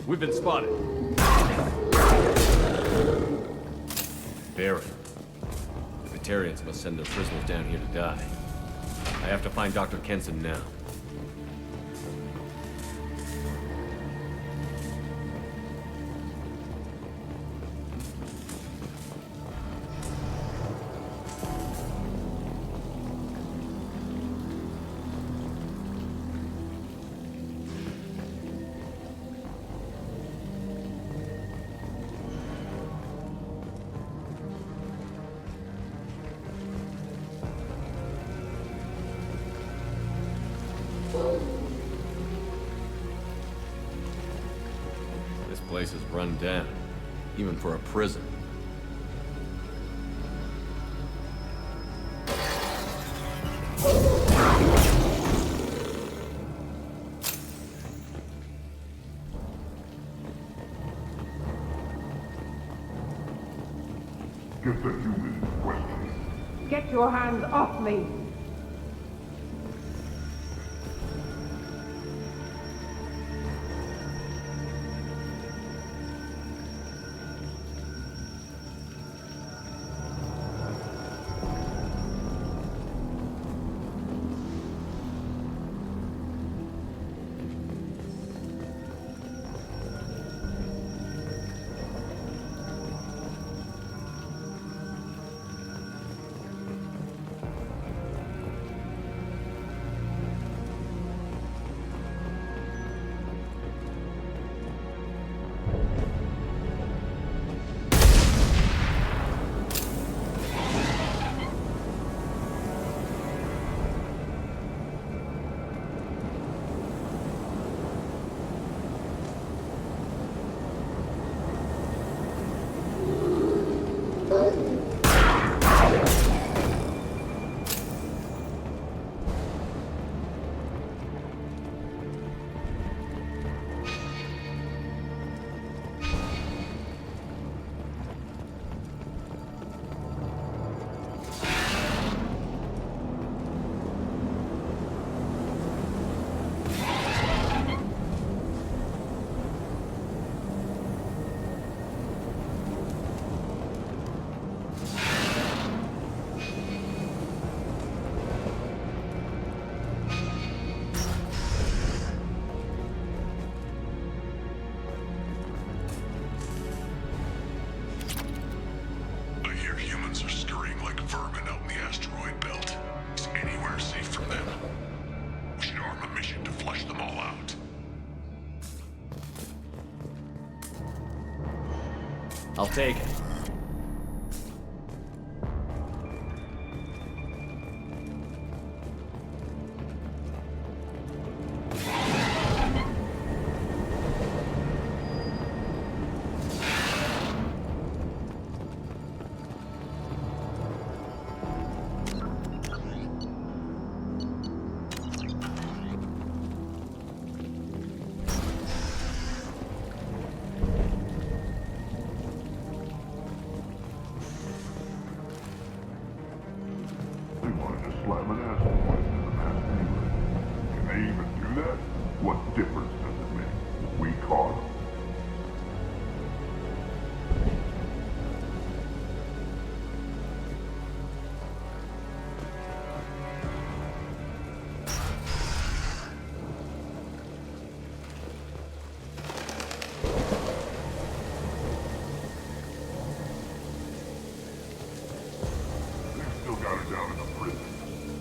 We've been spotted. Baron. The Batarians must send their prisoners down here to die. I have to find Dr. Kenson now. This place is run down, even for a prison. Get the human in question. Get your hands off me! I'll take it.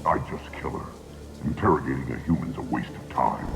I just kill her. Interrogating a human's a waste of time.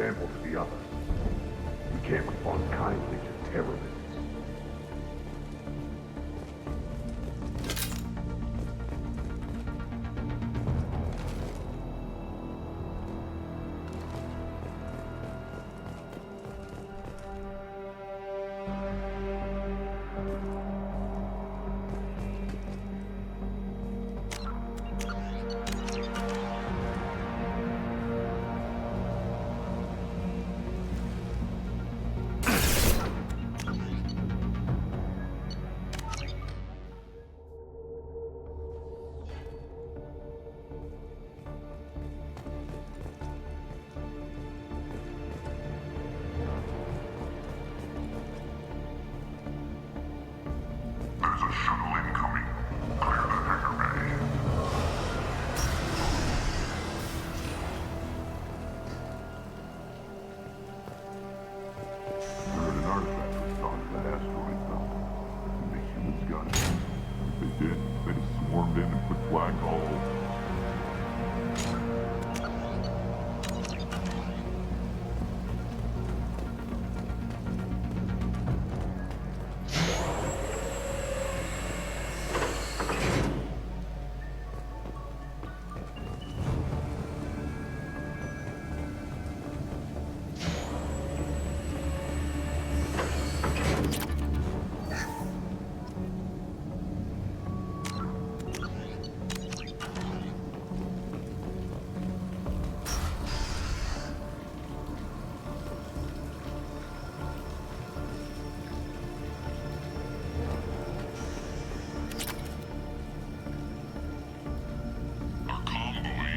example to the others. We can't respond kindly to terrorists. There's a shuttle incoming. Clear the hangar bay. We heard an artifact was stocked at that asteroid belt. And the humans got it. If they did, they'd have swarmed in and put flags all over.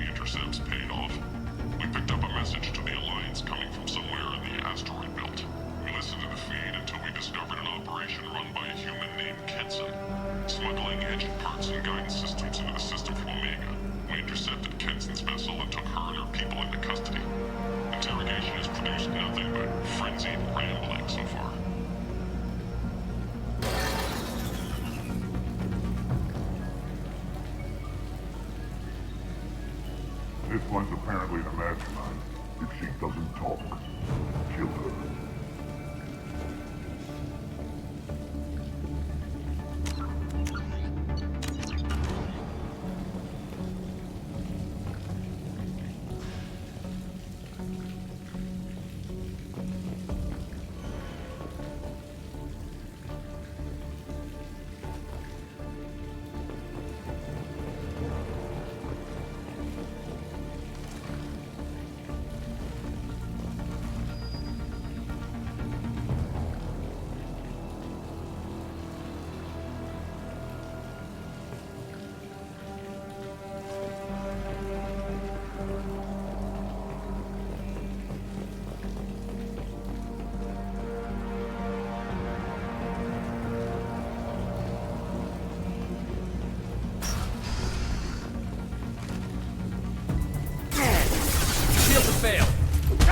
Intercepts paid off. We picked up a message to the Alliance coming from somewhere in the asteroid belt. We listened to the feed until we discovered an operation run by a human named Kenson, smuggling engine parts and guidance systems into the system from Omega. We intercepted Kenson's vessel and took her and her people into custody. Interrogation has produced nothing but frenzied rambling so far. This one's apparently the mastermind. If she doesn't talk, kill her. Fail. I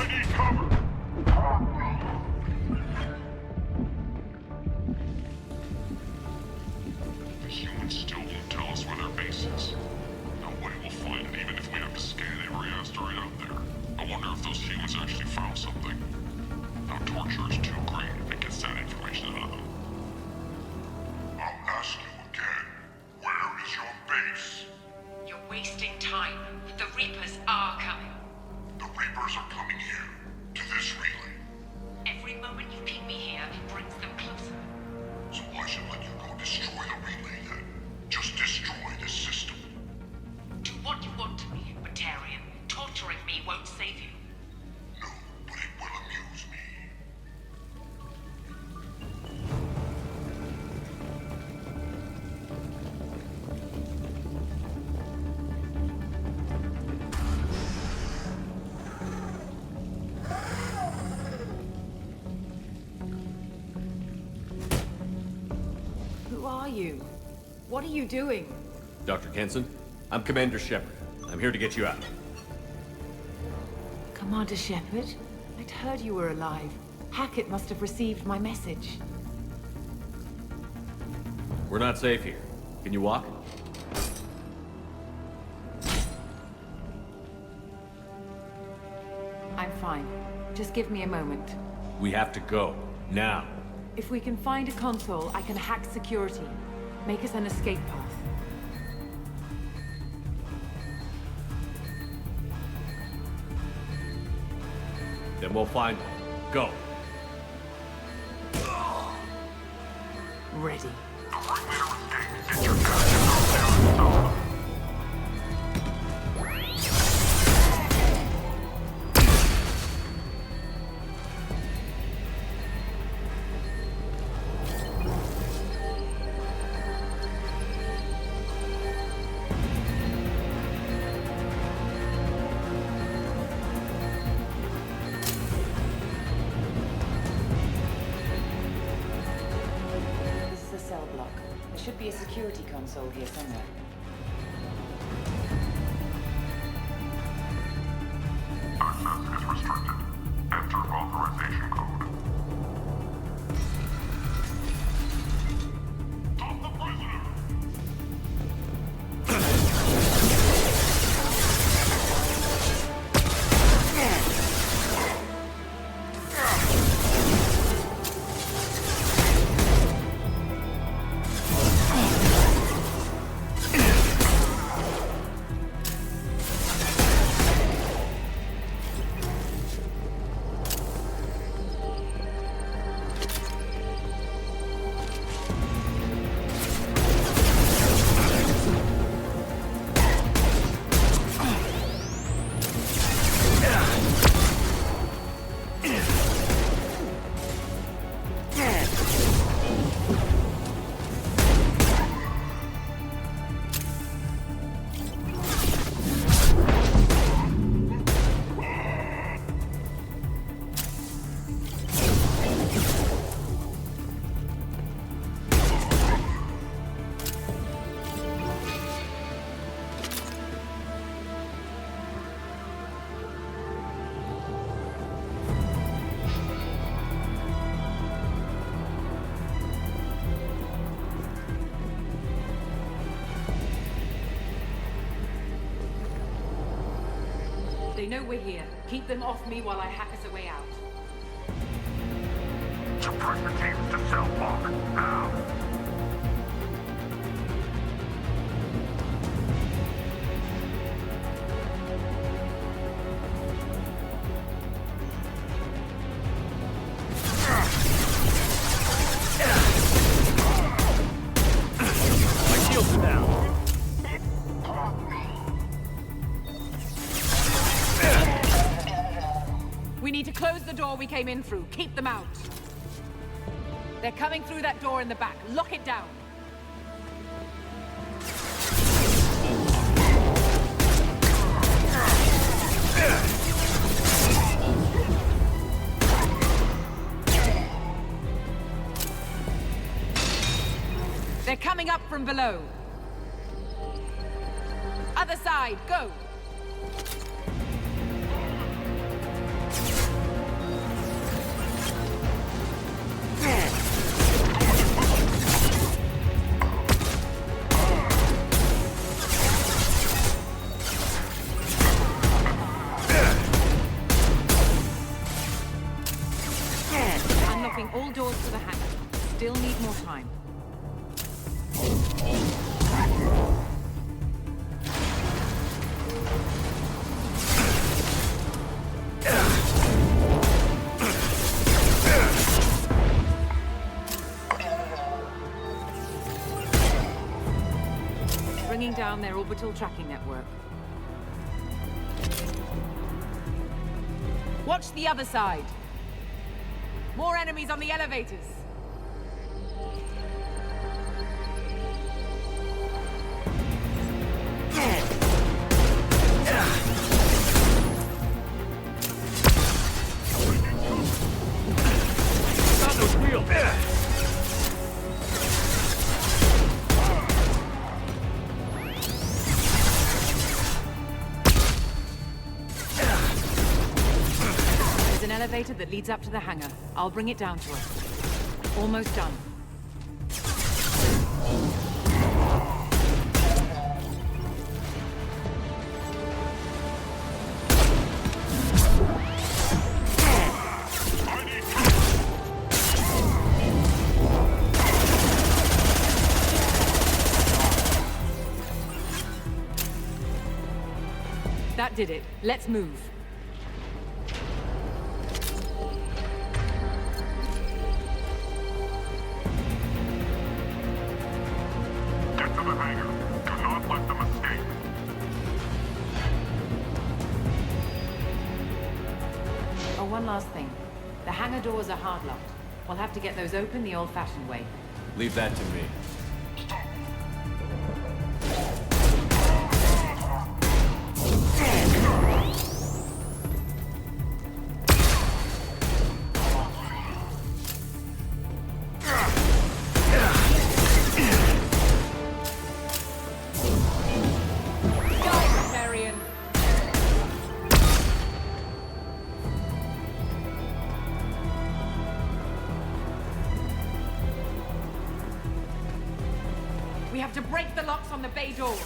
need cover! The humans still won't tell us where their base is. No way we'll find it, even if we have to scan every asteroid out there. I wonder if those humans actually found something. Our torture is too great if it gets that information out of them. I'll ask you again. Where is your base? You're wasting time. The Reapers are coming. The Reapers are coming here. To this relay. Every moment you keep me here brings them closer. So why should I let you go destroy the relay then? Just destroy the system. Do what you want to me, Batarian. Torturing me won't save you. No, but it will amuse me. Who are you? What are you doing? Dr. Kenson, I'm Commander Shepard. I'm here to get you out. Commander Shepard? I'd heard you were alive. Hackett must have received my message. We're not safe here. Can you walk? I'm fine. Just give me a moment. We have to go. Now. If we can find a console, I can hack security. Make us an escape path. Then we'll find one. Go. Ready. Should be a security console here somewhere. Access is restricted. Enter authorization code. Stop the prisoner! They know we're here. Keep them off me while I hack us a way out. Suppress the teams to cell block, now. My shields are down. We need to close the door we came in through. Keep them out. They're coming through that door in the back. Lock it down. They're coming up from below. Other side, go! Unlocking all doors to the hangar. Still need more time. Bringing down their orbital tracking network. Watch the other side. More enemies on the elevators. Got those wheels. There's an elevator that leads up to the hangar. I'll bring it down to us. Almost done. did it. Let's move. Get to the hangar. Do not let them escape. Oh, one last thing. The hangar doors are hard-locked. We'll have to get those open the old-fashioned way. Leave that to me. We have to break the locks on the bay doors.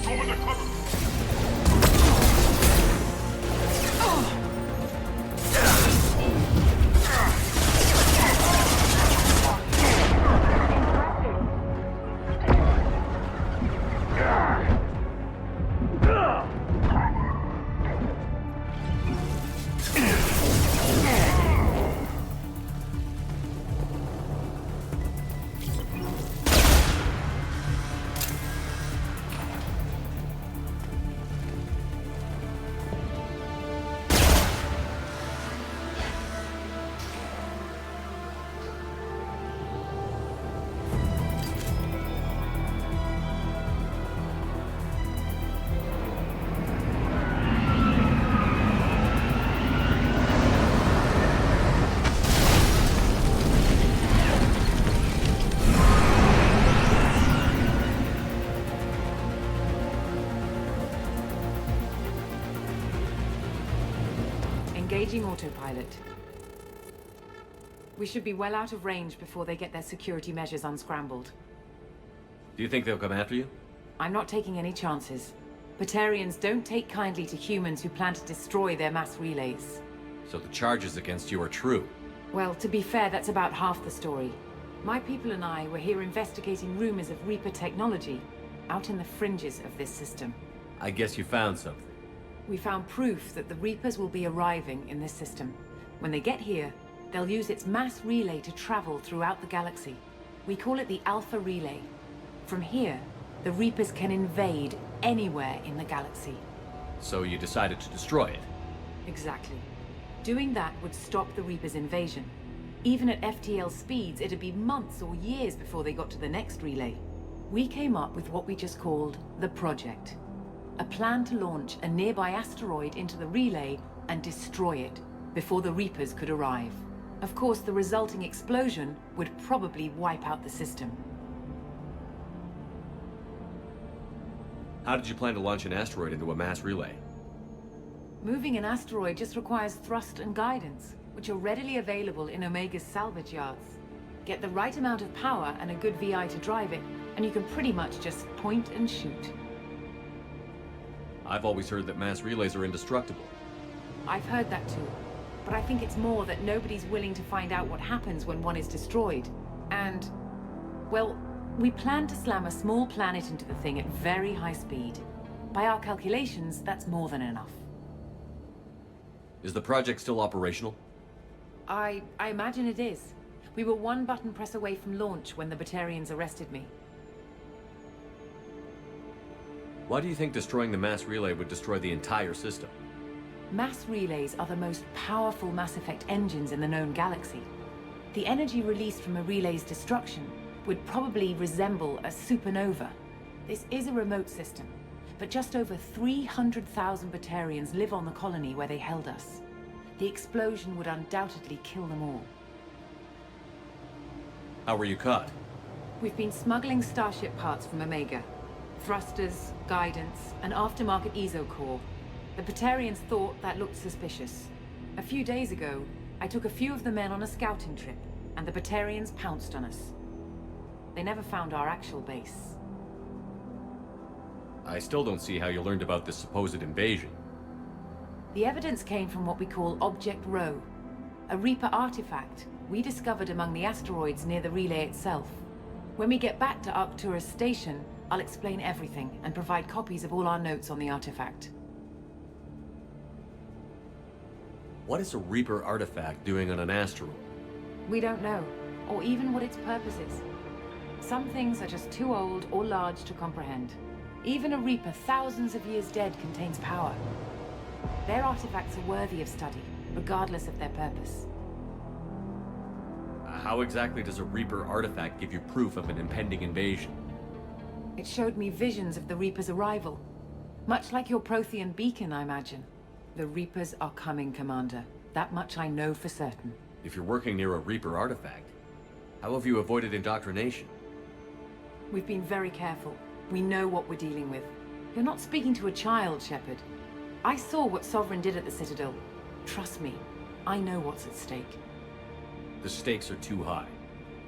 Go in the cover. Engaging autopilot. We should be well out of range before they get their security measures unscrambled. Do you think they'll come after you? I'm not taking any chances. Batarians don't take kindly to humans who plan to destroy their mass relays. So the charges against you are true. Well, to be fair, that's about half the story. My people and I were here investigating rumors of Reaper technology out in the fringes of this system. I guess you found something. We found proof that the Reapers will be arriving in this system. When they get here, they'll use its mass relay to travel throughout the galaxy. We call it the Alpha Relay. From here, the Reapers can invade anywhere in the galaxy. So you decided to destroy it? Exactly. Doing that would stop the Reapers' invasion. Even at FTL speeds, it'd be months or years before they got to the next relay. We came up with what we just called the Project. A plan to launch a nearby asteroid into the relay and destroy it before the Reapers could arrive. Of course, the resulting explosion would probably wipe out the system. How did you plan to launch an asteroid into a mass relay? Moving an asteroid just requires thrust and guidance, which are readily available in Omega's salvage yards. Get the right amount of power and a good VI to drive it, and you can pretty much just point and shoot. I've always heard that mass relays are indestructible. I've heard that too. But I think it's more that nobody's willing to find out what happens when one is destroyed. And, well, we plan to slam a small planet into the thing at very high speed. By our calculations, that's more than enough. Is the project still operational? I imagine it is. We were one button press away from launch when the Batarians arrested me. Why do you think destroying the mass relay would destroy the entire system? Mass relays are the most powerful Mass Effect engines in the known galaxy. The energy released from a relay's destruction would probably resemble a supernova. This is a remote system, but just over 300,000 Batarians live on the colony where they held us. The explosion would undoubtedly kill them all. How were you caught? We've been smuggling Starship parts from Omega. Thrusters, guidance, and aftermarket ESO core. The Batarians thought that looked suspicious. A few days ago, I took a few of the men on a scouting trip, and the Batarians pounced on us. They never found our actual base. I still don't see how you learned about this supposed invasion. The evidence came from what we call Object Rho, a Reaper artifact we discovered among the asteroids near the relay itself. When we get back to Arcturus Station, I'll explain everything and provide copies of all our notes on the artifact. What is a Reaper artifact doing on an asteroid? We don't know, or even what its purpose is. Some things are just too old or large to comprehend. Even a Reaper thousands of years dead contains power. Their artifacts are worthy of study, regardless of their purpose. How exactly does a Reaper artifact give you proof of an impending invasion? It showed me visions of the Reaper's arrival. Much like your Prothean beacon, I imagine. The Reapers are coming, Commander. That much I know for certain. If you're working near a Reaper artifact, how have you avoided indoctrination? We've been very careful. We know what we're dealing with. You're not speaking to a child, Shepard. I saw what Sovereign did at the Citadel. Trust me, I know what's at stake. The stakes are too high.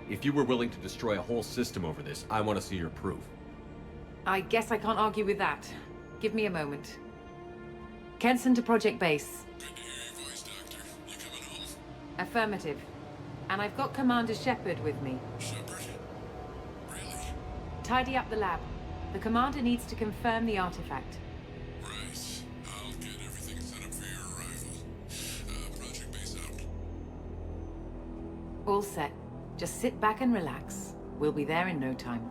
If you were willing to destroy a whole system over this, I want to see your proof. I guess I can't argue with that. Give me a moment. Kenson to Project Base. Good to hear your voice, Doctor. You coming home? Affirmative. And I've got Commander Shepard with me. Shepard? Really? Tidy up the lab. The Commander needs to confirm the artifact. Right. I'll get everything set up for your arrival. Project Base out. All set. Just sit back and relax. We'll be there in no time.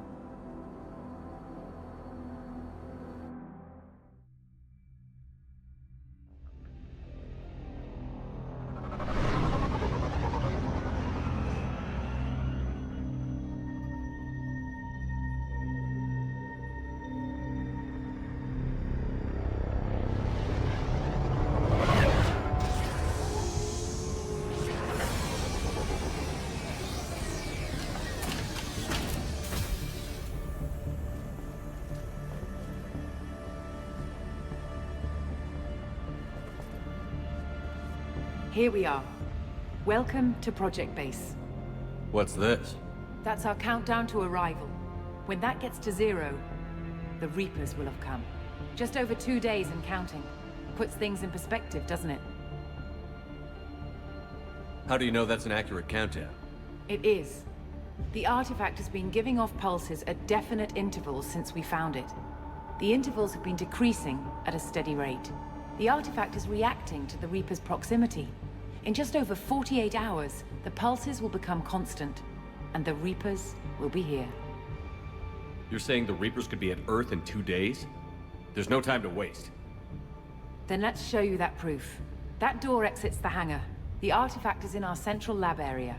Here we are. Welcome to Project Base. What's this? That's our countdown to arrival. When that gets to 0, the Reapers will have come. Just over 2 days and counting. Puts things in perspective, doesn't it? How do you know that's an accurate countdown? It is. The artifact has been giving off pulses at definite intervals since we found it. The intervals have been decreasing at a steady rate. The artifact is reacting to the Reaper's proximity. In just over 48 hours, the pulses will become constant, and the Reapers will be here. You're saying the Reapers could be at Earth in 2 days? There's no time to waste. Then let's show you that proof. That door exits the hangar. The artifact is in our central lab area.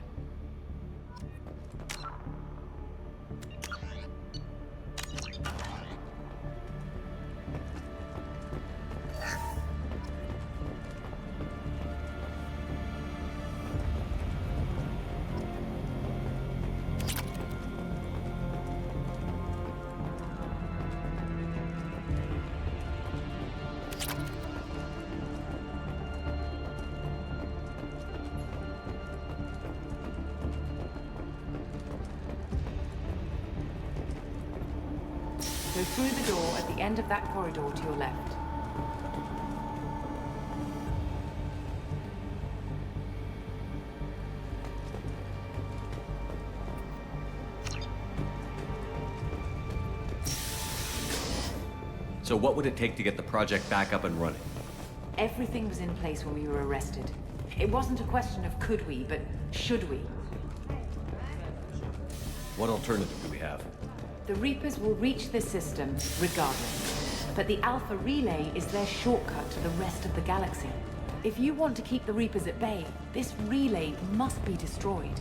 Go through the door at the end of that corridor to your left. So what would it take to get the project back up and running? Everything was in place when we were arrested. It wasn't a question of could we, but should we. What alternative do we have? The Reapers will reach this system regardless. But the Alpha Relay is their shortcut to the rest of the galaxy. If you want to keep the Reapers at bay, this relay must be destroyed.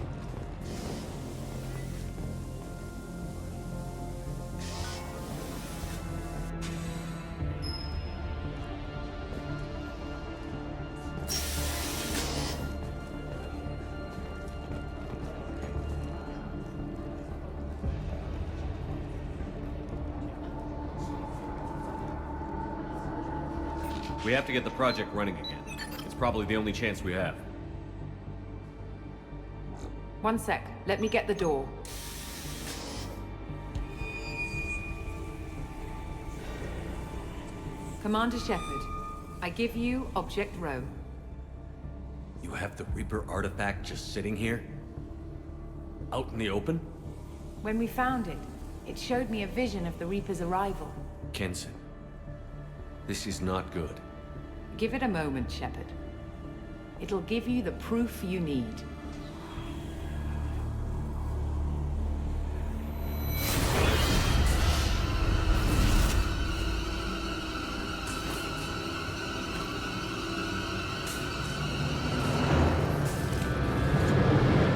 We have to get the project running again. It's probably the only chance we have. One sec. Let me get the door. Commander Shepard, I give you Object Row. You have the Reaper artifact just sitting here? Out in the open? When we found it, it showed me a vision of the Reaper's arrival. Kenson. This is not good. Give it a moment, Shepard. It'll give you the proof you need.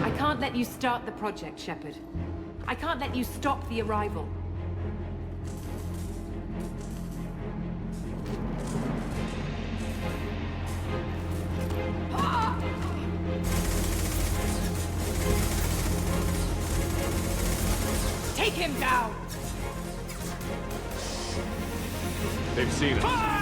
I can't let you start the project, Shepard. I can't let you stop the arrival. Take him down! They've seen us.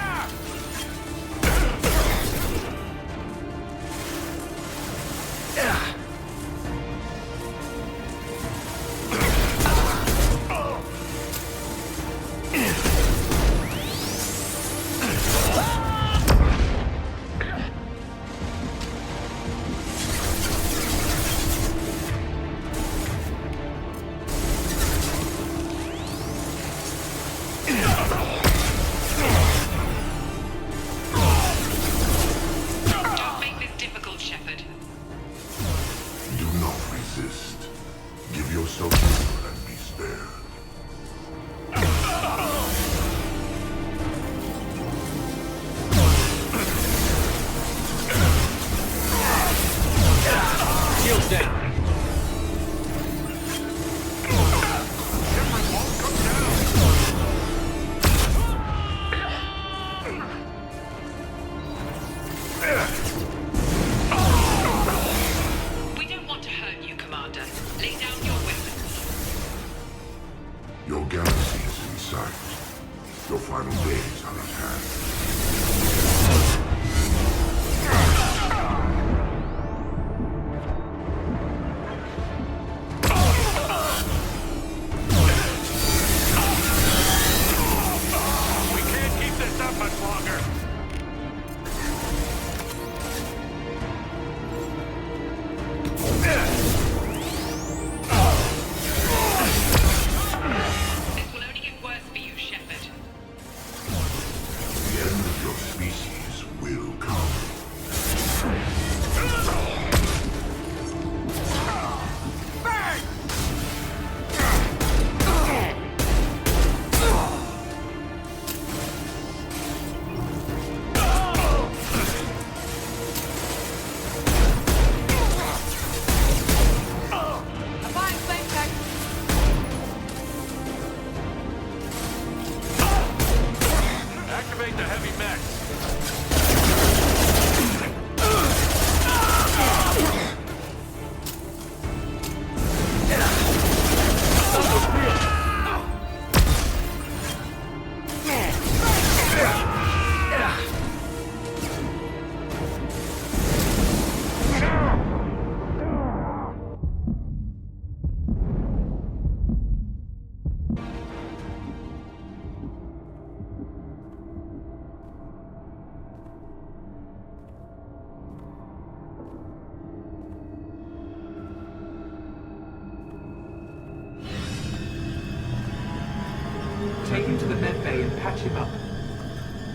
Take him to the med bay and patch him up.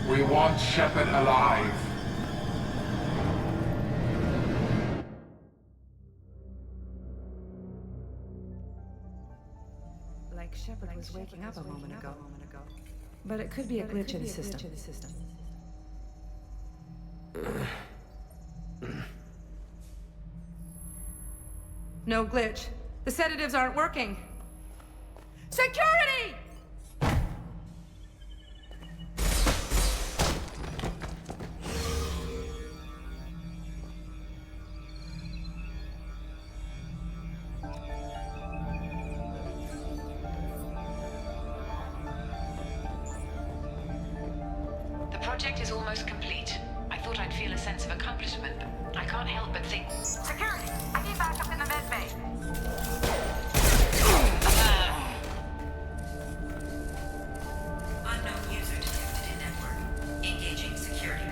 We want Shepard alive. Like Shepard was waking up a moment ago. But it could be a glitch in the system. No glitch. The sedatives aren't working. Security! The project is almost complete. I thought I'd feel a sense of accomplishment, but I can't help but think... Security! I need backup in the med bay. Unknown user detected in network. Engaging security.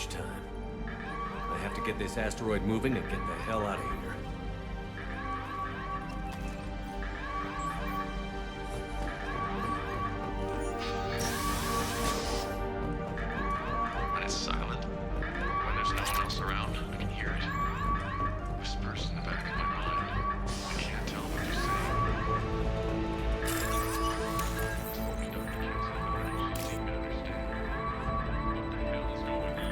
much time. I have to get this asteroid moving and get the hell out of here. When it's silent, when there's no one else around, I can hear it. Whispers in the back of my mind. I can't tell what they're saying. Told me Dr. Kenson, but I actually seem to understand. What the hell is going on?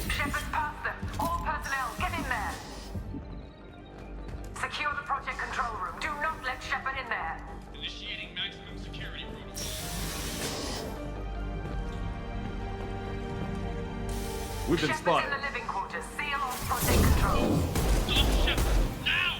Shepard past them. All personnel, get in there. Secure the project control room. Do not let Shepard in there. Initiating maximum security protocol. We've been Shepard's spotted. in the living quarters. Seal off project control. Stop Shepard! Now!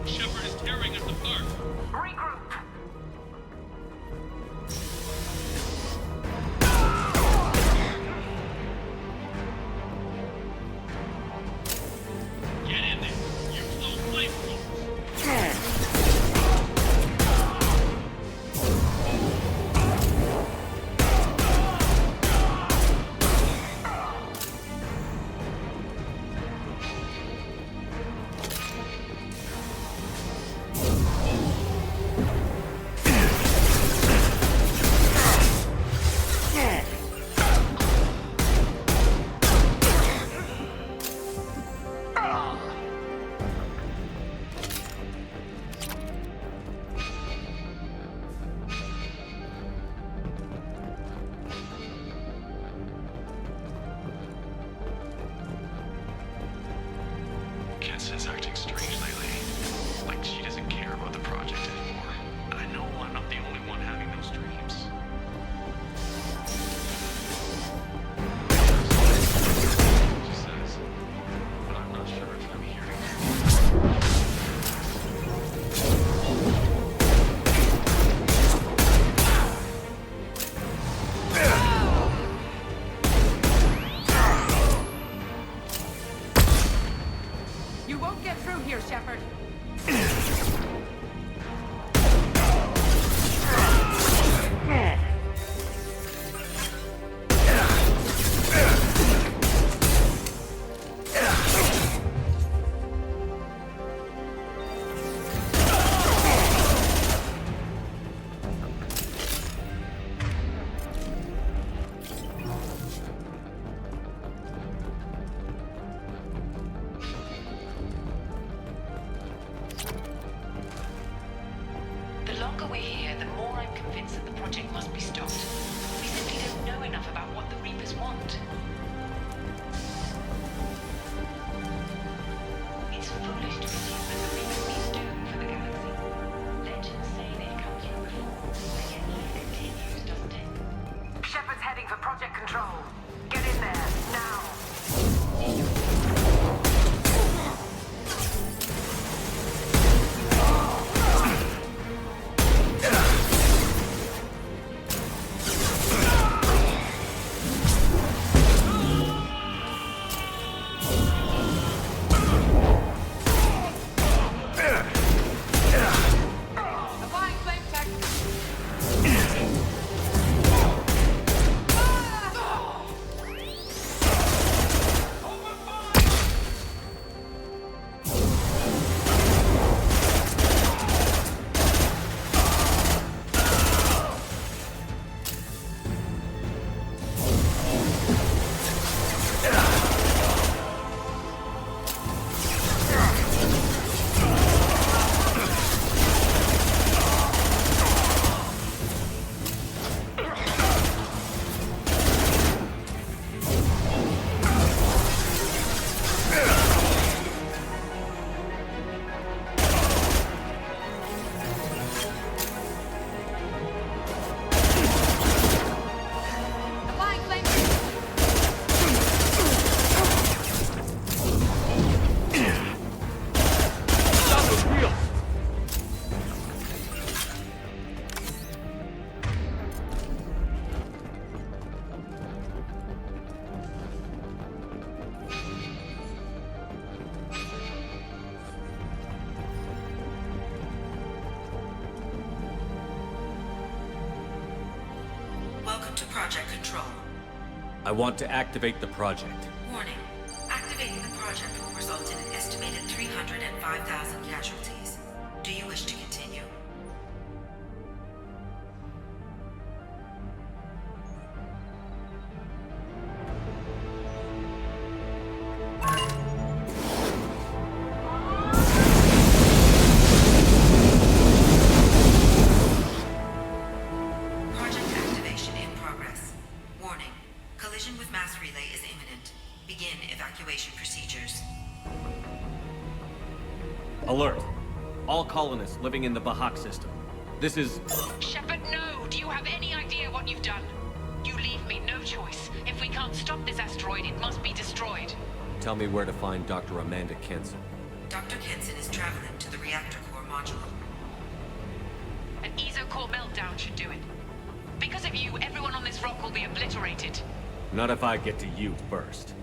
Shepard is tearing us apart. Regroup. Get in there. Use those flamethrowers. Kenson's acting strange lately. Like she doesn't care about the project anymore. And I know I'm not the only one having those dreams. She says, but I'm not sure if I'm hearing her. You won't get through here, Shepard. The longer we're here, the more I'm convinced that the project must be stopped. We simply don't know enough about what the Reapers want. It's foolish to assume that the Reapers mean doom for the galaxy. Legends say they've come here before, and yet life continues, doesn't it? Shepard's heading for project control. Get in there, now! Applying flame tech. to Project Control. I want to activate the project. Warning. Activating the project will result in an estimated 305,000 casualties. Do you wish to continue? Project activation in progress. Warning. Collision with mass relay is imminent. Begin evacuation procedures. Alert! All colonists living in the Bahak system. This is... Shepard, no! Do you have any idea what you've done? You leave me no choice. If we can't stop this asteroid, it must be destroyed. Tell me where to find Dr. Amanda Kenson. Dr. Kenson is traveling to the reactor core module. An ESO-core meltdown should do it. Because of you, everyone on this rock will be obliterated. Not if I get to you first.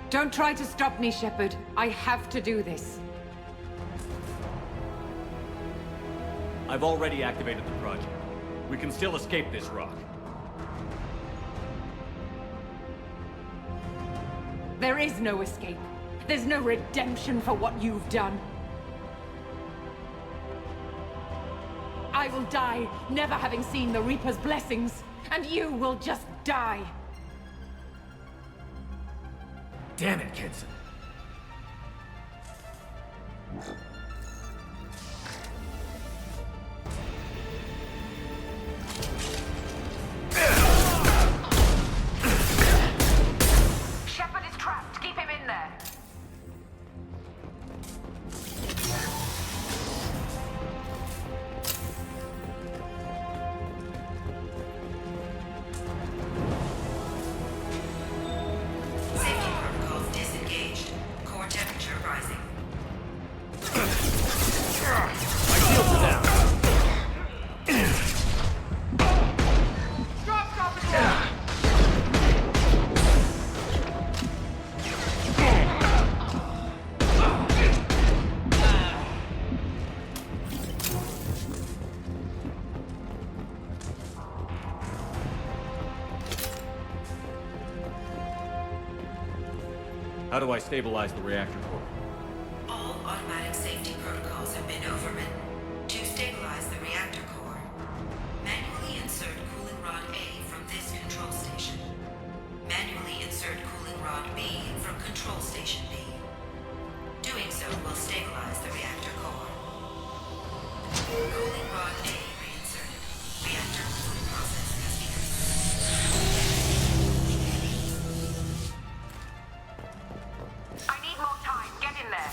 Don't try to stop me, Shepard. I have to do this. I've already activated the project. We can still escape this rock. There is no escape. There's no redemption for what you've done. I will die, never having seen the Reaper's blessings, and you will just die. Damn it, Kenson. Shepard is trapped. Keep him in there. Safety protocols disengaged. Core temperature rising. My shields are down. Drop the door! How do I stabilize the reactor core? All automatic safety protocols have been overridden. To stabilize the reactor core, manually insert cooling rod A from this control station. Manually insert cooling rod B from control station B. Doing so will stabilize the reactor core. Cooling rod A reinserted. Reactor cooling process has begun. I need more time. Get in there.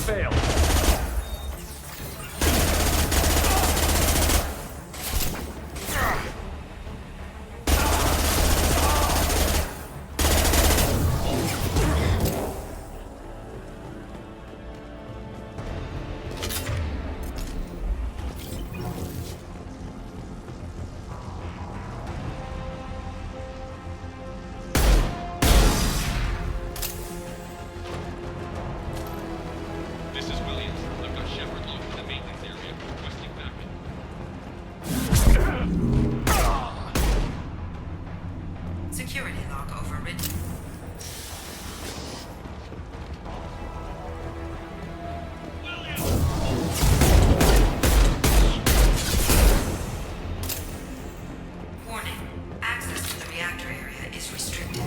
failed. Security log overwritten. Warning. Access to the reactor area is restricted.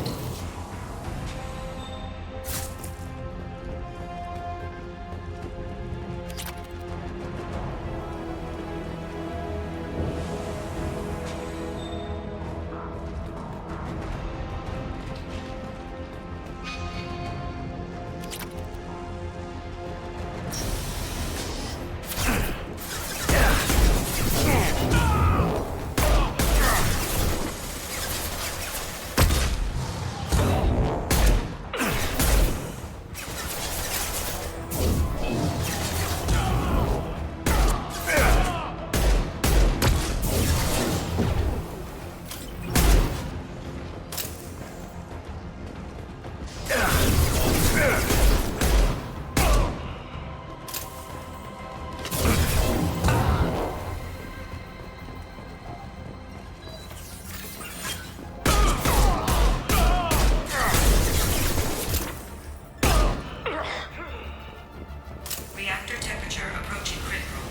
Reactor temperature approaching critical.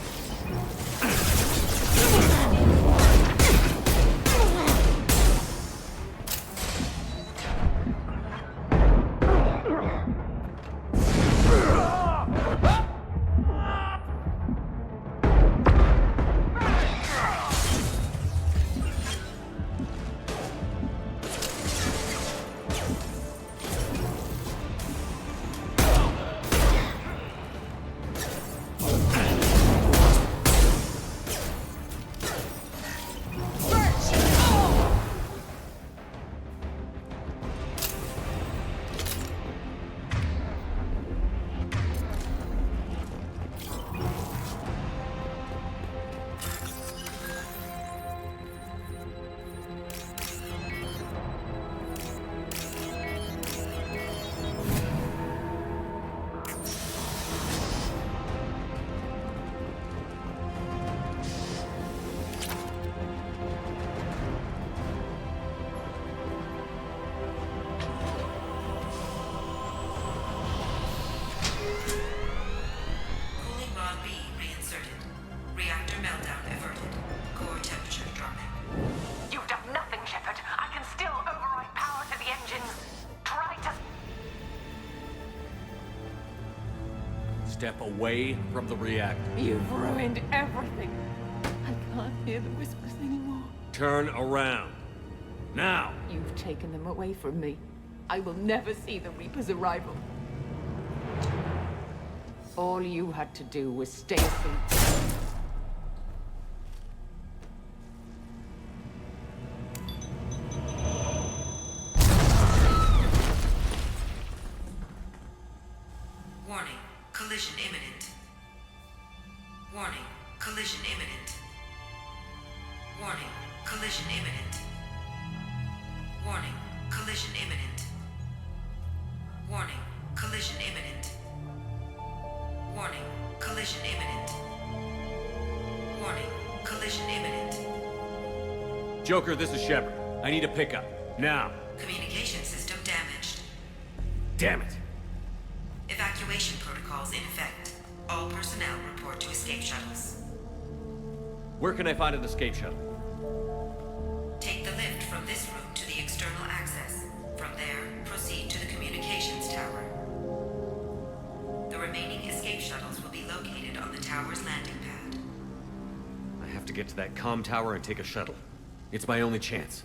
Cooling rod B reinserted. Reactor meltdown averted. Core temperature dropping. You've done nothing, Shepard. I can still override power to the engines. Try to... Step away from the reactor. You've ruined everything. I can't hear the whispers anymore. Turn around. Now! You've taken them away from me. I will never see the Reaper's arrival. All you had to do was stay asleep. Warning. Collision imminent. Warning. Collision imminent. Warning. Collision imminent. Warning. Collision imminent. Warning. Collision imminent. Warning. Collision imminent. Warning. Collision imminent. Joker, this is Shepard. I need a pickup. Now. Communication system damaged. Damn it. Evacuation protocols in effect. All personnel report to escape shuttles. Where can I find an escape shuttle? Take the lift from this room to the external access. From there, proceed to the communications tower. The remaining escape shuttles will be located on the tower's landing pad. I have to get to that comm tower and take a shuttle. It's my only chance.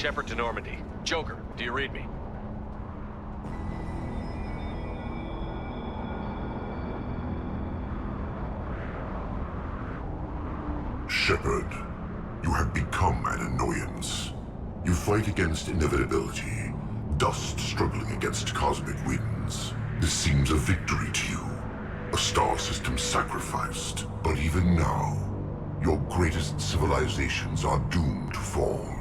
Shepard to Normandy. Joker, do you read me? Shepard, you have become an annoyance. You fight against inevitability, dust struggling against cosmic winds. This seems a victory to you, a star system sacrificed. But even now, your greatest civilizations are doomed to fall.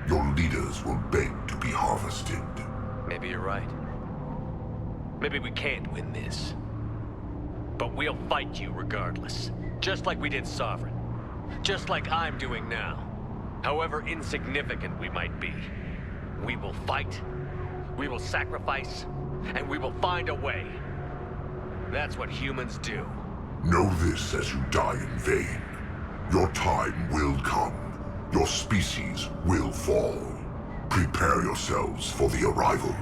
Your leaders will beg to be harvested. Maybe you're right. Maybe we can't win this. But we'll fight you regardless. Just like we did Sovereign. Just like I'm doing now. However insignificant we might be. We will fight, we will sacrifice, and we will find a way. That's what humans do. Know this as you die in vain. Your time will come. Your species will fall. Prepare yourselves for the arrival.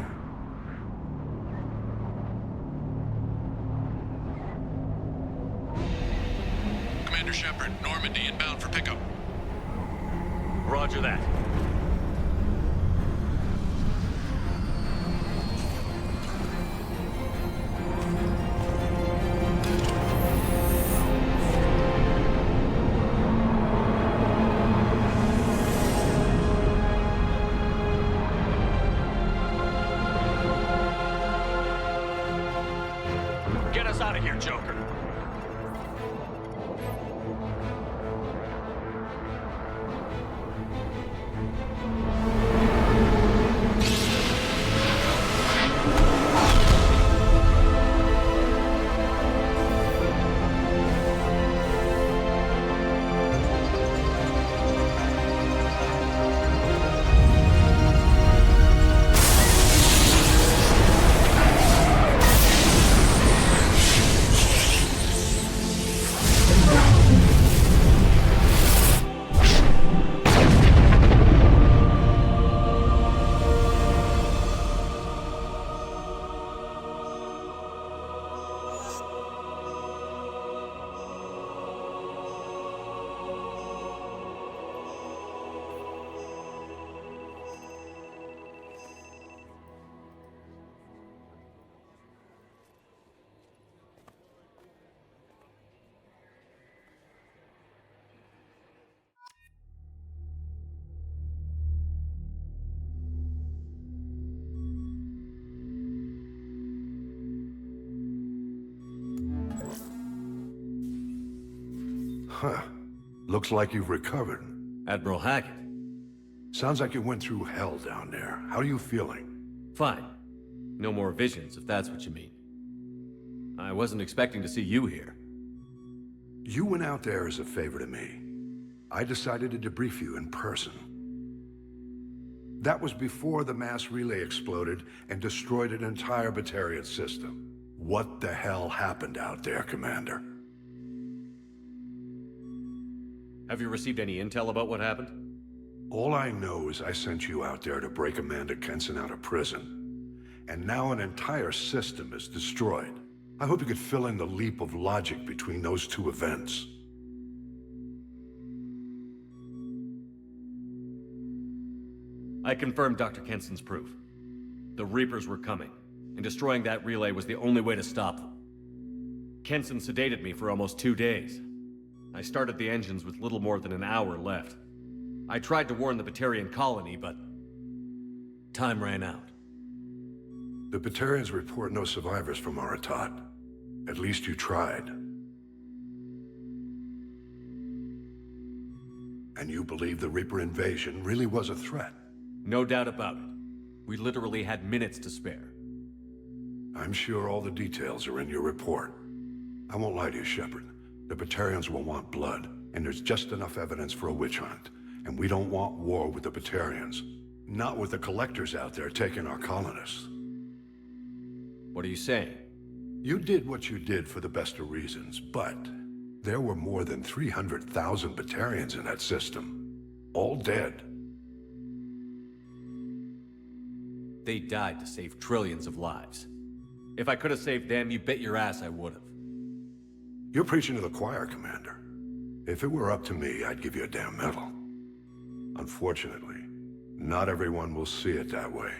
Commander Shepard, Normandy inbound for pickup. Roger that. Get us out of here, Joker. Huh. Looks like you've recovered. Admiral Hackett. Sounds like you went through hell down there. How are you feeling? Fine. No more visions, if that's what you mean. I wasn't expecting to see you here. You went out there as a favor to me. I decided to debrief you in person. That was before the mass relay exploded and destroyed an entire Batarian system. What the hell happened out there, Commander? Have you received any intel about what happened? All I know is I sent you out there to break Amanda Kenson out of prison. And now an entire system is destroyed. I hope you could fill in the leap of logic between those two events. I confirmed Dr. Kenson's proof. The Reapers were coming, and destroying that relay was the only way to stop them. Kenson sedated me for almost 2 days. I started the engines with little more than an hour left. I tried to warn the Batarian colony, but time ran out. The Batarians report no survivors from Aratat. At least you tried. And you believe the Reaper invasion really was a threat? No doubt about it. We literally had minutes to spare. I'm sure all the details are in your report. I won't lie to you, Shepard. The Batarians will want blood, and there's just enough evidence for a witch hunt. And we don't want war with the Batarians. Not with the collectors out there taking our colonists. What are you saying? You did what you did for the best of reasons, but there were more than 300,000 Batarians in that system. All dead. They died to save trillions of lives. If I could have saved them, you bet your ass I would have. You're preaching to the choir, Commander. If it were up to me, I'd give you a damn medal. Unfortunately, Not everyone will see it that way.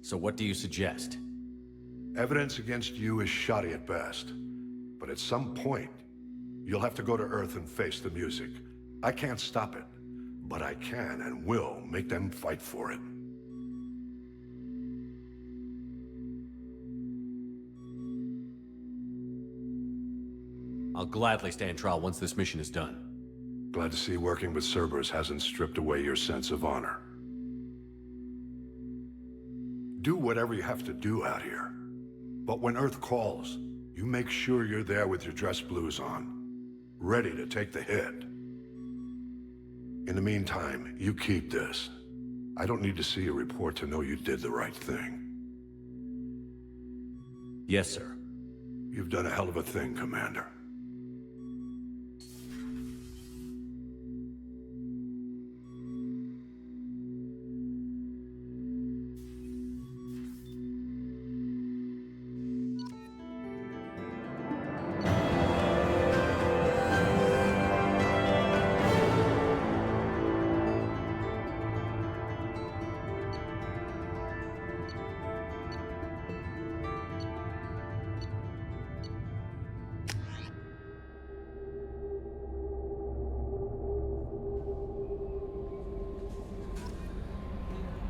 So what do you suggest? Evidence against you is shoddy at best. But at some point, you'll have to go to Earth and face the music. I can't stop it, but I can and will make them fight for it. I'll gladly stand trial once this mission is done. Glad to see working with Cerberus hasn't stripped away your sense of honor. Do whatever you have to do out here. But when Earth calls, you make sure you're there with your dress blues on, ready to take the hit. In the meantime, you keep this. I don't need to see a report to know you did the right thing. Yes, sir. You've done a hell of a thing, Commander.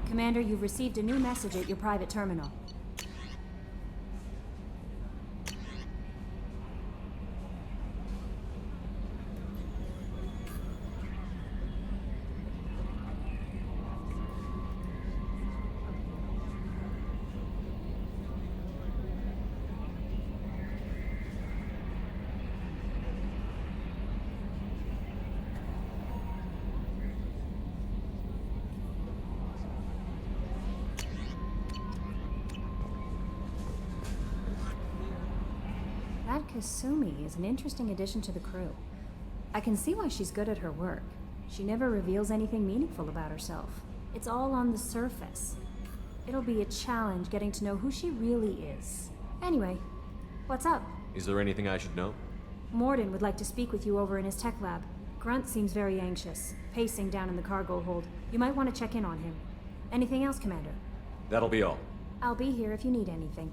Commander, you've received a new message at your private terminal. That Kasumi is an interesting addition to the crew. I can see why she's good at her work. She never reveals anything meaningful about herself. It's all on the surface. It'll be a challenge getting to know who she really is. Anyway, what's up? Is there anything I should know? Mordin would like to speak with you over in his tech lab. Grunt seems very anxious, pacing down in the cargo hold. You might want to check in on him. Anything else, Commander? That'll be all. I'll be here if you need anything.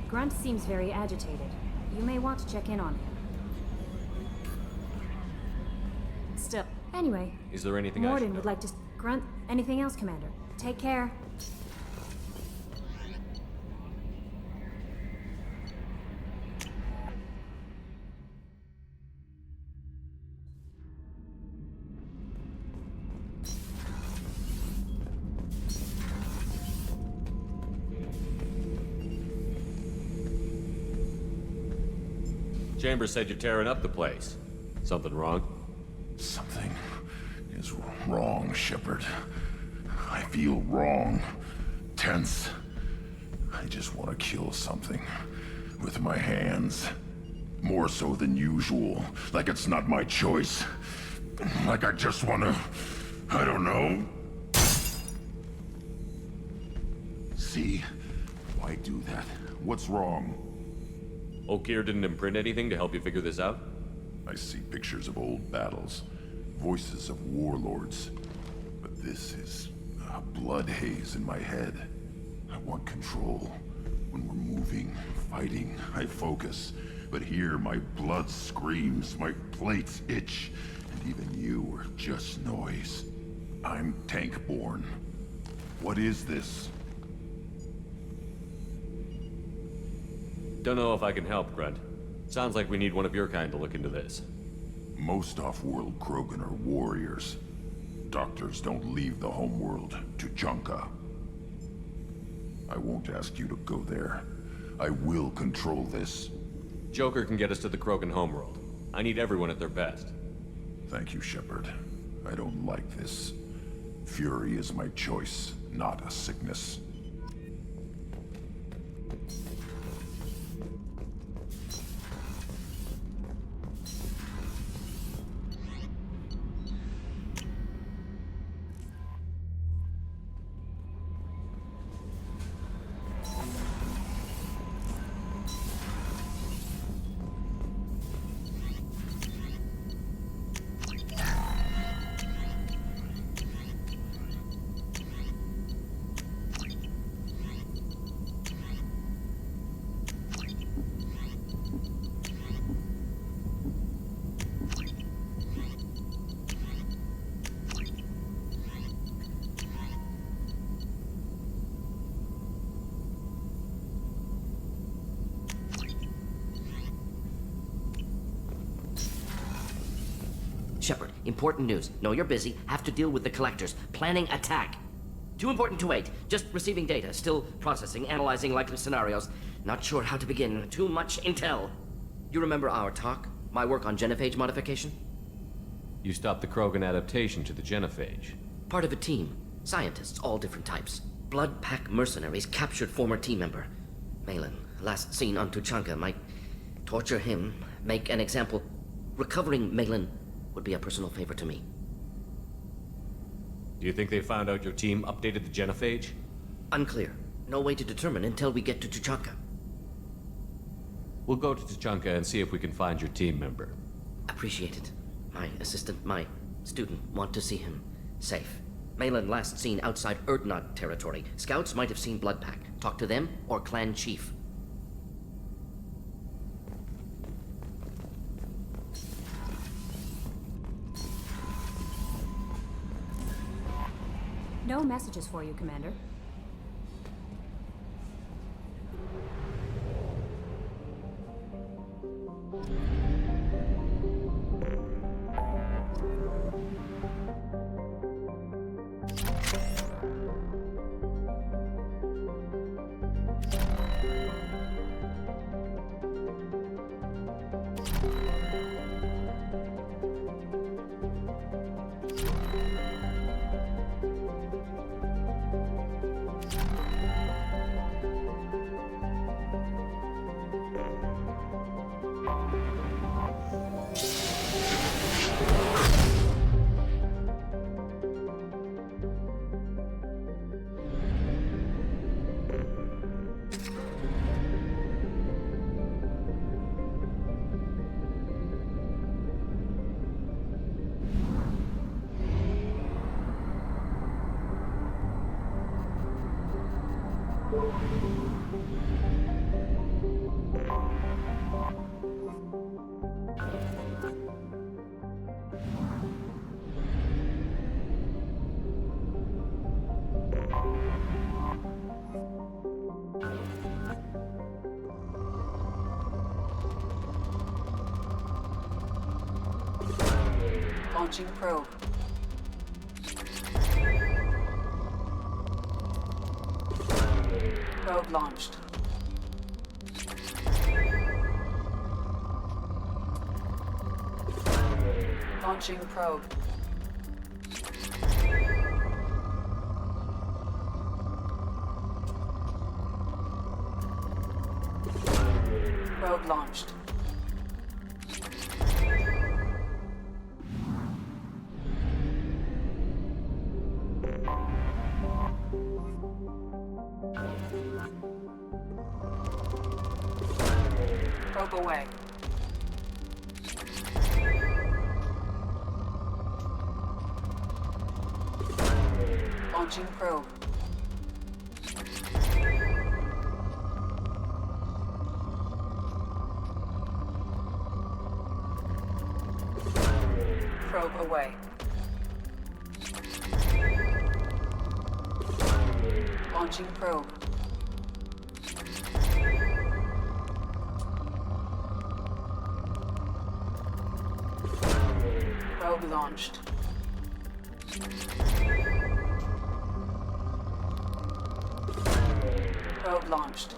Grunt seems very agitated. You may want to check in on him. Still, anyway. Is there anything I should Mordin know? would like to... Grunt, anything else, Commander? Take care. Chambers said you're tearing up the place. Something wrong? Something is wrong, Shepard. I feel wrong. Tense. I just want to kill something. With my hands. More so than usual. Like it's not my choice. Like I just want to... I don't know. See? Why do that? What's wrong? Okeer didn't imprint anything to help you figure this out? I see pictures of old battles, voices of warlords. But this is a blood haze in my head. I want control. When we're moving, fighting, I focus. But here, my blood screams, my plates itch, and even you are just noise. I'm tank-born. What is this? Don't know if I can help, Grunt. Sounds like we need one of your kind to look into this. Most off-world Krogan are warriors. Doctors don't leave the homeworld, Tuchanka. I won't ask you to go there. I will control this. Joker can get us to the Krogan homeworld. I need everyone at their best. Thank you, Shepard. I don't like this. Fury is my choice, not a sickness. Shepard, important news. Know you're busy. Have to deal with the collectors. Planning attack. Too important to wait. Just receiving data. Still processing, analyzing likely scenarios. Not sure how to begin. Too much intel. You remember our talk? My work on genophage modification? You stopped the Krogan adaptation to the genophage. Part of a team. Scientists, all different types. Blood Pack mercenaries captured former team member. Malin, last seen on Tuchanka, might torture him, make an example. Recovering Malin would be a personal favor to me. Do you think they found out your team updated the genophage? Unclear. No way to determine until we get to Tuchanka. We'll go to Tuchanka and see if we can find your team member. Appreciate it. My assistant, my student, want to see him safe. Malin last seen outside Erdnot territory. Scouts might have seen Bloodpack. Talk to them or clan chief. No messages for you, Commander. Launching probe. Probe launched. Launching probe. Probe launched. Probe away. Launching probe. Probe away. Launching probe. Probe launched. Probe launched.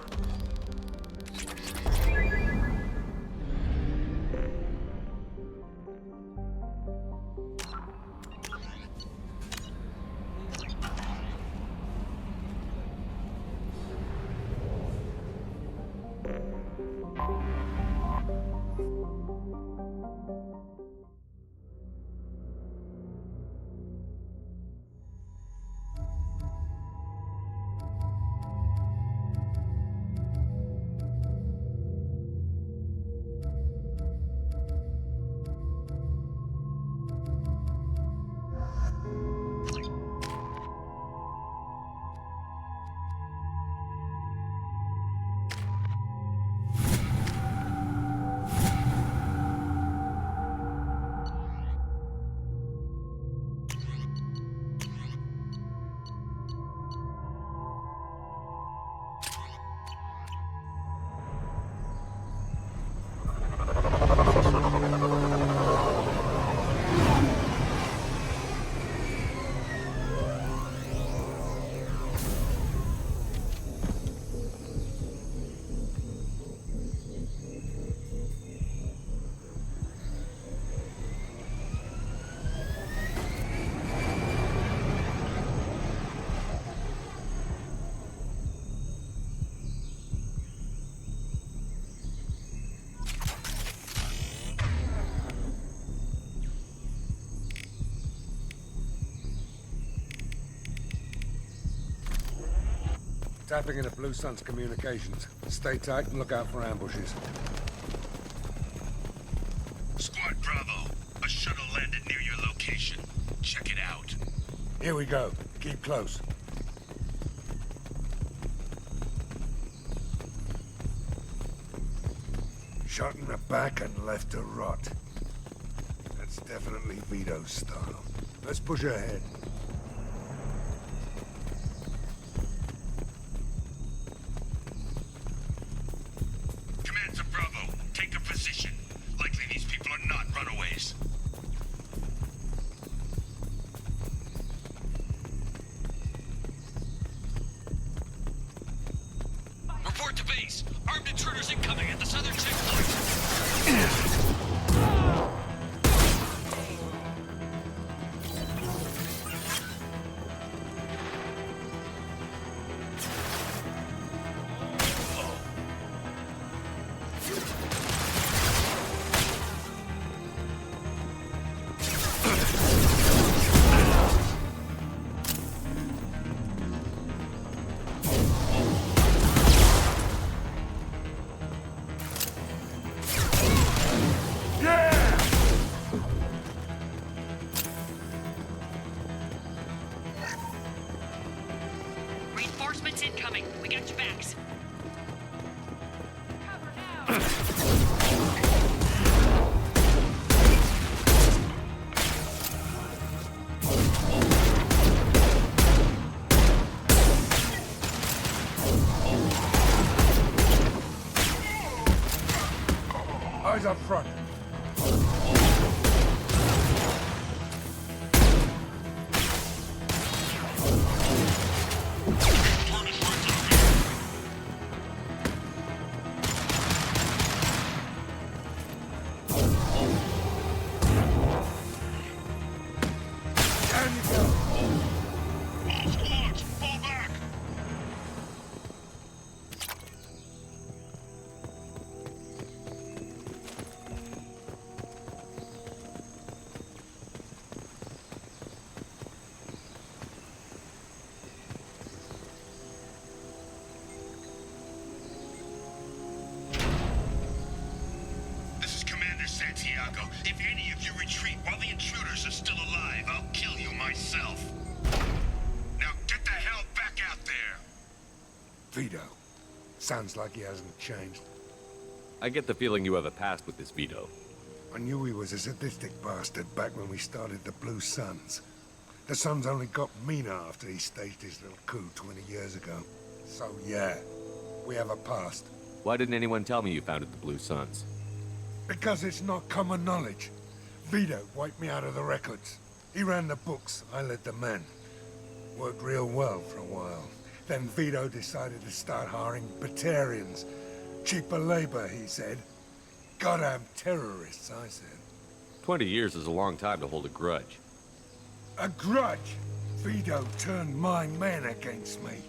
Tapping into Blue Sun's communications. Stay tight and look out for ambushes. Squad Bravo, a shuttle landed near your location. Check it out. Here we go. Keep close. Shot in the back and left to rot. That's definitely Vito's style. Let's push ahead. Command to Bravo, take a position. Likely these people are not runaways. Report to base. Armed intruders incoming at the southern checkpoint. Reinforcements incoming. We got your backs. Eyes up front. Santiago, if any of you retreat while the intruders are still alive, I'll kill you myself. Now get the hell back out there! Vito. Sounds like he hasn't changed. I get the feeling you have a past with this Vito. I knew he was a sadistic bastard back when we started the Blue Suns. The Suns only got meaner after he staged his little coup 20 years ago. So yeah, we have a past. Why didn't anyone tell me you founded the Blue Suns? Because it's not common knowledge. Vito wiped me out of the records. He ran the books, I led the men. Worked real well for a while. Then Vito decided to start hiring Batarians. Cheaper labor, he said. Goddamn terrorists, I said. 20 years is a long time to hold a grudge. A grudge? Vito turned my men against me.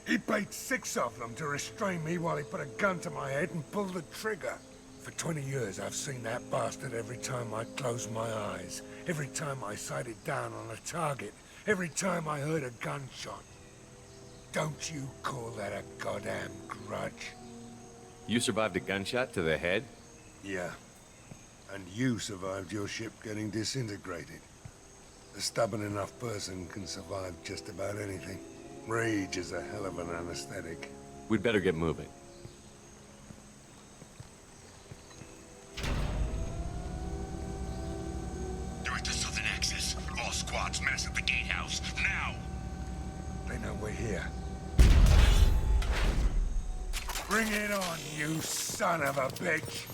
He paid 6 of them to restrain me while he put a gun to my head and pulled the trigger. For 20 years, I've seen that bastard every time I closed my eyes. Every time I sighted down on a target. Every time I heard a gunshot. Don't you call that a goddamn grudge? You survived a gunshot to the head? Yeah. And you survived your ship getting disintegrated. A stubborn enough person can survive just about anything. Rage is a hell of an anesthetic. We'd better get moving. Direct to Southern Axis. All squads mass at the gatehouse. Now! They know we're here. Bring it on, you son of a bitch!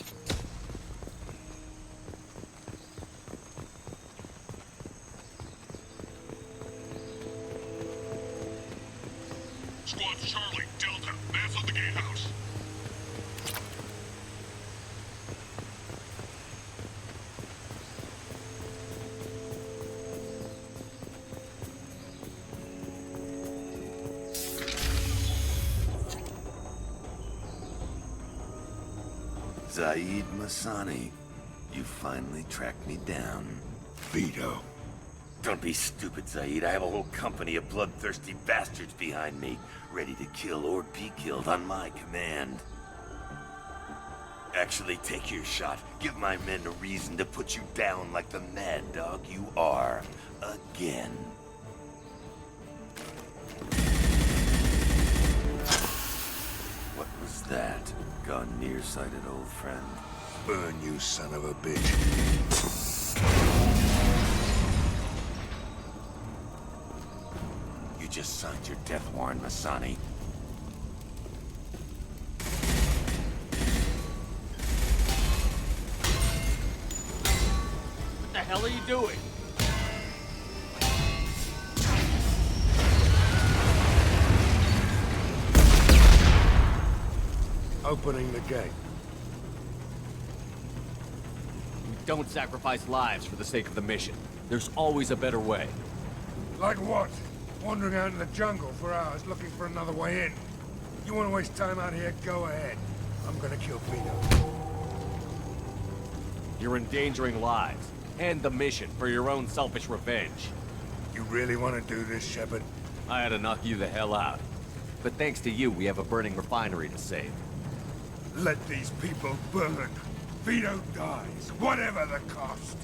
Squad Charlie, Delta, mass at the gatehouse. Zaeed Masani, you finally tracked me down. Vito. Don't be stupid, Zaeed. I have a whole company of bloodthirsty bastards behind me, ready to kill or be killed on my command. Actually, take your shot. Give my men a reason to put you down like the mad dog you are. Again. What was that? Gone nearsighted, old friend. Burn, you son of a bitch. You just signed your death warrant, Masani. What the hell are you doing? Opening the gate. Don't sacrifice lives for the sake of the mission. There's always a better way. Like what? Wandering out in the jungle for hours looking for another way in. You want to waste time out here? Go ahead. I'm gonna kill Vito. You're endangering lives, and the mission for your own selfish revenge. You really want to do this, Shepard? I had to knock you the hell out. But thanks to you, we have a burning refinery to save. Let these people burn. Vito dies, whatever the cost.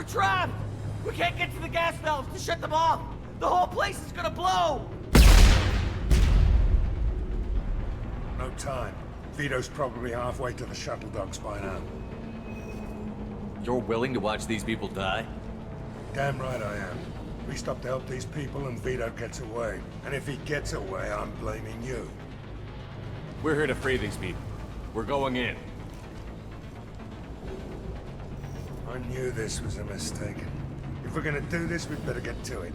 Trapped! We can't get to the gas valves to shut them off! The whole place is gonna blow! No time. Vito's probably halfway to the shuttle docks by now. You're willing to watch these people die? Damn right I am. We stop to help these people and Vito gets away. And if he gets away, I'm blaming you. We're here to free these people. We're going in. I knew this was a mistake. If we're gonna do this, we'd better get to it.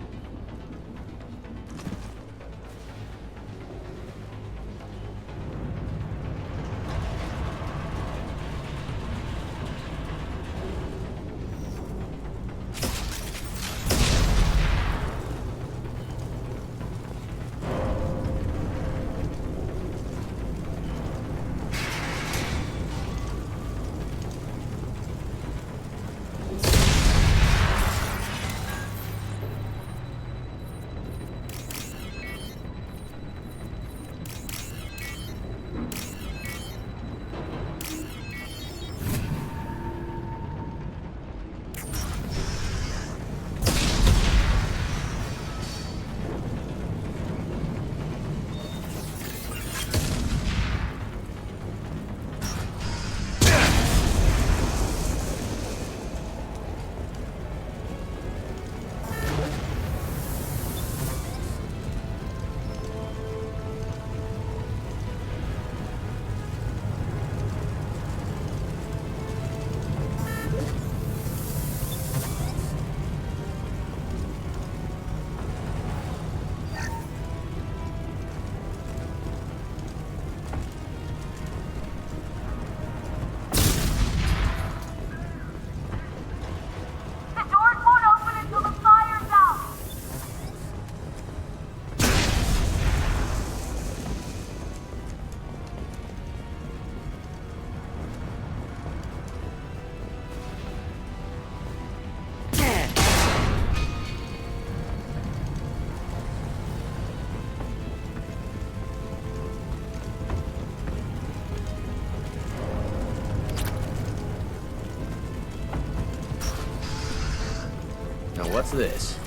What's this?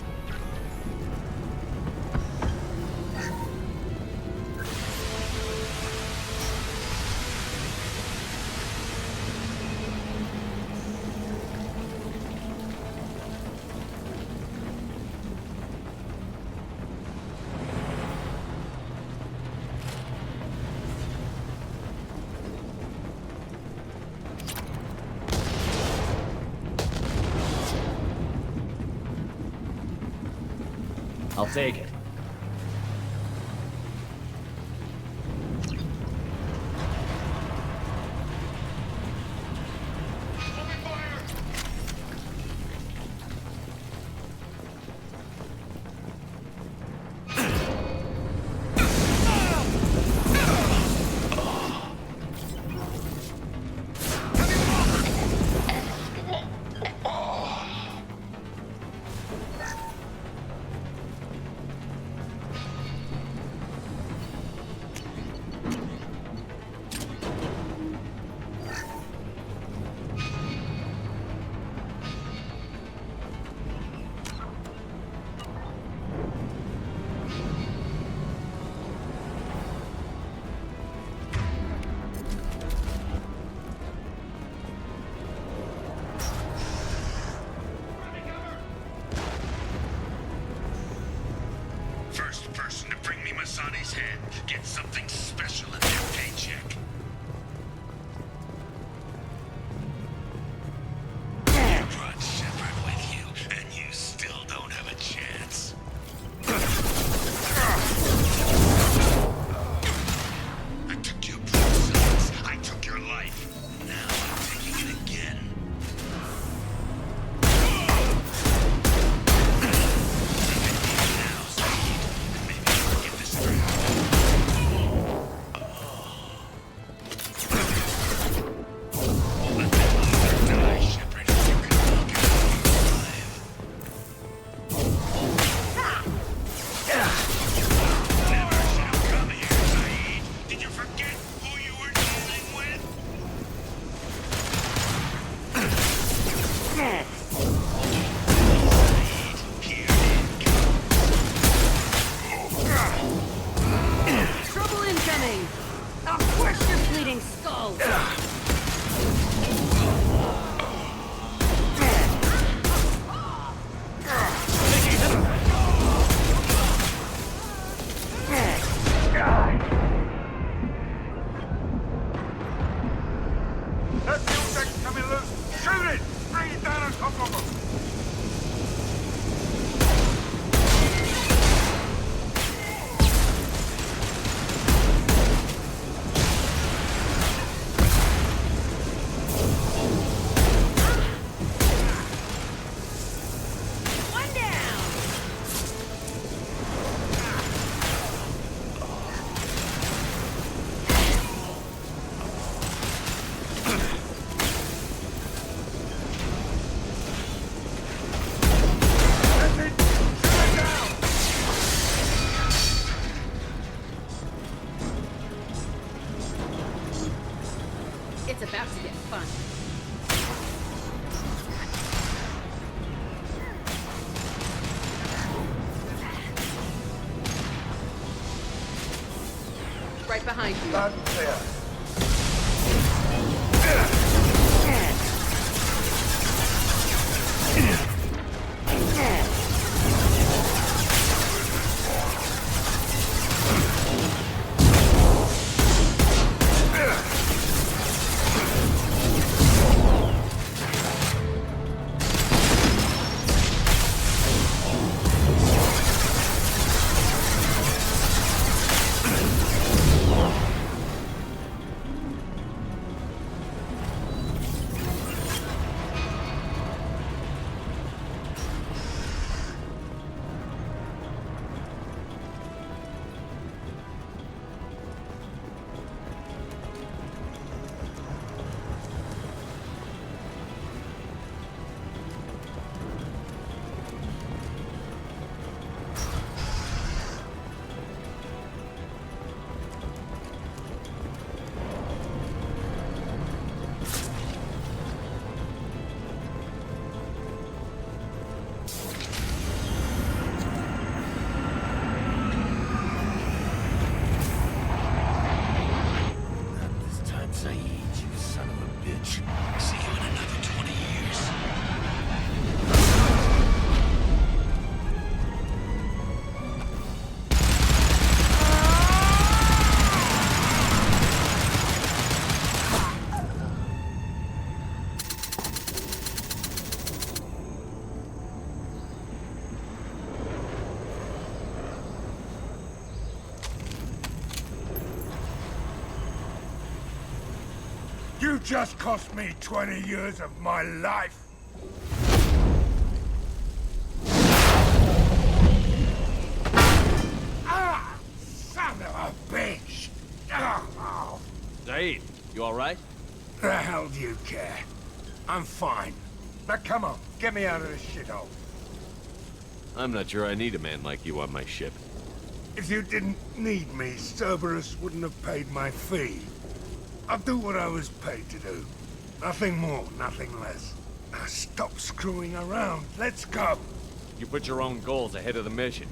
I'll take it. First person to bring me Masani's head gets something special in their paycheck. You brought Shepard with you, and you still don't have a chance. I took your process. I took your life. Now I'm taking it again. Trouble incoming! I'll crush your bleeding skull! That fuel tank's coming loose! Shoot it! Bring it down on top of them! One down! It's about to get fun. Right behind you. Loud and clear. Zaeed, you son of a bitch. See you in another 20 years. You just cost me 20 years of my life. Ah! Son of a bitch! Oh. Zaeed, you alright? The hell do you care? I'm fine. Now come on, get me out of this shithole. I'm not sure I need a man like you on my ship. If you didn't need me, Cerberus wouldn't have paid my fee. I'll do what I was paid to do. Nothing more, nothing less. Now stop screwing around. Let's go. You put your own goals ahead of the mission.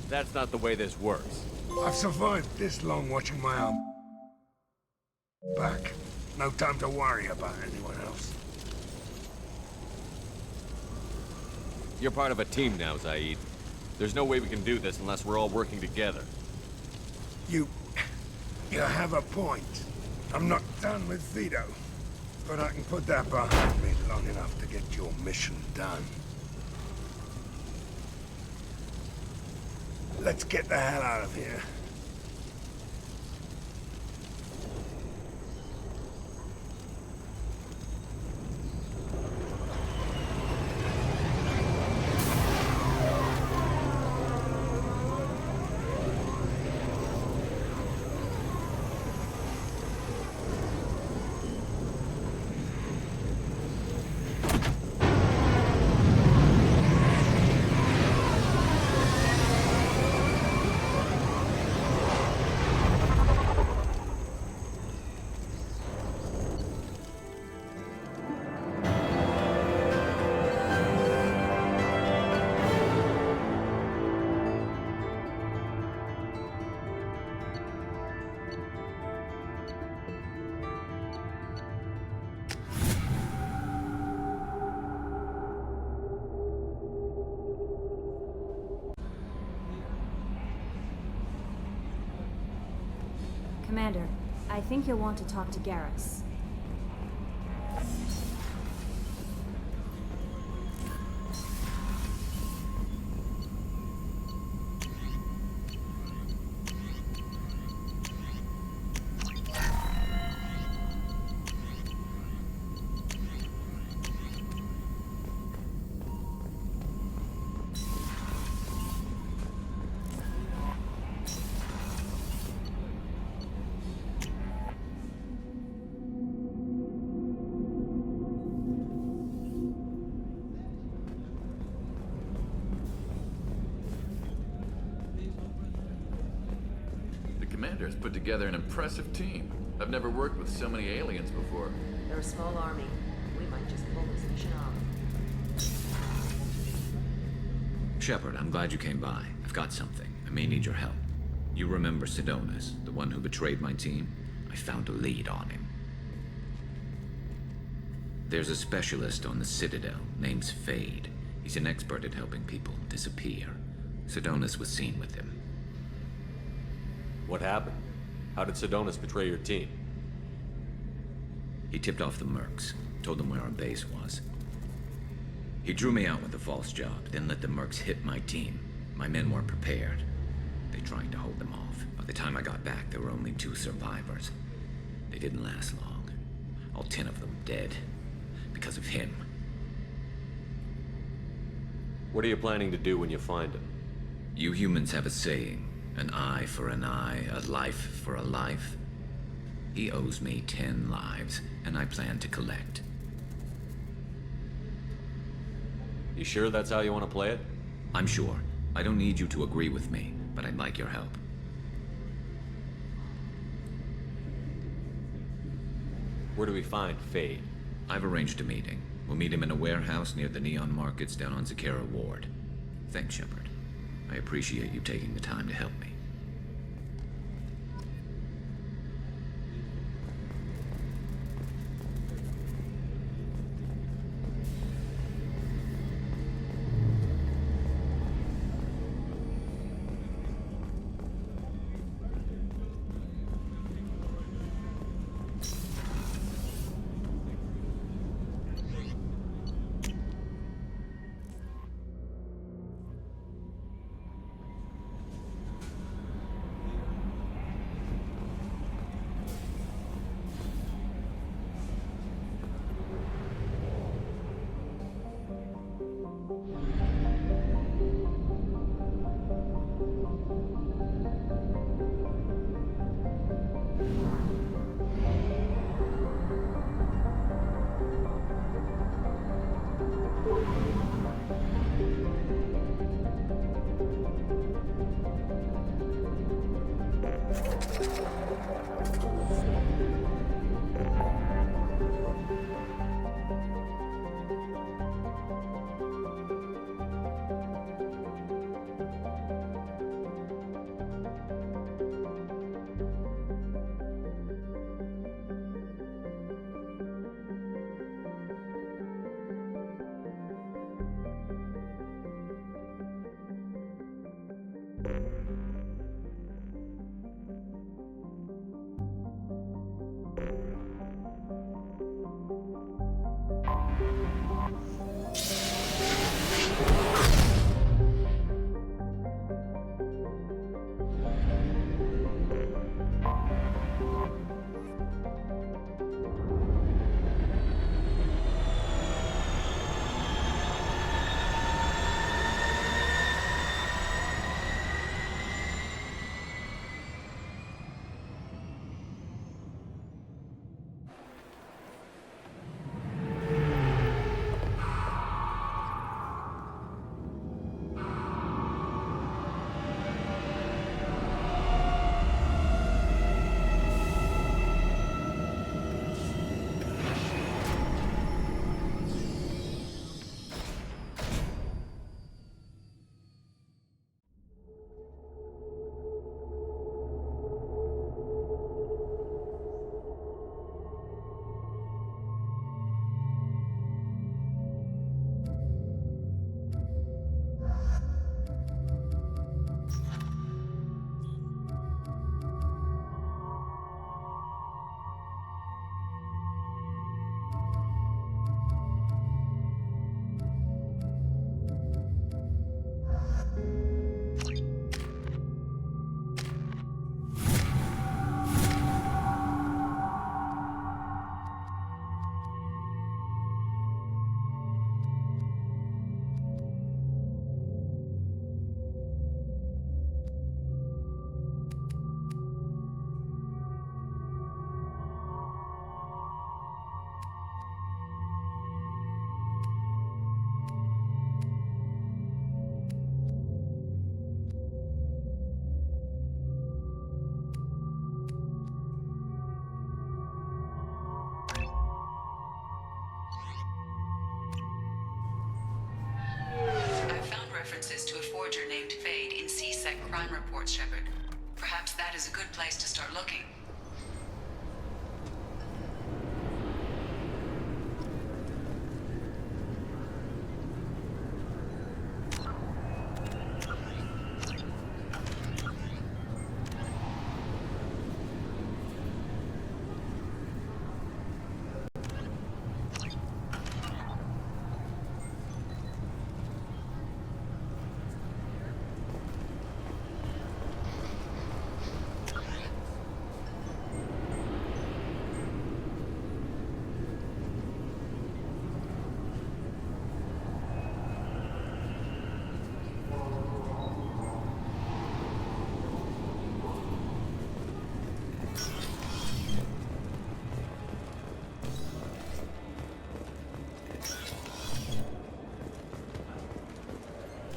That's not the way this works. I've survived this long watching my own back. No time to worry about anyone else. You're part of a team now, Zaeed. There's no way we can do this unless we're all working together. You have a point. I'm not done with Vito, but I can put that behind me long enough to get your mission done. Let's get the hell out of here. Commander, I think you'll want to talk to Garrus. Commander's put together an impressive team. I've never worked with so many aliens before. They're a small army. We might just pull this mission off. Shepard, I'm glad you came by. I've got something. I may need your help. You remember Sidonis, the one who betrayed my team? I found a lead on him. There's a specialist on the Citadel, named Fade. He's an expert at helping people disappear. Sidonis was seen with him. What happened? How did Sidonis betray your team? He tipped off the mercs, told them where our base was. He drew me out with a false job, then let the mercs hit my team. My men weren't prepared. They tried to hold them off. By the time I got back, there were only 2 survivors. They didn't last long. All 10 of them dead. Because of him. What are you planning to do when you find him? You humans have a saying. An eye for an eye, a life for a life. He owes me 10 lives, and I plan to collect. You sure that's how you want to play it? I'm sure. I don't need you to agree with me, but I'd like your help. Where do we find Fade? I've arranged a meeting. We'll meet him in a warehouse near the Neon Markets down on Zakera Ward. Thanks, Shepard. I appreciate you taking the time to help me. forger named Fade in C-Sec crime reports, Shepard. Perhaps that is a good place to start looking.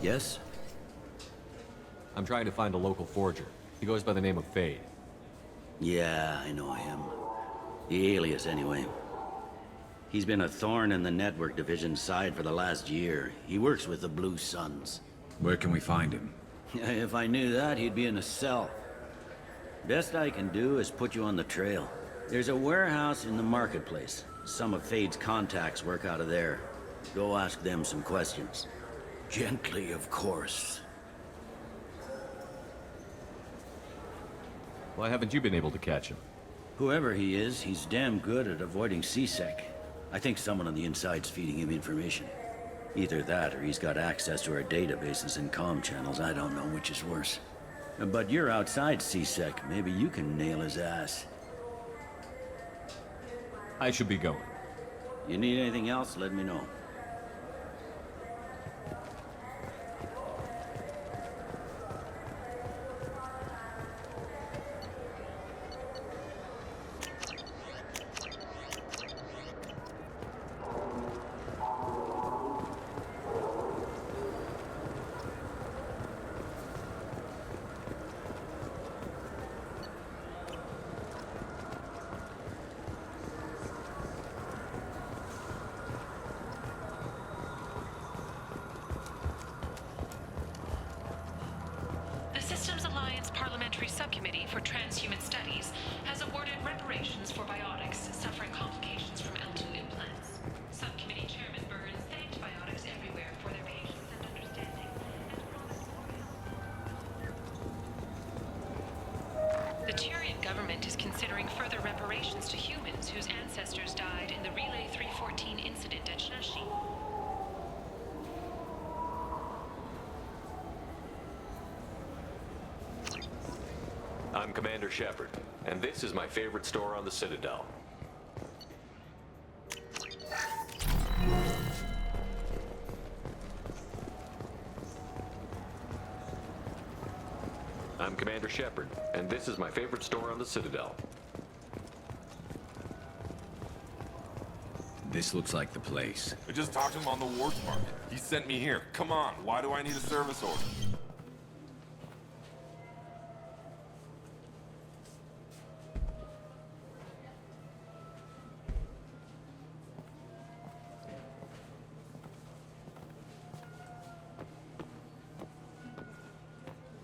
Yes? I'm trying to find a local forger. He goes by the name of Fade. Yeah, I know him. The alias, anyway. He's been a thorn in the network division's side for the last year. He works with the Blue Suns. Where can we find him? If I knew that, he'd be in a cell. Best I can do is put you on the trail. There's a warehouse in the marketplace. Some of Fade's contacts work out of there. Go ask them some questions. Gently, of course. Why haven't you been able to catch him? Whoever he is, he's damn good at avoiding C-Sec. I think someone on the inside's feeding him information. Either that, or he's got access to our databases and comm channels. I don't know which is worse. But you're outside C-Sec. Maybe you can nail his ass. I should be going. You need anything else, let me know. Subcommittee for Transhuman Studies has awarded reparations for biotics suffering complications from L2 implants. Subcommittee Chairman Burns thanked biotics everywhere for their patience and understanding and promised more help. The Tyrian government is considering further reparations to humans whose ancestors died in the Relay 314 incident at Shashi. I'm Commander Shepard, and this is my favorite store on the Citadel. I'm Commander Shepard, and this is my favorite store on the Citadel. This looks like the place. I just talked to him on the Wards Market. He sent me here. Come on, why do I need a service order?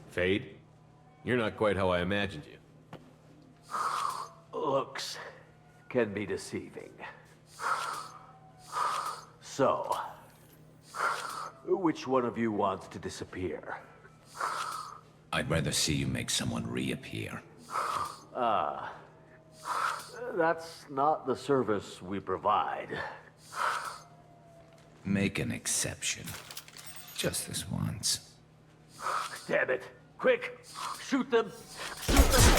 Fade? You're not quite how I imagined you. Looks can be deceiving. So, which one of you wants to disappear? I'd rather see you make someone reappear. That's not the service we provide. Make an exception. Just this once. Damn it. Quick! Shoot them! Shoot them!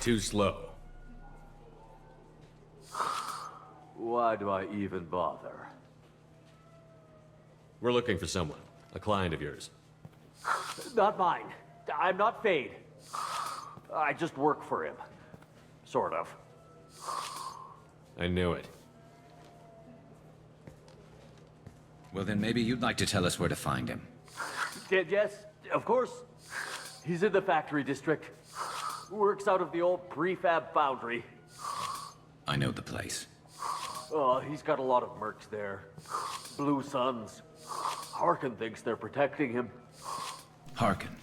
Too slow. Why do I even bother? We're looking for someone. A client of yours. Not mine. I'm not Fade. I just work for him. Sort of. I knew it. Well, then maybe you'd like to tell us where to find him. Yes, of course. He's in the factory district. Works out of the old prefab foundry. I know the place. He's got a lot of mercs there. Blue Suns. Harkin thinks they're protecting him. Harkin.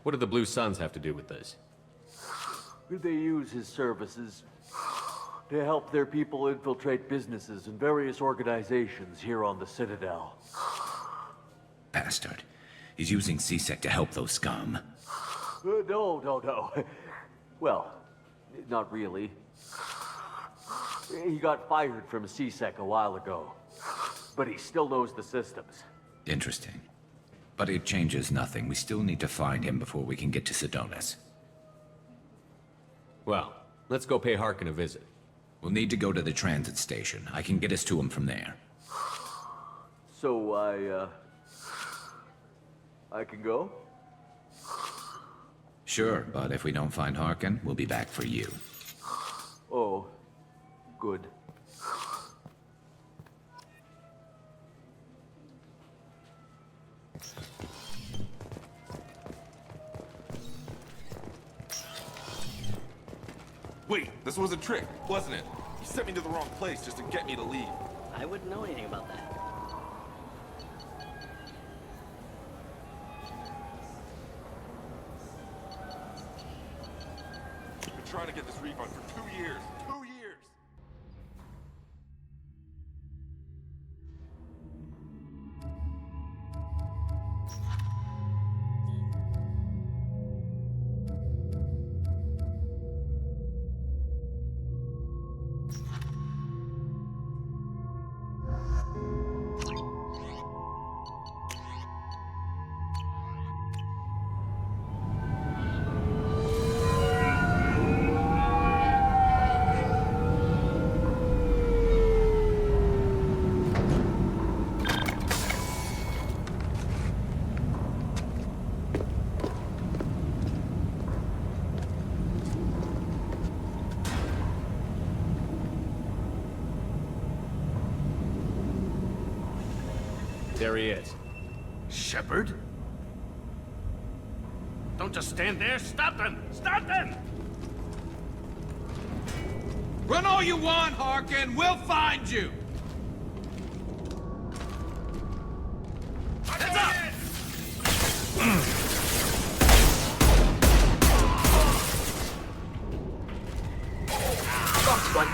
What do the Blue Suns have to do with this? They use his services to help their people infiltrate businesses and various organizations here on the Citadel. Bastard. He's using C-Sec to help those scum. No. Well, not really. He got fired from C-Sec a while ago, but he still knows the systems. Interesting. But it changes nothing. We still need to find him before we can get to Sedonis. Well, let's go pay Harkin a visit. We'll need to go to the transit station. I can get us to him from there. So I can go? Sure, but if we don't find Harkin, we'll be back for you. Oh, good. Wait, this was a trick, wasn't it? You sent me to the wrong place just to get me to leave. I wouldn't know anything about that. I've been trying to get this refund for 2 years. 2 years! There he is. Shepard? Don't just stand there. Stop them! Stop them! Run all you want, Harkin. We'll find you. Heads up! Lost one.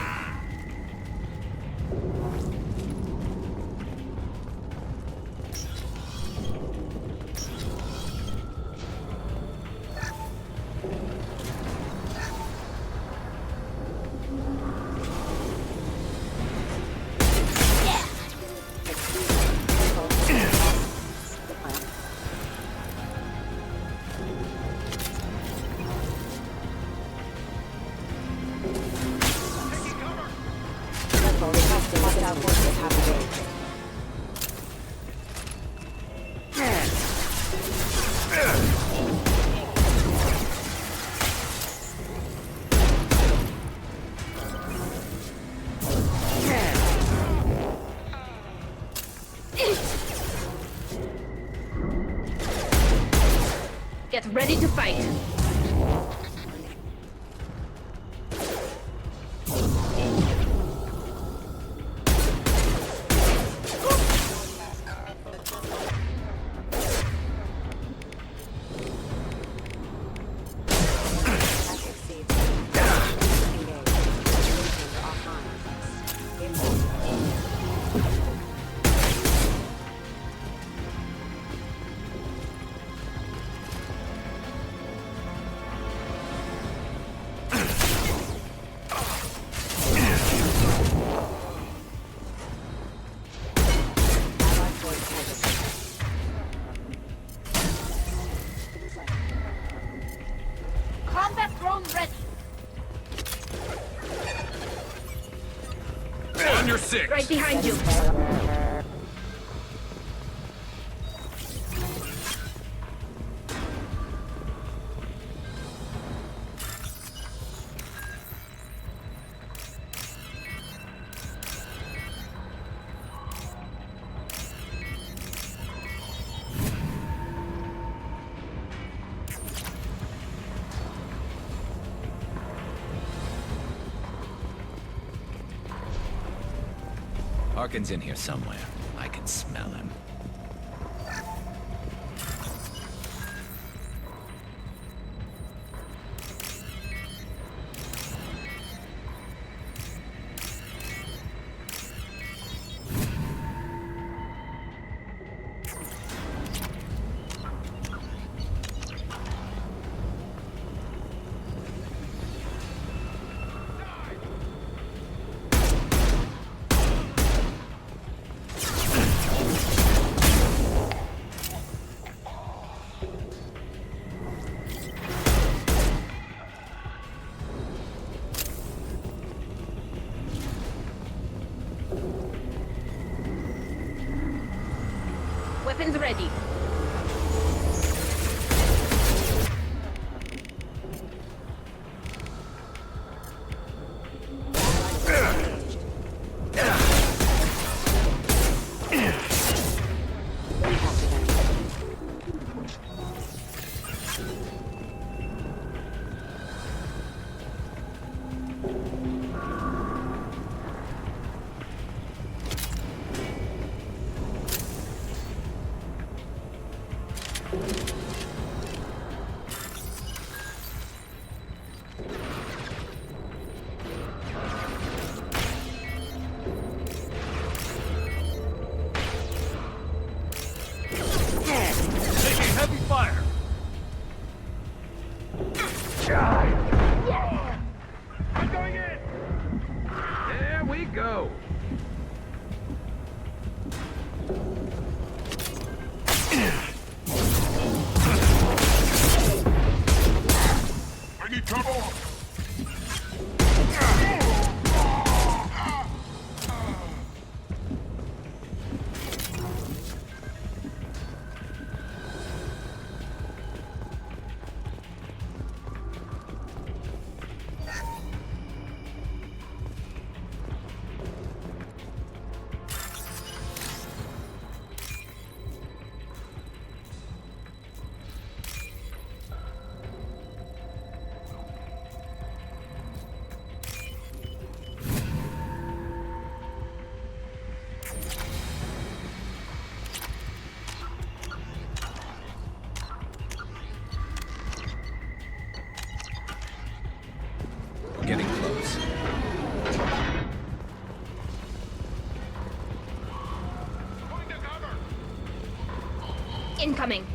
Get ready to fight. Combat drone ready. On your six. Right behind you. Harkin's in here somewhere. I can smell him. Weapons ready. Getting close. Incoming.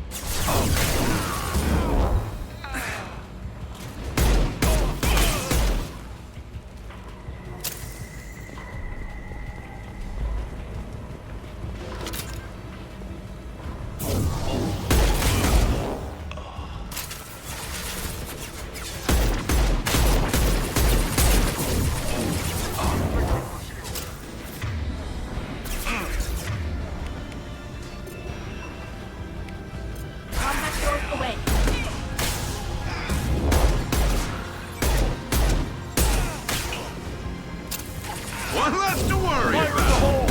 One less to worry about.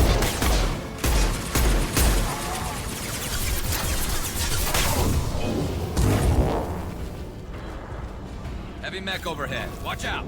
Heavy mech overhead. Watch out!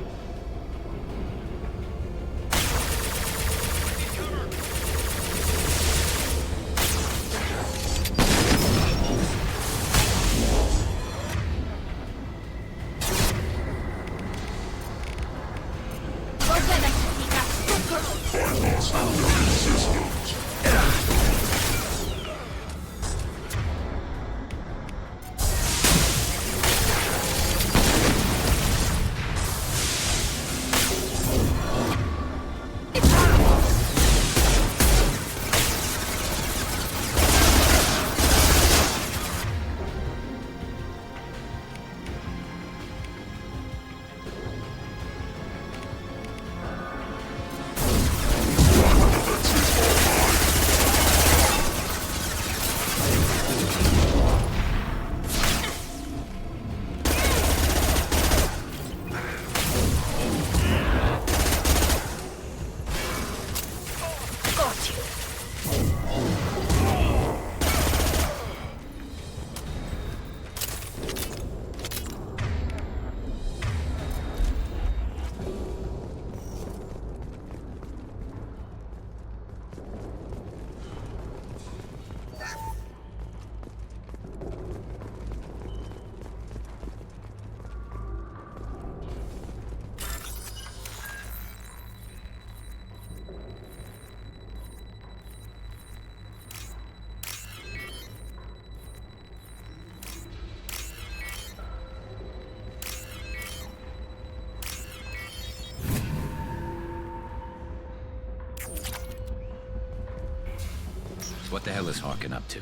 What the hell is Harkin up to?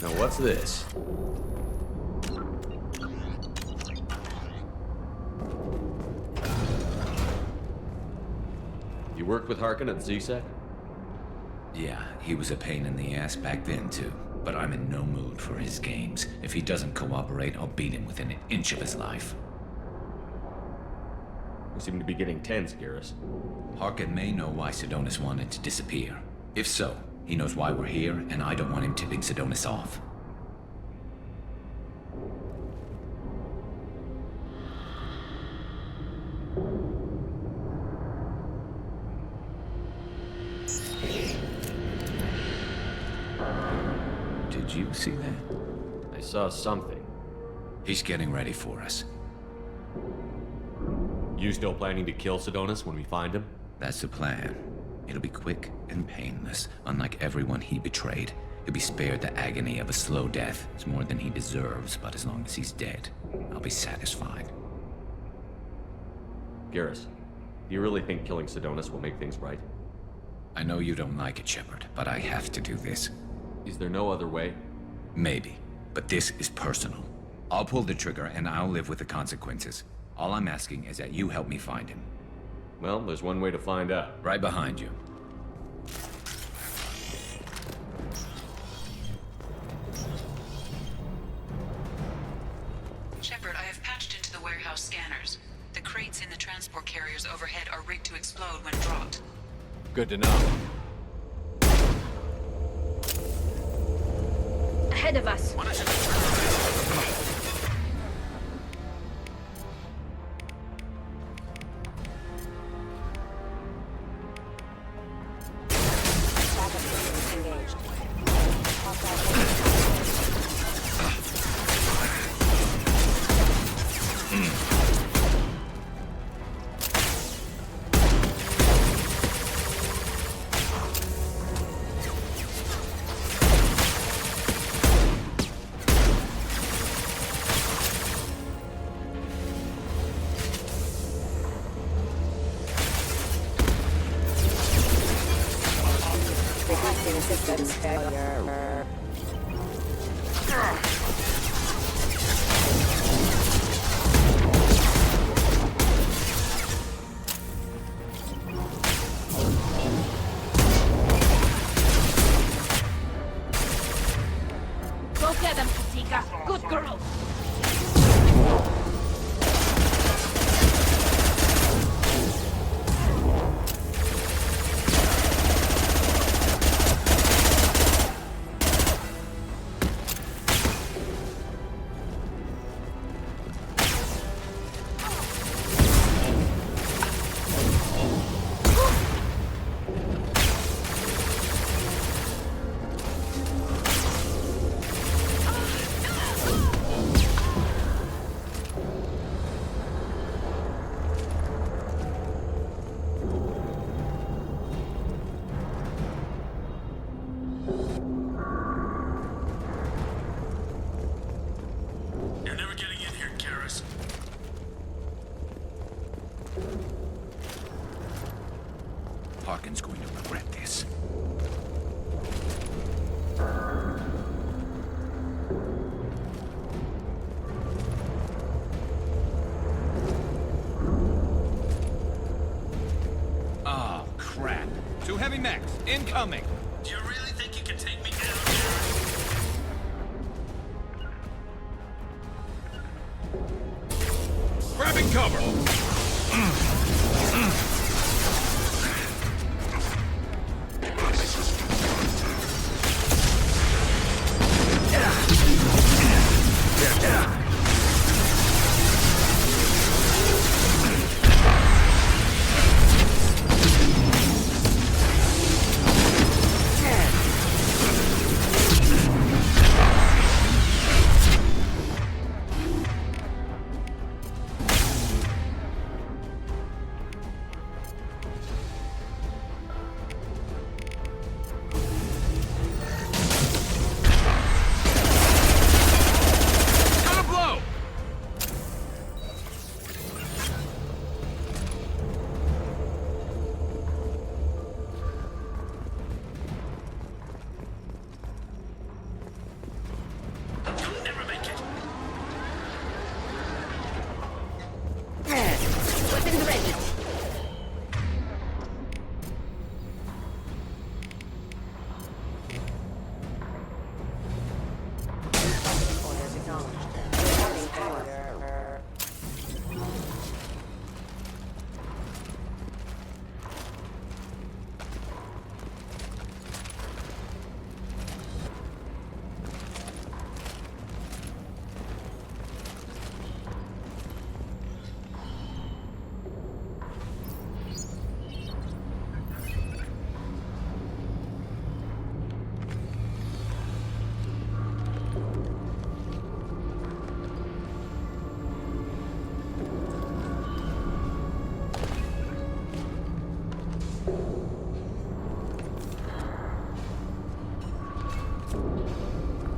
Now what's this? You worked with Harkin at CSEC? Yeah, he was a pain in the ass back then too. But I'm in no mood for his games. If he doesn't cooperate, I'll beat him within an inch of his life. We seem to be getting tense, Garrus. Harkin may know why Sidonis wanted to disappear. If so, he knows why we're here, and I don't want him tipping Sidonis off. Did you see that? I saw something. He's getting ready for us. You still planning to kill Sidonis when we find him? That's the plan. It'll be quick and painless. Unlike everyone he betrayed, he'll be spared the agony of a slow death. It's more than he deserves, but as long as he's dead, I'll be satisfied. Garrus, do you really think killing Sidonis will make things right? I know you don't like it, Shepard, but I have to do this. Is there no other way? Maybe, but this is personal. I'll pull the trigger and I'll live with the consequences. All I'm asking is that you help me find him. Well, there's one way to find out. Right behind you. Shepard, I have patched into the warehouse scanners. The crates in the transport carriers overhead are rigged to explode when dropped. Good to know. Ahead of us. Harkin's going to regret this. incoming! Do you really think you can take me down, Garrus? Grabbing cover!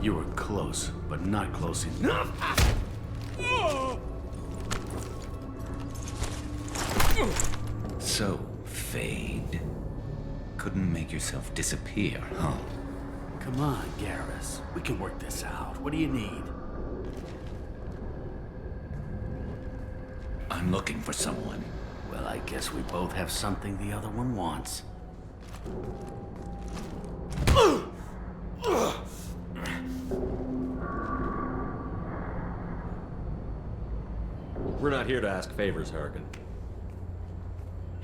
You were close, but not close enough. So, Fade. Couldn't make yourself disappear, huh? Come on, Garrus. We can work this out. What do you need? I'm looking for someone. Well, I guess we both have something the other one wants. We're not here to ask favors, Harkin.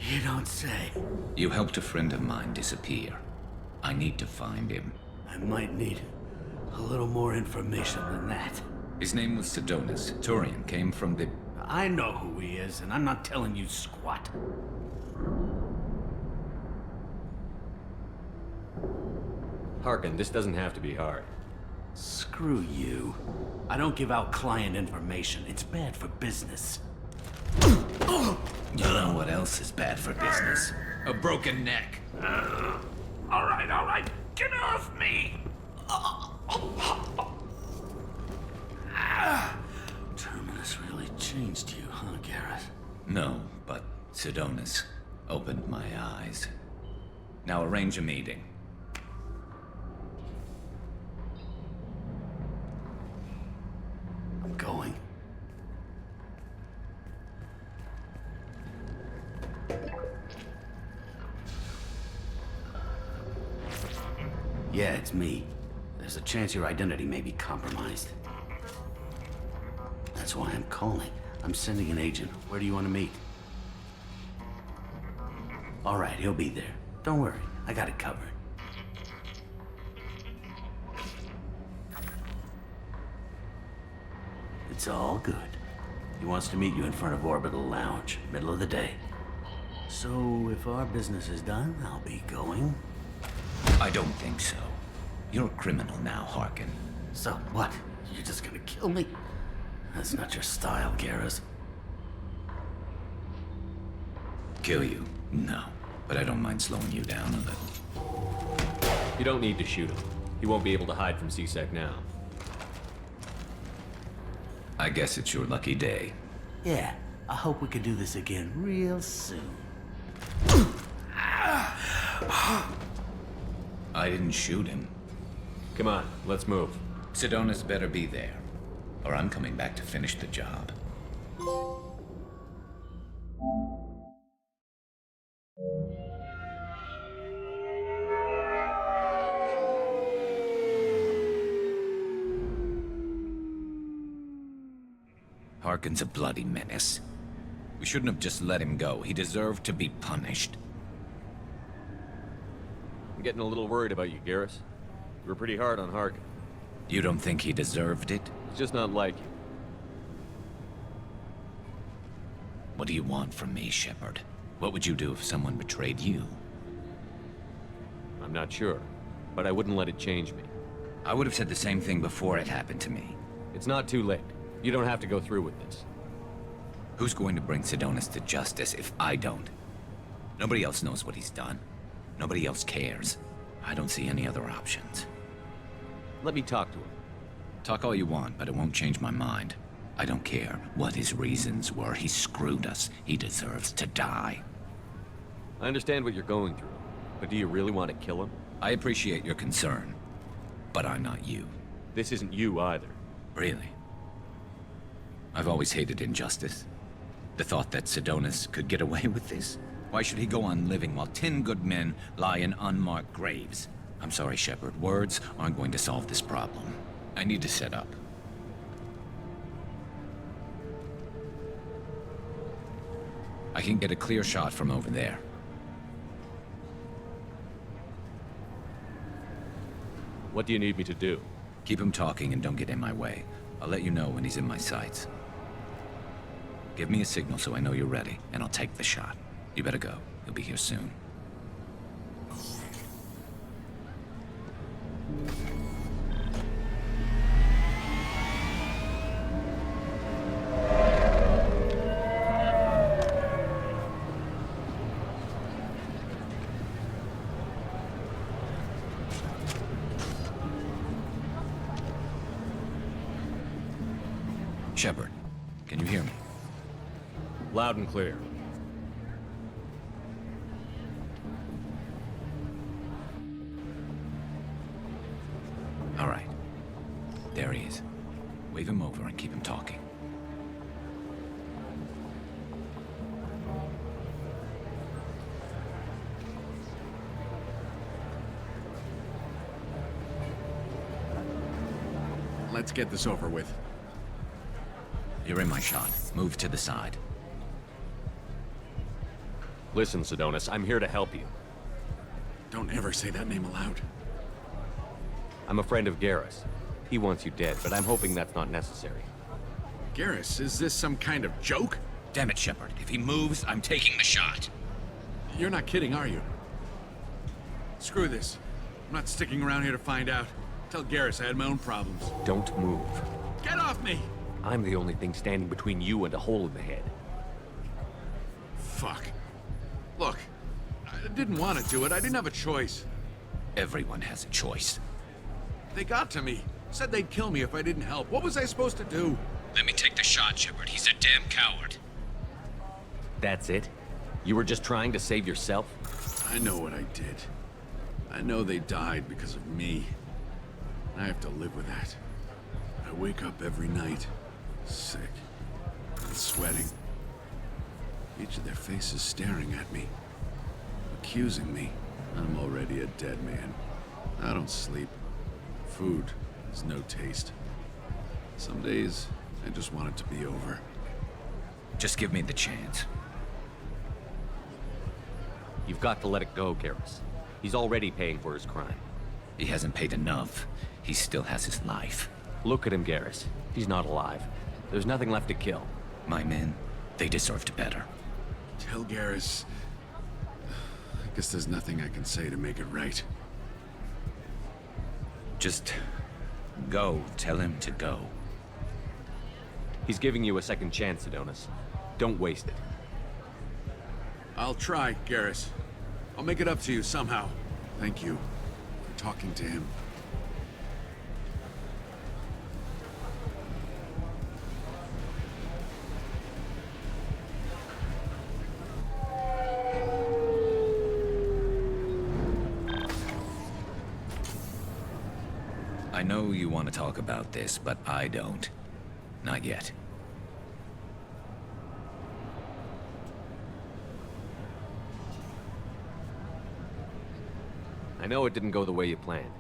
You don't say. You helped a friend of mine disappear. I need to find him. I might need a little more information than that. His name was Sidonis. Turian came from the... I know who he is, and I'm not telling you squat. Harkin, this doesn't have to be hard. Screw you. I don't give out client information. It's bad for business. You know what else is bad for business? A broken neck. All right. Get off me! Terminus really changed you, huh, Garrus? No, but Sidonis opened my eyes. Now arrange a meeting. I'm going. Yeah, it's me. There's a chance your identity may be compromised. That's why I'm calling. I'm sending an agent. Where do you want to meet? All right, he'll be there. Don't worry, I got it covered. It's all good. He wants to meet you in front of Orbital Lounge, middle of the day. So, if our business is done, I'll be going. I don't think so. You're a criminal now, Harkin. So what? You're just gonna kill me? That's not your style, Garrus. Kill you? No. But I don't mind slowing you down a little. You don't need to shoot him. He won't be able to hide from C-Sec now. I guess it's your lucky day. Yeah, I hope we can do this again real soon. I didn't shoot him. Come on, let's move. Sidonis better be there, or I'm coming back to finish the job. Harkin's a bloody menace. We shouldn't have just let him go. He deserved to be punished. I'm getting a little worried about you, Garrus. You were pretty hard on Harkin. You don't think he deserved it? He's just not like you. What do you want from me, Shepard? What would you do if someone betrayed you? I'm not sure, but I wouldn't let it change me. I would have said the same thing before it happened to me. It's not too late. You don't have to go through with this. Who's going to bring Sidonis to justice if I don't? Nobody else knows what he's done. Nobody else cares. I don't see any other options. Let me talk to him. Talk all you want, but it won't change my mind. I don't care what his reasons were. He screwed us. He deserves to die. I understand what you're going through, but do you really want to kill him? I appreciate your concern, but I'm not you. This isn't you either. Really? I've always hated injustice. The thought that Sidonis could get away with this? Why should he go on living while 10 good men lie in unmarked graves? I'm sorry, Shepard. Words aren't going to solve this problem. I need to set up. I can get a clear shot from over there. What do you need me to do? Keep him talking and don't get in my way. I'll let you know when he's in my sights. Give me a signal so I know you're ready, and I'll take the shot. You better go. He'll be here soon. Shepard, can you hear me? Loud and clear. All right. There he is. Wave him over and keep him talking. Let's get this over with. You're in my shot. Move to the side. Listen, Sidonis, I'm here to help you. Don't ever say that name aloud. I'm a friend of Garrus. He wants you dead, but I'm hoping that's not necessary. Garrus, is this some kind of joke? Damn it, Shepard. If he moves, I'm taking the shot. You're not kidding, are you? Screw this. I'm not sticking around here to find out. Tell Garrus I had my own problems. Don't move. Get off me! I'm the only thing standing between you and a hole in the head. Fuck. Look, I didn't want to do it. I didn't have a choice. Everyone has a choice. They got to me. Said they'd kill me if I didn't help. What was I supposed to do? Let me take the shot, Shepard. He's a damn coward. That's it? You were just trying to save yourself? I know what I did. I know they died because of me. I have to live with that. I wake up every night, sick and sweating. Each of their faces staring at me, accusing me. I'm already a dead man. I don't sleep. Food has no taste. Some days, I just want it to be over. Just give me the chance. You've got to let it go, Garrus. He's already paying for his crime. He hasn't paid enough. He still has his life. Look at him, Garrus. He's not alive. There's nothing left to kill. My men, they deserved better. Tell Garrus... I guess there's nothing I can say to make it right. Just... go. Tell him to go. He's giving you a second chance, Sidonis. Don't waste it. I'll try, Garrus. I'll make it up to you somehow. Thank you for talking to him. I know you want to talk about this, but I don't. Not yet. I know it didn't go the way you planned,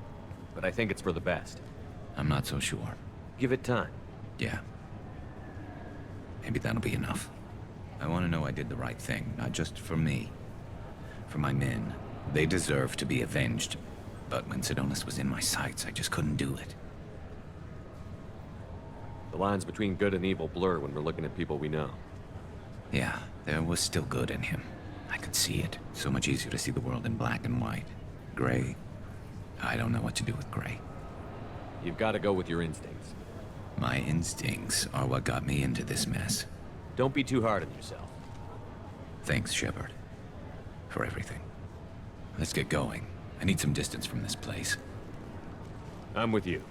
but I think it's for the best. I'm not so sure. Give it time. Yeah. Maybe that'll be enough. I want to know I did the right thing, not just for me. For my men. They deserve to be avenged. But when Sidonis was in my sights, I just couldn't do it. The lines between good and evil blur when we're looking at people we know. Yeah, there was still good in him. I could see it. So much easier to see the world in black and white. Gray? I don't know what to do with gray. You've got to go with your instincts. My instincts are what got me into this mess. Don't be too hard on yourself. Thanks, Shepard. For everything. Let's get going. I need some distance from this place. I'm with you.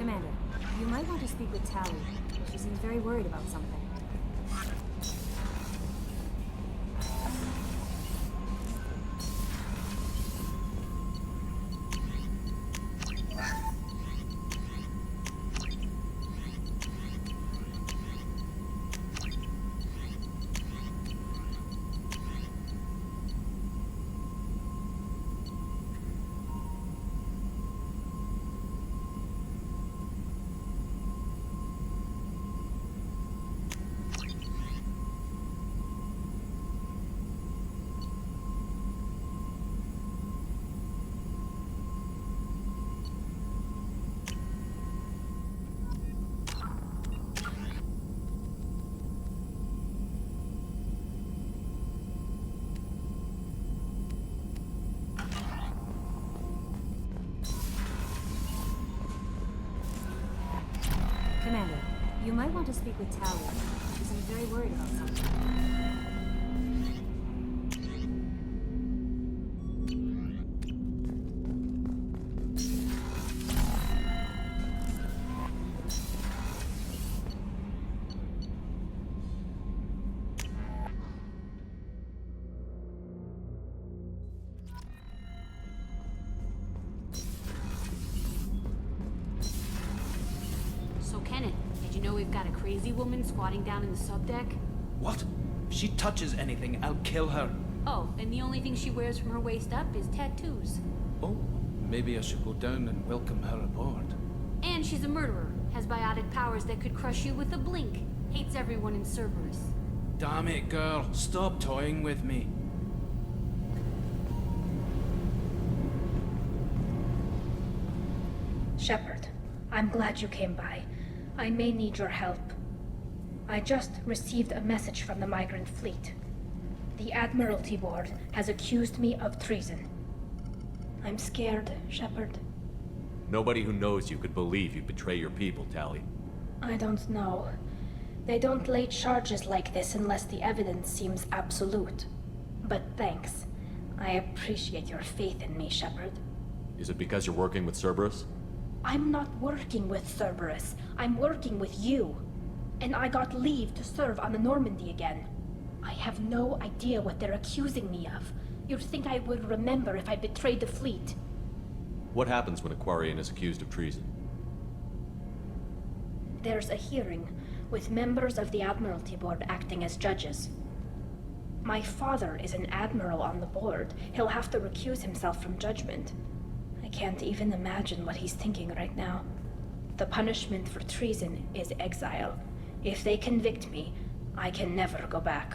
Commander, you might want to speak with Tali. She seems very worried about something. Commander, you might want to speak with Tali. She seems very worried about something. Woman squatting down in the subdeck? What? If she touches anything, I'll kill her. Oh, and the only thing she wears from her waist up is tattoos. Oh, maybe I should go down and welcome her aboard. And she's a murderer, has biotic powers that could crush you with a blink, hates everyone in Cerberus. Damn it, girl. Stop toying with me. Shepard, I'm glad you came by. I may need your help. I just received a message from the migrant fleet. The Admiralty Board has accused me of treason. I'm scared, Shepard. Nobody who knows you could believe you'd betray your people, Tali. I don't know. They don't lay charges like this unless the evidence seems absolute. But thanks. I appreciate your faith in me, Shepard. Is it because you're working with Cerberus? I'm not working with Cerberus. I'm working with you. And I got leave to serve on the Normandy again. I have no idea what they're accusing me of. You'd think I would remember if I betrayed the fleet. What happens when a Quarian is accused of treason? There's a hearing, with members of the Admiralty Board acting as judges. My father is an admiral on the board. He'll have to recuse himself from judgment. I can't even imagine what he's thinking right now. The punishment for treason is exile. If they convict me, I can never go back.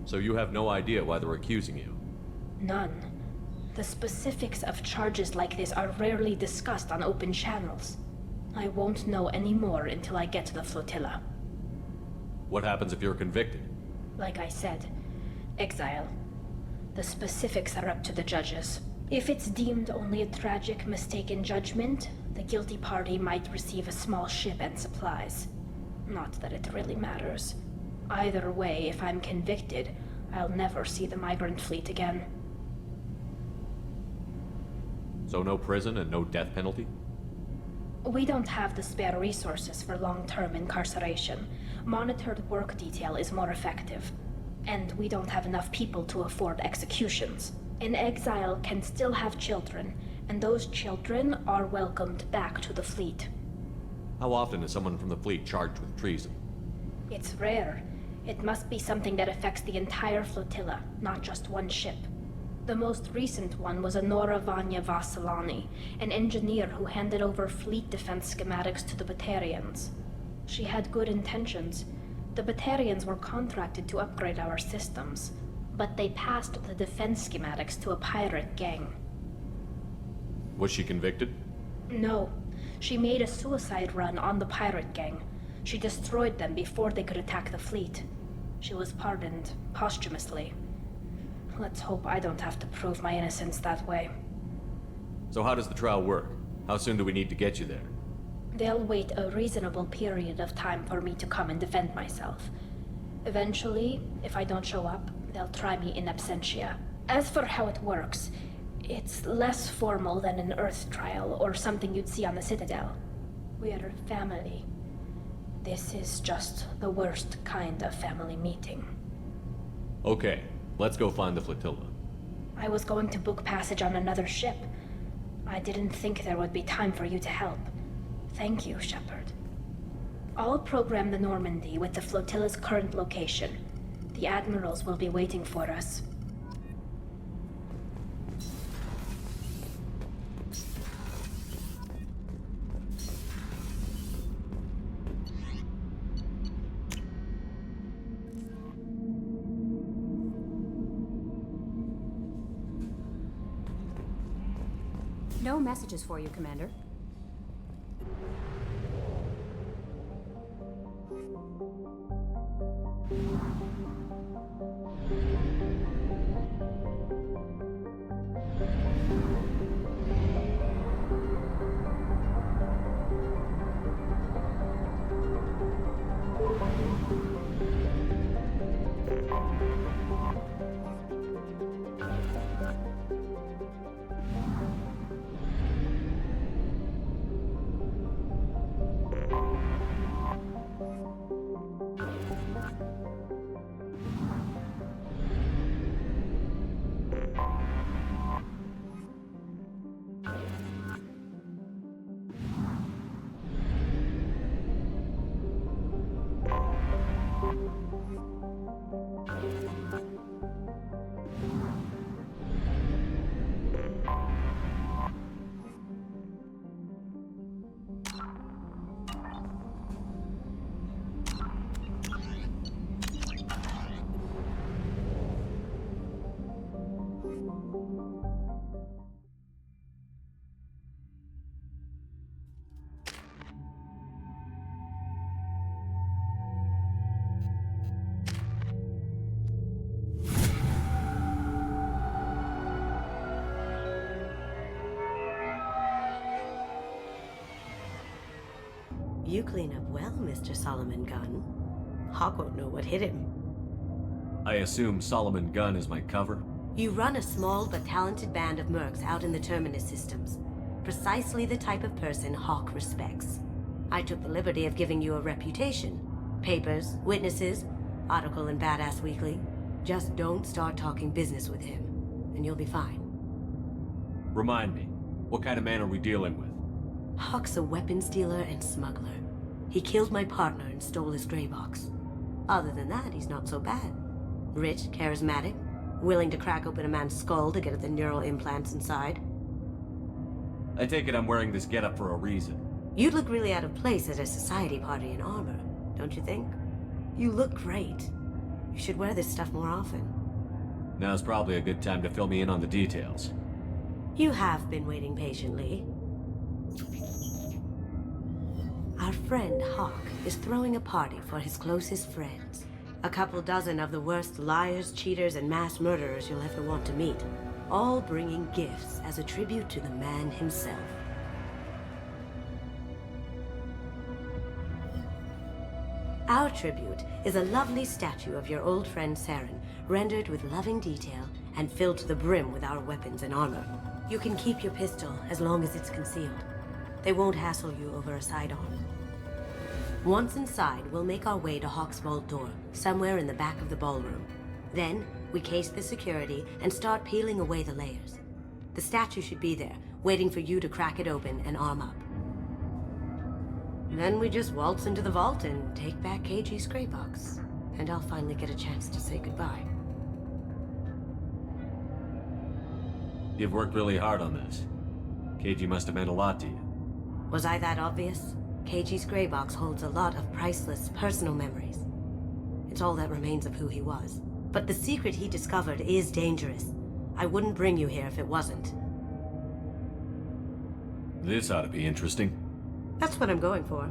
So you have no idea why they're accusing you? None. The specifics of charges like this are rarely discussed on open channels. I won't know any more until I get to the flotilla. What happens if you're convicted? Like I said, exile. The specifics are up to the judges. If it's deemed only a tragic mistake in judgment, the guilty party might receive a small ship and supplies. Not that it really matters. Either way, if I'm convicted, I'll never see the migrant fleet again. So no prison and no death penalty? We don't have the spare resources for long-term incarceration. Monitored work detail is more effective. And we don't have enough people to afford executions. An exile can still have children, and those children are welcomed back to the fleet. How often is someone from the fleet charged with treason? It's rare. It must be something that affects the entire flotilla, not just one ship. The most recent one was Anora Vanya Vasilani, an engineer who handed over fleet defense schematics to the Batarians. She had good intentions. The Batarians were contracted to upgrade our systems, but they passed the defense schematics to a pirate gang. Was she convicted? No. She made a suicide run on the pirate gang. She destroyed them before they could attack the fleet. She was pardoned posthumously. Let's hope I don't have to prove my innocence that way. So how does the trial work? How soon do we need to get you there? They'll wait a reasonable period of time for me to come and defend myself. Eventually, if I don't show up, they'll try me in absentia. As for how it works, it's less formal than an Earth trial or something you'd see on the Citadel. We're family. This is just the worst kind of family meeting. Okay, let's go find the flotilla. I was going to book passage on another ship. I didn't think there would be time for you to help. Thank you, Shepard. I'll program the Normandy with the flotilla's current location. The admirals will be waiting for us. No messages for you, Commander. You clean up well, Mr. Solomon Gunn. Hawk won't know what hit him. I assume Solomon Gunn is my cover? You run a small but talented band of mercs out in the Terminus systems. Precisely the type of person Hawk respects. I took the liberty of giving you a reputation. Papers, witnesses, article in Badass Weekly. Just don't start talking business with him, and you'll be fine. Remind me, what kind of man are we dealing with? Hawk's a weapons dealer and smuggler. He killed my partner and stole his gray box. Other than that, he's not so bad. Rich, charismatic, willing to crack open a man's skull to get at the neural implants inside. I take it I'm wearing this getup for a reason. You'd look really out of place at a society party in armor, don't you think? You look great. You should wear this stuff more often. Now's probably a good time to fill me in on the details. You have been waiting patiently. Our friend Hawk is throwing a party for his closest friends. A couple dozen of the worst liars, cheaters, and mass murderers you'll ever want to meet. All bringing gifts as a tribute to the man himself. Our tribute is a lovely statue of your old friend Saren, rendered with loving detail and filled to the brim with our weapons and armor. You can keep your pistol as long as it's concealed. They won't hassle you over a sidearm. Once inside, we'll make our way to Hawk's vault door, somewhere in the back of the ballroom. Then, we case the security and start peeling away the layers. The statue should be there, waiting for you to crack it open and arm up. Then we just waltz into the vault and take back KG's gray box. And I'll finally get a chance to say goodbye. You've worked really hard on this. KG must have meant a lot to you. Was I that obvious? KG's gray box holds a lot of priceless personal memories. It's all that remains of who he was. But the secret he discovered is dangerous. I wouldn't bring you here if it wasn't. This ought to be interesting. That's what I'm going for.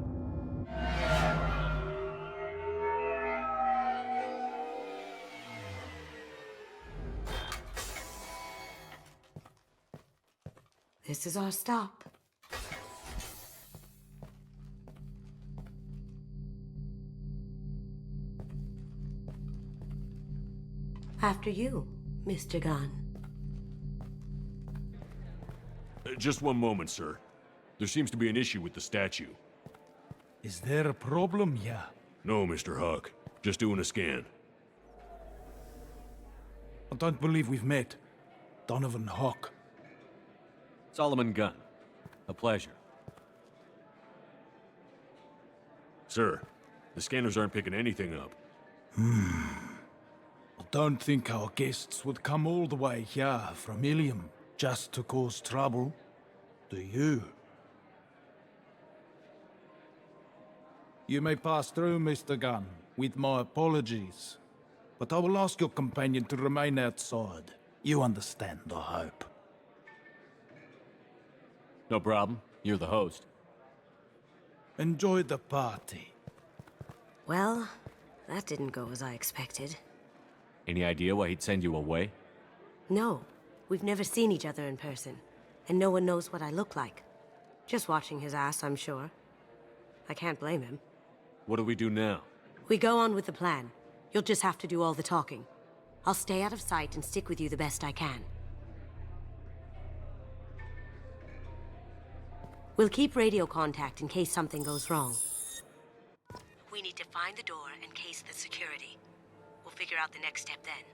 This is our stop. After you, Mr. Gunn. Just one moment, sir. There seems to be an issue with the statue. Is there a problem here? No, Mr. Hawk. Just doing a scan. I don't believe we've met. Donovan Hawk. Solomon Gunn. A pleasure. Sir, the scanners aren't picking anything up. I don't think our guests would come all the way here from Illium just to cause trouble. Do you? You may pass through, Mr. Gunn, with my apologies. But I will ask your companion to remain outside. You understand, I hope. No problem. You're the host. Enjoy the party. Well, that didn't go as I expected. Any idea why he'd send you away? No, we've never seen each other in person, and no one knows what I look like. Just watching his ass, I'm sure. I can't blame him. What do we do now? We go on with the plan. You'll just have to do all the talking. I'll stay out of sight and stick with you the best I can. We'll keep radio contact in case something goes wrong. We need to find the door and case the security. We'll figure out the next step then.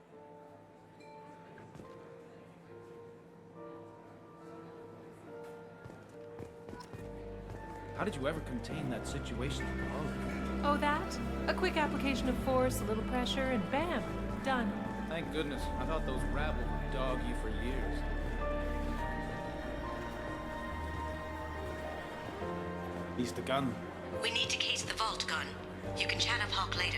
How did you ever contain that situation in the hall? Oh, that? A quick application of force, a little pressure, and bam! Done. Thank goodness. I thought those rabble would dog you for years. Mr. Gunn. We need to case the vault, Gunn. You can chat up Hawk later.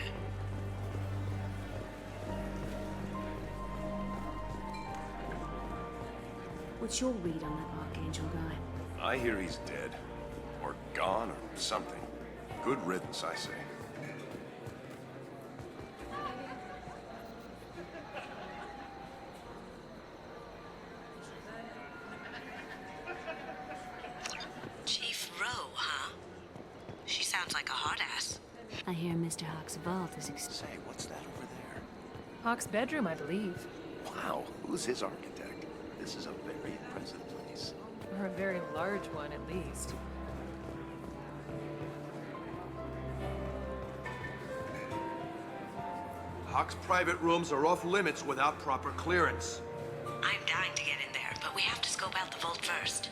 What's your read on that Archangel guy? I hear he's dead. Or gone, or something. Good riddance, I say. Chief Rowe, huh? She sounds like a hard ass. I hear Mr. Hawk's vault is Say, what's that over there? Hawk's bedroom, I believe. Wow, who's his architect? This is a very impressive place. Or a very large one, at least. Hawk's private rooms are off limits without proper clearance. I'm dying to get in there, but we have to scope out the vault first.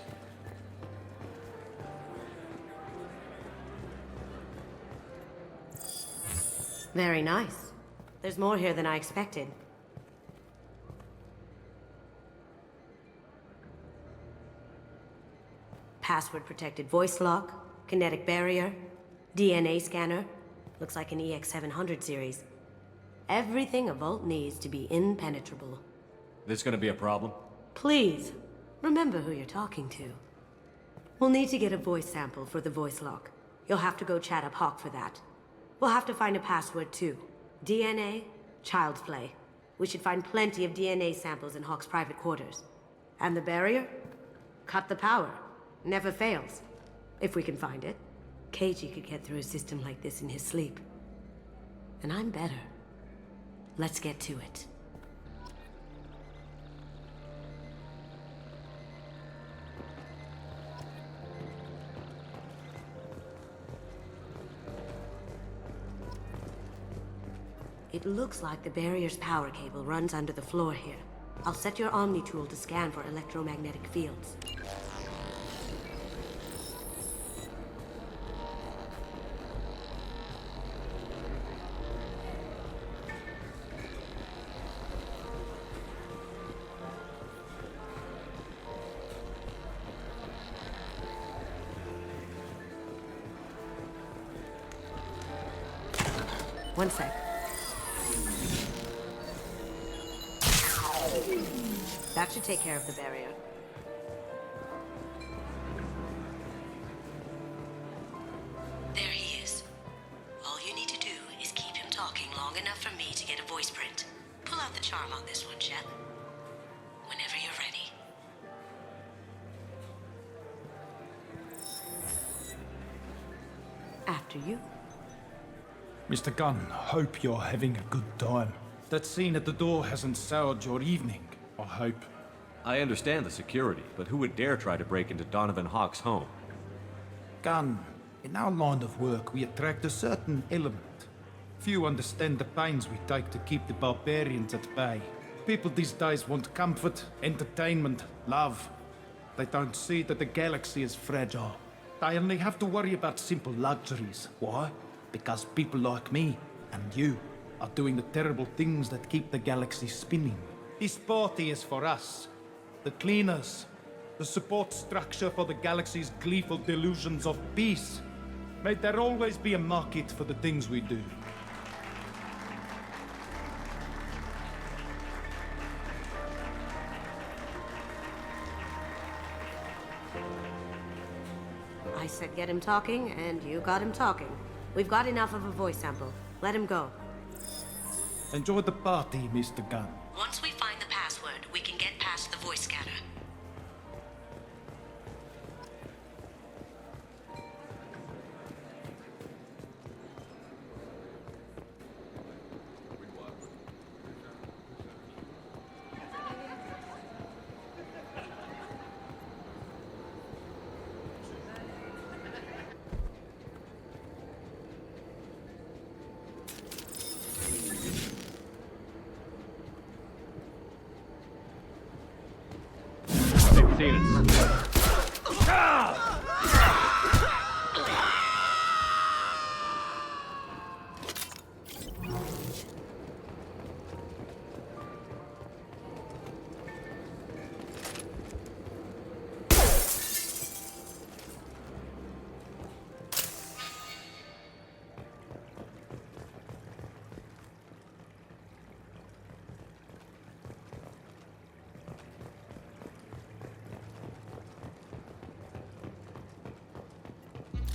Very nice. There's more here than I expected. Password-protected voice lock, kinetic barrier, DNA scanner. Looks like an EX700 series. Everything a vault needs to be impenetrable. This gonna be a problem? Please, remember who you're talking to. We'll need to get a voice sample for the voice lock. You'll have to go chat up Hawk for that. We'll have to find a password too. DNA, child's play. We should find plenty of DNA samples in Hawk's private quarters. And the barrier? Cut the power. Never fails. If we can find it. KG could get through a system like this in his sleep. And I'm better. Let's get to it. It looks like the barrier's power cable runs under the floor here. I'll set your Omni tool to scan for electromagnetic fields. One sec. That should take care of the barrier. There he is. All you need to do is keep him talking long enough for me to get a voice print. Pull out the charm on this one, Chet. Whenever you're ready. After you. Mr. Gunn, hope you're having a good time. That scene at the door hasn't soured your evening, I hope. I understand the security, but who would dare try to break into Donovan Hawk's home? Gunn, in our line of work, we attract a certain element. Few understand the pains we take to keep the barbarians at bay. People these days want comfort, entertainment, love. They don't see that the galaxy is fragile. They only have to worry about simple luxuries. Why? Because people like me and you are doing the terrible things that keep the galaxy spinning. This party is for us, the cleaners, the support structure for the galaxy's gleeful delusions of peace. May there always be a market for the things we do. I said get him talking, and you got him talking. We've got enough of a voice sample. Let him go. Enjoy the party, Mr. Gunn. Once we find the password, we can get past the voice scanner.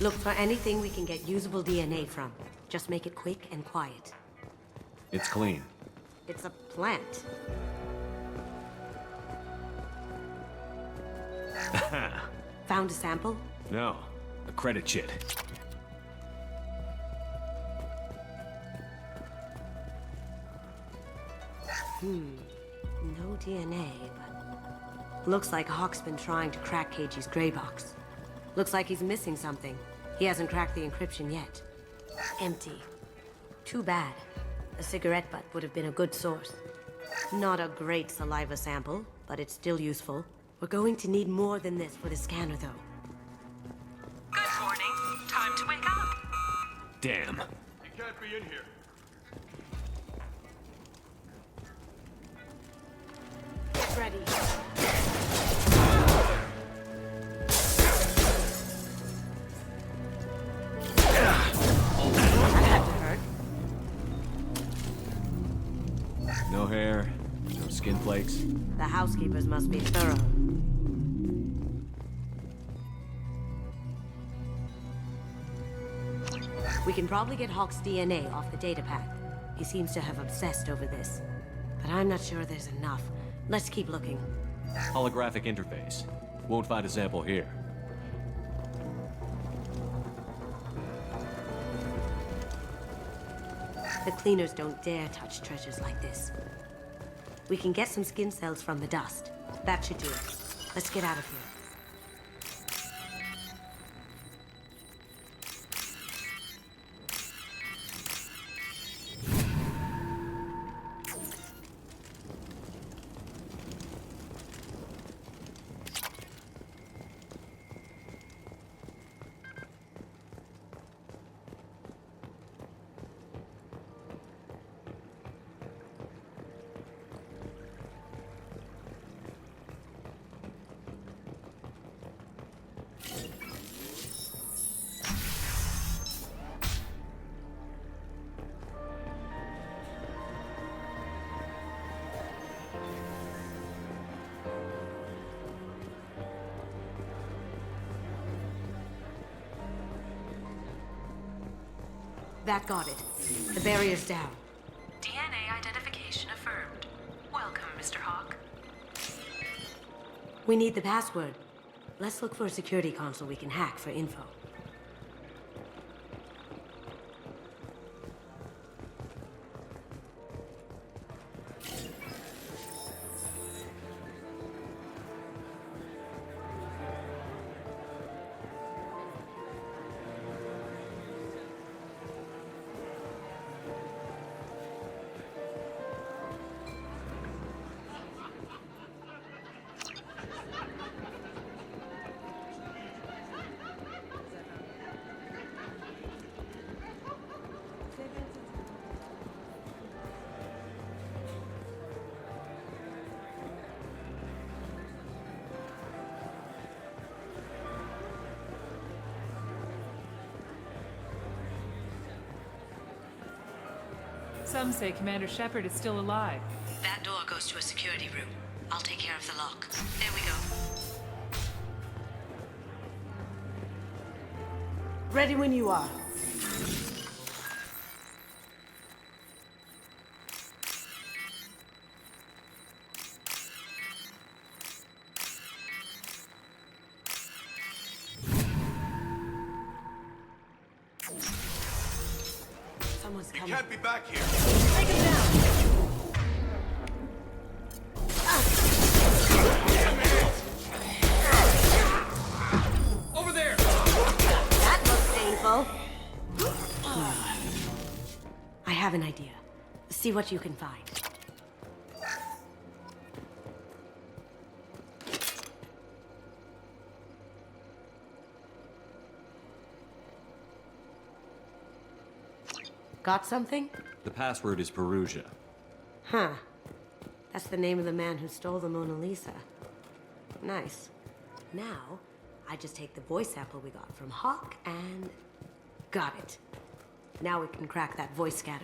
Look for anything we can get usable DNA from. Just make it quick and quiet. It's clean. It's a plant. Found a sample? No, a credit chit. No DNA, but... Looks like Hawk's been trying to crack KG's gray box. Looks like he's missing something. He hasn't cracked the encryption yet. Empty. Too bad. A cigarette butt would have been a good source. Not a great saliva sample, but it's still useful. We're going to need more than this for the scanner, though. Good morning. Time to wake up. Damn. He can't be in here. Get ready. No hair, no skin flakes. The housekeepers must be thorough. We can probably get Hawk's DNA off the datapad. He seems to have obsessed over this. But I'm not sure there's enough. Let's keep looking. Holographic interface. Won't find a sample here. The cleaners don't dare touch treasures like this. We can get some skin cells from the dust. That should do it. Let's get out of here. That got it. The barrier's down. DNA identification affirmed. Welcome, Mr. Hawk. We need the password. Let's look for a security console we can hack for info. Some say Commander Shepard is still alive. That door goes to a security room. I'll take care of the lock. There we go. Ready when you are. Someone's coming. He can't be back here. Take him down. Over there. That looks painful. I have an idea. See what you can find. Got something? The password is Perugia. Huh. That's the name of the man who stole the Mona Lisa. Nice. Now, I just take the voice sample we got from Hawk and... got it. Now we can crack that voice scanner.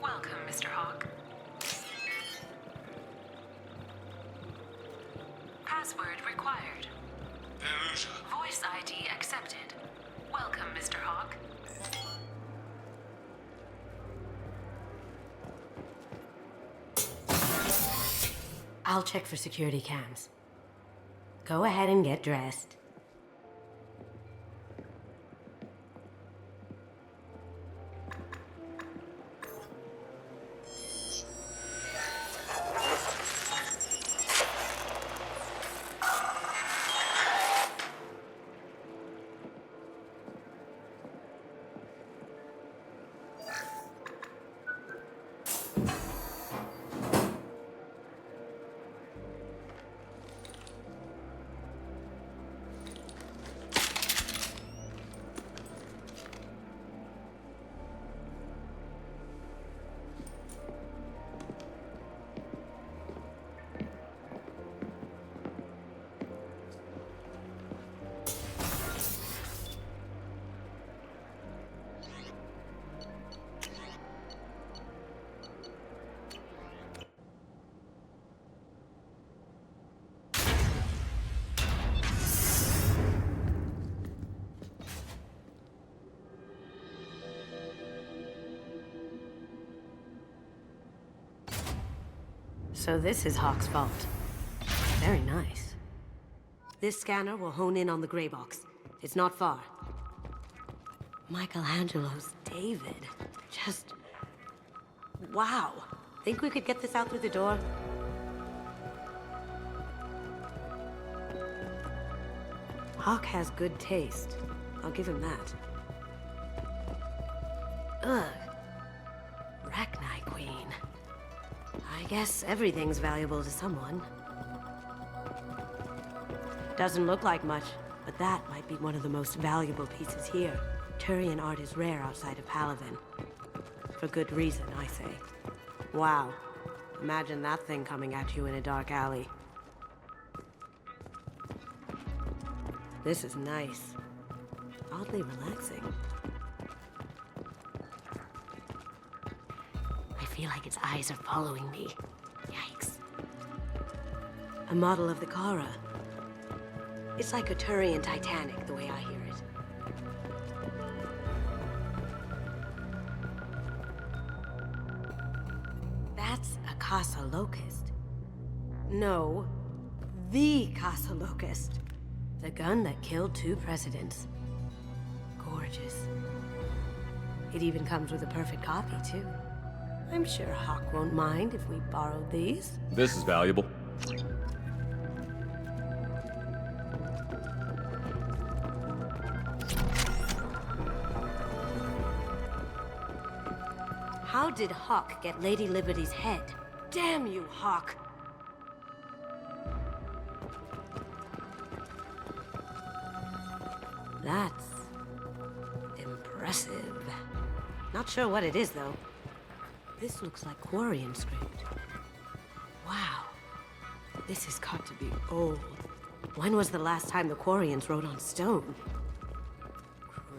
Welcome, Mr. Hawk. Password required. Voice ID accepted. Welcome, Mr. Hawk. I'll check for security cams. Go ahead and get dressed. So this is Hawk's vault. Very nice. This scanner will hone in on the gray box. It's not far. Michelangelo's David. Just... wow. Think we could get this out through the door? Hawk has good taste. I'll give him that. Ugh. Rachni Queen. I guess everything's valuable to someone. Doesn't look like much, but that might be one of the most valuable pieces here. Turian art is rare outside of Palaven. For good reason, I say. Wow. Imagine that thing coming at you in a dark alley. This is nice. Oddly relaxing. I feel like its eyes are following me. Yikes. A model of the Kara. It's like a Turian Titanic, the way I hear it. That's a Casa Locust. No, the Casa Locust. The gun that killed 2 presidents. Gorgeous. It even comes with a perfect copy, too. I'm sure Hawk won't mind if we borrowed these. This is valuable. How did Hawk get Lady Liberty's head? Damn you, Hawk! That's... impressive. Not sure what it is, though. This looks like Quarian script. Wow. This has got to be old. When was the last time the Quarians wrote on stone?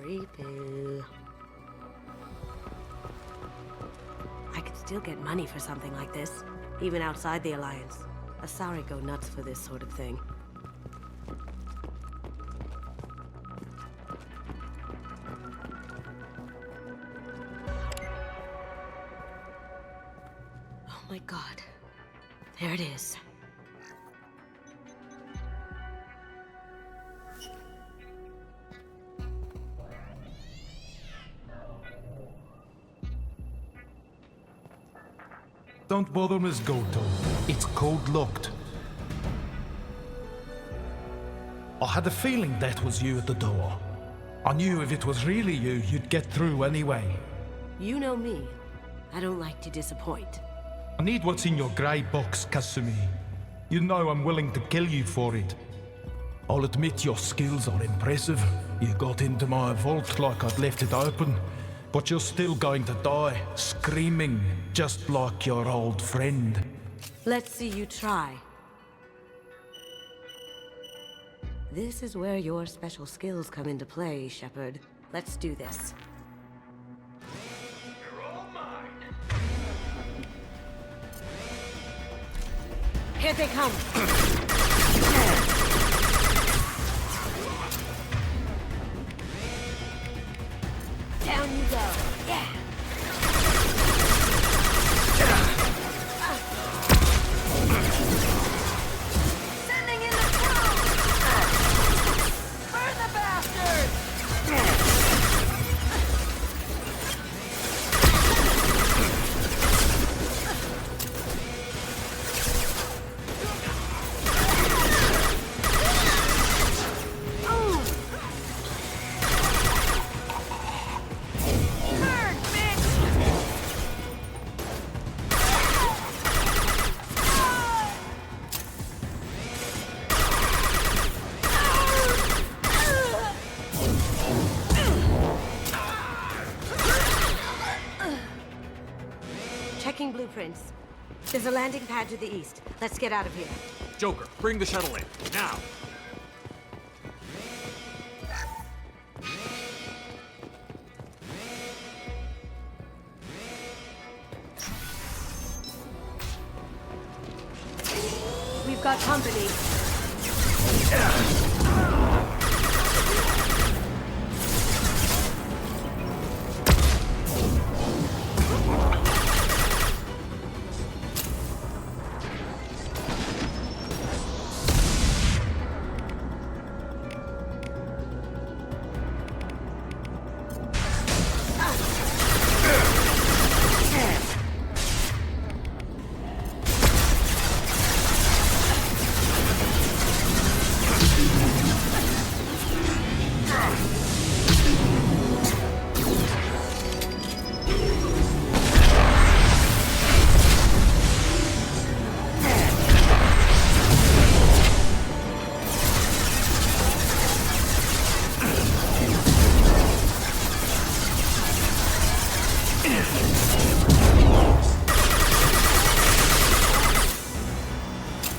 Creepy. I could still get money for something like this, even outside the Alliance. Asari go nuts for this sort of thing. Oh my god. There it is. Don't bother, Miss Goto. It's code-locked. I had a feeling that was you at the door. I knew if it was really you, you'd get through anyway. You know me. I don't like to disappoint. I need what's in your grey box, Kasumi. You know I'm willing to kill you for it. I'll admit your skills are impressive. You got into my vault like I'd left it open. But you're still going to die, screaming, just like your old friend. Let's see you try. This is where your special skills come into play, Shepard. Let's do this. You're all mine. Here they come! Down you go. Yeah. Sending in the crow. Burn the bastard. Checking blueprints. There's a landing pad to the east. Let's get out of here. Joker, bring the shuttle in, now! We've got company.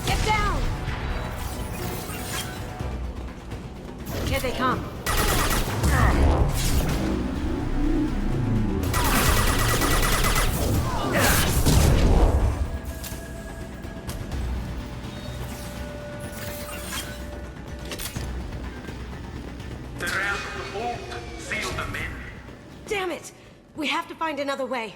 Get down! Here they come. Damn it! We have to find another way.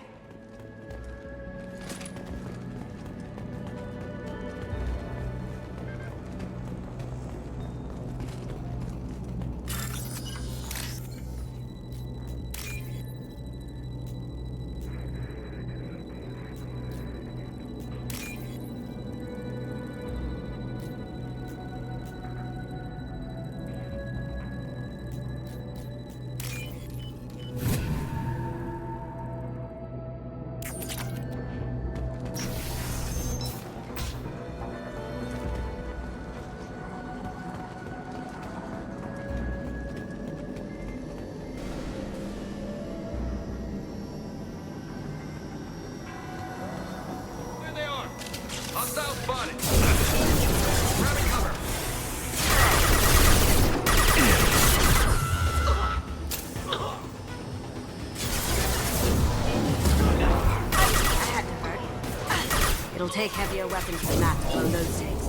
Hostile spotted. Grabbing cover. That had to hurt. It'll take heavier weapons than that to blow those things.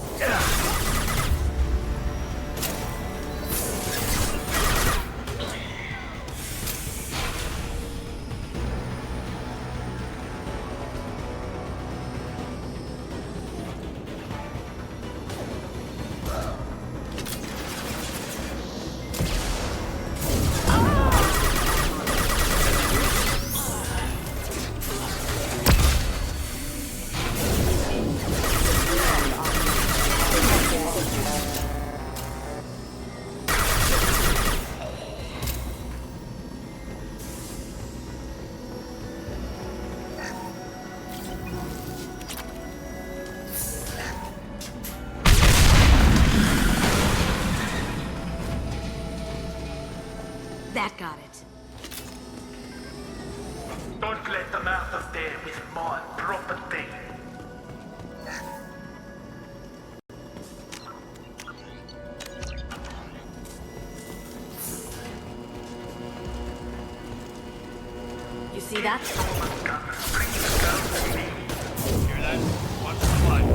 That got it. Don't let them out of there with my property. You see that? Hear that? Watch the blood.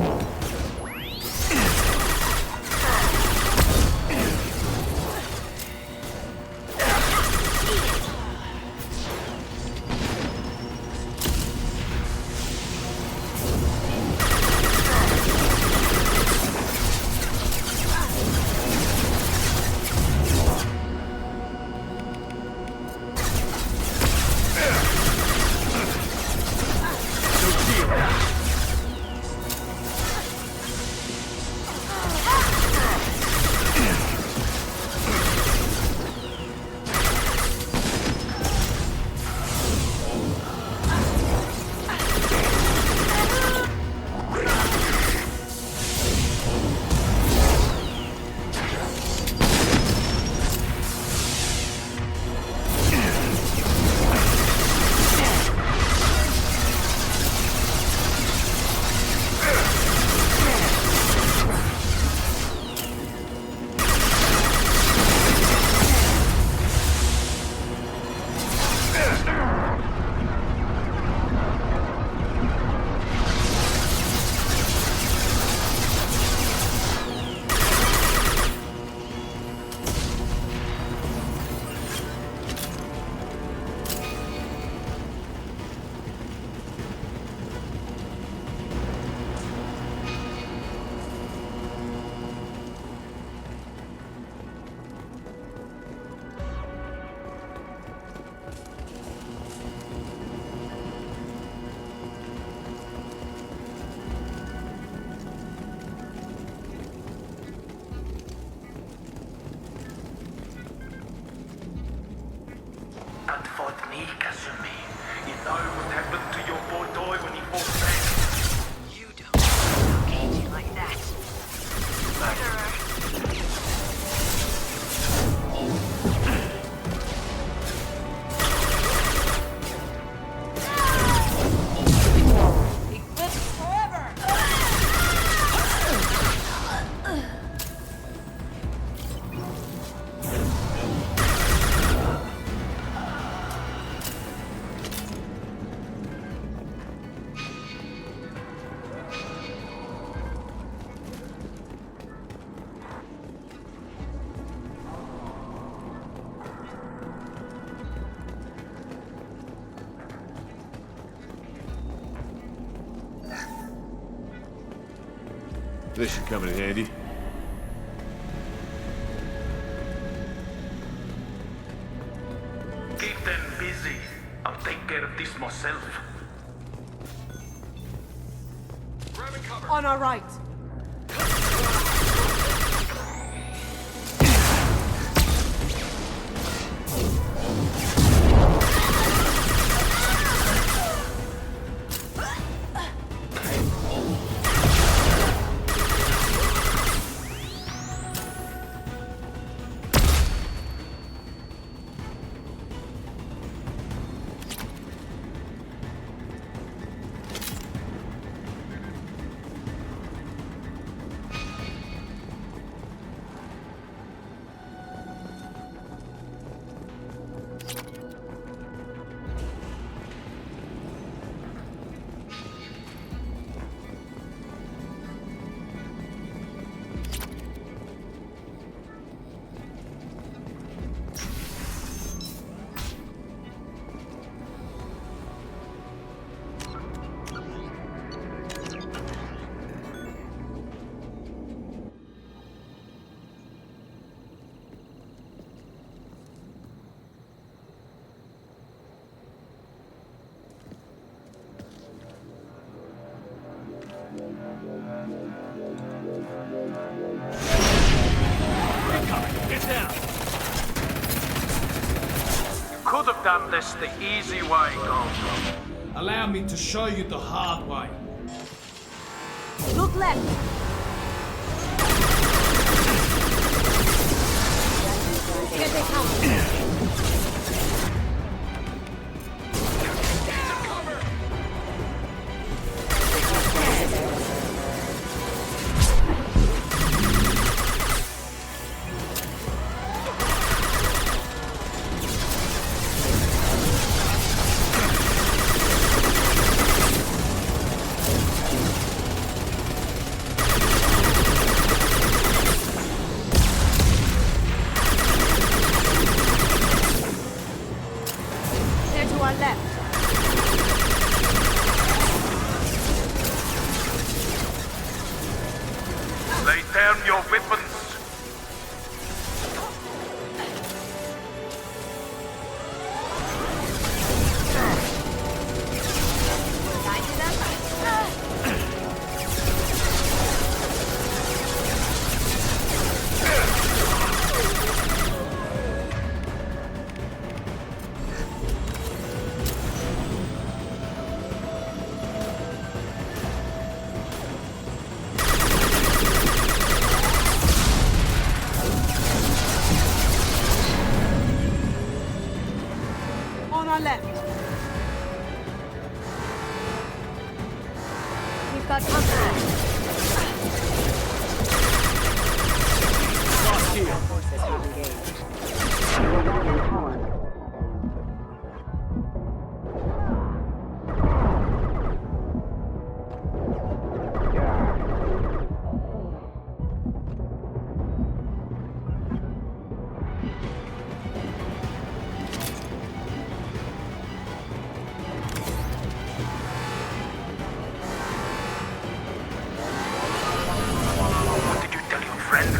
This should come in handy. Keep them busy. I'll take care of this myself. On our right. Could have done this the easy way, Gold. Allow me to show you the hard way. Look left. Here they come.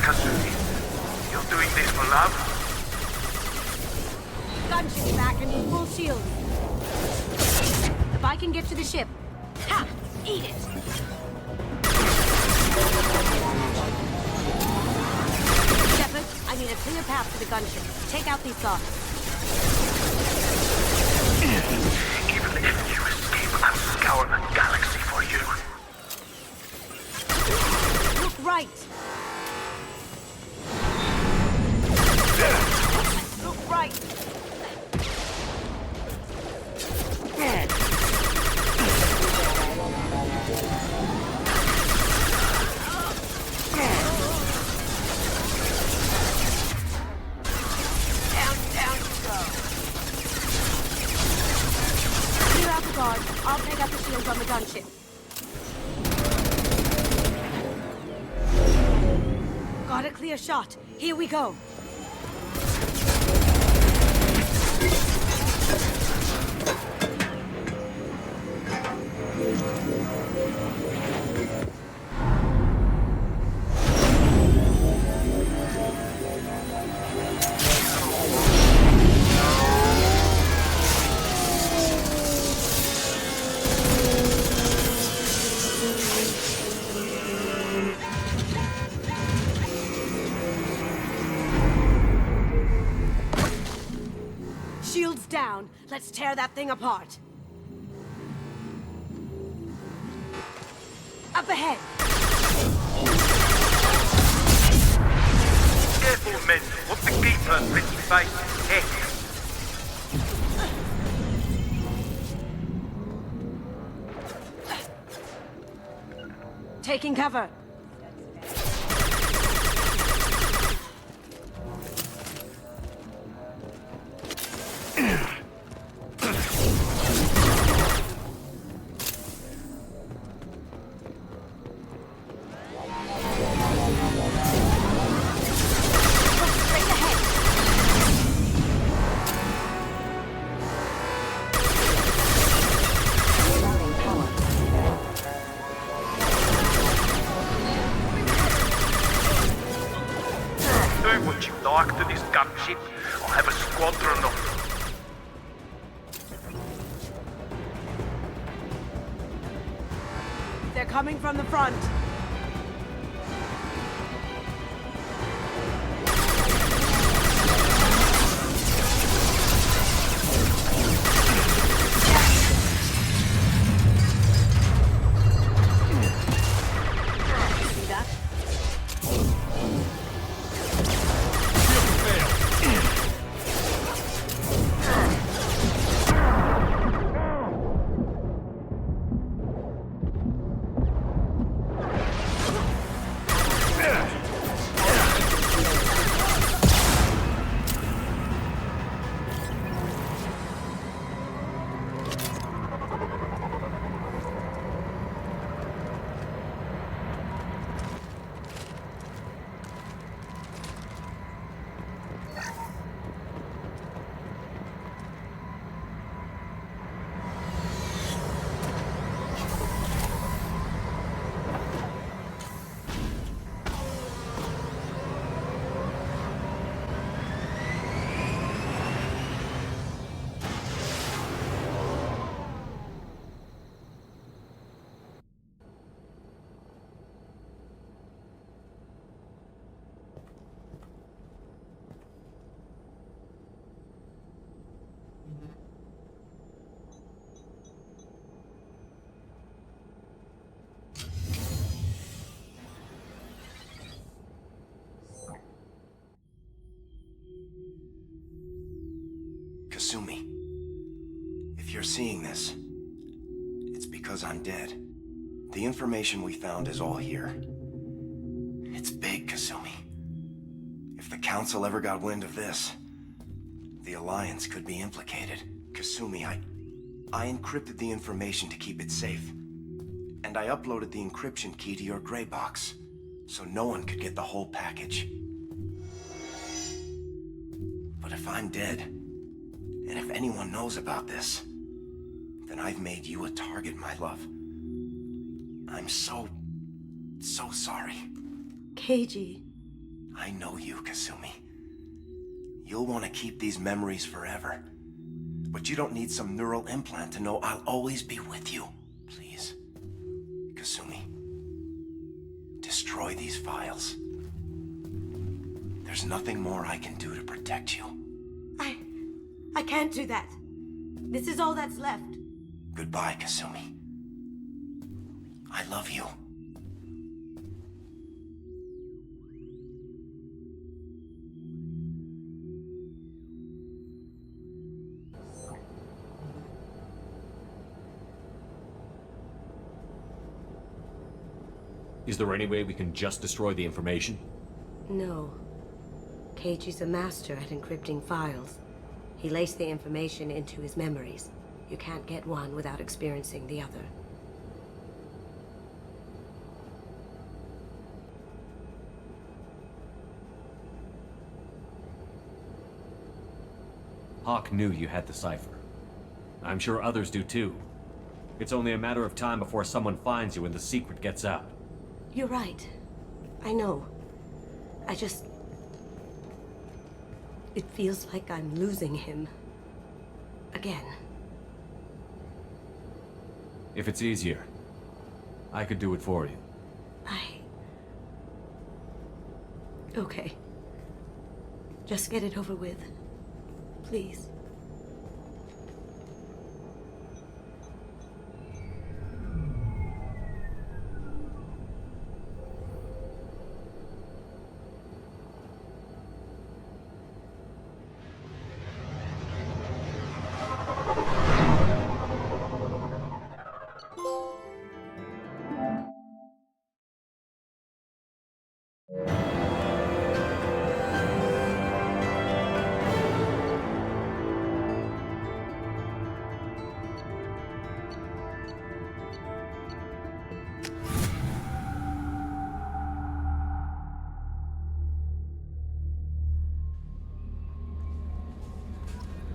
Kasumi. You're doing this for love? Gunship's back and in full shield. If I can get to the ship. Ha! Eat it! Shepard, I need a clear path to the gunship. Take out these guards. Even if you escape, I'll scour the galaxy for you. Look right! Look right! Down you go. Clear out the guards. I'll take out the shields on the gunship. Got a clear shot. Here we go. Let's tear that thing apart. Up ahead! Careful, men. What the keeper, pretty face, heck. Taking cover. They're coming from the front. See that? Kasumi, if you're seeing this, it's because I'm dead. The information we found is all here. It's big, Kasumi. If the Council ever got wind of this, the Alliance could be implicated. Kasumi, I encrypted the information to keep it safe. And I uploaded the encryption key to your gray box, so no one could get the whole package. But if I'm dead, and if anyone knows about this, then I've made you a target, my love. I'm so sorry. Keiji. I know you, Kasumi. You'll want to keep these memories forever. But you don't need some neural implant to know I'll always be with you. Please, Kasumi, destroy these files. There's nothing more I can do to protect you. I can't do that. This is all that's left. Goodbye, Kasumi. I love you. Is there any way we can just destroy the information? No. Keiji's a master at encrypting files. He laced the information into his memories. You can't get one without experiencing the other. Hawk knew you had the cipher. I'm sure others do too. It's only a matter of time before someone finds you and the secret gets out. You're right. I know. It feels like I'm losing him. Again. If it's easier, I could do it for you. Okay. Just get it over with. Please.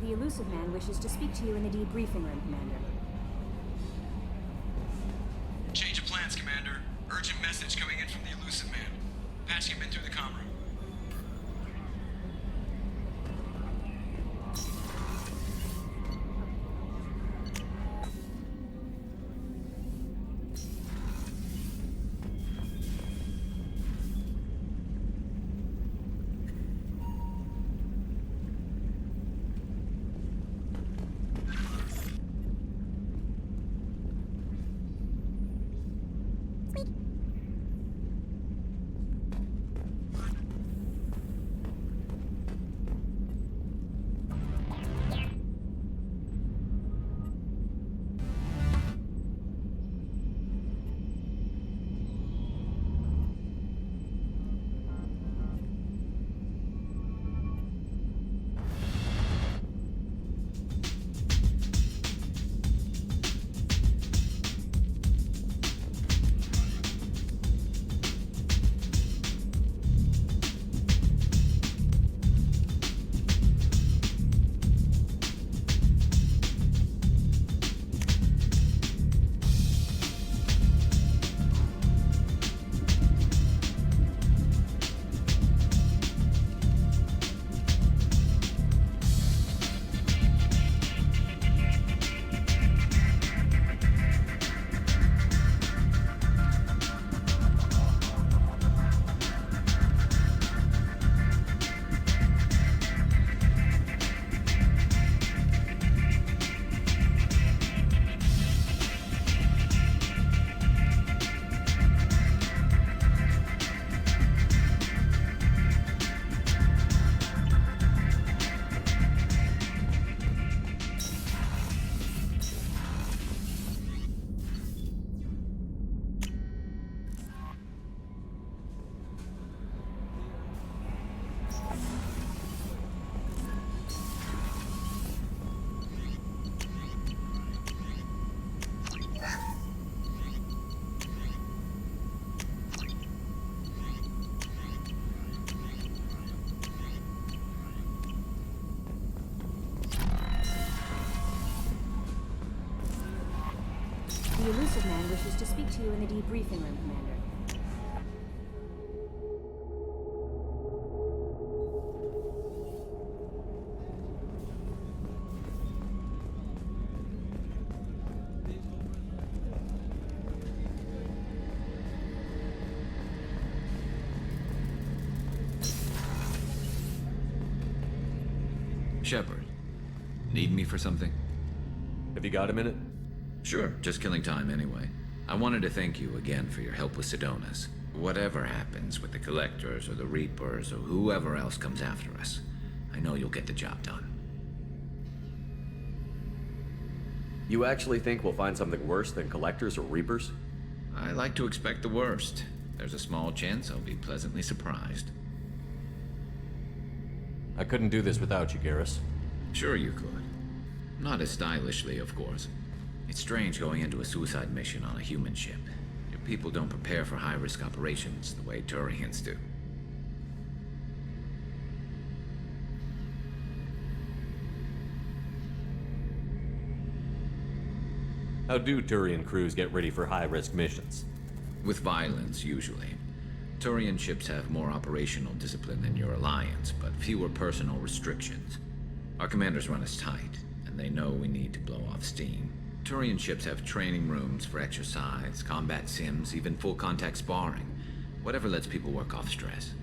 The elusive man wishes to speak to you in the debriefing room, Commander. Change of plans, Commander. Urgent message coming in from the elusive man. Patching him in through the comm room. The elusive man wishes to speak to you in the debriefing room, Commander. Shepard, need me for something? Have you got a minute? Sure, just killing time anyway. I wanted to thank you again for your help with Sidonis. Whatever happens with the Collectors or the Reapers or whoever else comes after us, I know you'll get the job done. You actually think we'll find something worse than Collectors or Reapers? I like to expect the worst. There's a small chance I'll be pleasantly surprised. I couldn't do this without you, Garrus. Sure you could. Not as stylishly, of course. It's strange going into a suicide mission on a human ship. Your people don't prepare for high-risk operations the way Turians do. How do Turian crews get ready for high-risk missions? With violence, usually. Turian ships have more operational discipline than your alliance, but fewer personal restrictions. Our commanders run us tight, and they know we need to blow off steam. Turian ships have training rooms for exercise, combat sims, even full-contact sparring. Whatever lets people work off stress.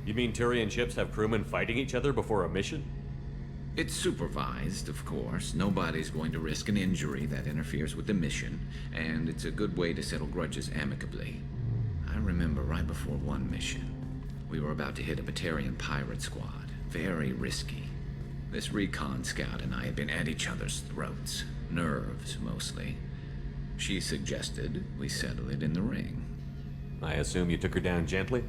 You mean Turian ships have crewmen fighting each other before a mission? It's supervised, of course. Nobody's going to risk an injury that interferes with the mission, and it's a good way to settle grudges amicably. I remember right before one mission, we were about to hit a Batarian pirate squad. Very risky. This recon scout and I had been at each other's throats. Nerves, mostly. She suggested we settle it in the ring. I assume you took her down gently?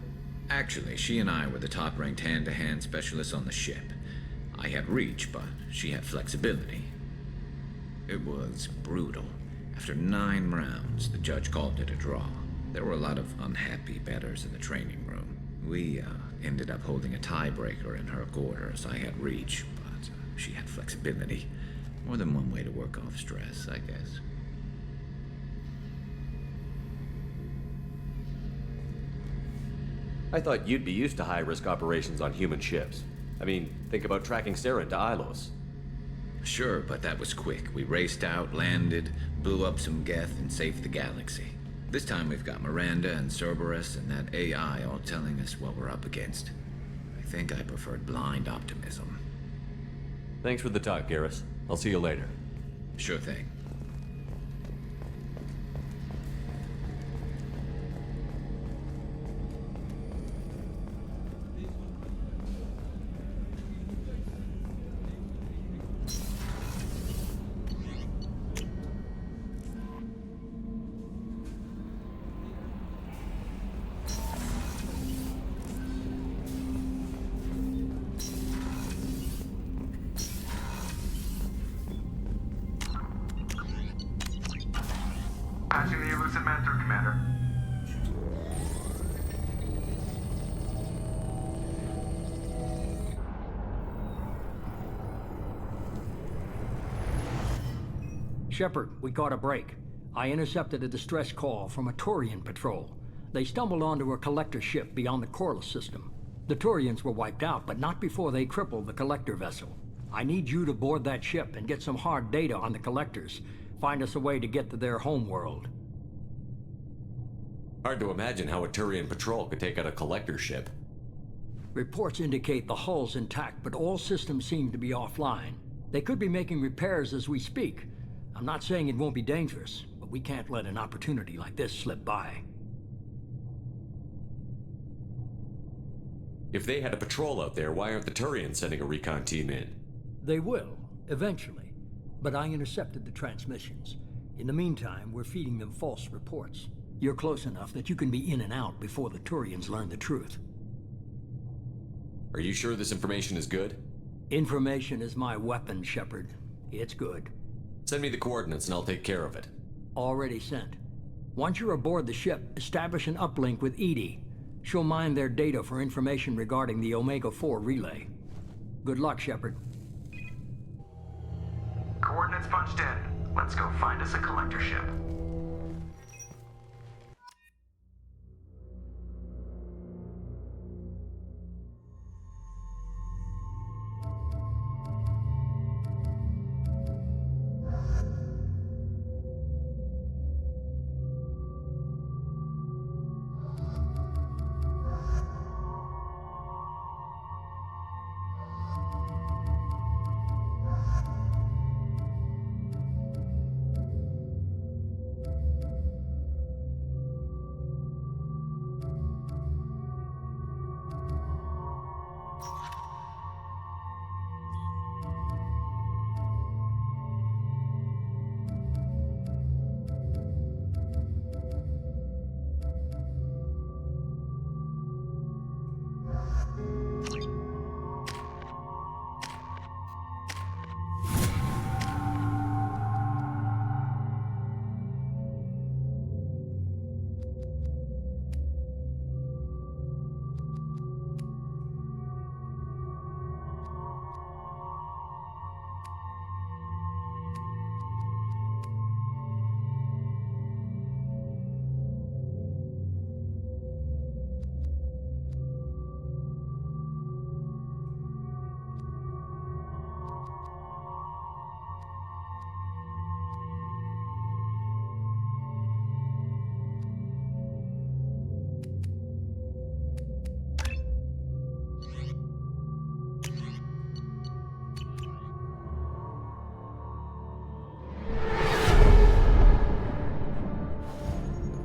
Actually, she and I were the top-ranked hand-to-hand specialists on the ship. I had reach, but she had flexibility. It was brutal. After 9 rounds, the judge called it a draw. There were a lot of unhappy bettors in the training room. We ended up holding a tiebreaker in her quarters. I had reach, but she had flexibility. More than one way to work off stress, I guess. I thought you'd be used to high-risk operations on human ships. I mean, think about tracking Sarah to Ilos. Sure, but that was quick. We raced out, landed, blew up some Geth, and saved the galaxy. This time we've got Miranda and Cerberus and that AI all telling us what we're up against. I think I preferred blind optimism. Thanks for the talk, Garrus. I'll see you later. Sure thing. Patching the elusive man through, Commander. Shepard, we caught a break. I intercepted a distress call from a Turian patrol. They stumbled onto a collector ship beyond the Corliss system. The Turians were wiped out, but not before they crippled the collector vessel. I need you to board that ship and get some hard data on the collectors. Find us a way to get to their homeworld. Hard to imagine how a Turian patrol could take out a collector ship. Reports indicate the hull's intact, but all systems seem to be offline. They could be making repairs as we speak. I'm not saying it won't be dangerous, but we can't let an opportunity like this slip by. If they had a patrol out there, why aren't the Turians sending a recon team in? They will, eventually. But I intercepted the transmissions. In the meantime, we're feeding them false reports. You're close enough that you can be in and out before the Turians learn the truth. Are you sure this information is good? Information is my weapon, Shepard. It's good. Send me the coordinates and I'll take care of it. Already sent. Once you're aboard the ship, establish an uplink with Edie. She'll mine their data for information regarding the Omega-4 relay. Good luck, Shepard. Coordinates punched in. Let's go find us a collector ship.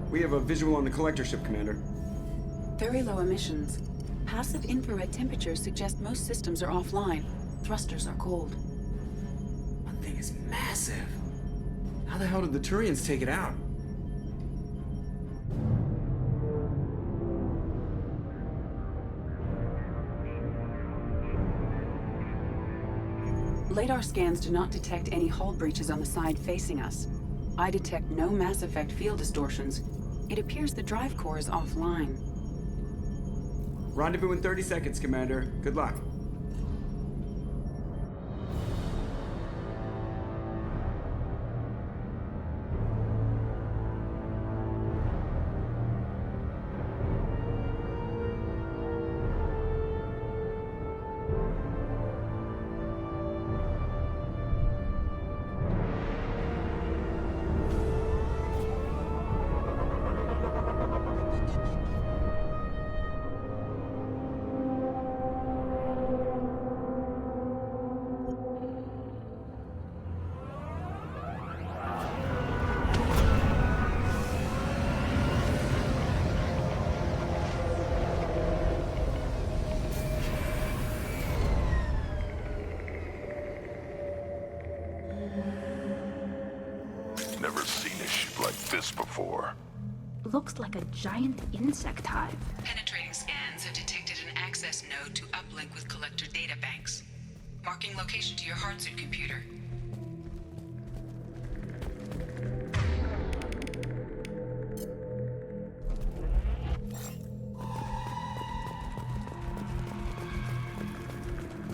We have a visual on the collector ship, Commander. Very low emissions. Passive infrared temperatures suggest most systems are offline. Thrusters are cold. That thing is massive. How the hell did the Turians take it out? Radar scans do not detect any hull breaches on the side facing us. I detect no mass effect field distortions. It appears the drive core is offline. Rendezvous in 30 seconds, Commander. Good luck. Never seen a ship like this before. Looks like a giant insect hive. Penetrating scans have detected an access node to uplink with collector data banks. Marking location to your hardsuit computer.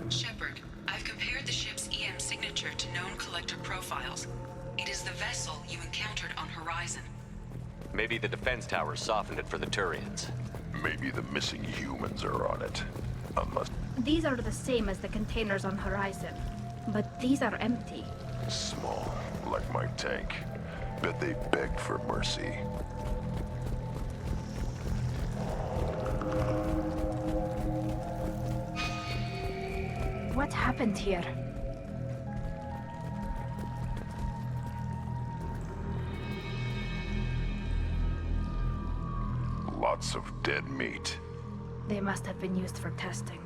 Shepard, I've compared the ship's EM signature to known collector profiles. It is the vessel you encountered on Horizon. Maybe the defense towers softened it for the Turians. Maybe the missing humans are on it. Unless... These are the same as the containers on Horizon, but these are empty. Small, like my tank. Bet they begged for mercy. What happened here? Lots of dead meat. They must have been used for testing.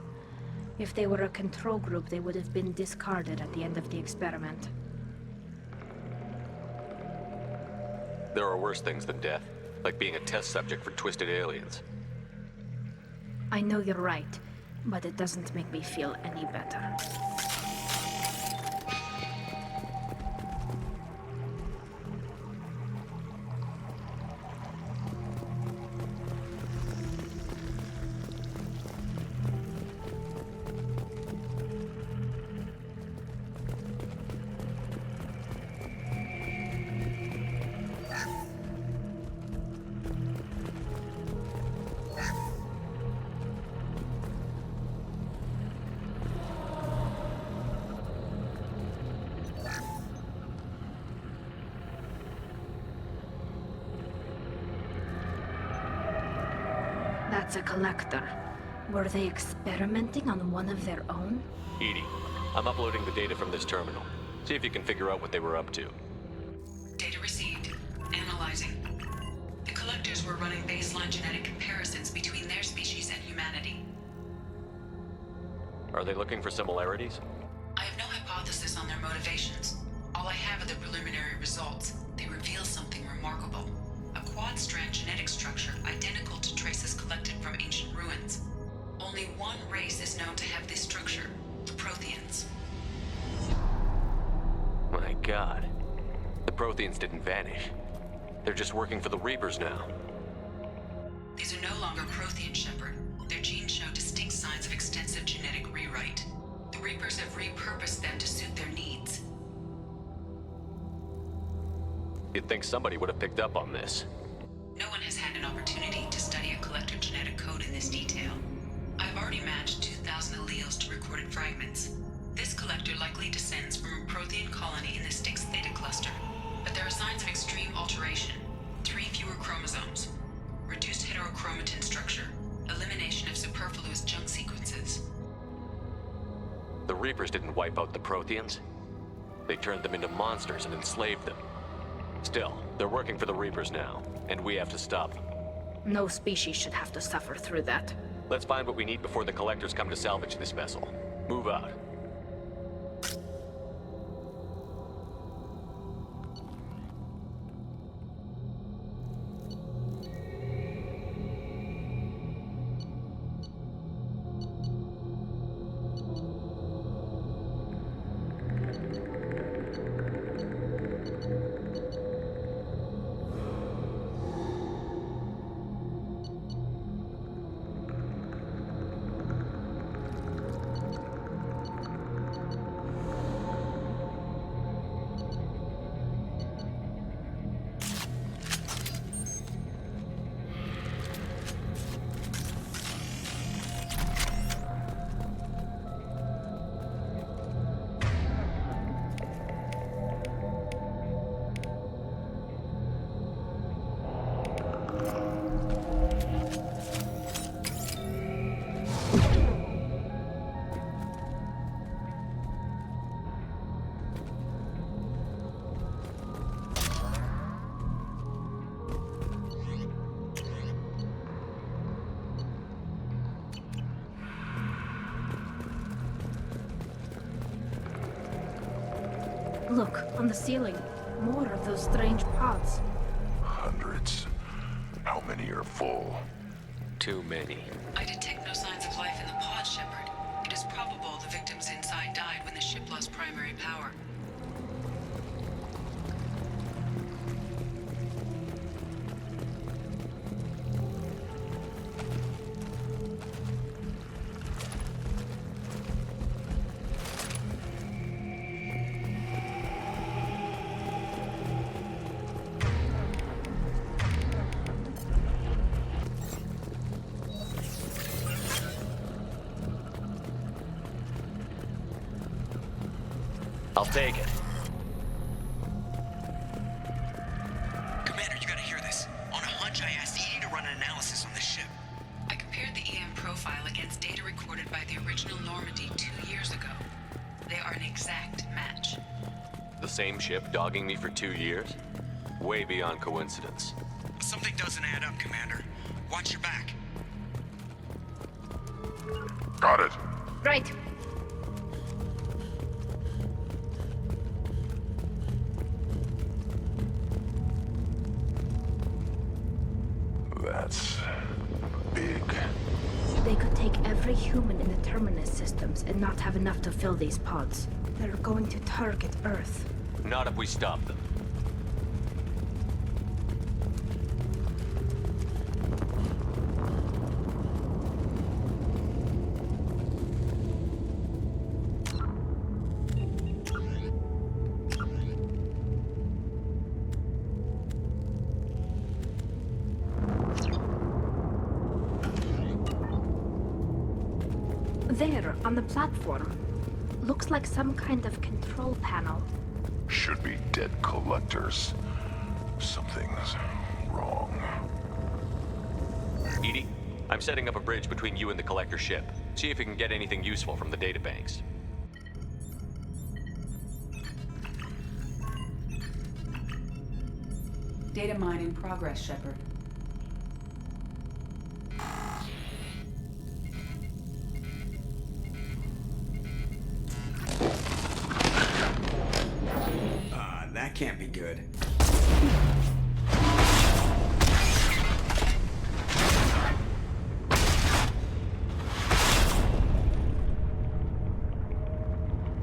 If they were a control group, they would have been discarded at the end of the experiment. There are worse things than death, like being a test subject for twisted aliens. I know you're right, but it doesn't make me feel any better. That's a collector. Were they experimenting on one of their own? Edie, I'm uploading the data from this terminal. See if you can figure out what they were up to. Data received. Analyzing. The collectors were running baseline genetic comparisons between their species and humanity. Are they looking for similarities? I have no hypothesis on their motivations. All I have are the preliminary results. They reveal something remarkable. A quad-strand genetic structure identical to traces collected from ancient ruins. Only one race is known to have this structure, the Protheans. My God. The Protheans didn't vanish. They're just working for the Reapers now. These are no longer Prothean, Shepard. Their genes show distinct signs of extensive genetic rewrite. The Reapers have repurposed them to suit their needs. You'd think somebody would have picked up on this. No one has had an opportunity to study a collector genetic code in this detail. I've already matched 2,000 alleles to recorded fragments. This collector likely descends from a Prothean colony in the Styx Theta cluster, but there are signs of extreme alteration. 3 fewer chromosomes, reduced heterochromatin structure, elimination of superfluous junk sequences. The Reapers didn't wipe out the Protheans. They turned them into monsters and enslaved them. Still, they're working for the Reapers now, and we have to stop them. No species should have to suffer through that. Let's find what we need before the collectors come to salvage this vessel. Move out. Look, on the ceiling. More of those strange pods. Hundreds. How many are full? Too many. I detect no signs of life in the pod, Shepard. It is probable the victims inside died when the ship lost primary power. I'll take it. Commander, you gotta hear this. On a hunch, I asked Edie to run an analysis on this ship. I compared the EM profile against data recorded by the original Normandy 2 years ago. They are an exact match. The same ship dogging me for 2 years? Way beyond coincidence. Something doesn't add up, Commander. Watch your back. Got it. Right. That's big. They could take every human in the Terminus systems and not have enough to fill these pods. They're going to target Earth. Not if we stop them. There, on the platform. Looks like some kind of control panel. Should be dead collectors. Something's wrong. Edie, I'm setting up a bridge between you and the collector ship. See if you can get anything useful from the databanks. Data mine in progress, Shepard. That can't be good.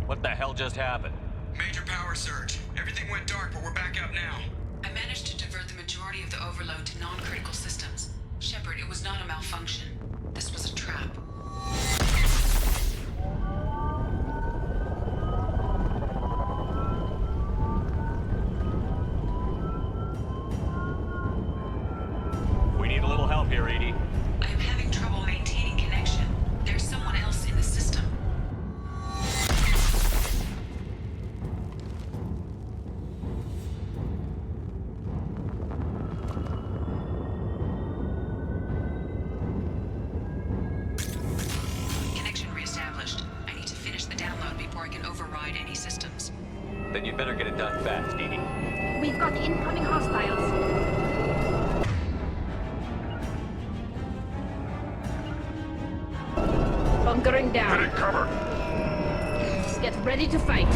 What the hell just happened? Major power surge. Everything went dark, but we're back up now. I managed to divert the majority of the overload to non-critical systems. Shepard, it was not a malfunction. This was a trap. We need a little help here, Edie. I am having trouble maintaining connection. There's someone else in the system. Connection reestablished. I need to finish the download before I can override any systems. Then you'd better get it done fast, Edie. We've got incoming hostiles. Bunkering down. Getting cover. Get ready to fight.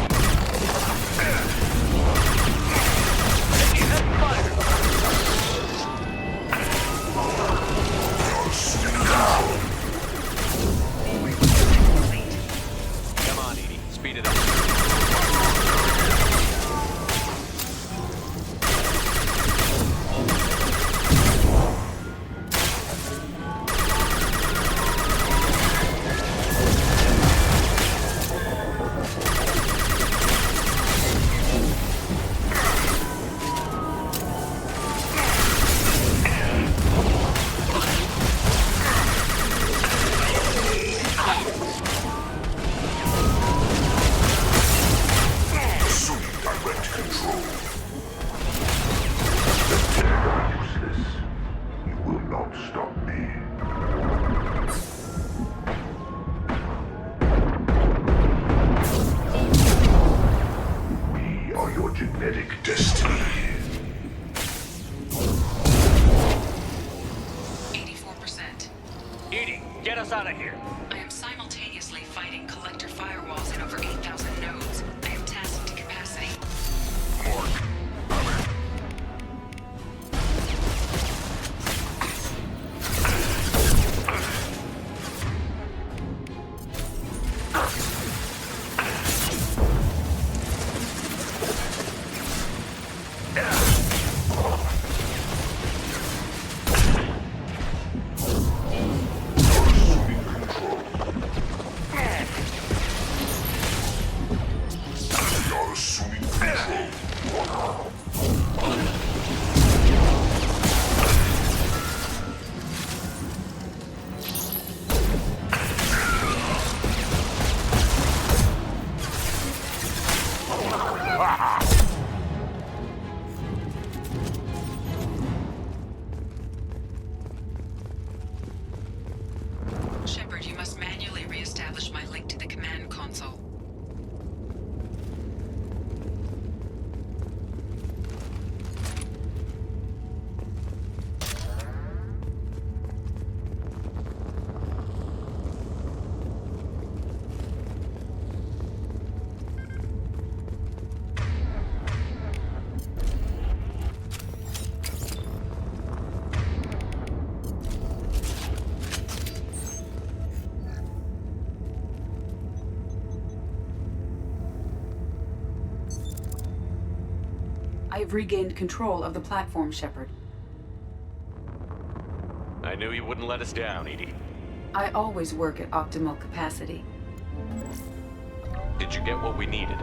Come on, Edie. Speed it up. Genetic destiny. 84%. Edie, get us out of here. I am simultaneously fighting collector firewalls in over 8,000 nodes. I am tasked to capacity. I have regained control of the platform, Shepard. I knew you wouldn't let us down, Edie. I always work at optimal capacity. Did you get what we needed?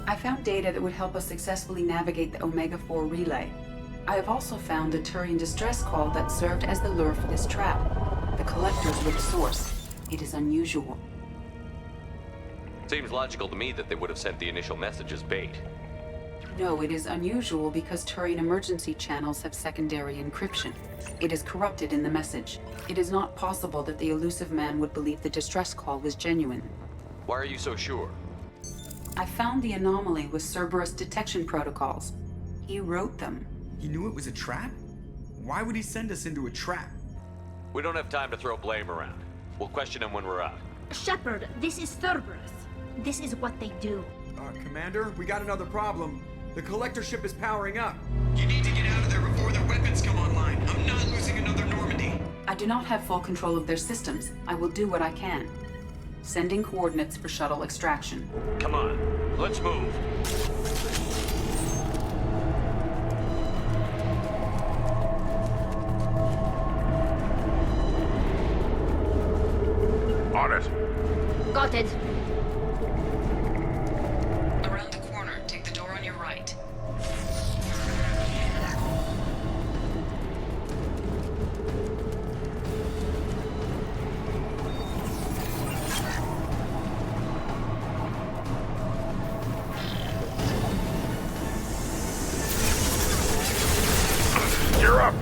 I found data that would help us successfully navigate the Omega-4 relay. I have also found a Turian distress call that served as the lure for this trap. The collectors were the source. It is unusual. Seems logical to me that they would have sent the initial message as bait. No, it is unusual because Turian emergency channels have secondary encryption. It is corrupted in the message. It is not possible that the elusive man would believe the distress call was genuine. Why are you so sure? I found the anomaly with Cerberus detection protocols. He wrote them. He knew it was a trap? Why would he send us into a trap? We don't have time to throw blame around. We'll question him when we're out. Shepard, this is Cerberus. This is what they do. Commander, we got another problem. The collector ship is powering up. You need to get out of there before their weapons come online. I'm not losing another Normandy. I do not have full control of their systems. I will do what I can. Sending coordinates for shuttle extraction. Come on, let's move. On it. Got it. Around the corner, take the door on your right. You're up.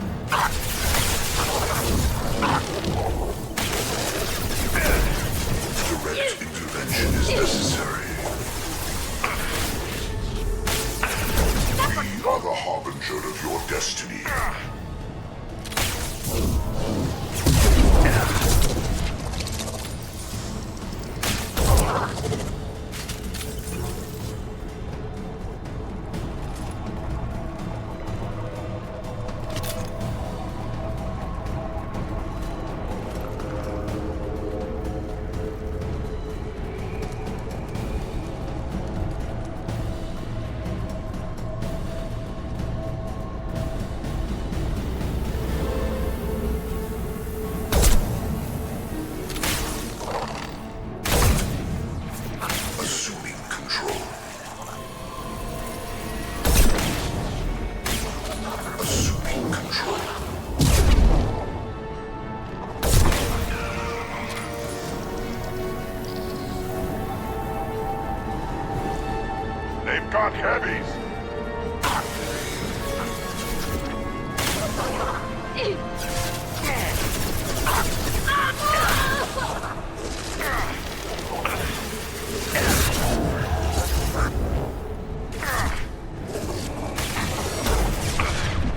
Direct intervention is necessary. We are the harbinger of your destiny. Assuming control. Assuming control. They've got heavies.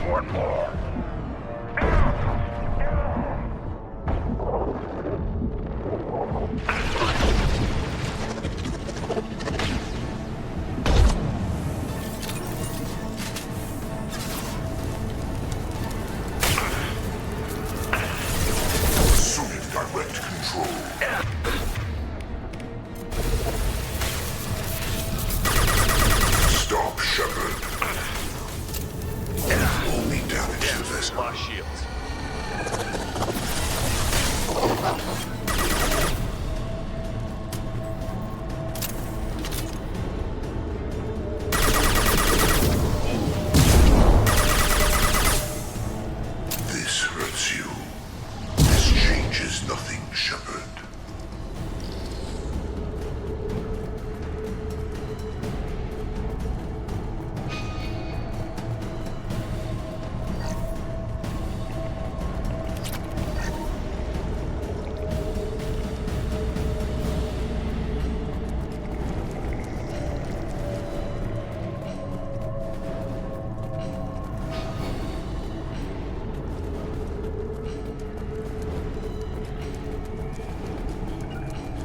One more. Assuming direct control. Stop, Shepard. Only damage to this. Lost shields. This hurts you. This changes nothing, Shepard.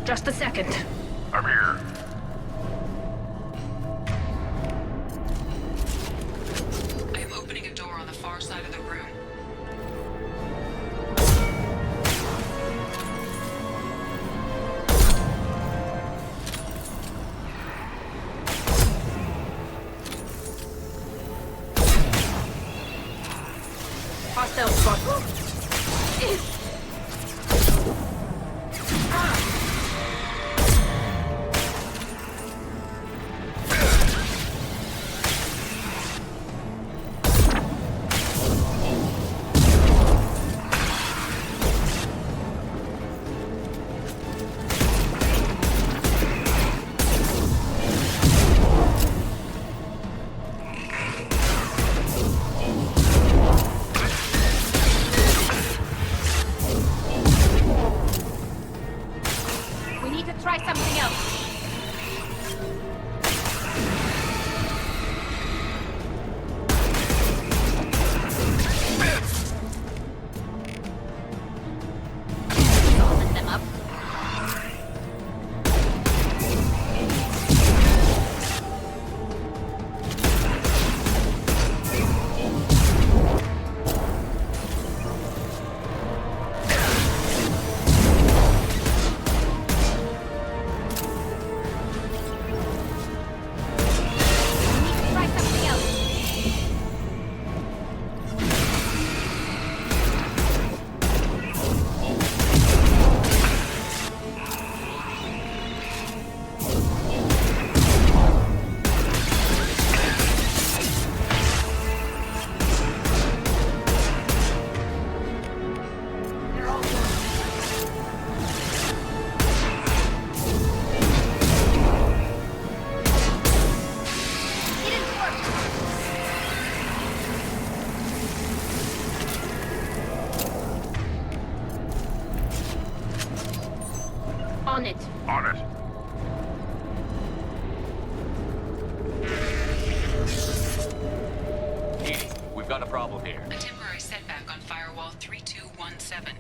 Just a second. I'm here. I am opening a door on the far side of the room. yourself, Grunt. On it. On it. Edie, we've got a problem here. A temporary setback on Firewall 3217.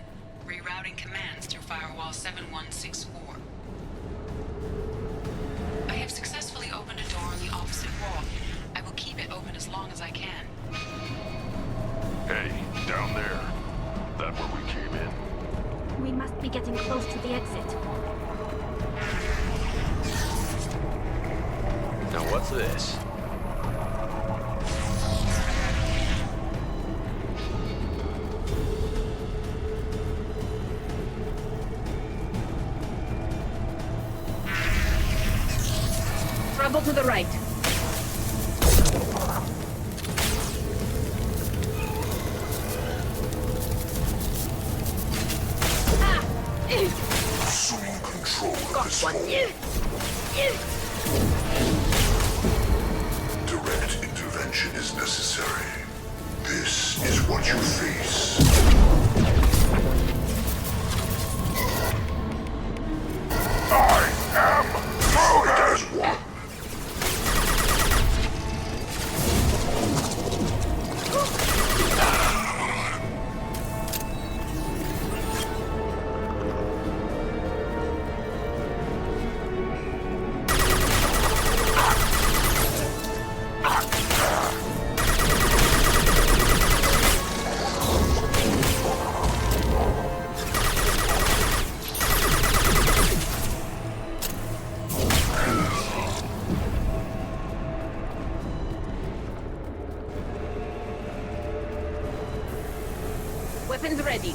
Rerouting commands through Firewall 7164. I have successfully opened a door on the opposite wall. I will keep it open as long as I can. Hey, down there. That where we came in? We must be getting close to the exit. Now what's this? Trouble to the right. Assuming control of Got this one. Direct intervention is necessary. This is what you face. I am Fight as one. Weapons ready.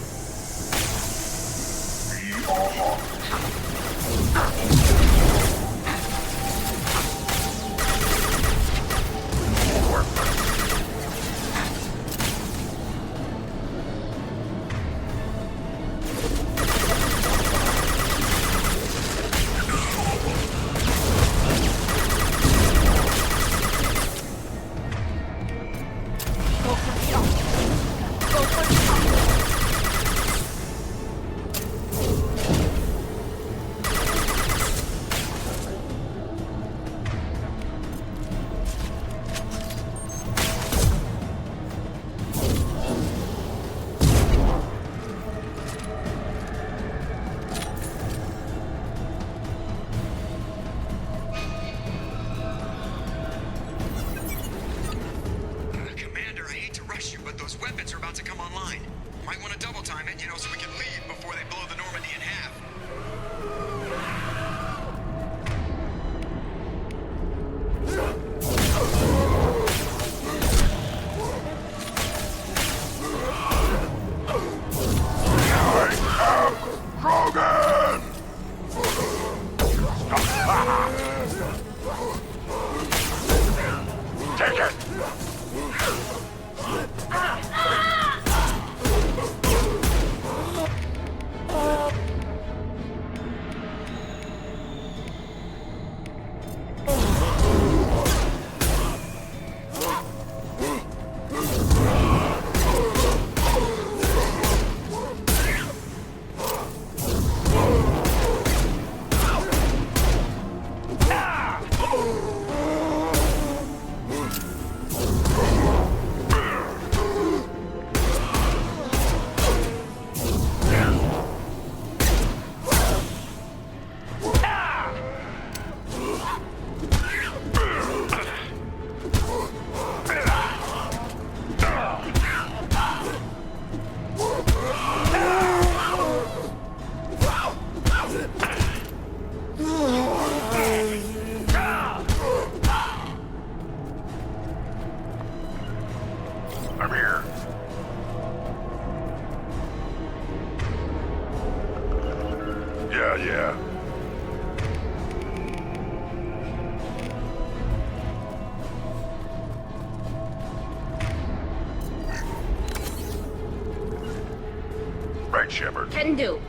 Shepard. Can do.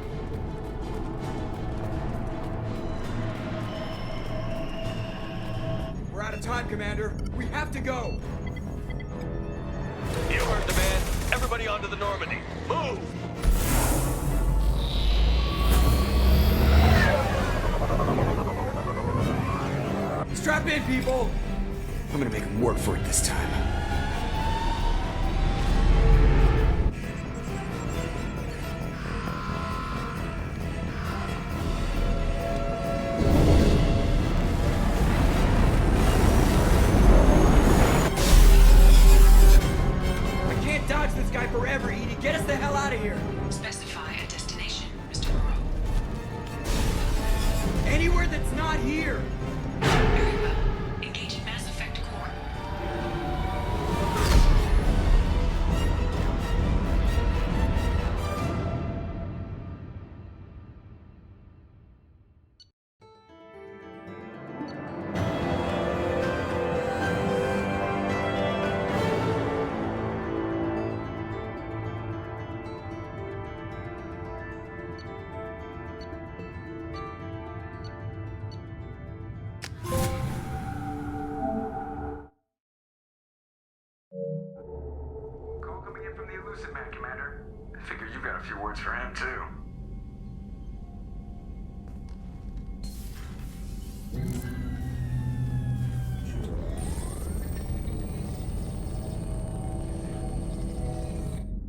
We're out of time, Commander. We have to go. You heard the man. Everybody onto the Normandy. Move! Strap in, people! I'm gonna make him work for it this time. I can't dodge this guy forever, Edie. Get us the hell out of here! Specify a destination, Mr. Moreau. Anywhere that's not here! Very well. Engaging Mass Effect Core. Call coming in from the Illusive Man, Commander. I figure you got a few words for him, too.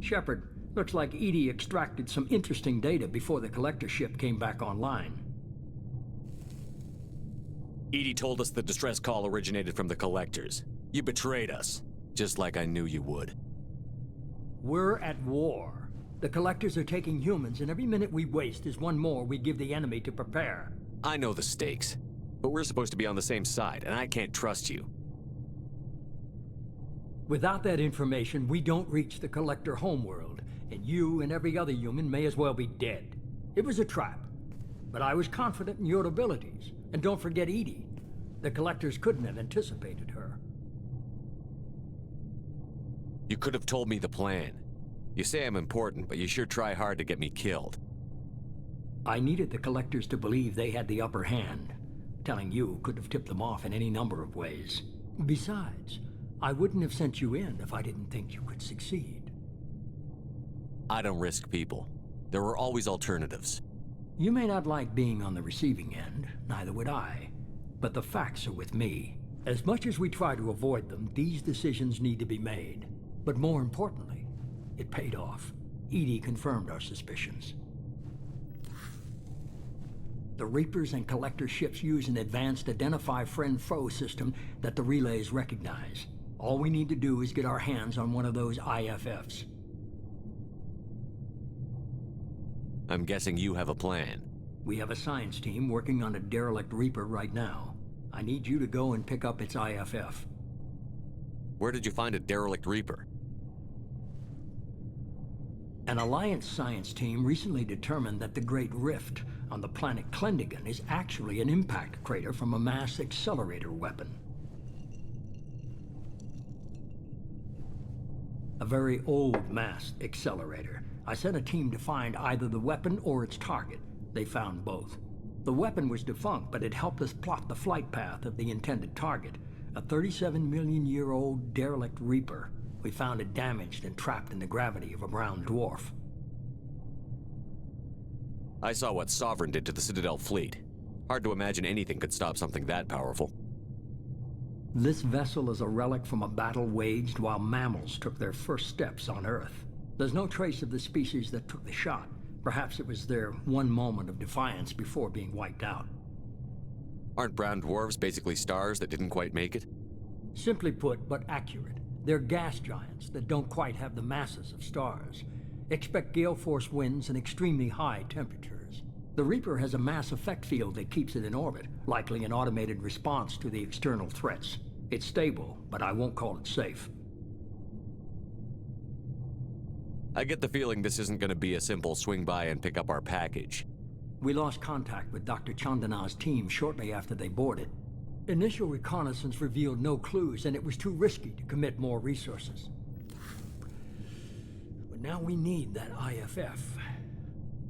Shepard, looks like Edie extracted some interesting data before the collector ship came back online. Edie told us the distress call originated from the collectors. You betrayed us, just like I knew you would. We're at war. The collectors are taking humans, and every minute we waste is one more we give the enemy to prepare. I know the stakes, but we're supposed to be on the same side, and I can't trust you. Without that information, we don't reach the collector homeworld, and you and every other human may as well be dead. It was a trap, but I was confident in your abilities. And don't forget Edie. The collectors couldn't have anticipated her. You could have told me the plan. You say I'm important, but you sure try hard to get me killed. I needed the collectors to believe they had the upper hand. Telling you could have tipped them off in any number of ways. Besides, I wouldn't have sent you in if I didn't think you could succeed. I don't risk people. There are always alternatives. You may not like being on the receiving end, neither would I. But the facts are with me. As much as we try to avoid them, these decisions need to be made. But more importantly, it paid off. Edie confirmed our suspicions. The Reapers and Collector ships use an advanced Identify Friend-Foe system that the relays recognize. All we need to do is get our hands on one of those IFFs. I'm guessing you have a plan. We have a science team working on a derelict Reaper right now. I need you to go and pick up its IFF. Where did you find a derelict Reaper? An Alliance science team recently determined that the Great Rift on the planet Klendigan is actually an impact crater from a mass accelerator weapon. A very old mass accelerator. I sent a team to find either the weapon or its target. They found both. The weapon was defunct, but it helped us plot the flight path of the intended target, a 37-million-year-old derelict Reaper. We found it damaged and trapped in the gravity of a brown dwarf. I saw what Sovereign did to the Citadel fleet. Hard to imagine anything could stop something that powerful. This vessel is a relic from a battle waged while mammals took their first steps on Earth. There's no trace of the species that took the shot. Perhaps it was their one moment of defiance before being wiped out. Aren't brown dwarves basically stars that didn't quite make it? Simply put, but accurate. They're gas giants that don't quite have the masses of stars. Expect gale force winds and extremely high temperatures. The Reaper has a mass effect field that keeps it in orbit, likely an automated response to the external threats. It's stable, but I won't call it safe. I get the feeling this isn't going to be a simple swing by and pick up our package. We lost contact with Dr. Chandana's team shortly after they boarded. Initial reconnaissance revealed no clues, and it was too risky to commit more resources. But now we need that IFF.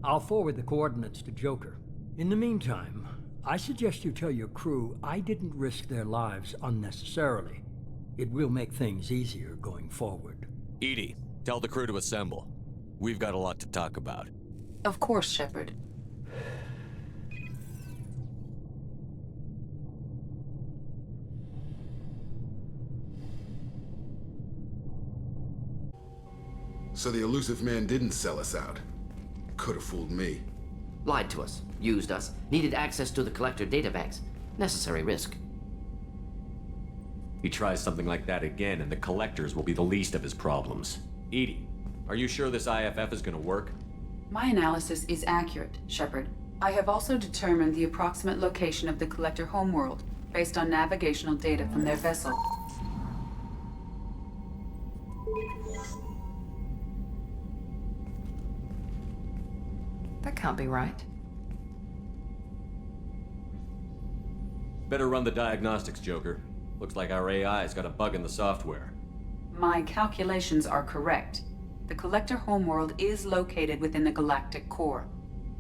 I'll forward the coordinates to Joker. In the meantime, I suggest you tell your crew I didn't risk their lives unnecessarily. It will make things easier going forward. Edie, tell the crew to assemble. We've got a lot to talk about. Of course, Shepard. So the elusive man didn't sell us out. Could have fooled me. Lied to us, used us, needed access to the Collector databanks. Necessary risk. He tries something like that again, and the Collectors will be the least of his problems. Edie, are you sure this IFF is gonna work? My analysis is accurate, Shepard. I have also determined the approximate location of the Collector homeworld, based on navigational data from their vessel. That can't be right. Better run the diagnostics, Joker. Looks like our AI's got a bug in the software. My calculations are correct. The Collector homeworld is located within the galactic core.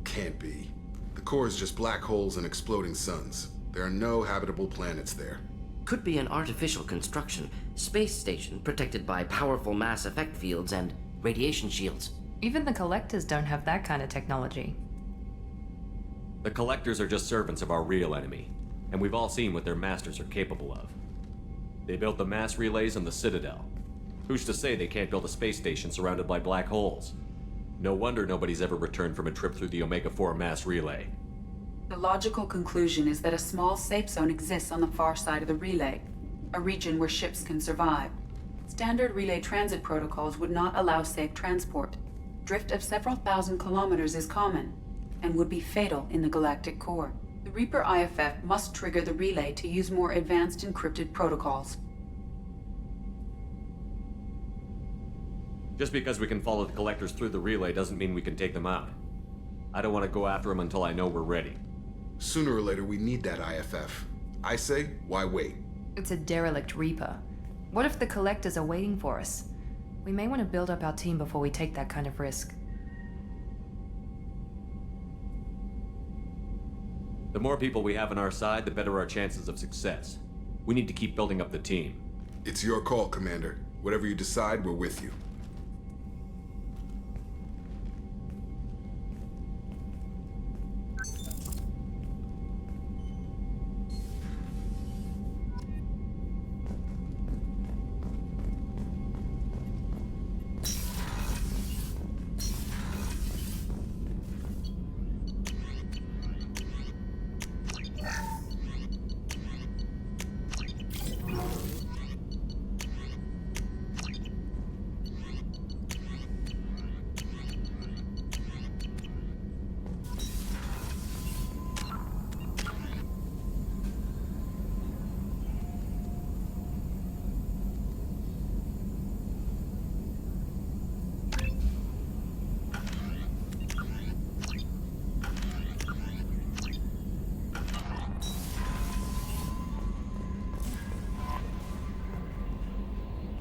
Can't be. The core is just black holes and exploding suns. There are no habitable planets there. Could be an artificial construction, space station protected by powerful mass effect fields and radiation shields. Even the Collectors don't have that kind of technology. The Collectors are just servants of our real enemy, and we've all seen what their masters are capable of. They built the mass relays on the Citadel. Who's to say they can't build a space station surrounded by black holes? No wonder nobody's ever returned from a trip through the Omega-4 mass relay. The logical conclusion is that a small safe zone exists on the far side of the relay, a region where ships can survive. Standard relay transit protocols would not allow safe transport. Drift of several thousand kilometers is common, and would be fatal in the galactic core. The Reaper IFF must trigger the relay to use more advanced encrypted protocols. Just because we can follow the Collectors through the relay doesn't mean we can take them out. I don't want to go after them until I know we're ready. Sooner or later, we need that IFF. I say, why wait? It's a derelict Reaper. What if the Collectors are waiting for us? We may want to build up our team before we take that kind of risk. The more people we have on our side, the better our chances of success. We need to keep building up the team. It's your call, Commander. Whatever you decide, we're with you.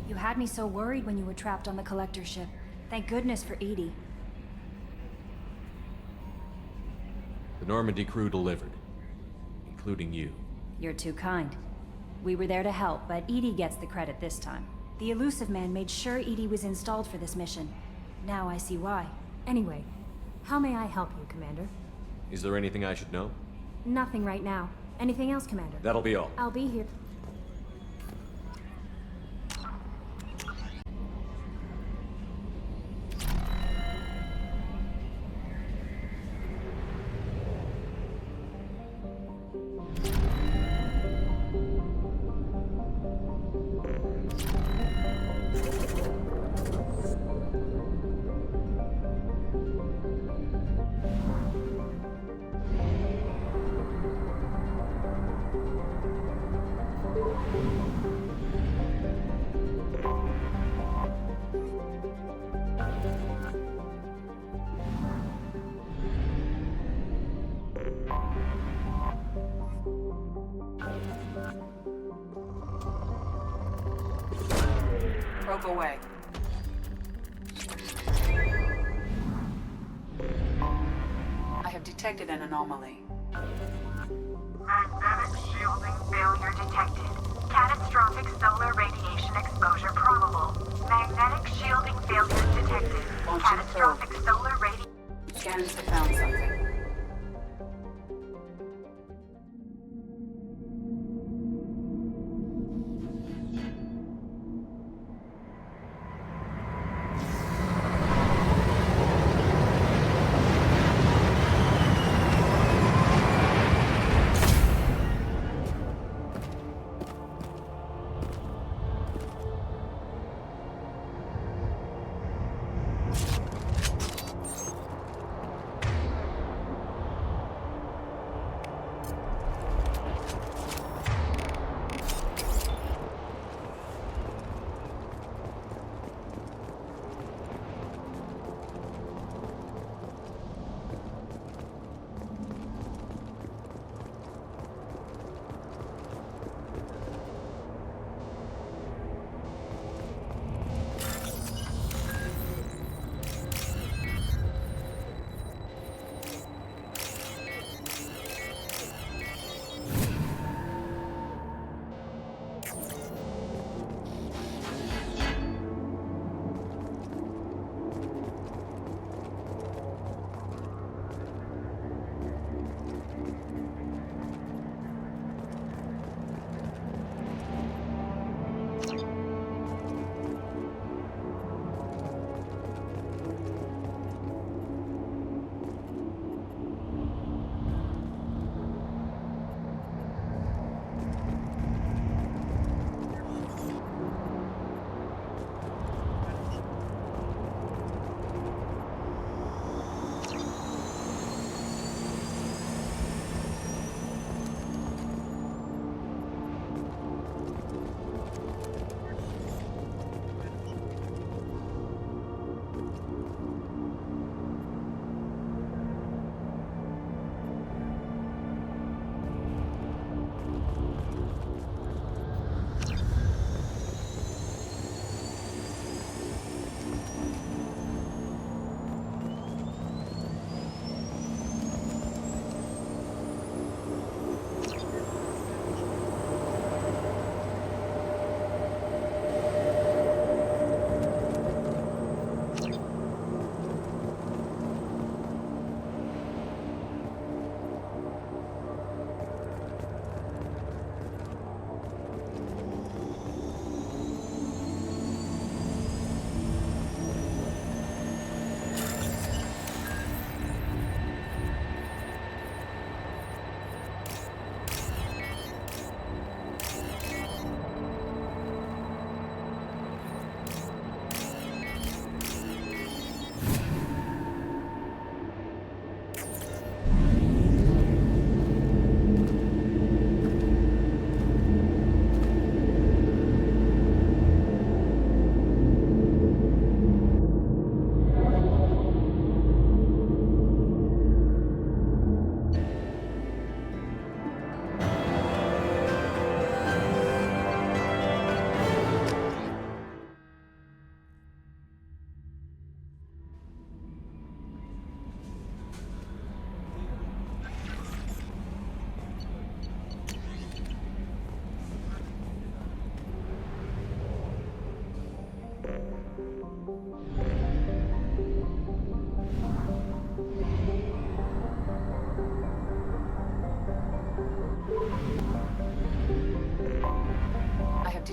You had me so worried when you were trapped on the Collector ship. Thank goodness for Edie. The Normandy crew delivered, including you. You're too kind. We were there to help, but Edie gets the credit this time. The elusive man made sure Edie was installed for this mission. Now I see why. Anyway, how may I help you, Commander? Is there anything I should know? Nothing right now. Anything else, Commander? That'll be all. I'll be here. Probe away. detected an anomaly. Magnetic shielding failure detected. Catastrophic solar radiation exposure probable. Magnetic shielding failure detected. Catastrophic solar radiation. Scans have found something.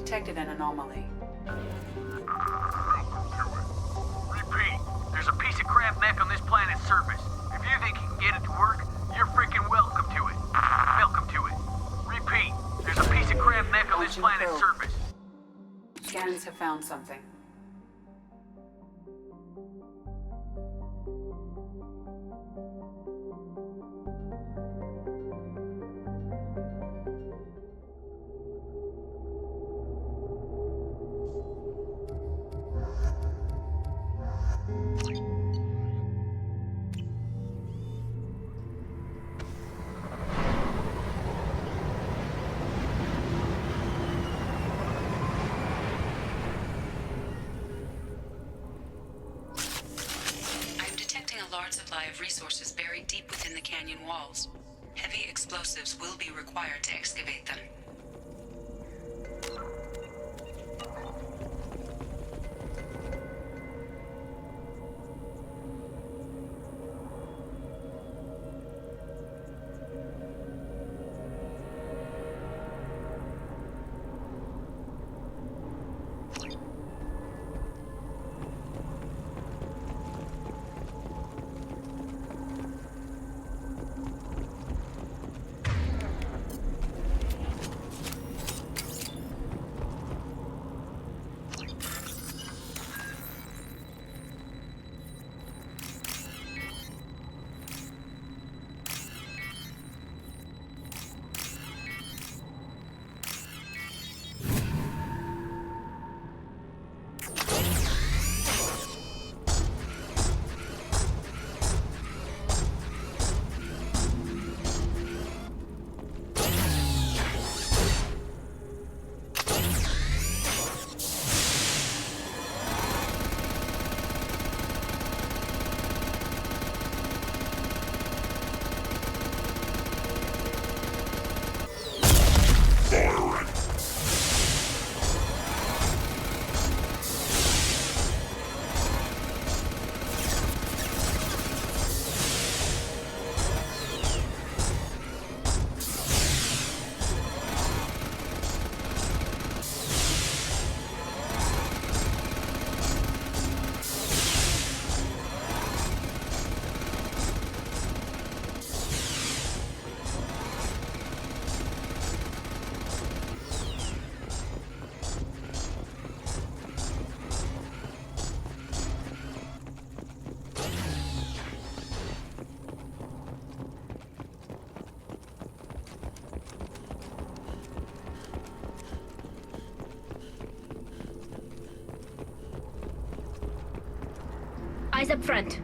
detected an anomaly. Repeat, there's a piece of crap mech on this planet's surface. If you think you can get it to work, you're freaking welcome to it. Welcome to it. Repeat, there's a piece of crap mech on this planet's surface. Scans have found something. large supply of resources buried deep within the canyon walls. Heavy explosives will be required to excavate them. Eyes up front.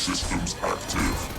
systems active.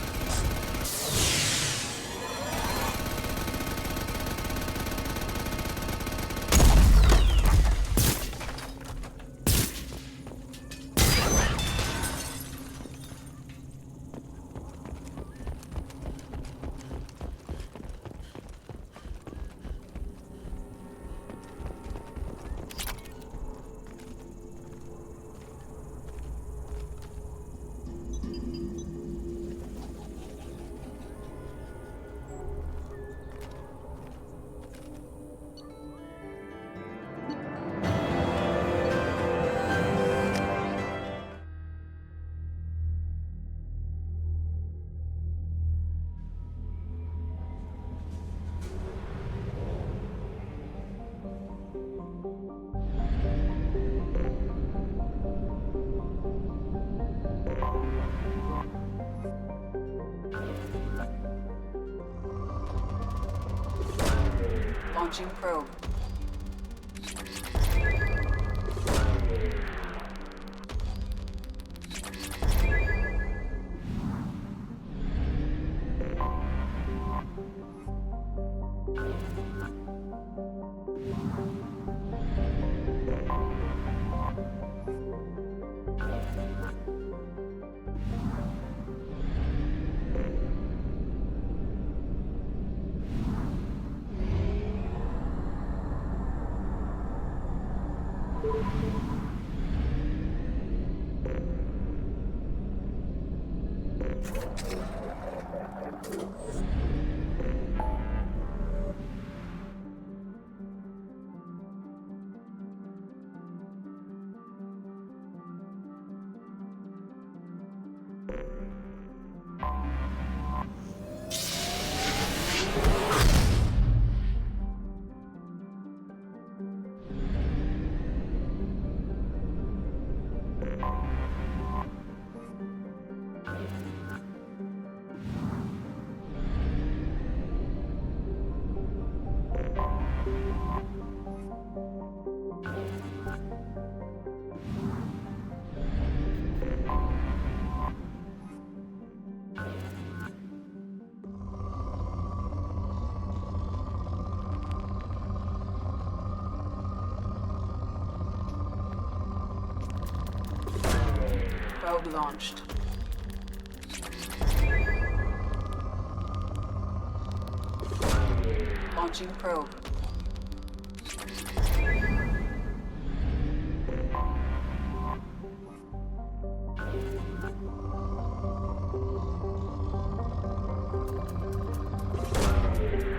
Launching probe. Probe launched. Launching probe.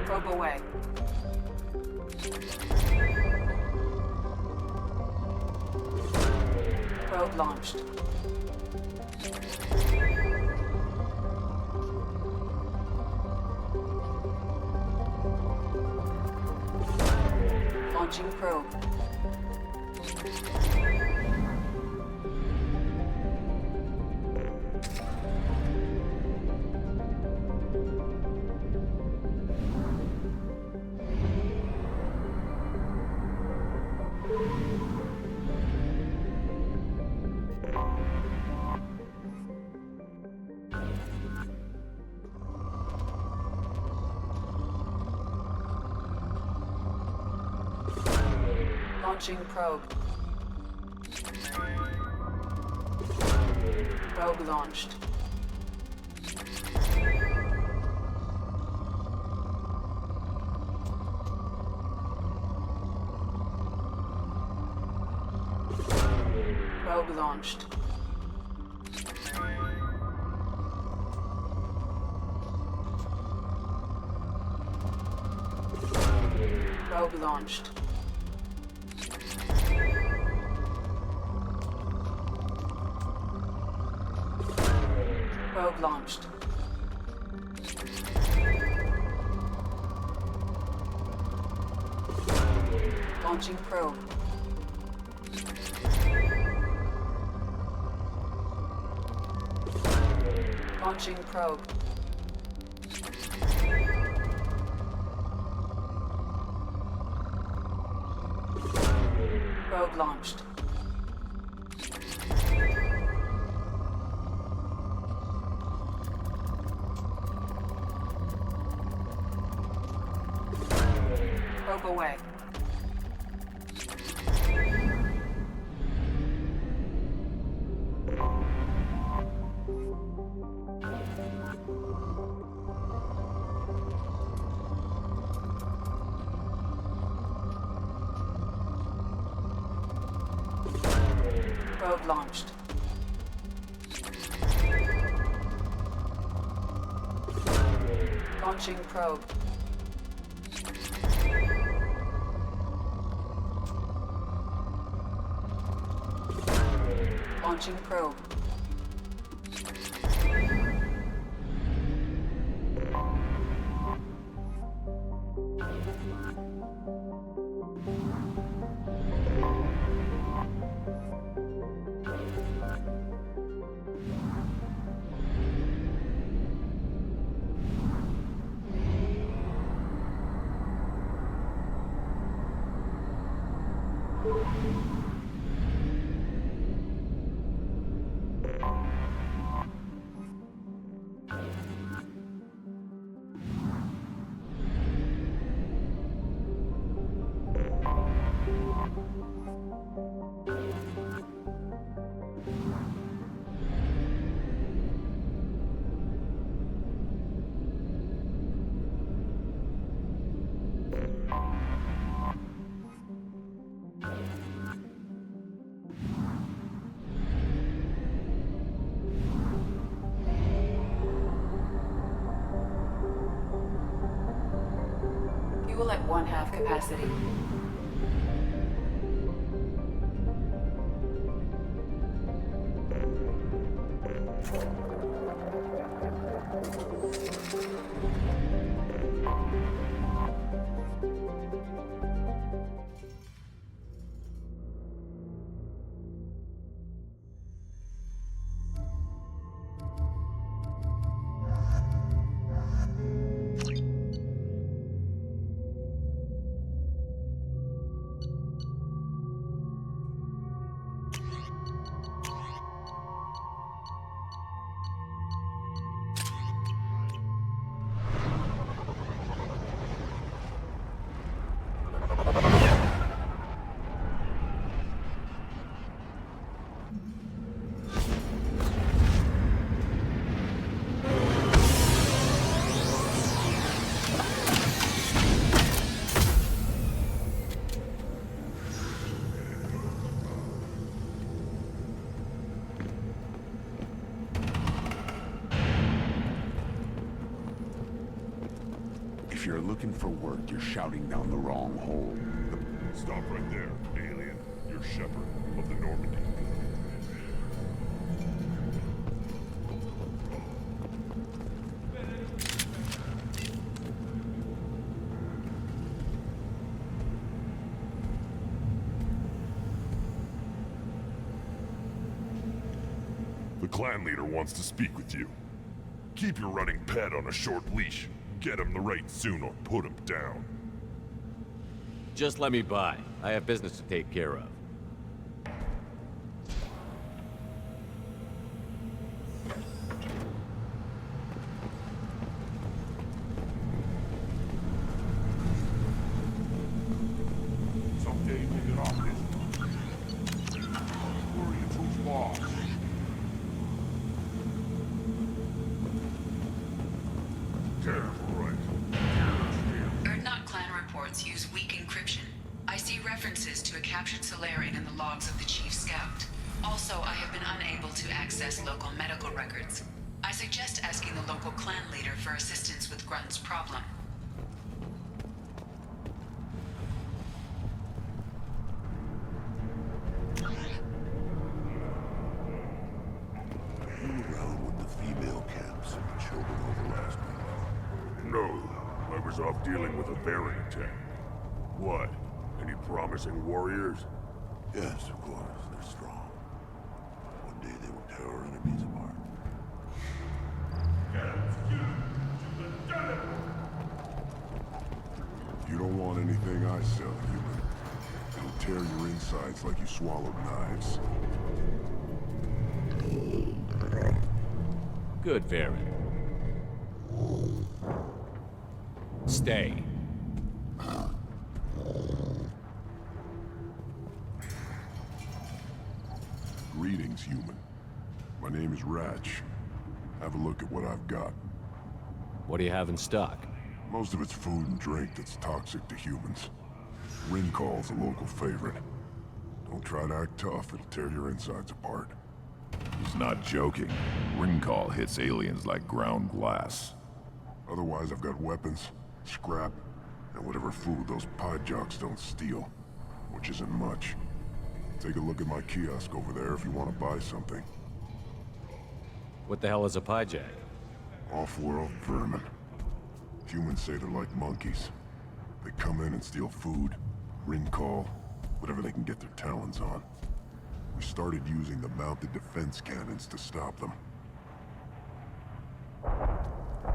Probe away. Probe launched. Launching probe. Launching probe. Probe launched. Probe launched. Probe launched. Probe launched. Launching probe. Launching probe. Probe launched. probe away. Probe launched. Launching probe. Launching probe. Fuel at 1/2 capacity. If you're looking for work, you're shouting down the wrong hole. Stop right there, alien. You're Shepherd of the Normandy. The clan leader wants to speak with you. Keep your running pet on a short leash. Get him the right soon or put him down. Just let me by. I have business to take care of. Someday we'll get off this. Worry too far. Use weak encryption. I see references to a captured Solarian in the logs of the Chief Scout. Also, I have been unable to access local medical records. I suggest asking the local clan leader for assistance with Grunt's problem. You around with the female camps and the children over last week? No, I was off dealing with a Baron attack. What? Any promising warriors? Yes, of course. They're strong. One day they will tear our enemies apart. You don't want anything I sell, human. It'll tear your insides like you swallowed knives. Good, Baron. Stay. Greetings, human. My name is Ratch. Have a look at what I've got. What do you have in stock? Most of it's food and drink that's toxic to humans. Ringcall's a local favorite. Don't try to act tough, it'll tear your insides apart. He's not joking. Ringcall hits aliens like ground glass. Otherwise, I've got weapons, scrap, and whatever food those pie jocks don't steal. Which isn't much. Take a look at my kiosk over there if you want to buy something. What the hell is a pie jack? Off-world vermin. Humans say they're like monkeys. They come in and steal food, ringcall, whatever they can get their talons on. We started using the mounted defense cannons to stop them.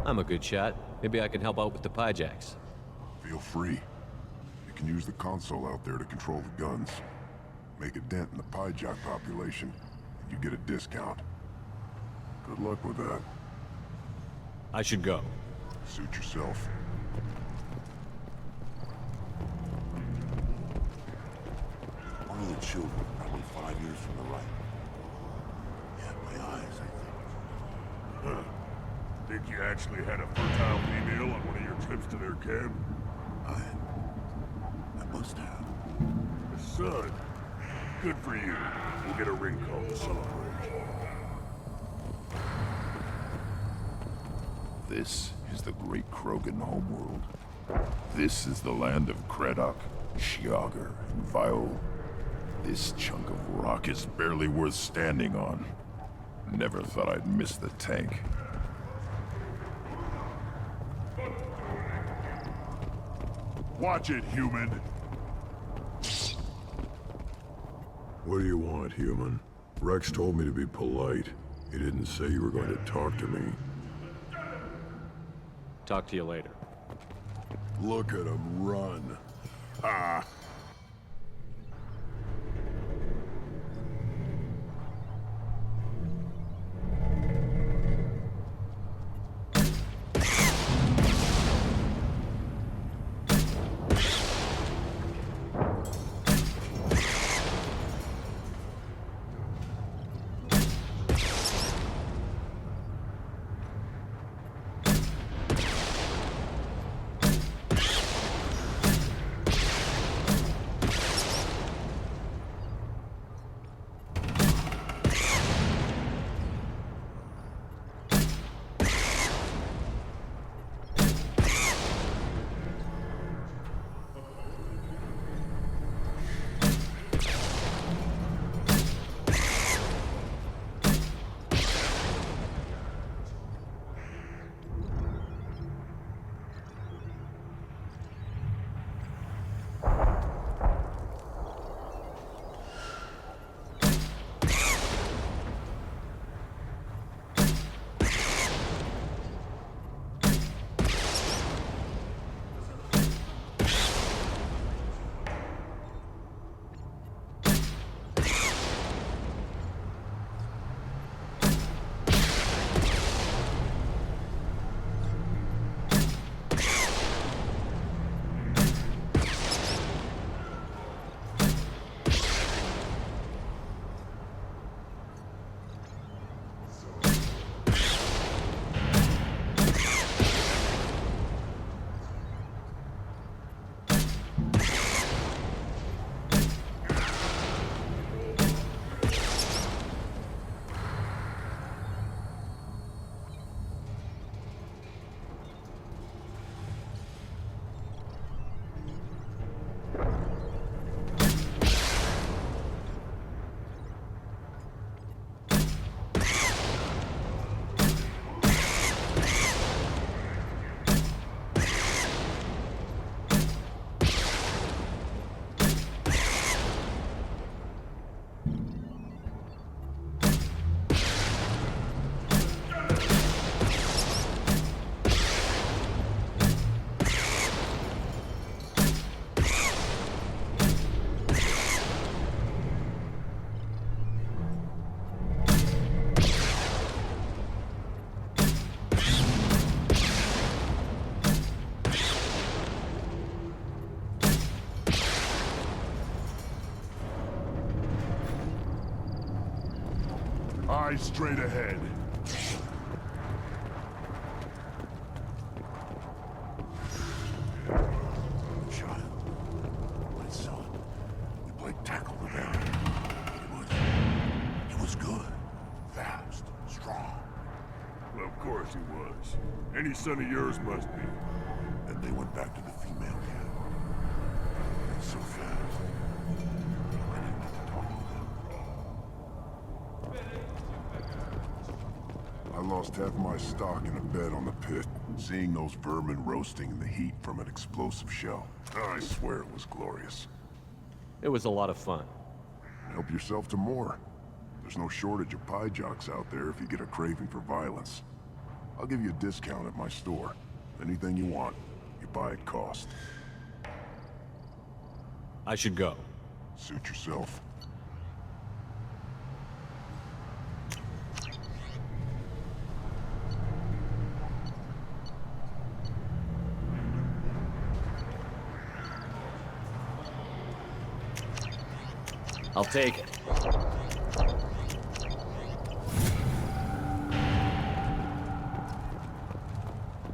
I'm a good shot. Maybe I can help out with the pie jacks. Feel free. You can use the console out there to control the guns. Make a dent in the pie jack population, and you get a discount. Good luck with that. I should go. Suit yourself. One of the children, probably 5 years from the right. Yeah, my eyes, I think. Think you actually had a fertile female on one of your trips to their camp? I must have. Son, good for you. We'll get a ring call to celebrate. This is the great Krogan homeworld. This is the land of Kredok, Shiagar, and Viol. This chunk of rock is barely worth standing on. Never thought I'd miss the tank. Watch it, human! What do you want, human? Wrex told me to be polite. He didn't say you were going to talk to me. Talk to you later. Look at him run. Ah! Eyes straight ahead. Child, my son, we played tackle with him. He was good, fast, strong. Well, of course he was. Any son of yours must be. Then they went back to the female camp. So fast. I didn't have to talk to them. I lost half my stock in a bet on the pit, seeing those vermin roasting in the heat from an explosive shell. I swear it was glorious. It was a lot of fun. Help yourself to more. There's no shortage of pie jocks out there if you get a craving for violence. I'll give you a discount at my store. Anything you want, you buy at cost. I should go. Suit yourself. I'll take it.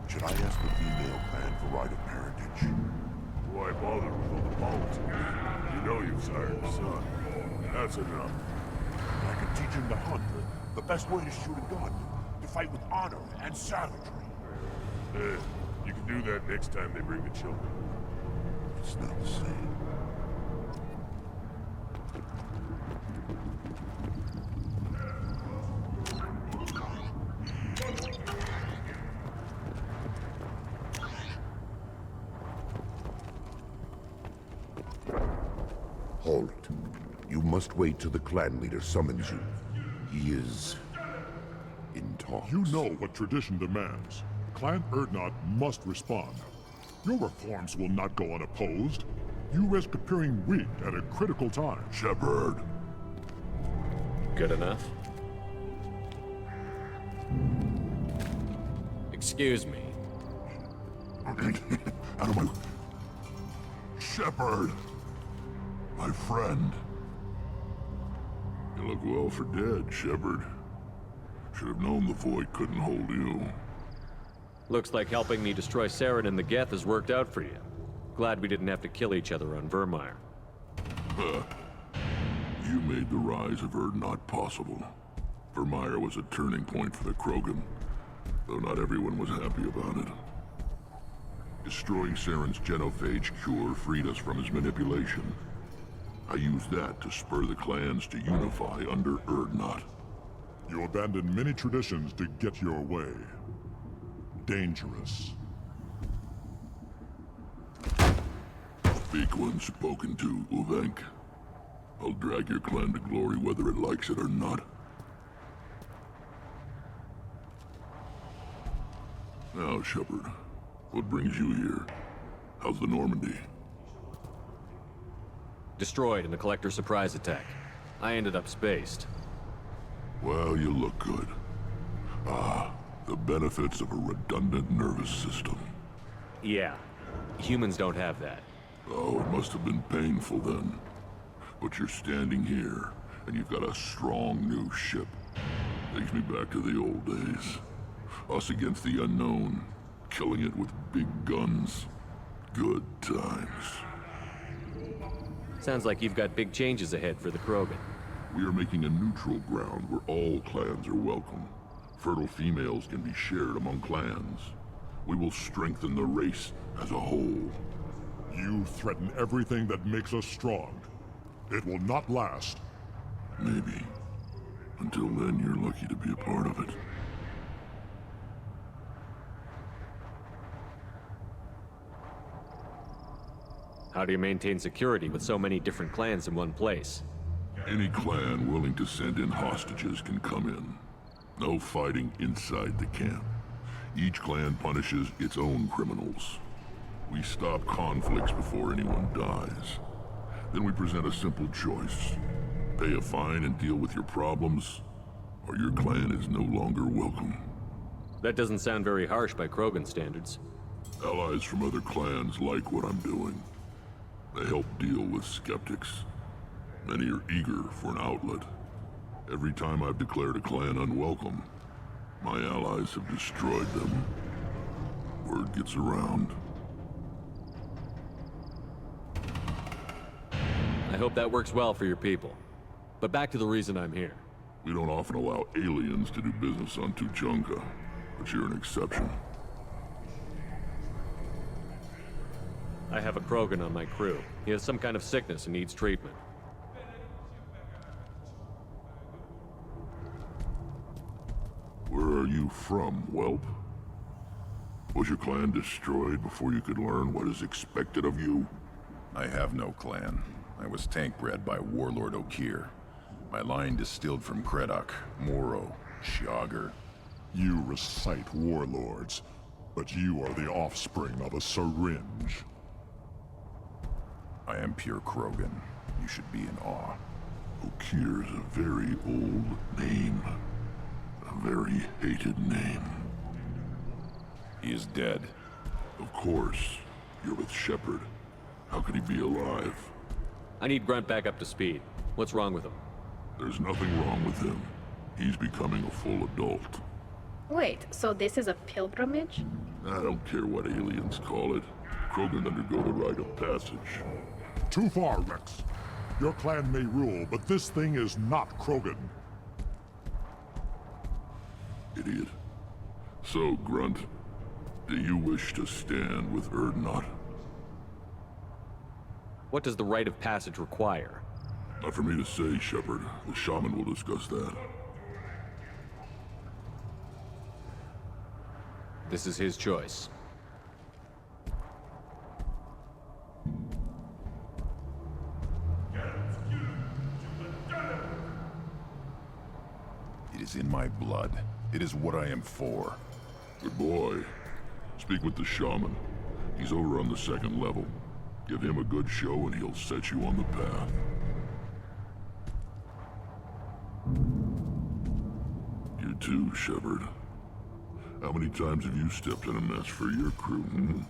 Should I ask the female clan for right of parentage? Why bother with all the politics? You know you've sired a son. That's enough. I can teach him to hunt, the best way to shoot a gun, to fight with honor and savagery. You can do that next time they bring the children. It's not the same. Halt. You must wait till the clan leader summons you. He is in talks. You know what tradition demands. Clan Urdnot must respond. Your reforms will not go unopposed. You risk appearing weak at a critical time. Shepard. Good enough? Excuse me. Out of my... Shepard! My friend. You look well for dead, Shepard. Should have known the Void couldn't hold you. Looks like helping me destroy Saren and the Geth has worked out for you. Glad we didn't have to kill each other on Vermeer. You made the rise of Urdnot possible. Vermeer was a turning point for the Krogan, though not everyone was happy about it. Destroying Saren's genophage cure freed us from his manipulation. I used that to spur the clans to unify under Urdnot. You abandoned many traditions to get your way. Dangerous. Speak when spoken to, Uvenk. I'll drag your clan to glory whether it likes it or not. Now, Shepard, what brings you here? How's the Normandy? Destroyed in the Collector surprise attack. I ended up spaced. Well, you look good. Ah, the benefits of a redundant nervous system. Yeah, humans don't have that. Oh, it must have been painful then. But you're standing here, and you've got a strong new ship. Takes me back to the old days. Us against the unknown, killing it with big guns. Good times. Sounds like you've got big changes ahead for the Krogan. We are making a neutral ground where all clans are welcome. Fertile females can be shared among clans. We will strengthen the race as a whole. You threaten everything that makes us strong. It will not last. Maybe. Until then, you're lucky to be a part of it. How do you maintain security with so many different clans in one place? Any clan willing to send in hostages can come in. No fighting inside the camp. Each clan punishes its own criminals. We stop conflicts before anyone dies. Then we present a simple choice. Pay a fine and deal with your problems, or your clan is no longer welcome. That doesn't sound very harsh by Krogan standards. Allies from other clans like what I'm doing. They help deal with skeptics. Many are eager for an outlet. Every time I've declared a clan unwelcome, my allies have destroyed them. Word gets around. I hope that works well for your people. But back to the reason I'm here. We don't often allow aliens to do business on Tuchanka, but you're an exception. I have a Krogan on my crew. He has some kind of sickness and needs treatment. Where are you from, whelp? Was your clan destroyed before you could learn what is expected of you? I have no clan. I was tank bred by Warlord Okir. My line distilled from Kredok, Moro, Shiagar. You recite warlords, but you are the offspring of a syringe. I am pure Krogan. You should be in awe. Okir's a very old name. A very hated name. He is dead. Of course. You're with Shepard. How could he be alive? I need Grunt back up to speed. What's wrong with him? There's nothing wrong with him. He's becoming a full adult. Wait, so this is a pilgrimage? I don't care what aliens call it. Krogan undergo the rite of passage. Too far, Wrex. Your clan may rule, but this thing is not Krogan. Idiot. So, Grunt, do you wish to stand with Urdnot? What does the rite of passage require? Not for me to say, Shepard. The shaman will discuss that. This is his choice. It is in my blood. It is what I am for. Good boy. Speak with the shaman. He's over on the second level. Give him a good show and he'll set you on the path. You too, Shepard. How many times have you stepped in a mess for your crew, hmm?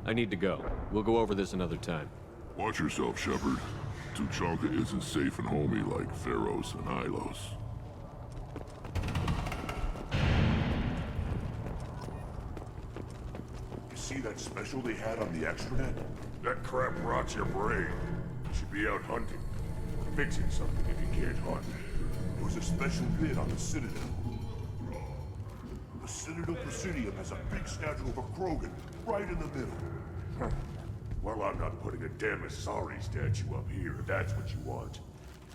I need to go. We'll go over this another time. Watch yourself, Shepard. Tuchanka isn't safe and homey like Pharos and Ilos. You see that special they had on the extranet? That crap rots your brain. You should be out hunting. Fixing something if you can't hunt. There was a special bid on the Citadel. The Citadel Presidium has a big statue of a Krogan right in the middle. Well, I'm not putting a damn Asari statue up here, if that's what you want.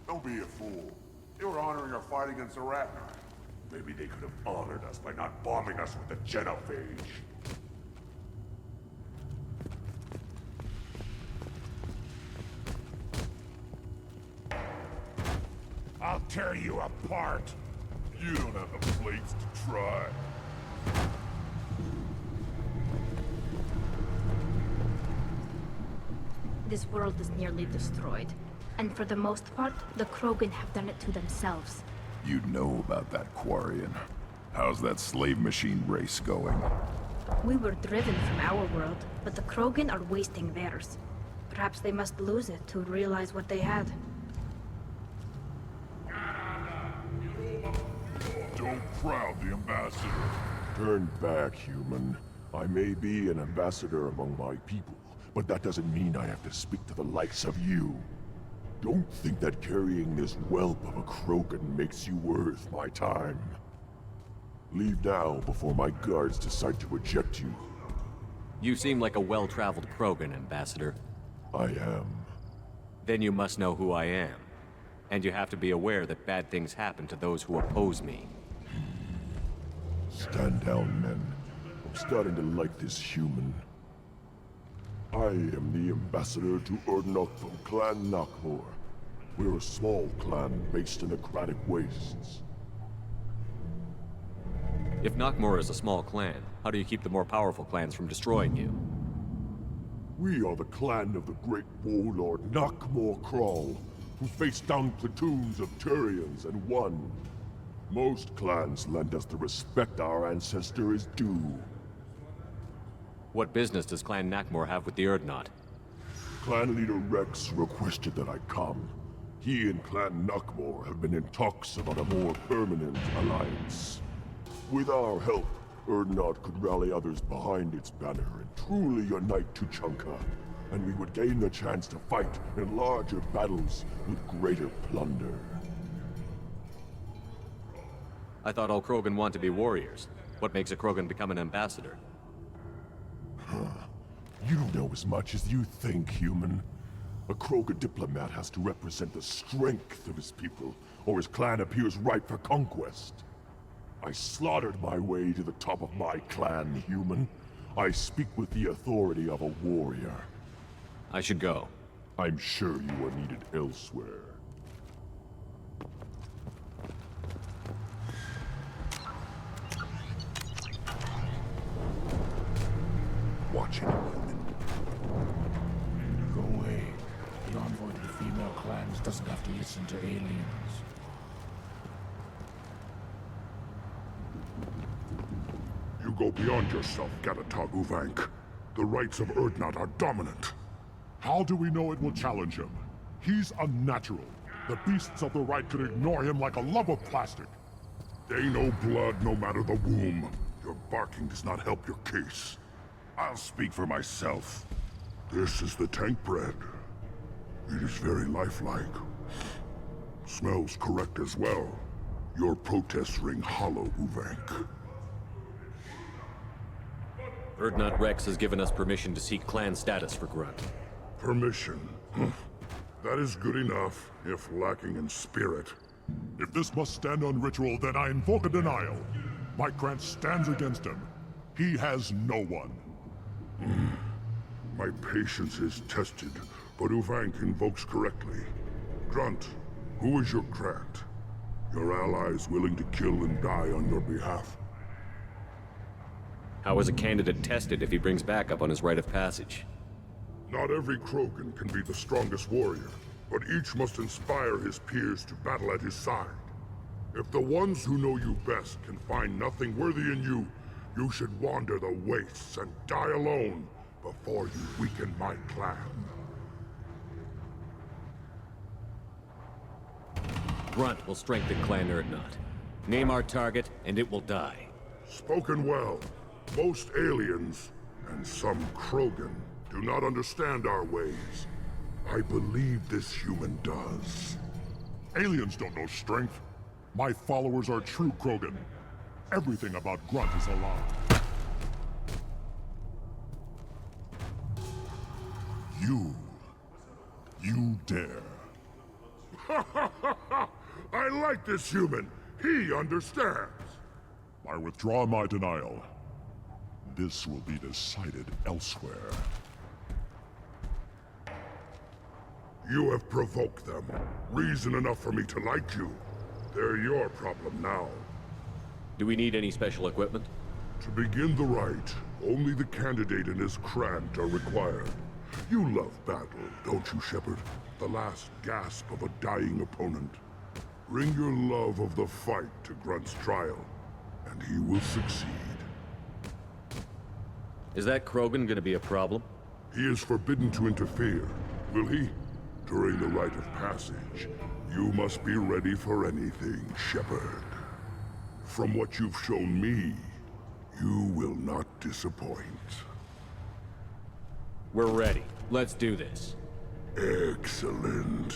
Don't be a fool. They were honoring our fight against the Ratnar. Maybe they could have honored us by not bombing us with the genophage. I'll tear you apart. You don't have the plates to try. This world is nearly destroyed. And for the most part, the Krogan have done it to themselves. You know about that Quarian. How's that slave machine race going? We were driven from our world, but the Krogan are wasting theirs. Perhaps they must lose it to realize what they had. Don't crowd the ambassador. Turn back, human. I may be an ambassador among my people, but that doesn't mean I have to speak to the likes of you. Don't think that carrying this whelp of a Krogan makes you worth my time. Leave now before my guards decide to eject you. You seem like a well-traveled Krogan, Ambassador. I am. Then you must know who I am. And you have to be aware that bad things happen to those who oppose me. Stand down, men. I'm starting to like this human. I am the ambassador to Urdnot from Clan Nakmor. We're a small clan based in the Kratic Wastes. If Nakmor is a small clan, how do you keep the more powerful clans from destroying you? We are the clan of the great warlord Nakmor Krall, who faced down platoons of Turians and won. Most clans lend us the respect our ancestor is due. What business does Clan Nakmor have with the Urdnot? Clan leader Wrex requested that I come. He and Clan Nakmor have been in talks about a more permanent alliance. With our help, Urdnot could rally others behind its banner and truly unite Tuchanka, and we would gain the chance to fight in larger battles with greater plunder. I thought all Krogan want to be warriors. What makes a Krogan become an ambassador? You don't know as much as you think, human. A Krogan diplomat has to represent the strength of his people, or his clan appears ripe for conquest. I slaughtered my way to the top of my clan, human. I speak with the authority of a warrior. I should go. I'm sure you are needed elsewhere. Watch it, human. Go away. The envoy to the female clans doesn't have to listen to aliens. You go beyond yourself, Gatatog Uvank. The rights of Urdnot are dominant. How do we know it will challenge him? He's unnatural. The beasts of the right could ignore him like a lump of plastic. They know blood no matter the womb. Your barking does not help your case. I'll speak for myself. This is the tank bread. It is very lifelike. Smells correct as well. Your protests ring hollow, Uvank. Urdnot Wrex has given us permission to seek clan status for Grunt. Permission? That is good enough, if lacking in spirit. If this must stand on ritual, then I invoke a denial. My clan stands against him. He has no one. My patience is tested, but Uvank invokes correctly. Grunt, who is your grant? Your allies willing to kill and die on your behalf? How is a candidate tested if he brings backup on his rite of passage? Not every Krogan can be the strongest warrior, but each must inspire his peers to battle at his side. If the ones who know you best can find nothing worthy in you, you should wander the wastes and die alone before you weaken my clan. Grunt will strengthen Clan Urdnot. Name our target, and it will die. Spoken well. Most aliens, and some Krogan, do not understand our ways. I believe this human does. Aliens don't know strength. My followers are true Krogan. Everything about Grunt is a lie. You dare. I like this human. He understands. I withdraw my denial. This will be decided elsewhere. You have provoked them. Reason enough for me to like you. They're your problem now. Do we need any special equipment? To begin the rite, only the candidate and his Krant are required. You love battle, don't you, Shepard? The last gasp of a dying opponent. Bring your love of the fight to Grunt's trial, and he will succeed. Is that Krogan gonna be a problem? He is forbidden to interfere, will he? During the rite of passage, you must be ready for anything, Shepard. From what you've shown me, you will not disappoint. We're ready. Let's do this. Excellent.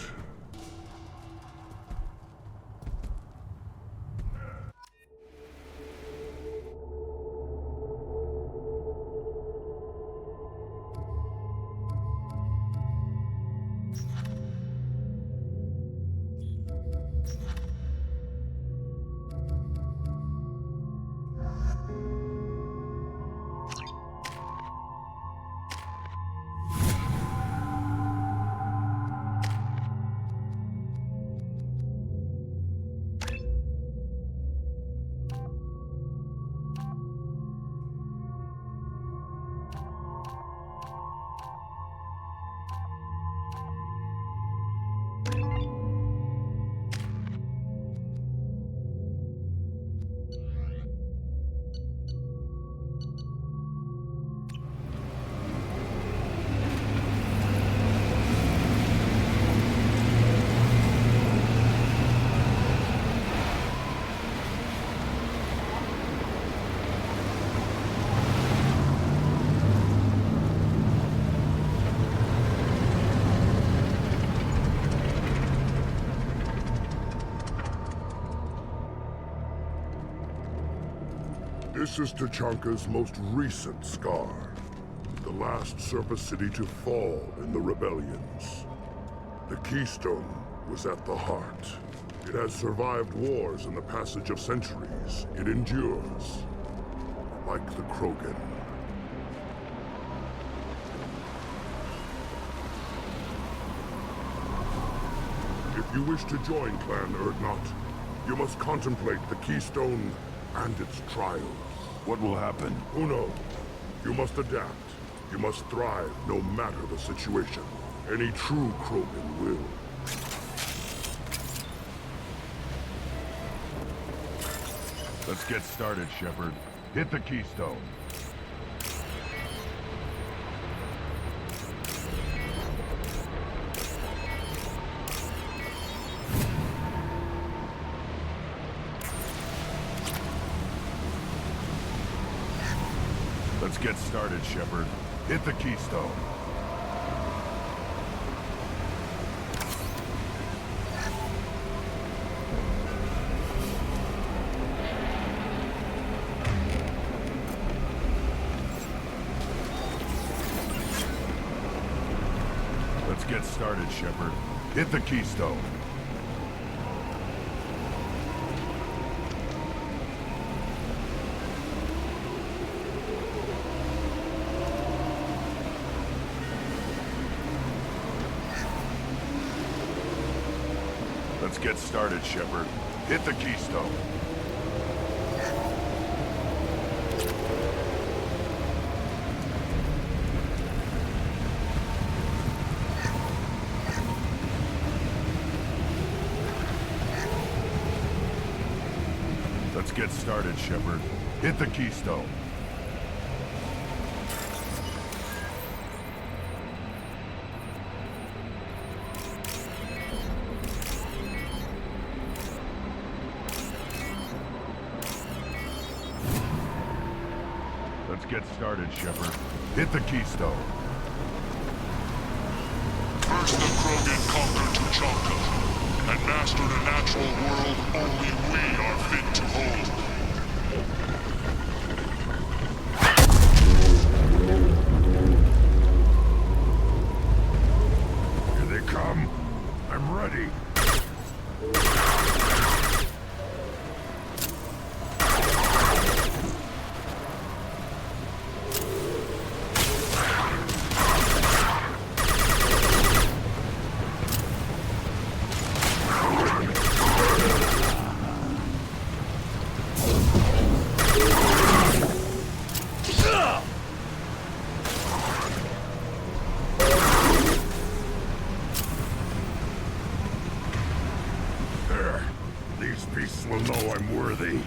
This is Tuchanka's most recent scar. The last surface city to fall in the rebellions. The Keystone was at the heart. It has survived wars and the passage of centuries. It endures. Like the Krogan. If you wish to join Clan Urdnot, you must contemplate the Keystone and its trials. What will happen? Who knows? You must adapt. You must thrive no matter the situation. Any true Krogan will. Let's get started, Shepard. Hit the Keystone. Let's get started, Shepard. Hit the Keystone. Let's get started, Shepard. Hit the Keystone. Let's get started, Shepard. Hit the Keystone. Let's get started, Shepard. Hit the Keystone. Let's get started, Shepard. Hit the Keystone. First the Krogan conquered Tuchanka, and mastered a natural world only we are fit to hold. Here they come. I'm ready. Will know I'm worthy.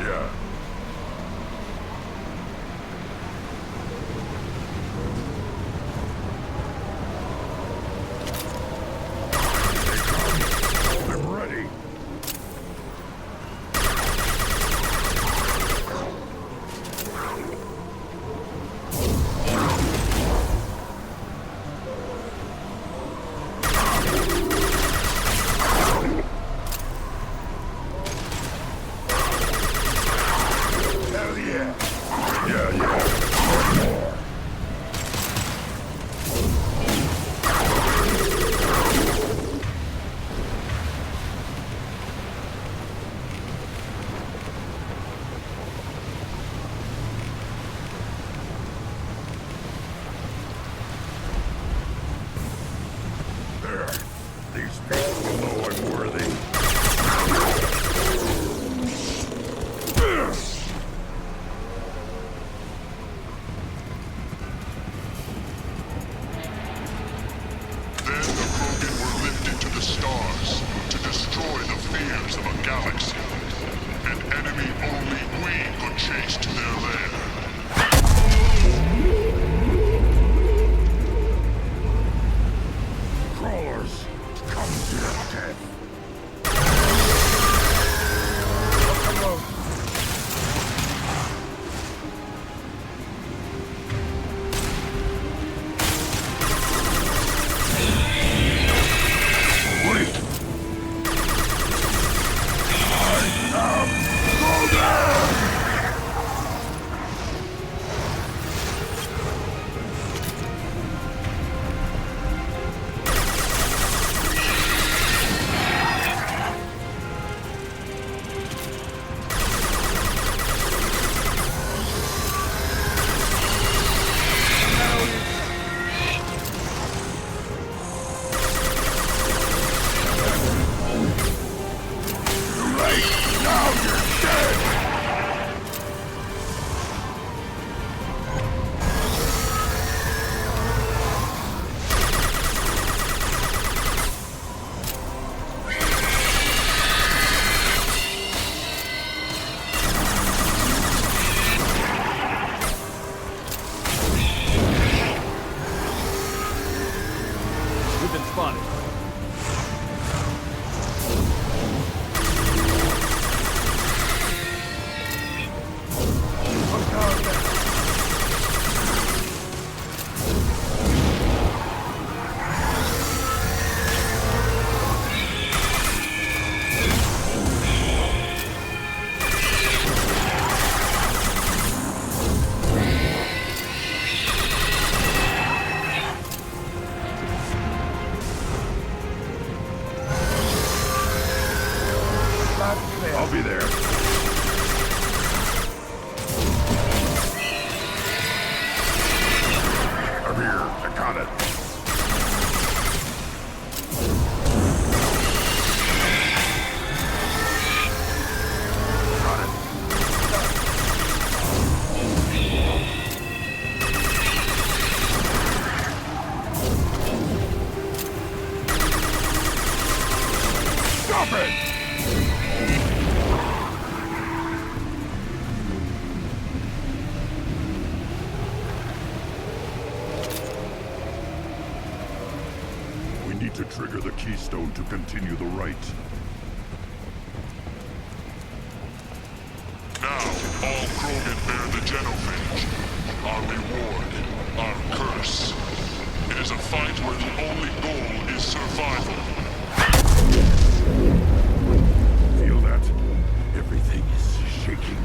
Yeah. I'm ready. corners of a galaxy. An enemy only we could chase to their lair. Crawlers, come to your death. I'll be there. I'm here. I got it. Stop it! We need to trigger the keystone to continue the rite. Now, all Krogan bear the genophage. Our reward, our curse. It is a fight where the only goal is survival. Feel that? Everything is shaking.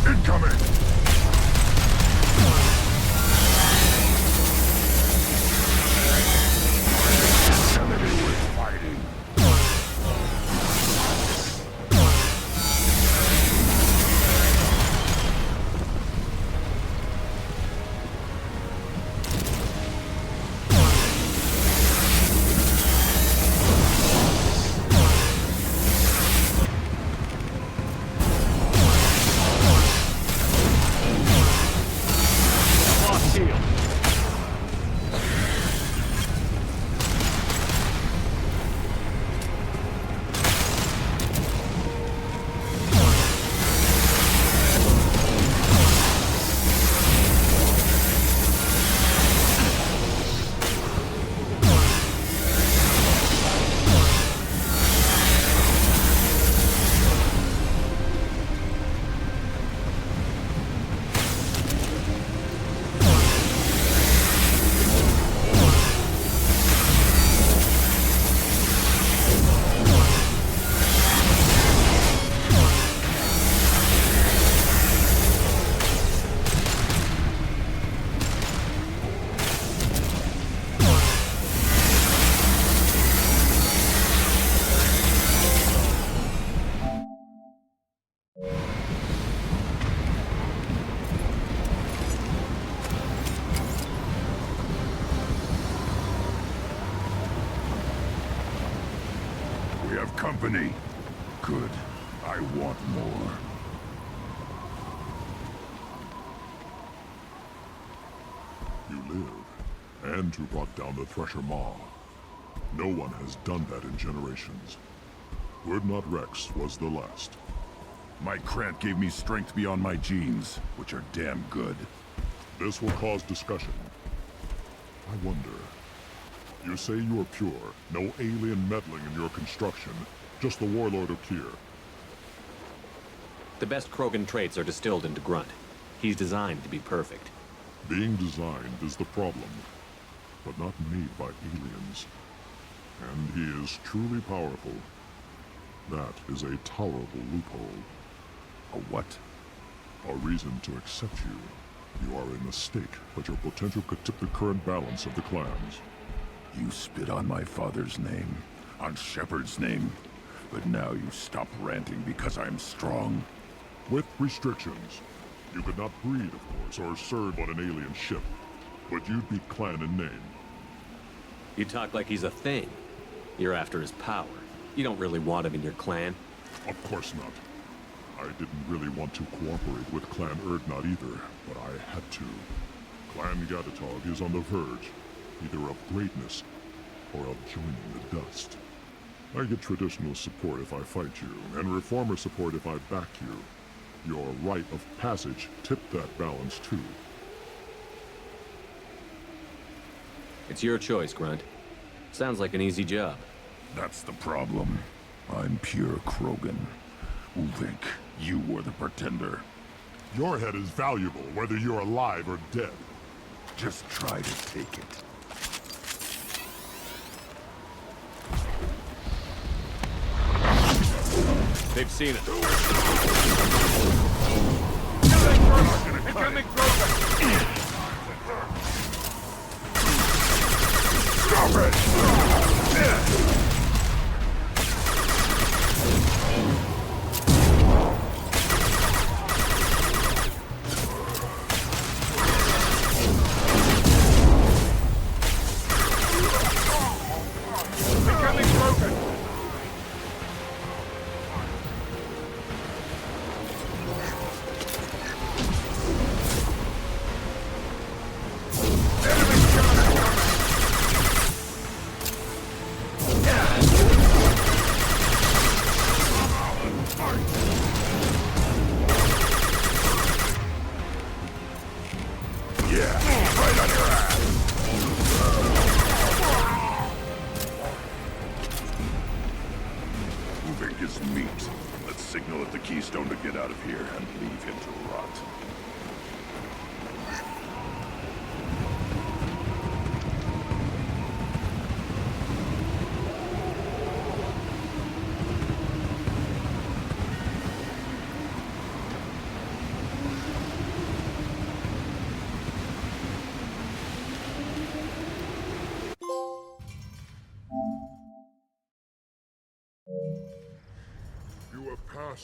Incoming! have company. Good. I want more. You live, and you brought down the Thresher Maw. No one has done that in generations. Wrex was the last. My Krant gave me strength beyond my genes, which are damn good. This will cause discussion. I wonder... You say you are pure, no alien meddling in your construction, just the warlord of Tyr. The best Krogan traits are distilled into Grunt. He's designed to be perfect. Being designed is the problem, but not made by aliens. And he is truly powerful. That is a tolerable loophole. A what? A reason to accept you. You are a mistake, but your potential could tip the current balance of the clans. You spit on my father's name, on Shepard's name, but now you stop ranting because I'm strong. With restrictions. You could not breed, of course, or serve on an alien ship, but you'd be clan in name. You talk like he's a thing. You're after his power. You don't really want him in your clan. Of course not. I didn't really want to cooperate with Clan Urdnot either, but I had to. Clan Gatatog is on the verge, either of greatness or of joining the dust. I get traditional support if I fight you, and reformer support if I back you. Your rite of passage tipped that balance too. It's your choice, Grunt. Sounds like an easy job. That's the problem. I'm pure Krogan. Uvink, you were the pretender. Your head is valuable, whether you're alive or dead. Just try to take it. They've seen it. Incoming Krogan! Stop it!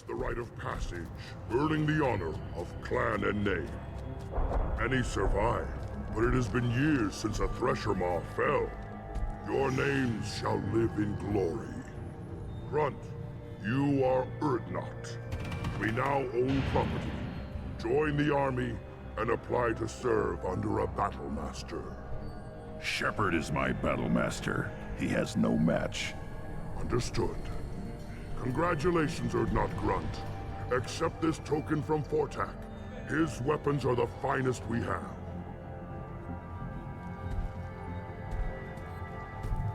The rite of passage, earning the honor of clan and name. Many survive, but it has been years since a Thresher Maw fell. Your names shall live in glory. Grunt, you are Urdnot. We now own property. Join the army and apply to serve under a battle master. Shepard is my battle master. He has no match. Understood. Congratulations, Urdnot Grunt. Accept this token from Fortak. His weapons are the finest we have.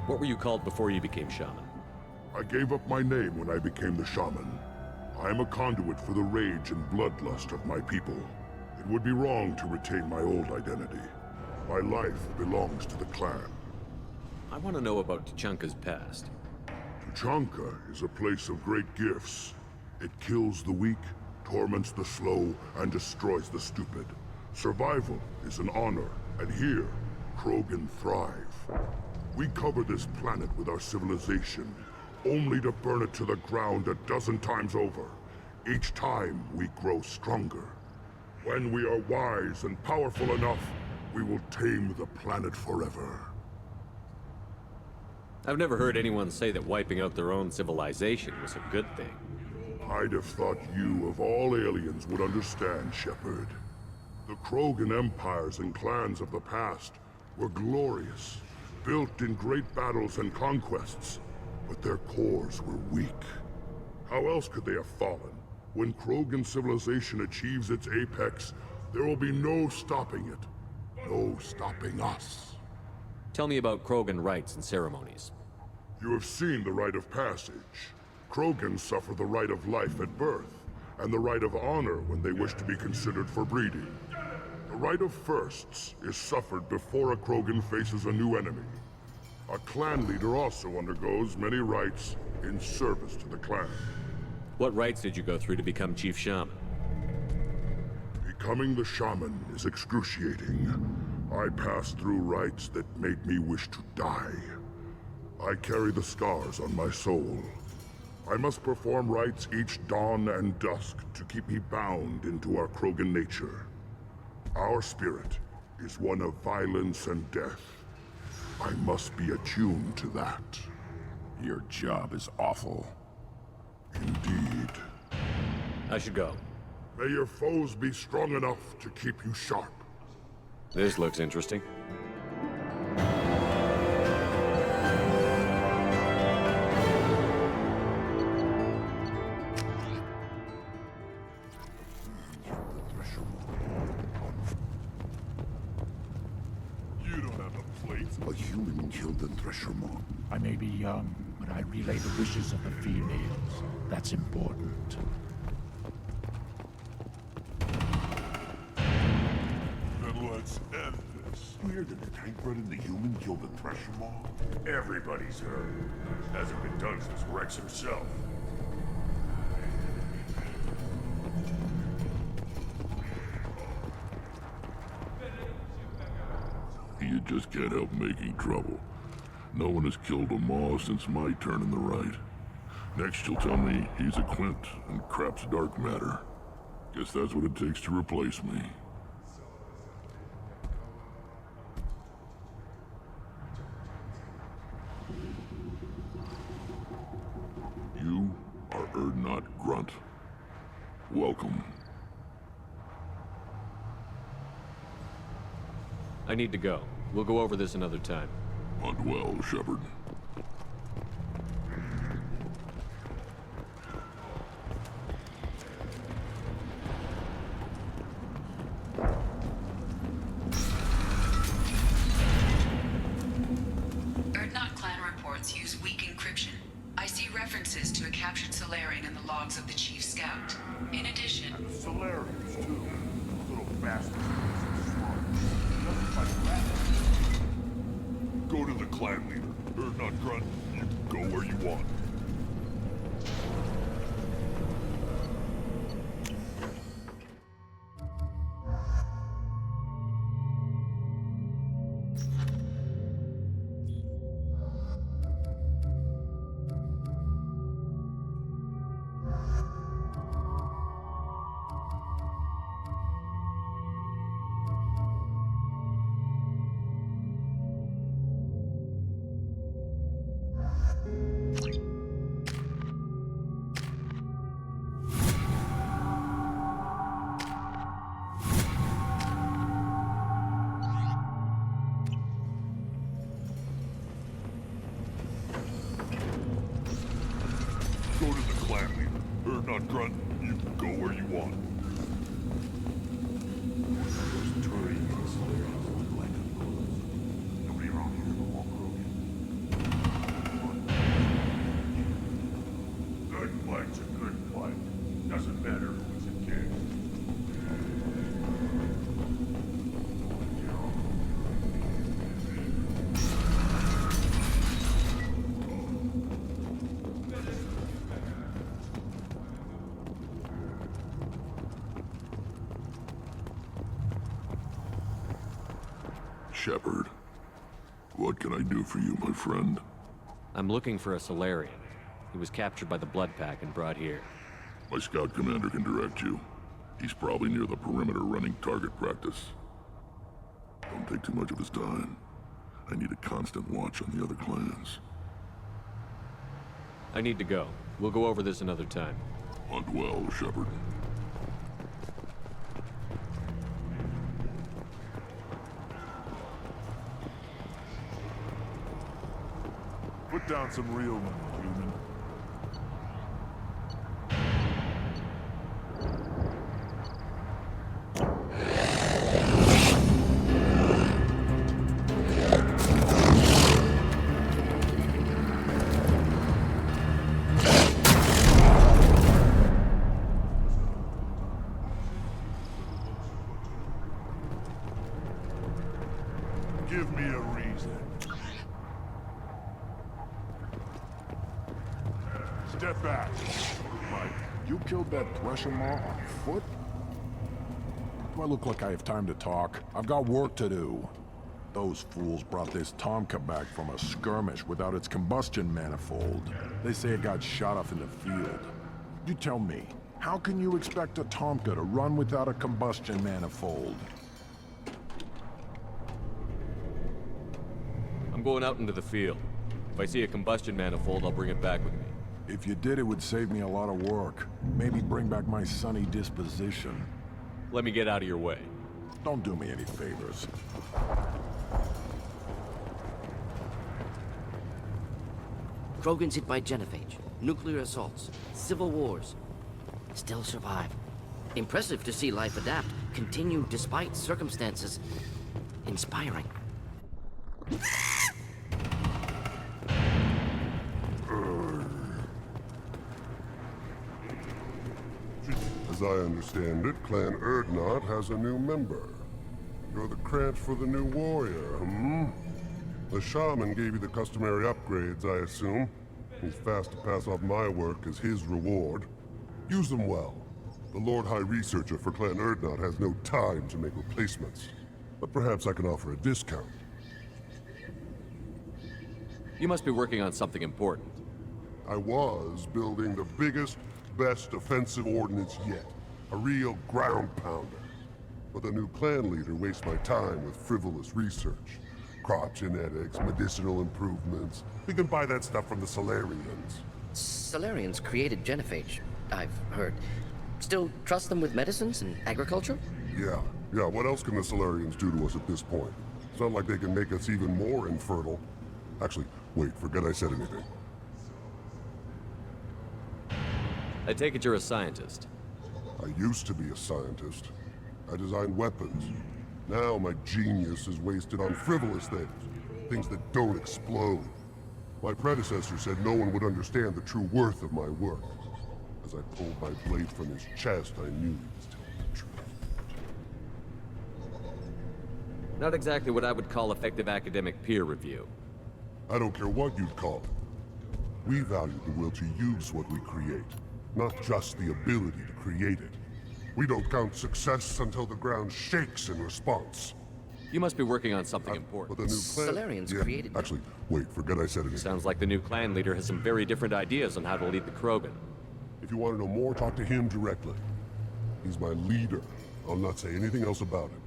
What were you called before you became shaman? I gave up my name when I became the shaman. I am a conduit for the rage and bloodlust of my people. It would be wrong to retain my old identity. My life belongs to the clan. I want to know about Tuchanka's past. Tuchanka is a place of great gifts. It kills the weak, torments the slow, and destroys the stupid. Survival is an honor, and here, Krogan thrive. We cover this planet with our civilization, only to burn it to the ground a dozen times over. Each time, we grow stronger. When we are wise and powerful enough, we will tame the planet forever. I've never heard anyone say that wiping out their own civilization was a good thing. I'd have thought you, of all aliens, would understand, Shepard. The Krogan empires and clans of the past were glorious, built in great battles and conquests, but their cores were weak. How else could they have fallen? When Krogan civilization achieves its apex, there will be no stopping it. No stopping us. Tell me about Krogan rites and ceremonies. You have seen the rite of passage. Krogans suffer the rite of life at birth, and the rite of honor when they wish to be considered for breeding. The rite of firsts is suffered before a Krogan faces a new enemy. A clan leader also undergoes many rites in service to the clan. What rites did you go through to become Chief Shaman? Becoming the shaman is excruciating. I passed through rites that made me wish to die. I carry the scars on my soul. I must perform rites each dawn and dusk to keep me bound into our Krogan nature. Our spirit is one of violence and death. I must be attuned to that. Your job is awful. Indeed. I should go. May your foes be strong enough to keep you sharp. This looks interesting. You don't have a plate. A human killed the Thresher Maw. I may be young, but I relay the wishes of the females. That's important. Then let's end this. You hear that the tank bred in the human killed the Thresher Maw? Everybody's heard. Hasn't been done since Wrex himself. You just can't help making trouble. No one has killed a Maw since my turn in the right. Next you'll tell me he's a Quint and crap's dark matter. Guess that's what it takes to replace me. You are Urdnot Grunt. Welcome. I need to go. We'll go over this another time. Hunt well, Shepard. Urdnot clan reports use weak encryption. I see references to a captured Solarian in the logs of the Chief Scout. In addition... Solarians, too. Little bastards. Go to the clan leader. Urdnot Grunt, you can go where you want. Go to the clan leader. Urdnot Grunt, you can go where you want. Those Turians, look like a bullet. Nobody around here will walk Krogan. Good fight's a good fight. Doesn't matter who's against. Shepard, what can I do for you, my friend? I'm looking for a Solarian. He was captured by the Blood Pack and brought here. My scout commander can direct you. He's probably near the perimeter running target practice. Don't take too much of his time. I need a constant watch on the other clans. I need to go. We'll go over this another time. Hunt well, Shepard. Put down some real money, human. Give me a reason. Step back. Mike, you killed that Thresher Maw on foot? Do I look like I have time to talk? I've got work to do. Those fools brought this Tomka back from a skirmish without its combustion manifold. They say it got shot off in the field. You tell me, how can you expect a Tomka to run without a combustion manifold? I'm going out into the field. If I see a combustion manifold, I'll bring it back with me. If you did, it would save me a lot of work. Maybe bring back my sunny disposition. Let me get out of your way. Don't do me any favors. Krogan's hit by genophage, nuclear assaults, civil wars. Still survive. Impressive to see life adapt, continue despite circumstances. Inspiring. As I understand it, Clan Urdnot has a new member. You're the cranch for the new warrior, hmm? The shaman gave you the customary upgrades, I assume. He's fast to pass off my work as his reward. Use them well. The Lord High Researcher for Clan Urdnot has no time to make replacements. But perhaps I can offer a discount. You must be working on something important. I was building the biggest, best offensive ordnance yet. A real ground pounder. But the new clan leader wastes my time with frivolous research. Crop genetics, medicinal improvements. We can buy that stuff from the Solarians. Solarians created genophage, I've heard. Still trust them with medicines and agriculture? Yeah. What else can the Solarians do to us at this point? It's not like they can make us even more infertile. Actually, wait, forget I said anything. I take it you're a scientist. I used to be a scientist. I designed weapons. Now my genius is wasted on frivolous things. Things that don't explode. My predecessor said no one would understand the true worth of my work. As I pulled my blade from his chest, I knew he was telling the truth. Not exactly what I would call effective academic peer review. I don't care what you'd call it. We value the will to use what we create, not just the ability to create it. We don't count success until the ground shakes in response. You must be working on something important. But the new clan... Solarians created... Actually, wait, forget I said anything. Sounds like the new clan leader has some very different ideas on how to lead the Krogan. If you want to know more, talk to him directly. He's my leader. I'll not say anything else about him.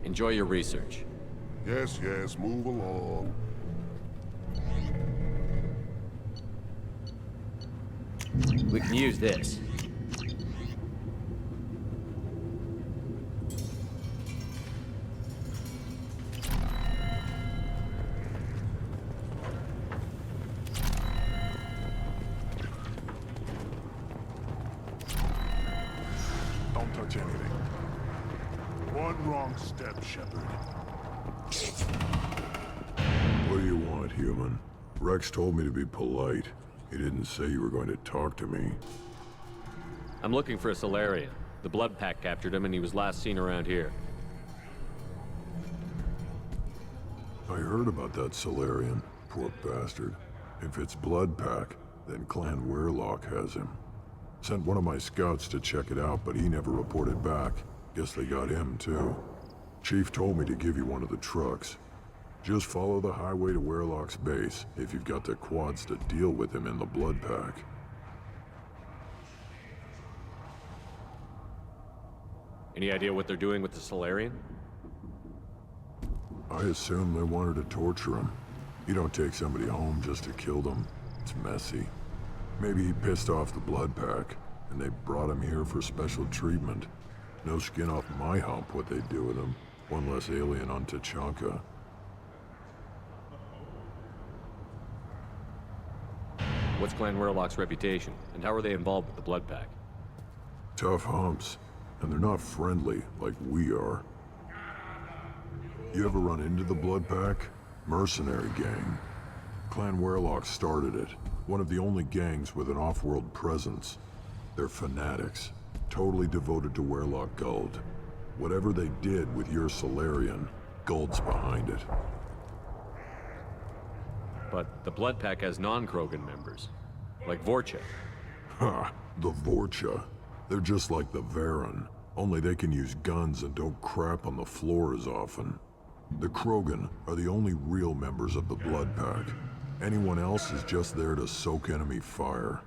Enjoy your research. Yes, move along. We can use this. Don't touch anything. One wrong step, Shepard. What do you want, human? Wrex told me to be polite. He didn't say you were going to talk to me. I'm looking for a Solarian. The Blood Pack captured him and he was last seen around here. I heard about that Solarian. Poor bastard. If it's Blood Pack, then Clan Weirlock has him. Sent one of my scouts to check it out, but he never reported back. Guess they got him, too. Chief told me to give you one of the trucks. Just follow the highway to Weirlock's base, if you've got the quads to deal with him in the Blood Pack. Any idea what they're doing with the Solarian? I assume they wanted to torture him. You don't take somebody home just to kill them. It's messy. Maybe he pissed off the Blood Pack, and they brought him here for special treatment. No skin off my hump what they do with him. One less alien on Tuchanka. What's Clan Werlock's reputation, and how are they involved with the Blood Pack? Tough humps, and they're not friendly like we are. You ever run into the Blood Pack? Mercenary gang. Clan Werlock started it. One of the only gangs with an off-world presence. They're fanatics, totally devoted to Werlock Guld. Whatever they did with your Solarian, Guld's behind it. But the Blood Pack has non-Krogan members, like Vorcha. Ha! The Vorcha. They're just like the Varen, only they can use guns and don't crap on the floor as often. The Krogan are the only real members of the Blood Pack. Anyone else is just there to soak enemy fire.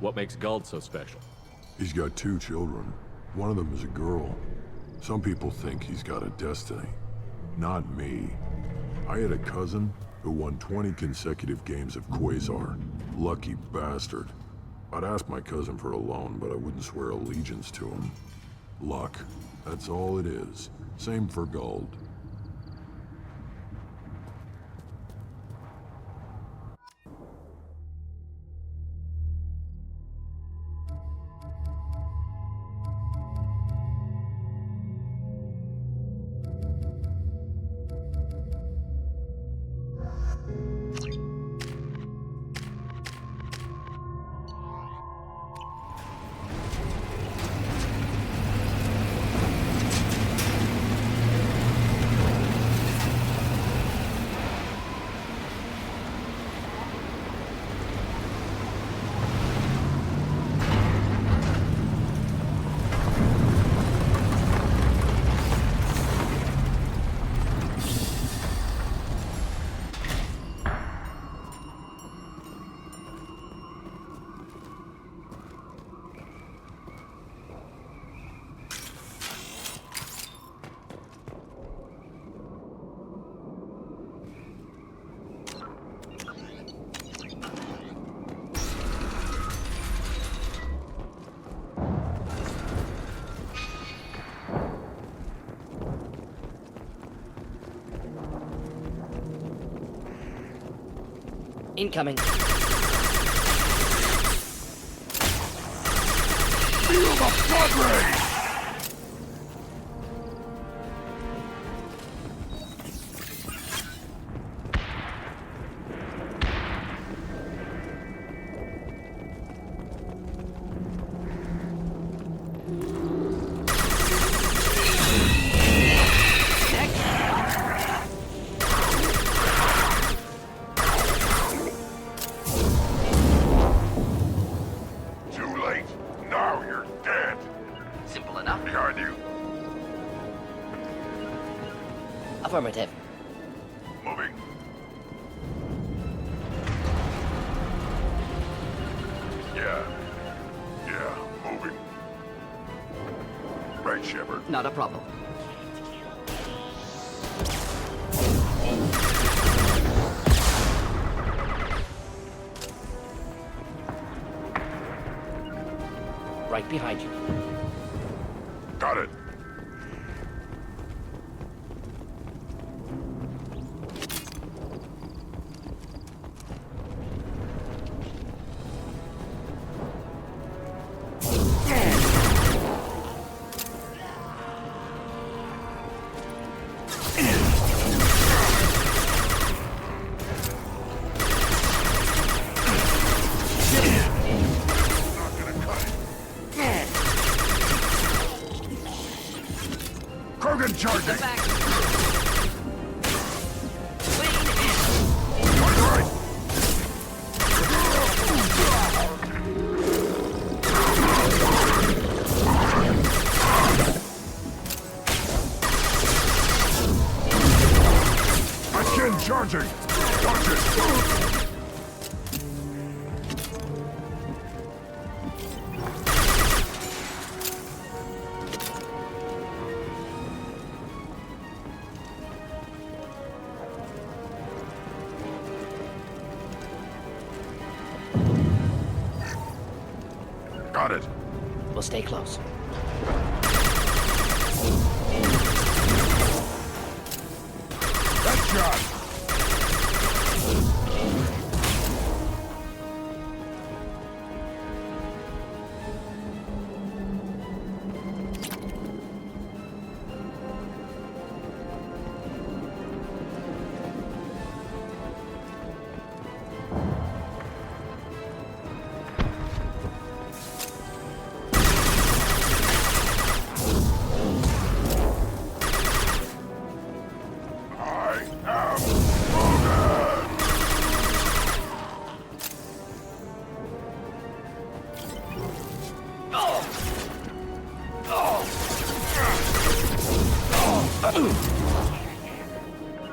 What makes Guld so special? He's got 2 children. One of them is a girl. Some people think he's got a destiny. Not me. I had a cousin who won 20 consecutive games of Quasar. Lucky bastard. I'd ask my cousin for a loan, but I wouldn't swear allegiance to him. Luck. That's all it is. Same for Guld. Incoming. Feel the blood rage! Affirmative. Moving. Yeah, moving. Right, Shepard. Not a problem. Right behind you. Got it. Charging! Watch it! Got it. We'll stay close. That shot!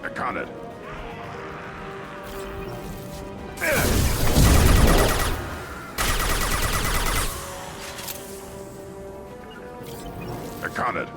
I got it. I got it.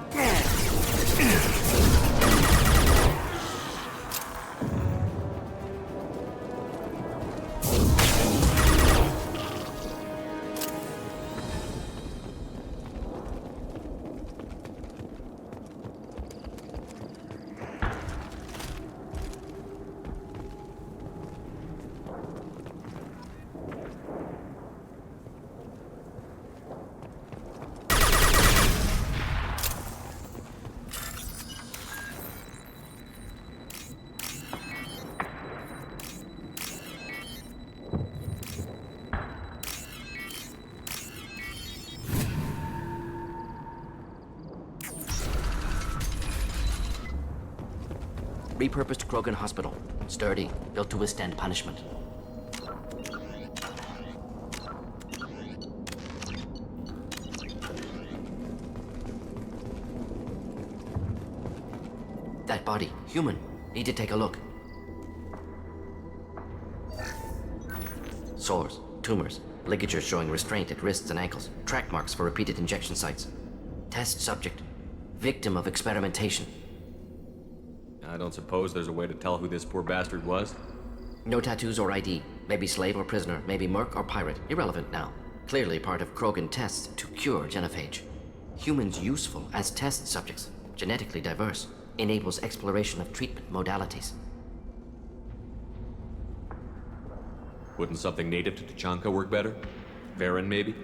Repurposed Krogan Hospital. Sturdy, built to withstand punishment. That body, human. Need to take a look. Sores, tumors, ligatures showing restraint at wrists and ankles, track marks for repeated injection sites. Test subject, victim of experimentation. I don't suppose there's a way to tell who this poor bastard was? No tattoos or ID. Maybe slave or prisoner, maybe merc or pirate. Irrelevant now. Clearly part of Krogan tests to cure genophage. Humans useful as test subjects. Genetically diverse. Enables exploration of treatment modalities. Wouldn't something native to Tuchanka work better? Varen, maybe?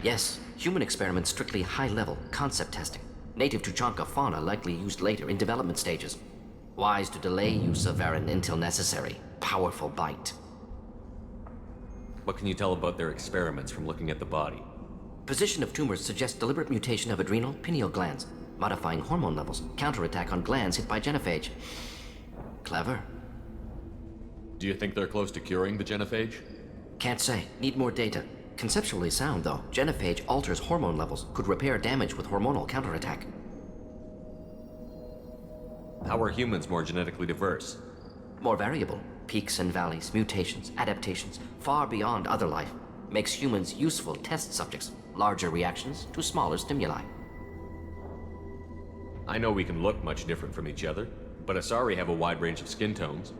Yes. Human experiments strictly high-level, concept testing. Native Tuchanka fauna likely used later in development stages. Wise to delay use of Varen until necessary. Powerful bite. What can you tell about their experiments from looking at the body? Position of tumors suggests deliberate mutation of adrenal, pineal glands, modifying hormone levels, counterattack on glands hit by genophage. Clever. Do you think they're close to curing the genophage? Can't say. Need more data. Conceptually sound, though. Genophage alters hormone levels, could repair damage with hormonal counterattack. How are humans more genetically diverse? More variable. Peaks and valleys, mutations, adaptations, far beyond other life. Makes humans useful test subjects. Larger reactions to smaller stimuli. I know we can look much different from each other, but Asari have a wide range of skin tones.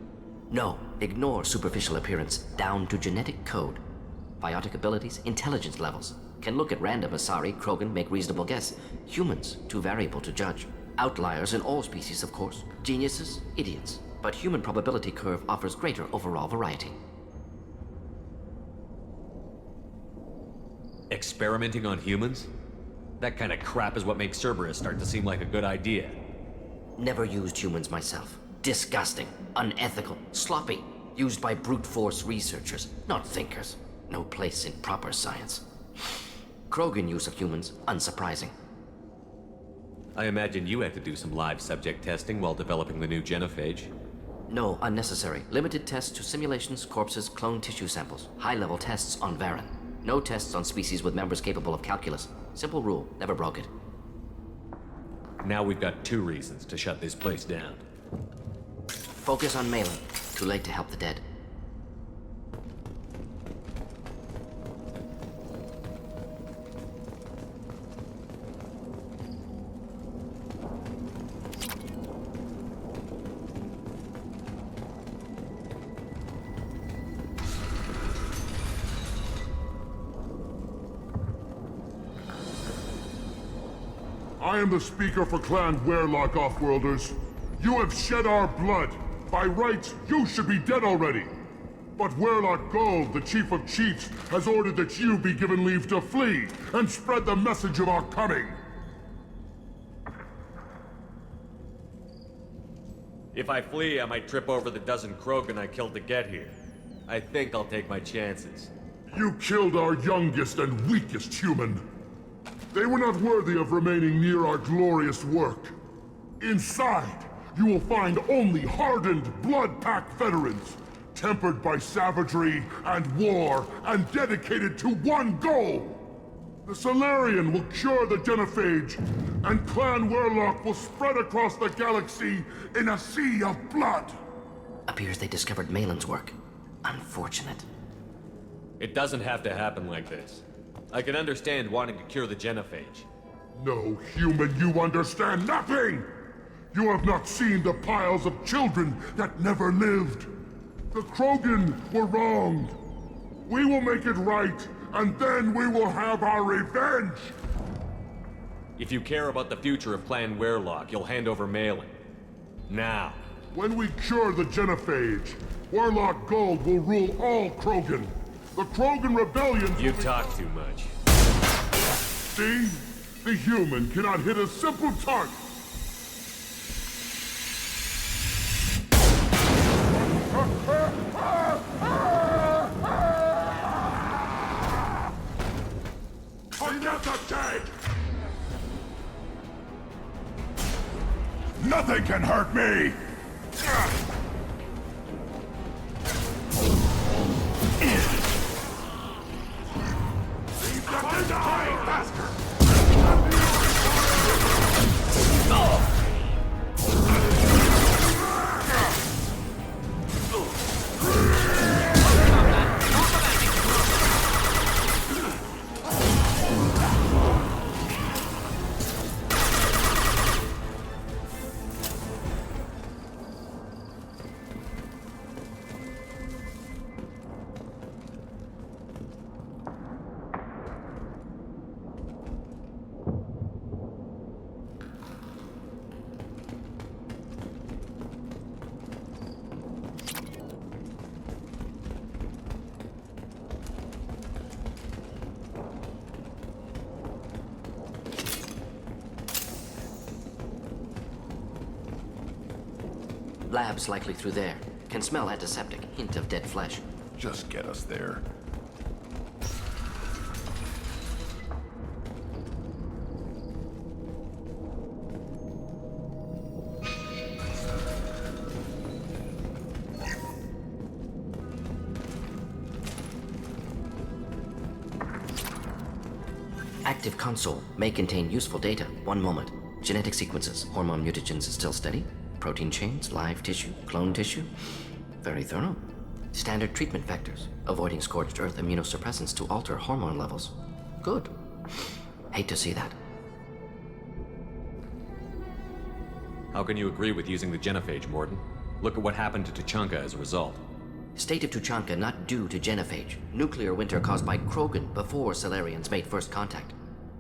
No, ignore superficial appearance, down to genetic code. Biotic abilities, intelligence levels. Can look at random Asari, Krogan, make reasonable guess. Humans, too variable to judge. Outliers in all species, of course. Geniuses, idiots. But human probability curve offers greater overall variety. Experimenting on humans? That kind of crap is what makes Cerberus start to seem like a good idea. Never used humans myself. Disgusting, unethical, sloppy. Used by brute force researchers, not thinkers. No place in proper science. Krogan use of humans, unsurprising. I imagine you had to do some live subject testing while developing the new genophage. No, unnecessary. Limited tests to simulations, corpses, clone tissue samples. High-level tests on Varen. No tests on species with members capable of calculus. Simple rule, never broke it. Now we've got 2 reasons to shut this place down. Focus on Malin. Too late to help the dead. I am the speaker for Clan Werlock, Offworlders. You have shed our blood. By rights, you should be dead already. But Werlock Gold, the Chief of Chiefs, has ordered that you be given leave to flee and spread the message of our coming. If I flee, I might trip over the dozen Krogan I killed to get here. I think I'll take my chances. You killed our youngest and weakest human. They were not worthy of remaining near our glorious work. Inside, you will find only hardened, blood-packed veterans, tempered by savagery and war, and dedicated to one goal! The Solarian will cure the Genophage, and Clan Werlock will spread across the galaxy in a sea of blood! Appears they discovered Malin's work. Unfortunate. It doesn't have to happen like this. I can understand wanting to cure the Genophage. No, human, you understand nothing! You have not seen the piles of children that never lived. The Krogan were wronged. We will make it right, and then we will have our revenge! If you care about the future of Clan Werlock, you'll hand over Malin. Now. When we cure the Genophage, Werlock Gold will rule all Krogan. The Krogan rebellion. You talk too much. See? The human cannot hit a simple target. Forget the dead! Nothing can hurt me! Die faster! Labs likely through there. Can smell antiseptic. Hint of dead flesh. Just get us there. Active console may contain useful data. One moment. Genetic sequences. Hormone mutagens is still steady. Protein chains, live tissue, clone tissue. Very thorough. Standard treatment vectors. Avoiding scorched earth immunosuppressants to alter hormone levels. Good. Hate to see that. How can you agree with using the Genophage, Mordin? Look at what happened to Tuchanka as a result. State of Tuchanka not due to Genophage. Nuclear winter caused by Krogan before Solarians made first contact.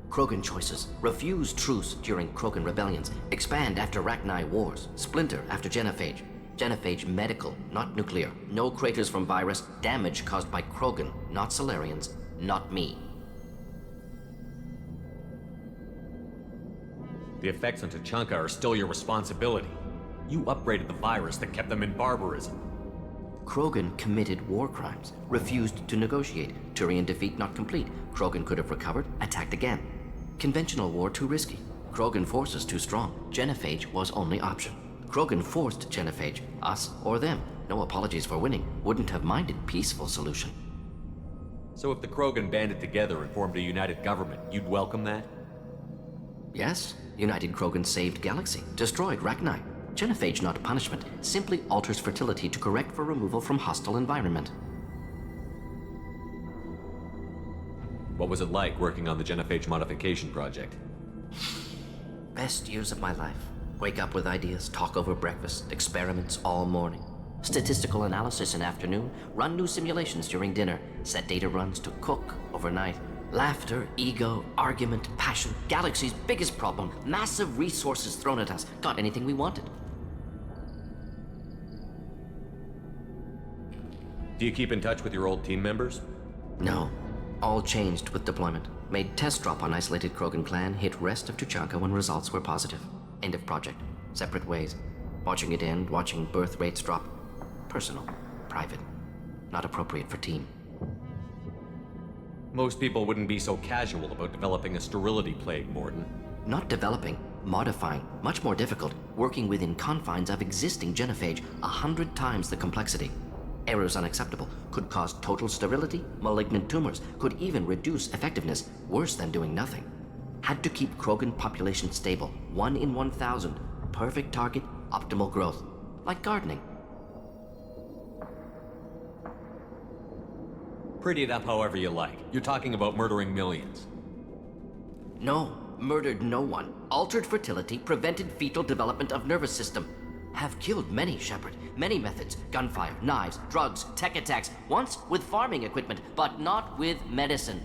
Krogan choices. Refuse truce during Krogan rebellions. Expand after Rachni wars. Splinter after Genophage. Genophage medical, not nuclear. No craters from virus. Damage caused by Krogan, not Solarians, not me. The effects on Tuchanka are still your responsibility. You upgraded the virus that kept them in barbarism. Krogan committed war crimes. Refused to negotiate. Turian defeat not complete. Krogan could have recovered, attacked again. Conventional war too risky. Krogan forces too strong. Genophage was only option. Krogan forced Genophage. Us or them. No apologies for winning. Wouldn't have minded peaceful solution. So if the Krogan banded together and formed a united government, you'd welcome that? Yes. United Krogan saved Galaxy. Destroyed Rachni. Genophage not punishment. Simply alters fertility to correct for removal from hostile environment. What was it like working on the Genophage modification project? Best years of my life. Wake up with ideas, talk over breakfast, experiments all morning. Statistical analysis in afternoon, run new simulations during dinner, set data runs to cook overnight. Laughter, ego, argument, passion. Galaxy's biggest problem. Massive resources thrown at us. Got anything we wanted. Do you keep in touch with your old team members? No. All changed with deployment. Made test drop on isolated Krogan clan, hit rest of Tuchanka when results were positive. End of project. Separate ways. Watching it end, watching birth rates drop. Personal. Private. Not appropriate for team. Most people wouldn't be so casual about developing a sterility plague, Mordin. Not developing, modifying. Much more difficult. Working within confines of existing genophage. 100 times the complexity. Errors unacceptable. Could cause total sterility, malignant tumors. Could even reduce effectiveness. Worse than doing nothing. Had to keep Krogan population stable. 1 in 1,000. Perfect target, optimal growth. Like gardening. Pretty it up however you like. You're talking about murdering millions. No, murdered no one. Altered fertility, prevented fetal development of nervous system. Have killed many, Shepard. Many methods. Gunfire, knives, drugs, tech attacks. Once with farming equipment, but not with medicine.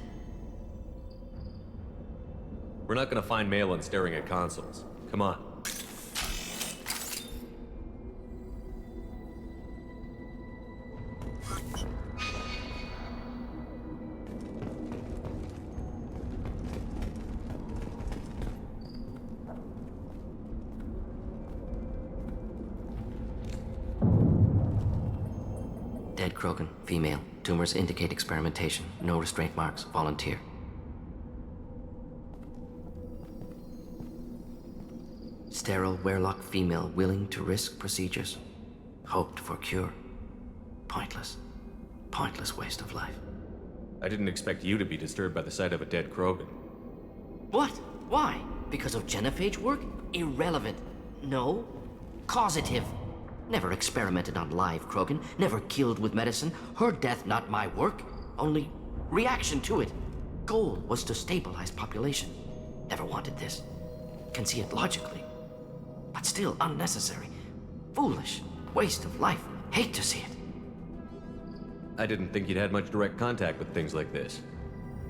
We're not gonna find Malin staring at consoles. Come on. Dead Krogan, female. Tumors indicate experimentation. No restraint marks. Volunteer. Sterile Werelock female willing to risk procedures. Hoped for cure. Pointless. Pointless waste of life. I didn't expect you to be disturbed by the sight of a dead Krogan. What? Why? Because of genophage work? Irrelevant. No. Causative. Never experimented on live Krogan. Never killed with medicine. Her death not my work. Only reaction to it. Goal was to stabilize population. Never wanted this. Can see it logically. But still unnecessary. Foolish. Waste of life. Hate to see it. I didn't think you'd had much direct contact with things like this.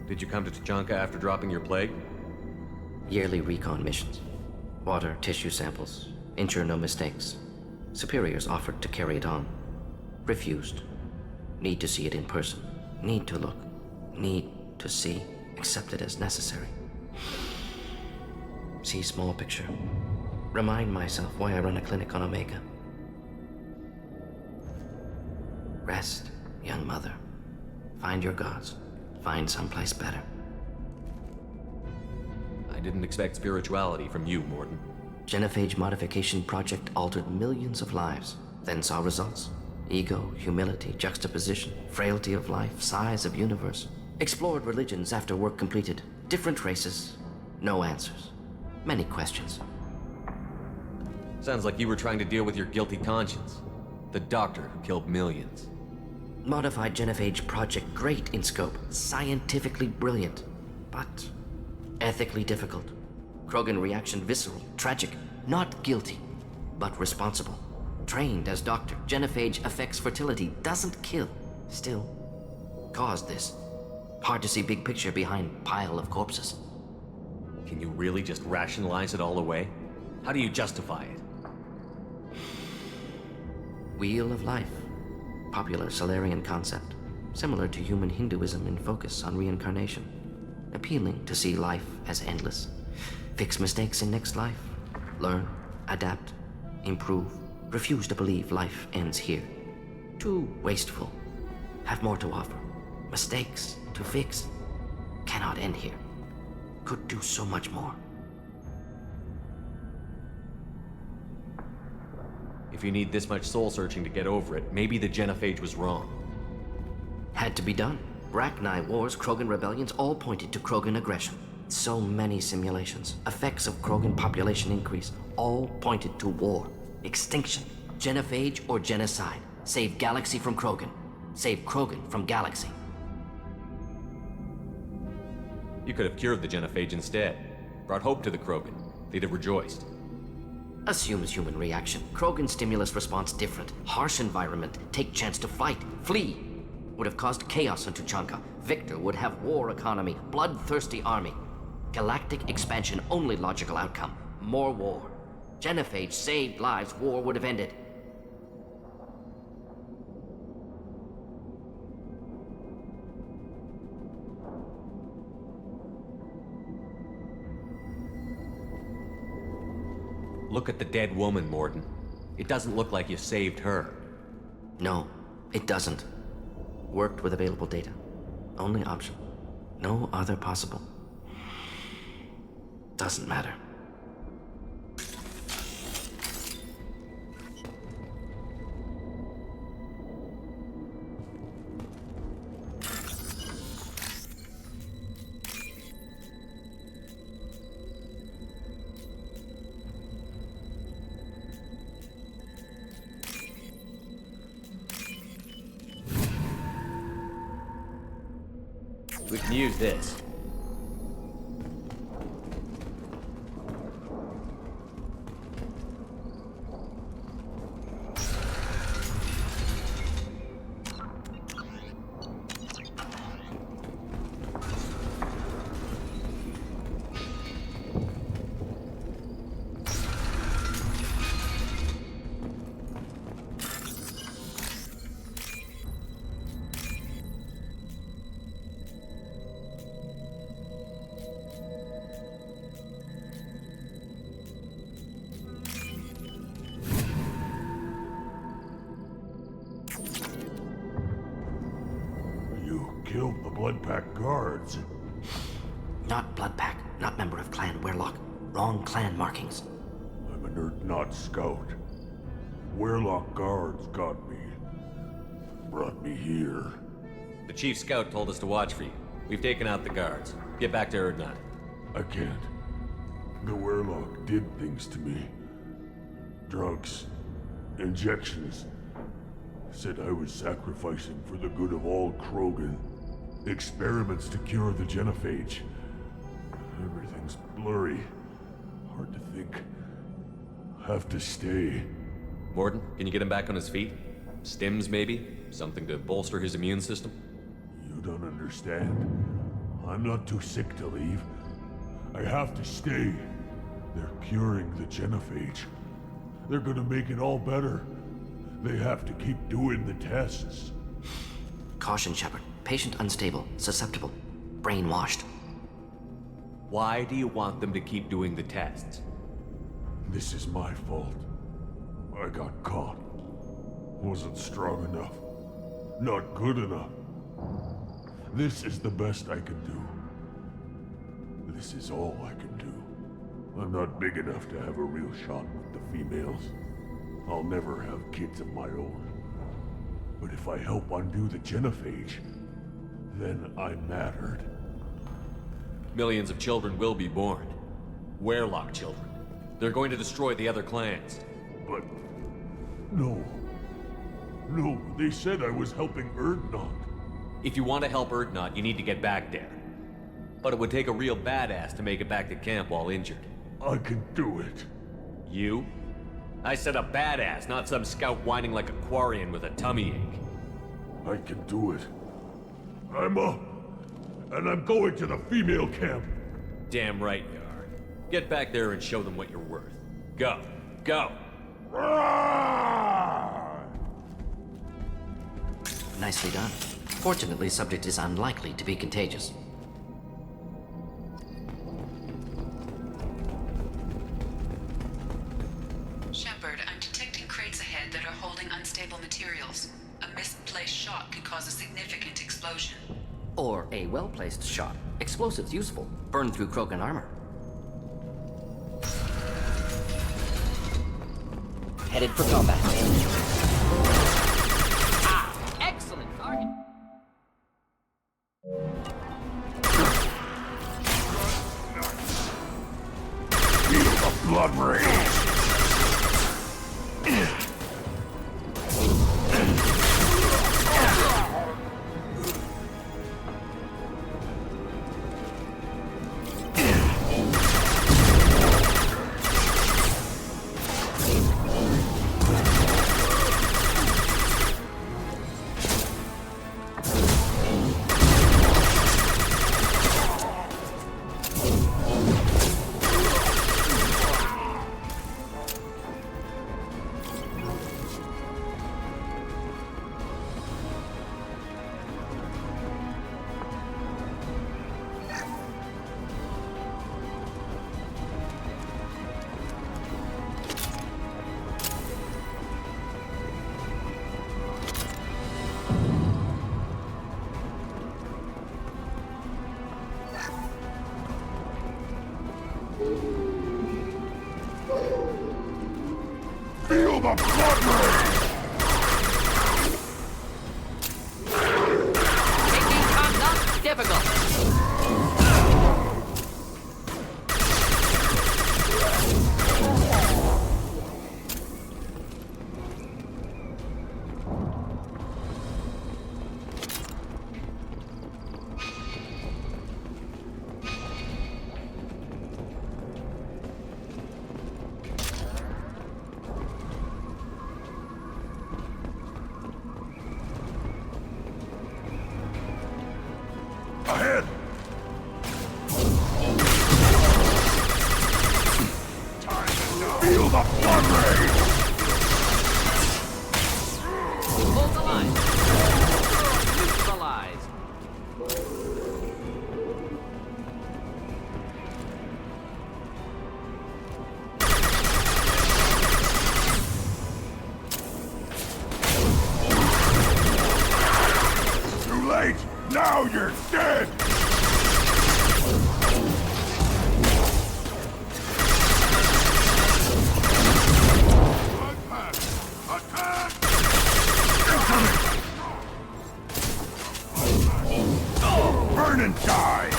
Did you come to Tuchanka after dropping your plague? Yearly recon missions. Water, tissue samples. Ensure no mistakes. Superiors offered to carry it on. Refused. Need to see it in person. Need to look. Need to see. Accept it as necessary. See small picture. Remind myself why I run a clinic on Omega. Rest, young mother. Find your gods. Find someplace better. I didn't expect spirituality from you, Mordin. Genophage modification project altered millions of lives, then saw results. Ego, humility, juxtaposition, frailty of life, size of universe. Explored religions after work completed. Different races, no answers. Many questions. Sounds like you were trying to deal with your guilty conscience. The doctor who killed millions. Modified genophage project great in scope, scientifically brilliant, but ethically difficult. Krogan reaction visceral, tragic, not guilty, but responsible. Trained as doctor, genophage affects fertility, doesn't kill. Still, caused this. Hard to see big picture behind pile of corpses. Can you really just rationalize it all away? How do you justify it? Wheel of life. Popular Solarian concept. Similar to human Hinduism in focus on reincarnation. Appealing to see life as endless. Fix mistakes in next life. Learn, adapt, improve. Refuse to believe life ends here. Too wasteful. Have more to offer. Mistakes to fix. Cannot end here. Could do so much more. If you need this much soul searching to get over it, maybe the genophage was wrong. Had to be done. Rachni wars, Krogan rebellions, all pointed to Krogan aggression. So many simulations. Effects of Krogan population increase, all pointed to war. Extinction. Genophage or genocide. Save galaxy from Krogan. Save Krogan from galaxy. You could have cured the genophage instead. Brought hope to the Krogan. They'd have rejoiced. Assumes human reaction. Krogan stimulus response different. Harsh environment. Take chance to fight. Flee. would have caused chaos in Tuchanka. Victor would have war economy, bloodthirsty army. Galactic expansion, only logical outcome. More war. Genophage saved lives, war would have ended. Look at the dead woman, Mordin. It doesn't look like you saved her. No, it doesn't. Worked with available data. Only option. No other possible. Doesn't matter. We can use this. Killed the Bloodpack guards. Not Bloodpack, not member of Clan Werlock. Wrong clan markings. I'm an Urdnot scout. Werlock guards got me. Brought me here. The chief scout told us to watch for you. We've taken out the guards. Get back to Urdnot. I can't. The Werlock did things to me. Drugs. Injections. Said I was sacrificing for the good of all Krogan. Experiments to cure the genophage. Everything's blurry. Hard to think. Have to stay. Mordin, can you get him back on his feet? Stims, maybe? Something to bolster his immune system? You don't understand. I'm not too sick to leave. I have to stay. They're curing the genophage. They're gonna make it all better. They have to keep doing the tests. Caution, Shepard. Patient unstable, susceptible, brainwashed. Why do you want them to keep doing the tests? This is my fault. I got caught. Wasn't strong enough. Not good enough. This is the best I can do. This is all I can do. I'm not big enough to have a real shot with the females. I'll never have kids of my own. But if I help undo the genophage, then I mattered. Millions of children will be born. Werlock children. They're going to destroy the other clans. But... no. No, they said I was helping Urdnot. If you want to help Urdnot, you need to get back there. But it would take a real badass to make it back to camp while injured. I can do it. You? I said a badass, not some scout whining like a Quarian with a tummy ache. I can do it. I'm up. And I'm going to the female camp. Damn right you are. Get back there and show them what you're worth. Go. Go! Nicely done. Fortunately, subject is unlikely to be contagious. Shepard, I'm detecting crates ahead that are holding unstable materials. A misplaced shot could cause a significant explosion. Or a well-placed shot. Explosives useful. Burn through Krogan armor. Headed for combat. Ah! Excellent target! Feel the blood rage! difficult. Ahead! Feel the blood rain! Hold the line. Neutralize. Too late! Now you're dead! Burn and die!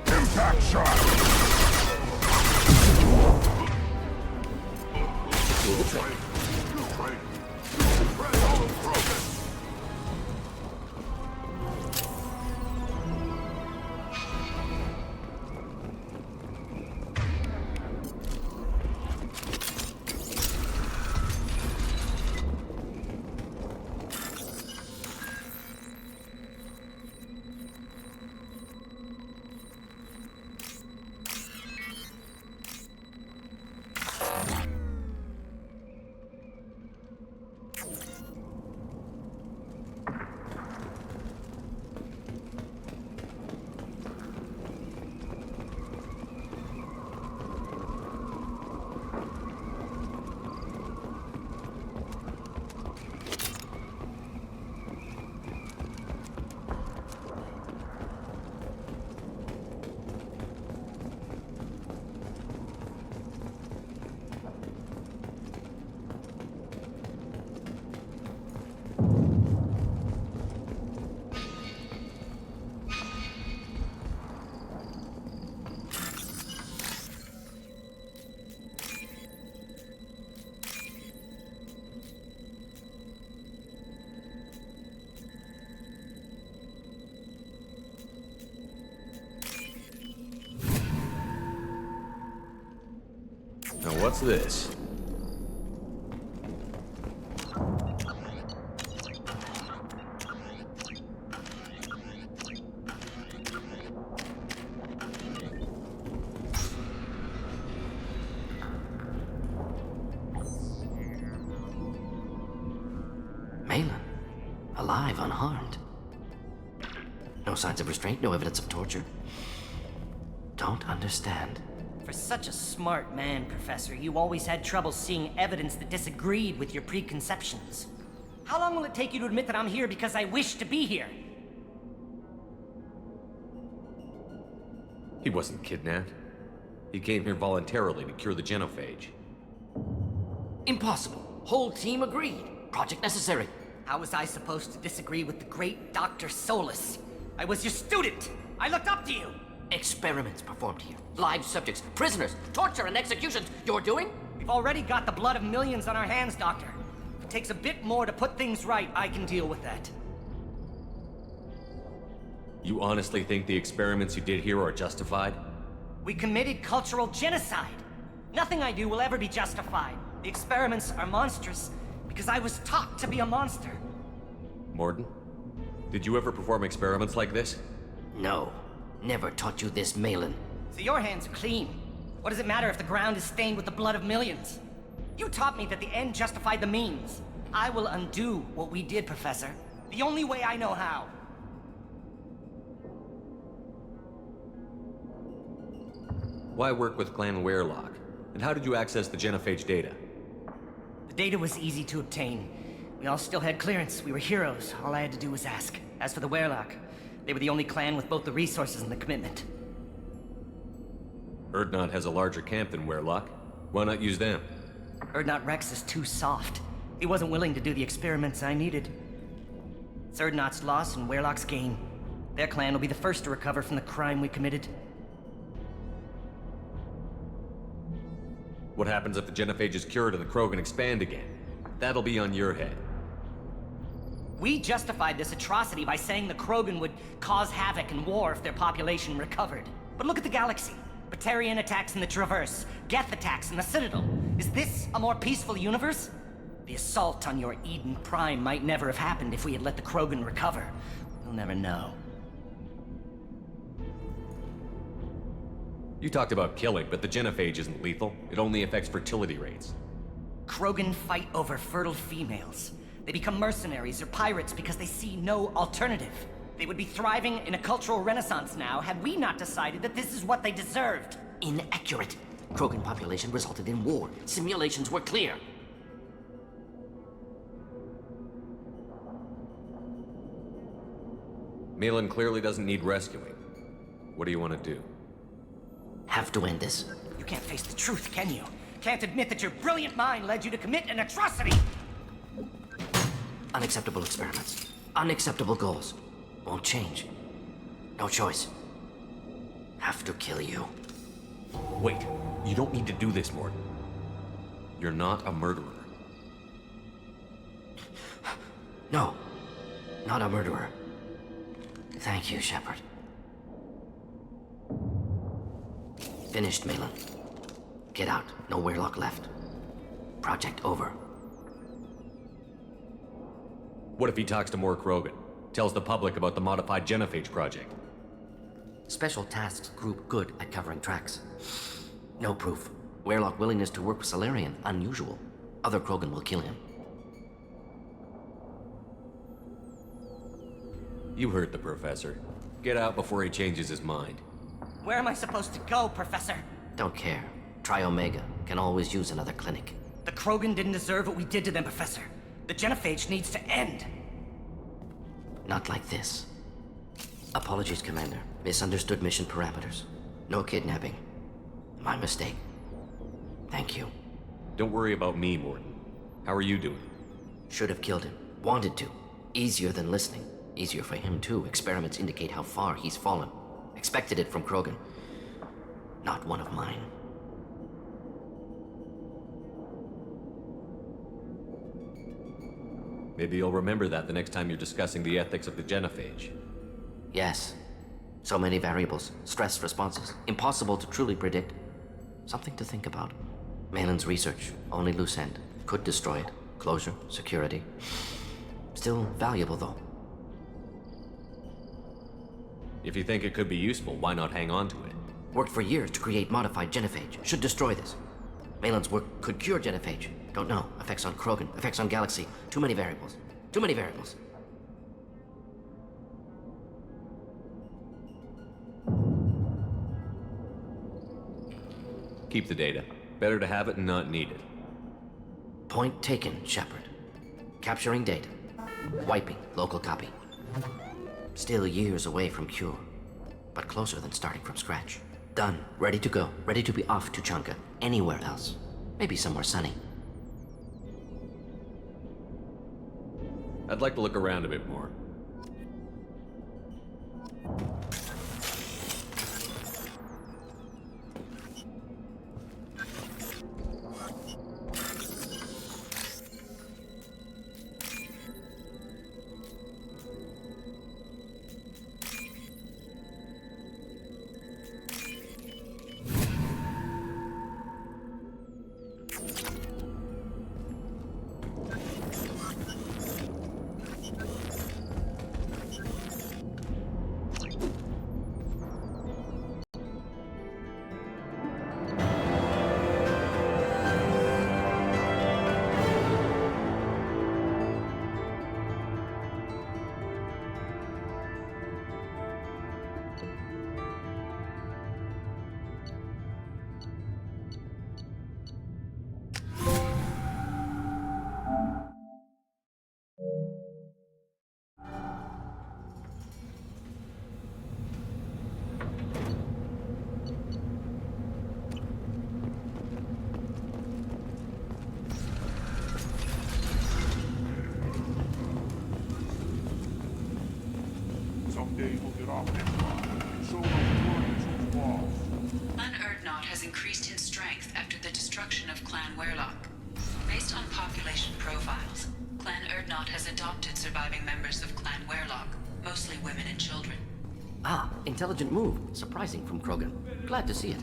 Impact shot! Do the trick. Now what's this? Malin, alive, unharmed. No signs of restraint, no evidence of torture. Don't understand. For such a smart man, Professor, you always had trouble seeing evidence that disagreed with your preconceptions. How long will it take you to admit that I'm here because I wish to be here? He wasn't kidnapped. He came here voluntarily to cure the genophage. Impossible. Whole team agreed. Project necessary. How was I supposed to disagree with the great Dr. Solus? I was your student! I looked up to you! Experiments performed here. Live subjects, prisoners, torture and executions. You're doing? We've already got the blood of millions on our hands, Doctor. If it takes a bit more to put things right, I can deal with that. You honestly think the experiments you did here are justified? We committed cultural genocide. Nothing I do will ever be justified. The experiments are monstrous because I was taught to be a monster. Mordin, did you ever perform experiments like this? No. Never taught you this, Malin. So your hands are clean. What does it matter if the ground is stained with the blood of millions? You taught me that the end justified the means. I will undo what we did, Professor. The only way I know how. Why work with Clan Werelock? And how did you access the genophage data? The data was easy to obtain. We all still had clearance. We were heroes. All I had to do was ask. As for the Werelock, they were the only clan with both the resources and the commitment. Urdnot has a larger camp than Werlock. Why not use them? Urdnot Wrex is too soft. He wasn't willing to do the experiments I needed. It's Urdnot's loss and Werlock's gain. Their clan will be the first to recover from the crime we committed. What happens if the genophage is cured and the Krogan expand again? That'll be on your head. We justified this atrocity by saying the Krogan would cause havoc and war if their population recovered. But look at the galaxy. Batarian attacks in the Traverse, Geth attacks in the Citadel. Is this a more peaceful universe? The assault on your Eden Prime might never have happened if we had let the Krogan recover. We'll never know. You talked about killing, but the genophage isn't lethal. It only affects fertility rates. Krogan fight over fertile females. They become mercenaries or pirates because they see no alternative. They would be thriving in a cultural renaissance now had we not decided that this is what they deserved. Inaccurate. Krogan population resulted in war. Simulations were clear. Malin clearly doesn't need rescuing. What do you want to do? Have to end this. You can't face the truth, can you? Can't admit that your brilliant mind led you to commit an atrocity! Unacceptable experiments. Unacceptable goals. Won't change. No choice. Have to kill you. Wait, you don't need to do this, Mordin. You're not a murderer. No. Not a murderer. Thank you, Shepard. Finished, Malin. Get out. No Werlock left. Project over. What if he talks to more Krogan? Tells the public about the modified genophage project? Special Tasks Group good at covering tracks. No proof. Werlock willingness to work with Salarian, unusual. Other Krogan will kill him. You heard the professor. Get out before he changes his mind. Where am I supposed to go, Professor? Don't care. Try Omega. Can always use another clinic. The Krogan didn't deserve what we did to them, Professor. The genophage needs to end. Not like this. Apologies, Commander. Misunderstood mission parameters. No kidnapping. My mistake. Thank you. Don't worry about me, Mordin. How are you doing? Should have killed him. Wanted to. Easier than listening. Easier for him, too. Experiments indicate how far he's fallen. Expected it from Krogan. Not one of mine. Maybe you'll remember that the next time you're discussing the ethics of the genophage. Yes. So many variables. Stress responses. Impossible to truly predict. Something to think about. Malin's research. Only loose end. Could destroy it. Closure. Security. Still valuable, though. If you think it could be useful, why not hang on to it? Worked for years to create modified genophage. Should destroy this. Malin's work could cure genophage. Don't know. Effects on Krogan. Effects on Galaxy. Too many variables. Too many variables. Keep the data. Better to have it and not need it. Point taken, Shepard. Capturing data. Wiping local copy. Still years away from cure. But closer than starting from scratch. Done. Ready to go. Ready to be off Tuchanka. Anywhere else. Maybe somewhere sunny. I'd like to look around a bit more. days we'll get off this line. So the Turians who's lost. Clan Erdnot has increased in strength after the destruction of Clan Werlock. Based on population profiles, Clan Erdnot has adopted surviving members of Clan Werlock, mostly women and children. Ah, intelligent move. Surprising from Krogan. Glad to see it.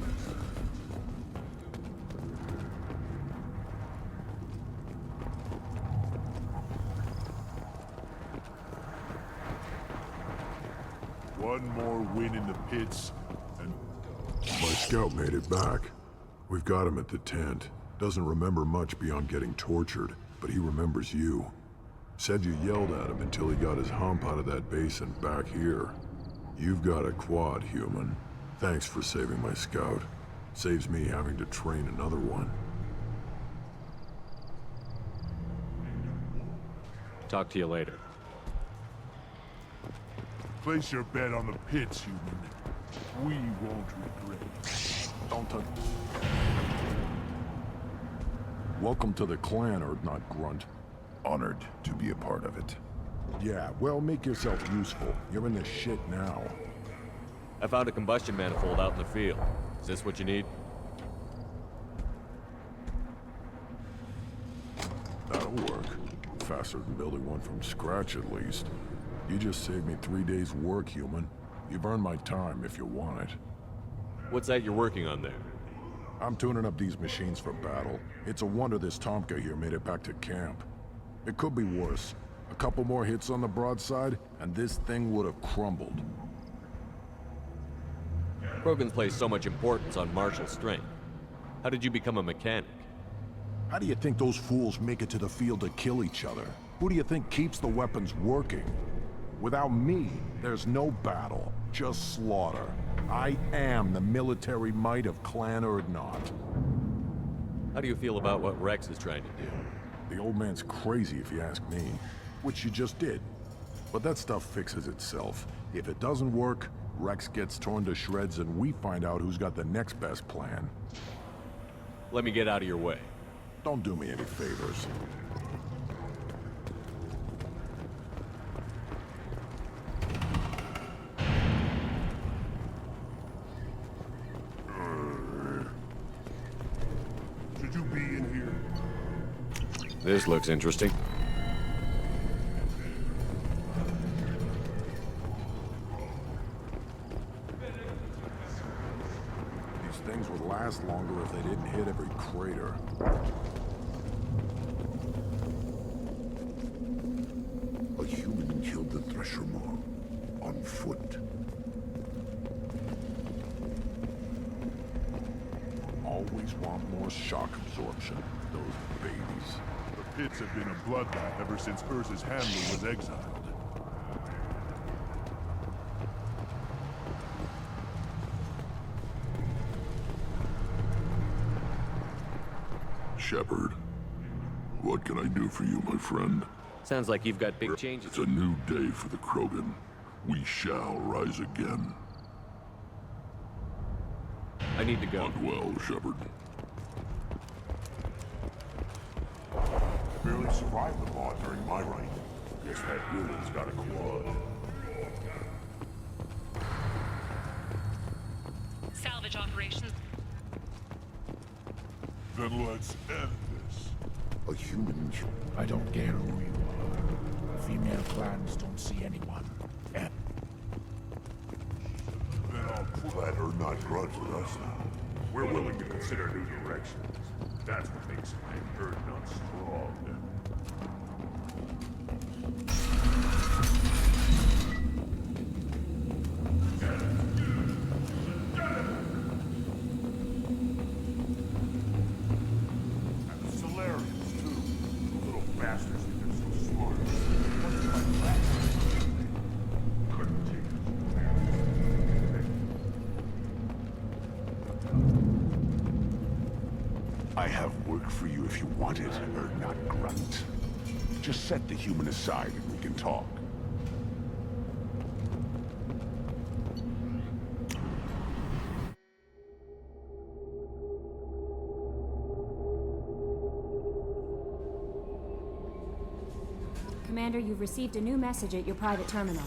One more win in the pits, and My scout made it back. We've got him at the tent. Doesn't remember much beyond getting tortured, but he remembers you. Said you yelled at him until he got his hump out of that base and back here. You've got a quad, human. Thanks for saving my scout. Saves me having to train another one. Talk to you later. place your bet on the pits, human. We won't regret. Don't touch. Welcome to the clan, Erdnot Grunt. Honored to be a part of it. Yeah, well, make yourself useful. You're in the shit now. I found a combustion manifold out in the field. Is this what you need? That'll work. Faster than building one from scratch, at least. You just saved me 3 days' work, human. You've earned my time if you want it. What's that you're working on there? I'm tuning up these machines for battle. It's a wonder this Tomka here made it back to camp. It could be worse. A couple more hits on the broadside, and this thing would have crumbled. Krogans place so much importance on martial strength. How did you become a mechanic? How do you think those fools make it to the field to kill each other? Who do you think keeps the weapons working? Without me, there's no battle, just slaughter. I am the military might of Clan Erdnot. How do you feel about what Wrex is trying to do? The old man's crazy if you ask me, which you just did. But that stuff fixes itself. If it doesn't work, Wrex gets torn to shreds and we find out who's got the next best plan. Let me get out of your way. Don't do me any favors. Should you be in here? This looks interesting. These things would last longer if they didn't hit every crater. A human killed the Thresher Maw on foot. Always want more shock absorption, those babies. The pits have been a bloodbath ever since Urza's handler was exiled. Shepard, what can I do for you, my friend? Sounds like you've got big changes. It's a new day for the Krogan. We shall rise again. I need to go. Hunt well, Shepard. Barely survived the Maw during my reign. Guess that human's got a quad. Salvage operations. Then let's end this. A human killed. I don't care who you are. Female clans don't see anyone. Then I'll Glad or not Grunt with us now. We're willing to consider new directions. That's what makes Clan Erdnot strong. And the Solarians, too. The little bastards think they're so smart. What's my plan? Couldn't take it. I have work for you if you want it, Erdnot Grunt. Just set the human aside and we can talk. Commander, you've received a new message at your private terminal.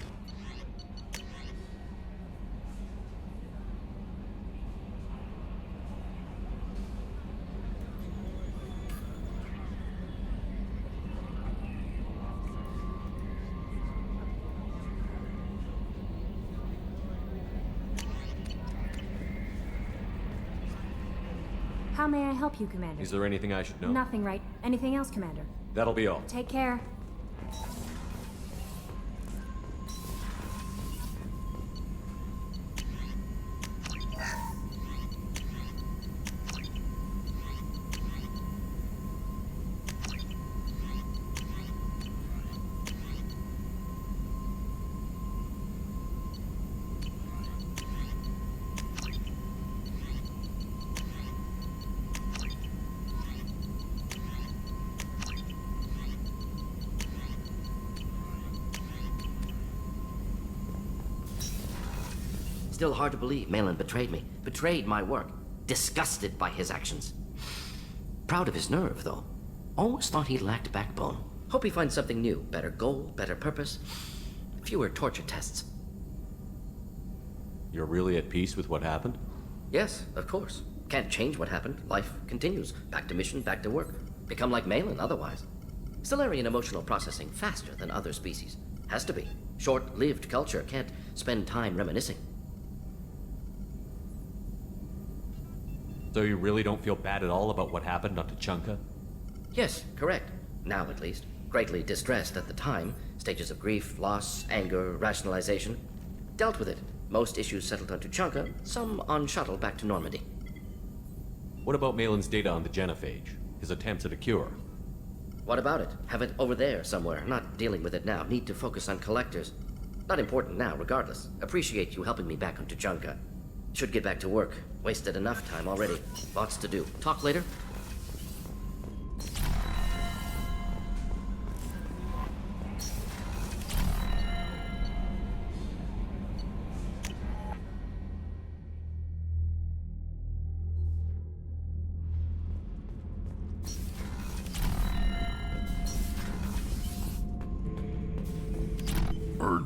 How may I help you, Commander? Is there anything I should know? Nothing, right? Anything else, Commander? That'll be all. Take care. Still hard to believe Malin betrayed me. Betrayed my work. Disgusted by his actions. Proud of his nerve, though. Always thought he lacked backbone. Hope he finds something new. Better goal, better purpose. Fewer torture tests. You're really at peace with what happened? Yes, of course. Can't change what happened. Life continues. Back to mission, back to work. Become like Malin otherwise. Stellarian emotional processing faster than other species. Has to be. Short-lived culture can't spend time reminiscing. So you really don't feel bad at all about what happened on Tuchanka? Yes, correct. Now at least. Greatly distressed at the time. Stages of grief, loss, anger, rationalization. Dealt with it. Most issues settled on Tuchanka, some on shuttle back to Normandy. What about Malin's data on the genophage? His attempts at a cure? What about it? Have it over there somewhere. Not dealing with it now. Need to focus on collectors. Not important now, regardless. Appreciate you helping me back on Tuchanka. Should get back to work. Wasted enough time already. Lots to do. Talk later?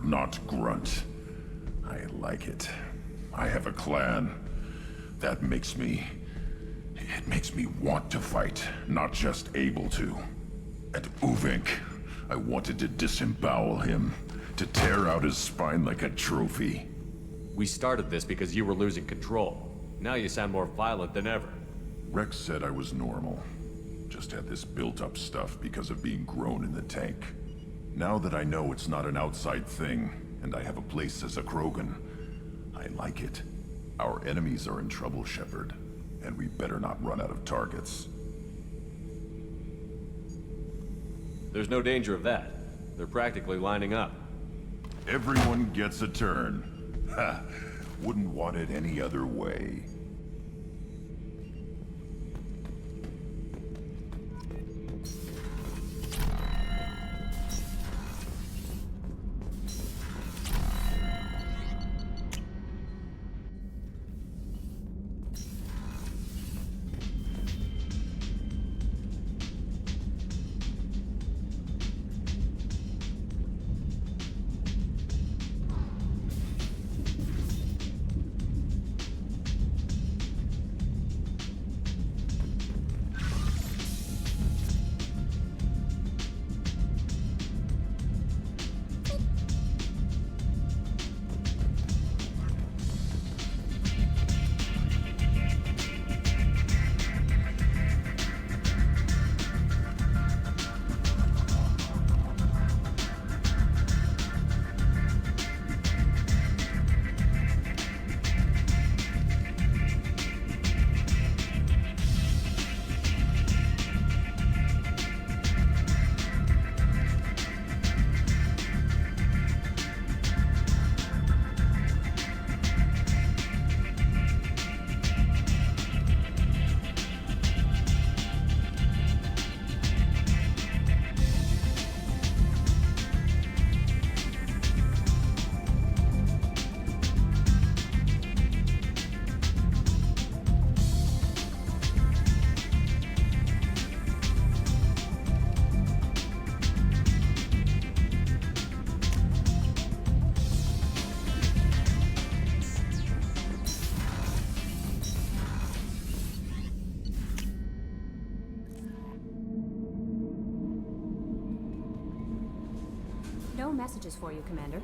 Not Grunt. I like it. I have a clan. That makes me... It makes me want to fight, not just able to. At Uvink, I wanted to disembowel him, to tear out his spine like a trophy. We started this because you were losing control. Now you sound more violent than ever. Wrex said I was normal. Just had this built-up stuff because of being grown in the tank. Now that I know it's not an outside thing, and I have a place as a Krogan, I like it. Our enemies are in trouble, Shepard, and we better not run out of targets. There's no danger of that. They're practically lining up. Everyone gets a turn. Ha! Wouldn't want it any other way. No messages for you, Commander.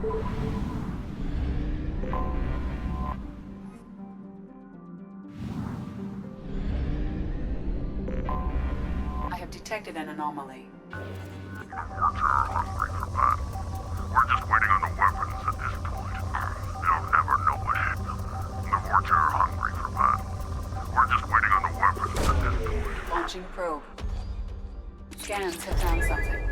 I have detected an anomaly. Vulture are hungry for battle. We're just waiting on the weapons at this point. They'll never know what hit them. The Vulture are hungry for battle. We're just waiting on the weapons at this point. Launching probe. Scans have found something.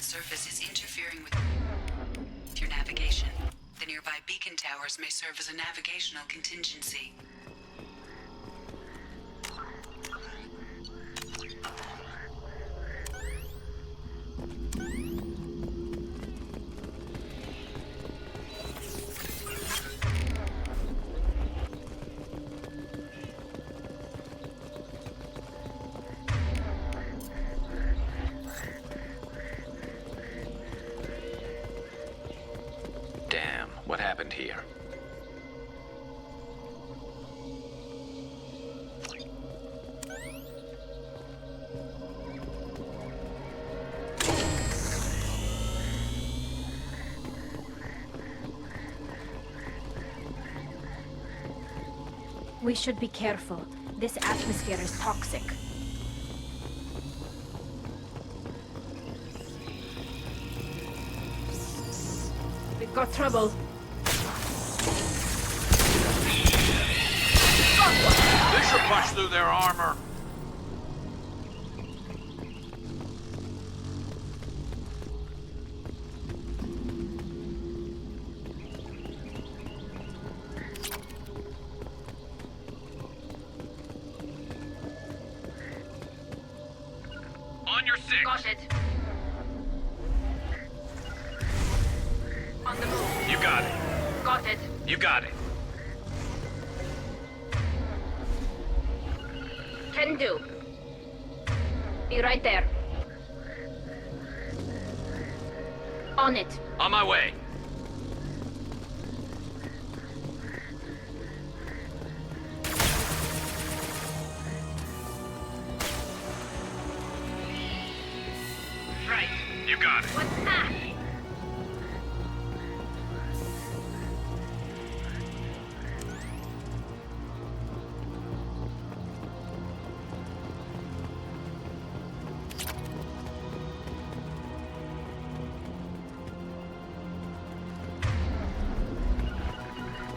Surface is interfering with your navigation. The nearby beacon towers may serve as a navigational contingency. What happened here? We should be careful. This atmosphere is toxic. We've got trouble. This should punch through their armor. On your six. Got it. On the move. You got it. Got it. You got it. Can do. Be right there. On it. On my way. Right. You got it. What's that?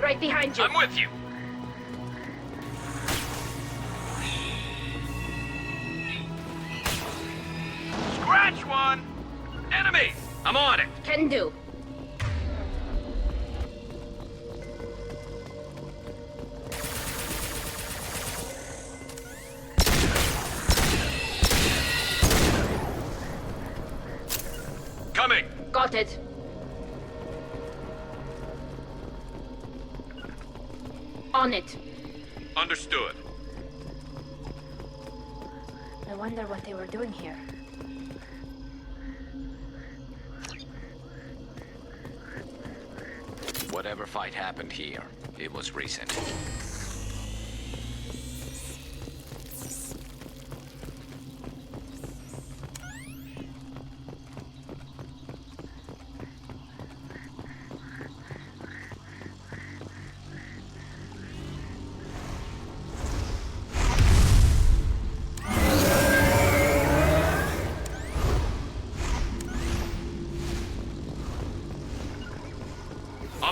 Right behind you. I'm with you. Scratch one! Enemy! I'm on it! Can do. Coming! Got it. On it. Understood. I wonder what they were doing here. Whatever fight happened here, it was recent.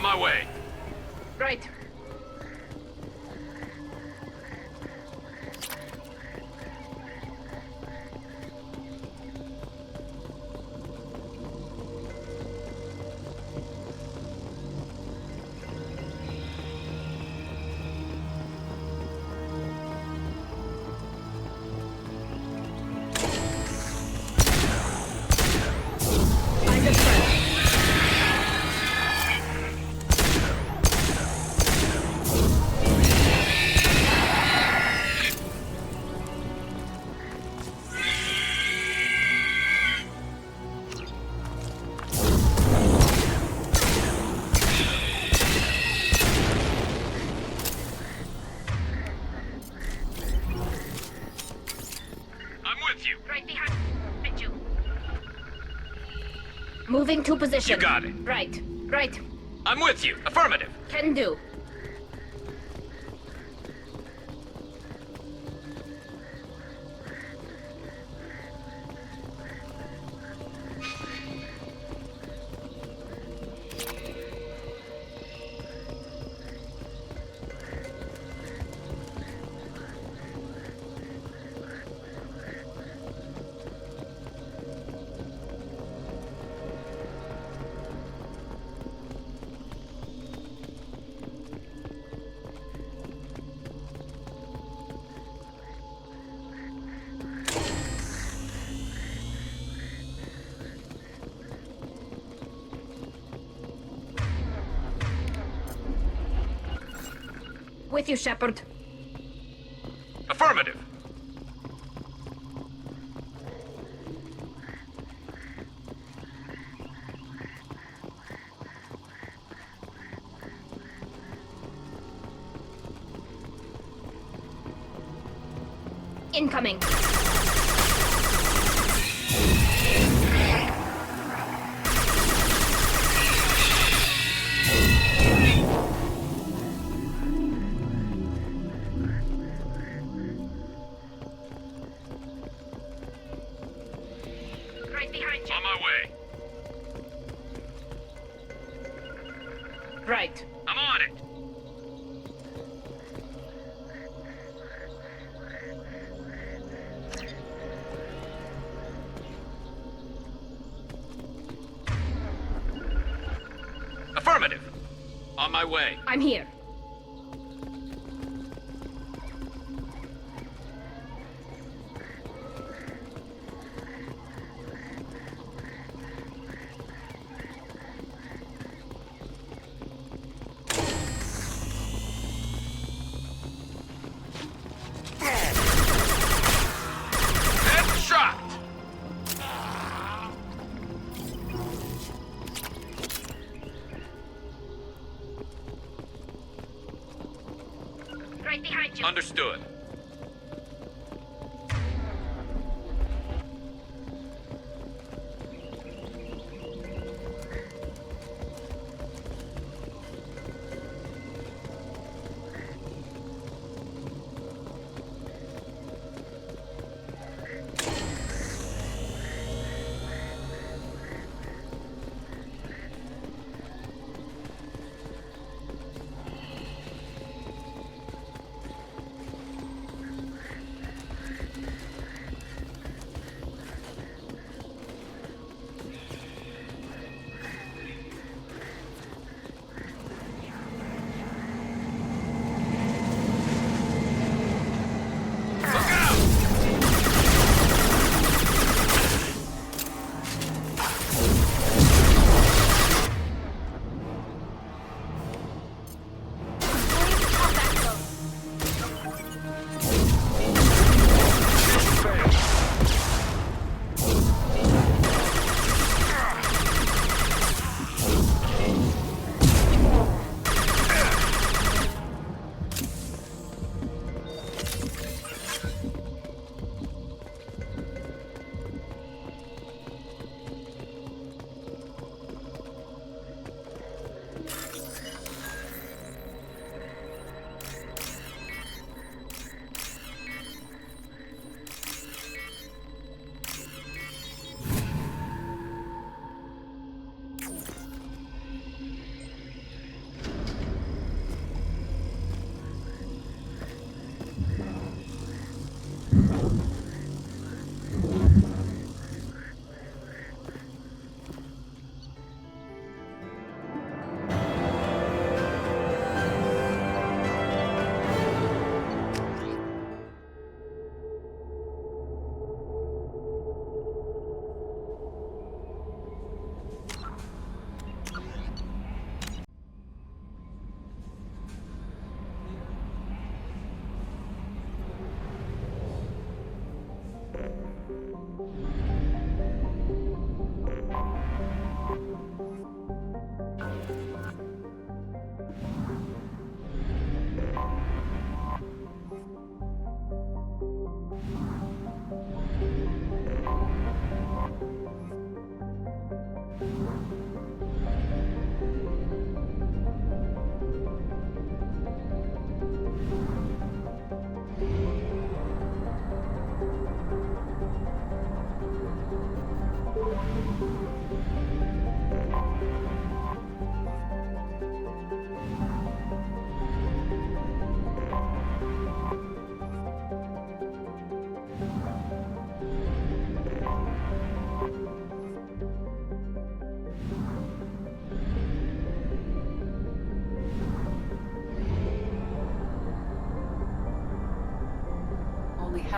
On my way. Right. Moving to position. You got it. Right. Right. I'm with you. Affirmative. Can do. With you, Shepard. Affirmative. Incoming. On my way. Right. I'm on it. Affirmative. On my way. I'm here. Understood.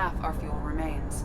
half our fuel remains.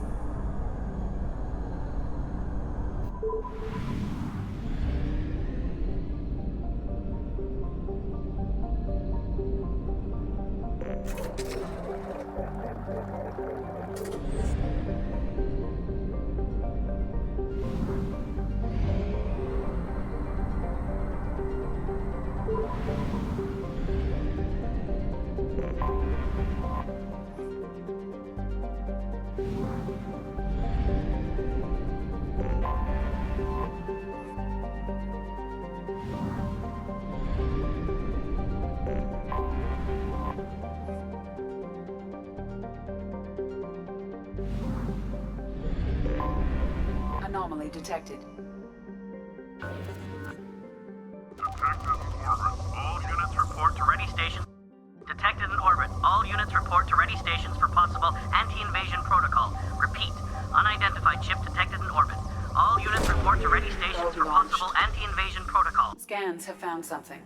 Anomaly detected. All units report to ready stations. Detected in orbit. All units report to ready stations for possible anti-invasion protocol. Repeat. Unidentified ship detected in orbit. All units report to ready stations for possible anti-invasion protocol. Scans have found something.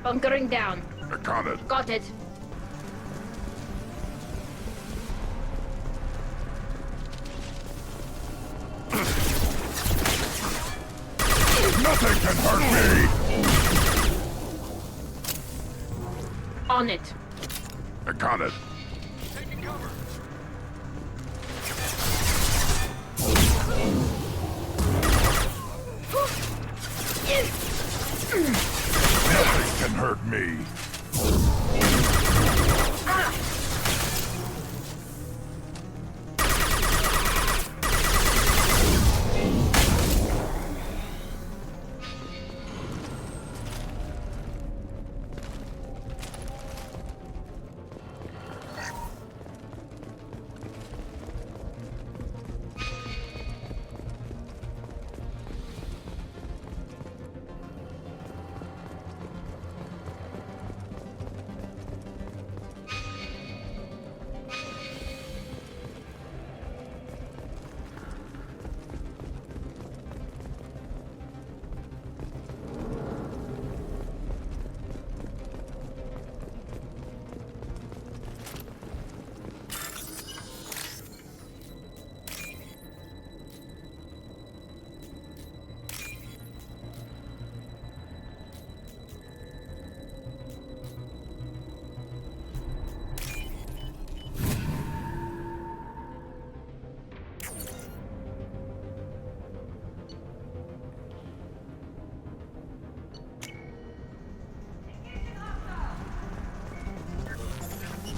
Bunkering down. I got it. Got it. Nothing can hurt me! On it. I got it. Taking cover. Nothing can hurt me.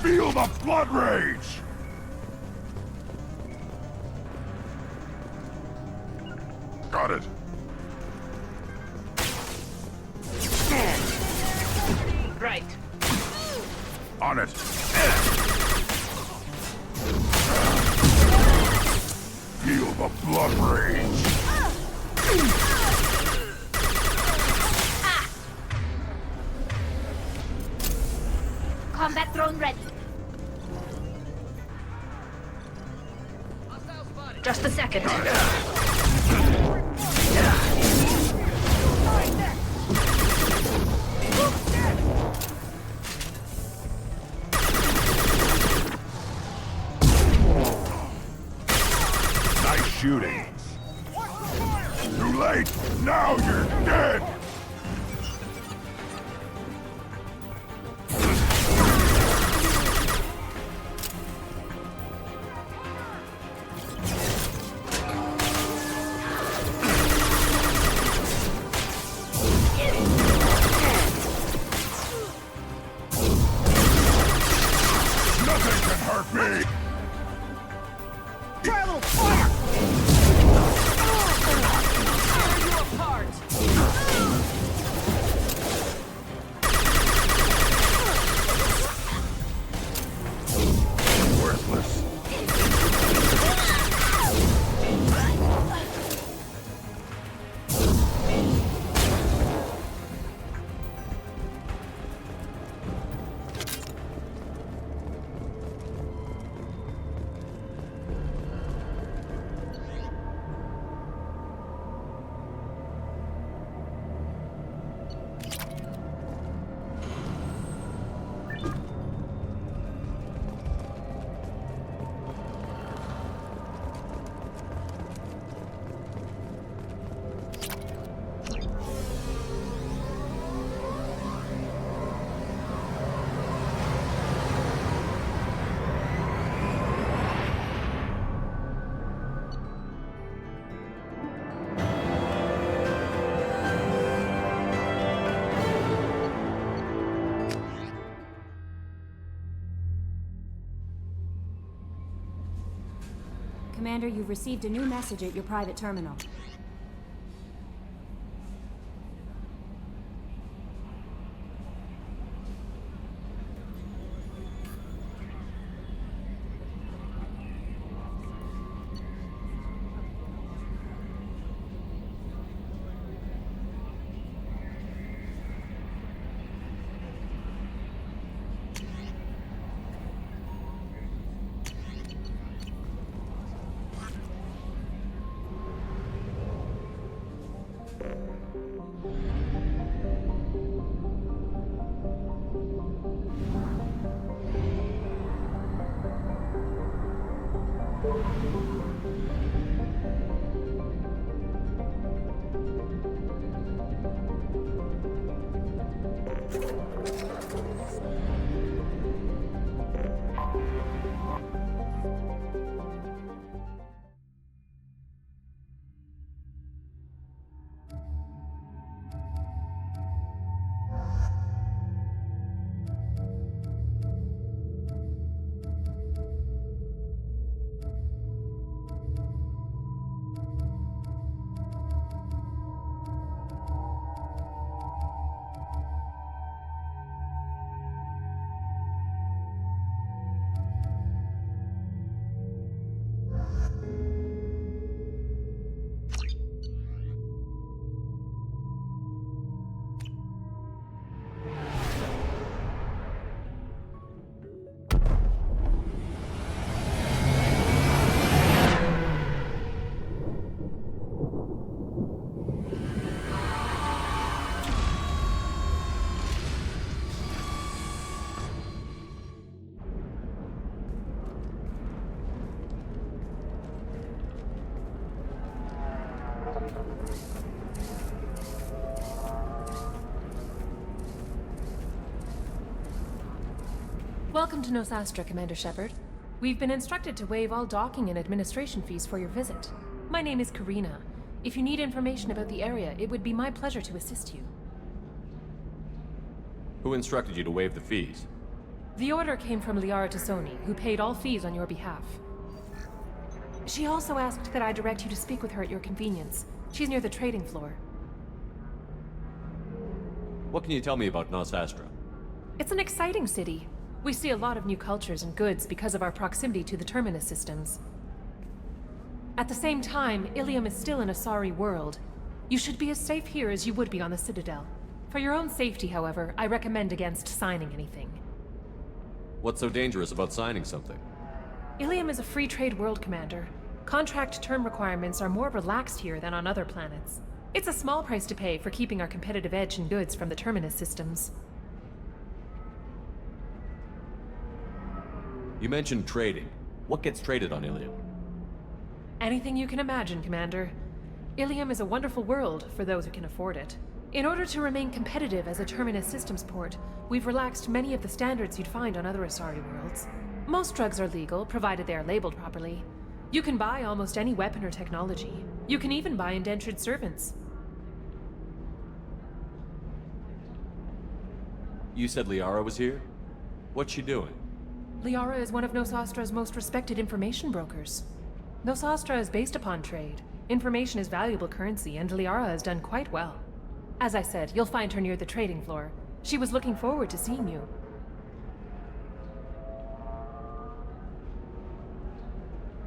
Feel the blood rage! Got it. Right. On it. Feel the blood rage. Combat drone ready. Just a second. Nice shooting. Too late. Now you're dead. Commander, you've received a new message at your private terminal. Welcome to Nosastra, Commander Shepard. We've been instructed to waive all docking and administration fees for your visit. My name is Karina. If you need information about the area, it would be my pleasure to assist you. Who instructed you to waive the fees? The order came from Liara Tassoni, who paid all fees on your behalf. She also asked that I direct you to speak with her at your convenience. She's near the trading floor. What can you tell me about Nosastra? It's an exciting city. We see a lot of new cultures and goods because of our proximity to the Terminus systems. At the same time, Illium is still an Asari world. You should be as safe here as you would be on the Citadel. For your own safety, however, I recommend against signing anything. What's so dangerous about signing something? Illium is a free trade world, Commander. Contract term requirements are more relaxed here than on other planets. It's a small price to pay for keeping our competitive edge in goods from the Terminus systems. You mentioned trading. What gets traded on Illium? Anything you can imagine, Commander. Illium is a wonderful world for those who can afford it. In order to remain competitive as a Terminus systems port, we've relaxed many of the standards you'd find on other Asari worlds. Most drugs are legal, provided they are labeled properly. You can buy almost any weapon or technology. You can even buy indentured servants. You said Liara was here? What's she doing? Liara is one of Nosastra's most respected information brokers. Nosastra is based upon trade. Information is valuable currency, and Liara has done quite well. As I said, you'll find her near the trading floor. She was looking forward to seeing you.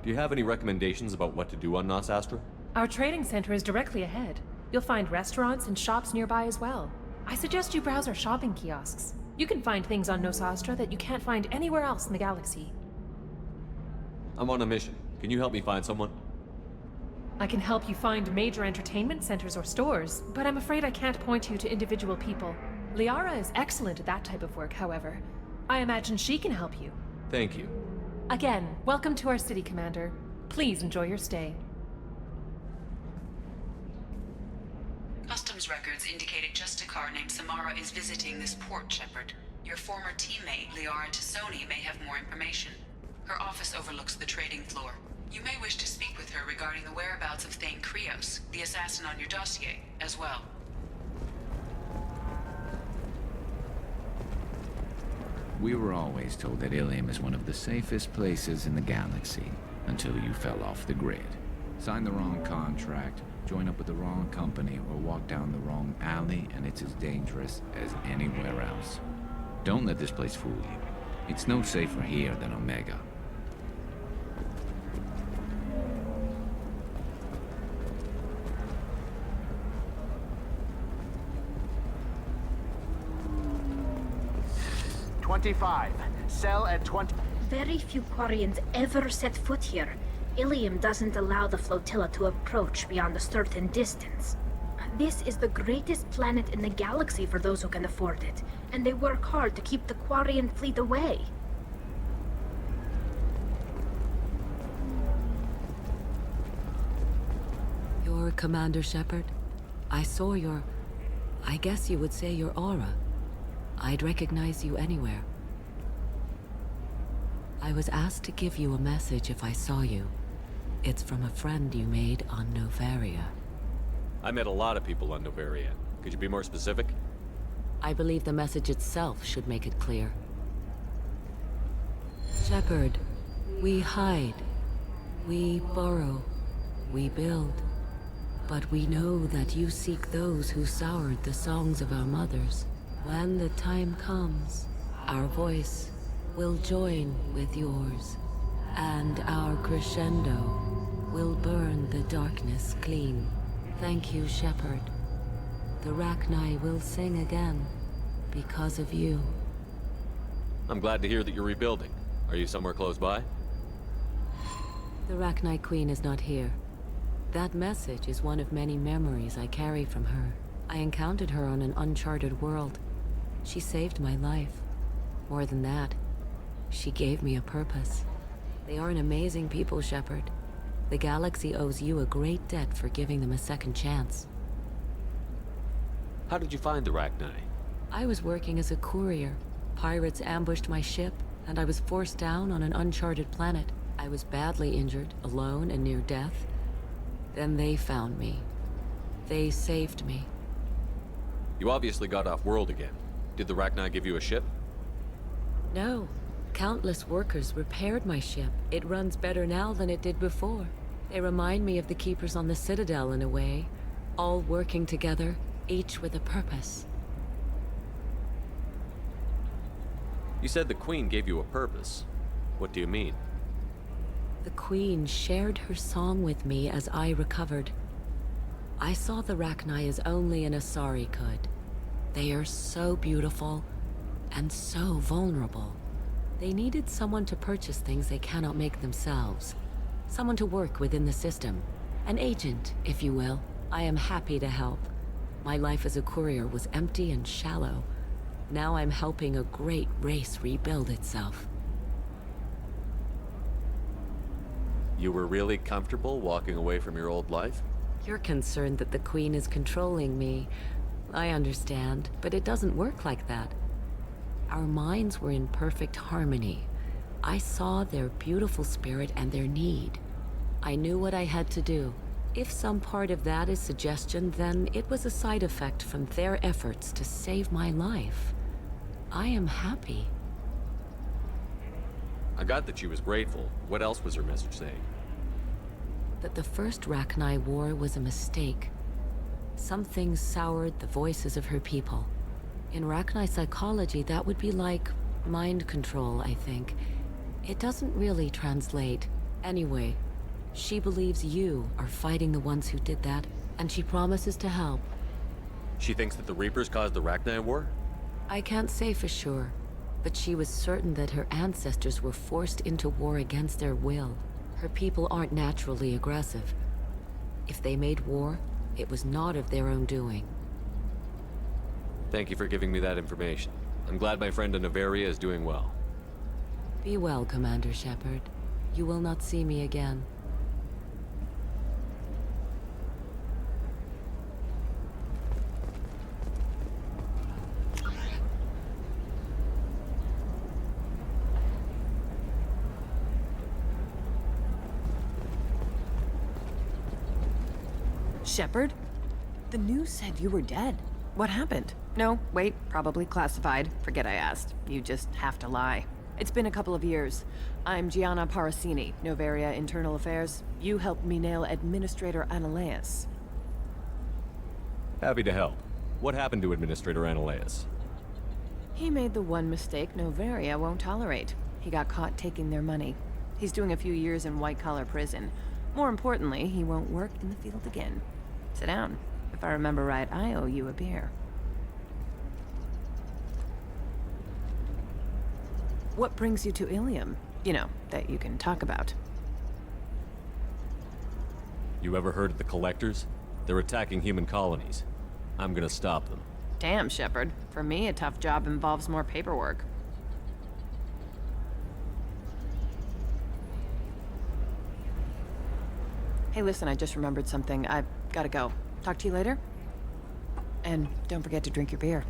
Do you have any recommendations about what to do on Nosastra? Our trading center is directly ahead. You'll find restaurants and shops nearby as well. I suggest you browse our shopping kiosks. You can find things on Nosastra that you can't find anywhere else in the galaxy. I'm on a mission. Can you help me find someone? I can help you find major entertainment centers or stores, but I'm afraid I can't point you to individual people. Liara is excellent at that type of work, however. I imagine she can help you. Thank you. Again, welcome to our city, Commander. Please enjoy your stay. Customs records indicated just a car named Samara is visiting this port, Shepard. Your former teammate, Liara Tassoni, may have more information. Her office overlooks the trading floor. You may wish to speak with her regarding the whereabouts of Thane, the assassin on your dossier, as well. We were always told that Illium is one of the safest places in the galaxy, until you fell off the grid. Signed the wrong contract, join up with the wrong company, or walk down the wrong alley, and it's as dangerous as anywhere else. Don't let this place fool you. It's no safer here than Omega. Sell at 20. Very few Quarians ever set foot here. Illium doesn't allow the flotilla to approach beyond a certain distance. This is the greatest planet in the galaxy for those who can afford it, and they work hard to keep the Quarian fleet away. You're Commander Shepard? I saw your... I guess you would say your aura. I'd recognize you anywhere. I was asked to give you a message if I saw you. It's from a friend you made on Novaria. I met a lot of people on Novaria. Could you be more specific? I believe the message itself should make it clear. Shepard, we hide. We borrow. We build. But we know that you seek those who soured the songs of our mothers. When the time comes, our voice will join with yours, and our crescendo will burn the darkness clean. Thank you, Shepard. The Rachni will sing again because of you. I'm glad to hear that you're rebuilding. Are you somewhere close by? The Rachni Queen is not here. That message is one of many memories I carry from her. I encountered her on an uncharted world. She saved my life. More than that, she gave me a purpose. They are an amazing people, Shepard. The galaxy owes you a great debt for giving them a second chance. How did you find the Rachni? I was working as a courier. Pirates ambushed my ship, and I was forced down on an uncharted planet. I was badly injured, alone and near death. Then they found me. They saved me. You obviously got off world again. Did the Rachni give you a ship? No. Countless workers repaired my ship. It runs better now than it did before. They remind me of the Keepers on the Citadel in a way. All working together, each with a purpose. You said the Queen gave you a purpose. What do you mean? The Queen shared her song with me as I recovered. I saw the Rachni as only an Asari could. They are so beautiful and so vulnerable. They needed someone to purchase things they cannot make themselves. Someone to work within the system. An agent, if you will. I am happy to help. My life as a courier was empty and shallow. Now I'm helping a great race rebuild itself. You were really comfortable walking away from your old life? You're concerned that the Queen is controlling me. I understand, but it doesn't work like that. Our minds were in perfect harmony. I saw their beautiful spirit and their need. I knew what I had to do. If some part of that is suggestion, then it was a side effect from their efforts to save my life. I am happy. I got that she was grateful. What else was her message saying? That the first Rachni War was a mistake. Something soured the voices of her people. In Rachni psychology, that would be like mind control, I think. It doesn't really translate. Anyway, she believes you are fighting the ones who did that, and she promises to help. She thinks that the Reapers caused the Rachni War? I can't say for sure, but she was certain that her ancestors were forced into war against their will. Her people aren't naturally aggressive. If they made war, it was not of their own doing. Thank you for giving me that information. I'm glad my friend in Novaria is doing well. Be well, Commander Shepard. You will not see me again. Shepard? The news said you were dead. What happened? No, wait, probably classified. Forget I asked. You just have to lie. It's been a couple of years. I'm Gianna Parasini, Novaria Internal Affairs. You helped me nail Administrator Analeas. Happy to help. What happened to Administrator Analeas? He made the one mistake Novaria won't tolerate. He got caught taking their money. He's doing a few years in white-collar prison. More importantly, he won't work in the field again. Sit down. If I remember right, I owe you a beer. What brings you to Illium? You know, that you can talk about. You ever heard of the Collectors? They're attacking human colonies. I'm gonna stop them. Damn, Shepard. For me, a tough job involves more paperwork. Hey, listen, I just remembered something. I've gotta go. Talk to you later? And don't forget to drink your beer.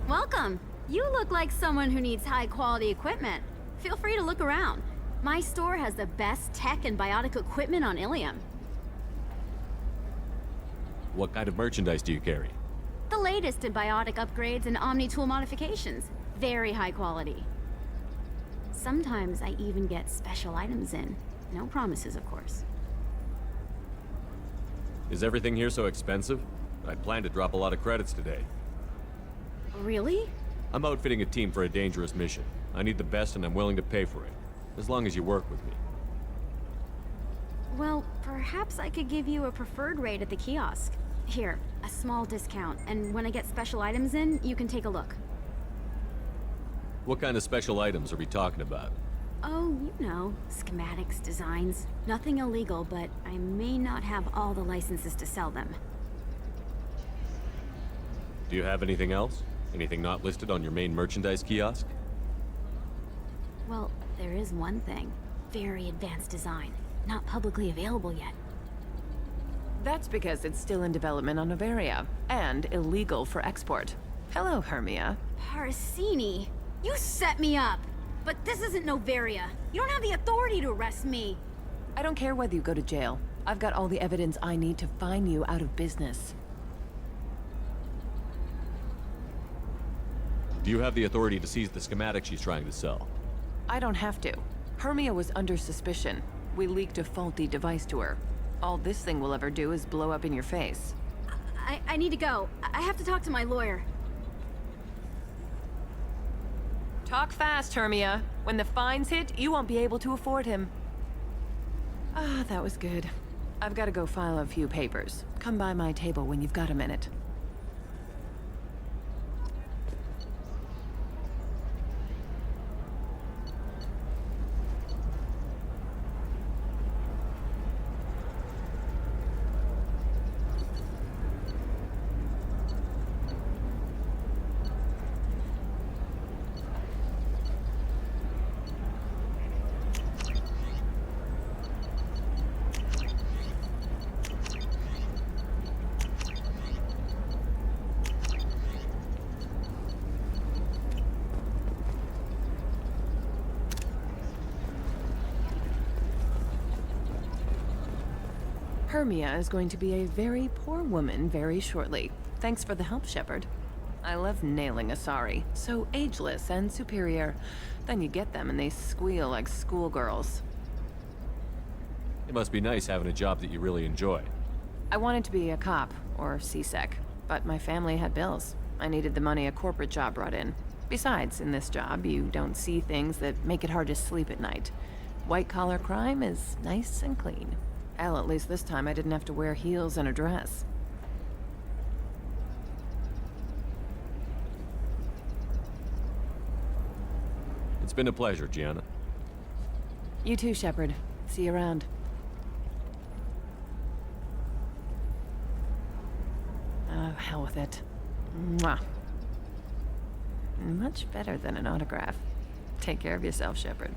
Welcome. You look like someone who needs high-quality equipment. Feel free to look around. My store has the best tech and biotic equipment on Illium. What kind of merchandise do you carry? The latest in biotic upgrades and omni-tool modifications. Very high quality. Sometimes I even get special items in. No promises, of course. Is everything here so expensive? I plan to drop a lot of credits today. Really? I'm outfitting a team for a dangerous mission. I need the best and I'm willing to pay for it. As long as you work with me. Well, perhaps I could give you a preferred rate at the kiosk. Here, a small discount, and when I get special items in, you can take a look. What kind of special items are we talking about? Oh, you know, schematics, designs. Nothing illegal, but I may not have all the licenses to sell them. Do you have anything else? Anything not listed on your main merchandise kiosk? Well, there is one thing. Very advanced design. Not publicly available yet. That's because it's still in development on Novaria, and illegal for export. Hello, Hermia. Parsini, you set me up! But this isn't Novaria. You don't have the authority to arrest me. I don't care whether you go to jail. I've got all the evidence I need to find you out of business. Do you have the authority to seize the schematic she's trying to sell? I don't have to. Hermia was under suspicion. We leaked a faulty device to her. All this thing will ever do is blow up in your face. I need to go. I have to talk to my lawyer. Talk fast, Hermia. When the fines hit, you won't be able to afford him. Ah, that was good. I've got to go file a few papers. Come by my table when you've got a minute. Hermia is going to be a very poor woman very shortly. Thanks for the help, Shepard. I love nailing Asari. So ageless and superior. Then you get them and they squeal like schoolgirls. It must be nice having a job that you really enjoy. I wanted to be a cop, or CSEC, but my family had bills. I needed the money a corporate job brought in. Besides, in this job, you don't see things that make it hard to sleep at night. White-collar crime is nice and clean. Hell, at least this time I didn't have to wear heels and a dress. It's been a pleasure, Gianna. You too, Shepard. See you around. Oh, hell with it. Mwah. Much better than an autograph. Take care of yourself, Shepard.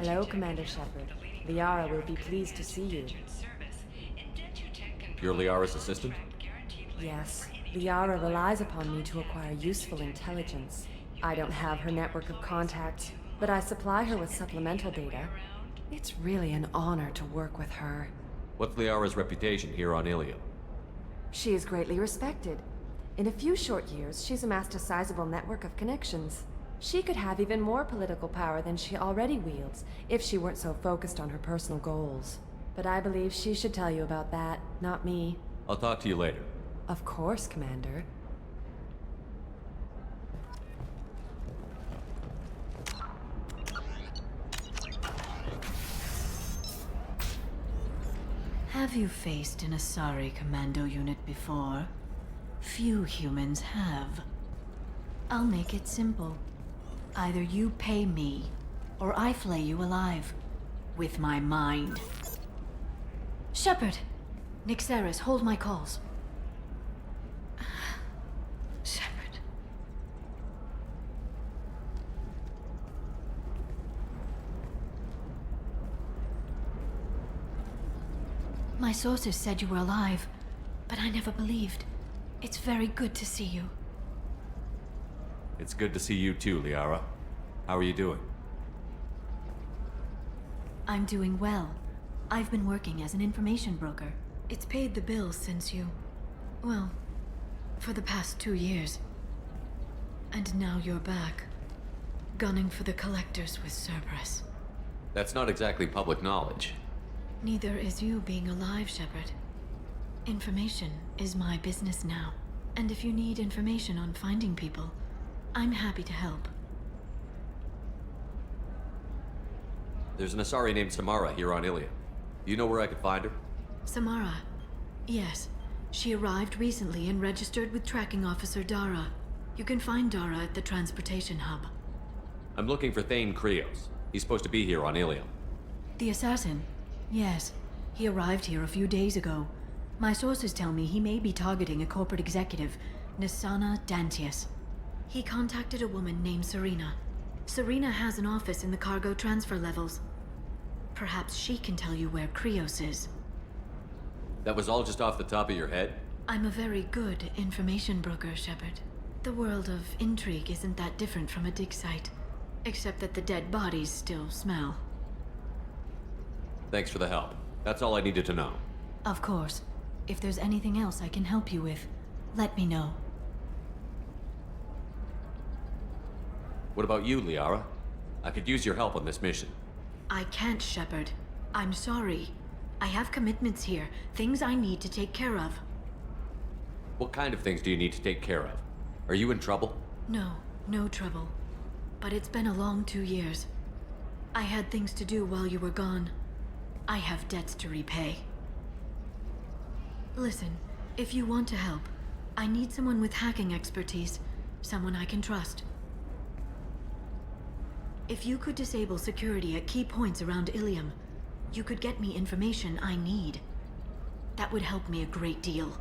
Hello, Commander Shepard. Liara will be pleased to see you. You're Liara's assistant? Yes. Liara relies upon me to acquire useful intelligence. I don't have her network of contacts, but I supply her with supplemental data. It's really an honor to work with her. What's Liara's reputation here on Illium? She is greatly respected. In a few short years, she's amassed a sizable network of connections. She could have even more political power than she already wields, if she weren't so focused on her personal goals. But I believe she should tell you about that, not me. I'll talk to you later. Of course, Commander. Have you faced an Asari commando unit before? few humans have. I'll make it simple. Either you pay me, or I flay you alive. With my mind. Shepard! Nixeris, hold my calls. Shepard. My sources said you were alive, but I never believed. It's very good to see you. It's good to see you too, Liara. How are you doing? I'm doing well. I've been working as an information broker. It's paid the bills since you... well, for the past 2 years. And now you're back, gunning for the Collectors with Cerberus. That's not exactly public knowledge. Neither is you being alive, Shepard. Information is my business now. And if you need information on finding people, I'm happy to help. There's an Asari named Samara here on Illium. Do you know where I could find her? Samara. Yes. She arrived recently and registered with Tracking Officer Dara. You can find Dara at the transportation hub. I'm looking for Thane Krios. He's supposed to be here on Illium. The assassin? Yes. He arrived here a few days ago. My sources tell me he may be targeting a corporate executive, Nisana Dantius. He contacted a woman named Serena. Serena has an office in the cargo transfer levels. Perhaps she can tell you where Krios is. That was all just off the top of your head? I'm a very good information broker, Shepard. The world of intrigue isn't that different from a dig site, except that the dead bodies still smell. Thanks for the help. That's all I needed to know. Of course. If there's anything else I can help you with, let me know. What about you, Liara? I could use your help on this mission. I can't, Shepard. I'm sorry. I have commitments here, things I need to take care of. What kind of things do you need to take care of? Are you in trouble? No, no trouble. But it's been a long 2 years. I had things to do while you were gone. I have debts to repay. Listen, if you want to help, I need someone with hacking expertise, someone I can trust. If you could disable security at key points around Illium, you could get me information I need. That would help me a great deal.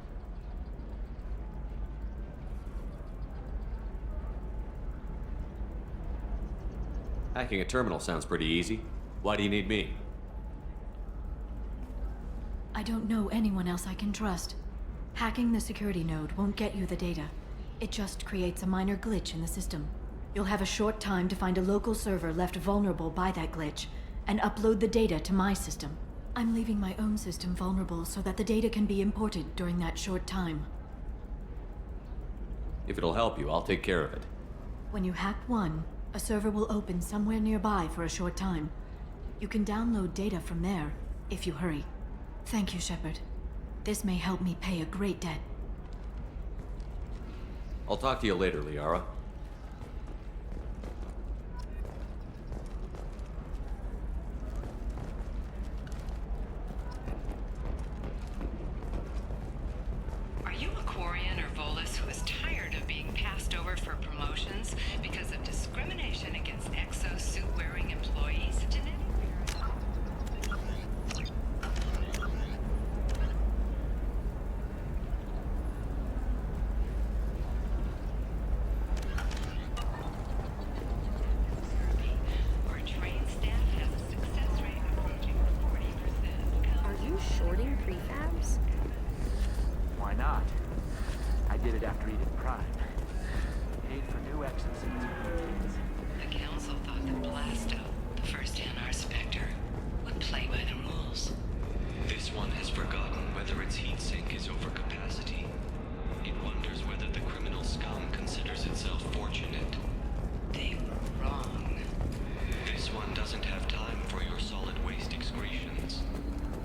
Hacking a terminal sounds pretty easy. Why do you need me? I don't know anyone else I can trust. Hacking the security node won't get you the data. It just creates a minor glitch in the system. You'll have a short time to find a local server left vulnerable by that glitch, and upload the data to my system. I'm leaving my own system vulnerable so that the data can be imported during that short time. If it'll help you, I'll take care of it. When you hack one, a server will open somewhere nearby for a short time. You can download data from there, if you hurry. Thank you, Shepard. This may help me pay a great debt. I'll talk to you later, Liara. Are you a Quarian or Volus who is tired of being passed over for promotions because of discrimination against exosuit-wearing employees? Why not? I did it after Eden Prime. Paid for new exosuits. The Council thought that Blasto, the first NR Spectre, would play by the rules. This one has forgotten whether its heat sink is over capacity. It wonders whether the criminal scum considers itself fortunate. They were wrong. This one doesn't have time for your solid waste excretions.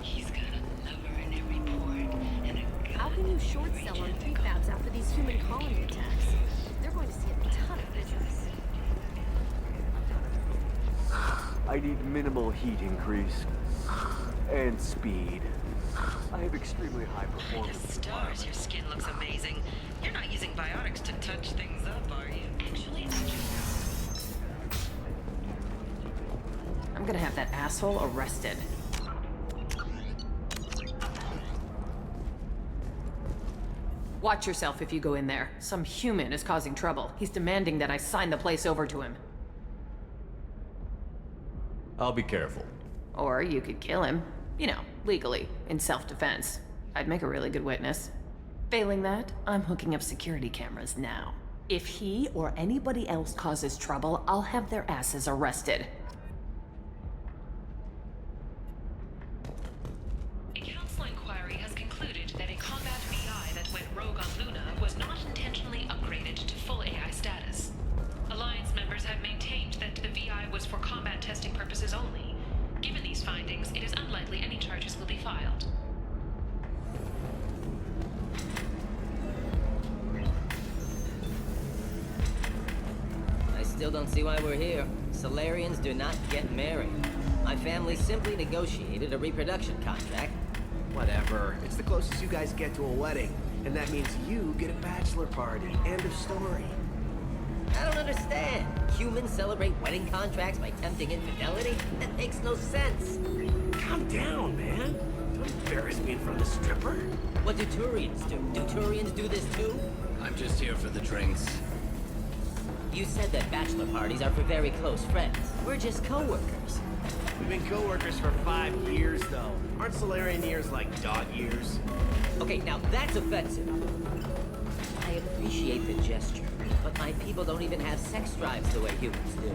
He's got a lover in every port and a gun. How can you short sell on prefabs after these human colony attacks? They're going to see a ton of business. I need minimal heat increase. And speed. I have extremely high performance. The stars, your skin looks amazing. You're not using biotics to touch things up, are you? Actually, I'm gonna have that asshole arrested. Watch yourself if you go in there. Some human is causing trouble. He's demanding that I sign the place over to him. I'll be careful. Or you could kill him. You know, legally, in self-defense. I'd make a really good witness. Failing that, I'm hooking up security cameras now. If he or anybody else causes trouble, I'll have their asses arrested. A council inquiry has concluded that a combat VI that went rogue on Luna was not intentionally upgraded to full AI status. Alliance members have maintained that the VI was for combat testing purposes only. Given these findings, it is unlikely any charges will be filed. I still don't see why we're here. Solarians do not get married. My family simply negotiated a reproduction contract. Whatever. It's the closest you guys get to a wedding. And that means you get a bachelor party. End of story. I don't understand. Humans celebrate wedding contracts by tempting infidelity? That makes no sense. Calm down, man. Don't embarrass me in front of the stripper. What do Turians do? Do Turians do this too? I'm just here for the drinks. You said that bachelor parties are for very close friends. We're just co-workers. We've been co-workers for 5 years, though. Aren't Solarian years like dog years? Okay, now that's offensive. I appreciate the gesture, but my people don't even have sex drives the way humans do.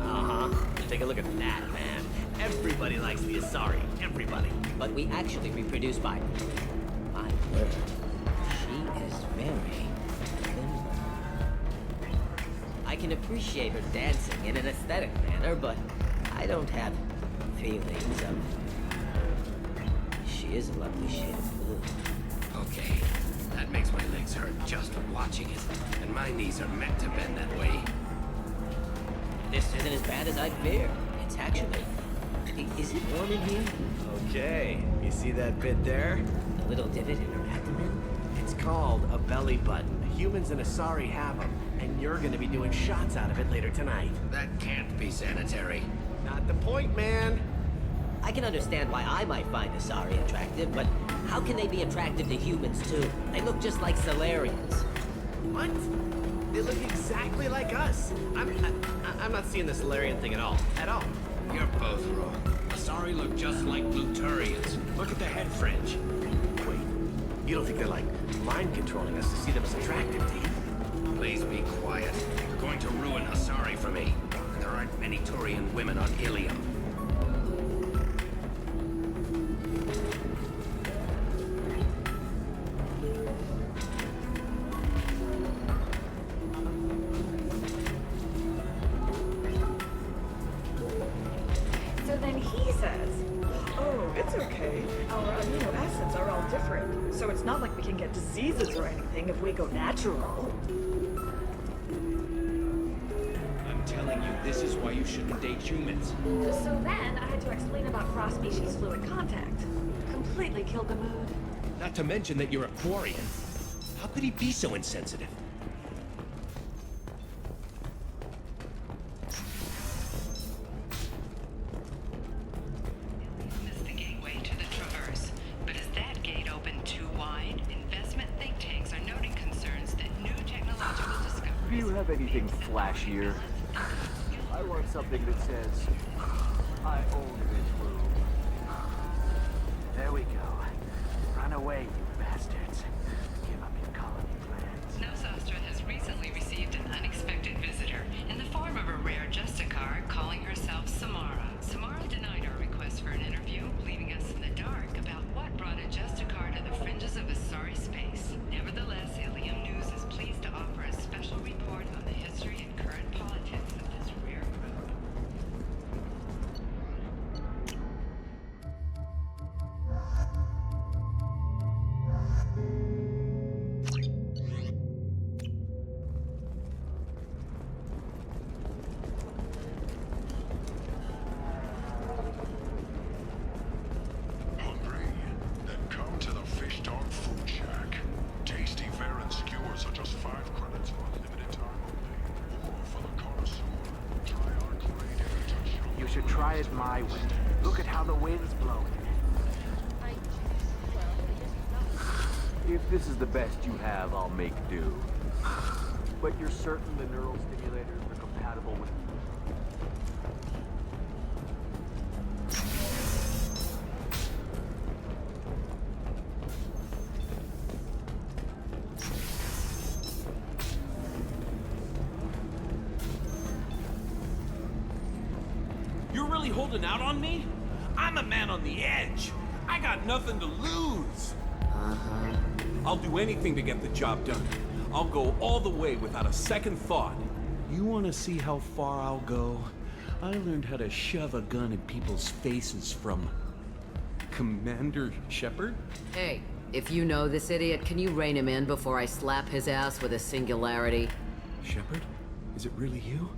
Uh-huh. Take a look at that, man. Everybody likes the Asari. Everybody. But we actually reproduce by... My word. She is very... thin. I can appreciate her dancing in an aesthetic manner, but I don't have feelings of... She is a lovely shade of blue. Okay, that makes my legs hurt just watching it, and my knees are meant to bend that way. This isn't as bad as I feared. It's actually... Is it warm in here? Okay, you see that bit there? A little divot in her abdomen? It's called a belly button. Humans and Asari have them, and you're gonna be doing shots out of it later tonight. That can't be sanitary. Not the point, man. I can understand why I might find Asari attractive, but how can they be attractive to humans too? They look just like Solarians. What? They look exactly like us. I'm not seeing the Solarian thing at all. At all. You're both wrong. Asari look just like Bluturians. Look at the head fringe. Wait, you don't think they're like mind controlling us to see them as attractive, do you? Please be quiet. You're going to ruin Asari for me. There aren't many Turian women on Illium. So then he says, oh, it's okay. Our amino acids are all different, so it's not like we can get diseases or anything if we go natural. I'm telling you, this is why you shouldn't date humans. So then I had to explain about cross-species fluid contact. Completely killed the mood. Not to mention that you're a Quarian. How could he be so insensitive? This is the gateway to the Traverse, but is that gate open too wide? Investment think tanks are noting concerns that new technological discoveries... Do you have anything flashier? I want something that says, I own this room. There we go. Run away, you bastards. Give up your colony plans. Nosastra has recently received an unexpected visitor in the form of a rare Justicar calling herself Samara. Samara denied our request for an interview, leaving us in the dark about what brought a Justicar to the fringes of Asari space. Nevertheless, Illium News is pleased to offer a special report on the history and current politics of this rare group. should try it my way. Look at how the wind's blowing. If this is the best you have, I'll make do. But you're certain the neural stimulators are compatible with... You're really holding out on me? I'm a man on the edge. I got nothing to lose. I'll do anything to get the job done. I'll go all the way without a second thought. You want to see how far I'll go? I learned how to shove a gun in people's faces from... Commander Shepard? Hey, if you know this idiot, can you rein him in before I slap his ass with a singularity? Shepard? Is it really you?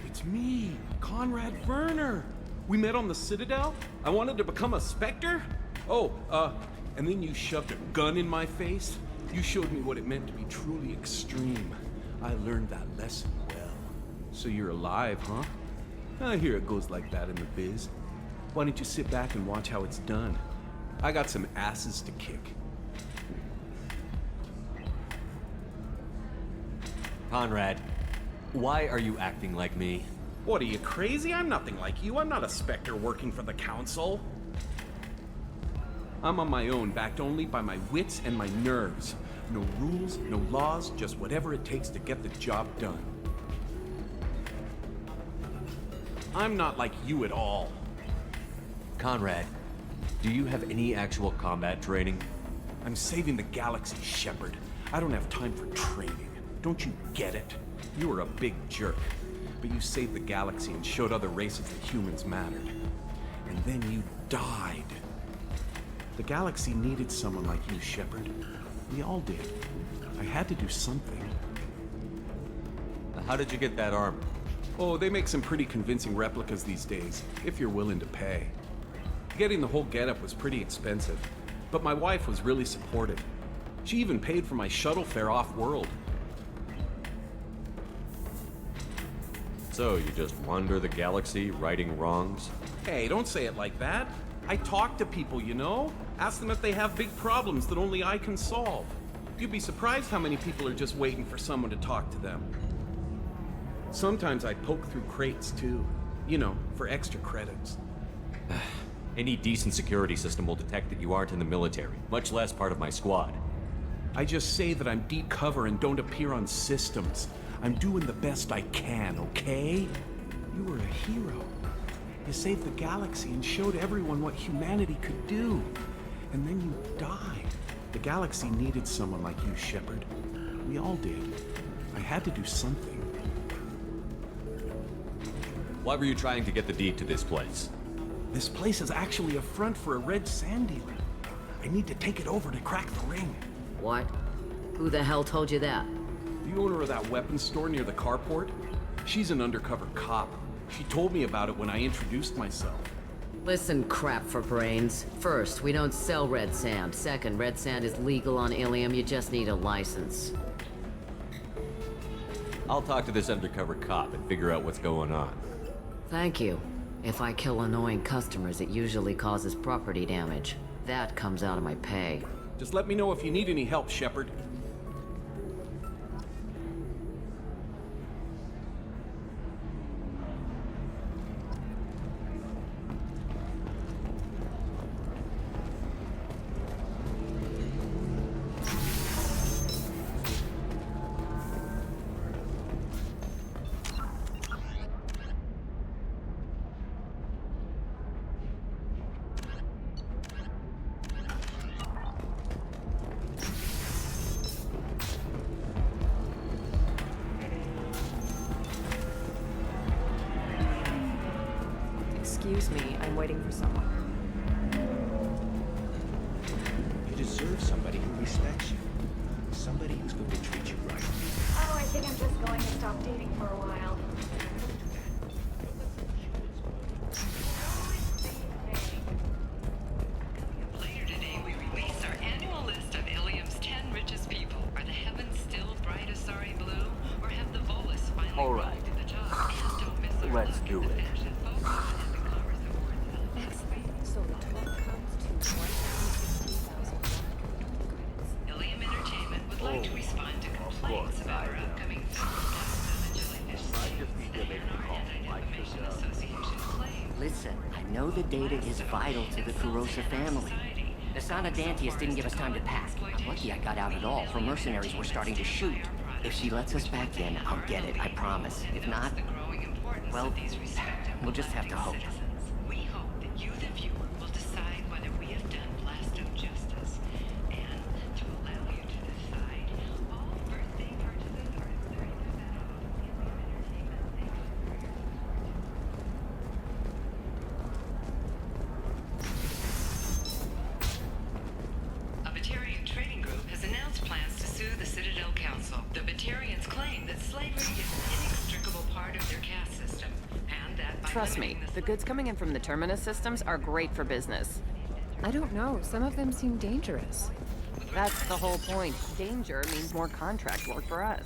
It's me, Conrad Werner. We met on the Citadel? I wanted to become a Spectre? Oh, and then you shoved a gun in my face? You showed me what it meant to be truly extreme. I learned that lesson well. So you're alive, huh? I hear it goes like that in the biz. Why don't you sit back and watch how it's done? I got some asses to kick. Conrad, why are you acting like me? What, are you crazy? I'm nothing like you. I'm not a Spectre working for the Council. I'm on my own, backed only by my wits and my nerves. No rules, no laws, just whatever it takes to get the job done. I'm not like you at all. Conrad, do you have any actual combat training? I'm saving the galaxy, Shepard. I don't have time for training. Don't you get it? You were a big jerk, but you saved the galaxy and showed other races that humans mattered. And then you died. The galaxy needed someone like you, Shepard. We all did. I had to do something. How did you get that armor? Oh, they make some pretty convincing replicas these days, if you're willing to pay. Getting the whole getup was pretty expensive, but my wife was really supportive. She even paid for my shuttle fare off-world. So, you just wander the galaxy, righting wrongs? Hey, don't say it like that. I talk to people, you know? Ask them if they have big problems that only I can solve. You'd be surprised how many people are just waiting for someone to talk to them. Sometimes I poke through crates, too. You know, for extra credits. Any decent security system will detect that you aren't in the military, much less part of my squad. I just say that I'm deep cover and don't appear on systems. I'm doing the best I can, okay? You were a hero. You saved the galaxy and showed everyone what humanity could do. And then you died. The galaxy needed someone like you, Shepard. We all did. I had to do something. Why were you trying to get the deed to this place? This place is actually a front for a red sand dealer. I need to take it over to crack the ring. What? Who the hell told you that? The owner of that weapons store near the carport. She's an undercover cop. She told me about it when I introduced myself. Listen, crap for brains. First, we don't sell red sand. Second, red sand is legal on Illium. You just need a license. I'll talk to this undercover cop and figure out what's going on. Thank you. If I kill annoying customers, it usually causes property damage. That comes out of my pay. Just let me know if you need any help, Shepard. Excuse me, I'm waiting for someone. You deserve somebody who respects you. Somebody who's going to treat you right. Oh, I think I'm just going to stop dating for a while. Later today, we release our annual list of Illium's 10 richest people. Are the heavens still bright as sorry blue? Or have the Volus finally All right. rolled to the top? And don't miss our Let's look do at the it. fashion photos and the know the data is vital to the Kurosa family. The Sana Dantius didn't give us time to pack. I'm lucky I got out at all, for mercenaries were starting to shoot. If she lets us back in, I'll get it, I promise. If not, well, we'll just have to hope. We hope that you, the viewer, will decide whether we have done Blasto justice, and to allow you to decide all birthday purchases are at 30% off Illium Entertainment. A Batarian trading group has announced plans to sue the Citadel Council. The Batarians claim that slavery is an inextricable part of their caste system, and that by Trust me, the goods coming in from the Terminus systems are great for business. I don't know. Some of them seem dangerous. That's the whole point. Danger means more contract work for us.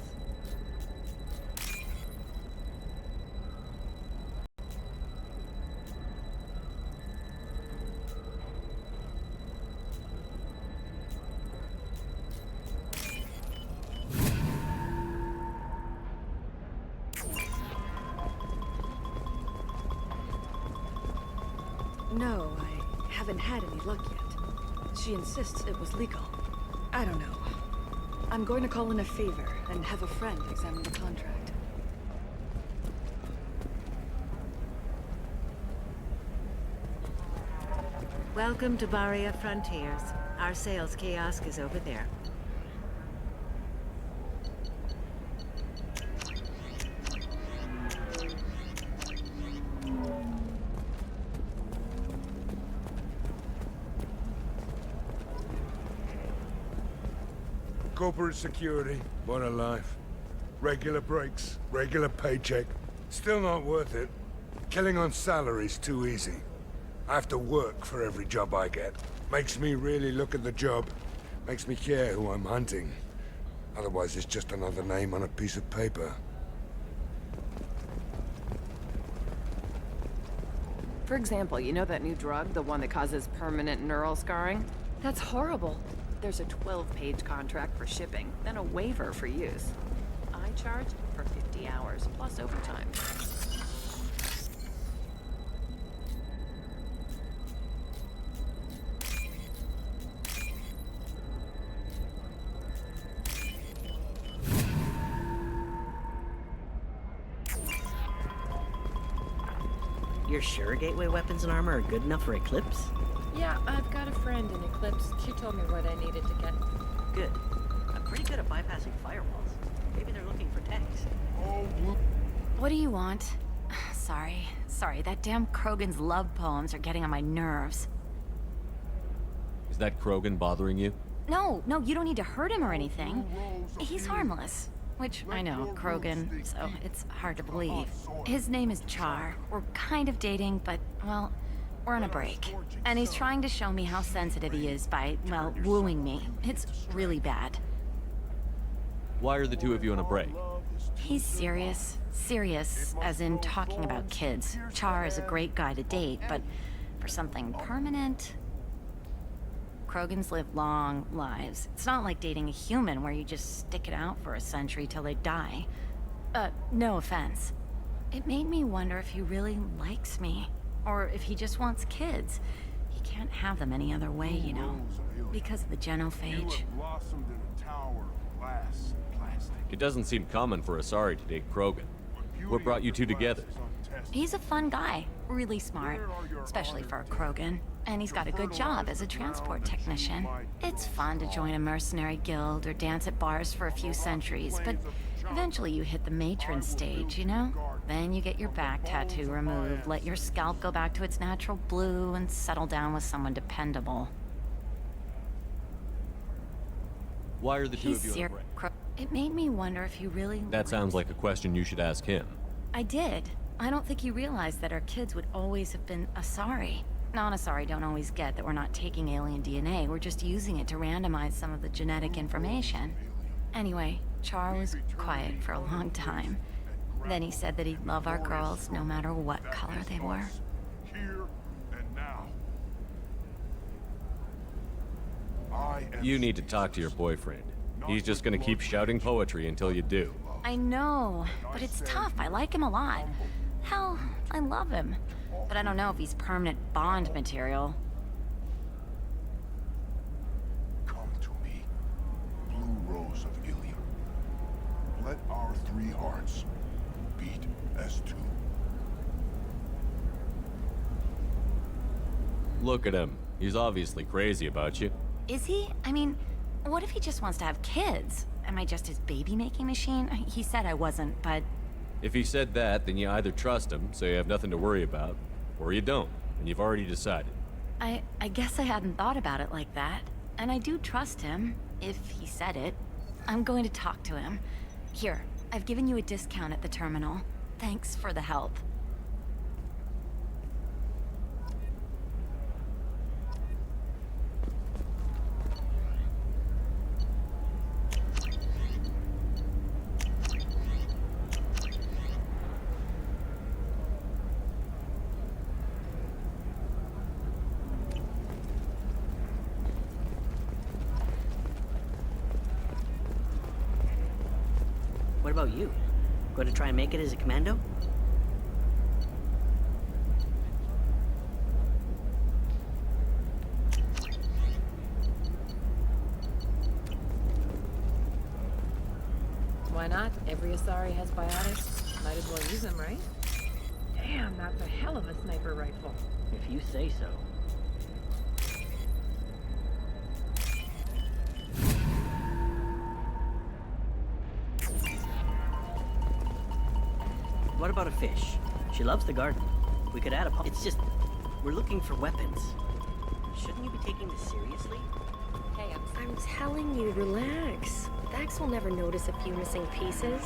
No, I haven't had any luck yet. She insists it was legal. I don't know. I'm going to call in a favor and have a friend examine the contract. Welcome to Barria Frontiers. Our sales kiosk is over there. Corporate security, what a life. Regular breaks, regular paycheck. Still not worth it. Killing on salary's too easy. I have to work for every job I get. Makes me really look at the job. Makes me care who I'm hunting. Otherwise, it's just another name on a piece of paper. For example, you know that new drug, the one that causes permanent neural scarring? That's horrible. There's a 12-page contract for shipping, then a waiver for use. I charge for 50 hours, plus overtime. You're sure gateway weapons and armor are good enough for Eclipse? Yeah, I've got a friend in Eclipse. She told me what I needed to get. Good. I'm pretty good at bypassing firewalls. Maybe they're looking for tanks. What do you want? Sorry, that damn Krogan's love poems are getting on my nerves. Is that Krogan bothering you? No, you don't need to hurt him or anything. He's harmless. Which, I know, Krogan, so it's hard to believe. His name is Char. We're kind of dating, but, well, we're on a break. And he's trying to show me how sensitive he is by, well, wooing me. It's really bad. Why are the two of you on a break? He's serious. Serious, as in talking about kids. Char is a great guy to date, but for something permanent... Krogans live long lives. It's not like dating a human where you just stick it out for a century till they die. No offense. It made me wonder if he really likes me. Or if he just wants kids. He can't have them any other way, you know. Because of the genophage. It doesn't seem common for Asari to date Krogan. What brought you two together? He's a fun guy. Really smart. Especially for a Krogan. And he's got a good job as a transport technician. It's fun to join a mercenary guild or dance at bars for a few centuries, but eventually you hit the matron stage, you know? Then you get your back tattoo removed, let your scalp go back to its natural blue, and settle down with someone dependable. Why are the two of you on a break? It made me wonder if you really... That sounds like a question you should ask him. I did. I don't think he realized that our kids would always have been Asari. Non-Asari don't always get that we're not taking alien DNA, we're just using it to randomize some of the genetic information. Anyway, Char was quiet for a long time. Then he said that he'd love our girls no matter what color they were. You need to talk to your boyfriend. He's just gonna keep shouting poetry until you do. I know, but it's tough. I like him a lot. Hell, I love him. but I don't know if he's permanent Bond material. Come to me, Blue Rose of Illium. Let our three hearts beat as two. Look at him. He's obviously crazy about you. Is he? I mean, what if he just wants to have kids? Am I just his baby-making machine? He said I wasn't, but... If he said that, then you either trust him, so you have nothing to worry about, or you don't, and you've already decided. I guess I hadn't thought about it like that. And I do trust him, if he said it. I'm going to talk to him. Here, I've given you a discount at the terminal. Thanks for the help. What about you? Going to try and make it as a commando? Why not? Every Asari has biotics. Might as well use them, right? Damn, that's a hell of a sniper rifle. If you say so. What about a fish? She loves the garden. We could add a It's just, we're looking for weapons. Shouldn't you be taking this seriously? Hey, I'm telling you, relax. Vax will never notice a few missing pieces.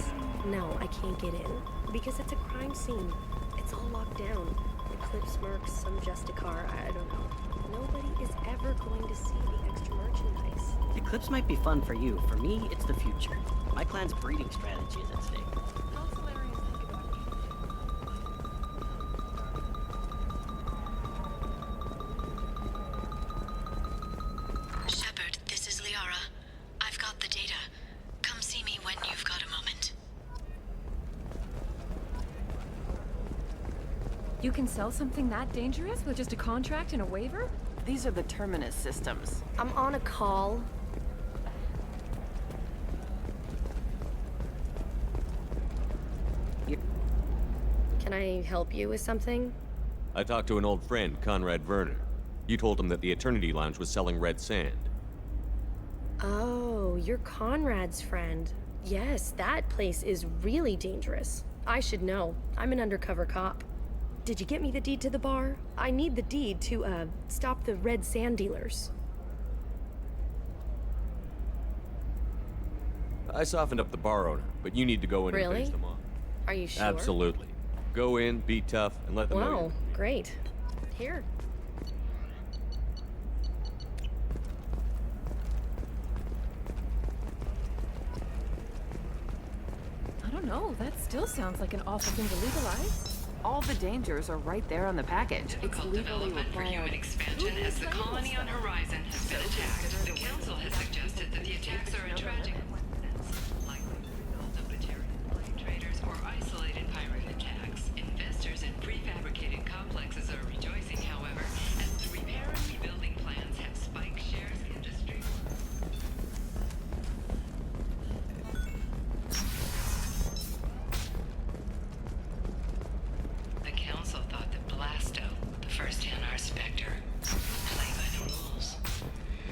No, I can't get in. Because it's a crime scene. It's all locked down. Eclipse Mercs, some Justicar, I don't know. Nobody is ever going to see the extra merchandise. Eclipse might be fun for you. For me, it's the future. My clan's breeding strategy is at stake. Shepard, this is Liara. I've got the data. Come see me when you've got a moment. You can sell something that dangerous with just a contract and a waiver? These are the Terminus systems. I'm on a call. Can I help you with something? I talked to an old friend, Conrad Werner. You told him that the Eternity Lounge was selling red sand. Oh, you're Conrad's friend. Yes, that place is really dangerous. I should know. I'm an undercover cop. Did you get me the deed to the bar? I need the deed to, stop the red sand dealers. I softened up the bar owner, but you need to go in and Really? finish them off. Are you sure? Absolutely. Go in, be tough, and let them know. Wow, great. Here. I don't know, that still sounds like an awful thing to legalize. All the dangers are right there on the package. It's legally Development for human required. expansion as the colony on Horizon has been attacked. The Council has suggested that the attacks are a tragic coincidence, likely the result of material traders or isolated pirate attacks. Investors in prefabricated complexes are rejoicing, however, as the repair and rebuilding plans have spiked shares industry. The Council thought that Blasto, the first NR Spectre, played by the rules.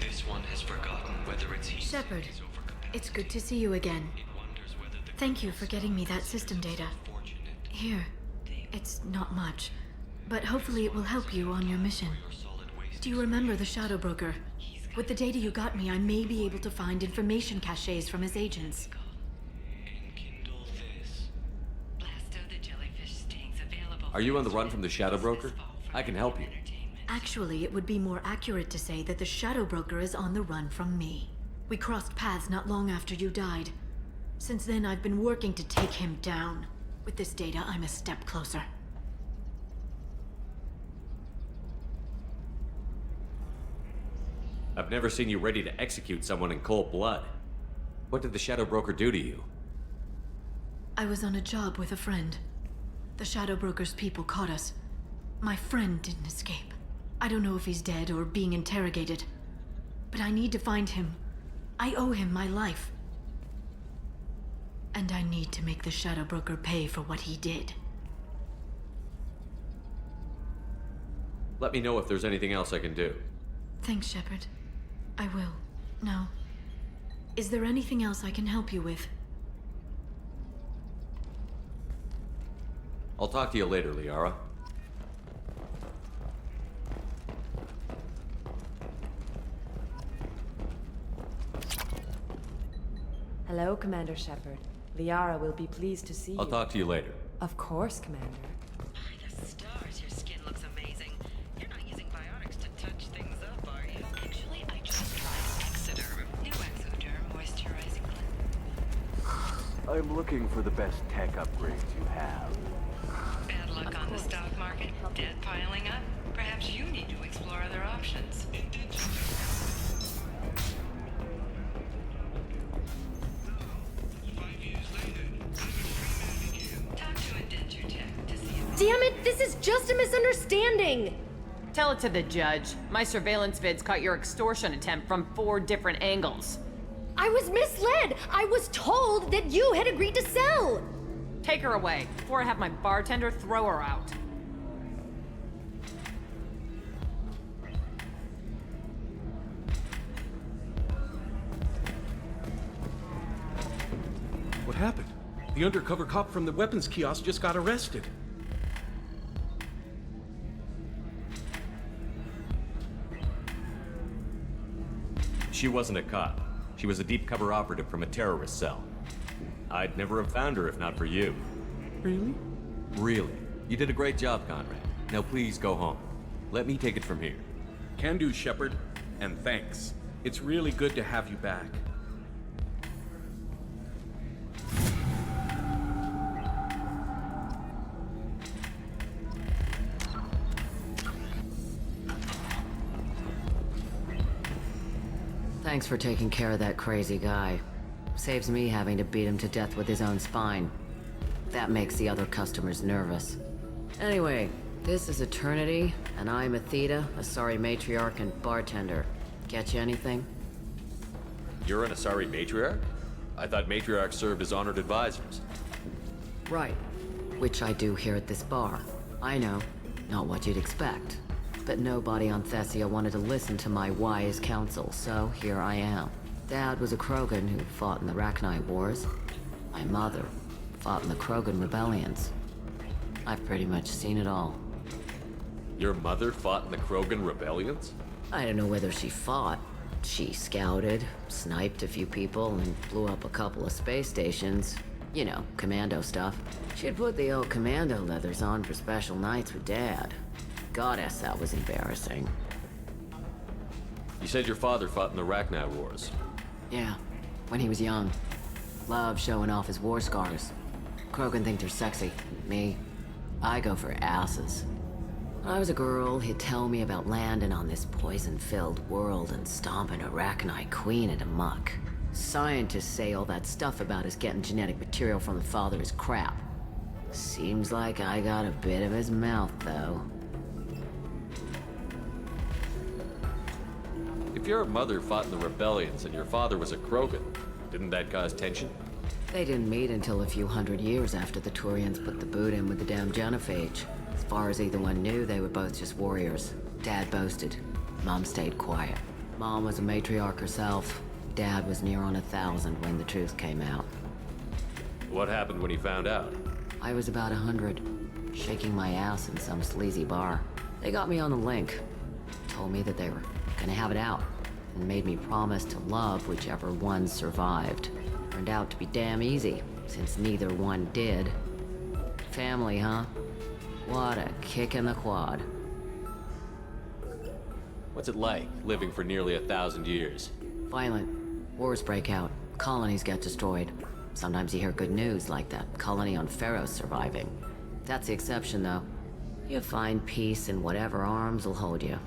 This one has forgotten whether it's heat Shepard, sink is overcapacity. it's good to see you again. It wonders whether the Thank you for getting me that system data. fortunate. Here. It's not much, but hopefully it will help you on your mission. Do you remember the Shadow Broker? With the data you got me, I may be able to find information caches from his agents. Enkindle this. Blasto the jellyfish stings available. Are you on the run from the Shadow Broker? I can help you. Actually, it would be more accurate to say that the Shadow Broker is on the run from me. We crossed paths not long after you died. Since then, I've been working to take him down. With this data, I'm a step closer. I've never seen you ready to execute someone in cold blood. What did the Shadow Broker do to you? I was on a job with a friend. The Shadow Broker's people caught us. My friend didn't escape. I don't know if he's dead or being interrogated. But I need to find him. I owe him my life. And I need to make the Shadow Broker pay for what he did. Let me know if there's anything else I can do. Thanks, Shepard. I will. Now, is there anything else I can help you with? I'll talk to you later, Liara. Hello, Commander Shepard. Liara will be pleased to see you. I'll talk to you later. Of course, Commander. By the stars, your skin looks amazing. You're not using biotics to touch things up, are you? Actually, I just tried Exoderm. New Exoderm moisturizing cleanser. I'm looking for the best tech upgrades you have. Bad luck on the stock market, debt piling up. Perhaps you need to explore other options. Damn it, this is just a misunderstanding! Tell it to the judge. My surveillance vids caught your extortion attempt from 4 different angles. I was misled! I was told that you had agreed to sell! Take her away, before I have my bartender throw her out. What happened? The undercover cop from the weapons kiosk just got arrested. She wasn't a cop. She was a deep cover operative from a terrorist cell. I'd never have found her if not for you. Really? Really. You did a great job, Conrad. Now please go home. Let me take it from here. Can do, Shepard. And thanks. It's really good to have you back. Thanks for taking care of that crazy guy. Saves me having to beat him to death with his own spine. That makes the other customers nervous. Anyway, this is Eternity, and I'm Athena, a sorry matriarch and bartender. Get you anything? You're an Asari matriarch? I thought matriarchs served as honored advisors. Right. Which I do here at this bar. I know, not what you'd expect. But nobody on Thessia wanted to listen to my wise counsel, so here I am. Dad was a Krogan who fought in the Rachni Wars. My mother fought in the Krogan rebellions. I've pretty much seen it all. Your mother fought in the Krogan rebellions? I don't know whether she fought. She scouted, sniped a few people, and blew up a couple of space stations. You know, commando stuff. She'd put the old commando leathers on for special nights with Dad. Goddess, that was embarrassing. You said your father fought in the Rachni Wars. Yeah, when he was young. Loved showing off his war scars. Krogan think they're sexy. Me, I go for asses. When I was a girl, he'd tell me about landing on this poison-filled world and stomping a Rachni queen into muck. Scientists say all that stuff about us getting genetic material from the father is crap. Seems like I got a bit of his mouth, though. If your mother fought in the rebellions and your father was a Krogan, didn't that cause tension? They didn't meet until a few hundred years after the Turians put the boot in with the damn genophage. As far as either one knew, they were both just warriors. Dad boasted. Mom stayed quiet. Mom was a matriarch herself. Dad was near on 1,000 when the truth came out. What happened when he found out? I was about 100, shaking my ass in some sleazy bar. They got me on the link. Told me that they were gonna have it out, and made me promise to love whichever one survived. Turned out to be damn easy, since neither one did. Family, huh? What a kick in the quad. What's it like, living for nearly 1,000 years? Violent. Wars break out. Colonies get destroyed. Sometimes you hear good news, like that colony on Pharaoh surviving. That's the exception, though. You find peace in whatever arms will hold you.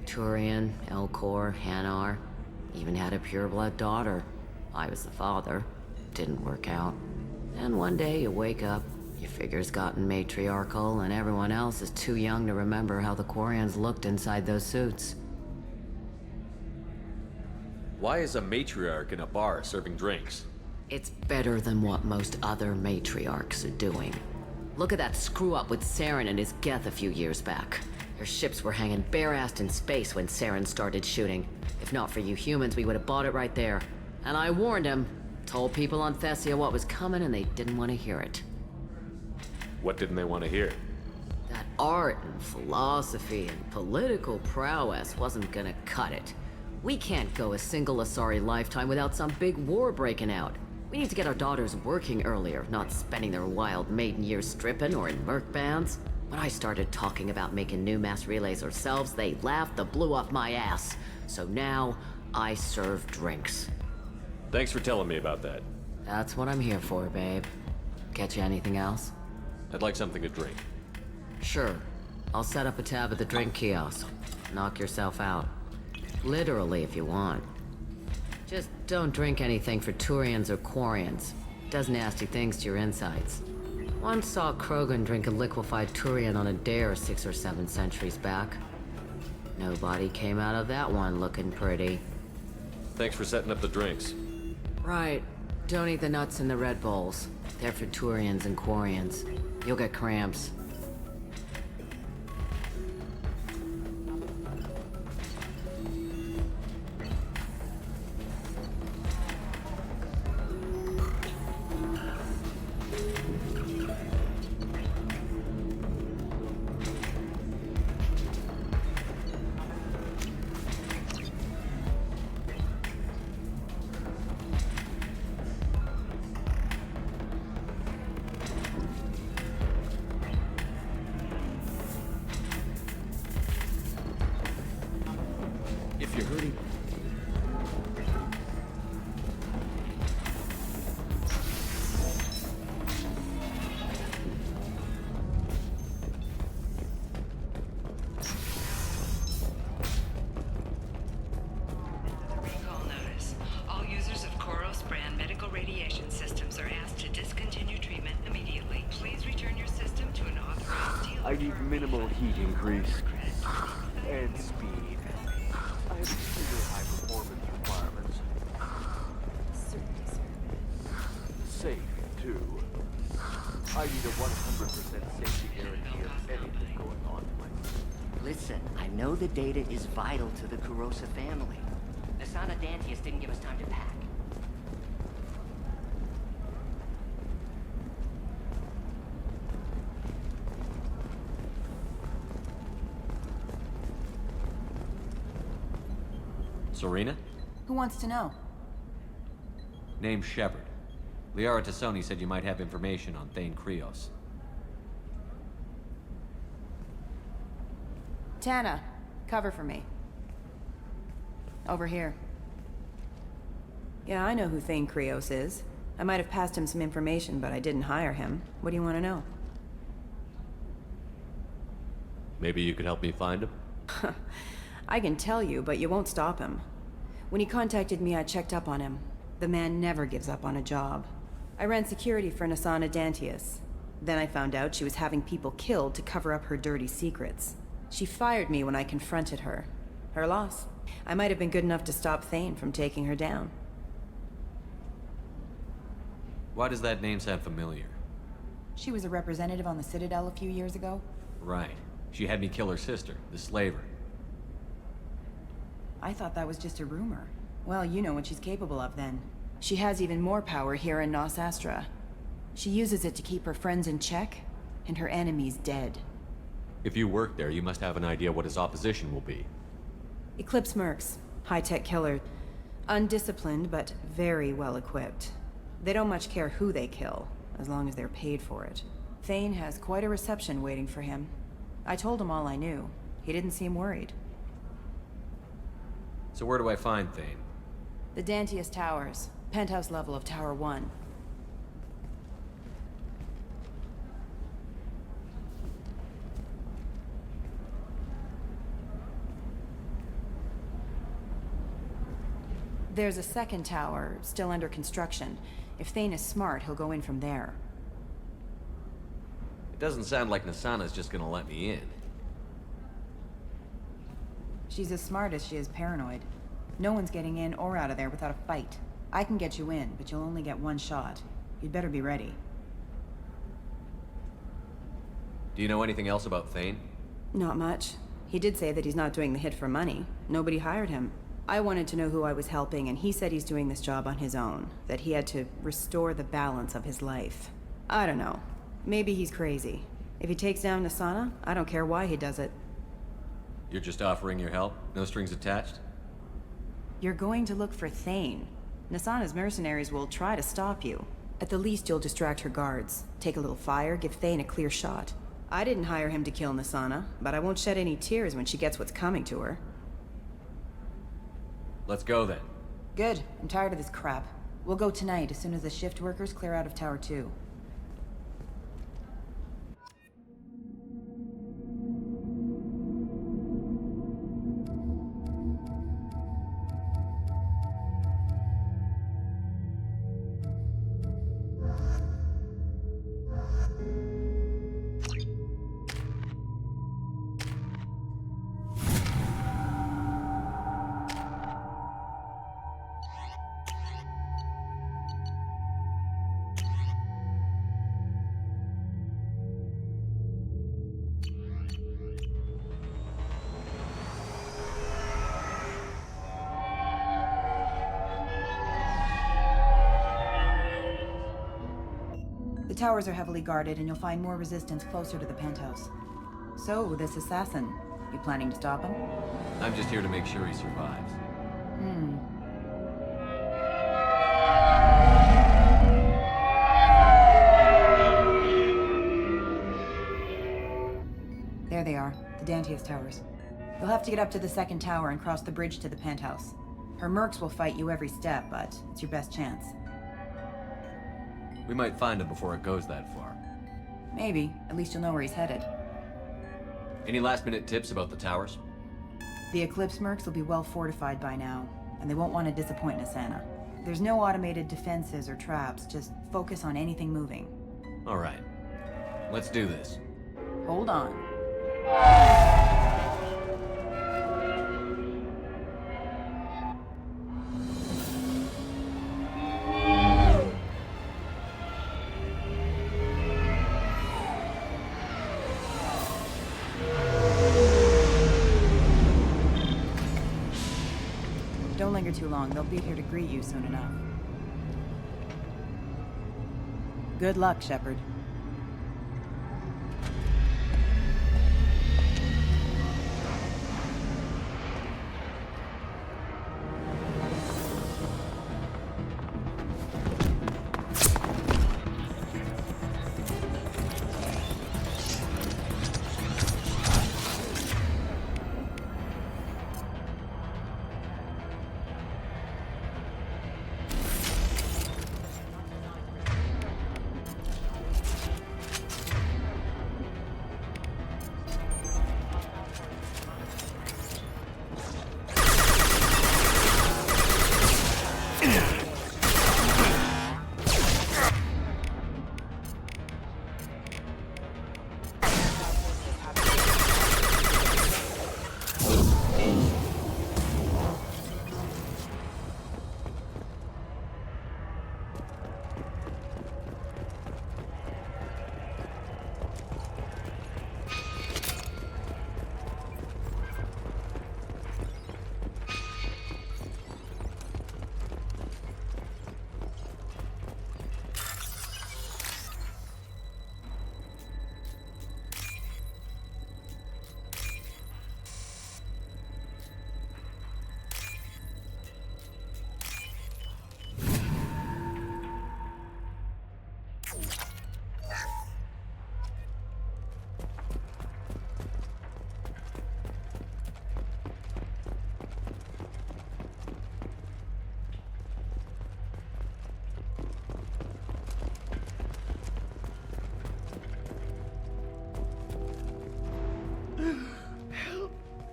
Turian, Elcor, Hanar. Even had a pureblood daughter. I was the father. Didn't work out. And one day you wake up, Your figure's gotten matriarchal, and everyone else is too young to remember how the Quarians looked inside those suits. Why is a matriarch in a bar serving drinks? It's better than what most other matriarchs are doing. Look at that screw-up with Saren and his Geth a few years back. Their ships were hanging bare-assed in space when Saren started shooting. If not for you humans, we would have bought it right there. And I warned him. Told people on Thessia what was coming, and they didn't want to hear it. What didn't they want to hear? That art and philosophy and political prowess wasn't gonna cut it. We can't go a single Asari lifetime without some big war breaking out. We need to get our daughters working earlier, not spending their wild maiden years stripping or in merc bands. When I started talking about making new mass relays ourselves, they laughed the blue off my ass. So now, I serve drinks. Thanks for telling me about that. That's what I'm here for, babe. Get you anything else? I'd like something to drink. Sure. I'll set up a tab at the drink kiosk. Knock yourself out. Literally, if you want. Just don't drink anything for Turians or Quarians. Does nasty things to your insides. Once saw Krogan drink a liquefied Turian on a dare 6 or 7 centuries back. Nobody came out of that one looking pretty. Thanks for setting up the drinks. Right. Don't eat the nuts in the Red Bowls. They're for Turians and Quarians. You'll get cramps. If you're hurting... Recall notice. All users of Koros brand medical radiation systems are asked to discontinue treatment immediately. Please return your system to an authorized dealer. I need minimal heat increase. And speed. I have super high performance requirements. Certainly, sir. Safe, too. I need a 100% safety guarantee of anything going on to my... Listen, I know the data is vital to the Kurosa family. Asana Dantius didn't give us time to pack. Serena? Who wants to know? Name's Shepard. Liara Tassoni said you might have information on Thane Krios. Tana, cover for me. Over here. Yeah, I know who Thane Krios is. I might have passed him some information, but I didn't hire him. What do you want to know? Maybe you could help me find him? I can tell you, but you won't stop him. When he contacted me, I checked up on him. The man never gives up on a job. I ran security for Asana Dantius. Then I found out she was having people killed to cover up her dirty secrets. She fired me when I confronted her. Her loss. I might have been good enough to stop Thane from taking her down. Why does that name sound familiar? She was a representative on the Citadel a few years ago. Right. She had me kill her sister, the slaver. I thought that was just a rumor. Well, you know what she's capable of then. She has even more power here in Nos Astra. She uses it to keep her friends in check, and her enemies dead. If you work there, you must have an idea what his opposition will be. Eclipse mercs. High-tech killer. Undisciplined, but very well equipped. They don't much care who they kill, as long as they're paid for it. Thane has quite a reception waiting for him. I told him all I knew. He didn't seem worried. So where do I find Thane? The Dantius Towers. Penthouse level of Tower 1. There's a second tower, still under construction. If Thane is smart, he'll go in from there. It doesn't sound like Nasana's just gonna let me in. She's as smart as she is paranoid. No one's getting in or out of there without a fight. I can get you in, but you'll only get one shot. You'd better be ready. Do you know anything else about Thane? Not much. He did say that he's not doing the hit for money. Nobody hired him. I wanted to know who I was helping, and he said he's doing this job on his own. That he had to restore the balance of his life. I don't know. Maybe he's crazy. If he takes down Nasana, I don't care why he does it. You're just offering your help? No strings attached? You're going to look for Thane. Nasana's mercenaries will try to stop you. At the least, you'll distract her guards. Take a little fire, give Thane a clear shot. I didn't hire him to kill Nasana, but I won't shed any tears when she gets what's coming to her. Let's go then. Good. I'm tired of this crap. We'll go tonight as soon as the shift workers clear out of Tower 2. The towers are heavily guarded, and you'll find more resistance closer to the penthouse. So, this assassin, you planning to stop him? I'm just here to make sure he survives. There they are, the Dantius towers. You'll have to get up to the second tower and cross the bridge to the penthouse. Her mercs will fight you every step, but it's your best chance. We might find him before it goes that far. Maybe. At least you'll know where he's headed. Any last-minute tips about the towers? The Eclipse mercs will be well fortified by now, and they won't want to disappoint Nasana. There's no automated defenses or traps, just focus on anything moving. All right. Let's do this. Hold on. Don't linger too long. They'll be here to greet you soon enough. Good luck, Shepard.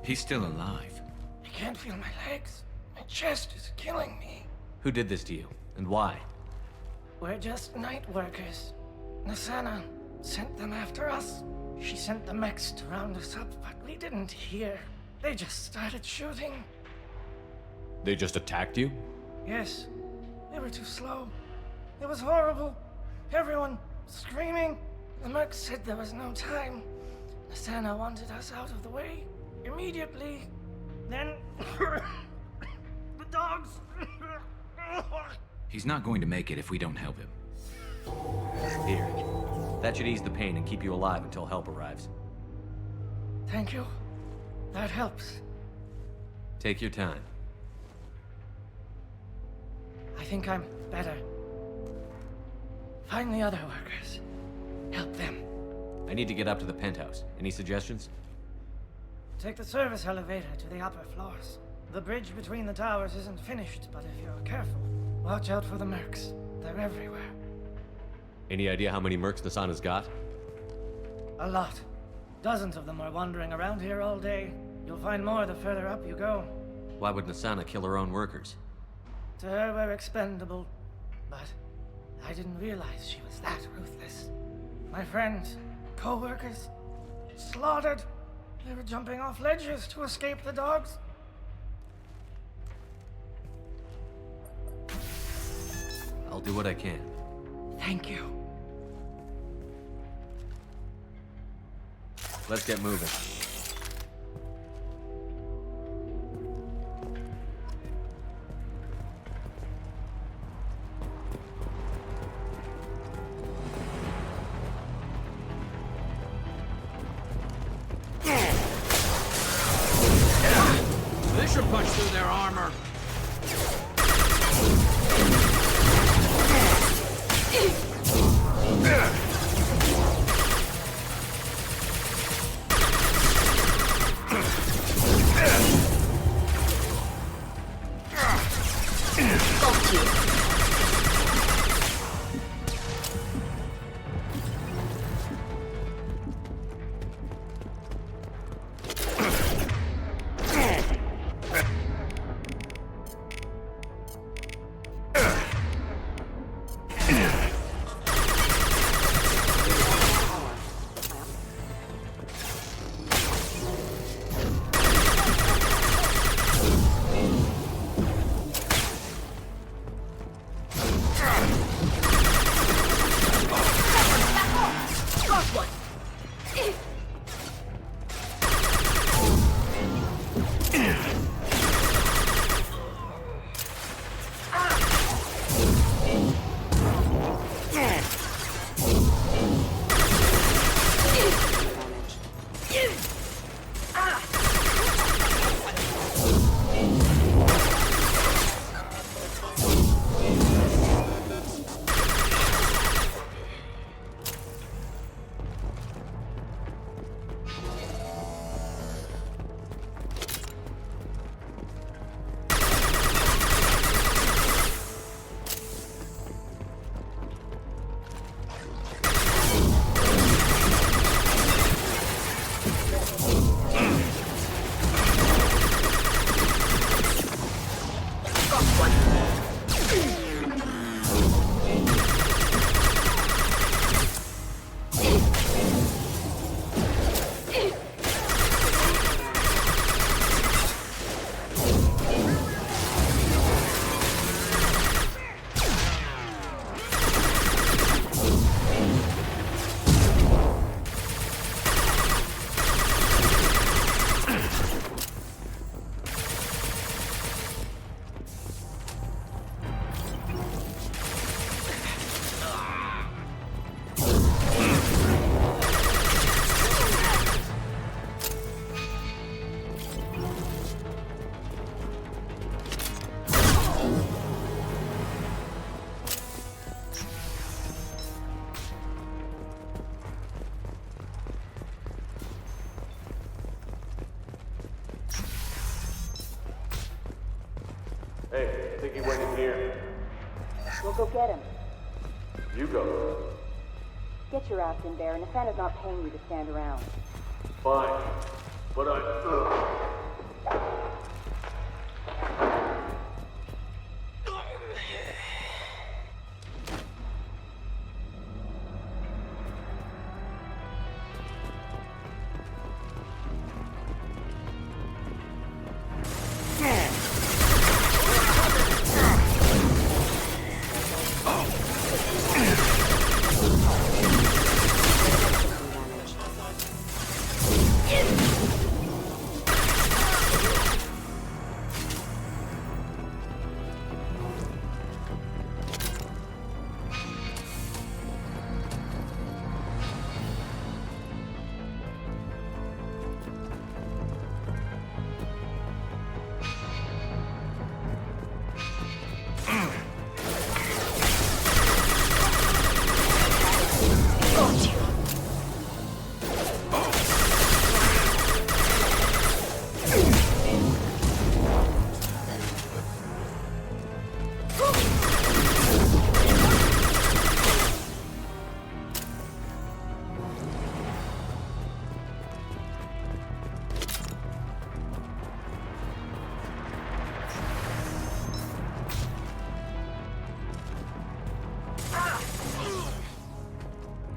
He's still alive. I can't feel my legs. My chest is killing me. Who did this to you, and why? We're just night workers. Nasana, sent them after us. She sent the mechs to round us up, but we didn't hear. They just started shooting. They just attacked you? Yes, they were too slow. It was horrible. Everyone screaming. The merc said there was no time. Asana wanted us out of the way immediately. Then the dogs. He's not going to make it if we don't help him. Here. That should ease the pain and keep you alive until help arrives. Thank you. That helps. Take your time. I think I'm better. Find the other workers. Help them. I need to get up to the penthouse. Any suggestions? Take the service elevator to the upper floors. The bridge between the towers isn't finished, but if you're careful, watch out for the mercs. They're everywhere. Any idea how many mercs Nasana's got? A lot. Dozens of them are wandering around here all day. You'll find more the further up you go. Why would Nasana kill her own workers? To her, we're expendable. But I didn't realize she was that ruthless. My friends, co-workers, slaughtered. They were jumping off ledges to escape the dogs. I'll do what I can. Thank you. Let's get moving. This should punch through their armor. Hey, I think he went in here. We'll go get him. You go. Get your ass in there, and Asana's not paying you to stand around. Fine. But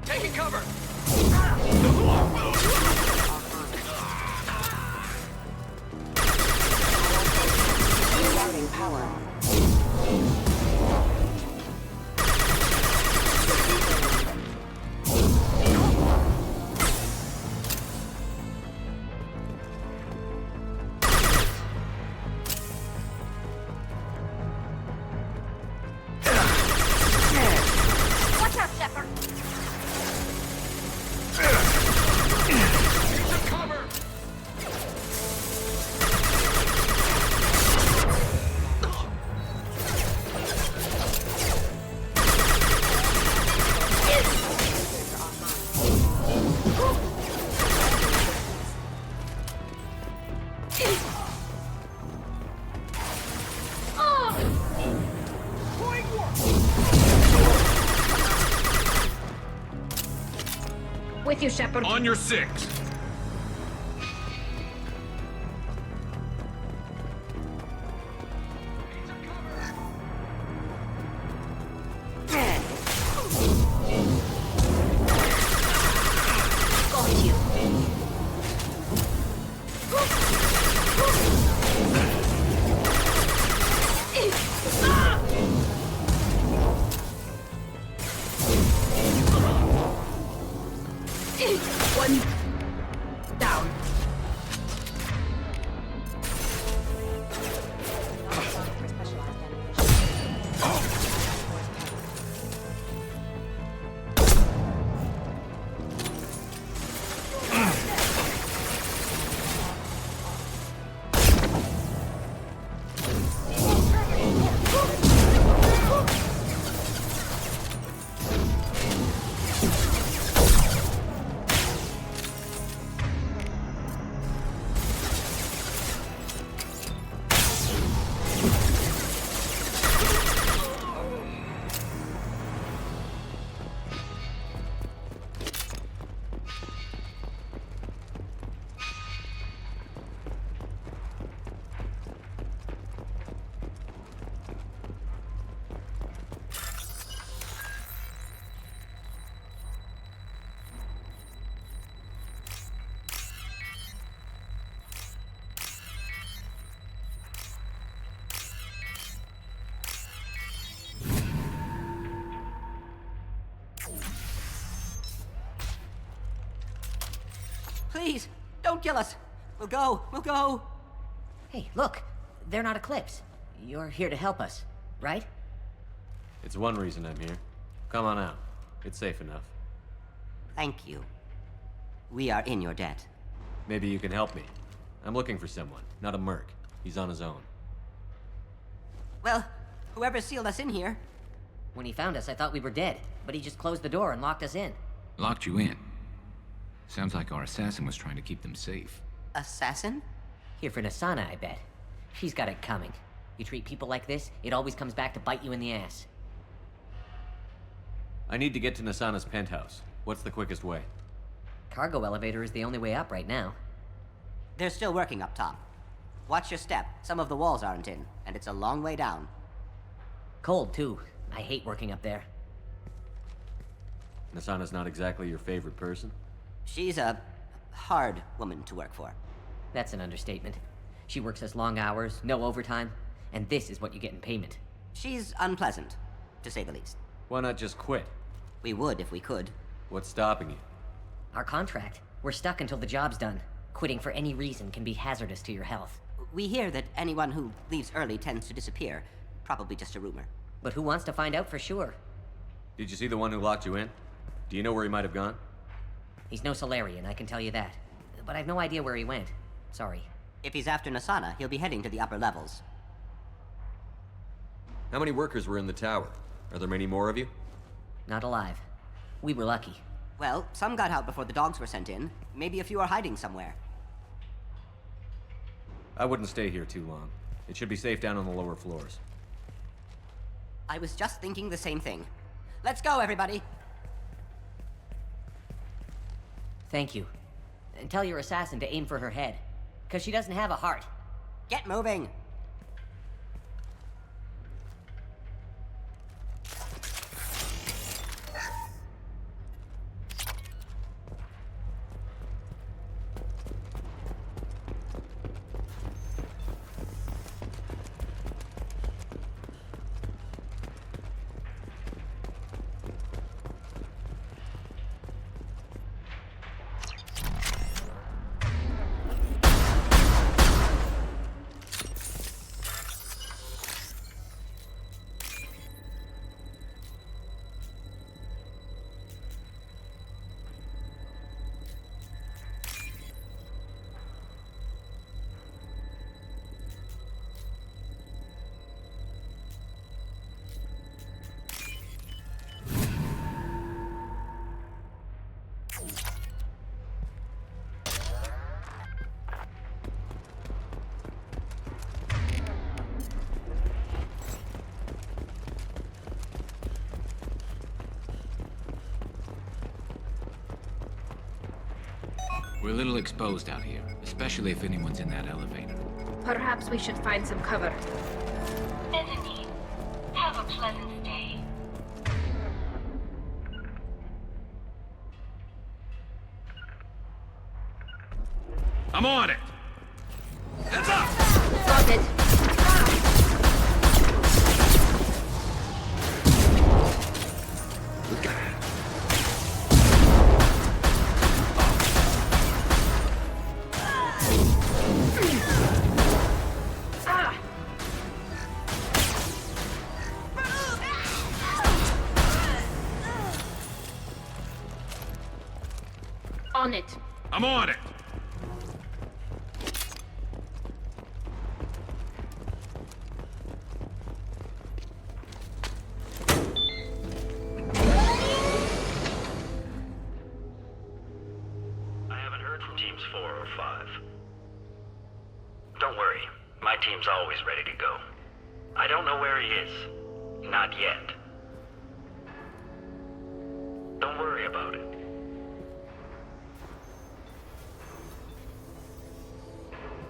Taking cover! Starting power. Watch out, Shepard! With you, Shepard. On your six. Got you. One down. Please, don't kill us. We'll go. Hey, look. They're not Eclipse. You're here to help us, right? It's one reason I'm here. Come on out. It's safe enough. Thank you. We are in your debt. Maybe you can help me. I'm looking for someone, not a merc. He's on his own. Well, whoever sealed us in here. When he found us, I thought we were dead, but he just closed the door and locked us in. Locked you in. Sounds like our assassin was trying to keep them safe. Assassin? Here for Nasana, I bet. She's got it coming. You treat people like this, it always comes back to bite you in the ass. I need to get to Nasana's penthouse. What's the quickest way? Cargo elevator is the only way up right now. They're still working up top. Watch your step. Some of the walls aren't in, and it's a long way down. Cold, too. I hate working up there. Nasana's not exactly your favorite person? She's a hard woman to work for. That's an understatement. She works us long hours, no overtime, and this is what you get in payment. She's unpleasant, to say the least. Why not just quit? We would if we could. What's stopping you? Our contract. We're stuck until the job's done. Quitting for any reason can be hazardous to your health. We hear that anyone who leaves early tends to disappear. Probably just a rumor. But who wants to find out for sure? Did you see the one who locked you in? Do you know where he might have gone? He's no Solarian, I can tell you that. But I've no idea where he went. Sorry. If he's after Nasana, he'll be heading to the upper levels. How many workers were in the tower? Are there many more of you? Not alive. We were lucky. Well, some got out before the dogs were sent in. Maybe a few are hiding somewhere. I wouldn't stay here too long. It should be safe down on the lower floors. I was just thinking the same thing. Let's go, everybody! Thank you. And tell your assassin to aim for her head. Because she doesn't have a heart. Get moving! We're a little exposed out here, especially if anyone's in that elevator. Perhaps we should find some cover. Mezzanine. Have a pleasant stay. I'm on it! Heads up! Got it. On it. I'm on it! I haven't heard from teams 4 or 5. Don't worry, my team's always ready to go. I don't know where he is. Not yet. Don't worry about it.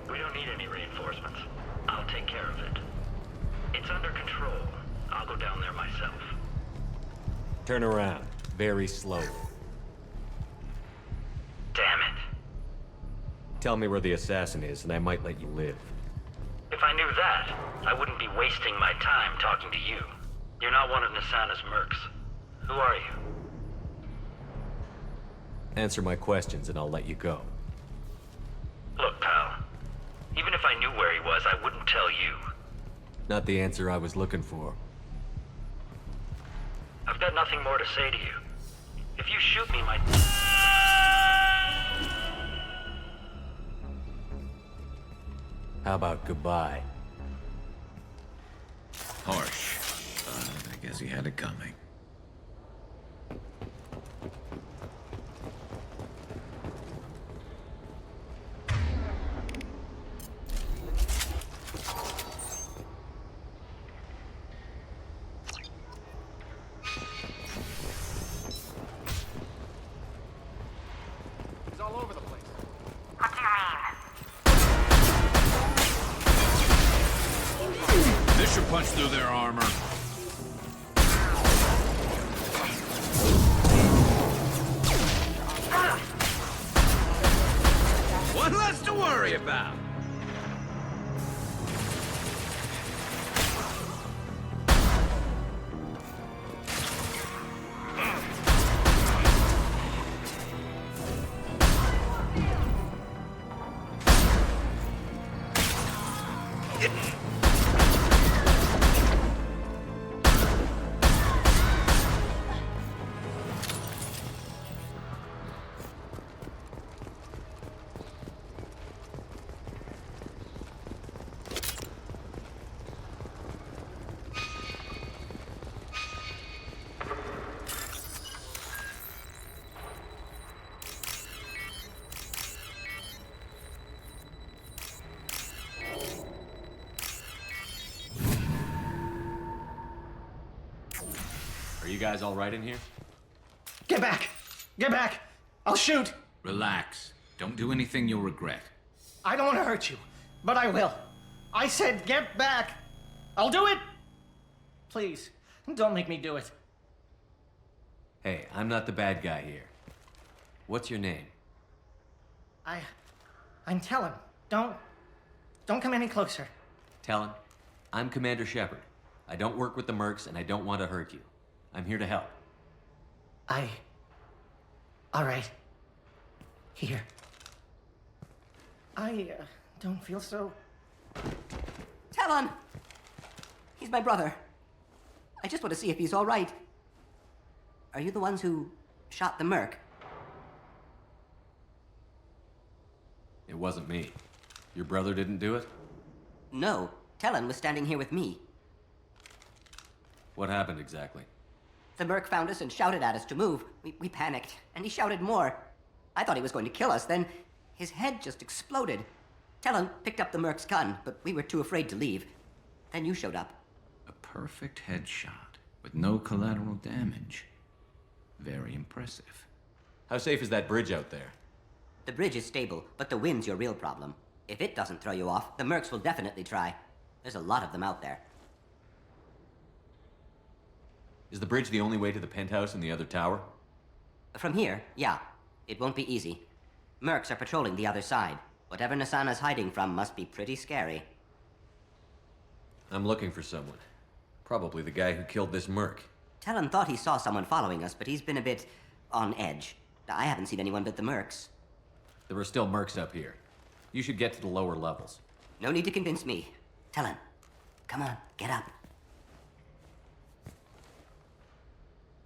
We don't need any reinforcements. I'll take care of it. It's under control. I'll go down there myself. Turn around. Very slowly. Damn it. Tell me where the assassin is, and I might let you live. If I knew that, I wouldn't be wasting my time talking to you. You're not one of Nasana's mercs. Who are you? Answer my questions, and I'll let you go. Look, pal. Even if I knew where he was, I wouldn't tell you. Not the answer I was looking for. I've got nothing more to say to you. If you shoot me, my... How about goodbye? Harsh. But I guess he had it coming. He's all over the place. What do you This should punch through their armor. One less to worry about. guys all right in here? Get back! Get back! I'll shoot! Relax. Don't do anything you'll regret. I don't want to hurt you, but I will. I said get back! I'll do it! Please, don't make me do it. Hey, I'm not the bad guy here. What's your name? I'm Talon. Don't come any closer. Talon, I'm Commander Shepard. I don't work with the mercs, and I don't want to hurt you. I'm here to help. All right. Here. I don't feel so... Talon! He's my brother. I just want to see if he's all right. Are you the ones who shot the merc? It wasn't me. Your brother didn't do it? No. Talon was standing here with me. What happened exactly? The merc found us and shouted at us to move. We panicked, and he shouted more. I thought he was going to kill us, then his head just exploded. Talon picked up the merc's gun, but we were too afraid to leave. Then you showed up. A perfect headshot with no collateral damage. Very impressive. How safe is that bridge out there? The bridge is stable, but the wind's your real problem. If it doesn't throw you off, the mercs will definitely try. There's a lot of them out there. Is the bridge the only way to the penthouse and the other tower? From here, yeah. It won't be easy. Mercs are patrolling the other side. Whatever Nasana's hiding from must be pretty scary. I'm looking for someone. Probably the guy who killed this merc. Talon thought he saw someone following us, but he's been a bit on edge. I haven't seen anyone but the mercs. There are still mercs up here. You should get to the lower levels. No need to convince me. Talon, come on, get up.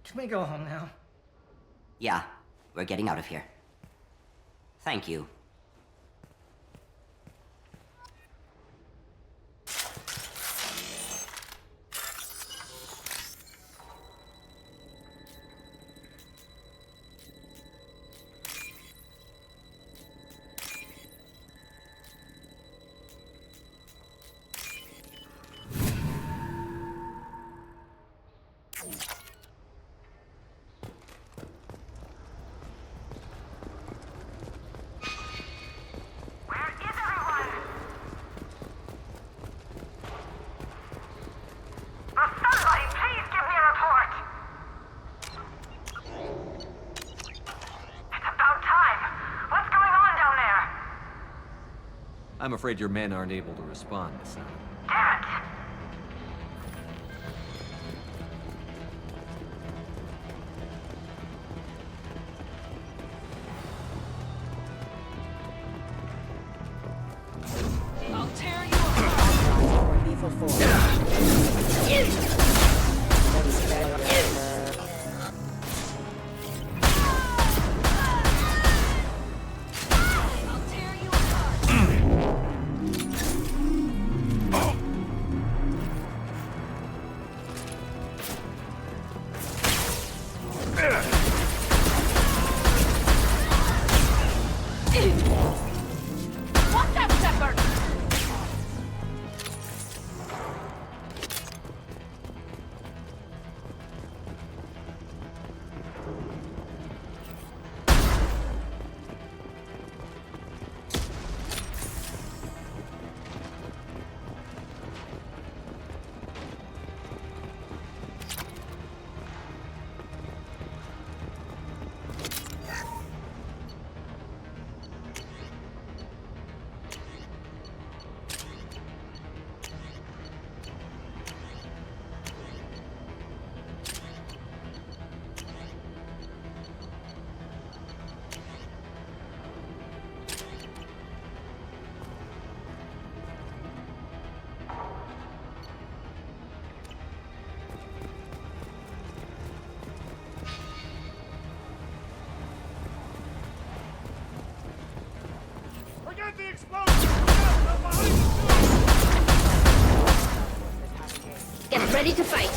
Can we go home now? Yeah, we're getting out of here. Thank you. I'm afraid your men aren't able to respond, Hassan. Damn it! I'll tear you apart. Lethal force. Forget the explosion! Get ready to fight.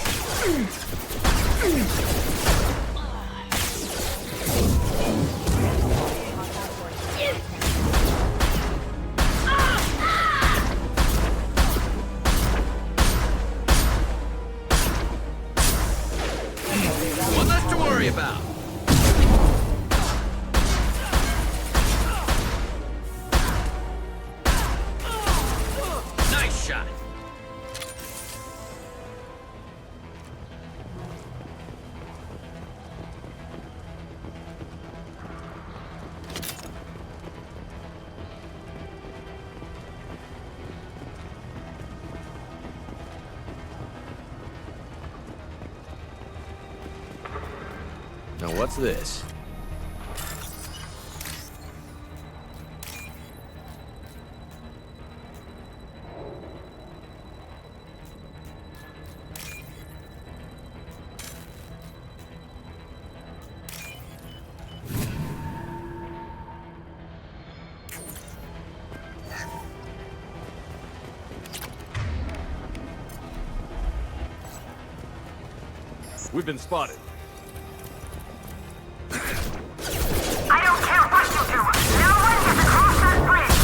What's this? We've been spotted. I don't care what you do! No one gets across that bridge!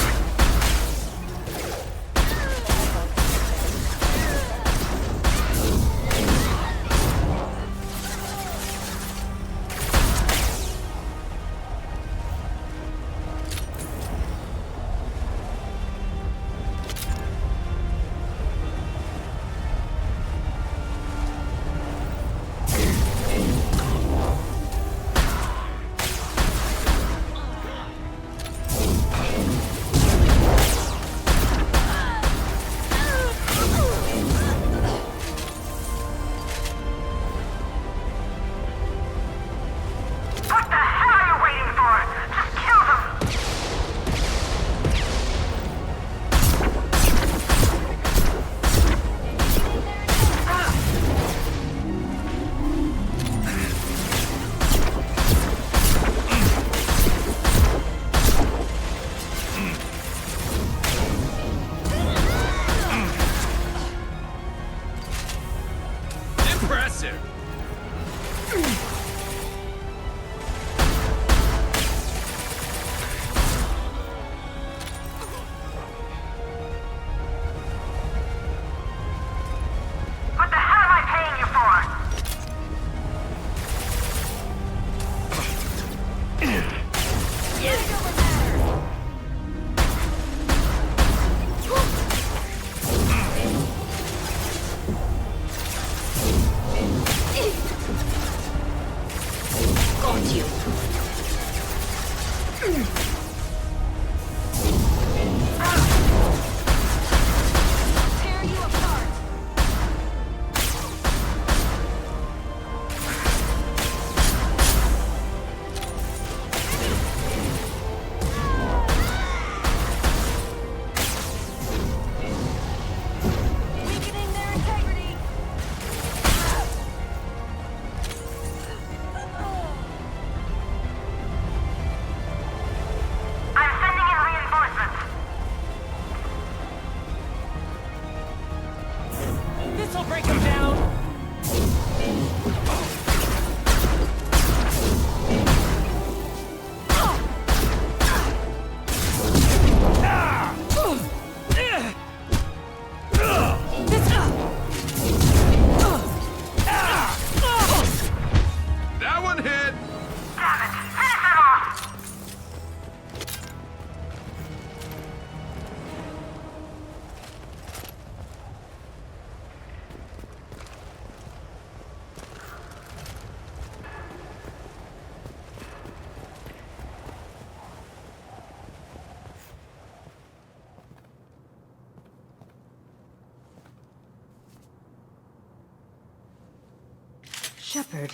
Shepard,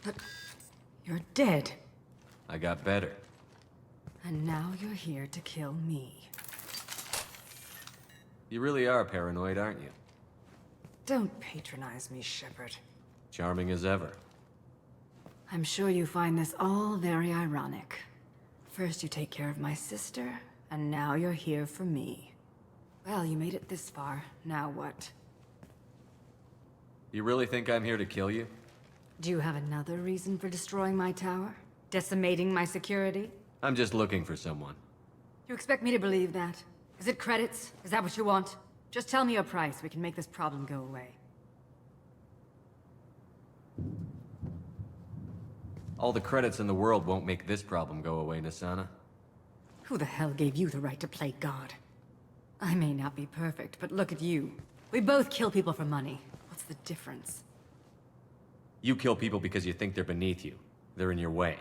but you're dead. I got better. And now you're here to kill me. You really are paranoid, aren't you? Don't patronize me, Shepard. Charming as ever. I'm sure you find this all very ironic. First you take care of my sister, and now you're here for me. Well, you made it this far. Now what? You really think I'm here to kill you? Do you have another reason for destroying my tower? Decimating my security? I'm just looking for someone. You expect me to believe that? Is it credits? Is that what you want? Just tell me a price, we can make this problem go away. All the credits in the world won't make this problem go away, Nasana. Who the hell gave you the right to play God? I may not be perfect, but look at you. We both kill people for money. What's the difference? You kill people because you think they're beneath you. They're in your way.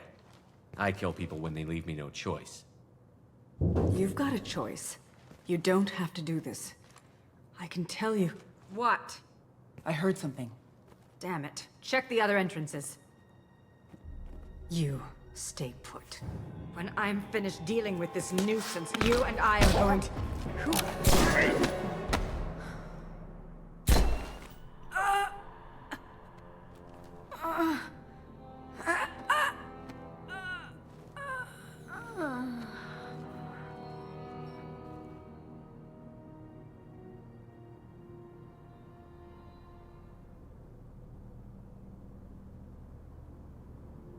I kill people when they leave me no choice. You've got a choice. You don't have to do this. I can tell you... What? I heard something. Damn it. Check the other entrances. You stay put. When I'm finished dealing with this nuisance, you and I are going to...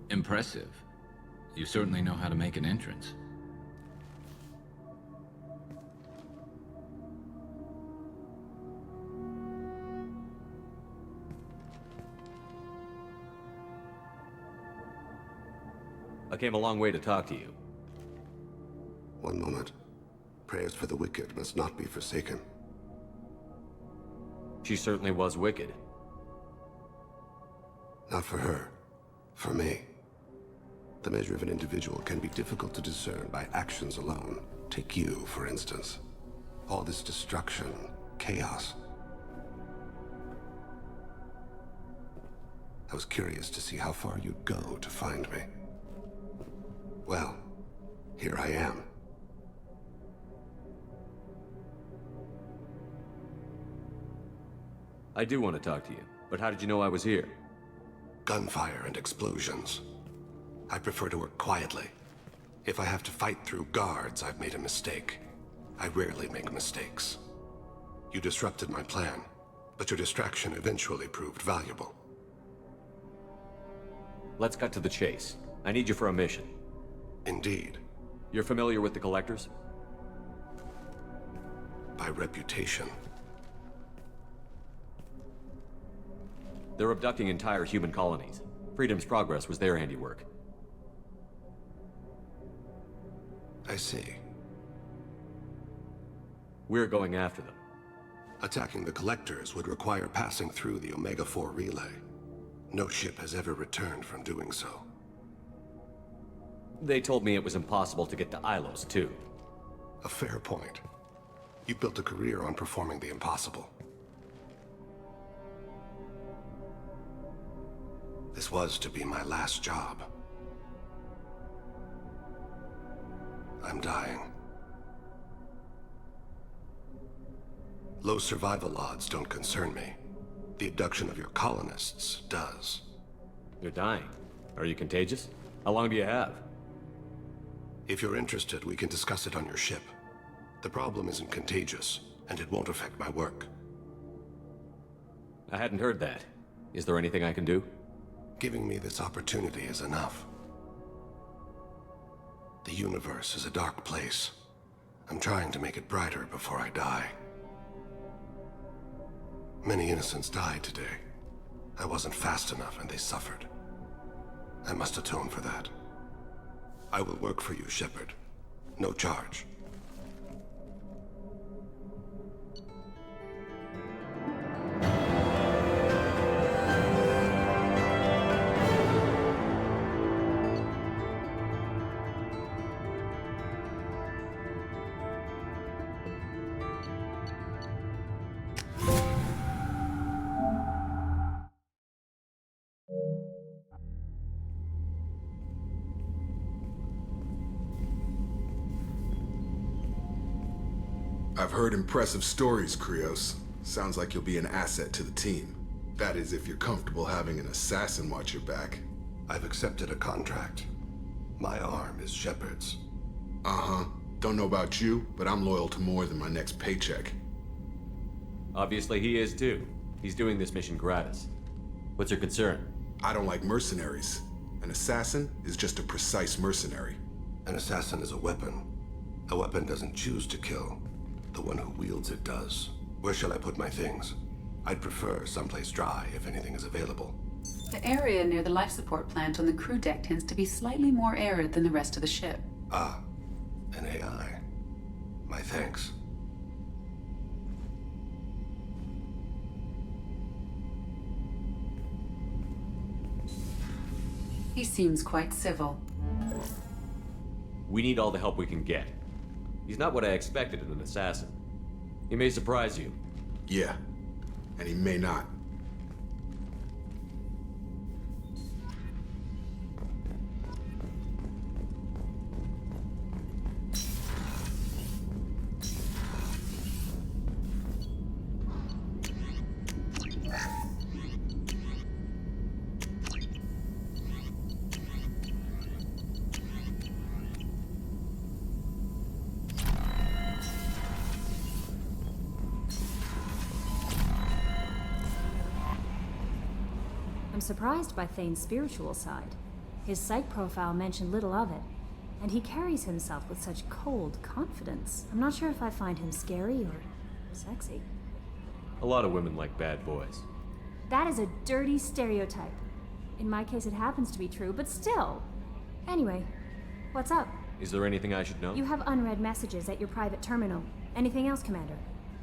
Impressive. You certainly know how to make an entrance. I came a long way to talk to you. One moment. Prayers for the wicked must not be forsaken. She certainly was wicked. Not for her. For me. The measure of an individual can be difficult to discern by actions alone. Take you, for instance. All this destruction, chaos. I was curious to see how far you'd go to find me. Well, here I am. I do want to talk to you, but how did you know I was here? Gunfire and explosions. I prefer to work quietly. If I have to fight through guards, I've made a mistake. I rarely make mistakes. You disrupted my plan, but your distraction eventually proved valuable. Let's cut to the chase. I need you for a mission. Indeed. You're familiar with the Collectors? By reputation. They're abducting entire human colonies. Freedom's Progress was their handiwork. I see. We're going after them. Attacking the Collectors would require passing through the Omega-4 relay. No ship has ever returned from doing so. They told me it was impossible to get to Ilos, too. A fair point. You built a career on performing the impossible. This was to be my last job. I'm dying. Low survival odds don't concern me. The abduction of your colonists does. You're dying. Are you contagious? How long do you have? If you're interested, we can discuss it on your ship. The problem isn't contagious, and it won't affect my work. I hadn't heard that. Is there anything I can do? Giving me this opportunity is enough. The universe is a dark place. I'm trying to make it brighter before I die. Many innocents died today. I wasn't fast enough and they suffered. I must atone for that. I will work for you, Shepard. No charge. I've heard impressive stories, Krios. Sounds like you'll be an asset to the team. That is, if you're comfortable having an assassin watch your back. I've accepted a contract. My arm is Shepard's. Uh-huh. Don't know about you, but I'm loyal to more than my next paycheck. Obviously he is too. He's doing this mission gratis. What's your concern? I don't like mercenaries. An assassin is just a precise mercenary. An assassin is a weapon. A weapon doesn't choose to kill. The one who wields it does. Where shall I put my things? I'd prefer someplace dry if anything is available. The area near the life support plant on the crew deck tends to be slightly more arid than the rest of the ship. Ah, an AI. My thanks. He seems quite civil. We need all the help we can get. He's not what I expected in an assassin. He may surprise you. Yeah, and he may not. surprised by Thane's spiritual side. His psych profile mentioned little of it, and he carries himself with such cold confidence. I'm not sure if I find him scary or sexy. A lot of women like bad boys. That is a dirty stereotype. In my case, it happens to be true, but still. Anyway, what's up? Is there anything I should know? You have unread messages at your private terminal. Anything else, Commander?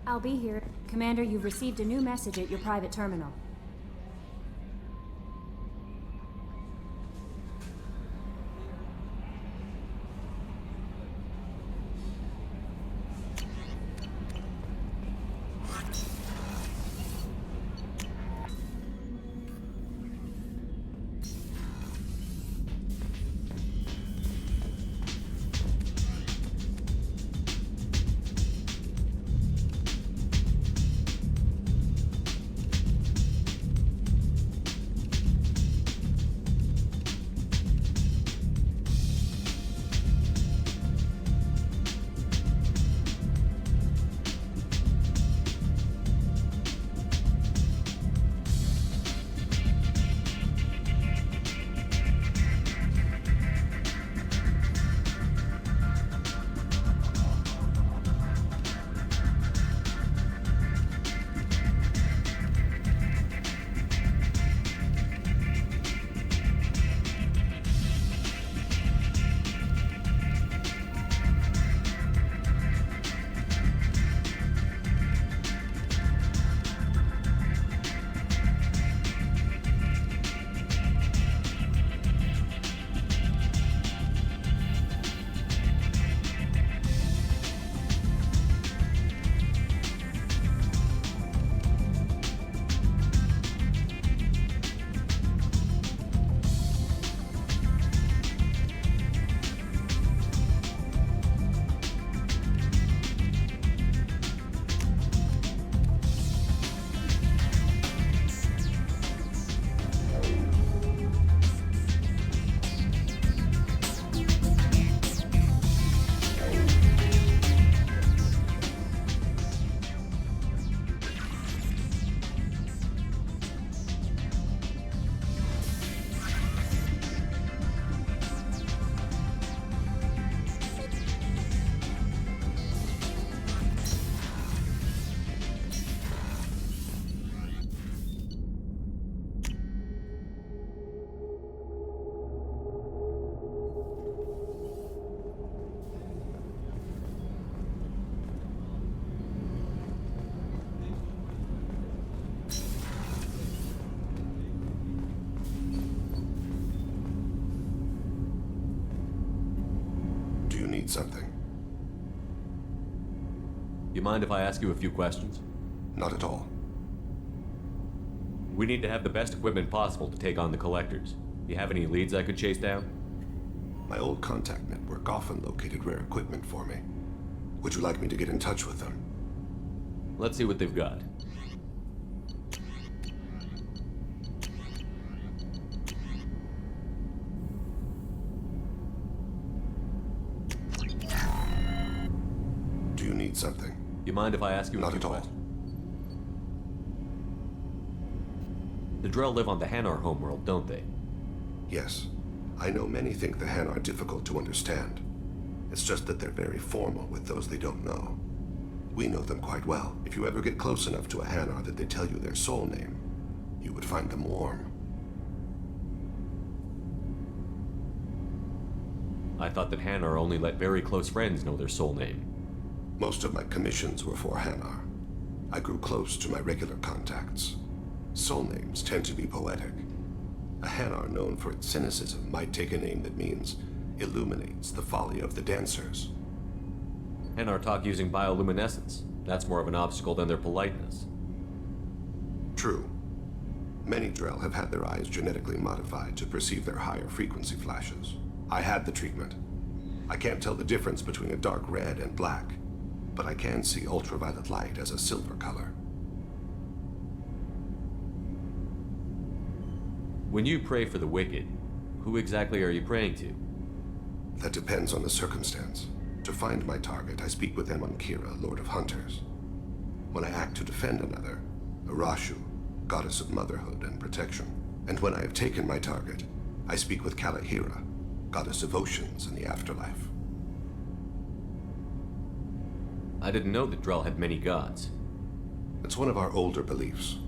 I'll be here. Commander, you've received a new message at your private terminal. Something. You mind if I ask you a few questions? Not at all. We need to have the best equipment possible to take on the collectors. You have any leads I could chase down? My old contact network often located rare equipment for me. Would you like me to get in touch with them? Let's see what they've got. Something. You mind if I ask you a few questions? The Drell live on the Hanar homeworld, don't they? Yes. I know many think the Hanar are difficult to understand. It's just that they're very formal with those they don't know. We know them quite well. If you ever get close enough to a Hanar that they tell you their soul name, you would find them warm. I thought that Hanar only let very close friends know their soul name. Most of my commissions were for Hanar. I grew close to my regular contacts. Soul names tend to be poetic. A Hanar known for its cynicism might take a name that means illuminates the folly of the dancers. Hanar talk using bioluminescence. That's more of an obstacle than their politeness. True. Many Drell have had their eyes genetically modified to perceive their higher frequency flashes. I had the treatment. I can't tell the difference between a dark red and black, but I can see ultraviolet light as a silver color. When you pray for the wicked, who exactly are you praying to? That depends on the circumstance. To find my target, I speak with them on Kira, Lord of Hunters. When I act to defend another, Arashu, goddess of motherhood and protection, And when I have taken my target, I speak with Kalahira, goddess of oceans in the afterlife. I didn't know that Drell had many gods. It's one of our older beliefs.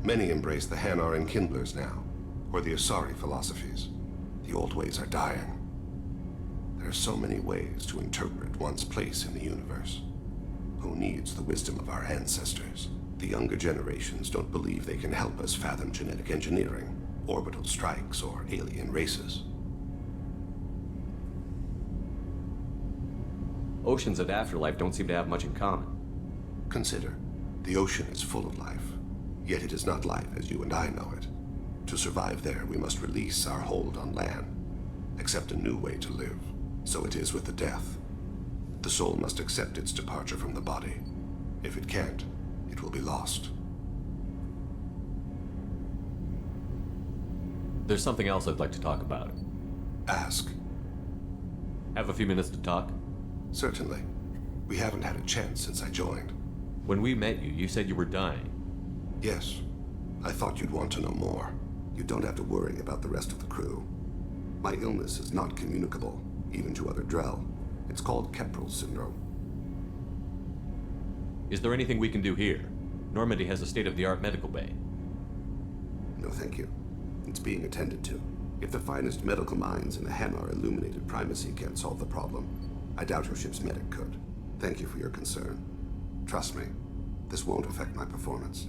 Many embrace the Hanar and Kindlers now, or the Asari philosophies. The old ways are dying. There are so many ways to interpret one's place in the universe. Who needs the wisdom of our ancestors? The younger generations don't believe they can help us fathom genetic engineering, orbital strikes, or alien races. Oceans and afterlife don't seem to have much in common. Consider, the ocean is full of life, yet it is not life as you and I know it. To survive there, we must release our hold on land, accept a new way to live. So it is with the death. The soul must accept its departure from the body. If it can't, it will be lost. There's something else I'd like to talk about. Ask. Have a few minutes to talk? Certainly. We haven't had a chance since I joined. When we met you, you said you were dying. Yes. I thought you'd want to know more. You don't have to worry about the rest of the crew. My illness is not communicable, even to other Drell. It's called Keprel syndrome. Is there anything we can do here? Normandy has a state-of-the-art medical bay. No, thank you. It's being attended to. If the finest medical minds in the Hanar illuminated primacy can't solve the problem, I doubt your ship's medic could. Thank you for your concern. Trust me, this won't affect my performance.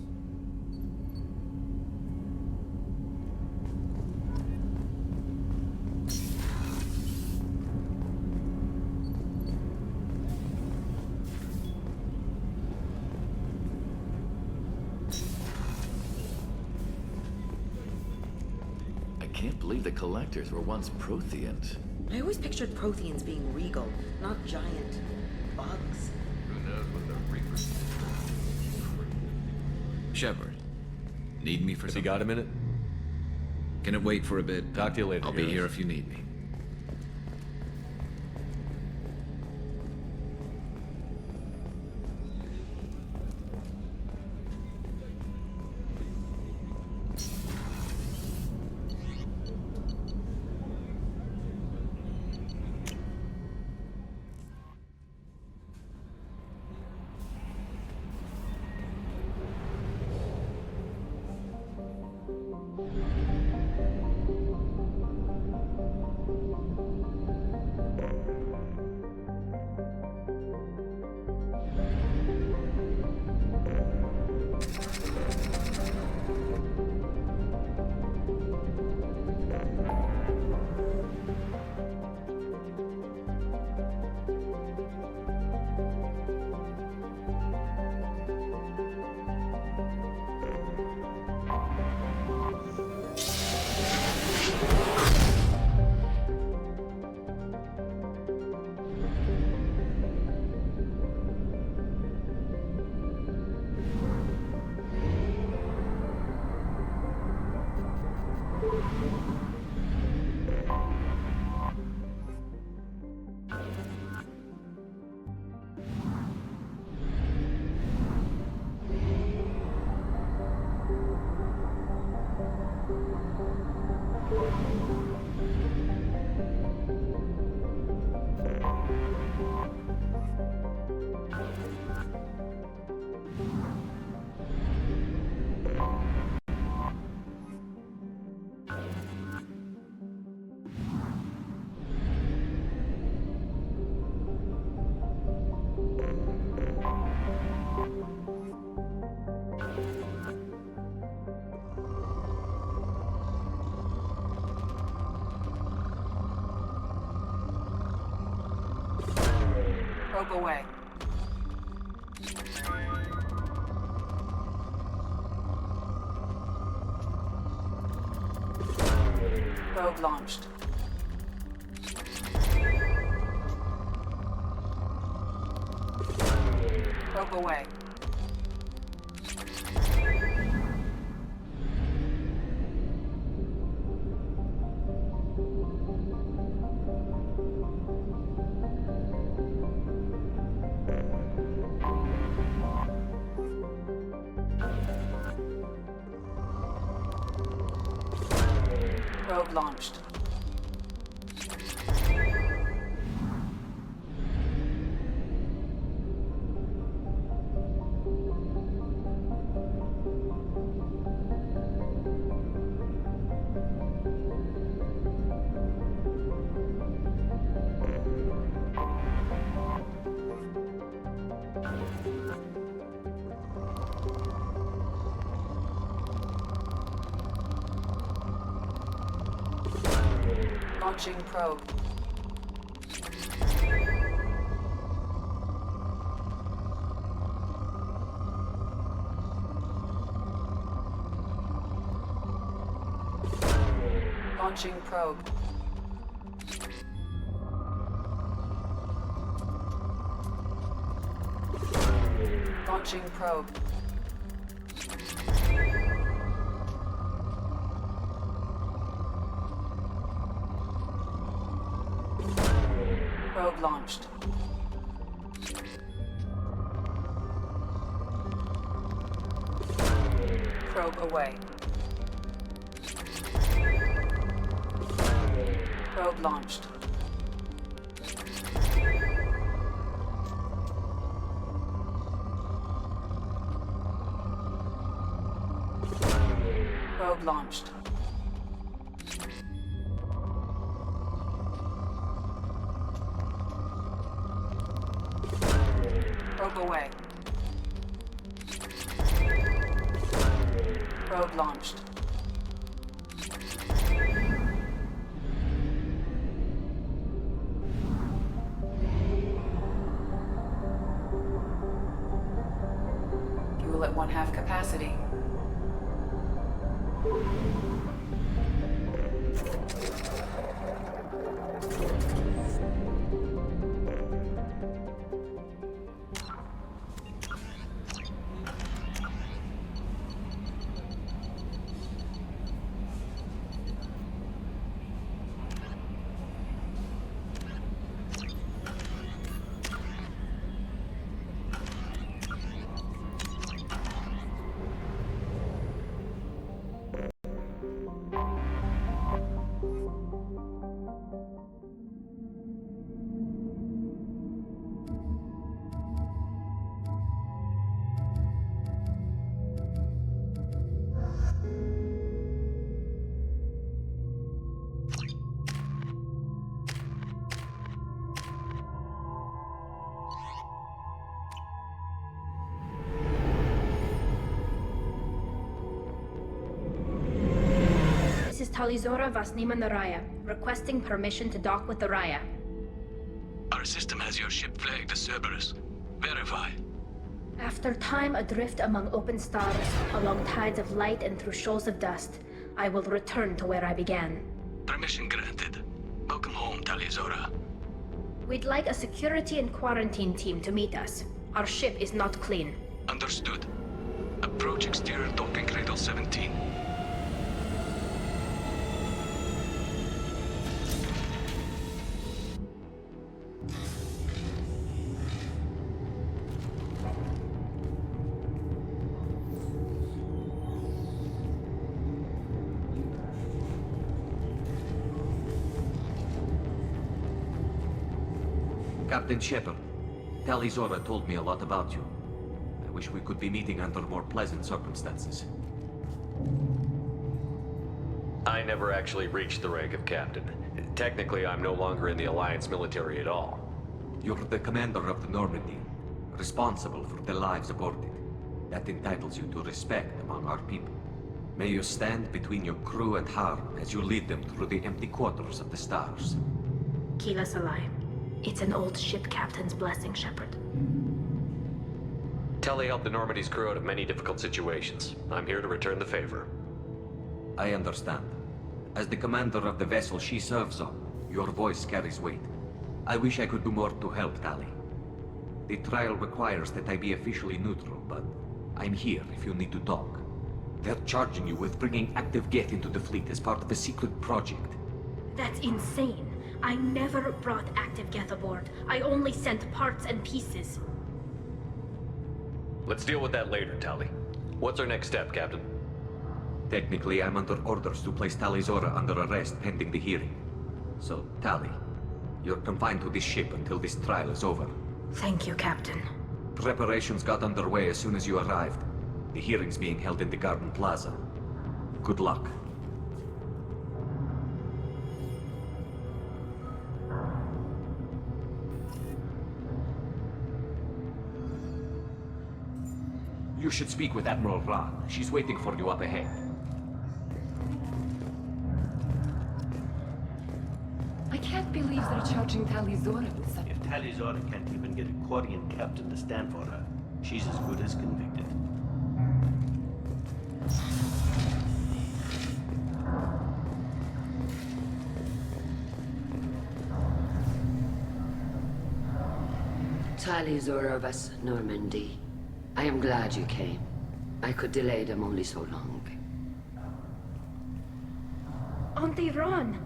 I can't believe the Collectors were once Protheans. I always pictured Protheans being regal, not giant bugs. Who knows what the Reapers... Shepard, need me for something? You got a minute? Can it wait for a bit? Talk to you later. I'll be here if you need me. Probe away. Probe launched. Probe away. Probe launched. Launching probe. Launching probe. Launching probe. Probe launched. Probe away. Probe launched. Probe launched. Probe away. Probe launched. Fuel at 1/2 capacity. Tali Vasnima Naraya, requesting permission to dock with the Raya. Our system has your ship flagged as Cerberus. Verify. After time adrift among open stars, along tides of light and through shoals of dust, I will return to where I began. Permission granted. Welcome home, Tali Zora. We'd like a security and quarantine team to meet us. Our ship is not clean. Understood. Approach exterior docking cradle 17. Captain Shepard, Tali Zora told me a lot about you. I wish we could be meeting under more pleasant circumstances. I never actually reached the rank of captain. Technically, I'm no longer in the Alliance military at all. You're the commander of the Normandy, responsible for the lives aborted. That entitles you to respect among our people. May you stand between your crew and harm as you lead them through the empty quarters of the stars. Kila Salai. It's an old ship captain's blessing, Shepard. Tali helped the Normandy's crew out of many difficult situations. I'm here to return the favor. I understand. As the commander of the vessel she serves on, your voice carries weight. I wish I could do more to help Tali. The trial requires that I be officially neutral, but I'm here if you need to talk. They're charging you with bringing active Geth into the fleet as part of a secret project. That's insane. I never brought active Geth aboard. I only sent parts and pieces. Let's deal with that later, Tali. What's our next step, Captain? Technically, I'm under orders to place Tali Zora under arrest pending the hearing. So, Tali, you're confined to this ship until this trial is over. Thank you, Captain. Preparations got underway as soon as you arrived. The hearing's being held in the Garden Plaza. Good luck. You should speak with Admiral Ran. She's waiting for you up ahead. I can't believe they're charging Tali Zora with such... If Tali Zora can't even get a Quarian captain to stand for her, she's as good as convicted. Tali Zora vas Normandy. I am glad you came. I could delay them only so long. Auntie Ron,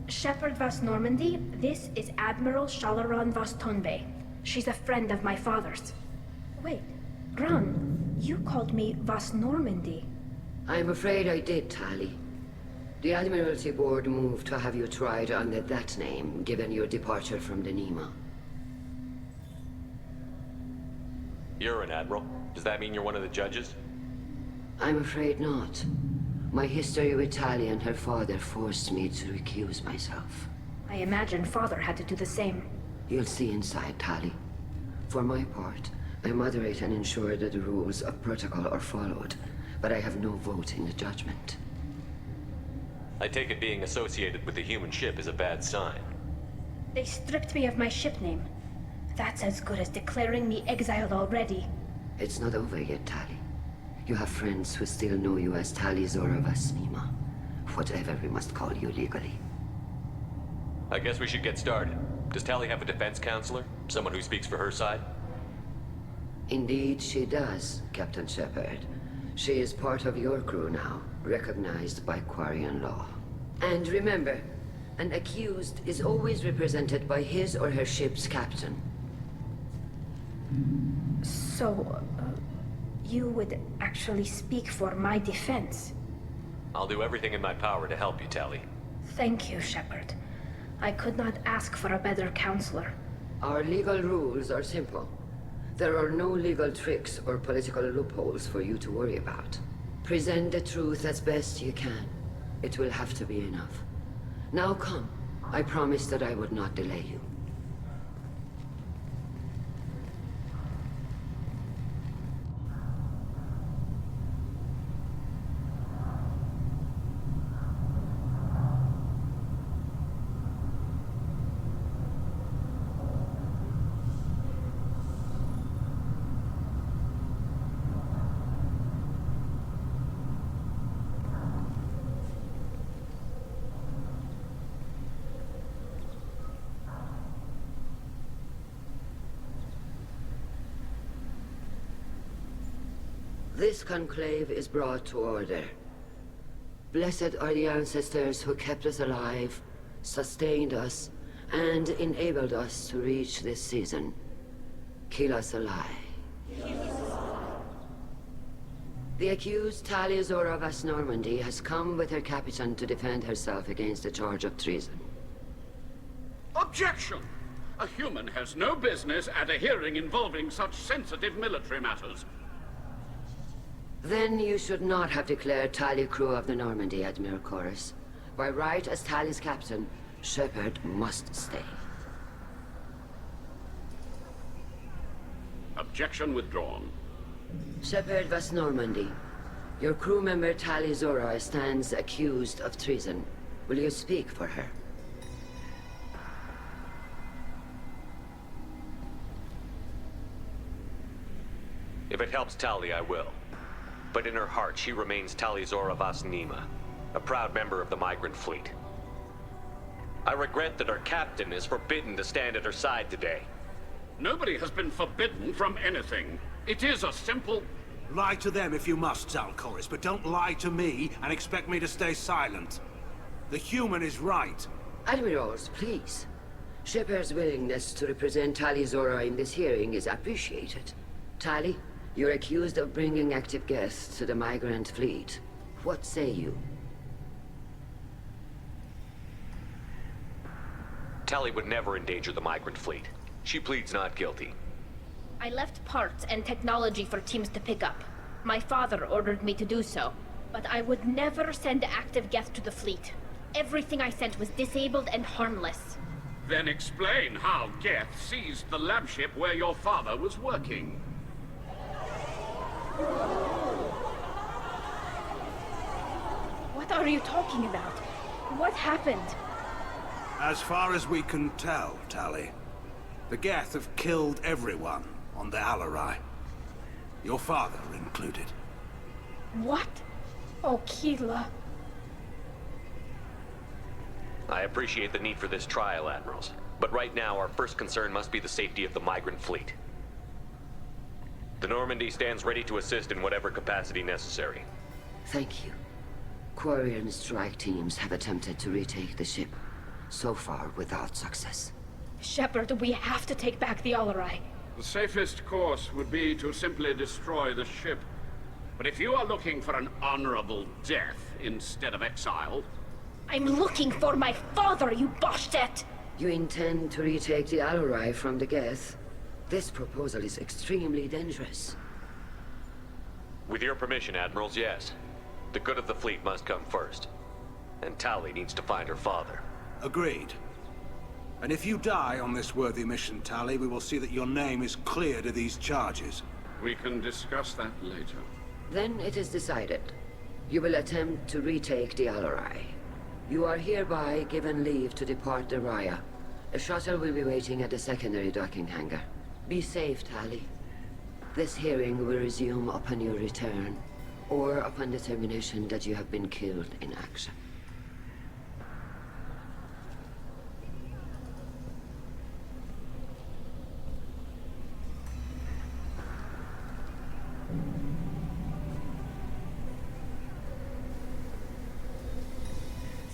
Shepherd vas Normandy, this is Admiral Shalaran vas Tonbe. She's a friend of my father's. Wait, Ron, you called me vas Normandy. I'm afraid I did, Tali. The Admiralty Board moved to have you tried under that name, given your departure from the Nima. You're an admiral. Does that mean you're one of the judges? I'm afraid not. My history with Tali and her father forced me to recuse myself. I imagine father had to do the same. You'll see inside, Tali. For my part, I moderate and ensure that the rules of protocol are followed, but I have no vote in the judgment. I take it being associated with the human ship is a bad sign. They stripped me of my ship name. That's as good as declaring me exiled already. It's not over yet, Tali. You have friends who still know you as Tali Zora vas Nima. Whatever we must call you legally. I guess we should get started. Does Tali have a defense counselor? Someone who speaks for her side? Indeed, she does, Captain Shepard. She is part of your crew now, recognized by Quarian law. And remember, an accused is always represented by his or her ship's captain. So, you would actually speak for my defense? I'll do everything in my power to help you, Tali. Thank you, Shepard. I could not ask for a better counselor. Our legal rules are simple. There are no legal tricks or political loopholes for you to worry about. Present the truth as best you can. It will have to be enough. Now come. I promised that I would not delay you. This conclave is brought to order. Blessed are the ancestors who kept us alive, sustained us, and enabled us to reach this season. Kill us alive. The accused Tali Zora vas Normandy has come with her captain to defend herself against a charge of treason. Objection! A human has no business at a hearing involving such sensitive military matters. Then you should not have declared Tali crew of the Normandy, Admiral Chorus. By right as Tali's captain, Shepard must stay. Objection withdrawn. Shepard vas Normandy. Your crew member Tali Zora stands accused of treason. Will you speak for her? If it helps Tali, I will. But in her heart, she remains Tali Zora vas Nima, a proud member of the migrant fleet. I regret that her captain is forbidden to stand at her side today. Nobody has been forbidden from anything. It is a simple... Lie to them if you must, Zalcoris, but don't lie to me and expect me to stay silent. The human is right. Admirals, please. Shepard's willingness to represent Tali Zora in this hearing is appreciated. Tali, you're accused of bringing active guests to the migrant fleet. What say you? Tali would never endanger the migrant fleet. She pleads not guilty. I left parts and technology for teams to pick up. My father ordered me to do so, but I would never send active Geth to the fleet. Everything I sent was disabled and harmless. Then explain how Geth seized the lab ship where your father was working. What are you talking about? What happened? As far as we can tell, Tali, the Geth have killed everyone on the Alarai. Your father included. What? Oh, Keela. I appreciate the need for this trial, Admirals. But right now, our first concern must be the safety of the migrant fleet. The Normandy stands ready to assist in whatever capacity necessary. Thank you. Quarry and strike teams have attempted to retake the ship, so far without success. Shepard, we have to take back the Alarai. The safest course would be to simply destroy the ship. But if you are looking for an honorable death instead of exile... I'm looking for my father, you Boshtet! You intend to retake the Alarai from the Geth? This proposal is extremely dangerous. With your permission, Admirals, yes. The good of the fleet must come first. And Tali needs to find her father. Agreed. And if you die on this worthy mission, Tali, we will see that your name is cleared of these charges. We can discuss that later. Then it is decided. You will attempt to retake the Alarai. You are hereby given leave to depart the Raya. A shuttle will be waiting at the secondary docking hangar. Be safe, Tali. This hearing will resume upon your return, or upon determination that you have been killed in action.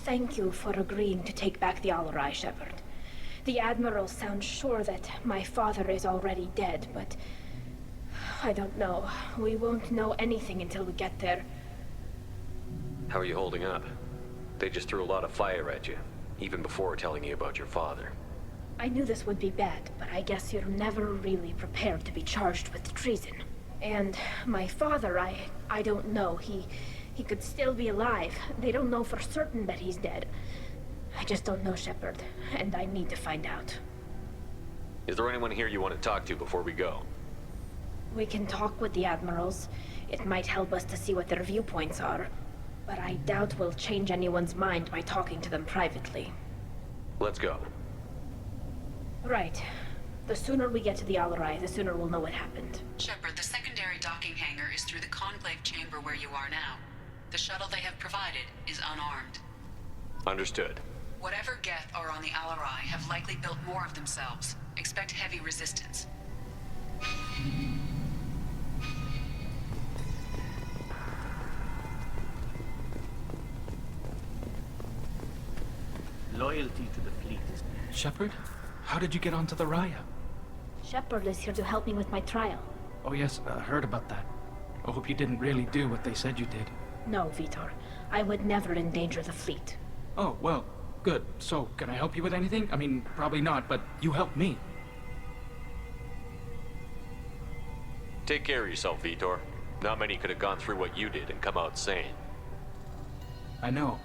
Thank you for agreeing to take back the Alarai, Shepard. The Admiral sounds sure that my father is already dead, but... I don't know. We won't know anything until we get there. How are you holding up? They just threw a lot of fire at you, even before telling you about your father. I knew this would be bad, but I guess you're never really prepared to be charged with treason. And my father, I don't know. He could still be alive. They don't know for certain that he's dead. I just don't know, Shepard, and I need to find out. Is there anyone here you want to talk to before we go? We can talk with the Admirals. It might help us to see what their viewpoints are. But I doubt we'll change anyone's mind by talking to them privately. Let's go. Right. The sooner we get to the Alarai, the sooner we'll know what happened. Shepard, the secondary docking hangar is through the conclave chamber where you are now. The shuttle they have provided is unarmed. Understood. Whatever Geth are on the Alarai have likely built more of themselves. Expect heavy resistance. Loyalty to the fleet is... Shepard? How did you get onto the Raya? Shepard is here to help me with my trial. Oh yes, I heard about that. I hope you didn't really do what they said you did. No, Vitor. I would never endanger the fleet. Oh, well, good. So, can I help you with anything? I mean, probably not, but you helped me. Take care of yourself, Vitor. Not many could have gone through what you did and come out sane. I know.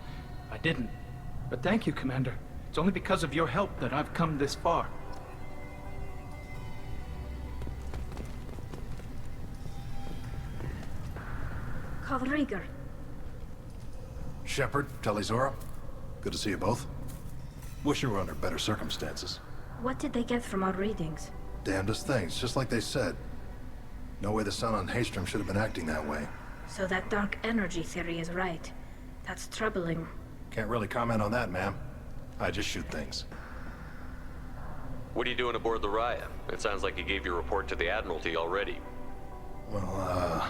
I didn't. But thank you, Commander. It's only because of your help that I've come this far. Call Rieger. Shepard, Talizora, good to see you both. Wish you were under better circumstances. What did they get from our readings? Damnedest things, just like they said. No way the sun on Haystrom should have been acting that way. So that dark energy theory is right. That's troubling. Can't really comment on that, ma'am. I just shoot things. What are you doing aboard the Raya? It sounds like you gave your report to the Admiralty already. Well,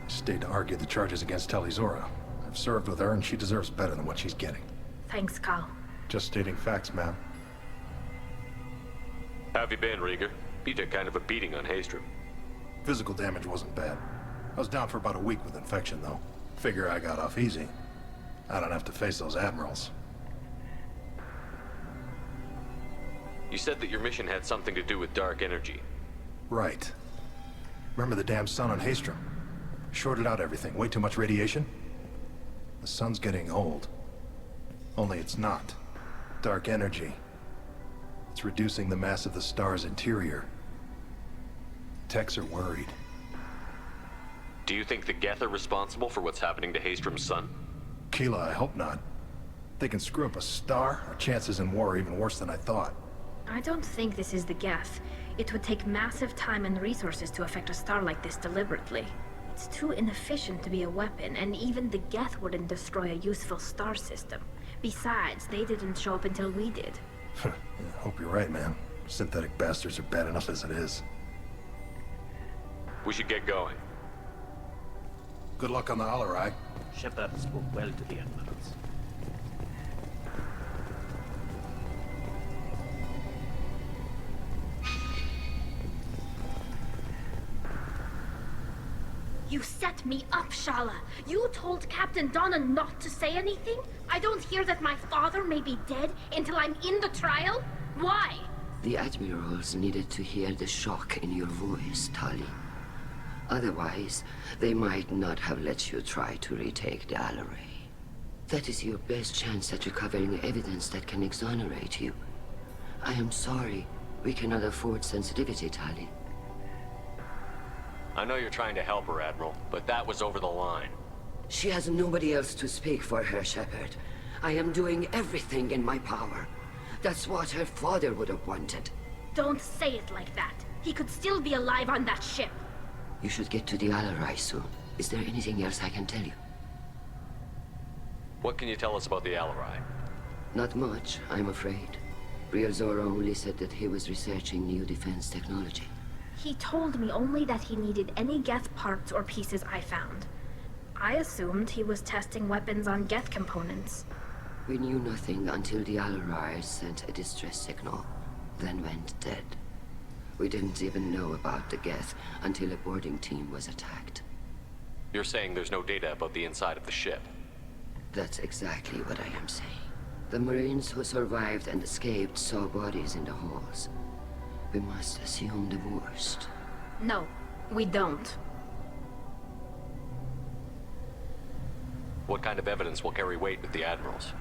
stayed to argue the charges against Talizora. I've served with her, and she deserves better than what she's getting. Thanks, Carl. Just stating facts, ma'am. How have you been, Rieger? You took kind of a beating on Haystrom. Physical damage wasn't bad. I was down for about a week with infection, though. Figure I got off easy. I don't have to face those admirals. You said that your mission had something to do with dark energy. Right. Remember the damn sun on Haestrom? Shorted out everything. Way too much radiation? The sun's getting old. Only it's not. Dark energy. It's reducing the mass of the star's interior. Techs are worried. Do you think the Geth are responsible for what's happening to Haestrom's sun? Keela, I hope not. They can screw up a star, our chances in war are even worse than I thought. I don't think this is the Geth. It would take massive time and resources to affect a star like this deliberately. It's too inefficient to be a weapon, and even the Geth wouldn't destroy a useful star system. Besides, they didn't show up until we did. Yeah, hope you're right, man. Synthetic bastards are bad enough as it is. We should get going. Good luck on the Alarai. Shepard spoke well to the admirals. You set me up, Shala. You told Captain Donna not to say anything? I don't hear that my father may be dead until I'm in the trial? Why? The admirals needed to hear the shock in your voice, Tali. Otherwise, they might not have let you try to retake the Alarai. That is your best chance at recovering evidence that can exonerate you. I am sorry. We cannot afford sensitivity, Tali. I know you're trying to help her, Admiral, but that was over the line. She has nobody else to speak for her, Shepard. I am doing everything in my power. That's what her father would have wanted. Don't say it like that. He could still be alive on that ship. You should get to the Alarai soon. Is there anything else I can tell you? What can you tell us about the Alarai? Not much, I'm afraid. Real Zora only said that he was researching new defense technology. He told me only that he needed any Geth parts or pieces I found. I assumed he was testing weapons on Geth components. We knew nothing until the Alarai sent a distress signal, then went dead. We didn't even know about the Geth until a boarding team was attacked. You're saying there's no data about the inside of the ship? That's exactly what I am saying. The Marines who survived and escaped saw bodies in the halls. We must assume the worst. No, we don't. What kind of evidence will carry weight with the admirals?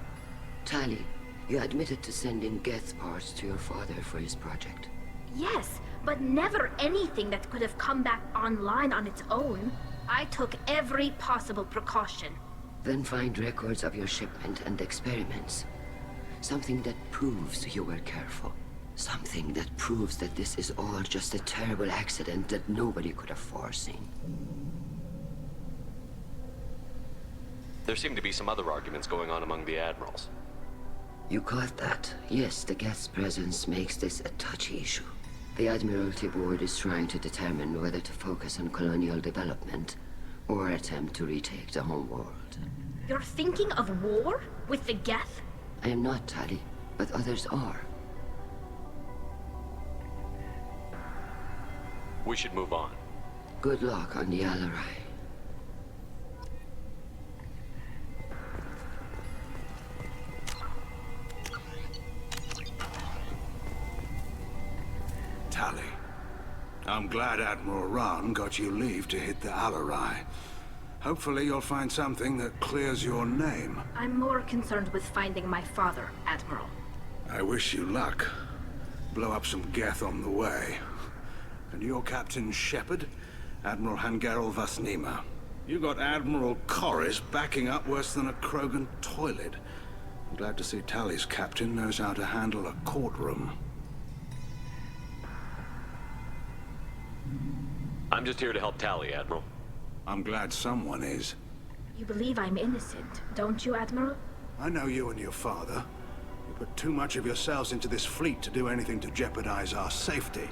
Tali, you admitted to sending Geth parts to your father for his project. Yes, but never anything that could have come back online on its own. I took every possible precaution. Then find records of your shipment and experiments. Something that proves you were careful. Something that proves that this is all just a terrible accident that nobody could have foreseen. There seem to be some other arguments going on among the admirals. You caught that? Yes, the Geth's presence makes this a touchy issue. The Admiralty Board is trying to determine whether to focus on colonial development or attempt to retake the homeworld. You're thinking of war? With the Geth? I am not, Tali, but others are. We should move on. Good luck on the Alarai. Tali, I'm glad Admiral Rahn got you leave to hit the Alarai. Hopefully you'll find something that clears your name. I'm more concerned with finding my father, Admiral. I wish you luck. Blow up some Geth on the way. And you're Captain Shepard, Admiral Hangarel Vasnima. You got Admiral Corris backing up worse than a Krogan toilet. I'm glad to see Tali's captain knows how to handle a courtroom. I'm just here to help Tali, Admiral. I'm glad someone is. You believe I'm innocent, don't you, Admiral? I know you and your father. You put too much of yourselves into this fleet to do anything to jeopardize our safety.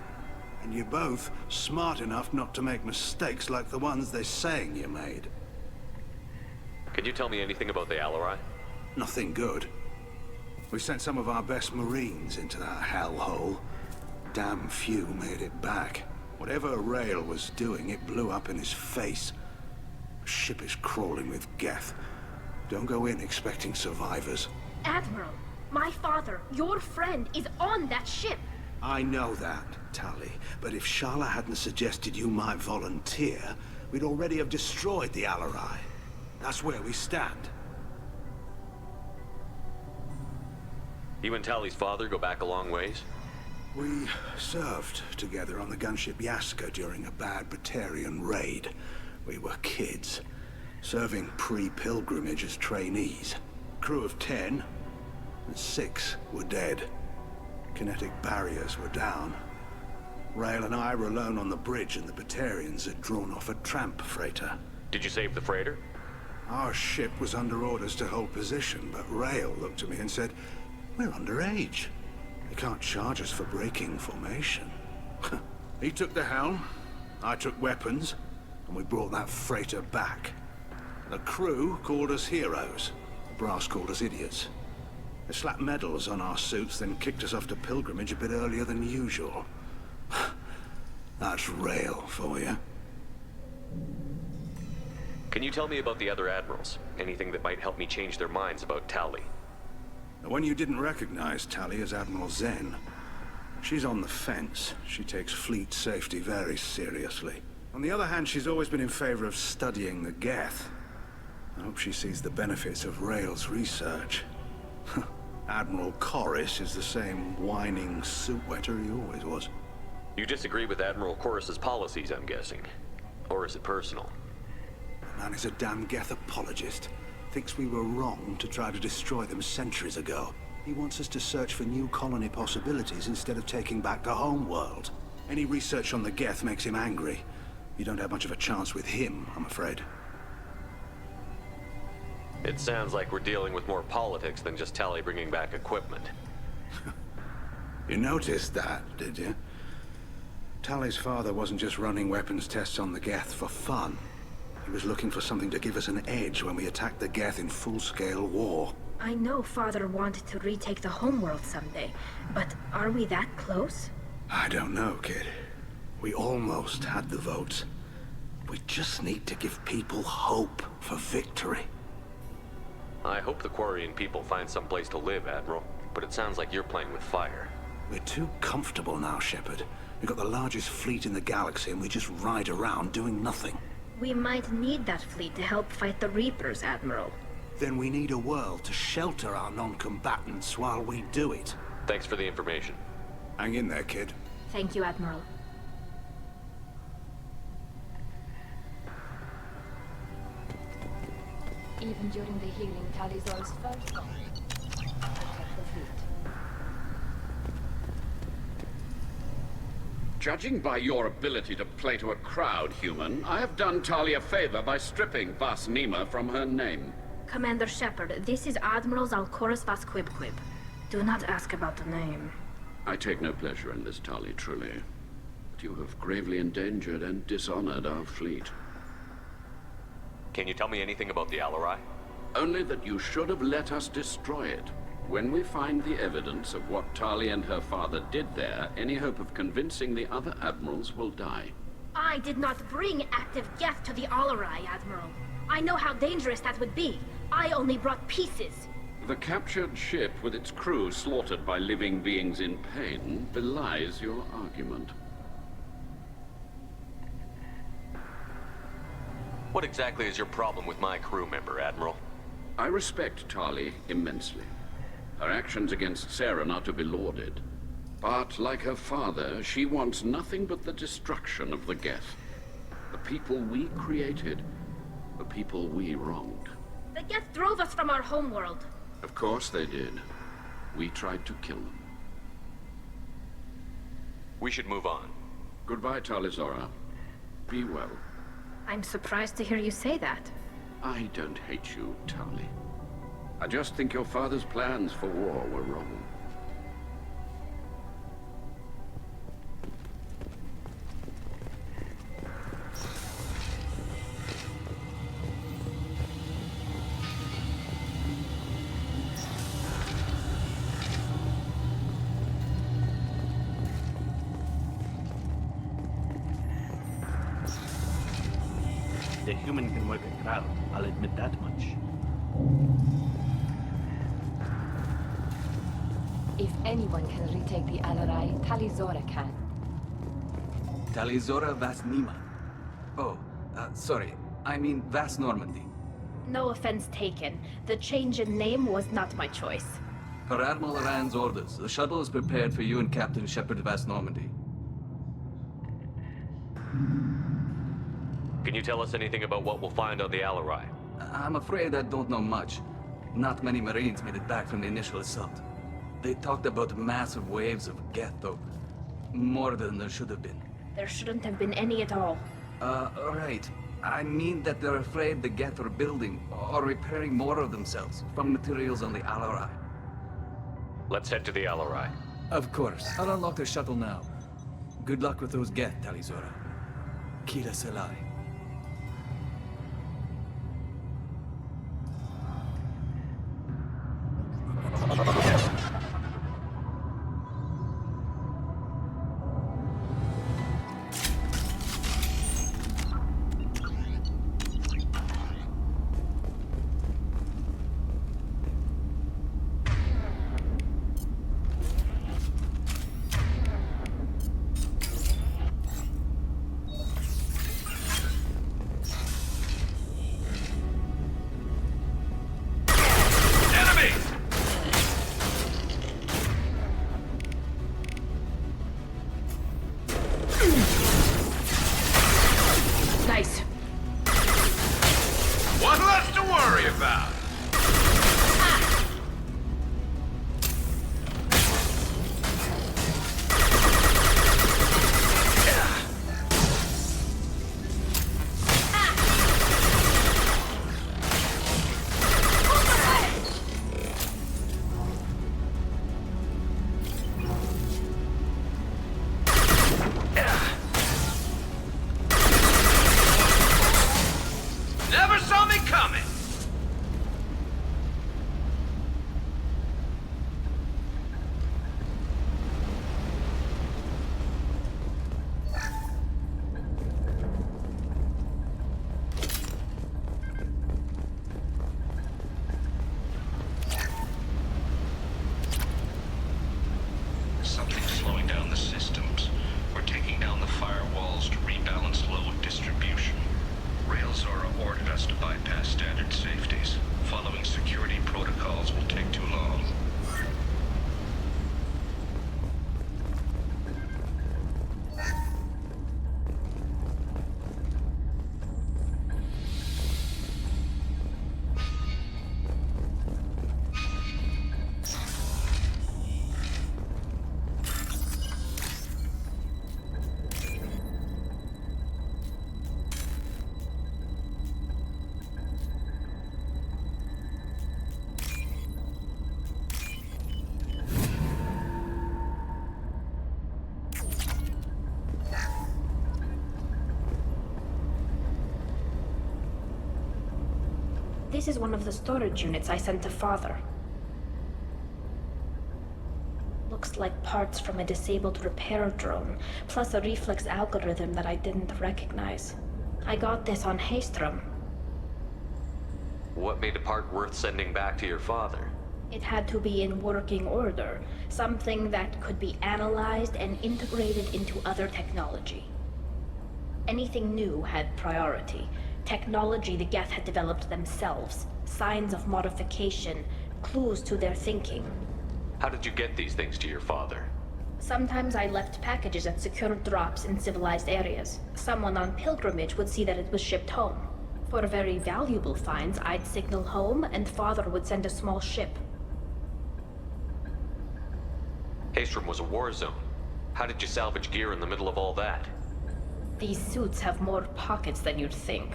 And you're both smart enough not to make mistakes like the ones they're saying you made. Can you tell me anything about the Alarai? Nothing good. We sent some of our best Marines into that hellhole. Damn few made it back. Whatever Rail was doing, it blew up in his face. The ship is crawling with Geth. Don't go in expecting survivors. Admiral, my father, your friend, is on that ship. I know that, Tali, but if Shala hadn't suggested you might volunteer, we'd already have destroyed the Alarai. That's where we stand. You and Tali's father go back a long ways? We served together on the gunship Yaska during a bad Batarian raid. We were kids, serving pre-pilgrimage as trainees. Crew of 10, and 6 were dead. Kinetic barriers were down. Rail and I were alone on the bridge, and the Batarians had drawn off a tramp freighter. Did you save the freighter? Our ship was under orders to hold position, but Rail looked at me and said, "We're underage. They can't charge us for breaking formation." He took the helm, I took weapons, and we brought that freighter back. The crew called us heroes. The brass called us idiots. They slapped medals on our suits, then kicked us off to pilgrimage a bit earlier than usual. That's Rail for you. Can you tell me about the other admirals? Anything that might help me change their minds about Tali? The one you didn't recognize, Tali, is Admiral Zen. She's on the fence. She takes fleet safety very seriously. On the other hand, she's always been in favor of studying the Geth. I hope she sees the benefits of Rail's research. Admiral Garrus is the same whining suit-wetter he always was. You disagree with Admiral Chorus's policies, I'm guessing. Or is it personal? The man is a damn Geth apologist. Thinks we were wrong to try to destroy them centuries ago. He wants us to search for new colony possibilities instead of taking back the home world. Any research on the Geth makes him angry. You don't have much of a chance with him, I'm afraid. It sounds like we're dealing with more politics than just Tali bringing back equipment. You noticed that, did you? Tali's father wasn't just running weapons tests on the Geth for fun. He was looking for something to give us an edge when we attacked the Geth in full-scale war. I know Father wanted to retake the homeworld someday, but are we that close? I don't know, kid. We almost had the votes. We just need to give people hope for victory. I hope the Quarian people find some place to live, Admiral, but it sounds like you're playing with fire. We're too comfortable now, Shepard. We've got the largest fleet in the galaxy and we just ride around doing nothing. We might need that fleet to help fight the Reapers, Admiral. Then we need a world to shelter our non-combatants while we do it. Thanks for the information. Hang in there, kid. Thank you, Admiral. Even during the healing, Talizor's first goal, protect the fleet. Judging by your ability to play to a crowd, human, I have done Tali a favor by stripping Vas Nima from her name. Commander Shepard, this is Admiral Zalcorus Vas Quib. Do not ask about the name. I take no pleasure in this, Tali, truly. But you have gravely endangered and dishonored our fleet. Can you tell me anything about the Alarai? Only that you should have let us destroy it. When we find the evidence of what Tali and her father did there, any hope of convincing the other admirals will die. I did not bring active Geth to the Alarai, Admiral. I know how dangerous that would be. I only brought pieces. The captured ship with its crew slaughtered by living beings in pain belies your argument. What exactly is your problem with my crew member, Admiral? I respect Tali immensely. Her actions against Saren are to be lauded. But, like her father, she wants nothing but the destruction of the Geth. The people we created, the people we wronged. The Geth drove us from our homeworld. Of course they did. We tried to kill them. We should move on. Goodbye, Talizora. Be well. I'm surprised to hear you say that. I don't hate you, Tali. I just think your father's plans for war were wrong. The human can work a crowd, I'll admit that much. If anyone can retake the Alarai, Talizora can. Talizora Vas Nima. Oh, sorry. I mean Vas Normandy. No offense taken. The change in name was not my choice. Per Admiral Rand's orders, the shuttle is prepared for you and Captain Shepard Vas Normandy. Can you tell us anything about what we'll find on the Alarai? I'm afraid I don't know much. Not many Marines made it back from the initial assault. They talked about massive waves of Geth, though. More than there should have been. There shouldn't have been any at all. Right. I mean that they're afraid the Geth are building or repairing more of themselves from materials on the Alarai. Let's head to the Alarai. Of course. I'll unlock the shuttle now. Good luck with those Geth, Talizora. Kira Selai. This is one of the storage units I sent to Father. Looks like parts from a disabled repair drone, plus a reflex algorithm that I didn't recognize. I got this on Haestrom. What made a part worth sending back to your father? It had to be in working order, something that could be analyzed and integrated into other technology. Anything new had priority. Technology the Geth had developed themselves, signs of modification, clues to their thinking. How did you get these things to your father? Sometimes I left packages at secure drops in civilized areas. Someone on pilgrimage would see that it was shipped home. For very valuable finds, I'd signal home and Father would send a small ship. Haestrom was a war zone. How did you salvage gear in the middle of all that? These suits have more pockets than you'd think.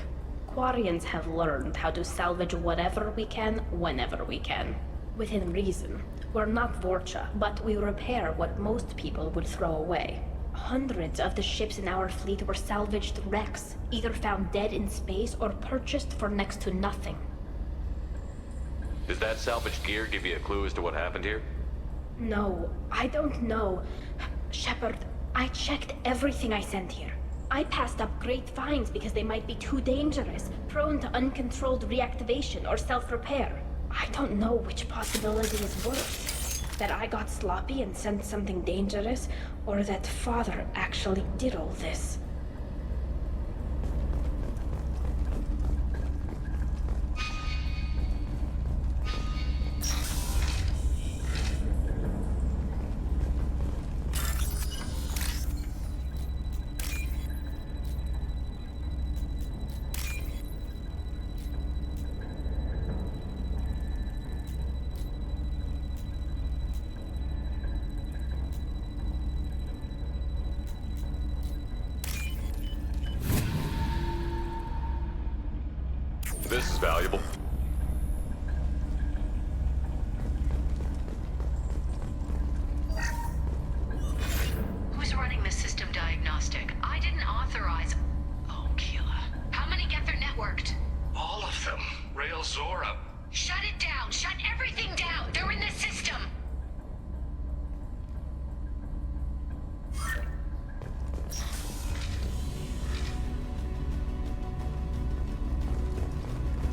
Quarians have learned how to salvage whatever we can, whenever we can. Within reason. We're not Vorcha, but we repair what most people would throw away. Hundreds of the ships in our fleet were salvaged wrecks, either found dead in space or purchased for next to nothing. Does that salvaged gear give you a clue as to what happened here? No, I don't know. Shepard, I checked everything I sent here. I passed up great finds because they might be too dangerous, prone to uncontrolled reactivation or self-repair. I don't know which possibility is worse. That I got sloppy and sent something dangerous, or that Father actually did all this. This is valuable. Who's running the system diagnostic? I didn't authorize... Oh, Keela. How many Geth are networked? All of them. Rail Zora. Shut it down! Shut everything down! They're in the system!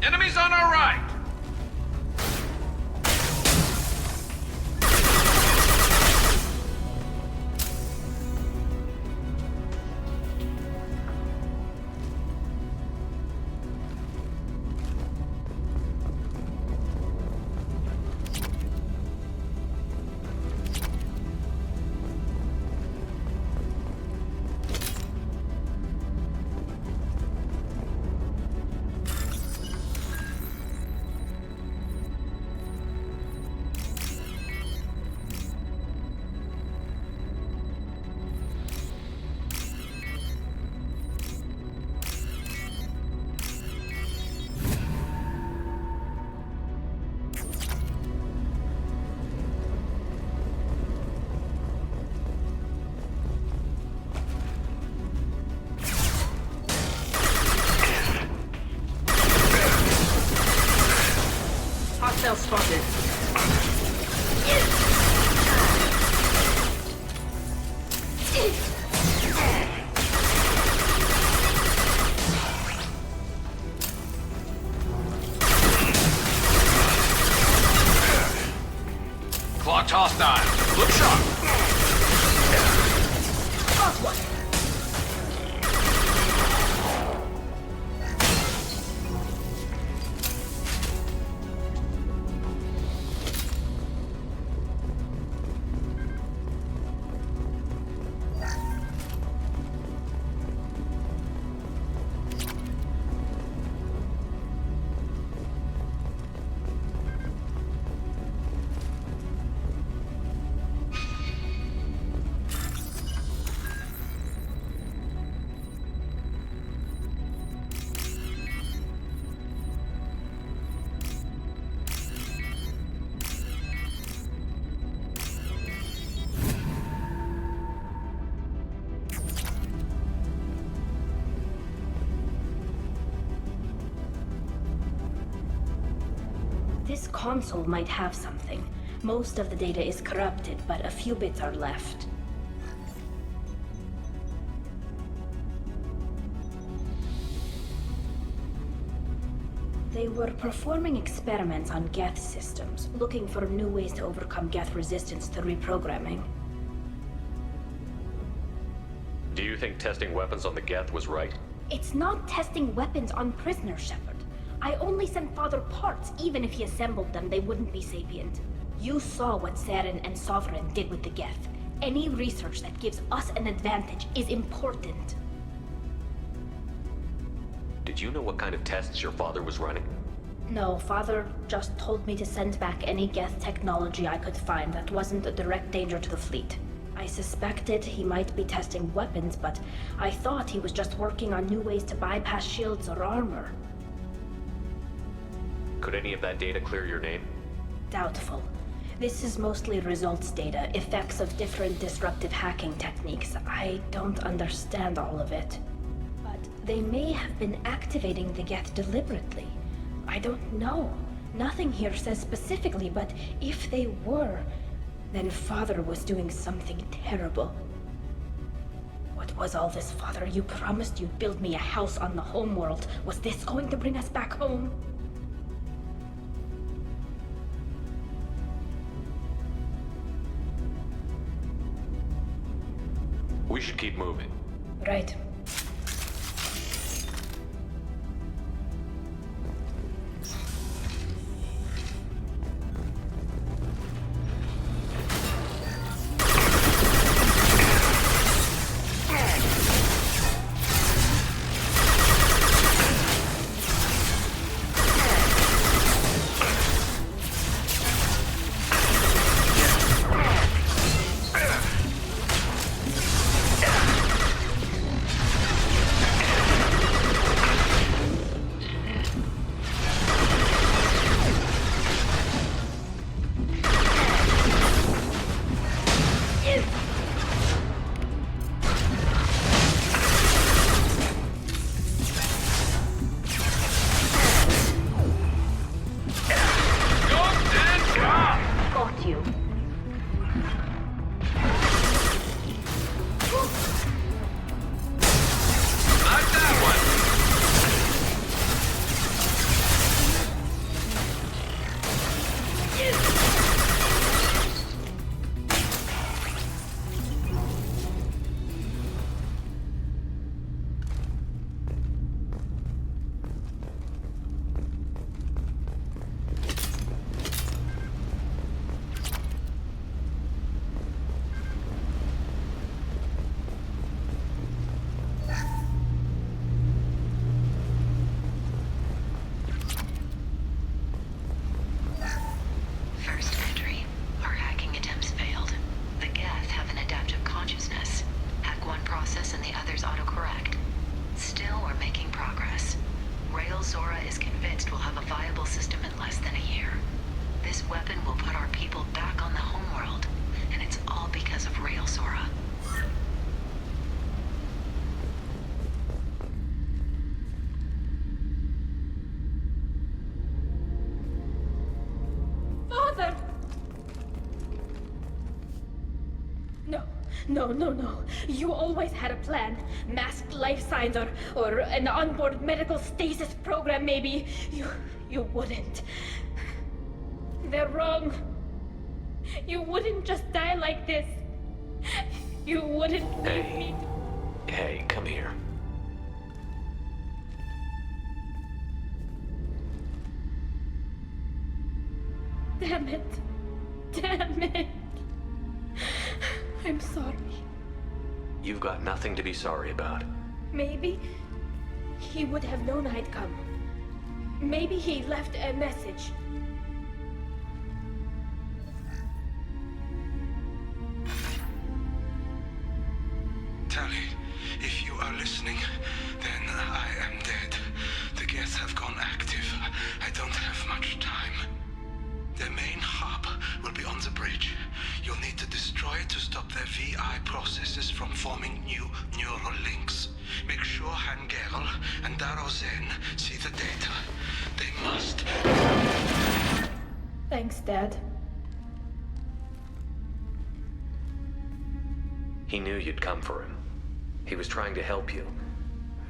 Enemies on our right! Hostile spotted. Clocked hostile. Look sharp. Lost one. This console might have something. Most of the data is corrupted, but a few bits are left. They were performing experiments on Geth systems, looking for new ways to overcome Geth resistance to reprogramming. Do you think testing weapons on the Geth was right? It's not testing weapons on prisoners, Shepard. I only sent Father parts. Even if he assembled them, they wouldn't be sapient. You saw what Saren and Sovereign did with the Geth. Any research that gives us an advantage is important. Did you know what kind of tests your father was running? No, Father just told me to send back any Geth technology I could find that wasn't a direct danger to the fleet. I suspected he might be testing weapons, but I thought he was just working on new ways to bypass shields or armor. Could any of that data clear your name? Doubtful. This is mostly results data, effects of different disruptive hacking techniques. I don't understand all of it. But they may have been activating the Geth deliberately. I don't know. Nothing here says specifically, but if they were, then Father was doing something terrible. What was all this, Father? You promised you'd build me a house on the homeworld. Was this going to bring us back home? We should keep moving. Right. No. You always had a plan. Masked life signs or an onboard medical stasis program, maybe. You wouldn't. They're wrong. You wouldn't just die like this. You wouldn't leave me. Hey, come here. Damn it. I'm sorry. You've got nothing to be sorry about. Maybe he would have known I'd come. Maybe he left a message. Tali, if you are listening, then I am dead. The Geth have gone active. I don't have much time. Their main hub will be on the bridge. You'll need to destroy it to stop their VI processes from forming new neural links. Make sure Hangerl and Darozen see the data. They must. Thanks, Dad. He knew you'd come for him. He was trying to help you.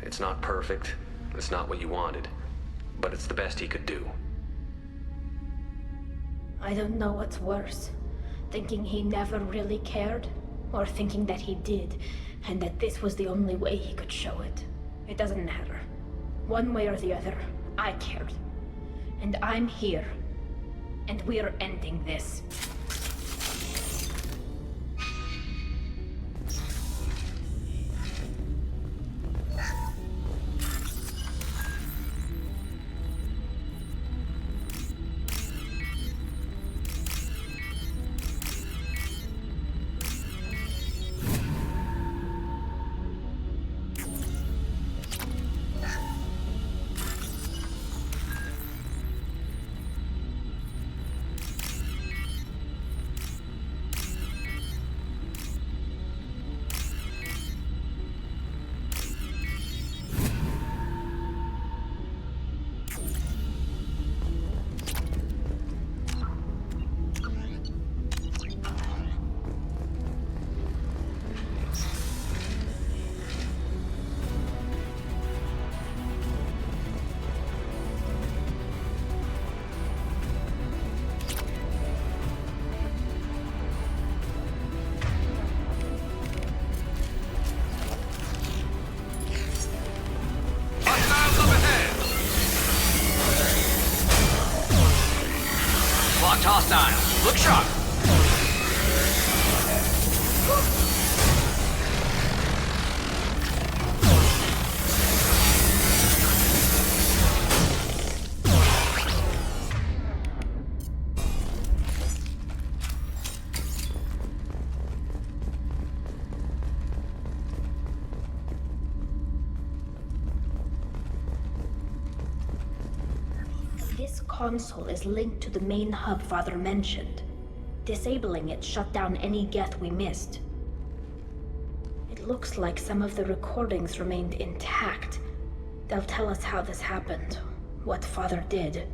It's not perfect. It's not what you wanted. But it's the best he could do. I don't know what's worse. Thinking he never really cared, or thinking that he did, and that this was the only way he could show it. It doesn't matter. One way or the other, I cared. And I'm here. And we're ending this. hostile. Look sharp. This console is linked to the main hub Father mentioned. Disabling it shut down any geth we missed. It looks like some of the recordings remained intact. They'll tell us how this happened, what Father did.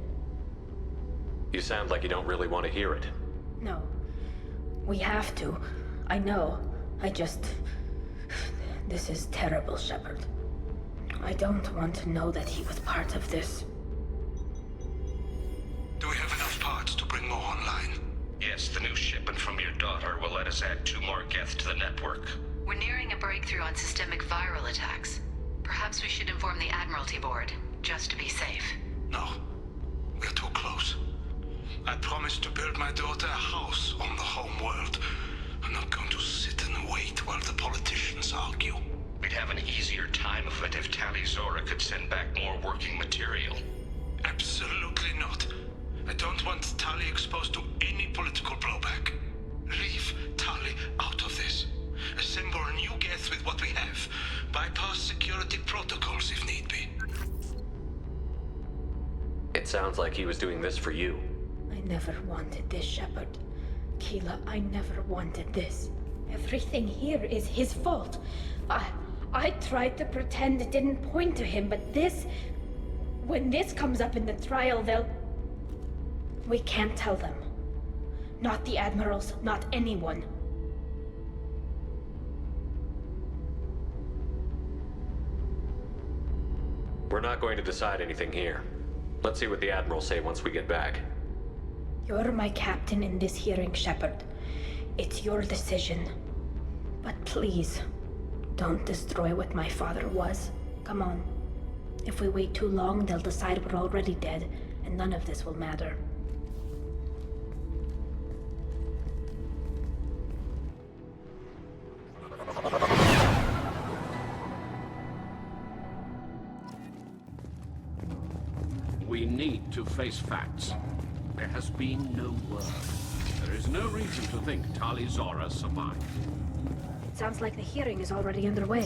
You sound like you don't really want to hear it. No. We have to. I know. This is terrible, Shepard. I don't want to know that he was part of this. Do we have enough parts to bring more online? Yes, the new shipment from your daughter will let us add 2 more geth to the network. We're nearing a breakthrough on systemic viral attacks. Perhaps we should inform the Admiralty Board, just to be safe. No. We're too close. I promised to build my daughter a house on the home world. I'm not going to sit and wait while the politicians argue. We'd have an easier time of it if Tali Zora could send back more working material. Absolutely not. I don't want Tali exposed to any political blowback. Leave Tali out of this. Assemble a new geth with what we have. Bypass security protocols if need be. It sounds like he was doing this for you. I never wanted this, Shepard. Keela, I never wanted this. Everything here is his fault. I tried to pretend it didn't point to him, but this... When this comes up in the trial, they'll... We can't tell them. Not the admirals, not anyone. We're not going to decide anything here. Let's see what the Admirals say once we get back. You're my captain in this hearing, Shepard. It's your decision. But please, don't destroy what my father was. Come on. If we wait too long, they'll decide we're already dead, and none of this will matter. We need to face facts. There has been no word. There is no reason to think Tali Zora survived. It sounds like the hearing is already underway.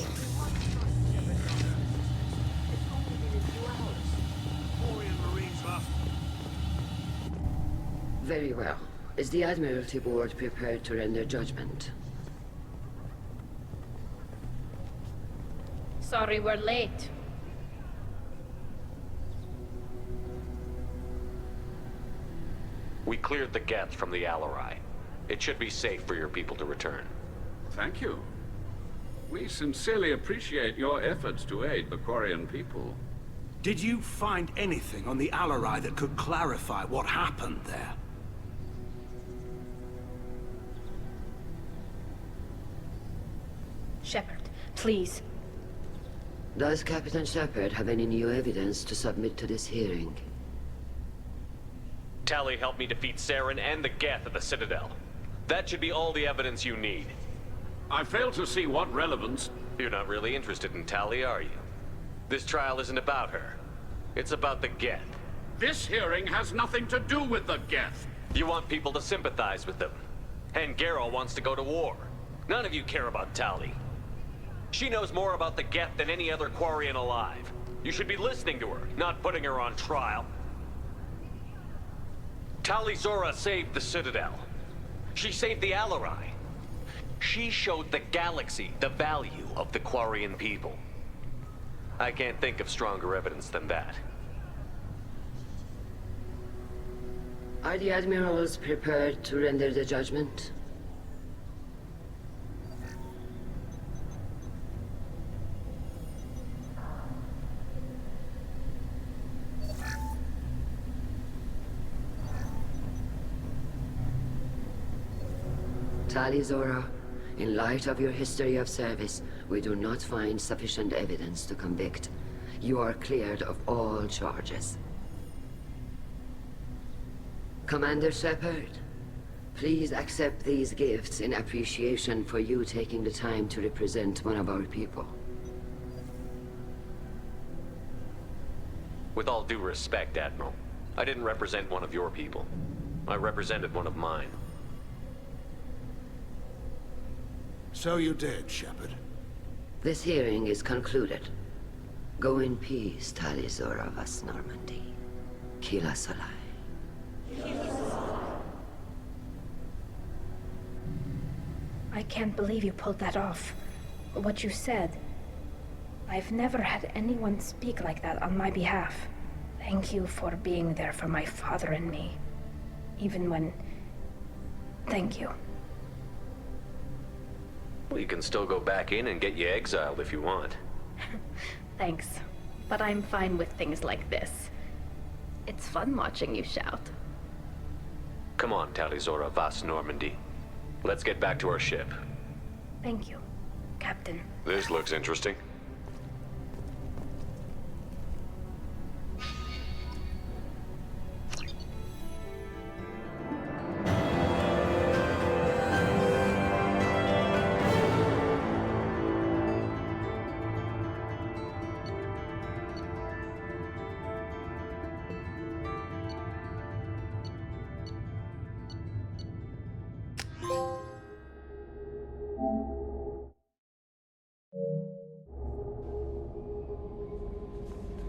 Very well. Is the Admiralty Board prepared to render judgment? Sorry we're late. We cleared the geth from the Alarai. It should be safe for your people to return. Thank you. We sincerely appreciate your efforts to aid the Quarian people. Did you find anything on the Alarai that could clarify what happened there? Shepard, please. Does Captain Shepard have any new evidence to submit to this hearing? Tali helped me defeat Saren and the geth at the Citadel. That should be all the evidence you need. I fail to see what relevance... You're not really interested in Tali, are you? This trial isn't about her. It's about the geth. This hearing has nothing to do with the geth. You want people to sympathize with them. And Garrus wants to go to war. None of you care about Tali. She knows more about the geth than any other Quarian alive. You should be listening to her, not putting her on trial. Tali Zora saved the Citadel. She saved the Alarai. She showed the galaxy the value of the Quarian people. I can't think of stronger evidence than that. Are the Admirals prepared to render the judgment? Tali Zora, in light of your history of service, we do not find sufficient evidence to convict. You are cleared of all charges. Commander Shepard, please accept these gifts in appreciation for you taking the time to represent one of our people. With all due respect, Admiral, I didn't represent one of your people. I represented one of mine. So you did, Shepard. This hearing is concluded. Go in peace, Tali Zora Vas Normandy. Kila Salai. I can't believe you pulled that off. What you said. I've never had anyone speak like that on my behalf. Thank you for being there for my father and me. Even when... Thank you. Well, you can still go back in and get you exiled if you want. Thanks. But I'm fine with things like this. It's fun watching you shout. Come on, Tali Zora Vas Normandy. Let's get back to our ship. Thank you, Captain. This looks interesting.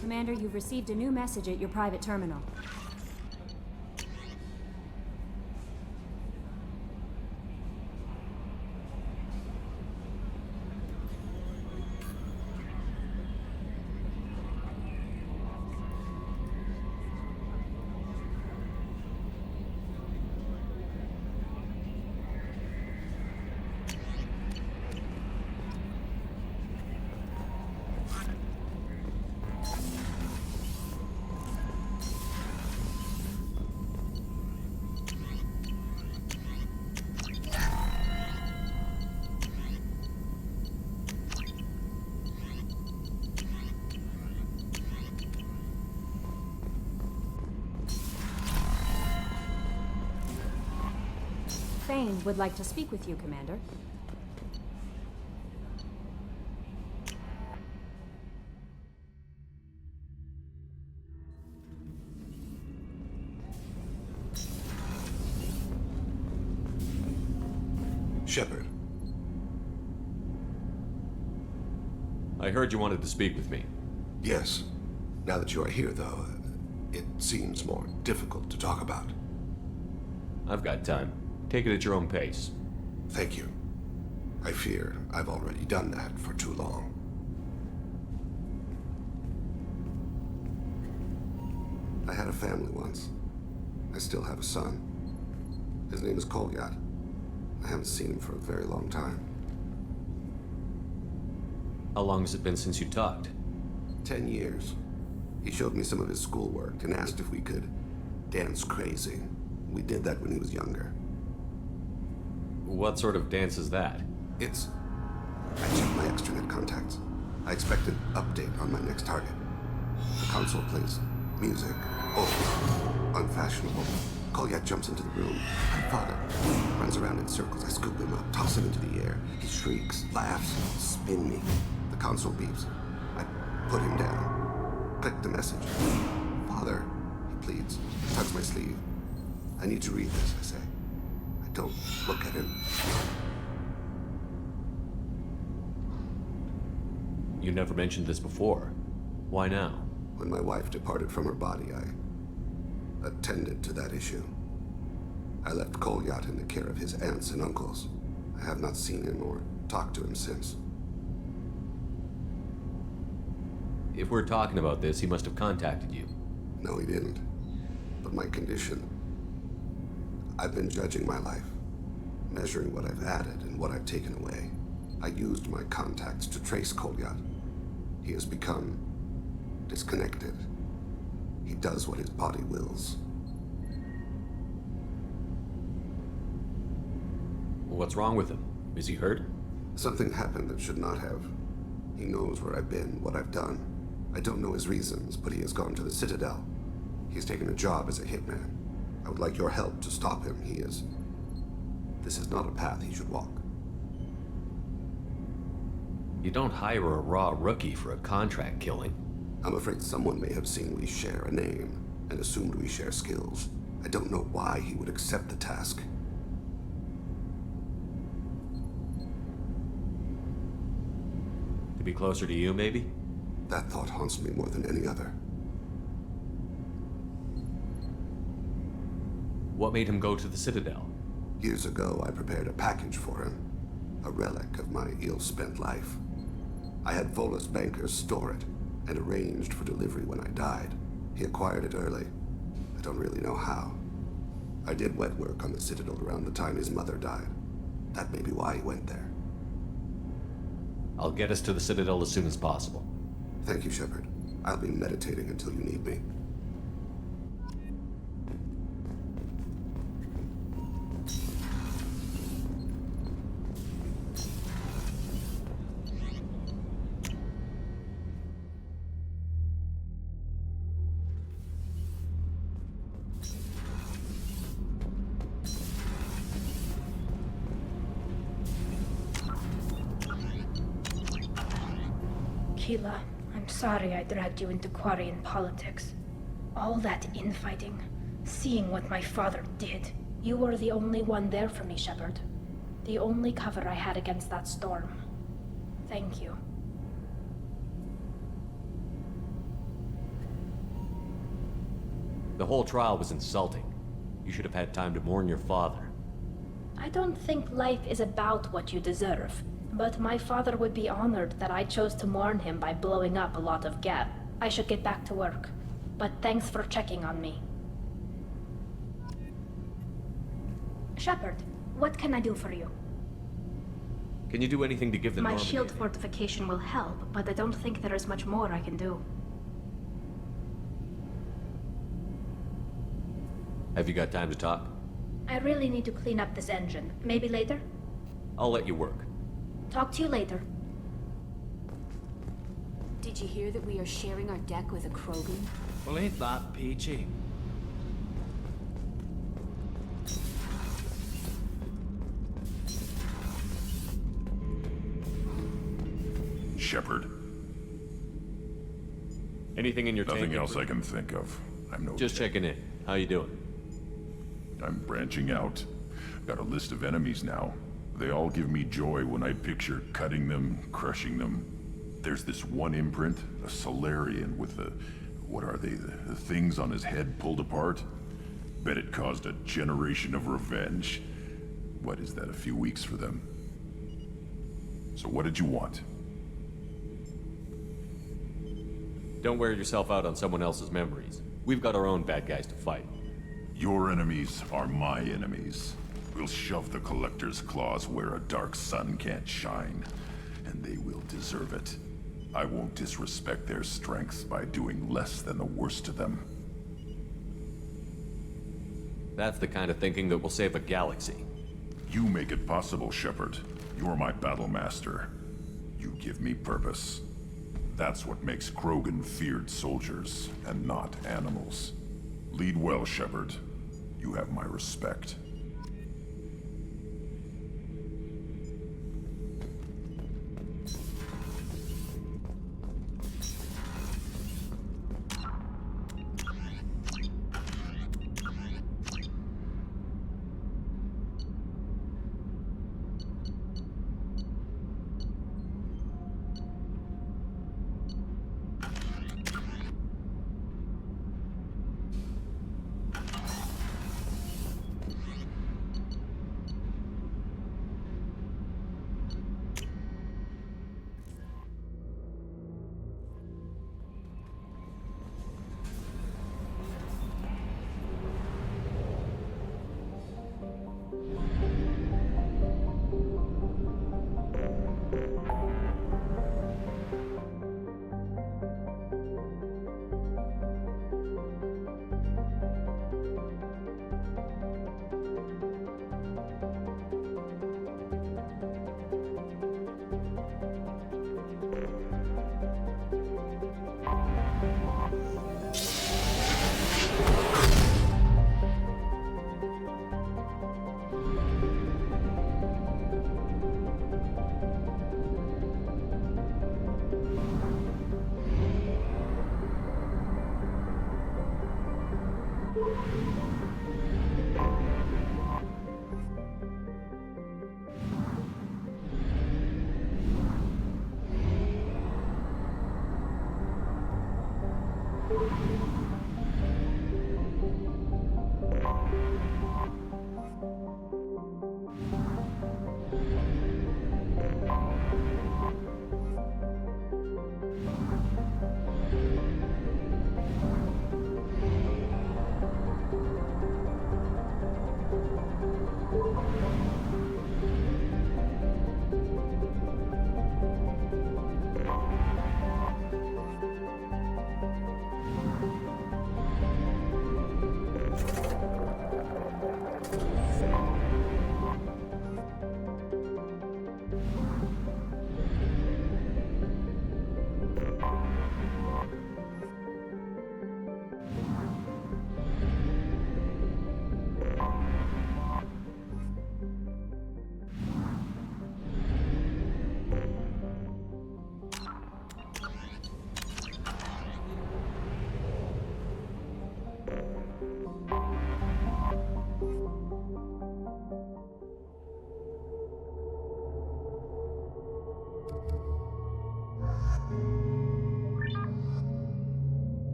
Commander, you've received a new message at your private terminal. Thane would like to speak with you, Commander. Shepard. I heard you wanted to speak with me. Yes. Now that you are here, though, it seems more difficult to talk about. I've got time. Take it at your own pace. Thank you. I fear I've already done that for too long. I had a family once. I still have a son. His name is Kolyat. I haven't seen him for a very long time. How long has it been since you talked? 10 years. He showed me some of his schoolwork and asked if we could dance crazy. We did that when he was younger. What sort of dance is that? I checked my extranet contacts. I expect an update on my next target. The console plays music, old, unfashionable. Kolyat jumps into the room. My father runs around in circles. I scoop him up, toss him into the air. He shrieks, laughs, spin me. The console beeps. I put him down. Click the message. Father, he pleads. Tugs my sleeve. I need to read this, I say. I don't look at him. You never mentioned this before. Why now? When my wife departed from her body, I attended to that issue. I left Kolyat in the care of his aunts and uncles. I have not seen him or talked to him since. If we're talking about this, he must have contacted you. No, he didn't. But my condition... I've been judging my life, measuring what I've added and what I've taken away. I used my contacts to trace Kolyat. He has become disconnected. He does what his body wills. What's wrong with him? Is he hurt? Something happened that should not have. He knows where I've been, what I've done. I don't know his reasons, but he has gone to the Citadel. He's taken a job as a hitman. I I would like your help to stop him. This is not a path he should walk. You don't hire a raw rookie for a contract killing. I'm afraid someone may have seen we share a name and assumed we share skills. I don't know why he would accept the task. To be closer to you, maybe? That thought haunts me more than any other. What made him go to the Citadel? Years ago, I prepared a package for him. A relic of my ill-spent life. I had Volus bankers store it, and arranged for delivery when I died. He acquired it early. I don't really know how. I did wet work on the Citadel around the time his mother died. That may be why he went there. I'll get us to the Citadel as soon as possible. Thank you, Shepard. I'll be meditating until you need me. Keela, I'm sorry I dragged you into Quarian politics. All that infighting, seeing what my father did. You were the only one there for me, Shepard. The only cover I had against that storm. Thank you. The whole trial was insulting. You should have had time to mourn your father. I don't think life is about what you deserve. But my father would be honored that I chose to mourn him by blowing up a lot of Geth. I should get back to work. But thanks for checking on me. Shepard, what can I do for you? Can you do anything to give the My Normandy shield fortification will help, but I don't think there is much more I can do. Have you got time to talk? I really need to clean up this engine. Maybe later? I'll let you work. Talk to you later. Did you hear that we are sharing our deck with a Krogan? Well, ain't that peachy? Shepard. Anything in your tank? Nothing else I can think of. I'm no... Just checking in. How you doing? I'm branching out. Got a list of enemies now. They all give me joy when I picture cutting them, crushing them. There's this one imprint, a Solarian with the... what are they? The things on his head pulled apart? Bet it caused a generation of revenge. What is that, a few weeks for them? So what did you want? Don't wear yourself out on someone else's memories. We've got our own bad guys to fight. Your enemies are my enemies. We'll shove the Collector's claws where a dark sun can't shine, and they will deserve it. I won't disrespect their strengths by doing less than the worst to them. That's the kind of thinking that will save a galaxy. You make it possible, Shepard. You're my battle master. You give me purpose. That's what makes Krogan feared soldiers, and not animals. Lead well, Shepard. You have my respect.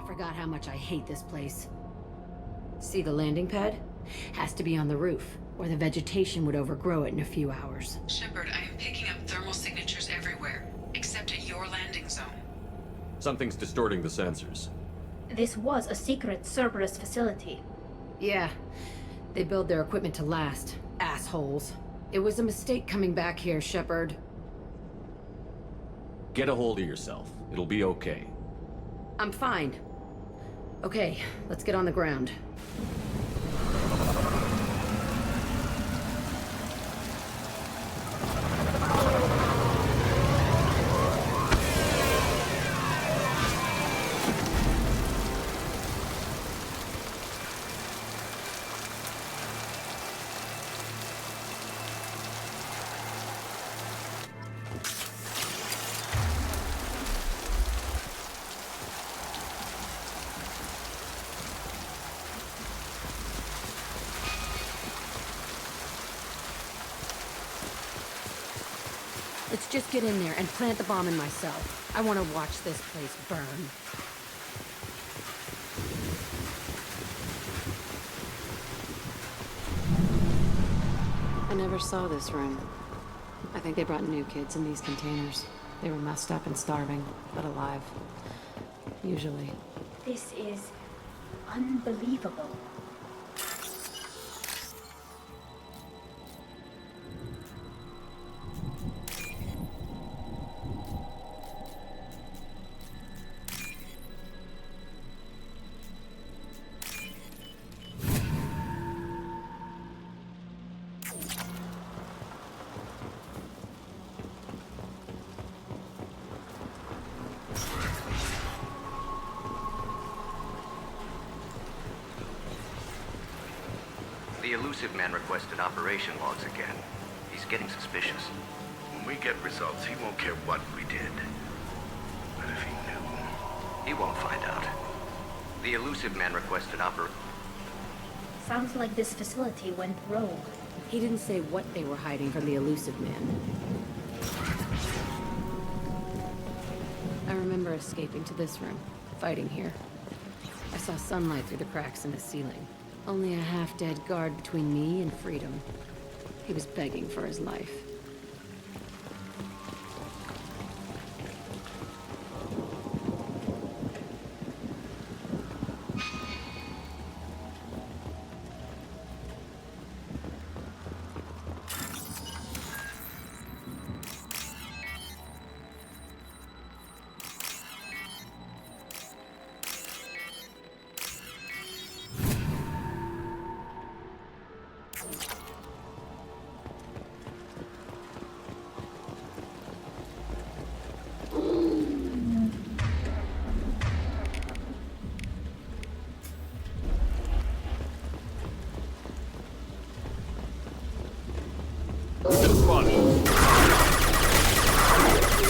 I forgot how much I hate this place. See the landing pad? Has to be on the roof, or the vegetation would overgrow it in a few hours. Shepard, I am picking up thermal signatures everywhere, except at your landing zone. Something's distorting the sensors. This was a secret Cerberus facility. Yeah, they build their equipment to last. Assholes. It was a mistake coming back here, Shepard. Get a hold of yourself. It'll be okay. I'm fine. Okay, let's get on the ground. Let's just get in there and plant the bomb in myself. I want to watch this place burn. I never saw this room. I think they brought new kids in these containers. They were messed up and starving, but alive. Usually. This is unbelievable. The elusive man requested operation logs again. He's getting suspicious. When we get results, he won't care what we did. But if he knew... He won't find out. The elusive man requested Sounds like this facility went rogue. He didn't say what they were hiding from the elusive man. I remember escaping to this room, fighting here. I saw sunlight through the cracks in the ceiling. Only a half-dead guard between me and freedom. He was begging for his life. We've been spotted.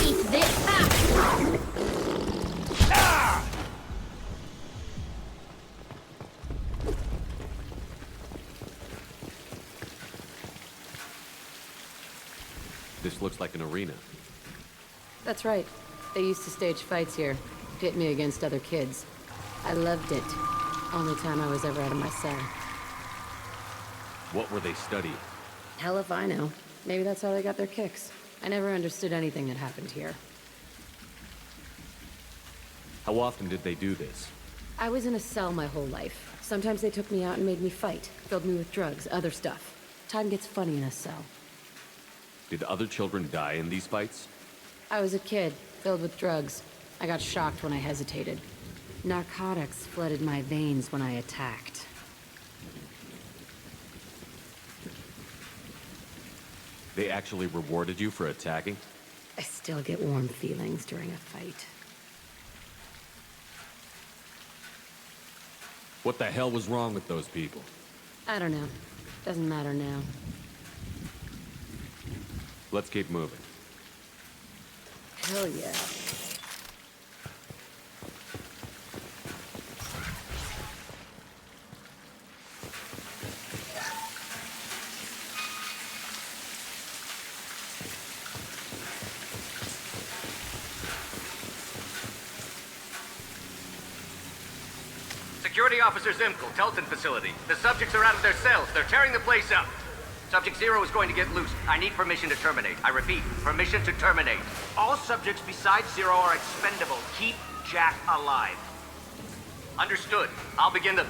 Eat this! This looks like an arena. That's right. They used to stage fights here. Pit me against other kids. I loved it. Only time I was ever out of my cell. What were they studying? Hell if I know. Maybe that's how they got their kicks. I never understood anything that happened here. How often did they do this? I was in a cell my whole life. Sometimes they took me out and made me fight. Filled me with drugs, other stuff. Time gets funny in a cell. Did other children die in these fights? I was a kid, filled with drugs. I got shocked when I hesitated. Narcotics flooded my veins when I attacked. They actually rewarded you for attacking? I still get warm feelings during a fight. What the hell was wrong with those people? I don't know. Doesn't matter now. Let's keep moving. Hell yeah. Security Officer Zimkel, Telton facility. The subjects are out of their cells. They're tearing the place up. Subject 0 is going to get loose. I need permission to terminate. I repeat, permission to terminate. All subjects besides 0 are expendable. Keep Jack alive. Understood. I'll begin the...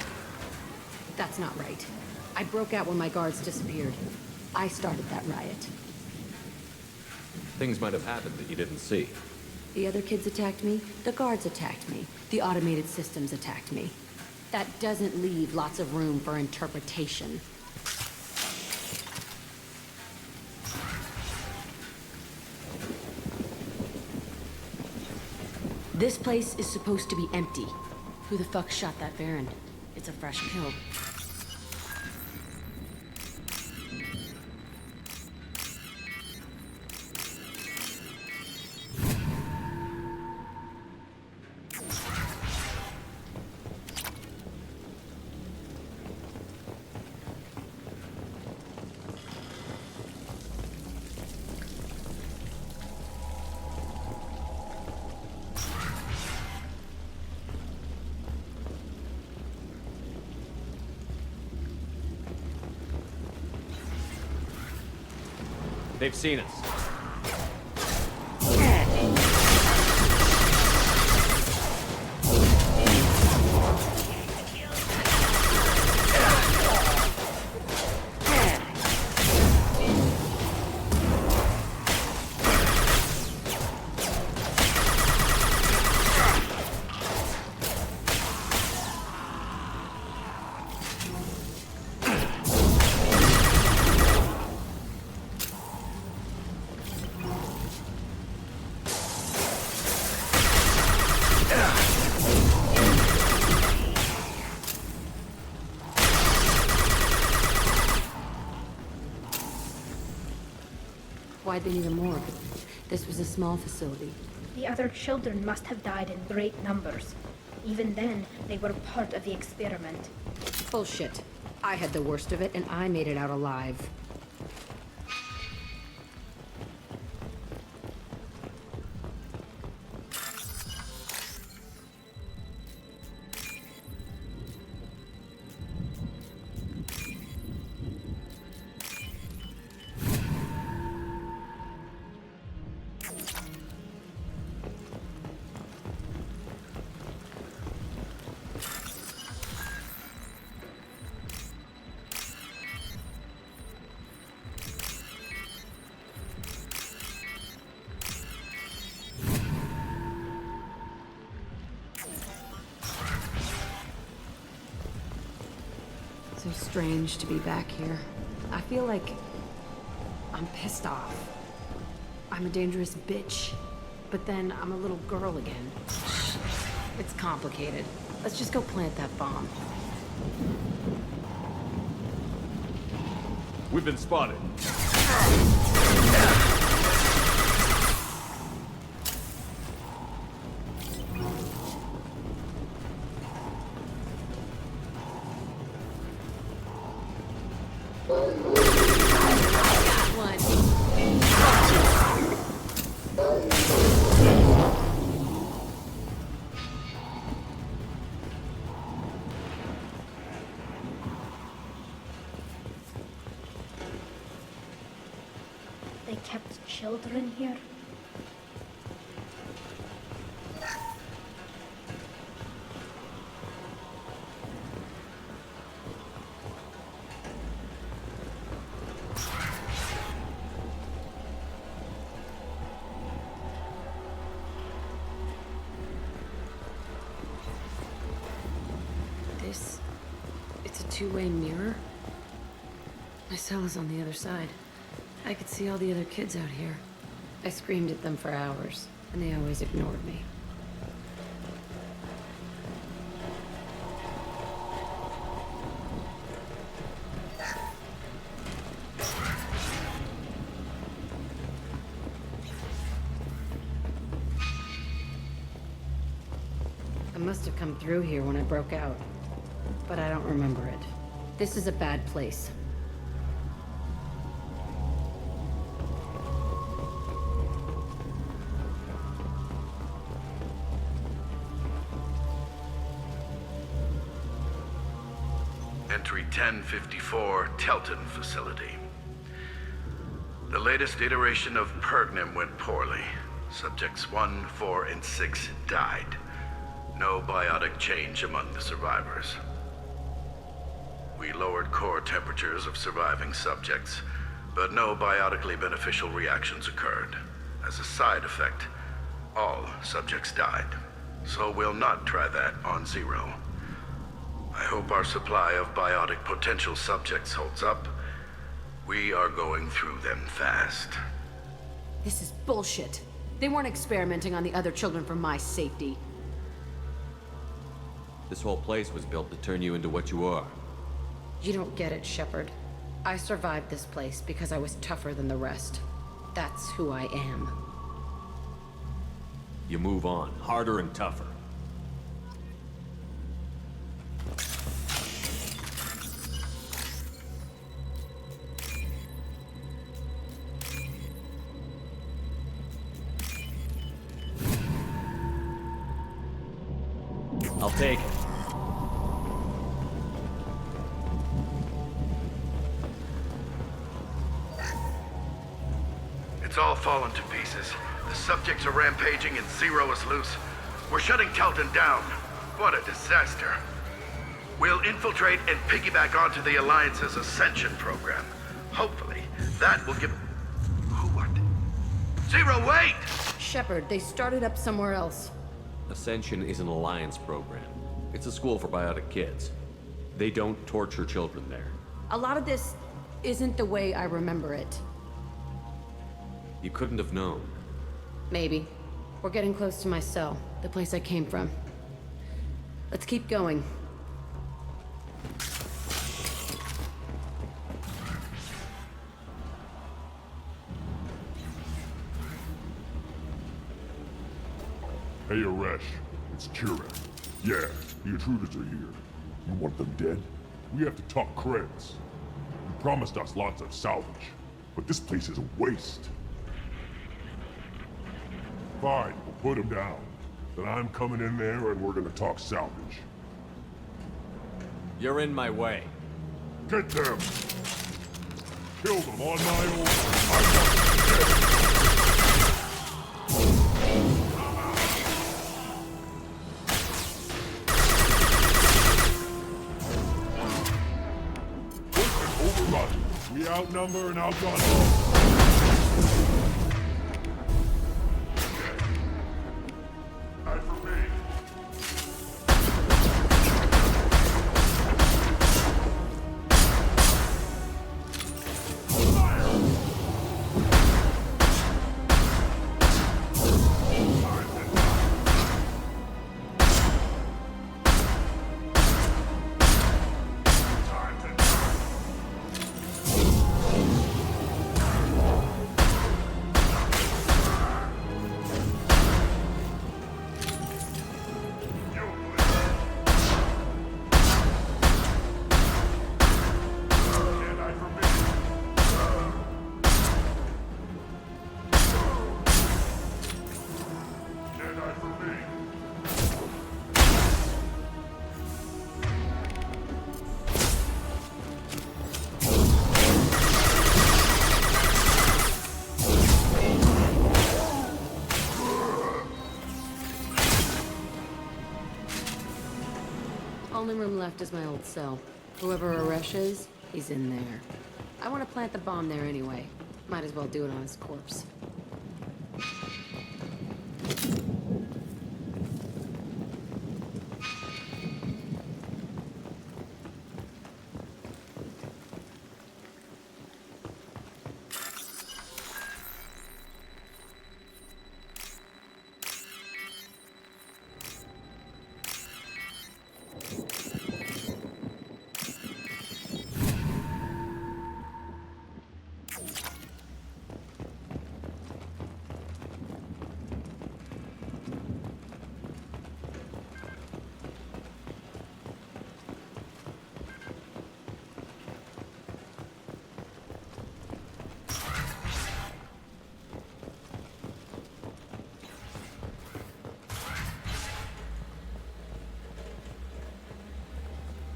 That's not right. I broke out when my guards disappeared. I started that riot. Things might have happened that you didn't see. The other kids attacked me. The guards attacked me. The automated systems attacked me. That doesn't leave lots of room for interpretation. This place is supposed to be empty. Who the fuck shot that Baron? It's a fresh kill. They've seen us. Why'd they need a morgue? This was a small facility. The other children must have died in great numbers. Even then, they were part of the experiment. Bullshit. I had the worst of it, and I made it out alive. So strange to be back here. I feel like I'm pissed off. I'm a dangerous bitch. But then I'm a little girl again. It's complicated. Let's just go plant that bomb. We've been spotted. They kept children here? It's a two-way mirror? My cell is on the other side. I could see all the other kids out here. I screamed at them for hours, and they always ignored me. I must have come through here when I broke out, but I don't remember it. This is a bad place. Entry 1054, Telton Facility. The latest iteration of Pergnum went poorly. Subjects 1, 4, and 6 died. No biotic change among the survivors. We lowered core temperatures of surviving subjects, but no biotically beneficial reactions occurred. As a side effect, all subjects died. So we'll not try that on Zero. I hope our supply of biotic potential subjects holds up. We are going through them fast. This is bullshit. They weren't experimenting on the other children for my safety. This whole place was built to turn you into what you are. You don't get it, Shepard. I survived this place because I was tougher than the rest. That's who I am. You move on, harder and tougher. I'll take it. It's all fallen to pieces. The subjects are rampaging and Zero is loose. We're shutting Telton down. What a disaster. We'll infiltrate and piggyback onto the Alliance's Ascension program. Hopefully, that will give... What? Zero, wait! Shepard, they started up somewhere else. Ascension is an Alliance program. It's a school for biotic kids. They don't torture children there. A lot of this isn't the way I remember it. You couldn't have known. Maybe. We're getting close to my cell, the place I came from. Let's keep going. Hey, Aresh. It's Kira. Yeah, the intruders are here. You want them dead? We have to talk creds. You promised us lots of salvage, but this place is a waste. Fine, we'll put them down. Then I'm coming in there and we're gonna talk salvage. You're in my way. Get them! Kill them on my own. I want them dead. We outnumber and outgun. Only room left is my old cell. Whoever Aresh is, he's in there. I want to plant the bomb there anyway. Might as well do it on his corpse.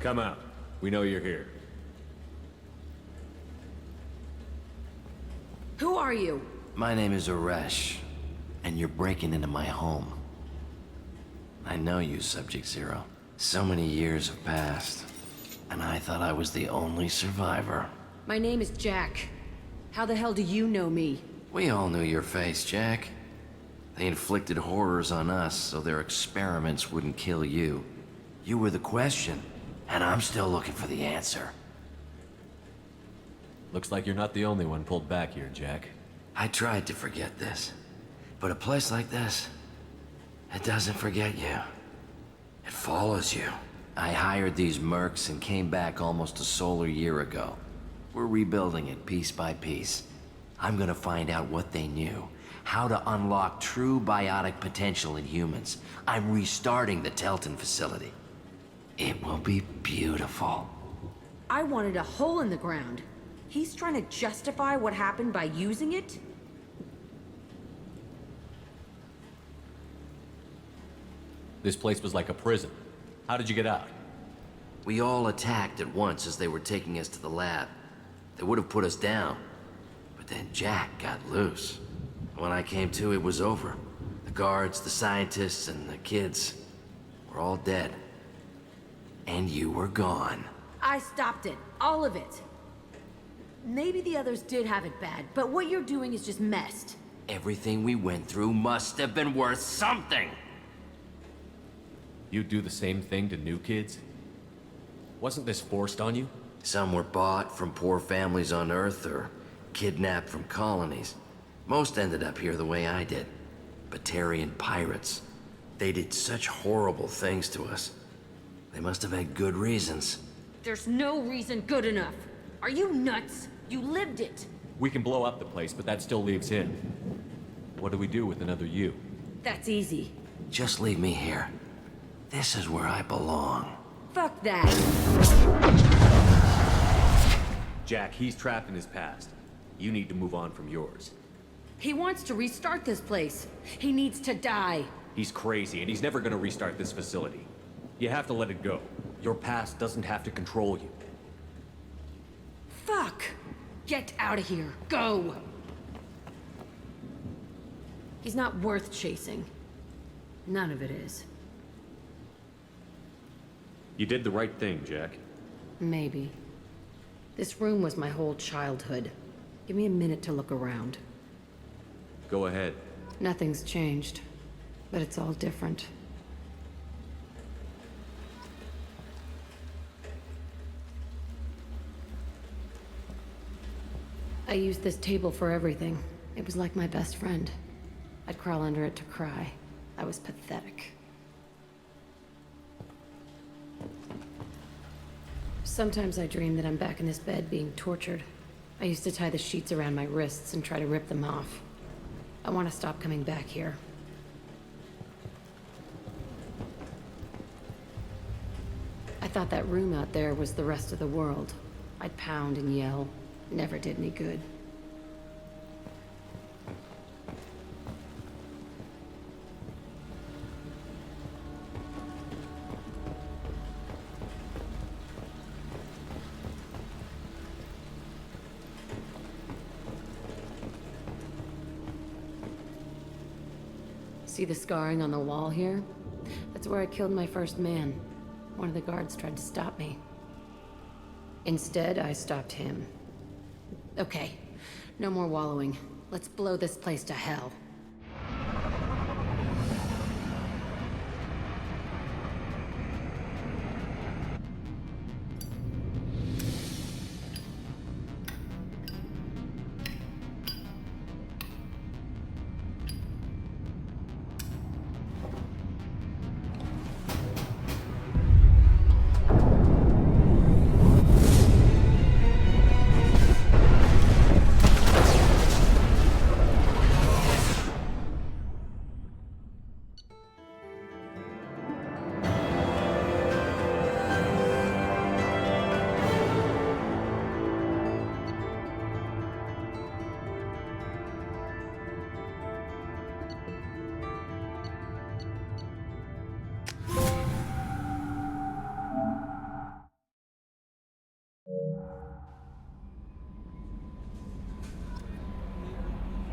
Come out. We know you're here. Who are you? My name is Aresh, and you're breaking into my home. I know you, Subject Zero. So many years have passed, and I thought I was the only survivor. My name is Jack. How the hell do you know me? We all knew your face, Jack. They inflicted horrors on us so their experiments wouldn't kill you. You were the question, and I'm still looking for the answer. Looks like you're not the only one pulled back here, Jack. I tried to forget this, but a place like this, it doesn't forget you. It follows you. I hired these mercs and came back almost a solar year ago. We're rebuilding it piece by piece. I'm gonna find out what they knew, how to unlock true biotic potential in humans. I'm restarting the Telton facility. It will be beautiful. I wanted a hole in the ground. He's trying to justify what happened by using it? This place was like a prison. How did you get out? We all attacked at once as they were taking us to the lab. They would have put us down. But then Jack got loose. When I came to, it was over. The guards, the scientists, and the kids were all dead. And you were gone. I stopped it. All of it. Maybe the others did have it bad, but what you're doing is just messed. Everything we went through must have been worth something. You'd do the same thing to new kids? Wasn't this forced on you? Some were bought from poor families on Earth or kidnapped from colonies. Most ended up here the way I did. Batarian pirates. They did such horrible things to us. They must have had good reasons. There's no reason good enough. Are you nuts? You lived it. We can blow up the place, but that still leaves him. What do we do with another you? That's easy. Just leave me here. This is where I belong. Fuck that. Jack, he's trapped in his past. You need to move on from yours. He wants to restart this place. He needs to die. He's crazy, and he's never gonna restart this facility. You have to let it go. Your past doesn't have to control you. Fuck! Get out of here. Go! He's not worth chasing. None of it is. You did the right thing, Jack. Maybe. This room was my whole childhood. Give me a minute to look around. Go ahead. Nothing's changed, but it's all different. I used this table for everything. It was like my best friend. I'd crawl under it to cry. I was pathetic. Sometimes I dream that I'm back in this bed being tortured. I used to tie the sheets around my wrists and try to rip them off. I want to stop coming back here. I thought that room out there was the rest of the world. I'd pound and yell. Never did any good. See the scarring on the wall here? That's where I killed my first man. One of the guards tried to stop me. Instead, I stopped him. Okay, no more wallowing. Let's blow this place to hell.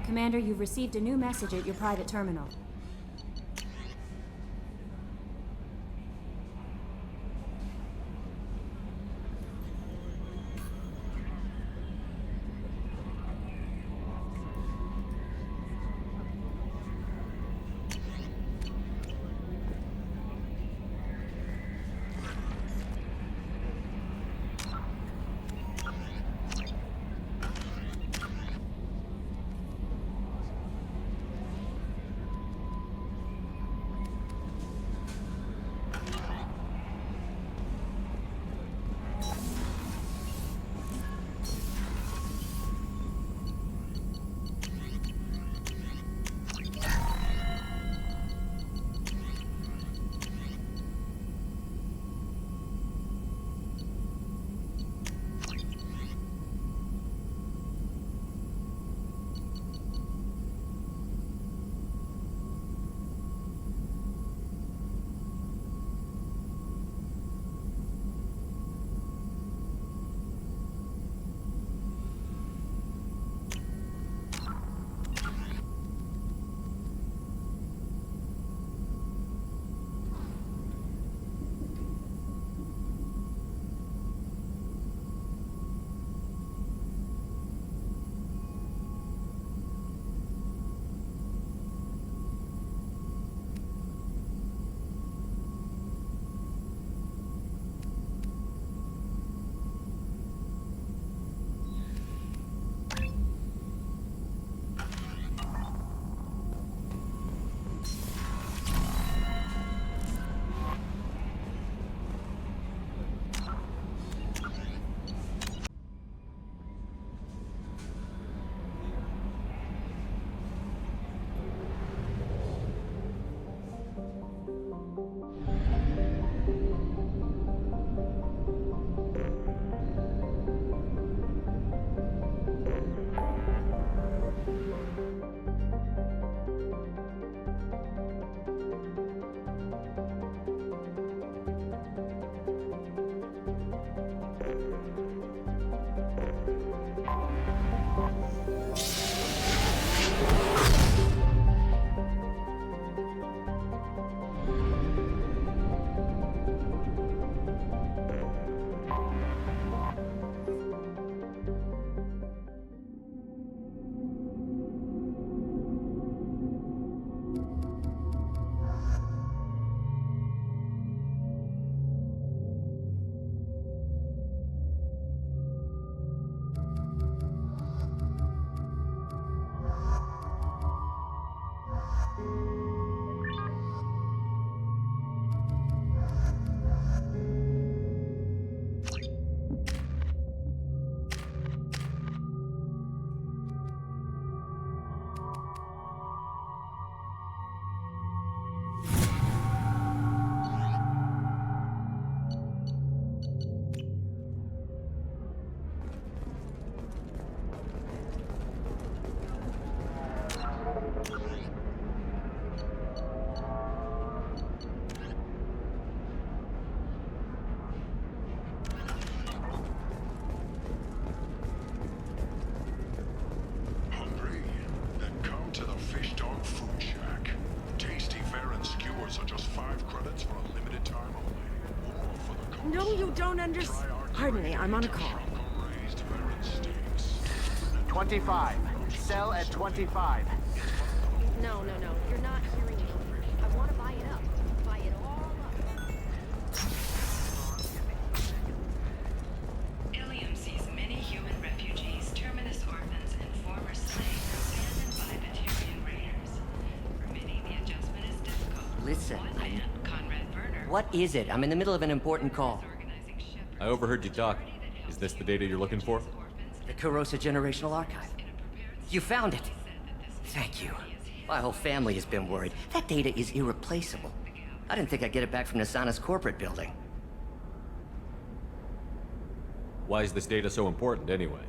Commander, you've received a new message at your private terminal. don't understand. Pardon me, I'm on a call. 25. Sell at 25. No, you're not hearing me. I want to buy it up. Buy it all up. Illium sees many human refugees, terminus orphans, and former slaves abandoned by Batarian raiders. Permitting the adjustment is difficult. Listen, Conrad Burner. what is it? I'm in the middle of an important call. I overheard you talk. Is this the data you're looking for? The Kurosa Generational Archive. You found it. Thank you. My whole family has been worried. That data is irreplaceable. I didn't think I'd get it back from Nasana's corporate building. Why is this data so important, anyway?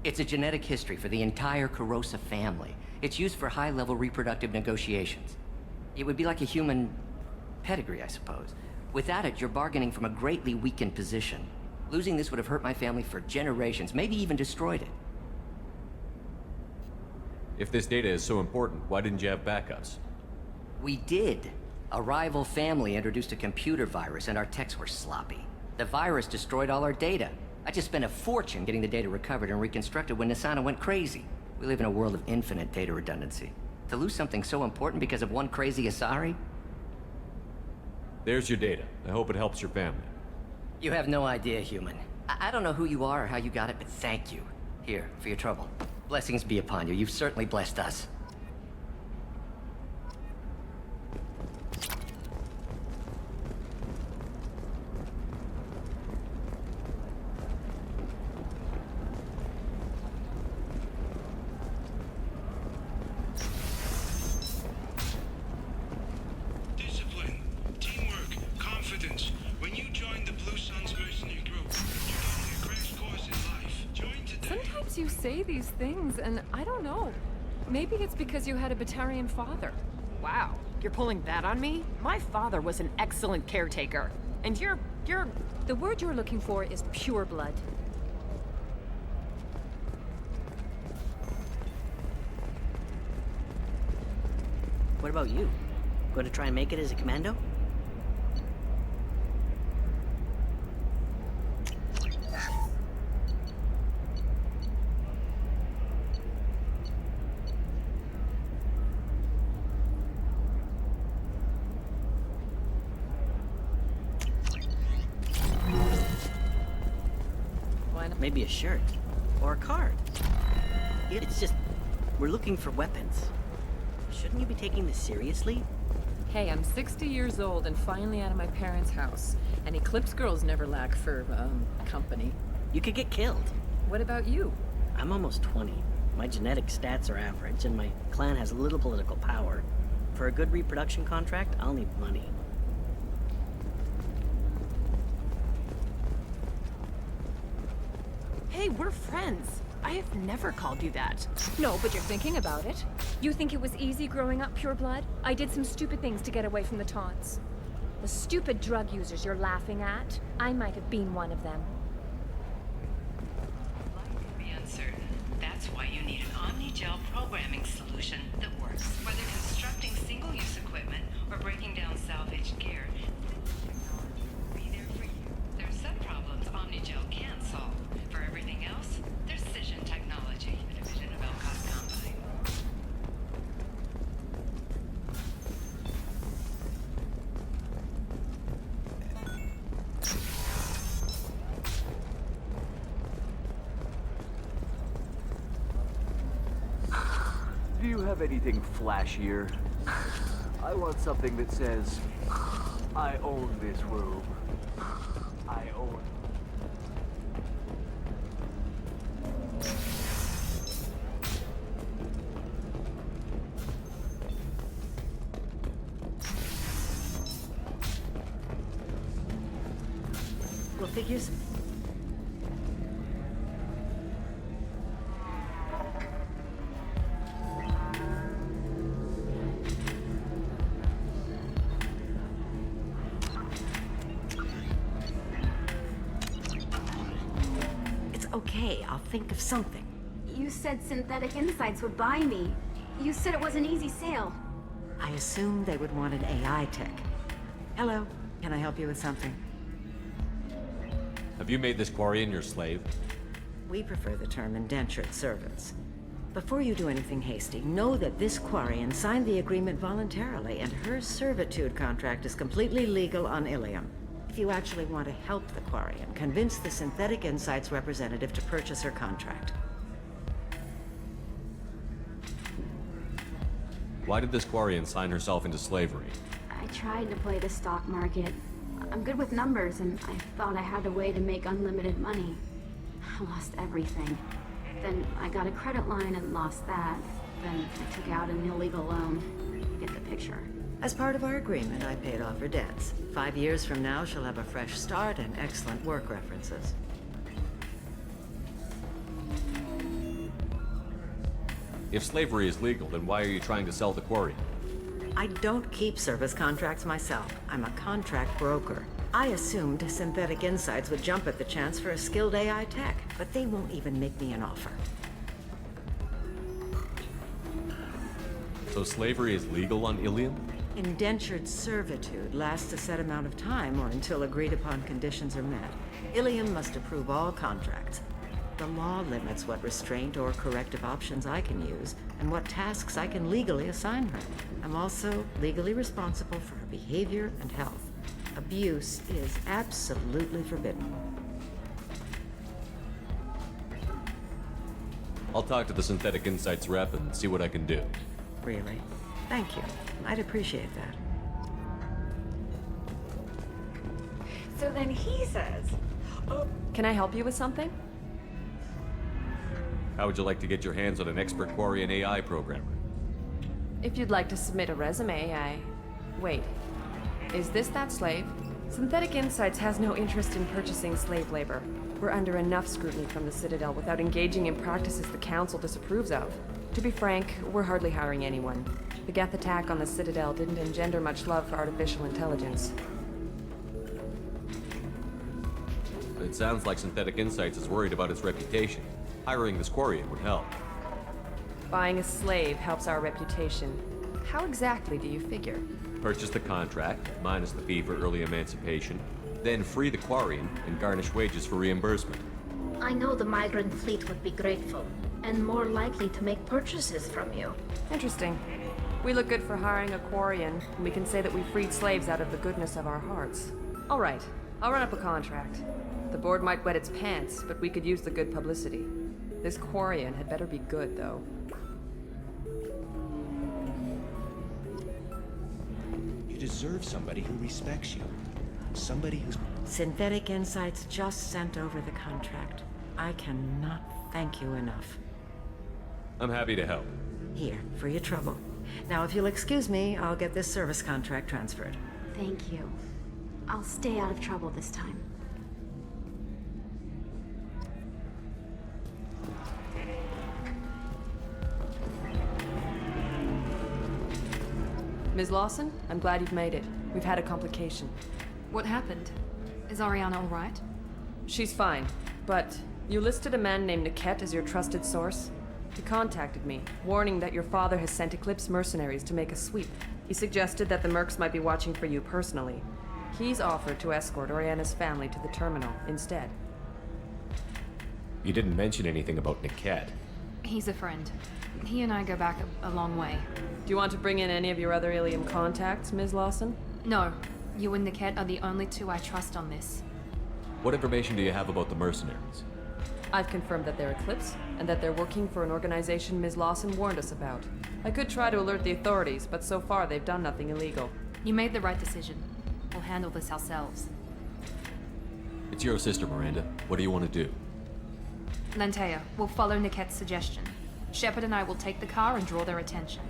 It's a genetic history for the entire Kurosa family. It's used for high-level reproductive negotiations. It would be like a human pedigree, I suppose. Without it, you're bargaining from a greatly weakened position. Losing this would have hurt my family for generations, maybe even destroyed it. If this data is so important, why didn't you have backups? We did. A rival family introduced a computer virus and our techs were sloppy. The virus destroyed all our data. I just spent a fortune getting the data recovered and reconstructed when Nasana went crazy. We live in a world of infinite data redundancy. To lose something so important because of one crazy Asari? There's your data. I hope it helps your family. You have no idea, human. I don't know who you are or how you got it, but thank you. Here, for your trouble. Blessings be upon you. You've certainly blessed us. Discipline, teamwork, confidence. When you join the Blue Suns mercenary group, you're getting a crash course in life. Join today. Sometimes you say these things, and I don't know. Maybe it's because you had a Batarian father. Wow, you're pulling that on me? My father was an excellent caretaker. And you're... The word you're looking for is pure blood. What about you? Going to try and make it as a commando? Maybe a shirt. Or a card. It's just... we're looking for weapons. Shouldn't you be taking this seriously? Hey, I'm 60 years old and finally out of my parents' house. And Eclipse girls never lack for, company. You could get killed. What about you? I'm almost 20. My genetic stats are average, and my clan has little political power. For a good reproduction contract, I'll need money. Hey, we're friends. I have never called you that. No, but you're thinking about it. You think it was easy growing up pure blood? I did some stupid things to get away from the taunts. The stupid drug users you're laughing at, I might have been one of them. Life can be uncertain. That's why you need an Omni-Gel programming solution that works. Whether constructing single-use equipment or breaking down salvaged gear, technology will be there for you. There are some problems Omni-Gel can't solve. For everything else, there's Cision Technology, a division of Elcos Combine. Do you have anything flashier? I want something that says, I own this room. I own. Well, figures. It's okay, I'll think of something. You said Synthetic Insights would buy me. You said it was an easy sale. I assumed they would want an AI tech. Hello, can I help you with something? Have you made this Quarian your slave? We prefer the term indentured servants. Before you do anything hasty, know that this Quarian signed the agreement voluntarily, and her servitude contract is completely legal on Illium. If you actually want to help the Quarian, convince the Synthetic Insights representative to purchase her contract. Why did this Quarian sign herself into slavery? I tried to play the stock market. I'm good with numbers, and I thought I had a way to make unlimited money. I lost everything. Then I got a credit line and lost that. Then I took out an illegal loan. You get the picture. As part of our agreement, I paid off her debts. 5 years from now, she'll have a fresh start and excellent work references. If slavery is legal, then why are you trying to sell the Quarian? I don't keep service contracts myself. I'm a contract broker. I assumed Synthetic Insights would jump at the chance for a skilled AI tech, but they won't even make me an offer. So slavery is legal on Illium? Indentured servitude lasts a set amount of time or until agreed upon conditions are met. Illium must approve all contracts. The law limits what restraint or corrective options I can use and what tasks I can legally assign her. I'm also legally responsible for her behavior and health. Abuse is absolutely forbidden. I'll talk to the Synthetic Insights rep and see what I can do. Really? Thank you. I'd appreciate that. So then he says... Can I help you with something? How would you like to get your hands on an expert Quarian AI programmer? If you'd like to submit a resume, Wait. Is this that slave? Synthetic Insights has no interest in purchasing slave labor. We're under enough scrutiny from the Citadel without engaging in practices the Council disapproves of. To be frank, we're hardly hiring anyone. The Geth attack on the Citadel didn't engender much love for artificial intelligence. It sounds like Synthetic Insights is worried about its reputation. Hiring this Quarian would help. Buying a slave helps our reputation. How exactly do you figure? Purchase the contract, minus the fee for early emancipation, then free the Quarian and garnish wages for reimbursement. I know the migrant fleet would be grateful, and more likely to make purchases from you. Interesting. We look good for hiring a Quarian, and we can say that we freed slaves out of the goodness of our hearts. All right, I'll run up a contract. The board might wet its pants, but we could use the good publicity. This Quarian had better be good, though. You deserve somebody who respects you. Somebody who's... Synthetic Insights just sent over the contract. I cannot thank you enough. I'm happy to help. Here, for your trouble. Now, if you'll excuse me, I'll get this service contract transferred. Thank you. I'll stay out of trouble this time. Ms. Lawson, I'm glad you've made it. We've had a complication. What happened? Is Ariana all right? She's fine, but you listed a man named Niket as your trusted source. He contacted me, warning that your father has sent Eclipse mercenaries to make a sweep. He suggested that the Mercs might be watching for you personally. He's offered to escort Oriana's family to the terminal instead. You didn't mention anything about Niket. He's a friend. He and I go back a long way. Do you want to bring in any of your other Illium contacts, Ms. Lawson? No. You and Niket are the only two I trust on this. What information do you have about the mercenaries? I've confirmed that they're Eclipse, and that they're working for an organization Ms. Lawson warned us about. I could try to alert the authorities, but so far they've done nothing illegal. You made the right decision. We'll handle this ourselves. It's your sister, Miranda. What do you want to do? Lantea, we'll follow Niket's suggestion. Shepard and I will take the car and draw their attention.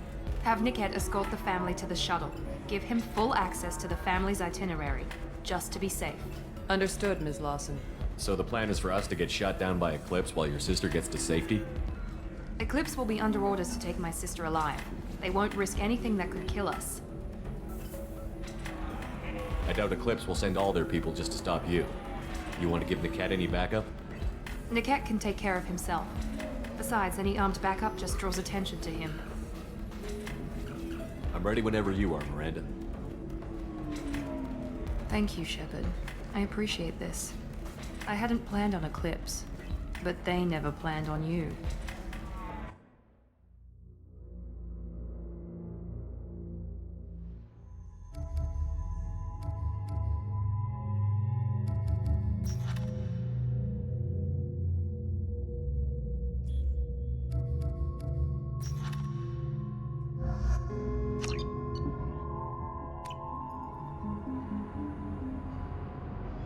Have Niket escort the family to the shuttle. Give him full access to the family's itinerary, just to be safe. Understood, Ms. Lawson. So the plan is for us to get shot down by Eclipse while your sister gets to safety? Eclipse will be under orders to take my sister alive. They won't risk anything that could kill us. I doubt Eclipse will send all their people just to stop you. You want to give Niket any backup? Niket can take care of himself. Besides, any armed backup just draws attention to him. I'm ready whenever you are, Miranda. Thank you, Shepard. I appreciate this. I hadn't planned on Eclipse, but they never planned on you.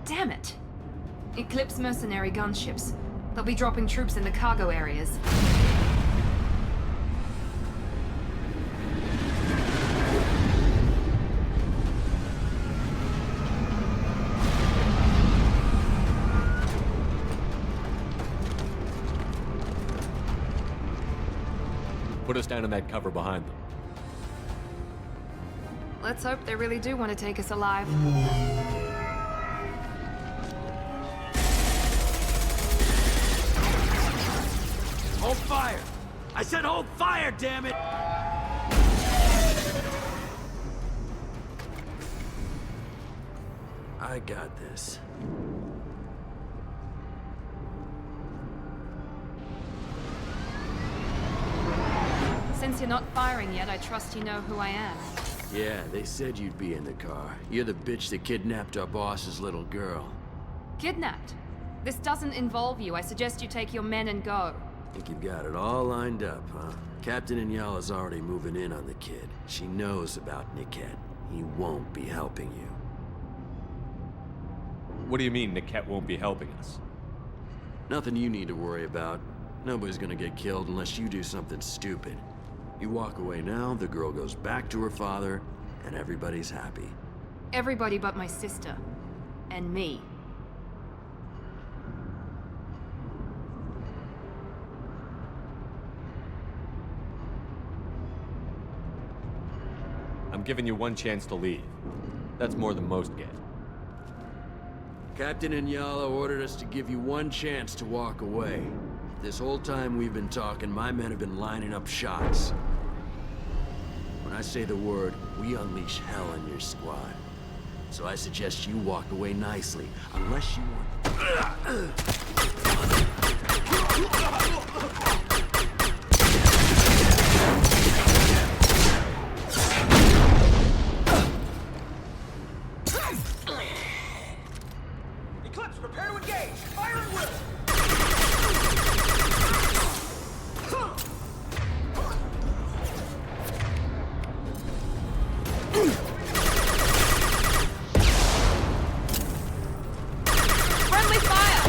Damn it! Eclipse mercenary gunships. They'll be dropping troops in the cargo areas. Put us down in that cover behind them. Let's hope they really do want to take us alive. Hold fire! I said hold fire, damn it! I got this. Since you're not firing yet, I trust you know who I am. Yeah, they said you'd be in the car. You're the bitch that kidnapped our boss's little girl. Kidnapped? This doesn't involve you. I suggest you take your men and go. Think you've got it all lined up, huh? Captain Inyala's already moving in on the kid. She knows about Niket. He won't be helping you. What do you mean Niket won't be helping us? Nothing you need to worry about. Nobody's gonna get killed unless you do something stupid. You walk away now, the girl goes back to her father, and everybody's happy. Everybody but my sister. And me. I'm giving you one chance to leave. That's more than most get. Captain Inyala ordered us to give you one chance to walk away. This whole time we've been talking, my men have been lining up shots. When I say the word, we unleash hell in your squad. So I suggest you walk away nicely, unless you want... Eclipse, prepare to engage! Fire at will! Friendly fire!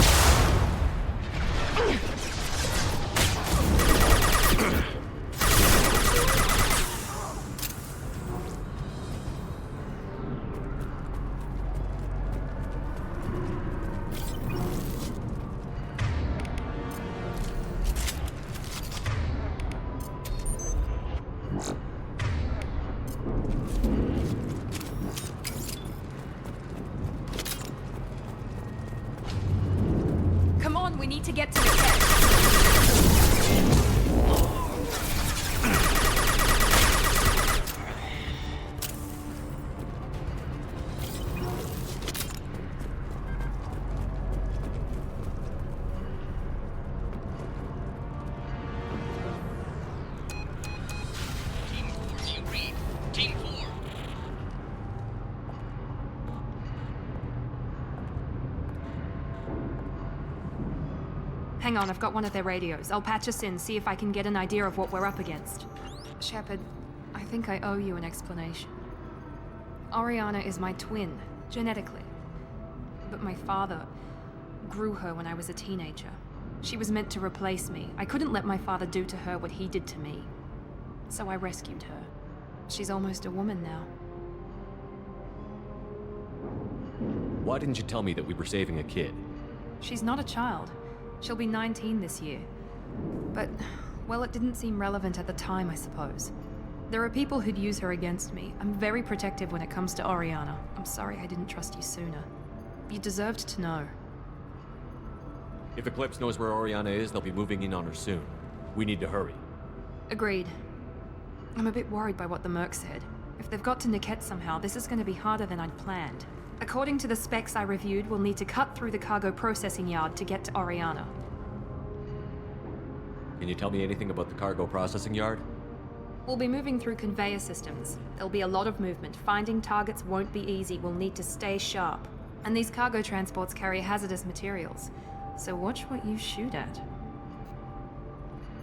Come on, we need to get to the tent. Team 4, do you read? Team 4. Hang on, I've got one of their radios. I'll patch us in, see if I can get an idea of what we're up against. Shepard, I think I owe you an explanation. Oriana is my twin, genetically. But my father grew her when I was a teenager. She was meant to replace me. I couldn't let my father do to her what he did to me. So I rescued her. She's almost a woman now. Why didn't you tell me that we were saving a kid? She's not a child. She'll be 19 this year. But, well, it didn't seem relevant at the time, I suppose. There are people who'd use her against me. I'm very protective when it comes to Oriana. I'm sorry I didn't trust you sooner. You deserved to know. If Eclipse knows where Oriana is, they'll be moving in on her soon. We need to hurry. Agreed. I'm a bit worried by what the Merc said. If they've got to Niket somehow, this is going to be harder than I'd planned. According to the specs I reviewed, we'll need to cut through the cargo processing yard to get to Oriana. Can you tell me anything about the cargo processing yard? We'll be moving through conveyor systems. There'll be a lot of movement. Finding targets won't be easy. We'll need to stay sharp. And these cargo transports carry hazardous materials. So watch what you shoot at.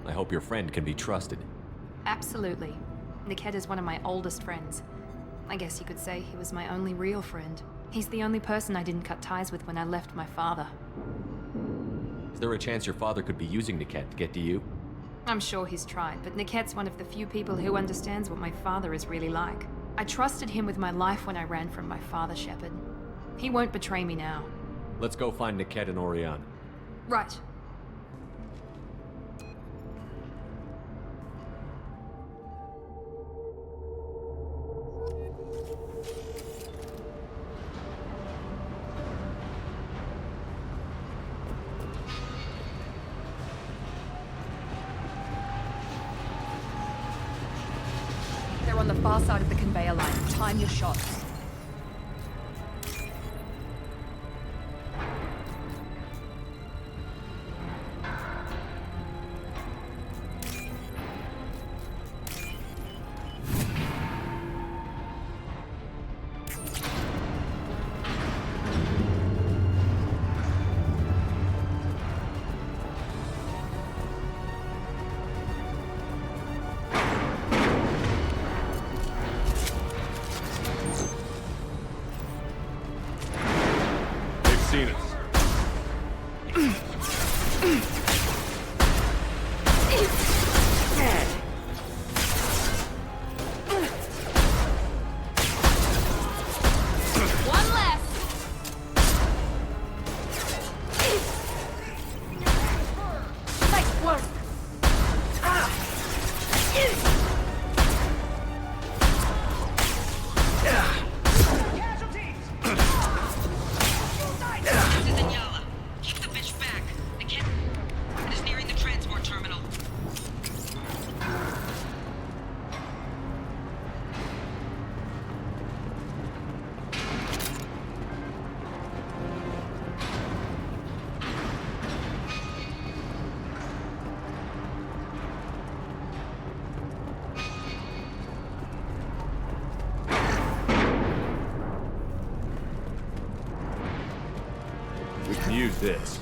I hope your friend can be trusted. Absolutely. Niket is one of my oldest friends. I guess you could say he was my only real friend. He's the only person I didn't cut ties with when I left my father. Is there a chance your father could be using Niket to get to you? I'm sure he's tried, but Niket's one of the few people who understands what my father is really like. I trusted him with my life when I ran from my father, Shepard. He won't betray me now. Let's go find Niket and Oriana. Right. They're on the far side of the conveyor line. Time your shots. Use this.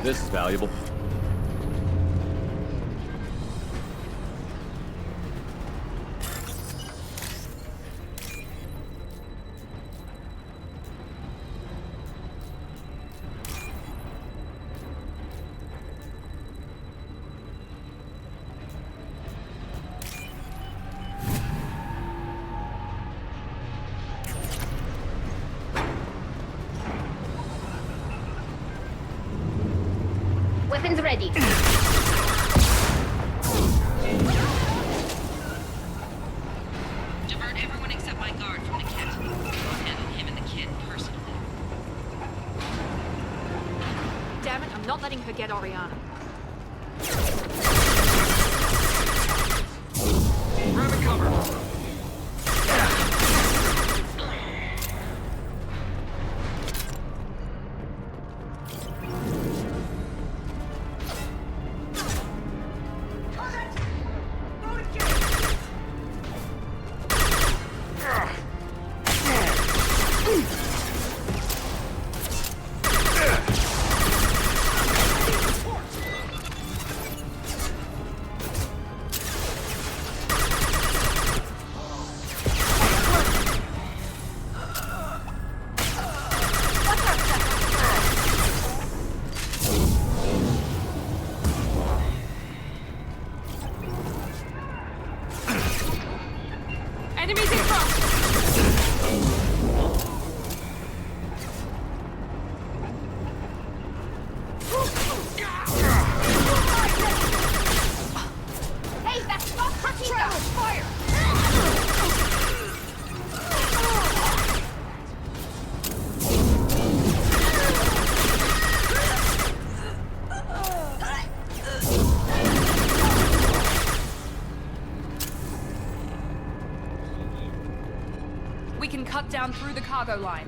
This is valuable. Weapons ready. Divert everyone except my guard from Niket. I'll handle him and the kid personally. Damn it, I'm not letting her get Oriana. Grabbing cover. we can cut down through the cargo line.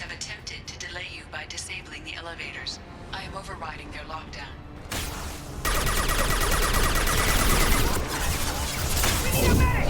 Have attempted to delay you by disabling the elevators. I am overriding their lockdown. We need a medic!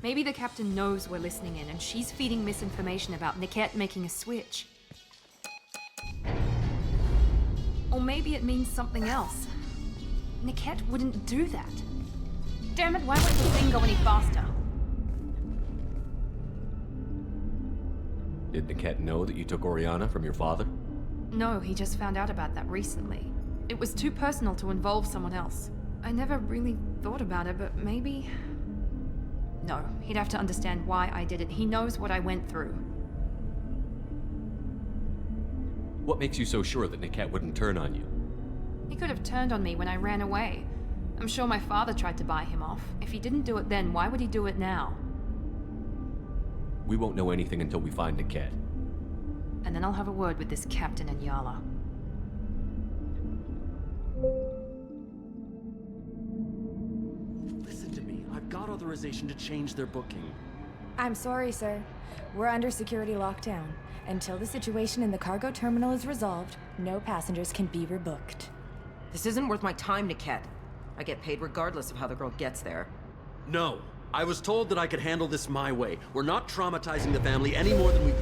Maybe the captain knows we're listening in and she's feeding misinformation about Niket making a switch. Or maybe it means something else. Niket wouldn't do that. Damn it, why won't the thing go any faster? Did Niket know that you took Oriana from your father? No, he just found out about that recently. It was too personal to involve someone else. I never really thought about it, but maybe... No, he'd have to understand why I did it. He knows what I went through. What makes you so sure that Niket wouldn't turn on you? He could have turned on me when I ran away. I'm sure my father tried to buy him off. If he didn't do it then, why would he do it now? We won't know anything until we find Niket. And then I'll have a word with this captain and Yala. Got authorization to change their booking. I'm sorry, sir. We're under security lockdown. Until the situation in the cargo terminal is resolved, no passengers can be rebooked. This isn't worth my time, Niket. I get paid regardless of how the girl gets there. No. I was told that I could handle this my way. We're not traumatizing the family any more than we...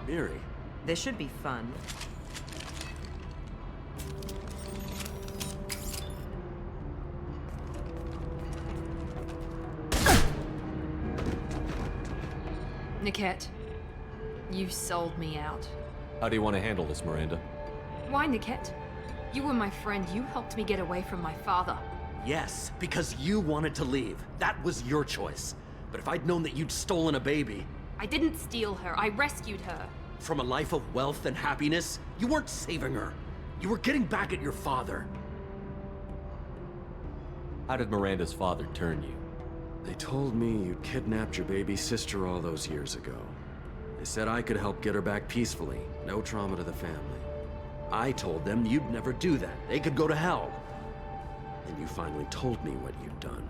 Miri. This should be fun. Niket, you sold me out. How do you want to handle this, Miranda? Why, Niket? You were my friend. You helped me get away from my father. Yes, because you wanted to leave. That was your choice. But if I'd known that you'd stolen a baby... I didn't steal her. I rescued her. From a life of wealth and happiness, you weren't saving her. You were getting back at your father. How did Miranda's father turn you? They told me you'd kidnapped your baby sister all those years ago. They said I could help get her back peacefully. No trauma to the family. I told them you'd never do that. They could go to hell. And you finally told me what you'd done.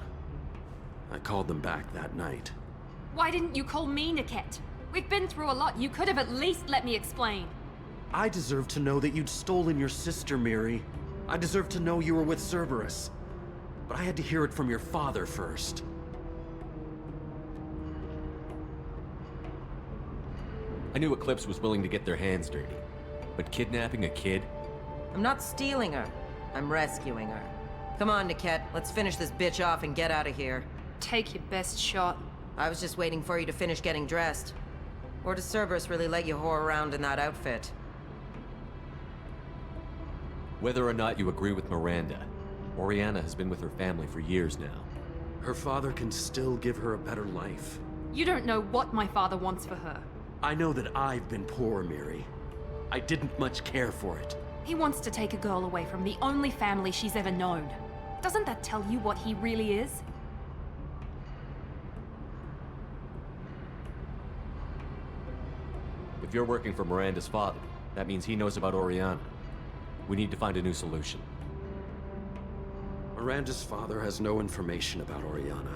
I called them back that night. Why didn't you call me, Niket? We've been through a lot. You could have at least let me explain. I deserve to know that you'd stolen your sister, Miri. I deserve to know you were with Cerberus. But I had to hear it from your father first. I knew Eclipse was willing to get their hands dirty. But kidnapping a kid? I'm not stealing her. I'm rescuing her. Come on, Niket. Let's finish this bitch off and get out of here. Take your best shot. I was just waiting for you to finish getting dressed. Or does Cerberus really let you whore around in that outfit? Whether or not you agree with Miranda, Oriana has been with her family for years now. Her father can still give her a better life. You don't know what my father wants for her. I know that I've been poor, Miri. I didn't much care for it. He wants to take a girl away from the only family she's ever known. Doesn't that tell you what he really is? If you're working for Miranda's father, that means he knows about Oriana. We need to find a new solution. Miranda's father has no information about Oriana.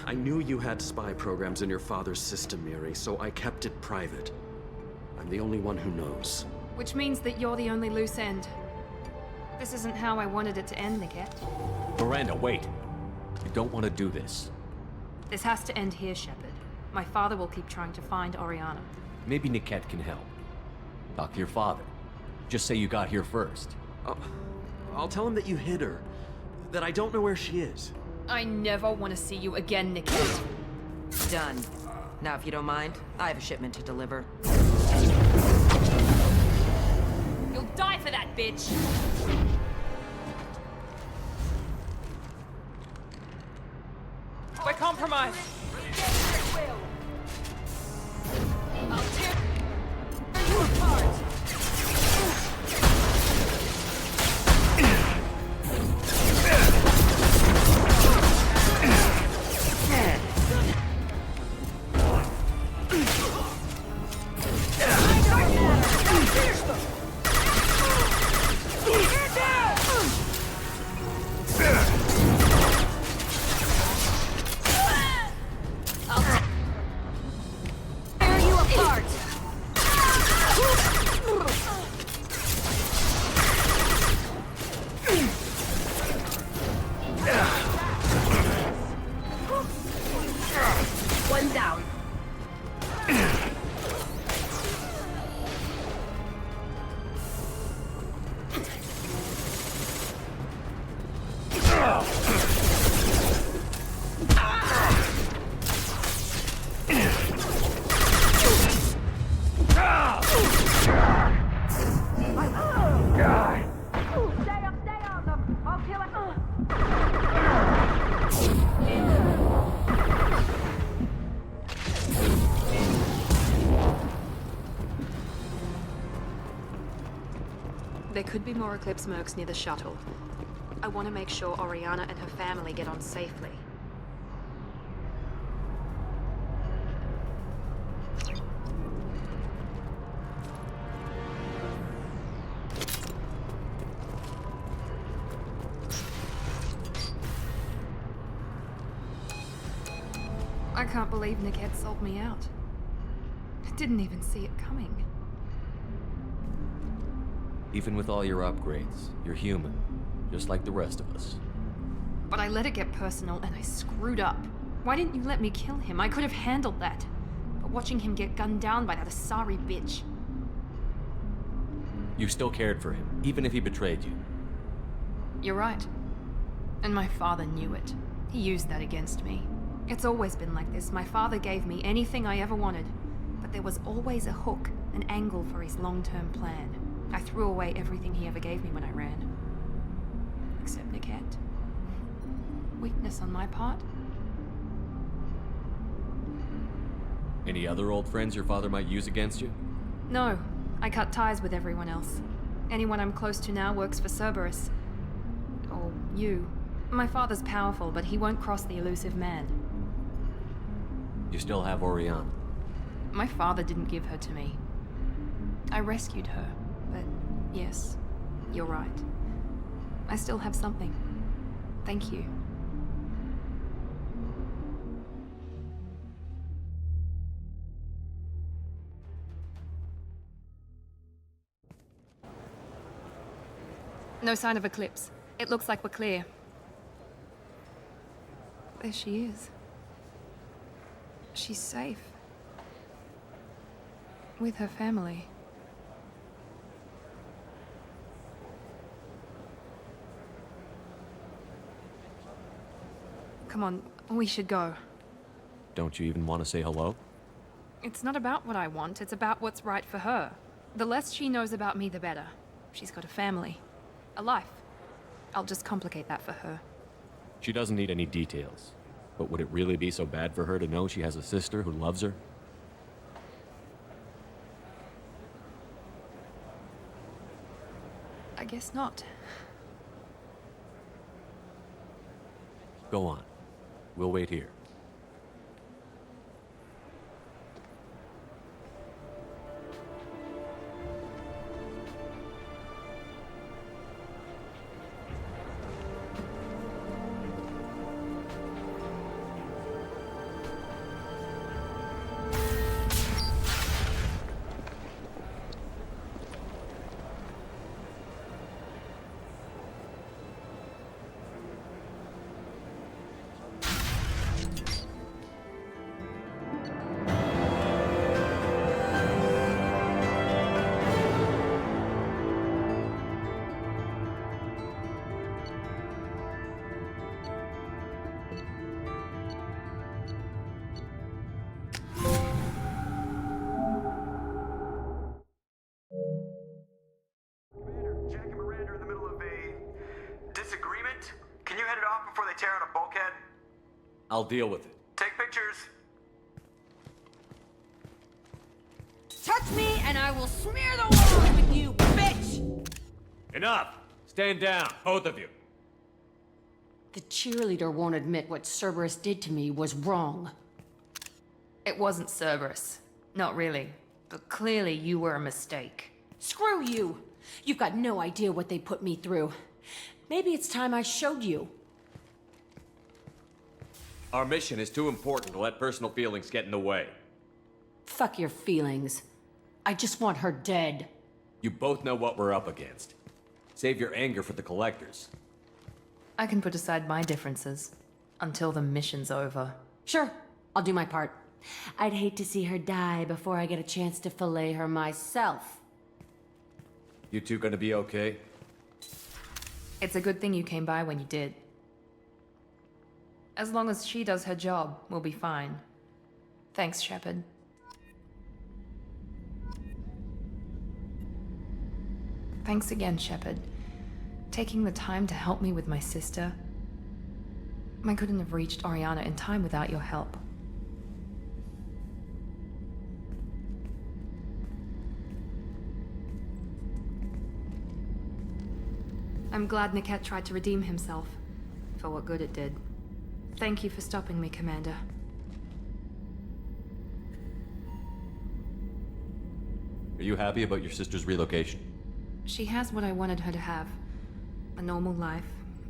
I knew you had spy programs in your father's system, Miri, so I kept it private. I'm the only one who knows. Which means that you're the only loose end. This isn't how I wanted it to end, Niket. Miranda, wait! You don't want to do this. This has to end here, Shepard. My father will keep trying to find Oriana. Maybe Niket can help. Talk to your father. Just say you got here first. I'll tell him that you hid her. That I don't know where she is. I never want to see you again, Niket. Done. Now, if you don't mind, I have a shipment to deliver. You'll die for that, bitch! We're compromised! I'll tear you apart! One down. There could be more Eclipse mercs near the shuttle. I want to make sure Oriana and her family get on safely. I can't believe Niket sold me out. I didn't even see it coming. Even with all your upgrades, you're human, just like the rest of us. But I let it get personal and I screwed up. Why didn't you let me kill him? I could have handled that. But watching him get gunned down by that Asari bitch. You still cared for him, even if he betrayed you. You're right. And my father knew it. He used that against me. It's always been like this. My father gave me anything I ever wanted. But there was always a hook, an angle for his long-term plan. I threw away everything he ever gave me when I ran. Except Niket. Weakness on my part. Any other old friends your father might use against you? No, I cut ties with everyone else. Anyone I'm close to now works for Cerberus. Or you. My father's powerful, but he won't cross the elusive man. You still have Oriana. My father didn't give her to me. I rescued her, but yes, you're right. I still have something. Thank you. No sign of Eclipse. It looks like we're clear. There she is. She's safe. With her family. Come on, we should go. Don't you even want to say hello? It's not about what I want, it's about what's right for her. The less she knows about me, the better. She's got a family. A life. I'll just complicate that for her. She doesn't need any details. But would it really be so bad for her to know she has a sister who loves her? I guess not. Go on. We'll wait here. I'll deal with it. Take pictures. Touch me and I will smear the world with you, bitch! Enough! Stand down, both of you. The cheerleader won't admit what Cerberus did to me was wrong. It wasn't Cerberus. Not really. But clearly you were a mistake. Screw you! You've got no idea what they put me through. Maybe it's time I showed you. Our mission is too important to let personal feelings get in the way. Fuck your feelings. I just want her dead. You both know what we're up against. Save your anger for the collectors. I can put aside my differences until the mission's over. Sure, I'll do my part. I'd hate to see her die before I get a chance to fillet her myself. You two gonna be okay? It's a good thing you came by when you did. As long as she does her job, we'll be fine. Thanks, Shepard. Thanks again, Shepard. Taking the time to help me with my sister. I couldn't have reached Oriana in time without your help. I'm glad Niket tried to redeem himself, for what good it did. Thank you for stopping me, Commander. Are you happy about your sister's relocation? She has what I wanted her to have. A normal life,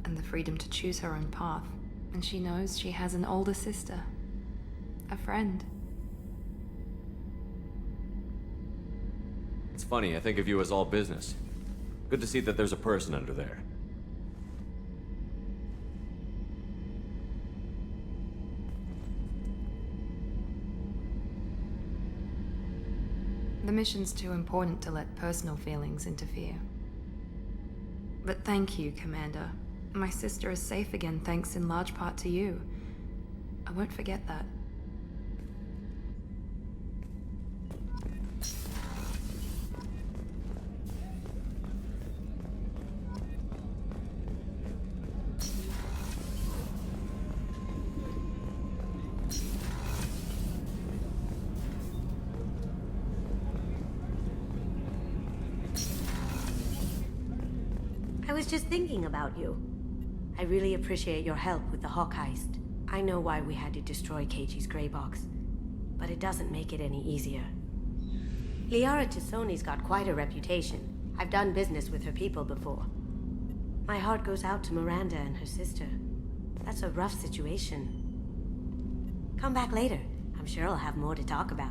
and the freedom to choose her own path. And she knows she has an older sister. A friend. It's funny, I think of you as all business. Good to see that there's a person under there. The mission's too important to let personal feelings interfere. But thank you, Commander. My sister is safe again thanks in large part to you. I won't forget that. I was just thinking about you. I really appreciate your help with the Hawk heist. I know why we had to destroy Keiichi's gray box, but it doesn't make it any easier. Liara T'Soni's got quite a reputation. I've done business with her people before. My heart goes out to Miranda and her sister. That's a rough situation. Come back later. I'm sure I'll have more to talk about.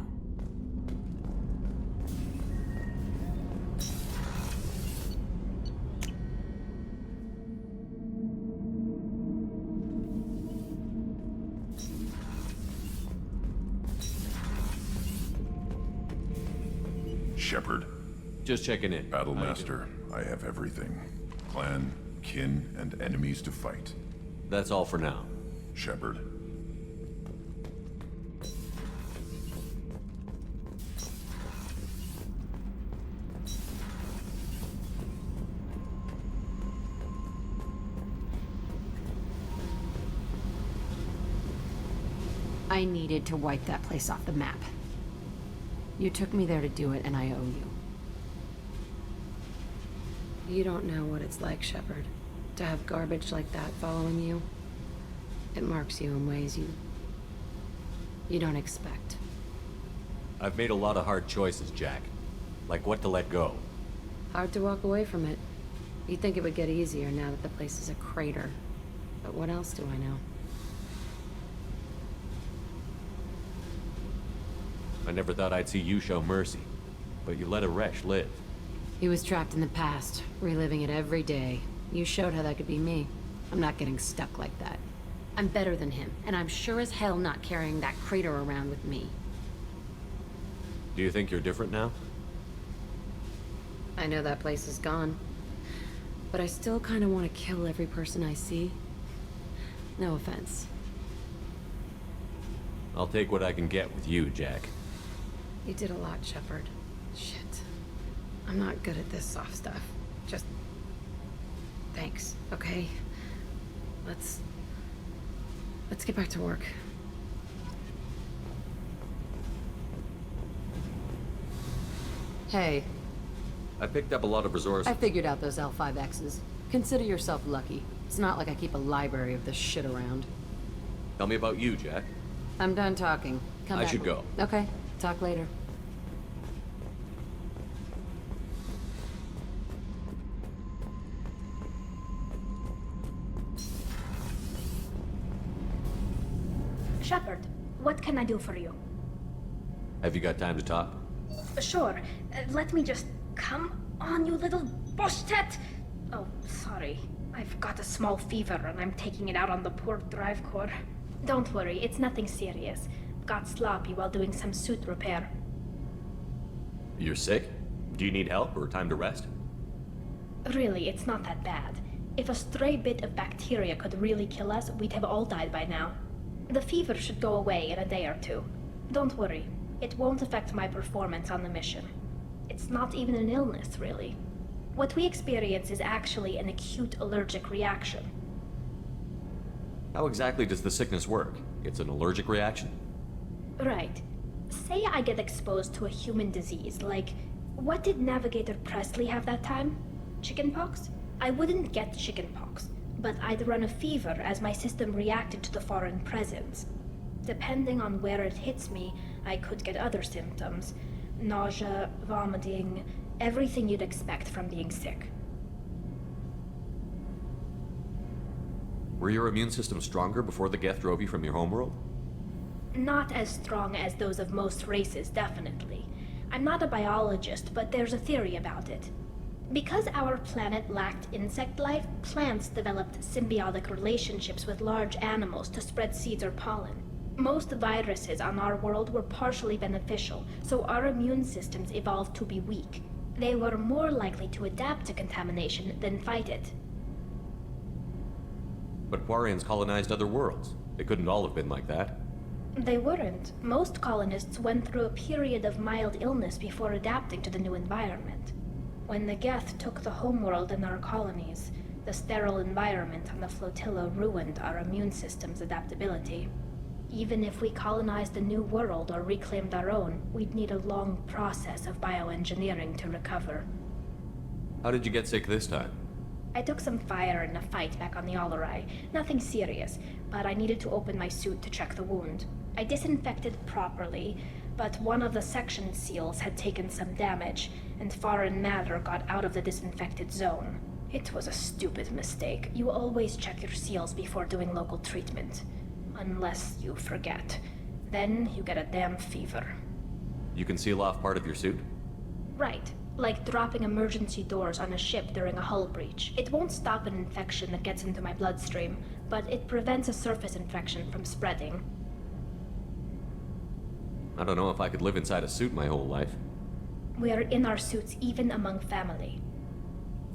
Shepard. Just checking in. Battlemaster, I have everything. Clan, kin, and enemies to fight. That's all for now. Shepard. I needed to wipe that place off the map. You took me there to do it, and I owe you. You don't know what it's like, Shepard, to have garbage like that following you. It marks you in ways you don't expect. I've made a lot of hard choices, Jack. Like what to let go. Hard to walk away from it. You'd think it would get easier now that the place is a crater. But what else do I know? I never thought I'd see you show mercy, but you let a Wrex live. He was trapped in the past, reliving it every day. You showed how that could be me. I'm not getting stuck like that. I'm better than him, and I'm sure as hell not carrying that crater around with me. Do you think you're different now? I know that place is gone, but I still kind of want to kill every person I see. No offense. I'll take what I can get with you, Jack. You did a lot, Shepard. Shit. I'm not good at this soft stuff. Just... thanks, okay? Let's get back to work. Hey. I picked up a lot of resources. I figured out those L5Xs. Consider yourself lucky. It's not like I keep a library of this shit around. Tell me about you, Jack. I'm done talking. Come back. I should go. Okay. Talk later. Shepard, what can I do for you? Have you got time to talk? Sure. Let me just... Come on, you little bushtet! Oh, sorry. I've got a small fever and I'm taking it out on the poor drive core. Don't worry, it's nothing serious. Got sloppy while doing some suit repair. You're sick? Do you need help or time to rest? Really, it's not that bad. If a stray bit of bacteria could really kill us, we'd have all died by now. The fever should go away in a day or two. Don't worry, it won't affect my performance on the mission. It's not even an illness, really. What we experience is actually an acute allergic reaction. How exactly does the sickness work? It's an allergic reaction? Right. Say I get exposed to a human disease, like... What did Navigator Presley have that time? Chickenpox? I wouldn't get chickenpox, but I'd run a fever as my system reacted to the foreign presence. Depending on where it hits me, I could get other symptoms. Nausea, vomiting, everything you'd expect from being sick. Were your immune system stronger before the Geth drove you from your homeworld? Not as strong as those of most races, definitely. I'm not a biologist, but there's a theory about it. Because our planet lacked insect life, plants developed symbiotic relationships with large animals to spread seeds or pollen. Most viruses on our world were partially beneficial, so our immune systems evolved to be weak. They were more likely to adapt to contamination than fight it. But Quarians colonized other worlds. They couldn't all have been like that. They weren't. Most colonists went through a period of mild illness before adapting to the new environment. When the Geth took the homeworld and our colonies, the sterile environment on the flotilla ruined our immune system's adaptability. Even if we colonized a new world or reclaimed our own, we'd need a long process of bioengineering to recover. How did you get sick this time? I took some fire in a fight back on the Allerai. Nothing serious, but I needed to open my suit to check the wound. I disinfected properly, but one of the section seals had taken some damage, and foreign matter got out of the disinfected zone. It was a stupid mistake. You always check your seals before doing local treatment. Unless you forget. Then you get a damn fever. You can seal off part of your suit? Right. Like dropping emergency doors on a ship during a hull breach. It won't stop an infection that gets into my bloodstream, but it prevents a surface infection from spreading. I don't know if I could live inside a suit my whole life. We are in our suits even among family.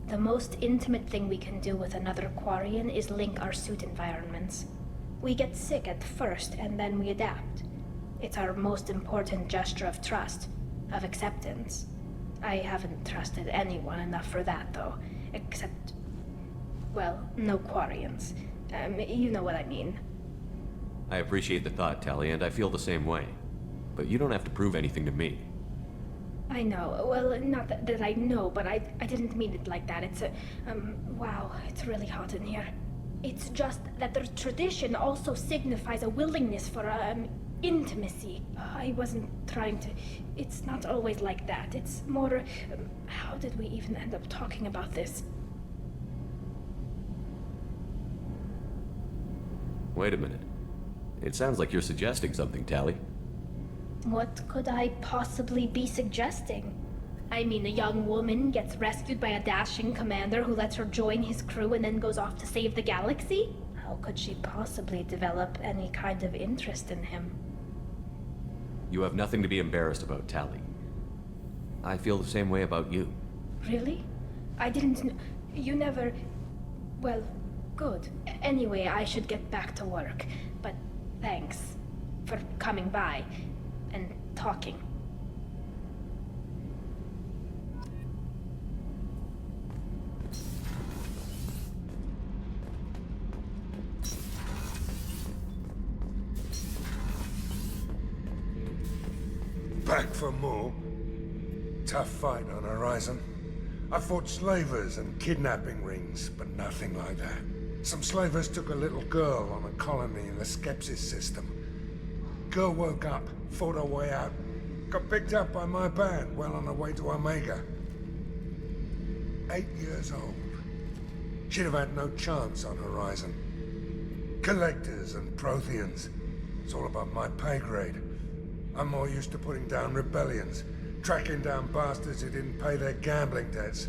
The most intimate thing we can do with another Quarian is link our suit environments. We get sick at first, and then we adapt. It's our most important gesture of trust, of acceptance. I haven't trusted anyone enough for that, though. Except, well, no Quarians. You know what I mean. I appreciate the thought, Tali, and I feel the same way. But you don't have to prove anything to me. I know. Well, not that I know, but I didn't mean it like that. It's wow, it's really hot in here. It's just that the tradition also signifies a willingness for, intimacy. I wasn't trying to... It's not always like that. It's more... how did we even end up talking about this? Wait a minute. It sounds like you're suggesting something, Tali. What could I possibly be suggesting? I mean, a young woman gets rescued by a dashing commander who lets her join his crew and then goes off to save the galaxy? How could she possibly develop any kind of interest in him? You have nothing to be embarrassed about, Tali. I feel the same way about you. Really? I didn't you never... Well, good. Anyway, I should get back to work. But thanks for coming by and talking. Back for more? Tough fight on horizon. I fought slavers and kidnapping rings, but nothing like that. Some slavers took a little girl on a colony in the Skepsis system. Girl woke up, fought her way out, got picked up by my band well on her way to Omega. 8 years old. She'd have had no chance on horizon. Collectors and Protheans. It's all about my pay grade. I'm more used to putting down rebellions, tracking down bastards who didn't pay their gambling debts.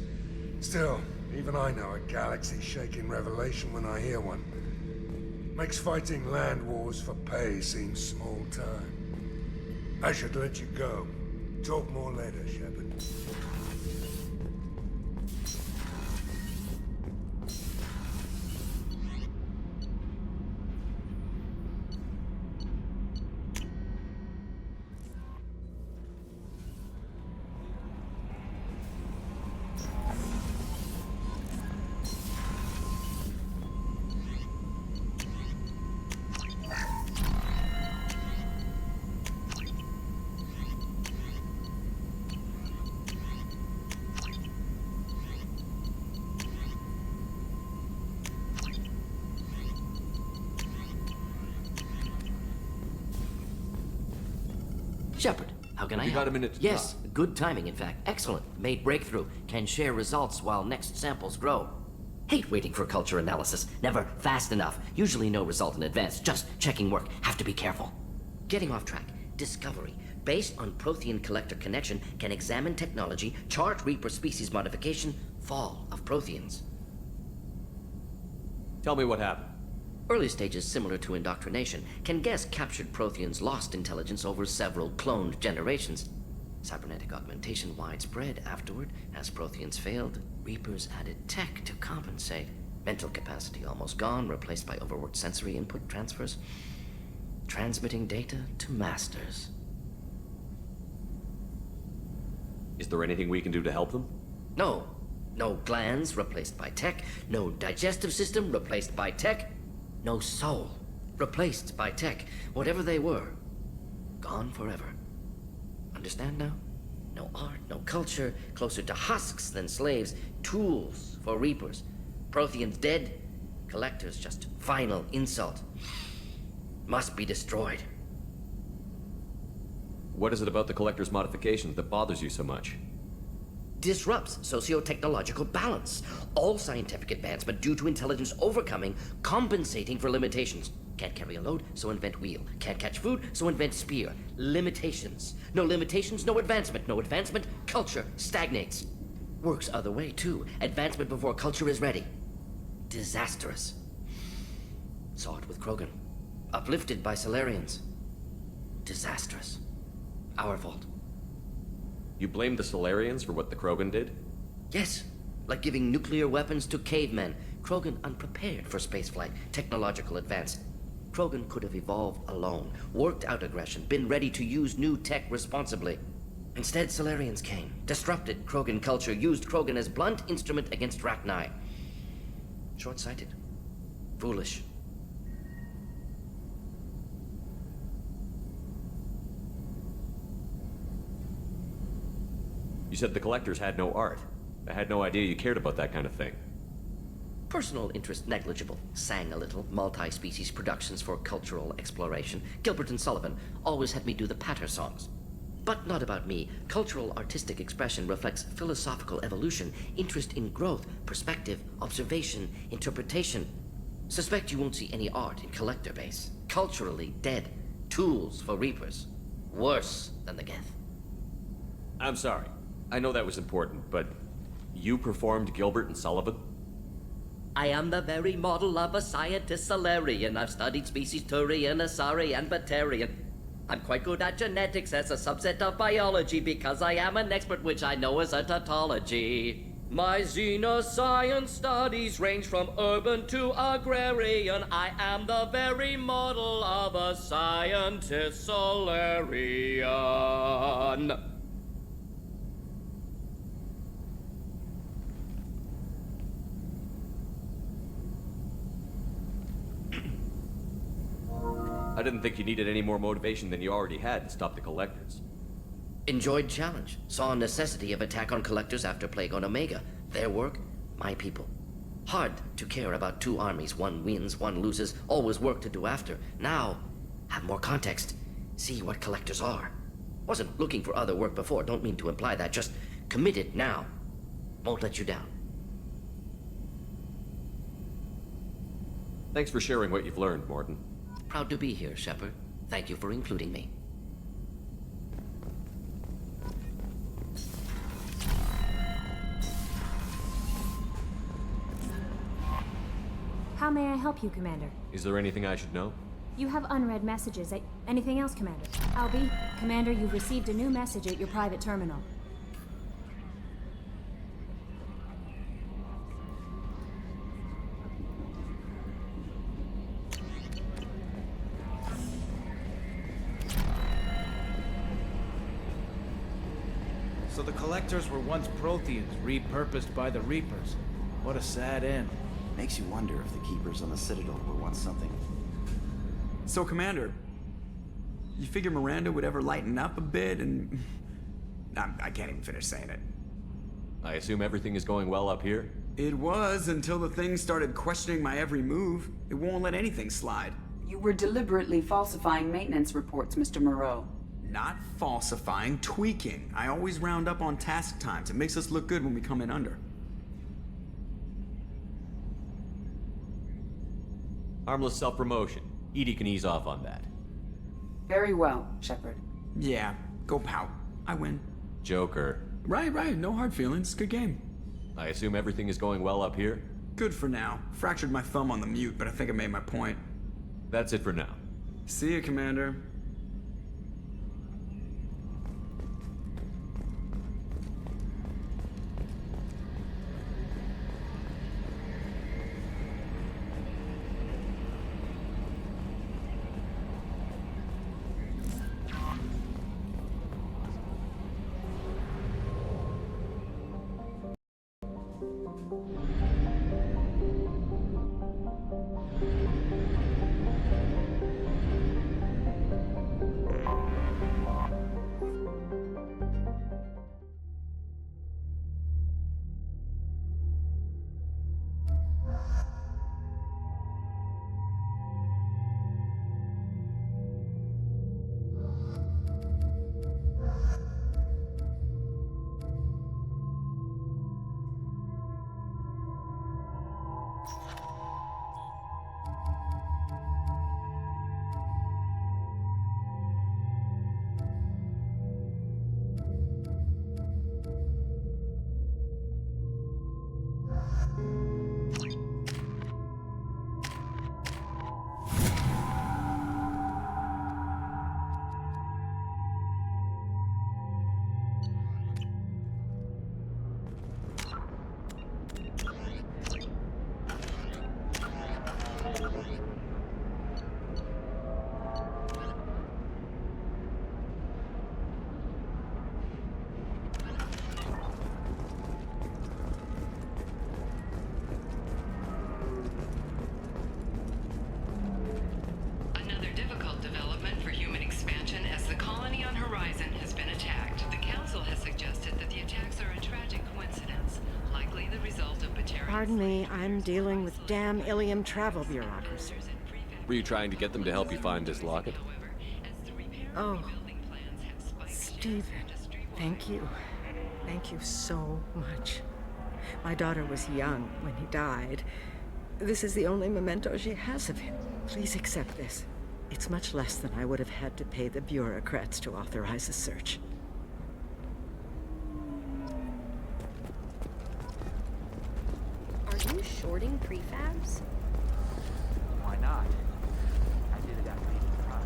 Still, even I know a galaxy-shaking revelation when I hear one. Makes fighting land wars for pay seem small time. I should let you go. Talk more later, Shepard. Shepard, how can I help? You got a minute to Yes, talk. good timing, in fact. Excellent. Made breakthrough. Can share results while next samples grow. Hate waiting for culture analysis. Never fast enough. Usually no result in advance. Just checking work. Have to be careful. Getting off track. Discovery. Based on Prothean collector connection, can examine technology, chart Reaper species modification, fall of Protheans. Tell me what happened. Early stages similar to indoctrination. Can guess captured Protheans lost intelligence over several cloned generations. Cybernetic augmentation widespread afterward. As Protheans failed, Reapers added tech to compensate. Mental capacity almost gone, replaced by overworked sensory input transfers. Transmitting data to masters. Is there anything we can do to help them? No. No glands replaced by tech. No digestive system replaced by tech. No soul replaced by tech. Whatever they were, gone forever. Understand now? No art, no culture, closer to husks than slaves, tools for Reapers. Protheans dead, collectors just final insult. Must be destroyed. What is it about the Collector's modifications that bothers you so much? Disrupts socio-technological balance. All scientific advancement due to intelligence overcoming, compensating for limitations. Can't carry a load, so invent wheel. Can't catch food, so invent spear. Limitations. No limitations, no advancement. No advancement, culture stagnates. Works other way, too. Advancement before culture is ready. Disastrous. Saw it with Krogan. Uplifted by Solarians. Disastrous. Our fault. You blame the Solarians for what the Krogan did? Yes, like giving nuclear weapons to cavemen. Krogan unprepared for spaceflight, technological advance. Krogan could have evolved alone, worked out aggression, been ready to use new tech responsibly. Instead, Solarians came, disrupted Krogan culture, used Krogan as blunt instrument against Rachni. Short-sighted. Foolish. You said the Collectors had no art. I had no idea you cared about that kind of thing. Personal interest negligible. Sang a little. Multi-species productions for cultural exploration. Gilbert and Sullivan always had me do the patter songs. But not about me. Cultural artistic expression reflects philosophical evolution, interest in growth, perspective, observation, interpretation. Suspect you won't see any art in Collector base. Culturally dead. Tools for Reapers. Worse than the Geth. I'm sorry. I know that was important, but you performed Gilbert and Sullivan? I am the very model of a scientist Solarian. I've studied species Turian, Asari, and Batarian. I'm quite good at genetics as a subset of biology because I am an expert, which I know is a tautology. My xenoscience studies range from urban to agrarian. I am the very model of a scientist Solarian. I didn't think you needed any more motivation than you already had to stop the Collectors. Enjoyed challenge. Saw necessity of attack on Collectors after Plague on Omega. Their work, my people. Hard to care about two armies. One wins, one loses. Always work to do after. Now, have more context. See what Collectors are. Wasn't looking for other work before. Don't mean to imply that. Just committed now. Won't let you down. Thanks for sharing what you've learned, Mordin. Proud to be here, Shepard. Thank you for including me. How may I help you, Commander? Is there anything I should know? You have unread messages. Anything else, Commander? Albie, Commander, you've received a new message at your private terminal. So the Collectors were once Protheans, repurposed by the Reapers. What a sad end. Makes you wonder if the Keepers on the Citadel were once something. So, Commander, you figure Miranda would ever lighten up a bit and... I can't even finish saying it. I assume everything is going well up here? It was until the thing started questioning my every move. It won't let anything slide. You were deliberately falsifying maintenance reports, Mr. Moreau. Not falsifying, tweaking. I always round up on task times. It makes us look good when we come in under. Harmless self-promotion. Edie can ease off on that. Very well, Shepard. Yeah, go pout. I win. Joker. Right. No hard feelings. Good game. I assume everything is going well up here? Good for now. Fractured my thumb on the mute, but I think I made my point. That's it for now. See ya, Commander. Pardon me, I'm dealing with damn Illium travel bureaucracy. Were you trying to get them to help you find this locket? Oh, Stephen, thank you. Thank you so much. My daughter was young when he died. This is the only memento she has of him. Please accept this. It's much less than I would have had to pay the bureaucrats to authorize a search. Are you shorting prefabs? Why not? I did it after he surprised.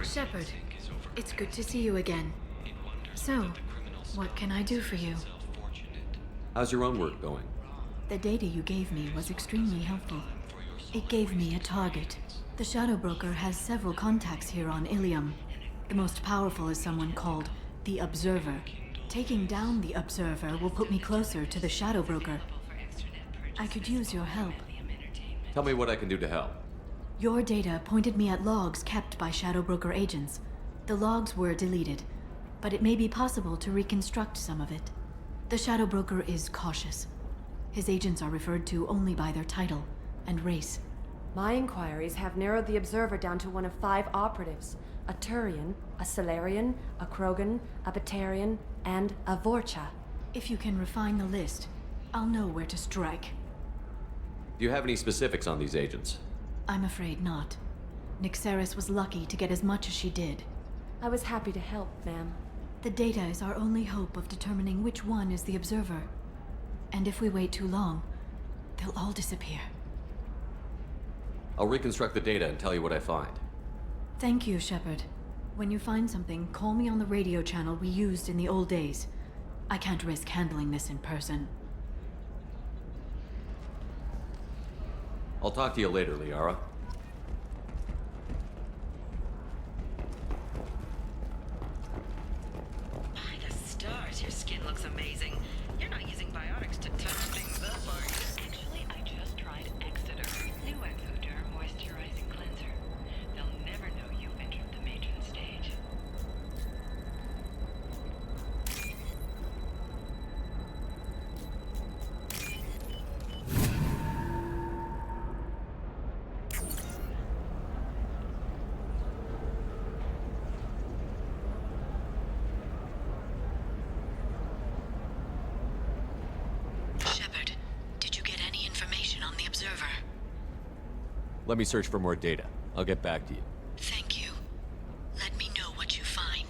Shepard, it's good to see you again. So, what can I do for you? How's your own work going? The data you gave me was extremely helpful. It gave me a target. The Shadow Broker has several contacts here on Illium. The most powerful is someone called the Observer. Taking down the Observer will put me closer to the Shadow Broker. I could use your help. Tell me what I can do to help. Your data pointed me at logs kept by Shadow Broker agents. The logs were deleted, but it may be possible to reconstruct some of it. The Shadow Broker is cautious. His agents are referred to only by their title and race. My inquiries have narrowed the Observer down to one of 5 operatives. A Turian, a Solarian, a Krogan, a Batarian, and a Vorcha. If you can refine the list, I'll know where to strike. Do you have any specifics on these agents? I'm afraid not. Nyxeris was lucky to get as much as she did. I was happy to help, ma'am. The data is our only hope of determining which one is the Observer. And if we wait too long, they'll all disappear. I'll reconstruct the data and tell you what I find. Thank you, Shepard. When you find something, call me on the radio channel we used in the old days. I can't risk handling this in person. I'll talk to you later, Liara. By the stars, your skin looks amazing. You're not using biotics to touch things up, are you? Actually, I just tried Exeter. New Exoderm moisturizing cleanser. They'll never know you've entered the matron stage. Let me search for more data. I'll get back to you. Thank you. Let me know what you find.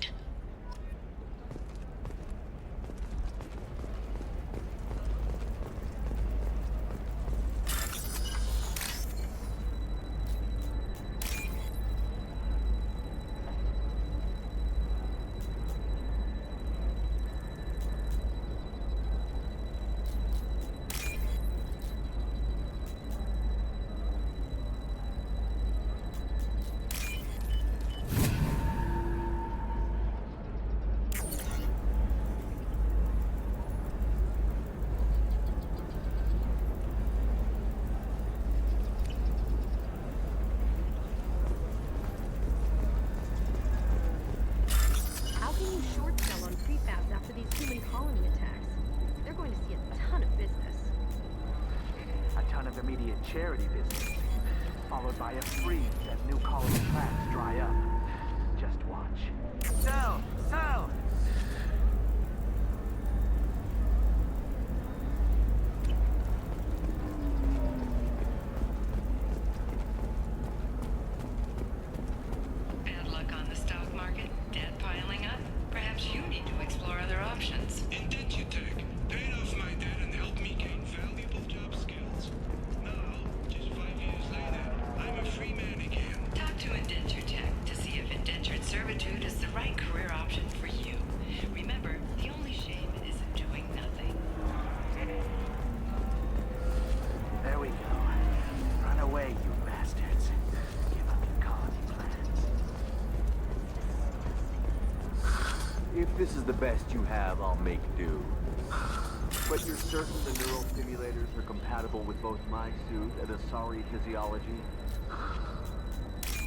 Charity business, followed by a freeze as new colony plants dry up. Just watch. Sell! Sell! Bad luck on the stock market, debt piling up. Perhaps you need to explore other options. Indentutech paid off my debt and helped me gain valuable job skills. Now this is the best you have, I'll make do. But you're certain the neural stimulators are compatible with both my suit and Asari physiology?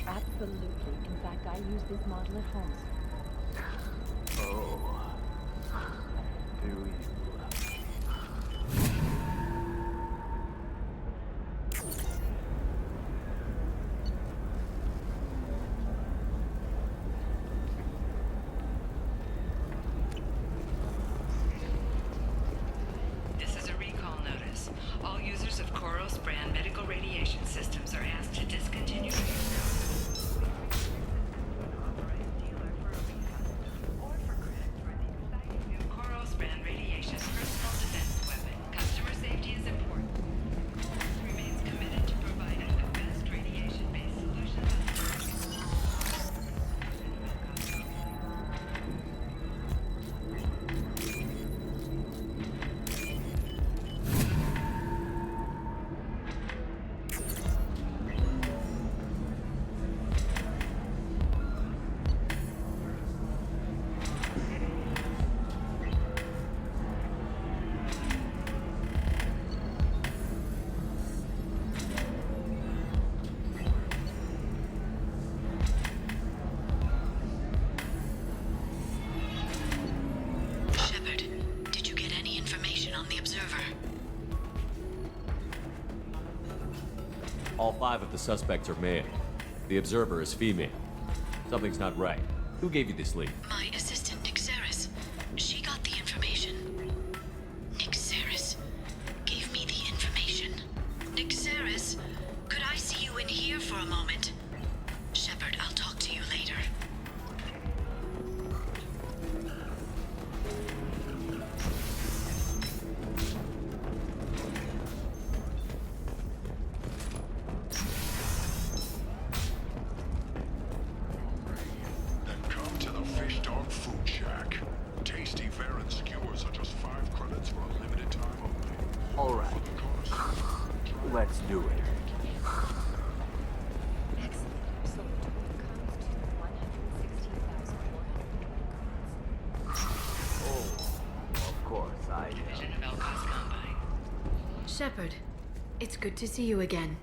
Absolutely. In fact, I use this model at home. Oh. Do you? This is a recall notice. All users of Koros brand medical radiation systems are asked to discontinue use. Koros brand radiation personal defense weapon. Customer safety is important. Remains committed to providing the best radiation-based solution. Shepard, did you get any information on the Observer? All 5 of the suspects are male. The Observer is female. Something's not right. Who gave you this lead? My assistant, Nixeris. She got the information. Nixeris gave me the information. Nixeris, could I see you in here for a moment? Shepard, I'll talk to you later. Then come to the Fish Dog Food Shack. Tasty fare and skewers are just 5 credits for a limited time only. All right. Let's do it. Oh, of course, Division of Elcos Combine. Shepard, it's good to see you again.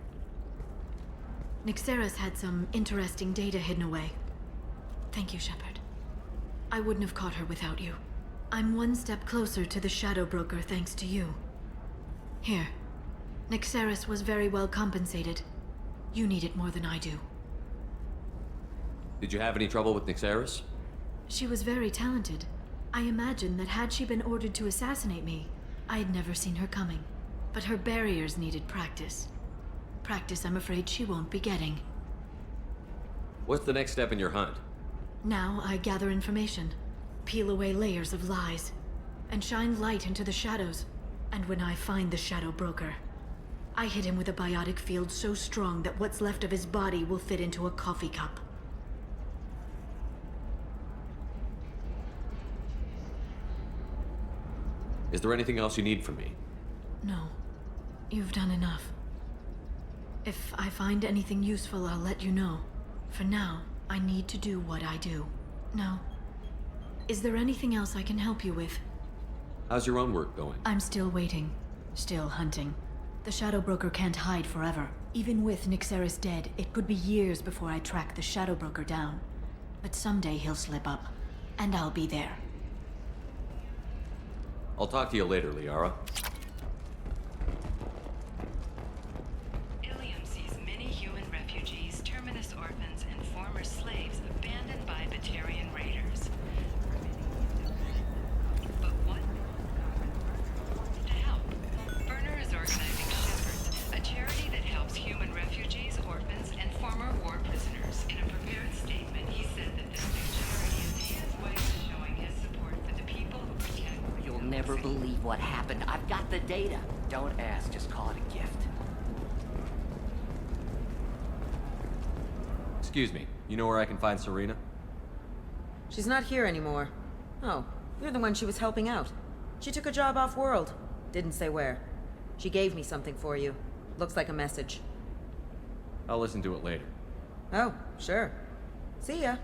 Nixeris had some interesting data hidden away. Thank you, Shepard. I wouldn't have caught her without you. I'm one step closer to the Shadow Broker thanks to you. Here. Nixeris was very well compensated. You need it more than I do. Did you have any trouble with Nixeris? She was very talented. I imagine that had she been ordered to assassinate me, I had never seen her coming. But her barriers needed practice. Practice I'm afraid she won't be getting. What's the next step in your hunt? Now I gather information, peel away layers of lies, and shine light into the shadows. And when I find the Shadow Broker, I hit him with a biotic field so strong that what's left of his body will fit into a coffee cup. Is there anything else you need from me? No. You've done enough. If I find anything useful, I'll let you know. For now, I need to do what I do. Now, is there anything else I can help you with? How's your own work going? I'm still waiting. Still hunting. The Shadow Broker can't hide forever. Even with Nixeris dead, it could be years before I track the Shadow Broker down. But someday he'll slip up, and I'll be there. I'll talk to you later, Liara. Illium sees many human refugees, terminus orphans, and former slaves abandoned by Batarian raiders. But what? To help. Burner is organizing Shepherds, a charity that helps human refugees, orphans, and former war prisoners. In a prepared statement, he said that this new charity is his way of showing his support for the people who protect. You'll never believe what happened. I've got the data. Don't ask, just call it a gift. Excuse me, you know where I can find Serena? She's not here anymore. Oh, you're the one she was helping out. She took a job off-world. Didn't say where. She gave me something for you. Looks like a message. I'll listen to it later. Oh, sure. See ya.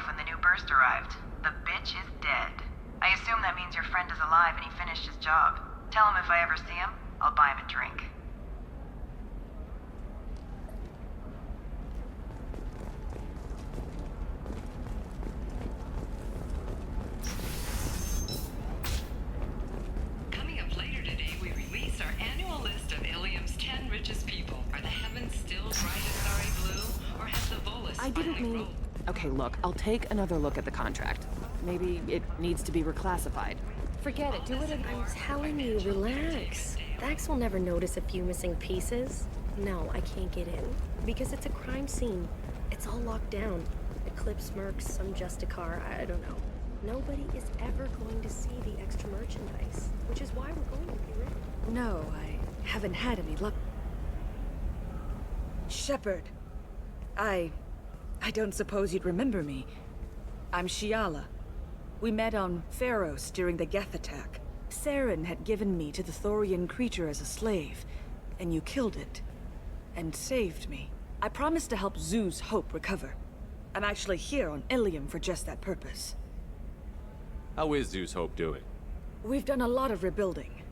when the new burst arrived. The bitch is dead. I assume that means your friend is alive and he finished his job. Tell him if I ever see him, I'll buy him a drink. Coming up later today, we release our annual list of Illium's 10 richest people. Are the heavens still bright as sorry blue, or has the Volus I didn't mean... Okay, look, I'll take another look at the contract. Maybe it needs to be reclassified. Forget it, do it again. I'm telling you, relax. Vax will never notice a few missing pieces. No, I can't get in. Because it's a crime scene. It's all locked down. Eclipse mercs, some Justicar, I don't know. Nobody is ever going to see the extra merchandise, which is why we're going to be rid. No, I haven't had any luck. Shepard. I don't suppose you'd remember me. I'm Shiala. We met on Pharos during the Geth attack. Saren had given me to the Thorian creature as a slave, and you killed it. And saved me. I promised to help Zeus Hope recover. I'm actually here on Illium for just that purpose. How is Zeus Hope doing? We've done a lot of rebuilding.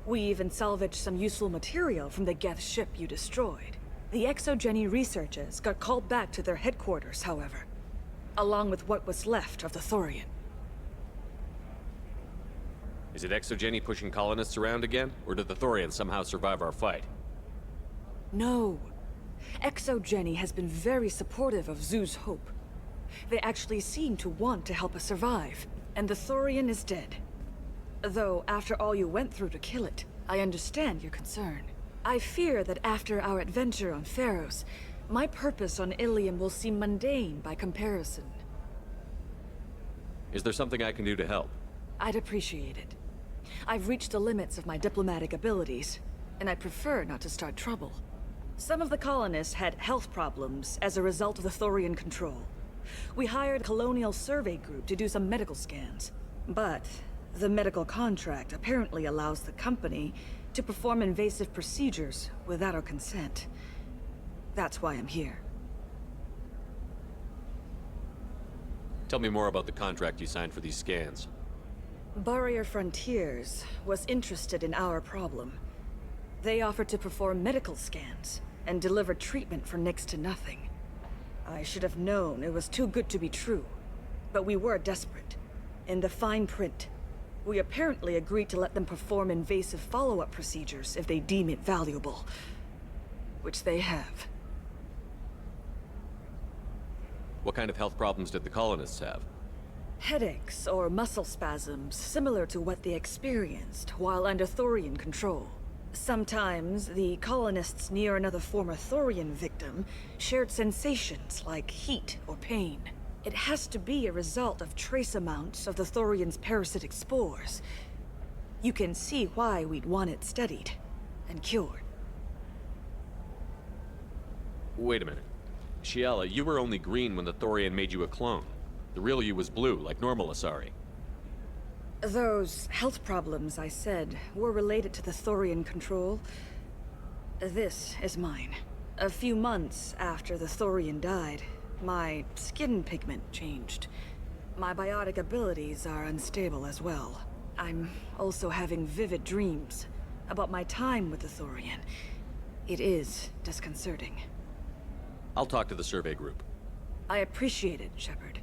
We even salvaged some useful material from the Geth ship you destroyed. The Exogeny researchers got called back to their headquarters, however, along with what was left of the Thorian. Is it Exogeny pushing colonists around again, or did the Thorians somehow survive our fight? No. Exogeny has been very supportive of Zeus Hope. They actually seem to want to help us survive, and the Thorian is dead. Though, after all you went through to kill it, I understand your concern. I fear that after our adventure on Pharos, my purpose on Illium will seem mundane by comparison. Is there something I can do to help? I'd appreciate it. I've reached the limits of my diplomatic abilities, and I prefer not to start trouble. Some of the colonists had health problems as a result of the Thorian control. We hired a colonial survey group to do some medical scans. But the medical contract apparently allows the company to perform invasive procedures without our consent. That's why I'm here. Tell me more about the contract you signed for these scans. Barrier Frontiers was interested in our problem. They offered to perform medical scans and deliver treatment for next to nothing. I should have known it was too good to be true, but we were desperate. In the fine print, we apparently agreed to let them perform invasive follow-up procedures if they deem it valuable. Which they have. What kind of health problems did the colonists have? Headaches or muscle spasms similar to what they experienced while under Thorian control. Sometimes the colonists near another former Thorian victim shared sensations like heat or pain. It has to be a result of trace amounts of the Thorian's parasitic spores. You can see why we'd want it studied and cured. Wait a minute. Shiala, you were only green when the Thorian made you a clone. The real you was blue, like normal Asari. Those health problems I said were related to the Thorian control. This is mine. A few months after the Thorian died, my skin pigment changed. My biotic abilities are unstable as well. I'm also having vivid dreams about my time with the Thorian. It is disconcerting. I'll talk to the survey group. I appreciate it, Shepard.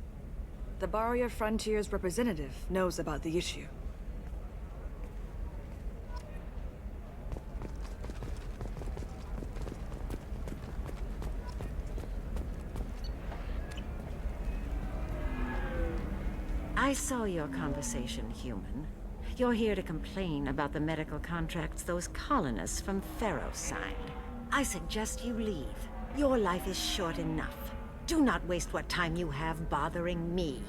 The Barrier Frontiers representative knows about the issue. I saw your conversation, human. You're here to complain about the medical contracts those colonists from Pharos signed. I suggest you leave. Your life is short enough. Do not waste what time you have bothering me.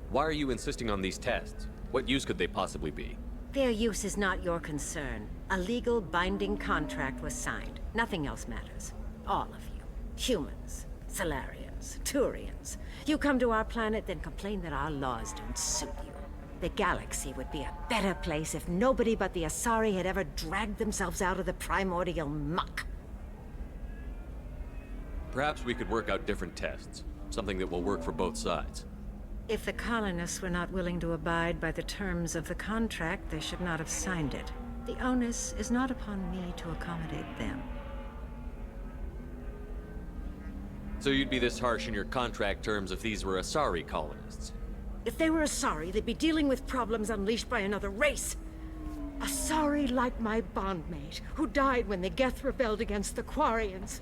Why are you insisting on these tests? What use could they possibly be? Their use is not your concern. A legal binding contract was signed. Nothing else matters. All of you. Humans, Salarians, Turians. You come to our planet, then complain that our laws don't suit you. The galaxy would be a better place if nobody but the Asari had ever dragged themselves out of the primordial muck. Perhaps we could work out different tests. Something that will work for both sides. If the colonists were not willing to abide by the terms of the contract, they should not have signed it. The onus is not upon me to accommodate them. So you'd be this harsh in your contract terms if these were Asari colonists? If they were Asari, they'd be dealing with problems unleashed by another race. Asari like my bondmate, who died when the Geth rebelled against the Quarians.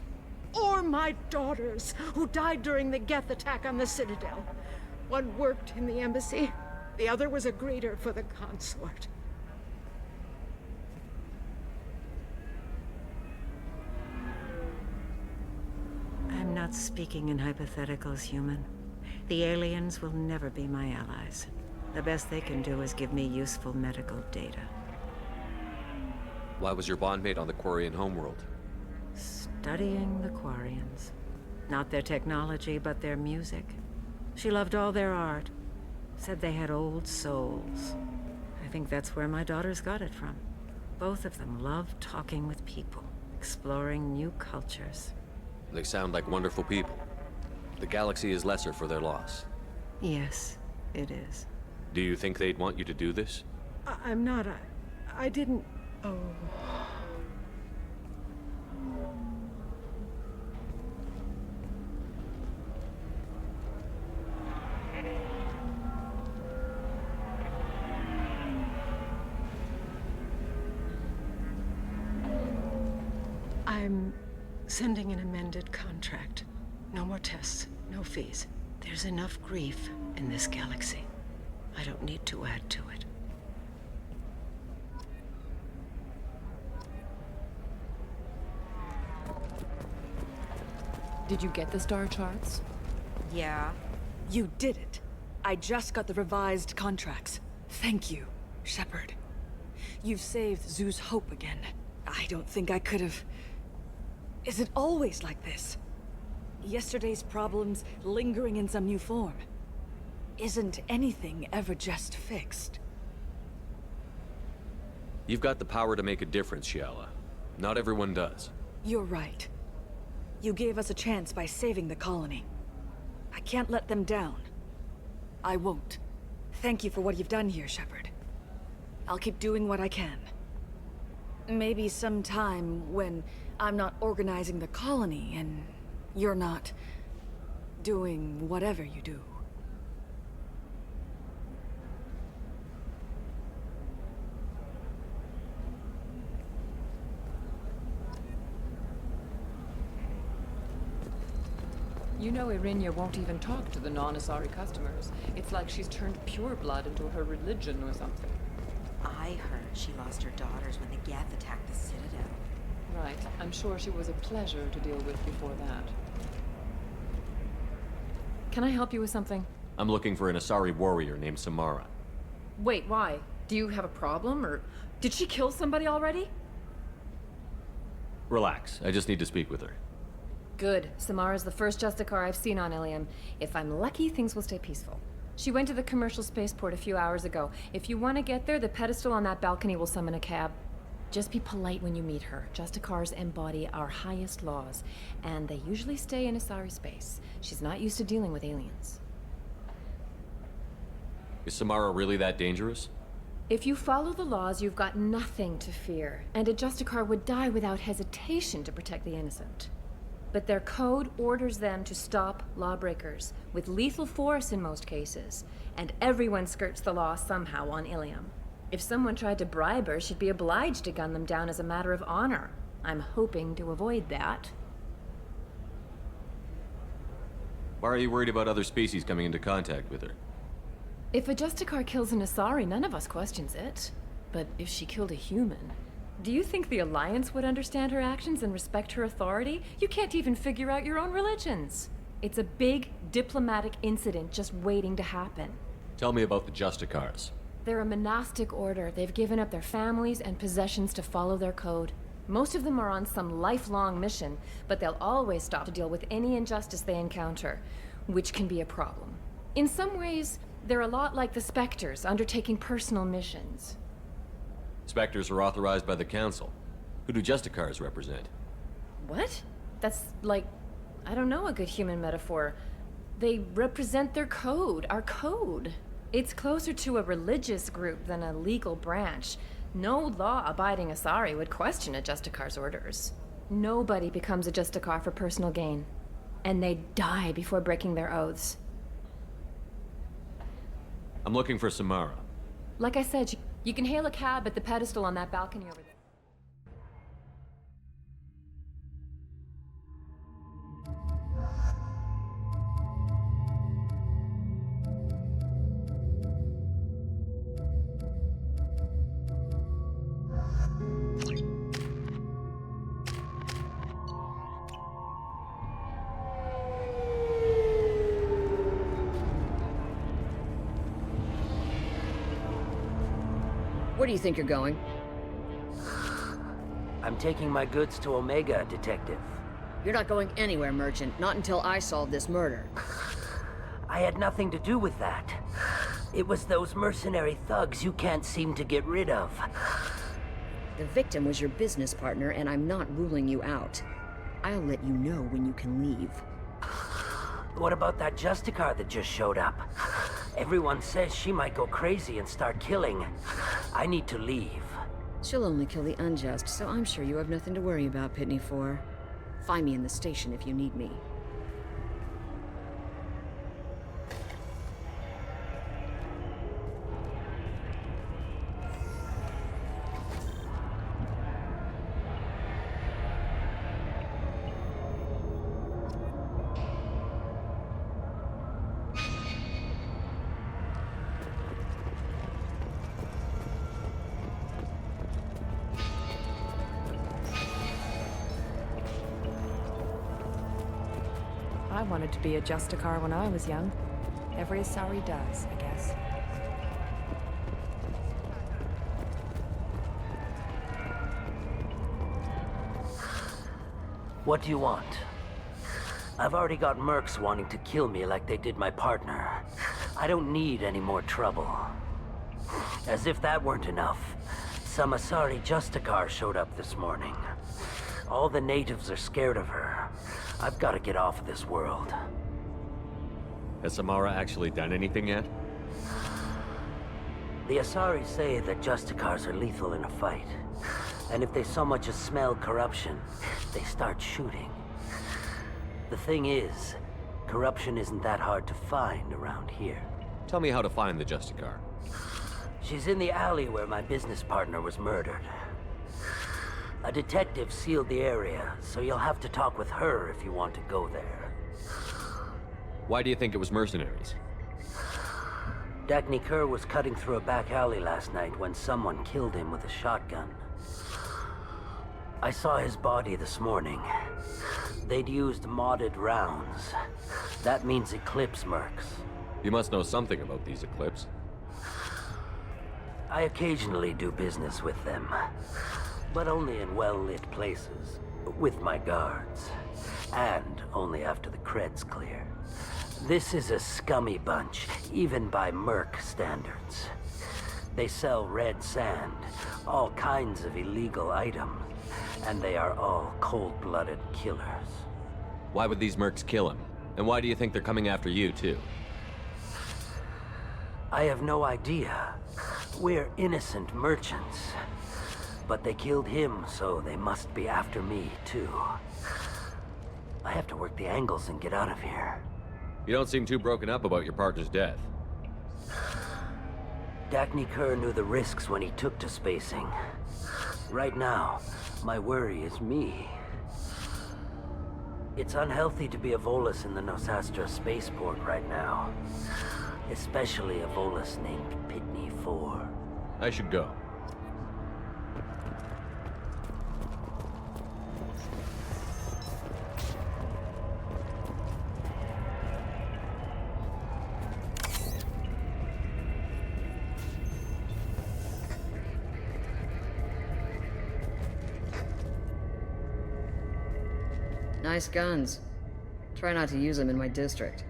Or my daughters, who died during the Geth attack on the Citadel. One worked in the embassy, the other was a greeter for the consort. I'm not speaking in hypotheticals, human. The aliens will never be my allies. The best they can do is give me useful medical data. Why was your bondmate on the Quarian homeworld? Studying the Quarians. Not their technology, but their music. She loved all their art. Said they had old souls. I think that's where my daughters got it from. Both of them love talking with people, exploring new cultures. They sound like wonderful people. The galaxy is lesser for their loss. Yes, it is. Do you think they'd want you to do this? I'm not. I didn't. Oh. I'm sending an amended contract. No more tests, no fees. There's enough grief in this galaxy. I don't need to add to it. Did you get the star charts? Yeah. You did it. I just got the revised contracts. Thank you, Shepard. You've saved Zoo's hope again. I don't think I could have... Is it always like this? Yesterday's problems lingering in some new form. Isn't anything ever just fixed? You've got the power to make a difference, Shiala. Not everyone does. You're right. You gave us a chance by saving the colony. I can't let them down. I won't. Thank you for what you've done here, Shepard. I'll keep doing what I can. Maybe sometime when I'm not organizing the colony and you're not doing whatever you do. You know Irinia won't even talk to the non-Asari customers. It's like she's turned pureblood into her religion or something. I heard she lost her daughters when the Geth attacked the Citadel. Right. I'm sure she was a pleasure to deal with before that. Can I help you with something? I'm looking for an Asari warrior named Samara. Wait, why? Do you have a problem, or did she kill somebody already? Relax. I just need to speak with her. Good. Samara's the first Justicar I've seen on Illium. If I'm lucky, things will stay peaceful. She went to the commercial spaceport a few hours ago. If you want to get there, the pedestal on that balcony will summon a cab. Just be polite when you meet her. Justicars embody our highest laws, and they usually stay in Asari space. She's not used to dealing with aliens. Is Samara really that dangerous? If you follow the laws, you've got nothing to fear, and a Justicar would die without hesitation to protect the innocent. But their code orders them to stop lawbreakers, with lethal force in most cases, and everyone skirts the law somehow on Illium. If someone tried to bribe her, she'd be obliged to gun them down as a matter of honor. I'm hoping to avoid that. Why are you worried about other species coming into contact with her? If a Justicar kills an Asari, none of us questions it. But if she killed a human... Do you think the Alliance would understand her actions and respect her authority? You can't even figure out your own religions. It's a big diplomatic incident just waiting to happen. Tell me about the Justicars. They're a monastic order. They've given up their families and possessions to follow their code. Most of them are on some lifelong mission, but they'll always stop to deal with any injustice they encounter, which can be a problem. In some ways, they're a lot like the Spectres, undertaking personal missions. Spectres are authorized by the Council. Who do Justicars represent? What? That's like, I don't know a good human metaphor. They represent their code, our code. It's closer to a religious group than a legal branch. No law-abiding Asari would question a Justicar's orders. Nobody becomes a Justicar for personal gain. And they die before breaking their oaths. I'm looking for Samara. Like I said, you can hail a cab at the pedestal on that balcony over there. Where do you think you're going? I'm taking my goods to Omega, Detective. You're not going anywhere, Merchant. Not until I solve this murder. I had nothing to do with that. It was those mercenary thugs you can't seem to get rid of. The victim was your business partner, and I'm not ruling you out. I'll let you know when you can leave. What about that Justicar that just showed up? Everyone says she might go crazy and start killing. I need to leave. She'll only kill the unjust, so I'm sure you have nothing to worry about, Pitney 4. Find me in the station if you need me. I wanted to be a Justicar when I was young. Every Asari does, I guess. What do you want? I've already got mercs wanting to kill me like they did my partner. I don't need any more trouble. As if that weren't enough, some Asari Justicar showed up this morning. All the natives are scared of her. I've got to get off of this world. Has Samara actually done anything yet? The Asari say that Justicars are lethal in a fight. And if they so much as smell corruption, they start shooting. The thing is, corruption isn't that hard to find around here. Tell me how to find the Justicar. She's in the alley where my business partner was murdered. A detective sealed the area, so you'll have to talk with her if you want to go there. Why do you think it was mercenaries? Dagny Kerr was cutting through a back alley last night when someone killed him with a shotgun. I saw his body this morning. They'd used modded rounds. That means Eclipse mercs. You must know something about these Eclipse. I occasionally do business with them. But only in well-lit places, with my guards. And only after the creds clear. This is a scummy bunch, even by merc standards. They sell red sand, all kinds of illegal items, and they are all cold-blooded killers. Why would these mercs kill him? And why do you think they're coming after you, too? I have no idea. We're innocent merchants. But they killed him, so they must be after me, too. I have to work the angles and get out of here. You don't seem too broken up about your partner's death. Dagny Kerr knew the risks when he took to spacing. Right now, my worry is me. It's unhealthy to be a Volus in the Nosastra spaceport right now. Especially a Volus named Pitney 4. I should go. Nice guns. Try not to use them in my district.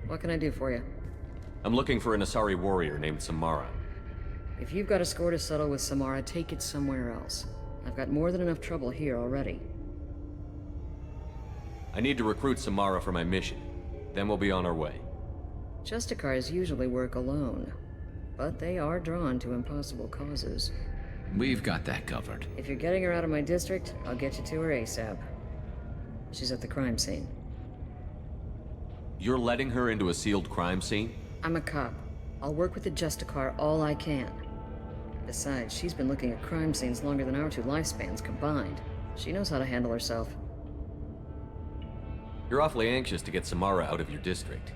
What can I do for you? I'm looking for an Asari warrior named Samara. If you've got a score to settle with Samara, take it somewhere else. I've got more than enough trouble here already. I need to recruit Samara for my mission. Then we'll be on our way. Justicars usually work alone, but they are drawn to impossible causes. We've got that covered. If you're getting her out of my district, I'll get you to her ASAP. She's at the crime scene. You're letting her into a sealed crime scene? I'm a cop. I'll work with the Justicar all I can. Besides, she's been looking at crime scenes longer than our 2 lifespans combined. She knows how to handle herself. You're awfully anxious to get Samara out of your district.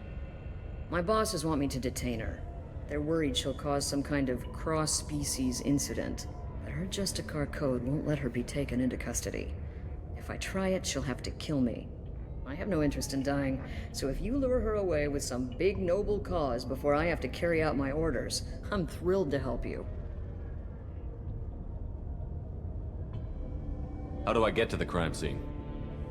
My bosses want me to detain her. They're worried she'll cause some kind of cross-species incident, but her Justicar code won't let her be taken into custody. If I try it, she'll have to kill me. I have no interest in dying, so if you lure her away with some big noble cause before I have to carry out my orders, I'm thrilled to help you. How do I get to the crime scene?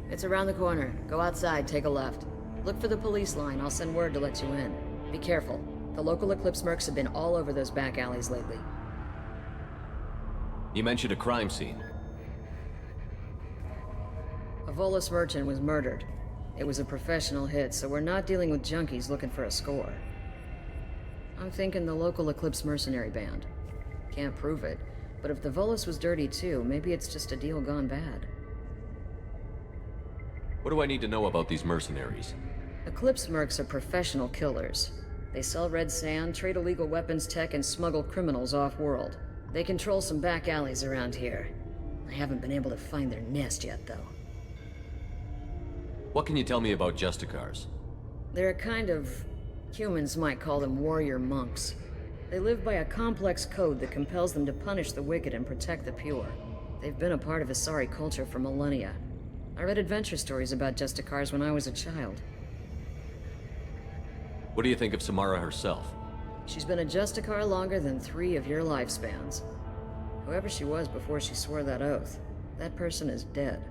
It's around the corner. Go outside, take a left. Look for the police line. I'll send word to let you in. Be careful. The local Eclipse mercs have been all over those back alleys lately. You mentioned a crime scene. A Volus merchant was murdered. It was a professional hit, so we're not dealing with junkies looking for a score. I'm thinking the local Eclipse mercenary band. Can't prove it, but if the Volus was dirty too, maybe it's just a deal gone bad. What do I need to know about these mercenaries? Eclipse mercs are professional killers. They sell red sand, trade illegal weapons tech, and smuggle criminals off-world. They control some back alleys around here. I haven't been able to find their nest yet, though. What can you tell me about Justicars? They're a kind of... humans might call them warrior monks. They live by a complex code that compels them to punish the wicked and protect the pure. They've been a part of Asari culture for millennia. I read adventure stories about Justicars when I was a child. What do you think of Samara herself? She's been a Justicar longer than 3 of your lifespans. Whoever she was before she swore that oath, that person is dead.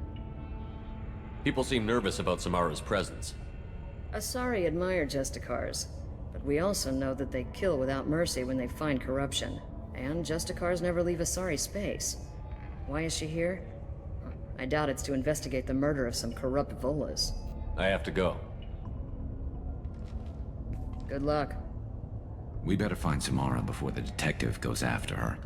People seem nervous about Samara's presence. Asari admire Justicars, but we also know that they kill without mercy when they find corruption. And Justicars never leave Asari space. Why is she here? I doubt it's to investigate the murder of some corrupt Volas. I have to go. Good luck. We better find Samara before the detective goes after her.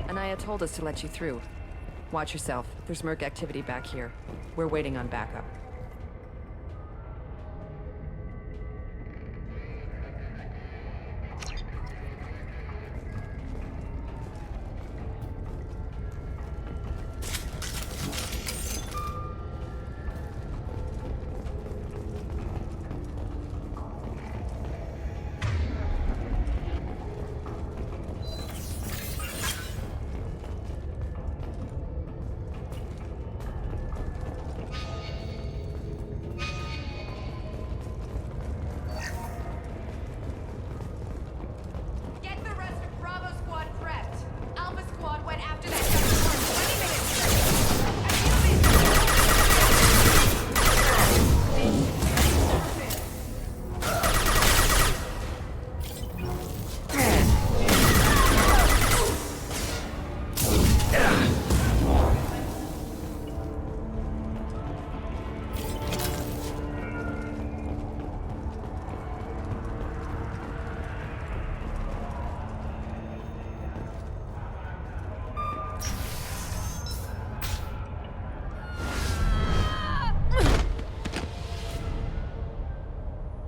Anaya told us to let you through. Watch yourself. There's merc activity back here. We're waiting on backup.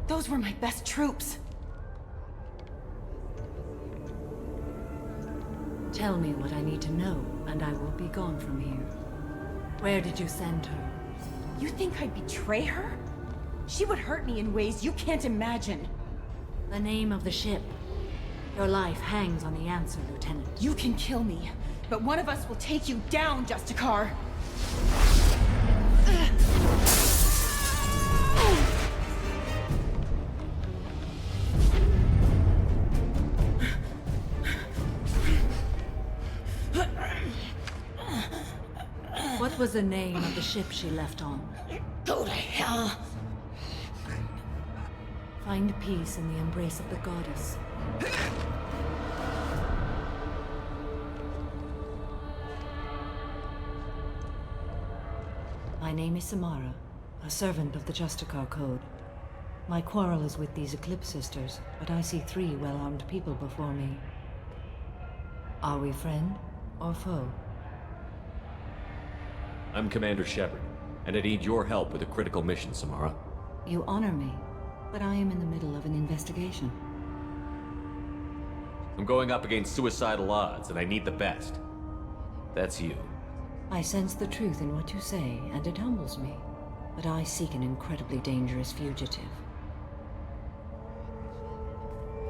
Those were my best troops. Tell me what I need to know, and I will be gone from here. Where did you send her? You think I'd betray her? She would hurt me in ways you can't imagine. The name of the ship. Your life hangs on the answer, Lieutenant. You can kill me, but one of us will take you down, Justicar. What was the name of the ship she left on? Go to hell! Find peace in the embrace of the goddess. My name is Samara, a servant of the Justicar Code. My quarrel is with these Eclipse Sisters, but I see 3 well-armed people before me. Are we friend or foe? I'm Commander Shepard, and I need your help with a critical mission, Samara. You honor me, but I am in the middle of an investigation. I'm going up against suicidal odds, and I need the best. That's you. I sense the truth in what you say, and it humbles me. But I seek an incredibly dangerous fugitive.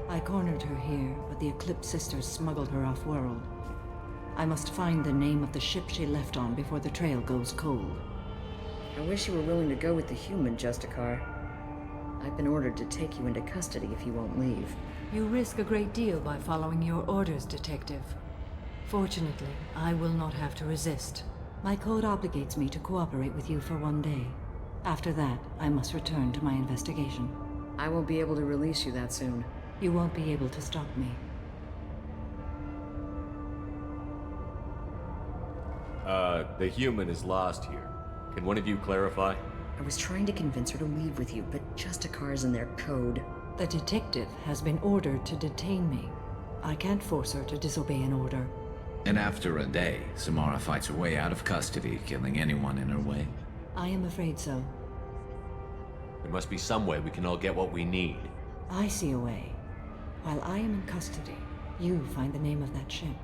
I cornered her here, but the Eclipse Sisters smuggled her off-world. I must find the name of the ship she left on before the trail goes cold. I wish you were willing to go with the human, Justicar. I've been ordered to take you into custody if you won't leave. You risk a great deal by following your orders, Detective. Fortunately, I will not have to resist. My code obligates me to cooperate with you for 1 day. After that, I must return to my investigation. I won't be able to release you that soon. You won't be able to stop me. The human is lost here. Can one of you clarify? I was trying to convince her to leave with you, but Justicar's in their code. The detective has been ordered to detain me. I can't force her to disobey an order. And after a day, Samara fights her way out of custody, killing anyone in her way? I am afraid so. There must be some way we can all get what we need. I see a way. While I am in custody, you find the name of that ship.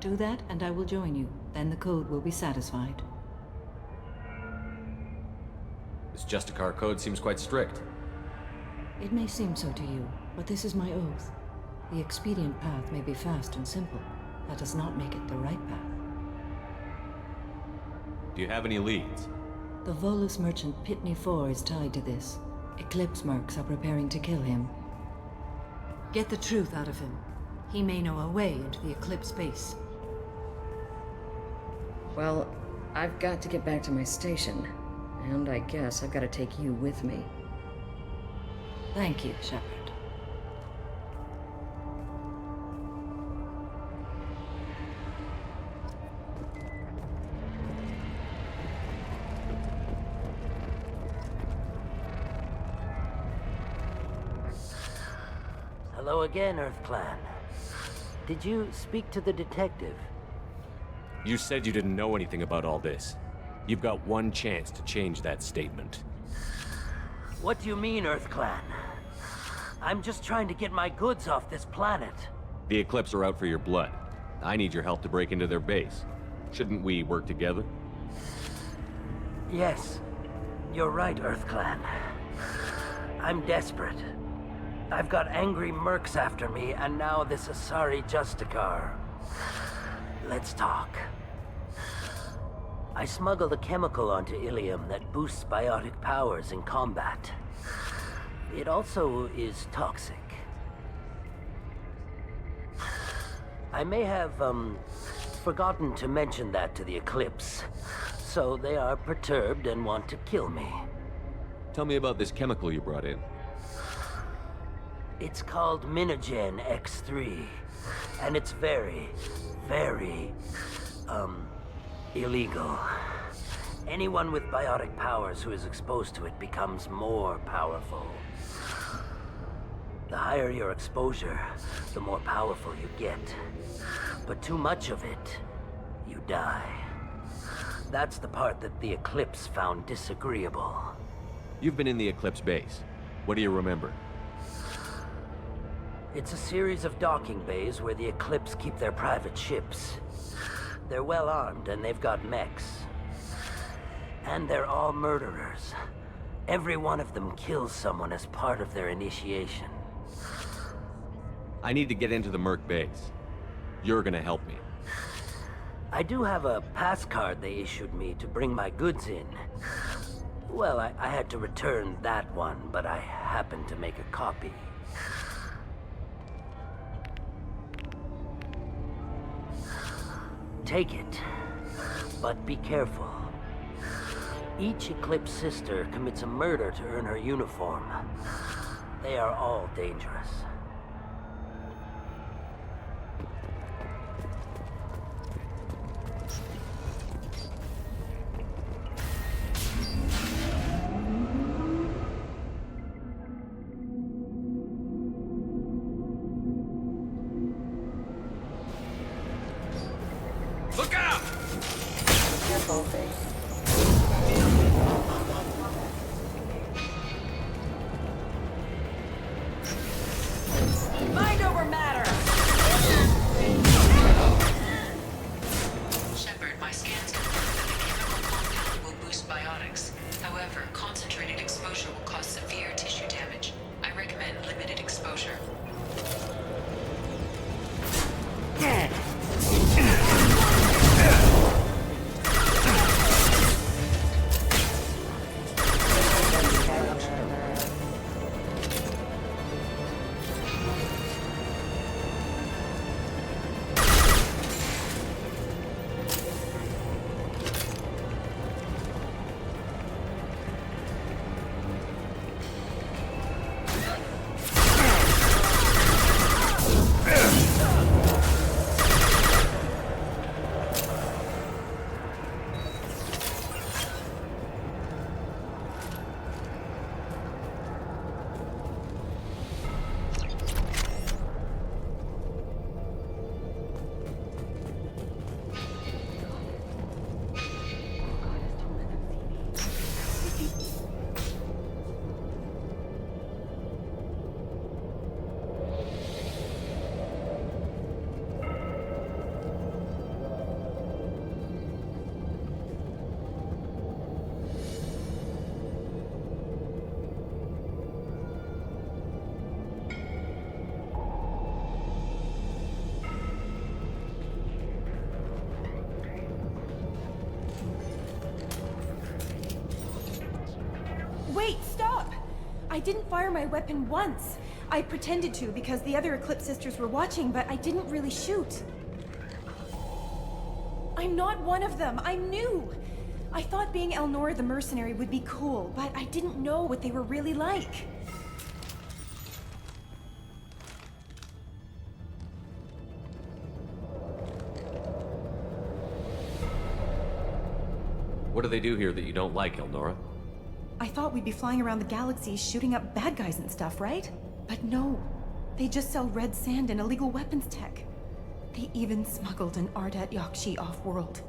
Do that, and I will join you. Then the code will be satisfied. This Justicar code seems quite strict. It may seem so to you, but this is my oath. The expedient path may be fast and simple. That does not make it the right path. Do you have any leads? The Volus merchant Pitney 4 is tied to this. Eclipse mercs are preparing to kill him. Get the truth out of him. He may know a way into the Eclipse base. Well, I've got to get back to my station. And I guess I've got to take you with me. Thank you, Shepard. Hello again, Earth Clan. Did you speak to the detective? You said you didn't know anything about all this. You've got one chance to change that statement. What do you mean, Earth Clan? I'm just trying to get my goods off this planet. The Eclipse are out for your blood. I need your help to break into their base. Shouldn't we work together? Yes, you're right, Earth Clan. I'm desperate. I've got angry mercs after me, and now this Asari Justicar. Let's talk. I smuggled a chemical onto Illium that boosts biotic powers in combat. It also is toxic. I may have, forgotten to mention that to the Eclipse, so they are perturbed and want to kill me. Tell me about this chemical you brought in. It's called Minogen X3, and it's very, very, illegal. Anyone with biotic powers who is exposed to it becomes more powerful. The higher your exposure, the more powerful you get. But too much of it, you die. That's the part that the Eclipse found disagreeable. You've been in the Eclipse base. What do you remember? It's a series of docking bays where the Eclipse keep their private ships. They're well armed and they've got mechs. And they're all murderers. Every one of them kills someone as part of their initiation. I need to get into the Merc base. You're gonna help me. I do have a pass card they issued me to bring my goods in. Well, I had to return that one, but I happened to make a copy. Take it, but be careful. Each Eclipse sister commits a murder to earn her uniform. They are all dangerous. Look out! Careful. Mind over matter! Shepard, my scans confirm that the chemical compound will boost biotics. However, concentrated exposure will cause severe tissue damage. I recommend limited exposure. Wait, stop! I didn't fire my weapon once. I pretended to because the other Eclipse sisters were watching, but I didn't really shoot. I'm not one of them. I'm new. I thought being Elnora the mercenary would be cool, but I didn't know what they were really like. What do they do here that you don't like, Elnora? I thought we'd be flying around the galaxy shooting up bad guys and stuff, right? But no. They just sell red sand and illegal weapons tech. They even smuggled an Ardat Yakshi off-world.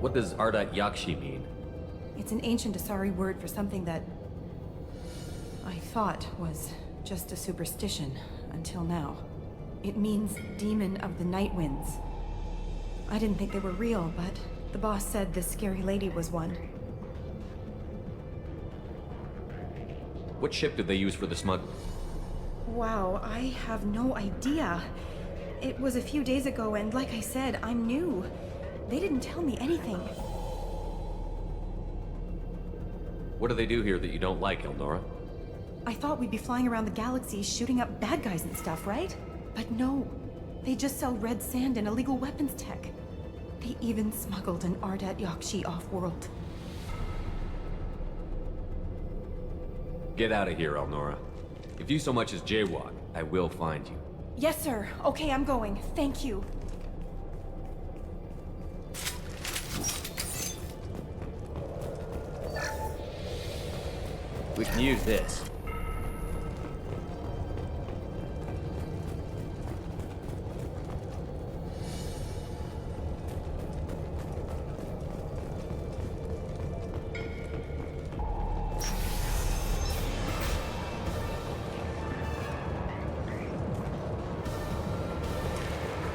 What does Ardat Yakshi mean? It's an ancient Asari word for something that I thought was just a superstition until now. It means Demon of the Night Winds. I didn't think they were real, but the boss said this scary lady was one. What ship did they use for the smuggling? Wow, I have no idea. It was a few days ago, and like I said, I'm new. They didn't tell me anything. What do they do here that you don't like, Elnora? I thought we'd be flying around the galaxy shooting up bad guys and stuff, right? But no. They just sell red sand and illegal weapons tech. They even smuggled an Ardat Yakshi off-world. Get out of here, Elnora. If you so much as jaywalk, I will find you. Yes, sir. Okay, I'm going. Thank you. We can use this.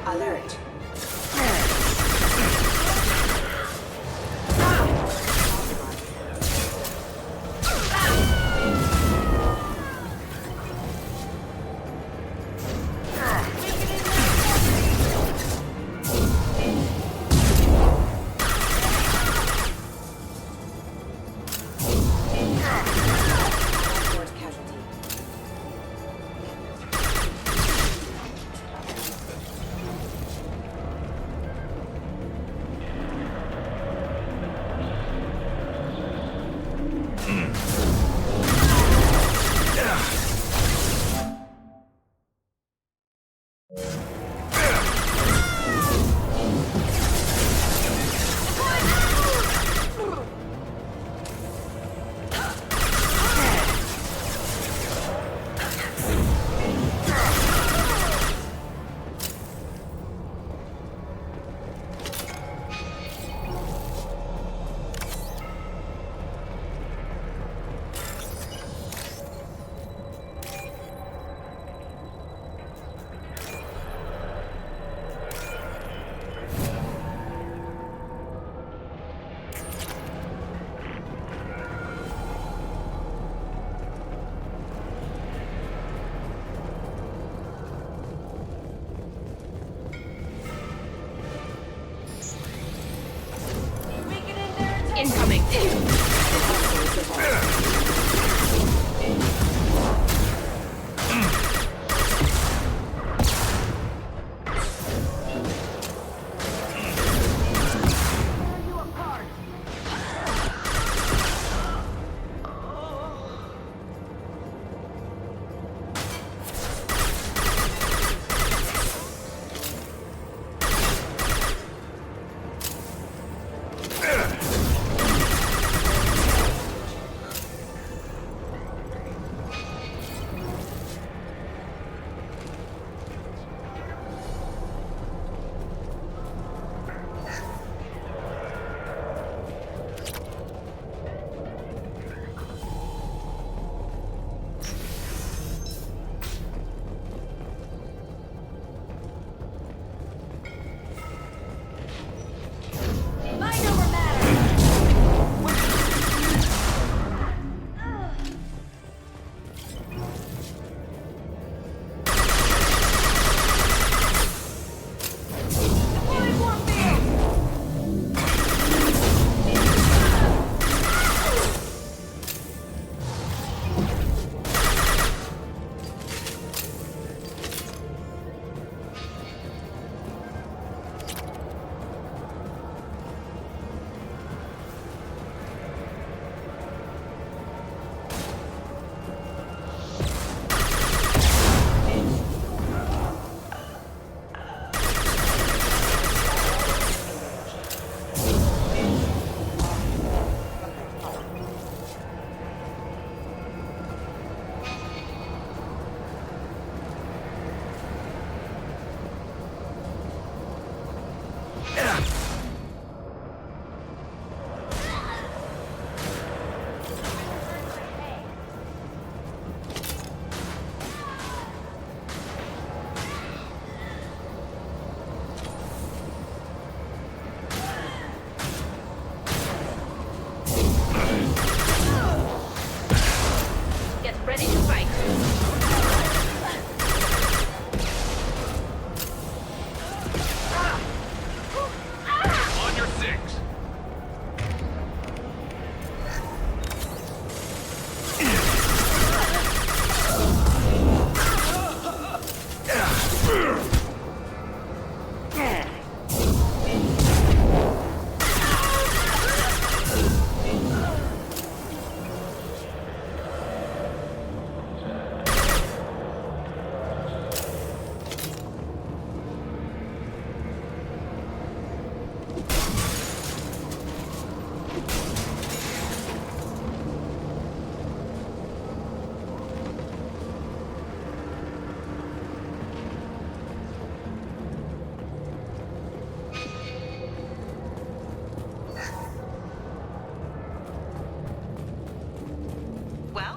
Alert. incoming!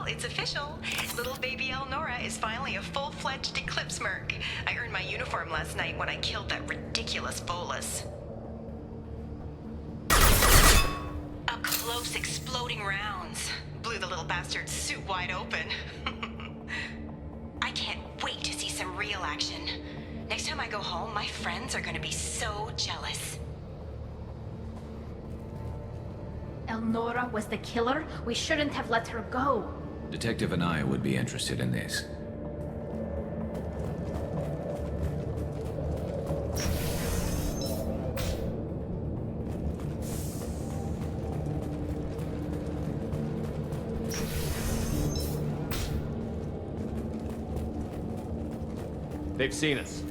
It's official. Little baby Elnora is finally a full-fledged Eclipse Merc. I earned my uniform last night when I killed that ridiculous bolus. Up close, exploding rounds. Blew the little bastard's suit wide open. I can't wait to see some real action. Next time I go home, my friends are gonna be so jealous. Elnora was the killer? We shouldn't have let her go. Detective and I would be interested in this. They've seen us.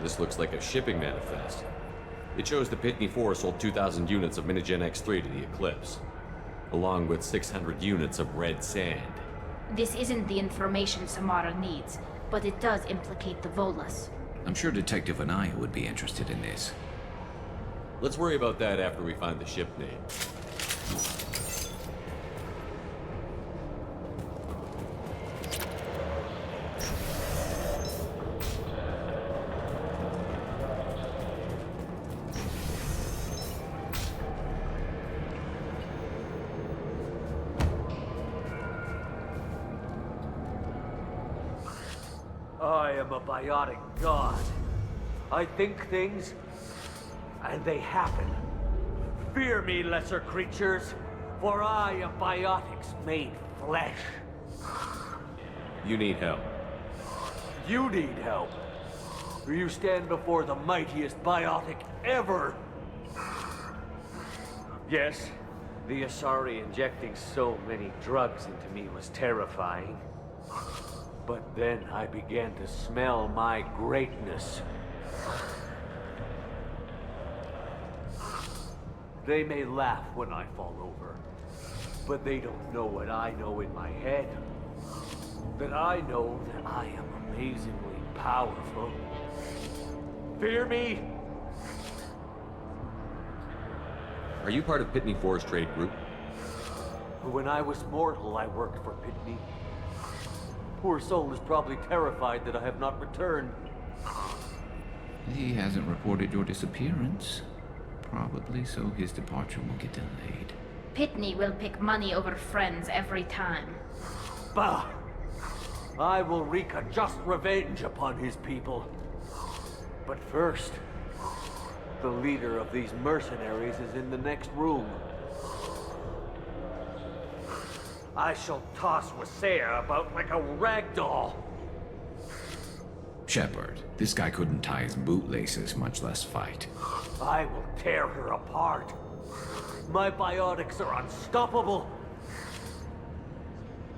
This looks like a shipping manifest. It shows the Pitney 4 sold 2,000 units of Minigen X3 to the Eclipse, along with 600 units of red sand. This isn't the information Samara needs, but it does implicate the Volas. I'm sure Detective Anaya would be interested in this. Let's worry about that after we find the ship name. I am a biotic god. I think things, and they happen. Fear me, lesser creatures, for I am biotics made flesh. You need help. You need help. You stand before the mightiest biotic ever. Yes, the Asari injecting so many drugs into me was terrifying. But then I began to smell my greatness. They may laugh when I fall over, but they don't know what I know in my head. That I know that I am amazingly powerful. Fear me? Are you part of Pitney 4's trade group? When I was mortal, I worked for Pitney. Poor soul is probably terrified that I have not returned. He hasn't reported your disappearance. Probably so his departure will get delayed. Pitney will pick money over friends every time. Bah! I will wreak a just revenge upon his people. But first, the leader of these mercenaries is in the next room. I shall toss Wasea about like a rag doll. Shepard, this guy couldn't tie his bootlaces, much less fight. I will tear her apart. My biotics are unstoppable.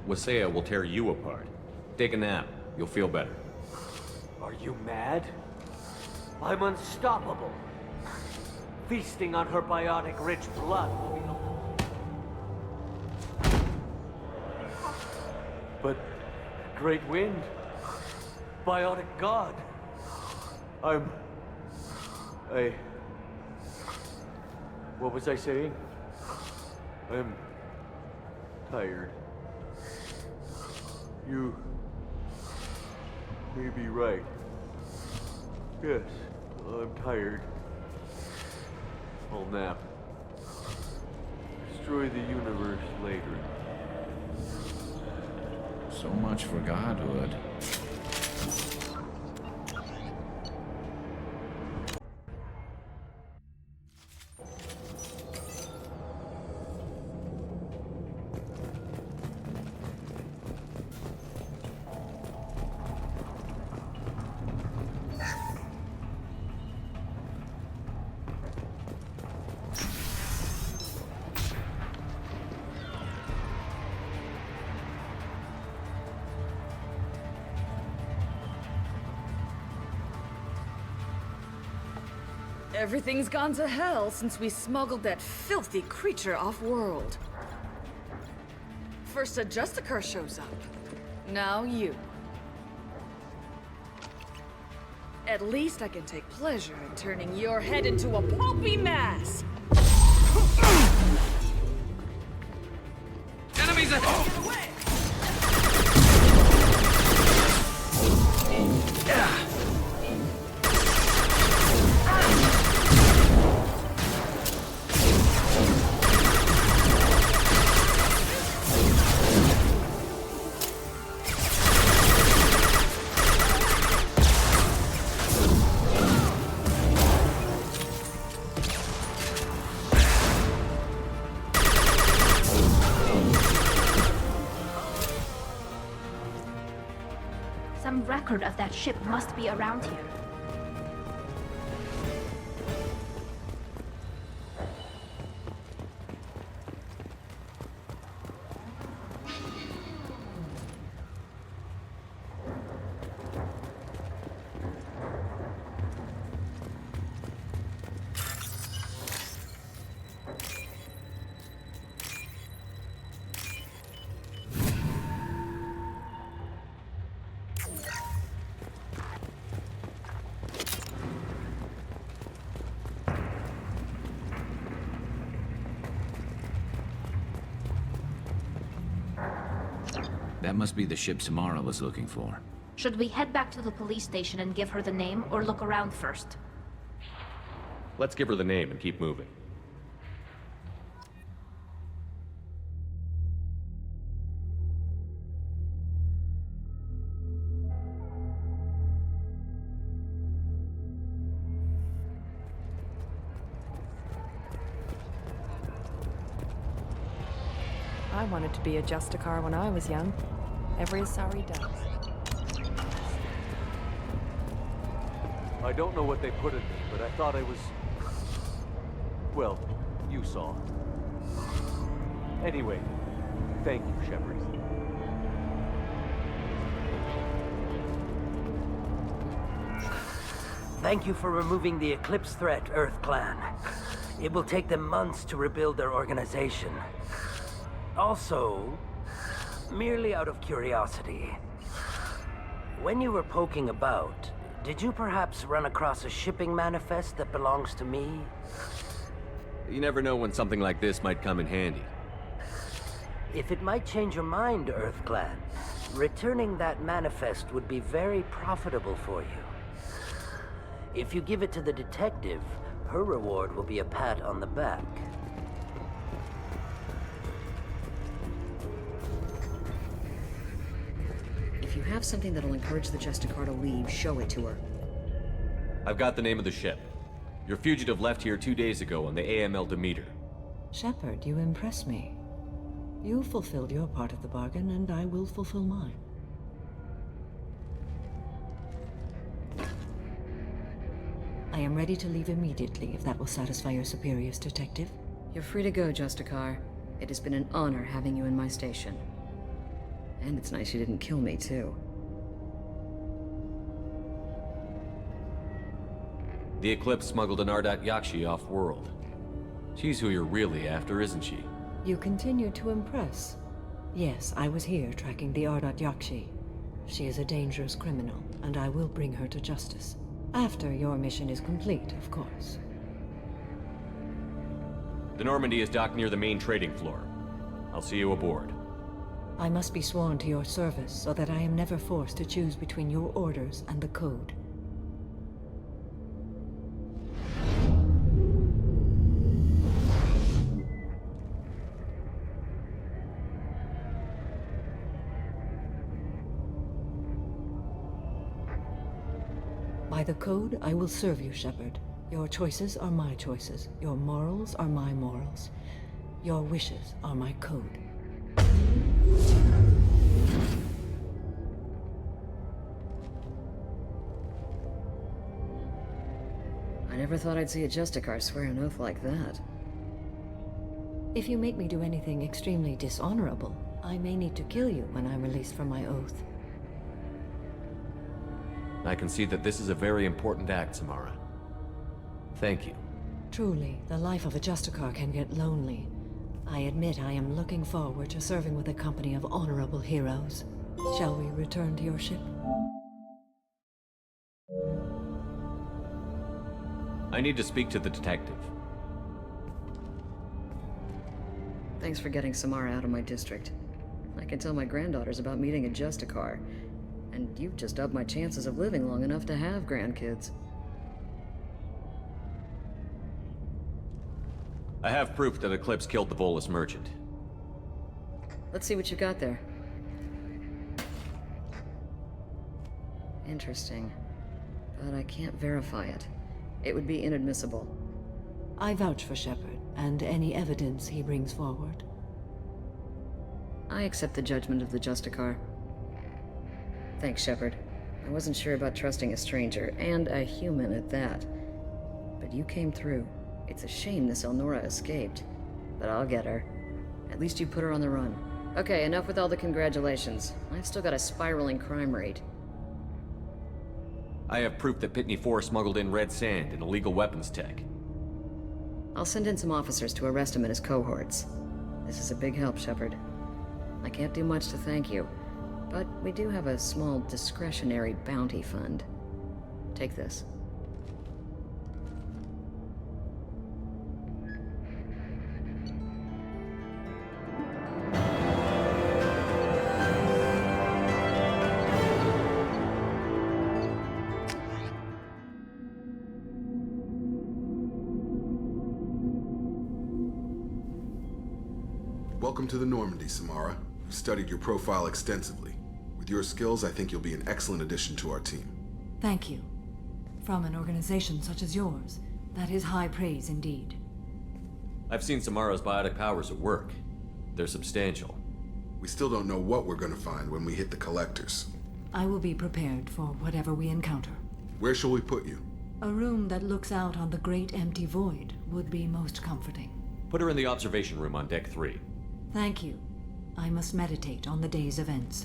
Wasea will tear you apart. Take a nap. You'll feel better. Are you mad? I'm unstoppable. Feasting on her biotic-rich blood will be the... But... Great Wind... Biotic God... What was I saying? I'm... tired. You... may be right. Yes, I'm tired. I'll nap. Destroy the universe later. So much for godhood. Everything's gone to hell since we smuggled that filthy creature off-world. First a Justicar shows up. Now you. At least I can take pleasure in turning your head into a pulpy mass! Enemies ahead! Some record of that ship must be around here. That must be the ship Samara was looking for. Should we head back to the police station and give her the name, or look around first? Let's give her the name and keep moving. I wanted to be a Justicar when I was young. Every Asari does. I don't know what they put in me, but I thought I was... Well, you saw. Anyway, thank you, Shepard. Thank you for removing the Eclipse threat, Earth Clan. It will take them months to rebuild their organization. Also, merely out of curiosity, when you were poking about, did you perhaps run across a shipping manifest that belongs to me? You never know when something like this might come in handy. If it might change your mind, Earth Clan, returning that manifest would be very profitable for you. If you give it to the detective, her reward will be a pat on the back. If you have something that'll encourage the Justicar to leave, show it to her. I've got the name of the ship. Your fugitive left here 2 days ago on the AML Demeter. Shepard, you impress me. You fulfilled your part of the bargain, and I will fulfill mine. I am ready to leave immediately, if that will satisfy your superiors, Detective. You're free to go, Justicar. It has been an honor having you in my station. And it's nice you didn't kill me, too. The Eclipse smuggled an Ardat Yakshi off-world. She's who you're really after, isn't she? You continue to impress. Yes, I was here tracking the Ardat Yakshi. She is a dangerous criminal, and I will bring her to justice. After your mission is complete, of course. The Normandy is docked near the main trading floor. I'll see you aboard. I must be sworn to your service so that I am never forced to choose between your orders and the Code. By the Code, I will serve you, Shepard. Your choices are my choices. Your morals are my morals. Your wishes are my code. I never thought I'd see a Justicar swear an oath like that. If you make me do anything extremely dishonorable, I may need to kill you when I'm released from my oath. I can see that this is a very important act, Samara. Thank you. Truly, the life of a Justicar can get lonely. I admit I am looking forward to serving with a company of honorable heroes. Shall we return to your ship? I need to speak to the detective. Thanks for getting Samara out of my district. I can tell my granddaughters about meeting a Justicar. And you've just upped my chances of living long enough to have grandkids. I have proof that Eclipse killed the Volus merchant. Let's see what you got there. Interesting. But I can't verify it. It would be inadmissible. I vouch for Shepard, and any evidence he brings forward. I accept the judgment of the Justicar. Thanks, Shepard. I wasn't sure about trusting a stranger, and a human at that. But you came through. It's a shame this Elnora escaped. But I'll get her. At least you put her on the run. Okay, enough with all the congratulations. I've still got a spiraling crime rate. I have proof that Pitney 4 smuggled in red sand and illegal weapons tech. I'll send in some officers to arrest him and his cohorts. This is a big help, Shepard. I can't do much to thank you, but we do have a small discretionary bounty fund. Take this. Welcome to the Normandy, Samara. We've studied your profile extensively. With your skills, I think you'll be an excellent addition to our team. Thank you. From an organization such as yours, that is high praise indeed. I've seen Samara's biotic powers at work. They're substantial. We still don't know what we're gonna find when we hit the collectors. I will be prepared for whatever we encounter. Where shall we put you? A room that looks out on the great empty void would be most comforting. Put her in the observation room on deck 3. Thank you. I must meditate on the day's events.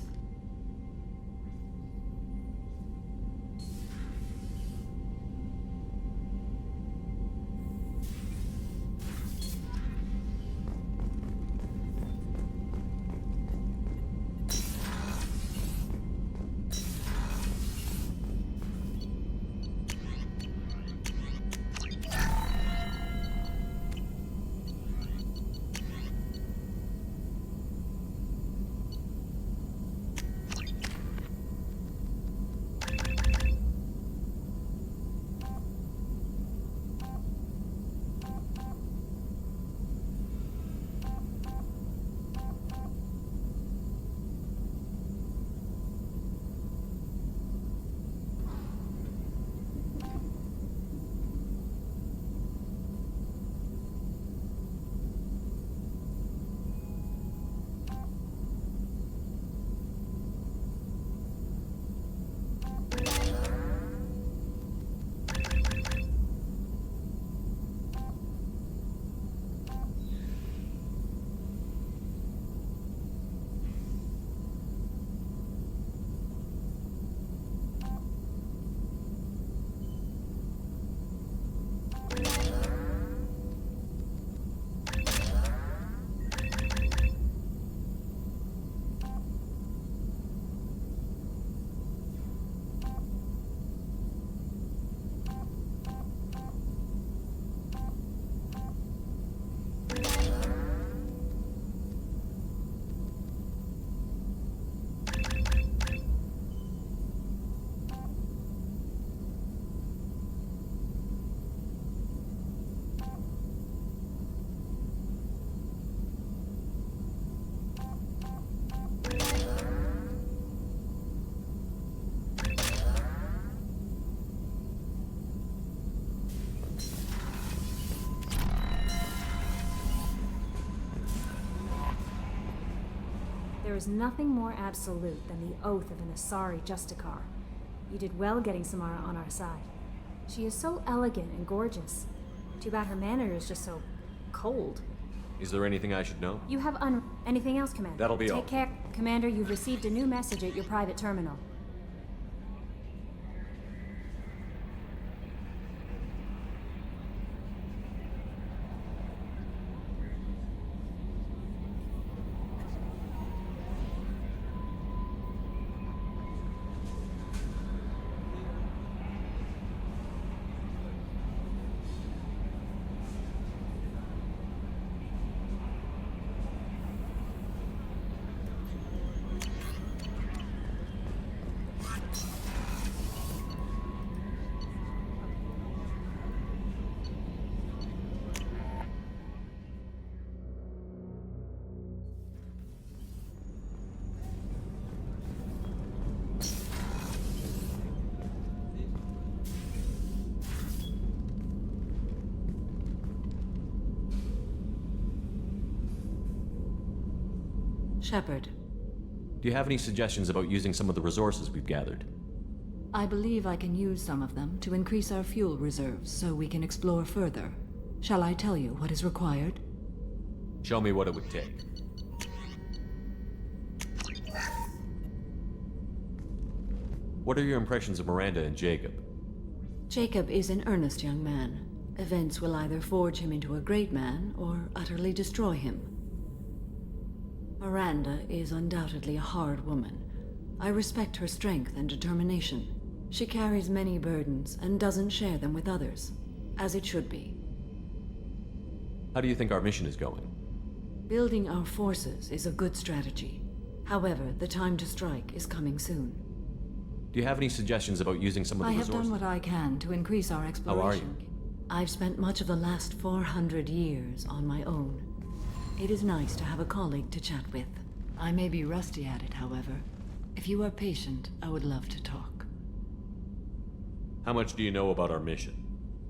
There is nothing more absolute than the oath of an Asari Justicar. You did well getting Samara on our side. She is so elegant and gorgeous. Too bad her manner is just so cold. Is there anything I should know? You have anything else, Commander? That'll be all. Take care. Commander, you've received a new message at your private terminal. Shepard. Do you have any suggestions about using some of the resources we've gathered? I believe I can use some of them to increase our fuel reserves so we can explore further. Shall I tell you what is required? Show me what it would take. What are your impressions of Miranda and Jacob? Jacob is an earnest young man. Events will either forge him into a great man or utterly destroy him. Miranda is undoubtedly a hard woman. I respect her strength and determination. She carries many burdens and doesn't share them with others, as it should be. How do you think our mission is going? Building our forces is a good strategy. However, the time to strike is coming soon. Do you have any suggestions about using some of the resources? I have done what I can to increase our exploration. How are you? I've spent much of the last 400 years on my own. It is nice to have a colleague to chat with. I may be rusty at it, however. If you are patient, I would love to talk. How much do you know about our mission?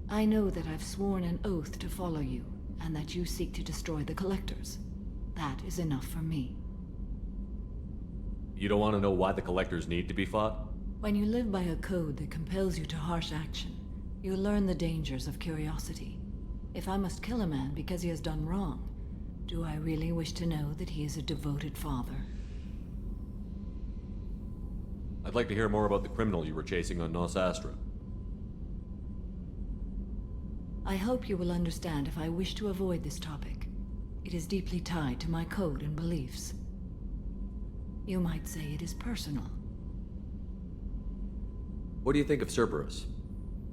I know that I've sworn an oath to follow you, and that you seek to destroy the Collectors. That is enough for me. You don't want to know why the Collectors need to be fought? When you live by a code that compels you to harsh action, you learn the dangers of curiosity. If I must kill a man because he has done wrong, do I really wish to know that he is a devoted father? I'd like to hear more about the criminal you were chasing on Nos Astra. I hope you will understand if I wish to avoid this topic. It is deeply tied to my code and beliefs. You might say it is personal. What do you think of Cerberus?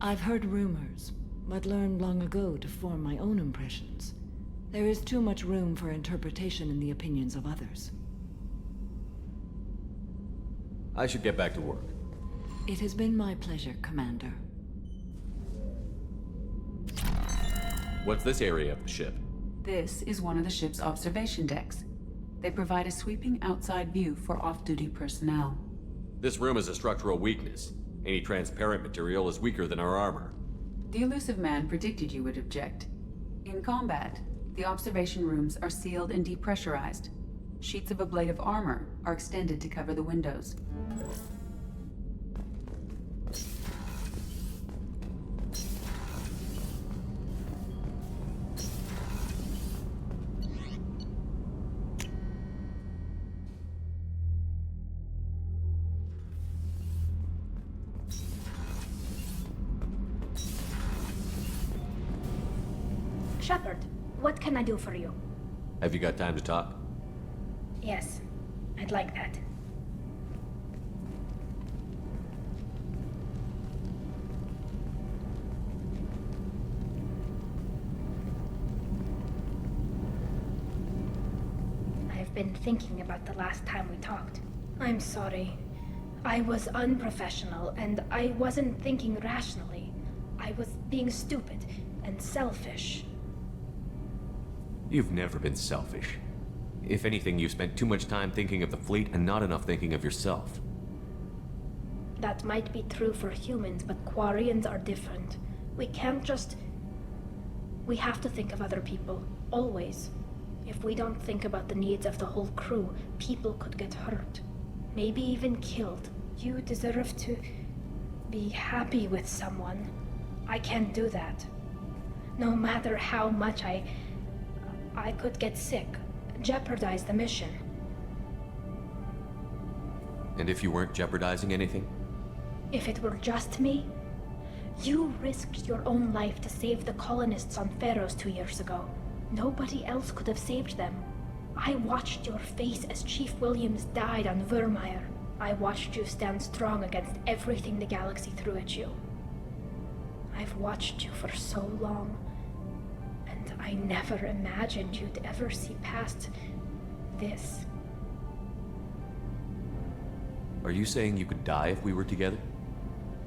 I've heard rumors, but learned long ago to form my own impressions. There is too much room for interpretation in the opinions of others. I should get back to work. It has been my pleasure, Commander. What's this area of the ship? This is one of the ship's observation decks. They provide a sweeping outside view for off-duty personnel. This room is a structural weakness. Any transparent material is weaker than our armor. The elusive man predicted you would object. In combat, the observation rooms are sealed and depressurized. Sheets of ablative armor are extended to cover the windows. Shepard, what can I do for you? Have you got time to talk? Yes, I'd like that. I've been thinking about the last time we talked. I'm sorry. I was unprofessional, and I wasn't thinking rationally. I was being stupid and selfish. You've never been selfish. If anything, you spent too much time thinking of the fleet and not enough thinking of yourself. That might be true for humans, but Quarians are different. We can't just... We have to think of other people, always. If we don't think about the needs of the whole crew, people could get hurt. Maybe even killed. You deserve to be happy with someone. I can't do that. No matter how much I could get sick, jeopardize the mission. And if you weren't jeopardizing anything? If it were just me? You risked your own life to save the colonists on Pharaohs 2 years ago. Nobody else could have saved them. I watched your face as Chief Williams died on Vermeer. I watched you stand strong against everything the galaxy threw at you. I've watched you for so long, and I never imagined you'd ever see past this. Are you saying you could die if we were together?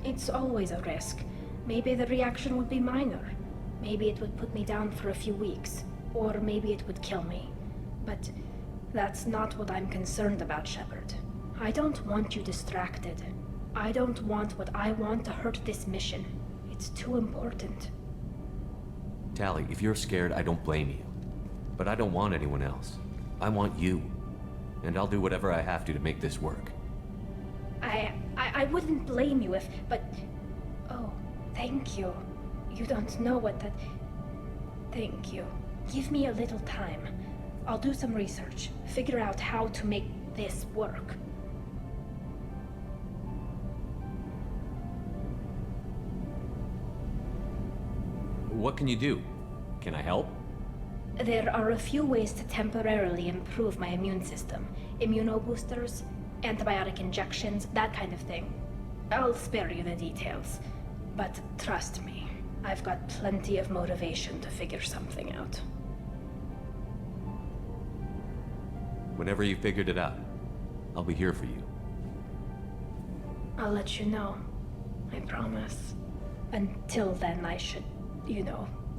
It's always a risk. Maybe the reaction would be minor. Maybe it would put me down for a few weeks, or maybe it would kill me. But that's not what I'm concerned about, Shepard. I don't want you distracted. I don't want what I want to hurt this mission. It's too important. Tali, if you're scared, I don't blame you. But I don't want anyone else. I want you. And I'll do whatever I have to make this work. I wouldn't blame you if, but... Oh, thank you. You don't know what that... Thank you. Give me a little time. I'll do some research, figure out how to make this work. What can you do? Can I help? There are a few ways to temporarily improve my immune system. Immunoboosters, antibiotic injections, that kind of thing. I'll spare you the details. But trust me, I've got plenty of motivation to figure something out. Whenever you figured it out, I'll be here for you. I'll let you know. I promise. Until then, I should,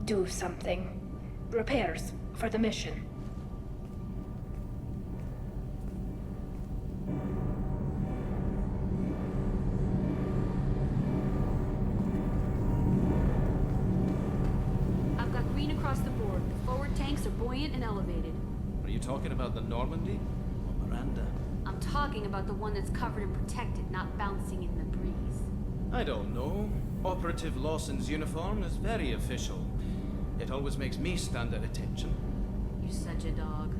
do something. Repairs for the mission. and elevated. Are you talking about the Normandy? Or Miranda? I'm talking about the one that's covered and protected, not bouncing in the breeze. I don't know. Operative Lawson's uniform is very official. It always makes me stand at attention. You're such a dog.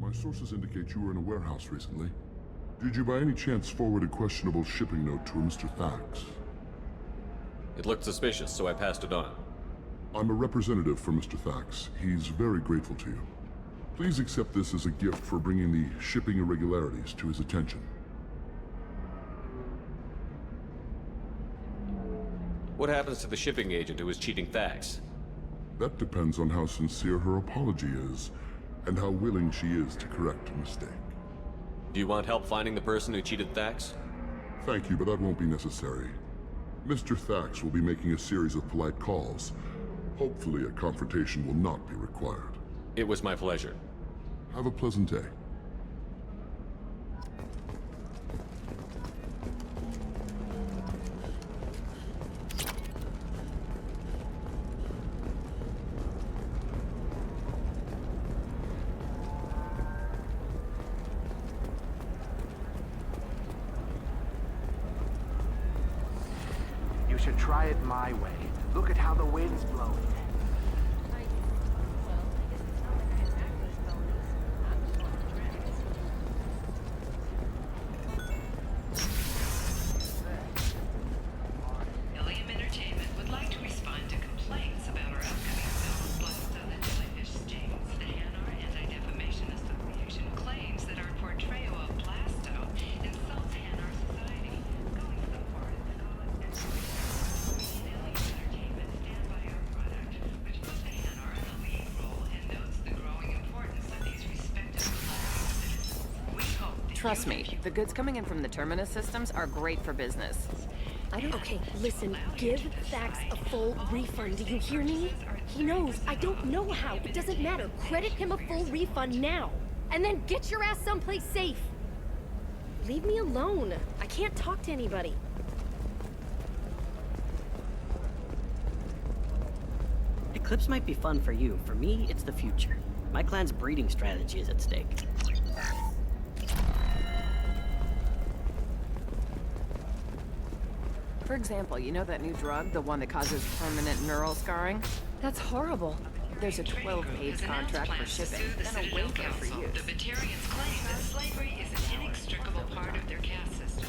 My sources indicate you were in a warehouse recently. Did you by any chance forward a questionable shipping note to a Mr. Thax? It looked suspicious, so I passed it on. I'm a representative for Mr. Thax. He's very grateful to you. Please accept this as a gift for bringing the shipping irregularities to his attention. What happens to the shipping agent who was cheating Thax? That depends on how sincere her apology is, and how willing she is to correct a mistake. Do you want help finding the person who cheated Thax? Thank you, but that won't be necessary. Mr. Thax will be making a series of polite calls. Hopefully a confrontation will not be required. It was my pleasure. Have a pleasant day. Should try it my way. Look at how the wind's blowing. Illium Entertainment would like to respond to complaints about our upcoming film Blasto the Jellyfish Stings. The Hanar Anti-Defamation Association claims that our portrayal of Blasto insults Hanar society, going so far as to call it Trust me, the goods coming in from the Terminus systems are great for business. Okay, listen, give Thax a full refund, do you hear me? He knows, I don't know how, it doesn't matter. Credit him a full refund now, and then get your ass someplace safe. Leave me alone, I can't talk to anybody. Eclipse might be fun for you. For me, it's the future. My clan's breeding strategy is at stake. For example, you know that new drug, the one that causes permanent neural scarring? That's horrible. There's a 12-page contract for shipping, then a waiver for use. The Batarians claim that slavery is an inextricable part of their caste system.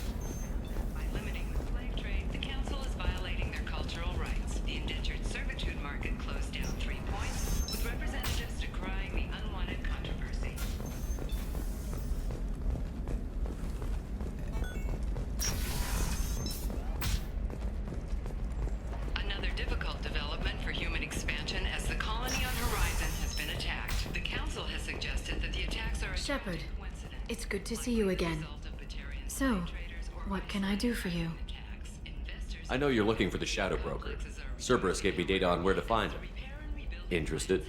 By limiting the slave trade, the Council is violating their cultural rights. The indentured servitude market closed down 3 points, with representatives decrying the unwanted controversy. Another difficult development for human expansion as the colony on Horizon has been attacked. The Council has suggested that the attacks are Shepard, it's good to see you again. So, what can I do for you? I know you're looking for the Shadow Broker. Cerberus gave me data on where to find him. Interested?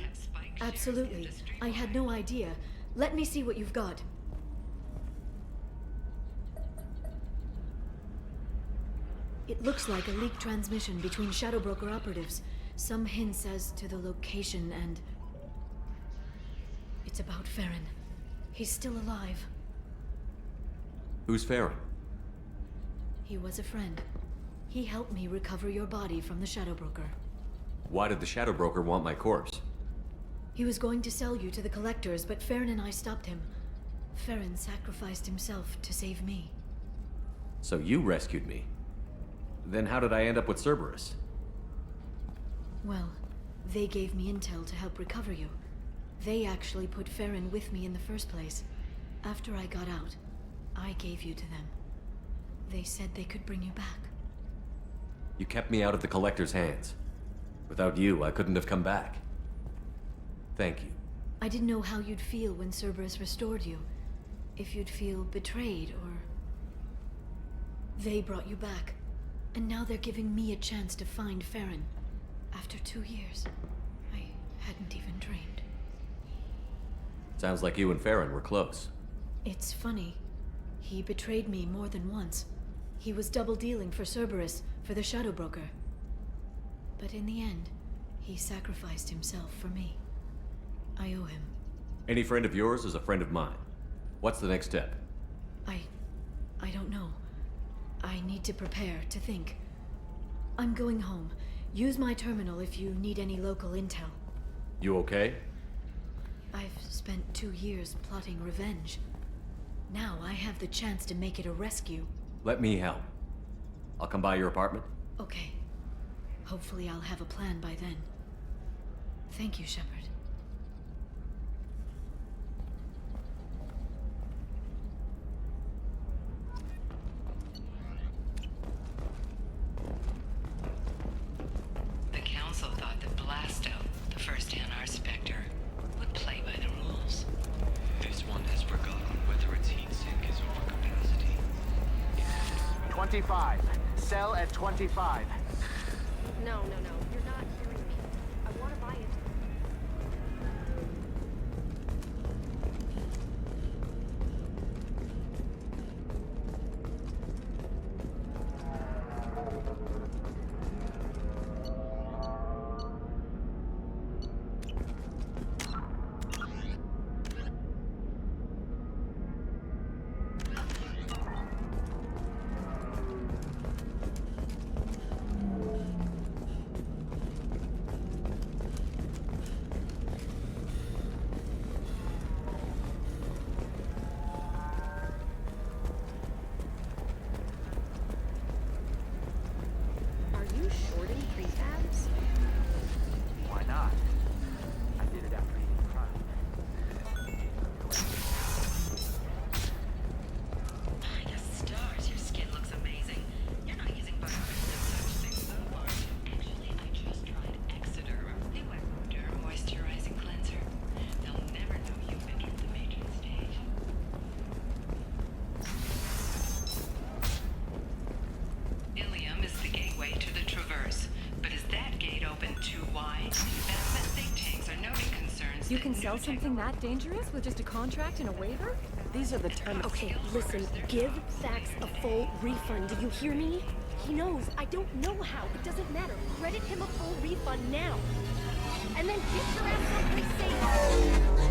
Absolutely. I had no idea. Let me see what you've got. It looks like a leaked transmission between Shadow Broker operatives. Some hints as to the location and... It's about Farron. He's still alive. Who's Farron? He was a friend. He helped me recover your body from the Shadow Broker. Why did the Shadow Broker want my corpse? He was going to sell you to the Collectors, but Farron and I stopped him. Farron sacrificed himself to save me. So you rescued me. Then how did I end up with Cerberus? Well, they gave me intel to help recover you. They actually put Farron with me in the first place. After I got out, I gave you to them. They said they could bring you back. You kept me out of the Collector's hands. Without you, I couldn't have come back. Thank you. I didn't know how you'd feel when Cerberus restored you. If you'd feel betrayed, or... They brought you back. And now they're giving me a chance to find Farron. After 2 years. I hadn't even dreamed. Sounds like you and Farron were close. It's funny. He betrayed me more than once. He was double-dealing for Cerberus, for the Shadow Broker. But in the end, he sacrificed himself for me. I owe him. Any friend of yours is a friend of mine. What's the next step? I don't know. I need to prepare, to think. I'm going home. Use my terminal if you need any local intel. You okay? I've spent 2 years plotting revenge. Now I have the chance to make it a rescue. Let me help. I'll come by your apartment. Okay. Hopefully I'll have a plan by then. Thank you, Shepard. The Council thought that Blasto, the first Anar Spectre, would play by the rules. This one has forgotten whether its heat sink is over capacity. 25. Sell at 25. No, you're not hearing me. I want to buy it. Why not? I did it after eating crime. My stars, your skin looks amazing. You're not using butter or such things so far. Actually, I just tried Exoderm, new Exoderm moisturizing cleanser. They'll never know you've entered the matrix stage. Illium is the gateway to the Traverse, but is that gate open too wide? Investment think tanks are noting concerns. You can sell something that dangerous with just a contract and a waiver? These are the terms. Okay, listen. Give Thax a full refund. Do you hear me? He knows. I don't know how. It doesn't matter. Credit him a full refund now. And then get your ass someplace safe.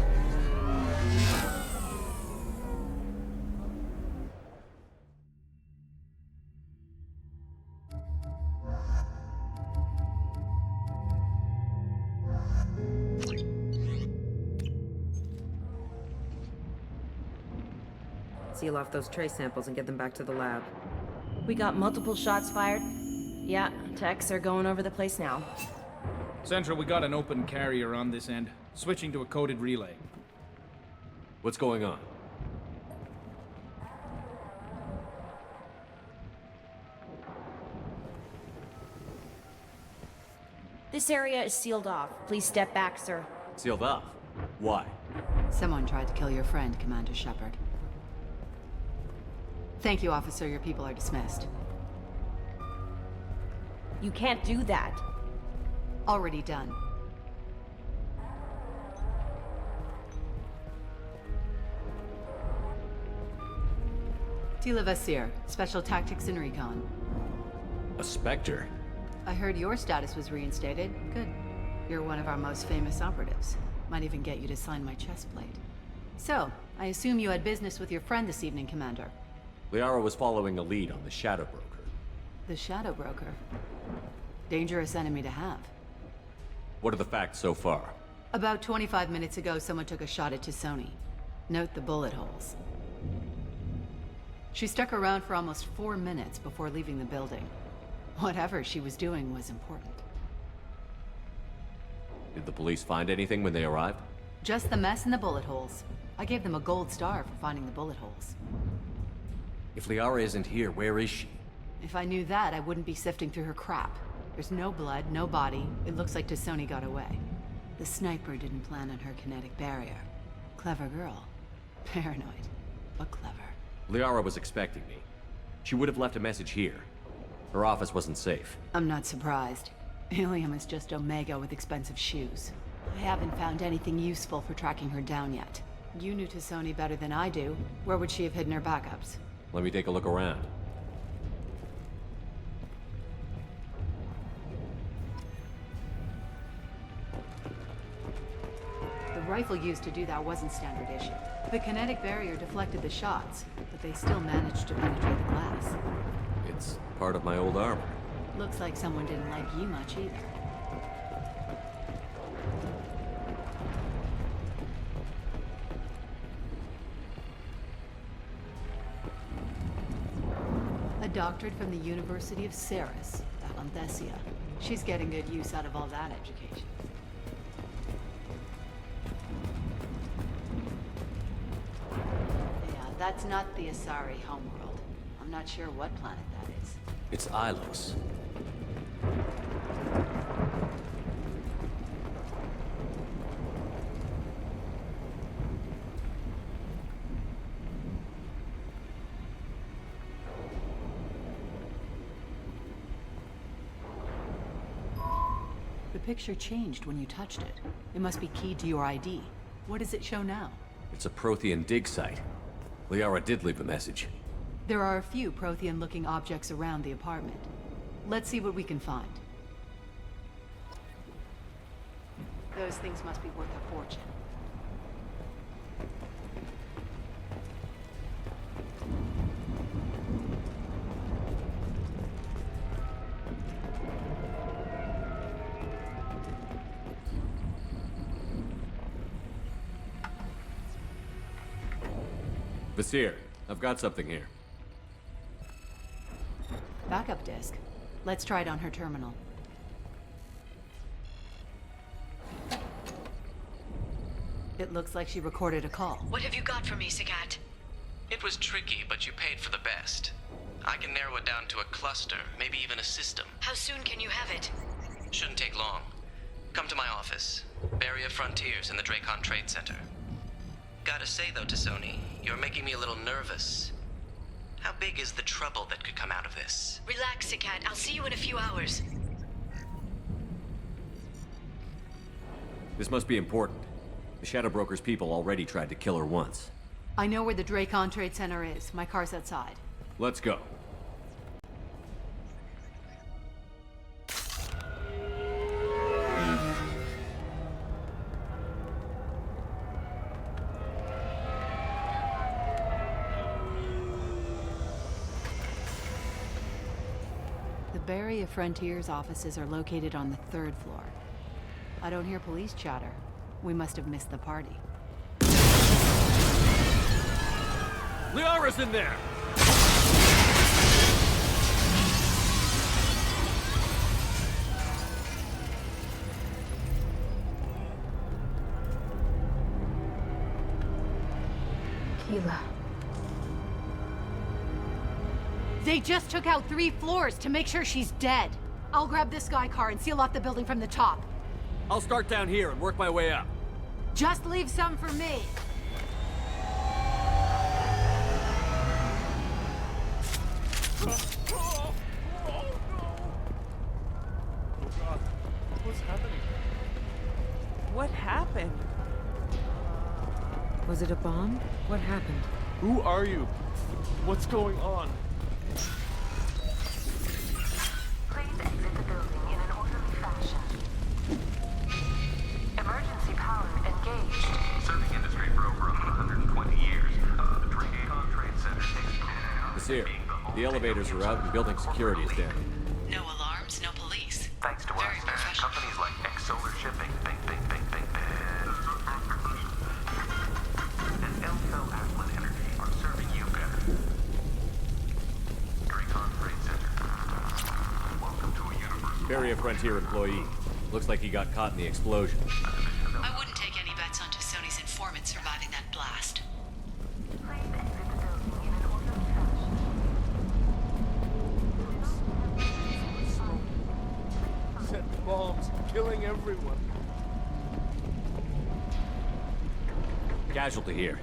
Seal off those trace samples and get them back to the lab. We got multiple shots fired. Yeah, techs are going over the place now. Central, we got an open carrier on this end. Switching to a coded relay. What's going on? This area is sealed off. Please step back, sir. Sealed off? Why? Someone tried to kill your friend, Commander Shepard. Thank you, officer. Your people are dismissed. You can't do that. Already done. Tila Vasir, Special Tactics and Recon. A Spectre? I heard your status was reinstated. Good. You're one of our most famous operatives. Might even get you to sign my chest plate. So, I assume you had business with your friend this evening, Commander. Liara was following a lead on the Shadow Broker. The Shadow Broker. Dangerous enemy to have. What are the facts so far? About 25 minutes ago, someone took a shot at Tuchanka. Note the bullet holes. She stuck around for almost 4 minutes before leaving the building. Whatever she was doing was important. Did the police find anything when they arrived? Just the mess and the bullet holes. I gave them a gold star for finding the bullet holes. If Liara isn't here, where is she? If I knew that, I wouldn't be sifting through her crap. There's no blood, no body. It looks like Tuchanka got away. The sniper didn't plan on her kinetic barrier. Clever girl. Paranoid, but clever. Liara was expecting me. She would have left a message here. Her office wasn't safe. I'm not surprised. Illium is just Omega with expensive shoes. I haven't found anything useful for tracking her down yet. You knew Tuchanka better than I do. Where would she have hidden her backups? Let me take a look around. The rifle used to do that wasn't standard issue. The kinetic barrier deflected the shots, but they still managed to penetrate the glass. It's part of my old armor. Looks like someone didn't like you much either. A doctorate from the University of Ceres, Valenthesia. She's getting good use out of all that education. Yeah, that's not the Asari homeworld. I'm not sure what planet that is. It's Ilos. The picture changed when you touched it. It must be keyed to your ID. What does it show now? It's a Prothean dig site. Liara did leave a message. There are a few Prothean-looking objects around the apartment. Let's see what we can find. Those things must be worth a fortune. Vasir, I've got something here. Backup disk. Let's try it on her terminal. It looks like she recorded a call. What have you got for me, Sagat? It was tricky, but you paid for the best. I can narrow it down to a cluster, maybe even a system. How soon can you have it? Shouldn't take long. Come to my office. Barrier Frontiers in the Dracon Trade Center. Gotta say though, Tuchanka, you're making me a little nervous. How big is the trouble that could come out of this? Relax, Sagat. I'll see you in a few hours. This must be important. The Shadow Broker's people already tried to kill her once. I know where the Dracon Trade Center is. My car's outside. Let's go. The Barrier Frontiers offices are located on the 3rd floor. I don't hear police chatter. We must have missed the party. Liara's in there! Keela. They just took out 3 floors to make sure she's dead. I'll grab this Sky car and seal off the building from the top. I'll start down here and work my way up. Just leave some for me. Oh God, what's happening? What happened? Was it a bomb? What happened? Who are you? What's going on? Please exit the building in an orderly fashion. Emergency power engaged. Serving industry for over 120 years. The Dracon Trade Center takes... Vasir, the elevators are out and building security is down. No alarms, no police. Thanks to us, companies like X Solar Ship Barrier Frontier employee. Looks like he got caught in the explosion. I wouldn't take any bets on Tuconi's informant surviving that blast. Set bombs, killing everyone. Casualty here.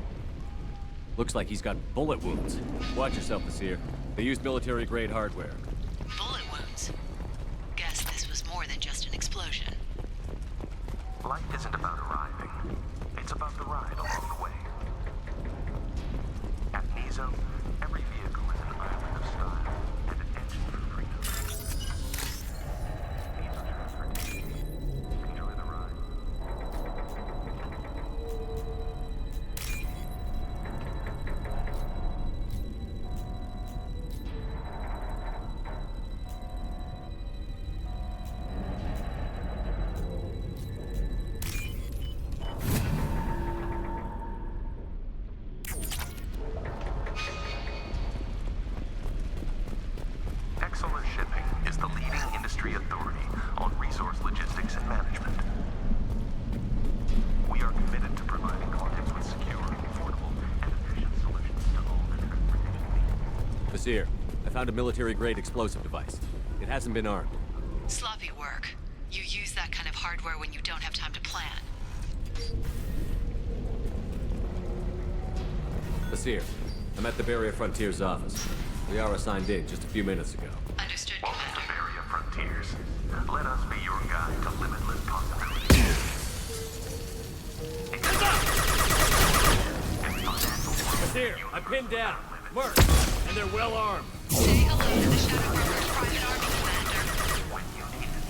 Looks like he's got bullet wounds. Watch yourself, Nasir. They used military-grade hardware. Bullet wounds? Guess this was more than just an explosion. Life isn't about arriving. It's about the ride along the way. At Nizo, every vehicle is an island of style and an engine for freedom. Nizo transportation. Enjoy the ride. Exeler Shipping is the leading industry authority on resource logistics and management. We are committed to providing clients with secure, affordable, and efficient solutions to all their transportation needs. Nasir, I found a military-grade explosive device. It hasn't been armed. Sloppy work. You use that kind of hardware when you don't have time to plan. Nasir, I'm at the Barrier Frontier's office. Liara signed in just a few minutes ago. Understood, Welcome to Commander. Barrier Frontiers. Let us be your guide to limitless possibilities. Nasir, I'm pinned down. Merc, and they're well armed. Say hello to the Shadow Broker's private army, Commander. When you need it.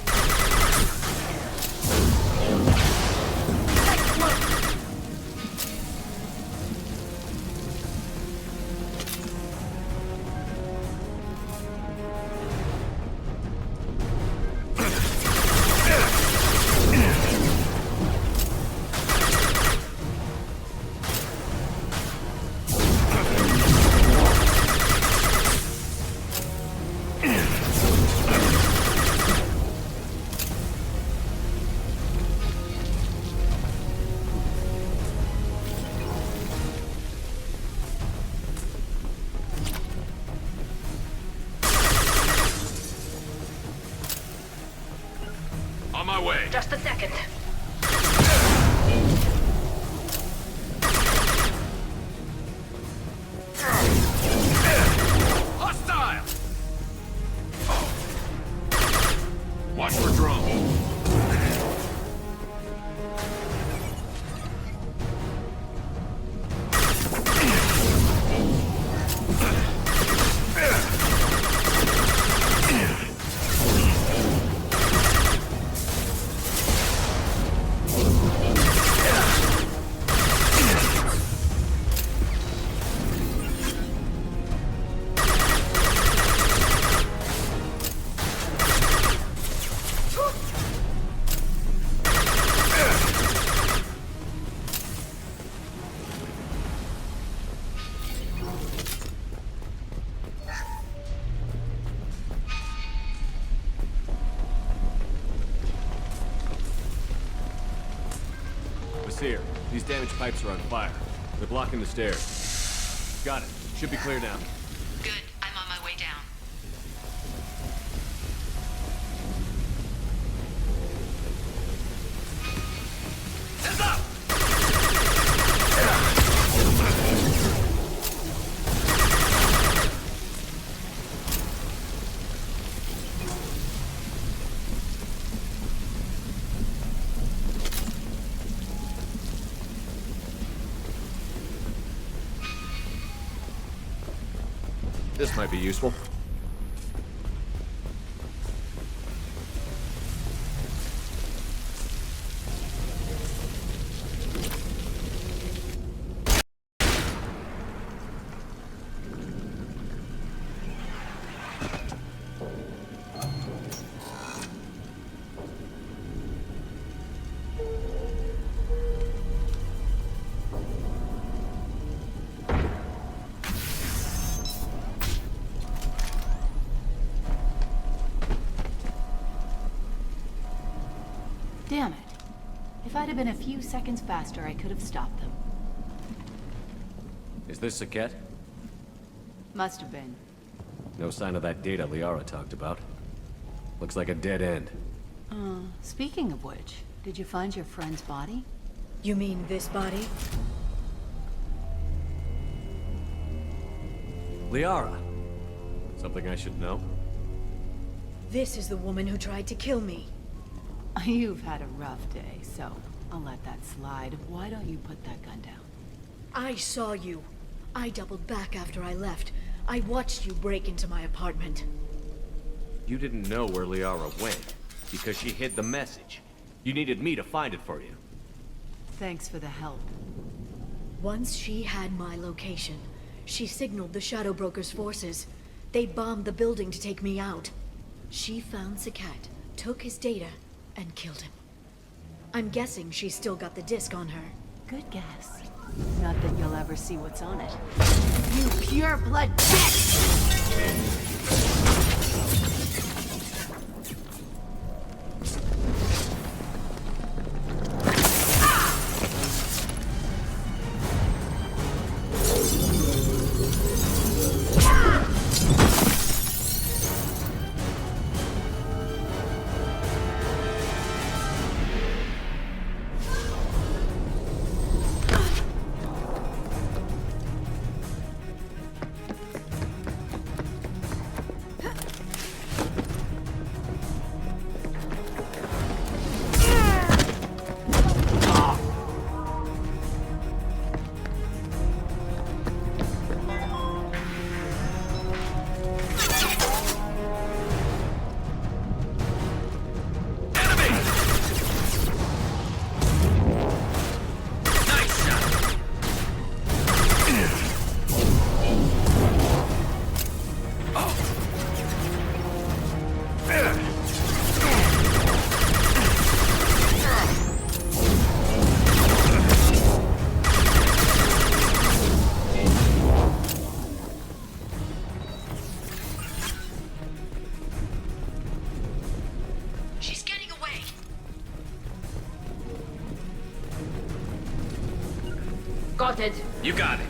On my way. Just a second. Hostile! Watch for drone. Nasir, these damaged pipes are on fire. They're blocking the stairs. Got it. Should be clear now. Good. I'm on my way down. Heads up! This might be useful. I'd have been a few seconds faster, I could have stopped them. Is this Saket? Must have been. No sign of that data Liara talked about. Looks like a dead end. Speaking of which, did you find your friend's body? You mean this body? Liara! Something I should know? This is the woman who tried to kill me. You've had a rough day, so I'll let that slide. Why don't you put that gun down? I saw you. I doubled back after I left. I watched you break into my apartment. You didn't know where Liara went, because she hid the message. You needed me to find it for you. Thanks for the help. Once she had my location, she signaled the Shadow Broker's forces. They bombed the building to take me out. She found Saket, took his data, and killed him. I'm guessing she's still got the disc on her. Good guess. Not that you'll ever see what's on it. You pure-blood bitch! Got it. You got it.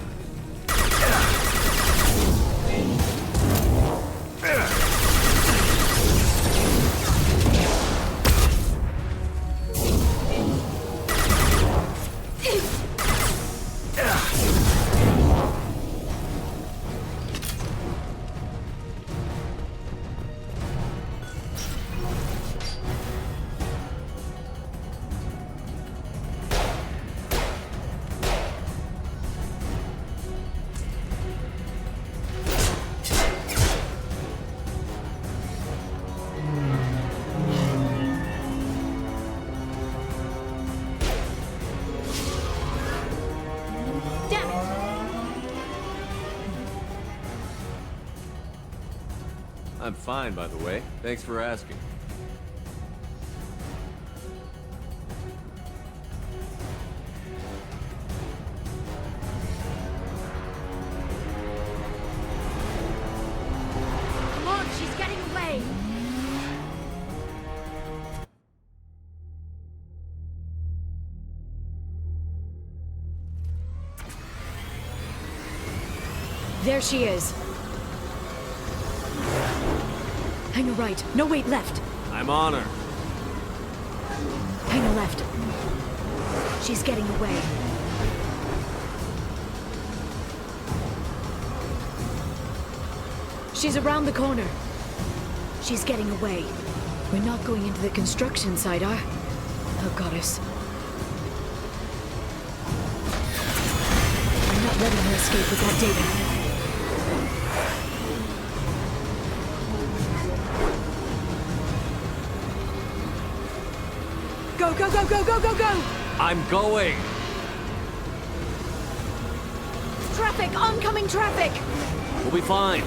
I'm fine, by the way. Thanks for asking. Come on, she's getting away. There she is. Hang a right. No, wait, left. I'm on her. Hang a left. She's getting away. She's around the corner. She's getting away. We're not going into the construction site, Oh, goddess. I'm not letting her escape with that data. Go, go, go, go, go, go, go! I'm going! Traffic! Oncoming traffic! We'll be fine.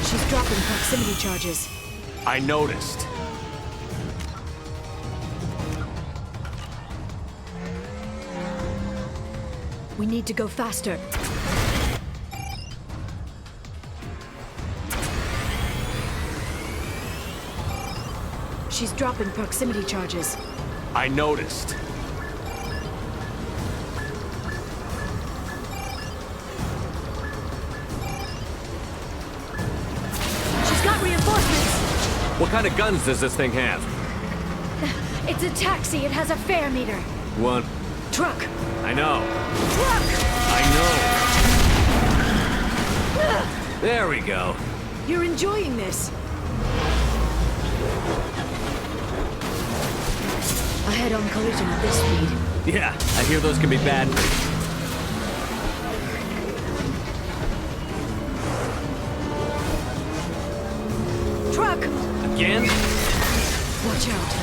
She's dropping proximity charges. I noticed. We need to go faster. She's dropping proximity charges. I noticed. She's got reinforcements! What kind of guns does this thing have? It's a taxi. It has a fare meter. One. Truck. I know. Truck! I know. There we go. You're enjoying this. A head-on collision at this speed. Yeah, I hear those can be bad. Truck! Again? Watch out.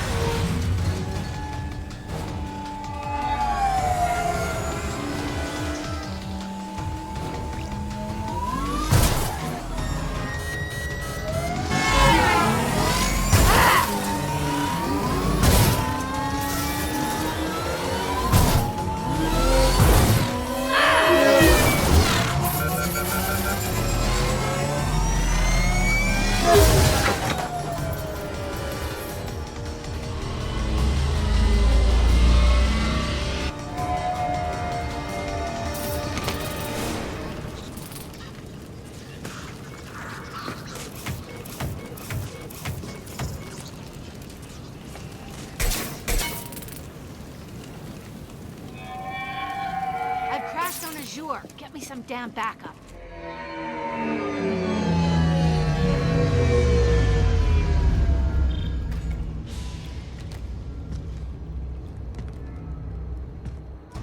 Get me some damn backup.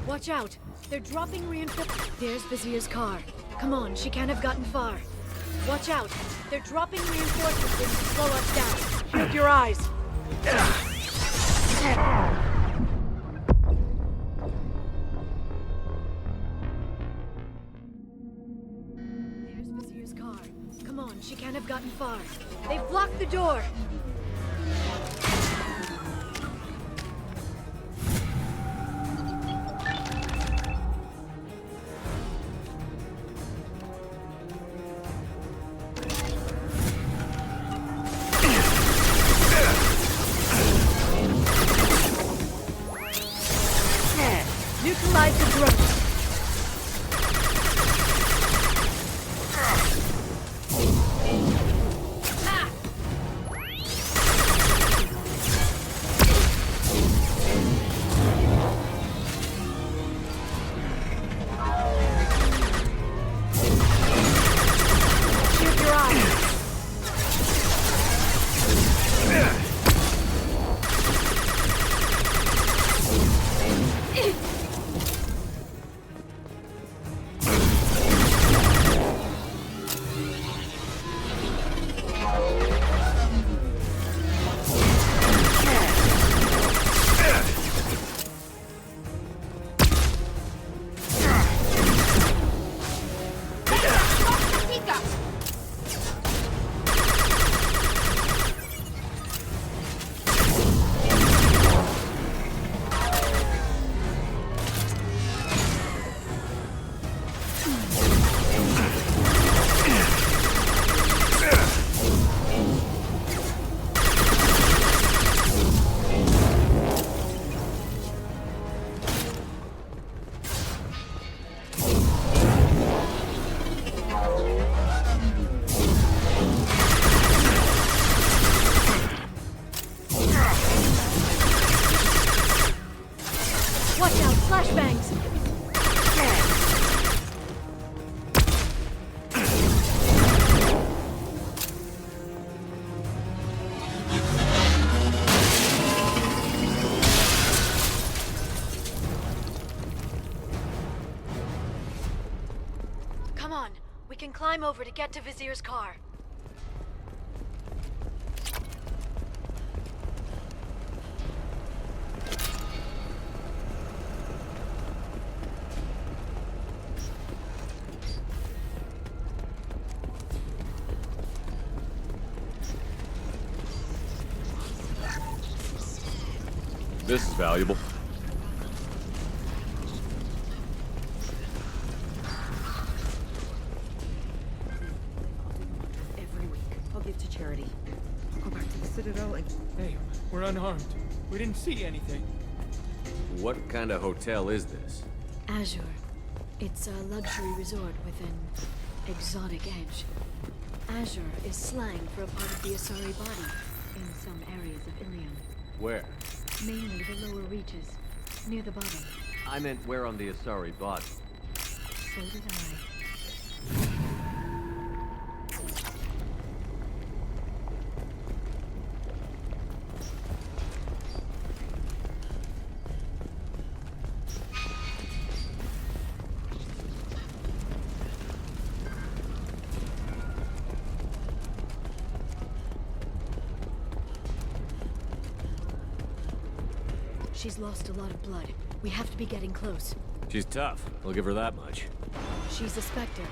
Watch out! They're dropping reinforcements. There's Vizier's car. Come on, she can't have gotten far. Watch out! They're dropping reinforcements to slow us down. Shield your eyes. There's Vizier's car. Come on, she can't have gotten far. They've blocked the door. Neutralize the Grunt. Shield your eyes. Watch out, flashbangs! Come on, we can climb over to get to Vizier's car. This is valuable. Every week, I'll give to charity. I'll go back to the Citadel and... Hey, we're unarmed. We didn't see anything. What kind of hotel is this? Azure. It's a luxury resort with an exotic edge. Azure is slang for a part of the Asari body in some areas of Illium. Where? Mainly the lower reaches, near the bottom. I meant where on the Asari body. So did I. She's lost a lot of blood. We have to be getting close. She's tough. I'll give her that much. She's a Spectre.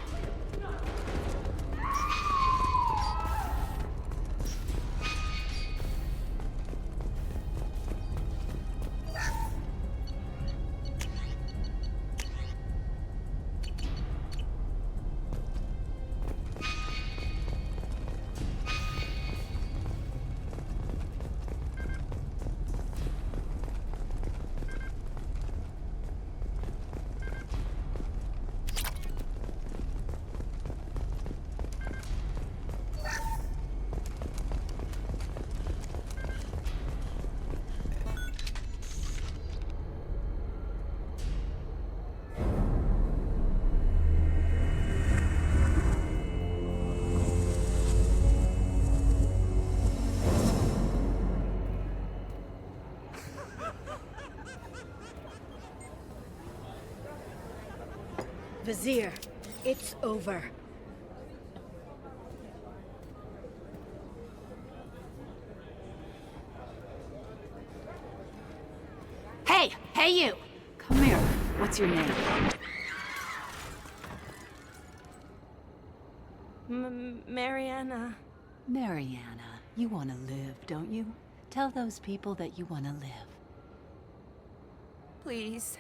Vizier, it's over. Hey! Hey you! Come here. What's your name? Mariana. Mariana. You want to live, don't you? Tell those people that you want to live. Please.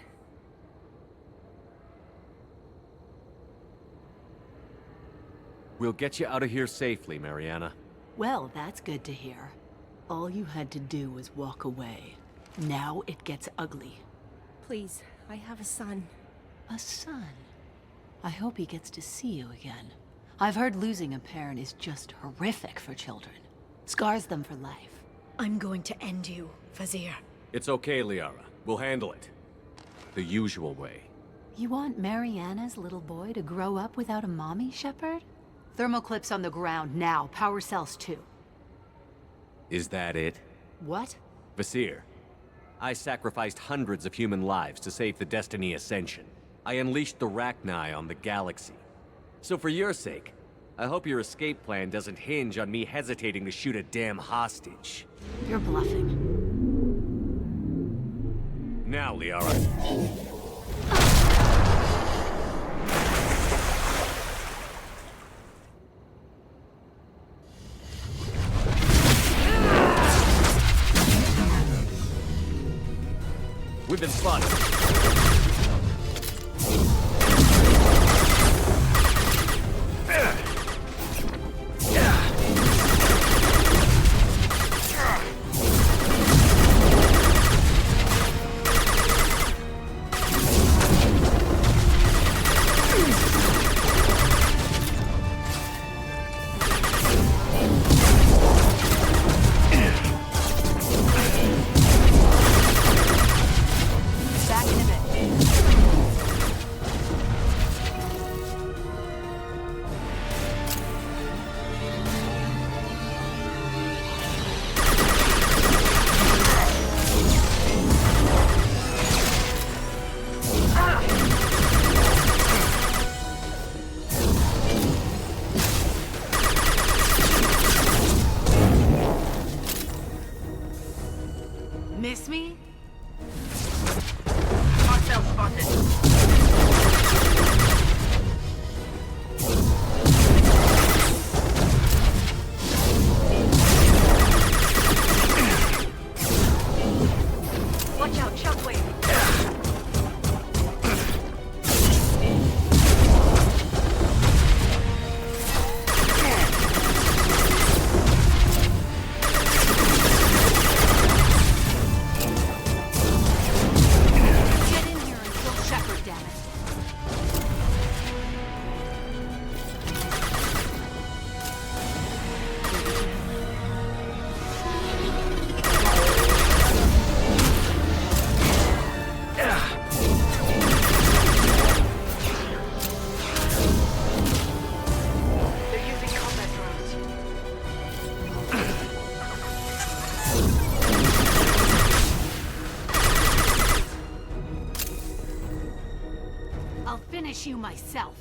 We'll get you out of here safely, Mariana. Well, that's good to hear. All you had to do was walk away. Now it gets ugly. Please, I have a son. A son? I hope he gets to see you again. I've heard losing a parent is just horrific for children. Scars them for life. I'm going to end you, Vizier. It's okay, Liara. We'll handle it. The usual way. You want Mariana's little boy to grow up without a mommy, Shepard? Thermoclips on the ground now. Power cells too. Is that it? What? Vizier, I sacrificed hundreds of human lives to save the Destiny Ascension. I unleashed the Rachni on the galaxy. So for your sake, I hope your escape plan doesn't hinge on me hesitating to shoot a damn hostage. You're bluffing. Now, Liara. We've been spotted. Miss me? Hostile spotted. Watch out, shockwave. finish you myself.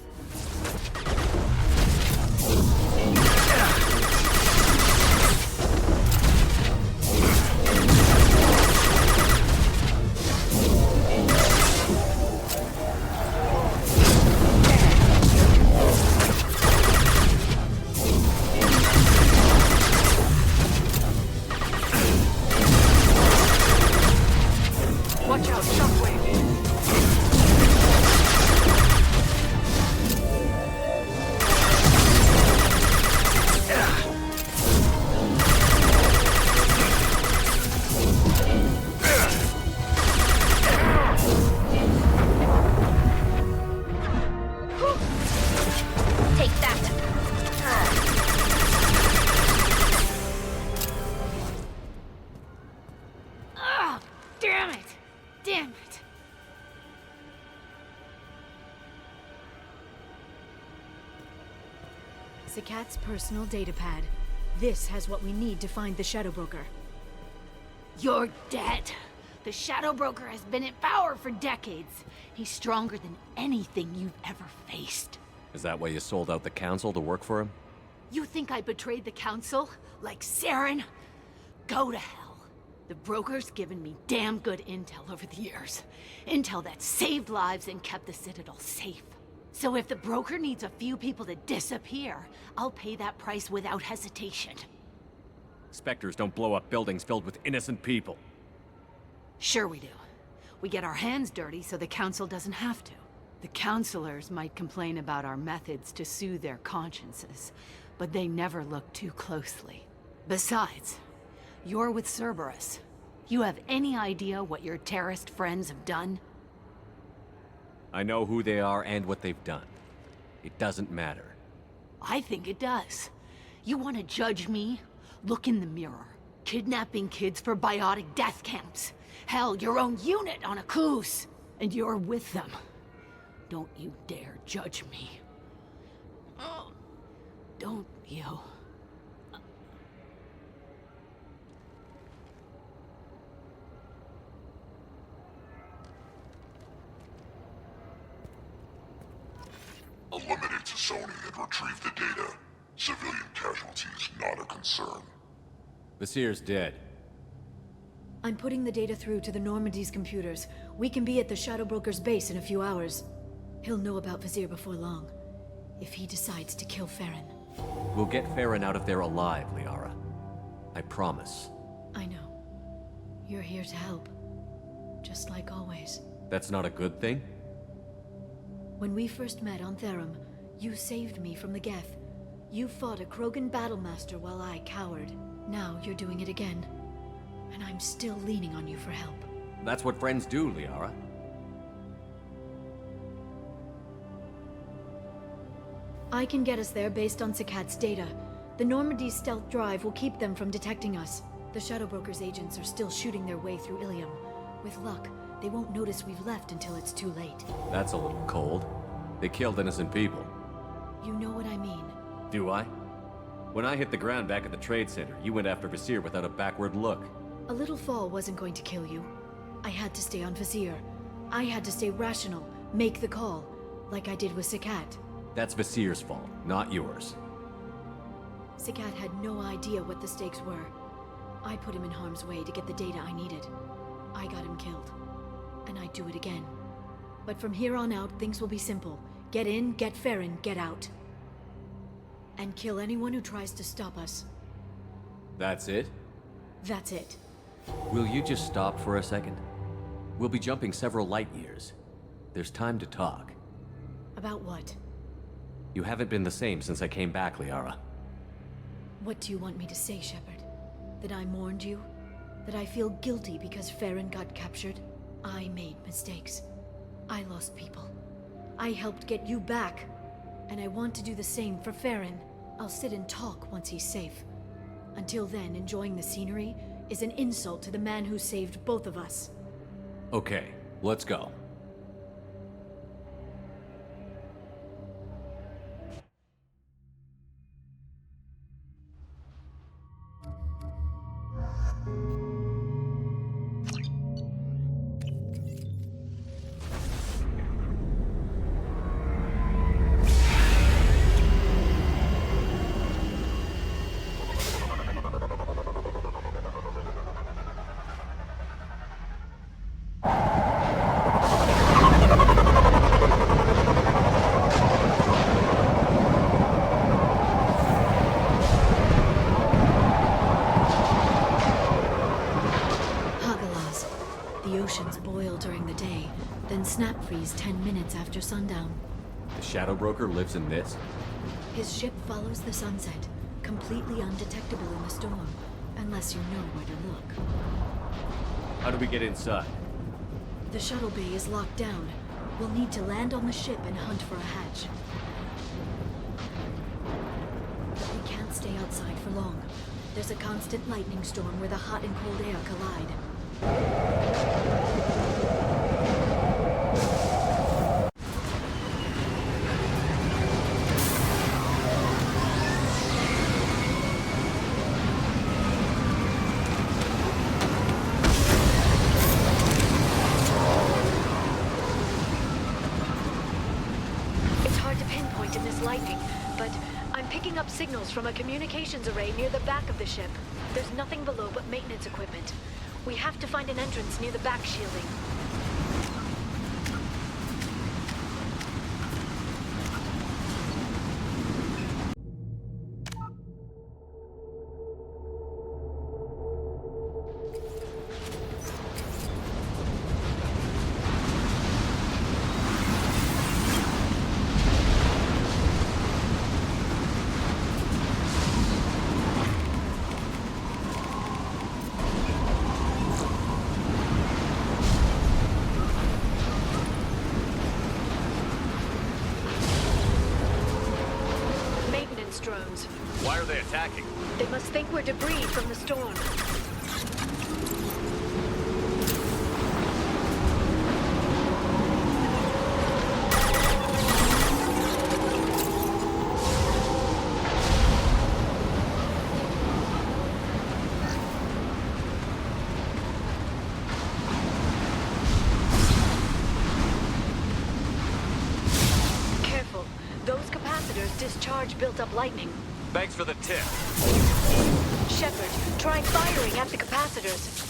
Watch out, shockwave! Take that. Ah, damn it! Damn it! Zakat's personal data pad. This has what we need to find the Shadow Broker. You're dead. The Shadow Broker has been in power for decades. He's stronger than anything you've ever faced. Is that why you sold out the Council to work for him? You think I betrayed the Council? Like Saren? Go to hell. The Broker's given me damn good intel over the years. Intel that saved lives and kept the Citadel safe. So if the Broker needs a few people to disappear, I'll pay that price without hesitation. Spectres don't blow up buildings filled with innocent people. Sure we do. We get our hands dirty so the Council doesn't have to. The Councilors might complain about our methods to soothe their consciences, but they never look too closely. Besides, you're with Cerberus. You have any idea what your terrorist friends have done? I know who they are and what they've done. It doesn't matter. I think it does. You want to judge me? Look in the mirror. Kidnapping kids for biotic death camps. Hell, your own unit on a cruise. And you're with them. Don't you dare judge me. Oh, don't you? Eliminate Sony and retrieve the data. Civilian casualties not a concern. Vasir's dead. I'm putting the data through to the Normandy's computers. We can be at the Shadow Broker's base in a few hours. He'll know about Vasir before long. If he decides to kill Farron. We'll get Farron out of there alive, Liara. I promise. I know. You're here to help. Just like always. That's not a good thing? When we first met on Therum, you saved me from the Geth. You fought a Krogan battlemaster while I cowered. Now you're doing it again. And I'm still leaning on you for help. That's what friends do, Liara. I can get us there based on Zakat's data. The Normandy's stealth drive will keep them from detecting us. The Shadow Broker's agents are still shooting their way through Illium. With luck, they won't notice we've left until it's too late. That's a little cold. They killed innocent people. You know what I mean. Do I? When I hit the ground back at the trade center, you went after Vasir without a backward look. A little fall wasn't going to kill you. I had to stay on Vasir. I had to stay rational, make the call, like I did with Zakat. That's Vasir's fault, not yours. Zakat had no idea what the stakes were. I put him in harm's way to get the data I needed. I got him killed. And I'd do it again. But from here on out, things will be simple. Get in, get Farron, get out. And kill anyone who tries to stop us. That's it? That's it. Will you just stop for a second? We'll be jumping several light years. There's time to talk. About what? You haven't been the same since I came back, Liara. What do you want me to say, Shepard? That I mourned you? That I feel guilty because Farron got captured? I made mistakes. I lost people. I helped get you back. And I want to do the same for Farron. I'll sit and talk once he's safe. Until then, enjoying the scenery is an insult to the man who saved both of us. Okay, let's go. oceans boil during the day, then snap freeze 10 minutes after sundown. The Shadow Broker lives in this? His ship follows the sunset, completely undetectable in the storm, unless you know where to look. How do we get inside? The shuttle bay is locked down. We'll need to land on the ship and hunt for a hatch. We can't stay outside for long. There's a constant lightning storm where the hot and cold air collide. It's hard to pinpoint in this lightning, but I'm picking up signals from a communications array near the back of the ship. There's nothing below but maintenance equipment. We have to find an entrance near the back shielding. Drones. Why are they attacking? They must think we're debris from the storm. Careful. Those capacitors discharge built-up lightning. Thanks for the tip. Shepard, try firing at the capacitors.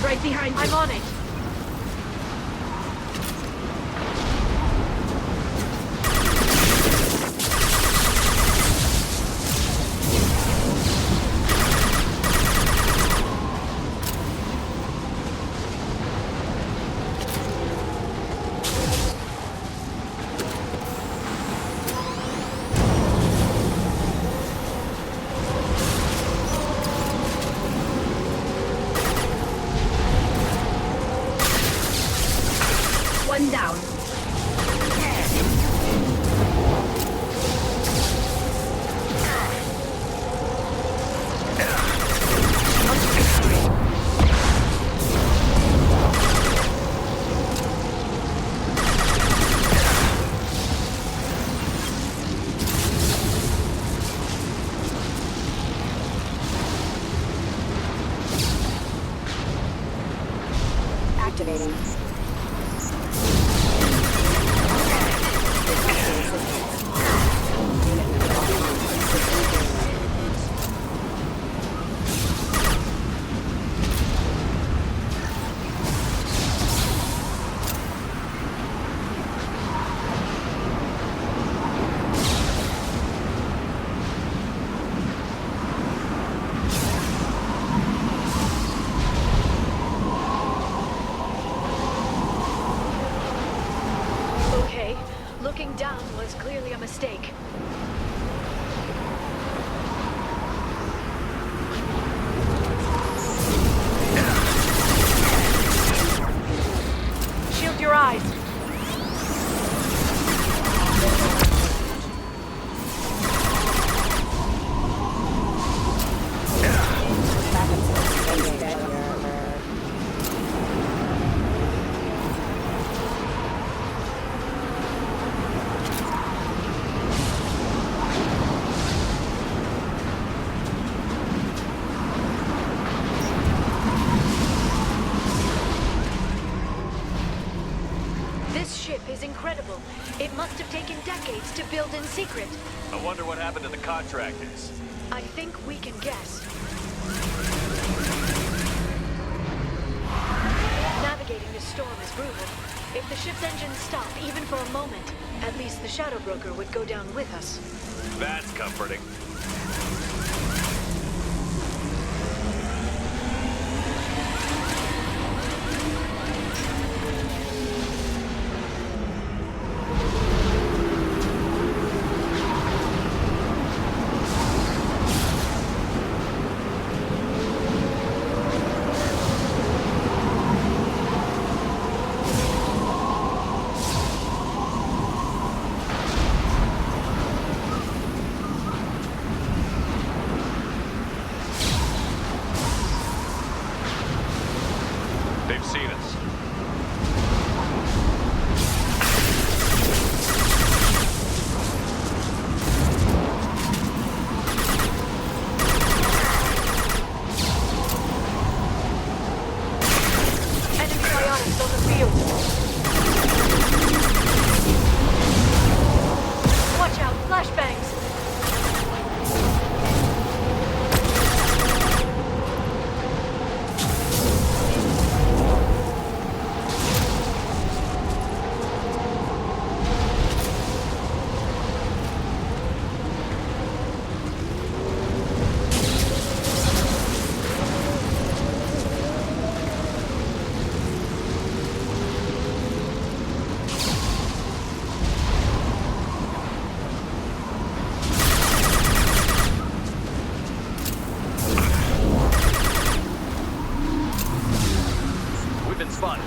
Right behind you. I'm on it. One down. Activating. Looking down was clearly a mistake. Shield your eyes. incredible. It must have taken decades to build in secret. I wonder what happened to the contractors. I think we can guess. Navigating this storm is brutal. If the ship's engines stop, even for a moment, at least the Shadow Broker would go down with us. That's comforting. They've seen us. Enemy psionics on the field. Watch out, flashbangs. We've been spotted.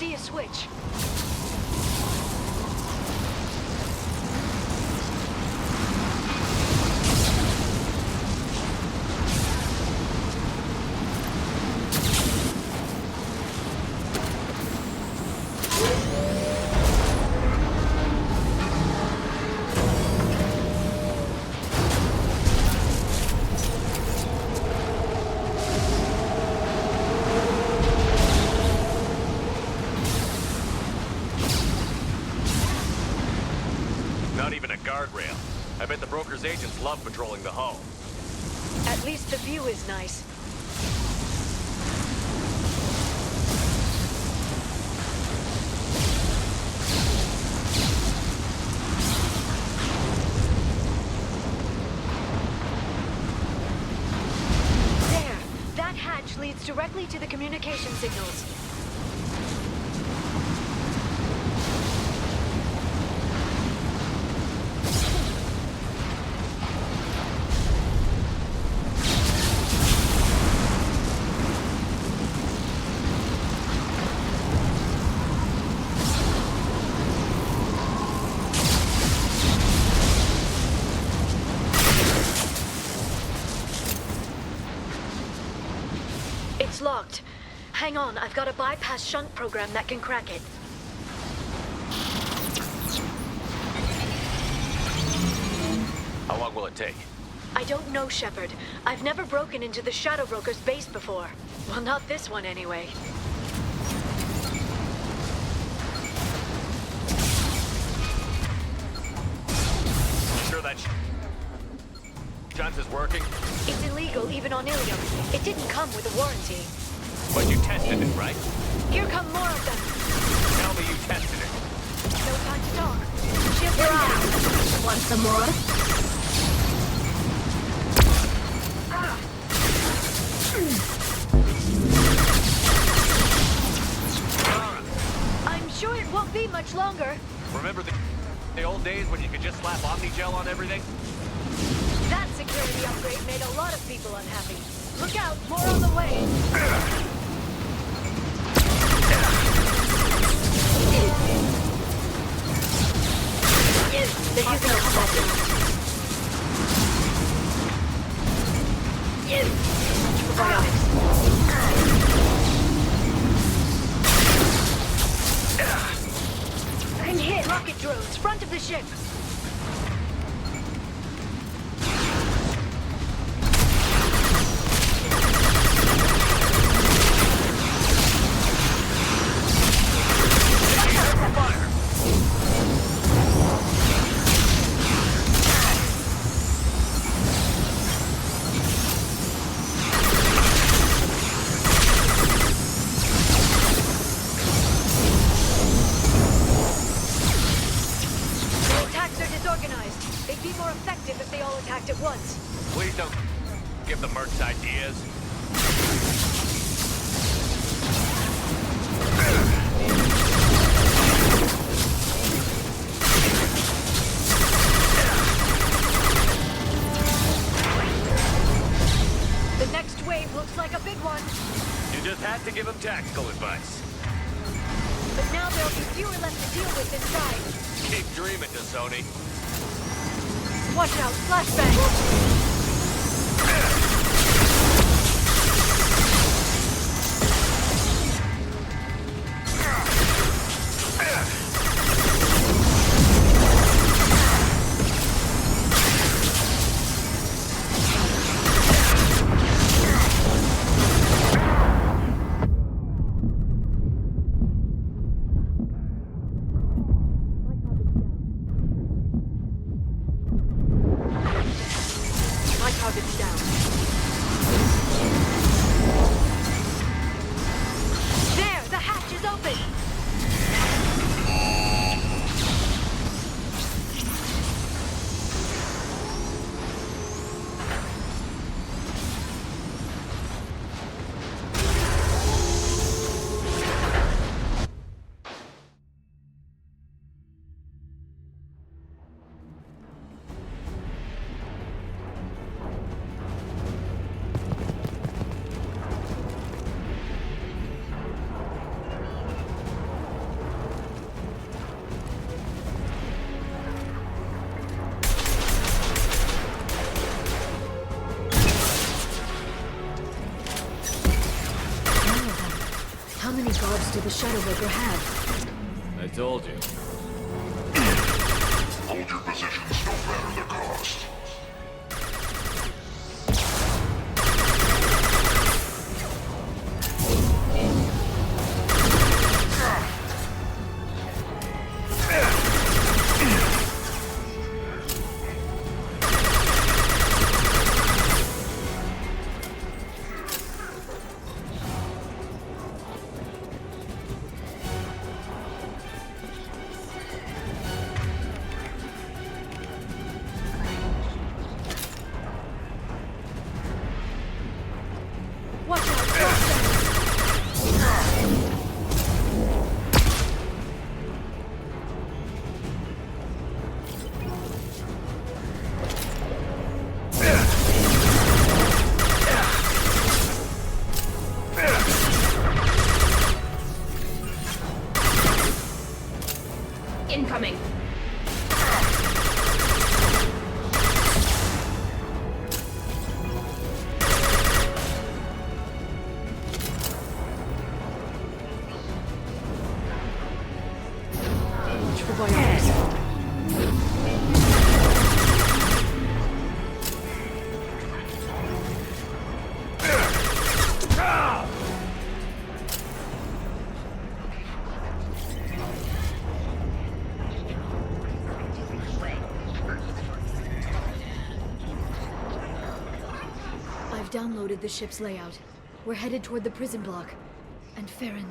see a switch. Not even a guardrail. I bet the broker's agents love patrolling the hull. At least the view is nice. There! That hatch leads directly to the communication signals. It's locked. Hang on, I've got a bypass shunt program that can crack it. How long will it take? I don't know, Shepard. I've never broken into the Shadow Broker's base before. Well, not this one anyway. Sure that shunt is working? It's illegal even on Illium. It didn't come with a warranty. But you tested it, right? Here come more of them. Tell me you tested it. No time to talk. Ship down. Want some more? I'm sure it won't be much longer. Remember the old days when you could just slap Omnigel on everything? That security upgrade made a lot of people unhappy. Look out, more on the way. They're using a combat. I'm hit. Rocket drones, front of the ship. Please don't give the mercs ideas. The next wave looks like a big one. You just had to give him tactical advice. But now there'll be fewer left to deal with inside. Keep dreaming, Sony. Watch out, flashbang! How many guards do the Shadow Broker have? I told you. Hold your positions no matter the cost. Incoming! I've downloaded the ship's layout. We're headed toward the prison block. And Farron.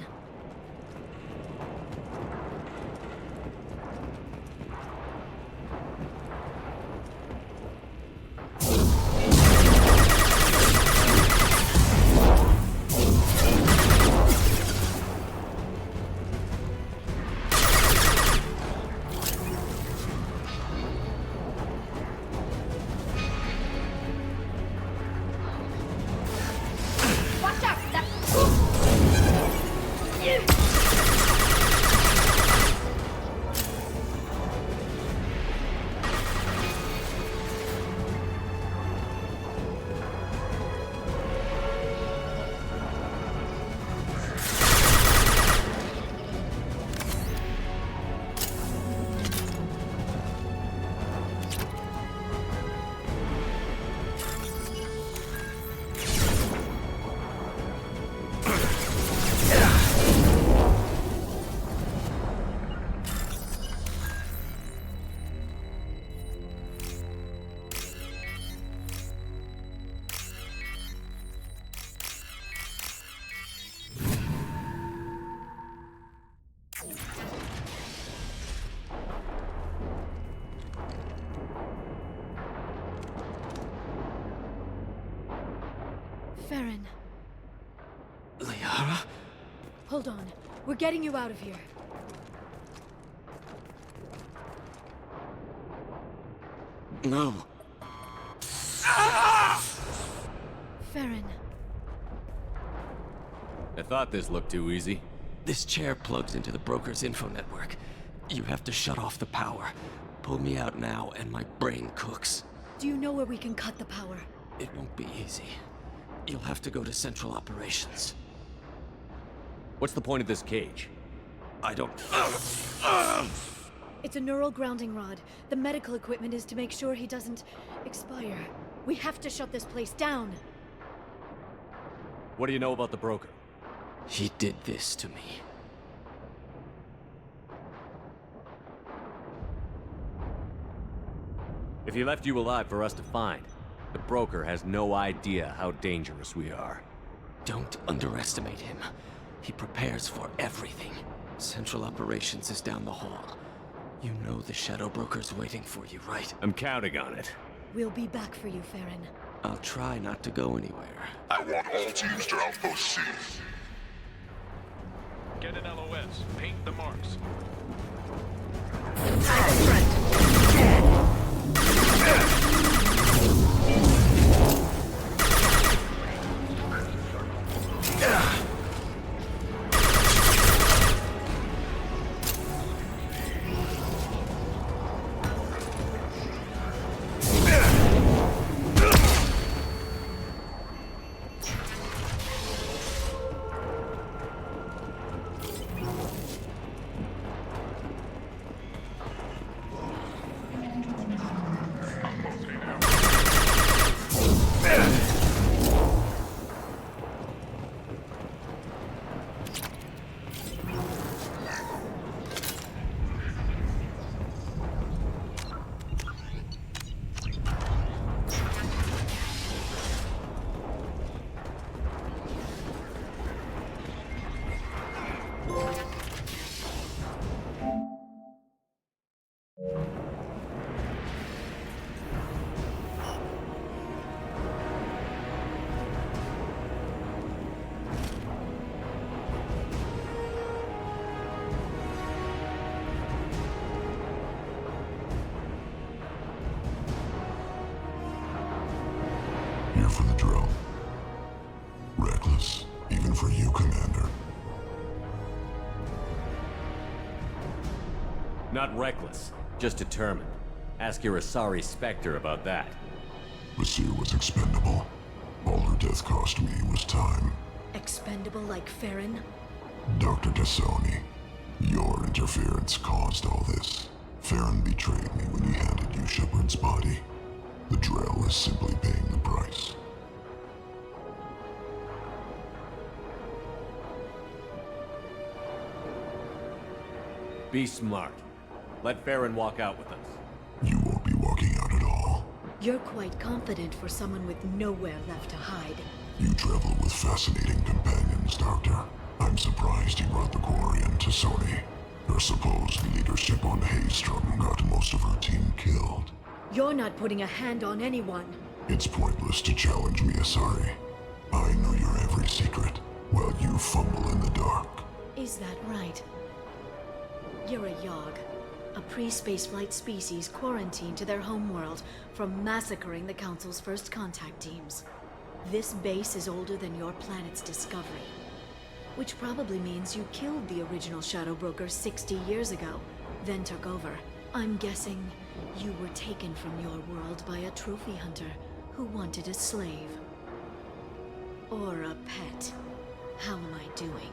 Farron. Liara? Hold on. We're getting you out of here. No. Farron. I thought this looked too easy. This chair plugs into the broker's info network. You have to shut off the power. Pull me out now, and my brain cooks. Do you know where we can cut the power? It won't be easy. You'll have to go to Central Operations. What's the point of this cage? I don't... It's a neural grounding rod. The medical equipment is to make sure he doesn't expire. We have to shut this place down. What do you know about the broker? He did this to me. If he left you alive for us to find, the broker has no idea how dangerous we are. Don't underestimate him. He prepares for everything. Central Operations is down the hall. You know the Shadow Broker's waiting for you, right? I'm counting on it. We'll be back for you, Farron. I'll try not to go anywhere. I want all teams to Outpost C. Get an LOS. Paint the marks. Target front. Here for the drill. Reckless, even for you, Commander. Not reckless, just determined. Ask your Asari Spectre about that. Basir was expendable. All her death cost me was time. Expendable like Farron? Dr. Kasumi, your interference caused all this. Farron betrayed me when he handed you Shepard's body. The Drell is simply paying the price. Be smart. Let Farron walk out with us. You won't be walking out at all. You're quite confident for someone with nowhere left to hide. You travel with fascinating companions, Doctor. I'm surprised you brought the Quarry and Tassoni. Her supposed leadership on Haystrom got most of her team killed. You're not putting a hand on anyone. It's pointless to challenge me, Asari. I know your every secret, while you fumble in the dark. Is that right? You're a Yogg, a pre-spaceflight species quarantined to their homeworld from massacring the Council's first contact teams. This base is older than your planet's discovery, which probably means you killed the original Shadow Broker 60 years ago, then took over. I'm guessing you were taken from your world by a trophy hunter who wanted a slave. Or a pet. How am I doing?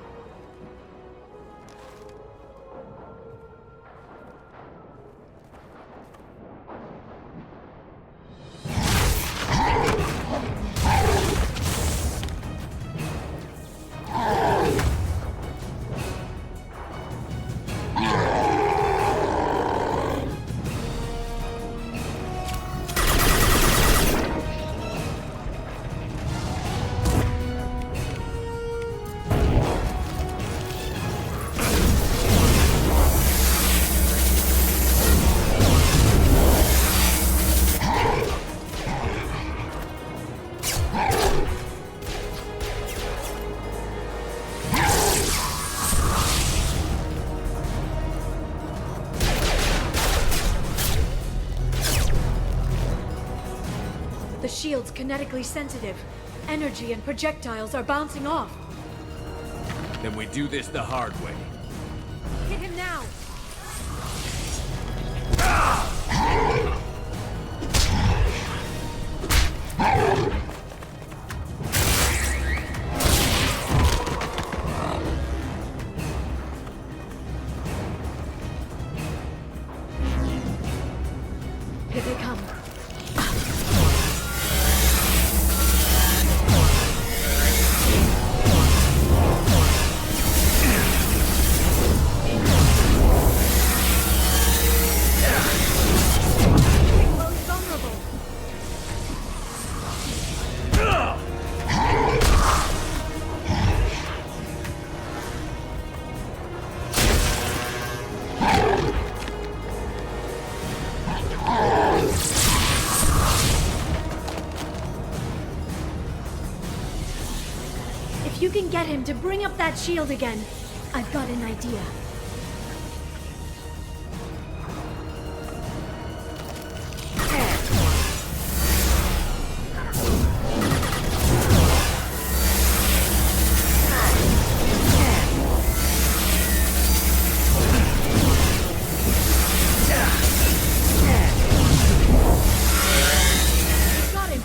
The shield's kinetically sensitive. Energy and projectiles are bouncing off. Then we do this the hard way. Hit him now! Here they come. If you can get him to bring up that shield again, I've got an idea. Got him!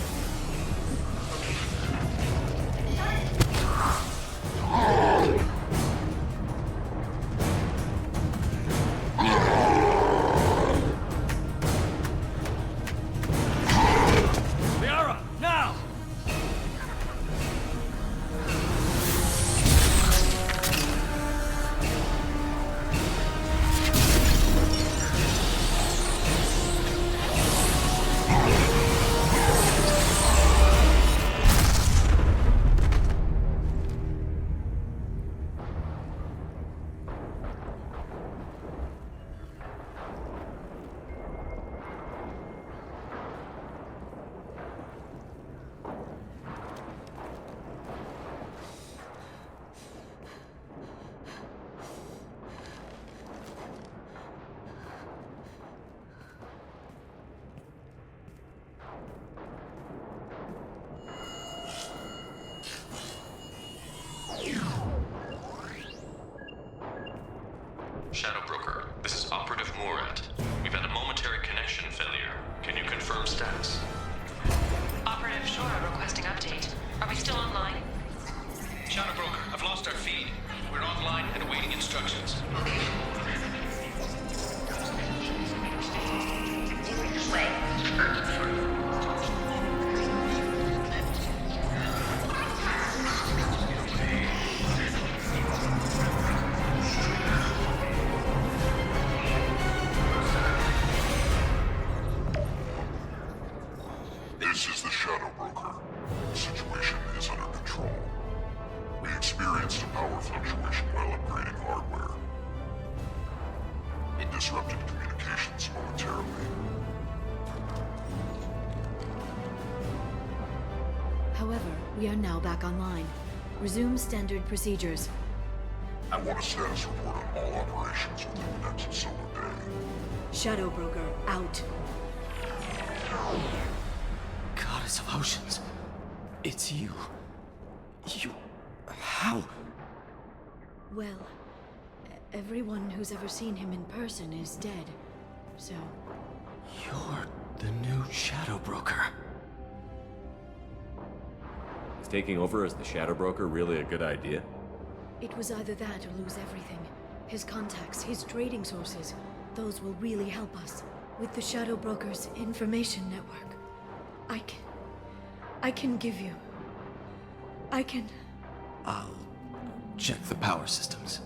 Liara, now! Shadow Broker, This is Operative Murat. We've had a momentary connection failure. Can you confirm status? Operative Shora requesting update. Are we still online? Shadow Broker, I've lost our feed. We're online and awaiting instructions. This is the Shadow Broker. The situation is under control. We experienced a power fluctuation while upgrading hardware. It disrupted communications momentarily. However, we are now back online. Resume standard procedures. I want a status report on all operations within the next solar day. Shadow Broker, out. Goddess of Oceans. It's you. How? Well, everyone who's ever seen him in person is dead. So... You're the new Shadow Broker. Is taking over as the Shadow Broker really a good idea? it was either that or lose everything. His contacts, his trading sources, those will really help us. With the Shadow Broker's information network, I can give you... I'll check the power systems.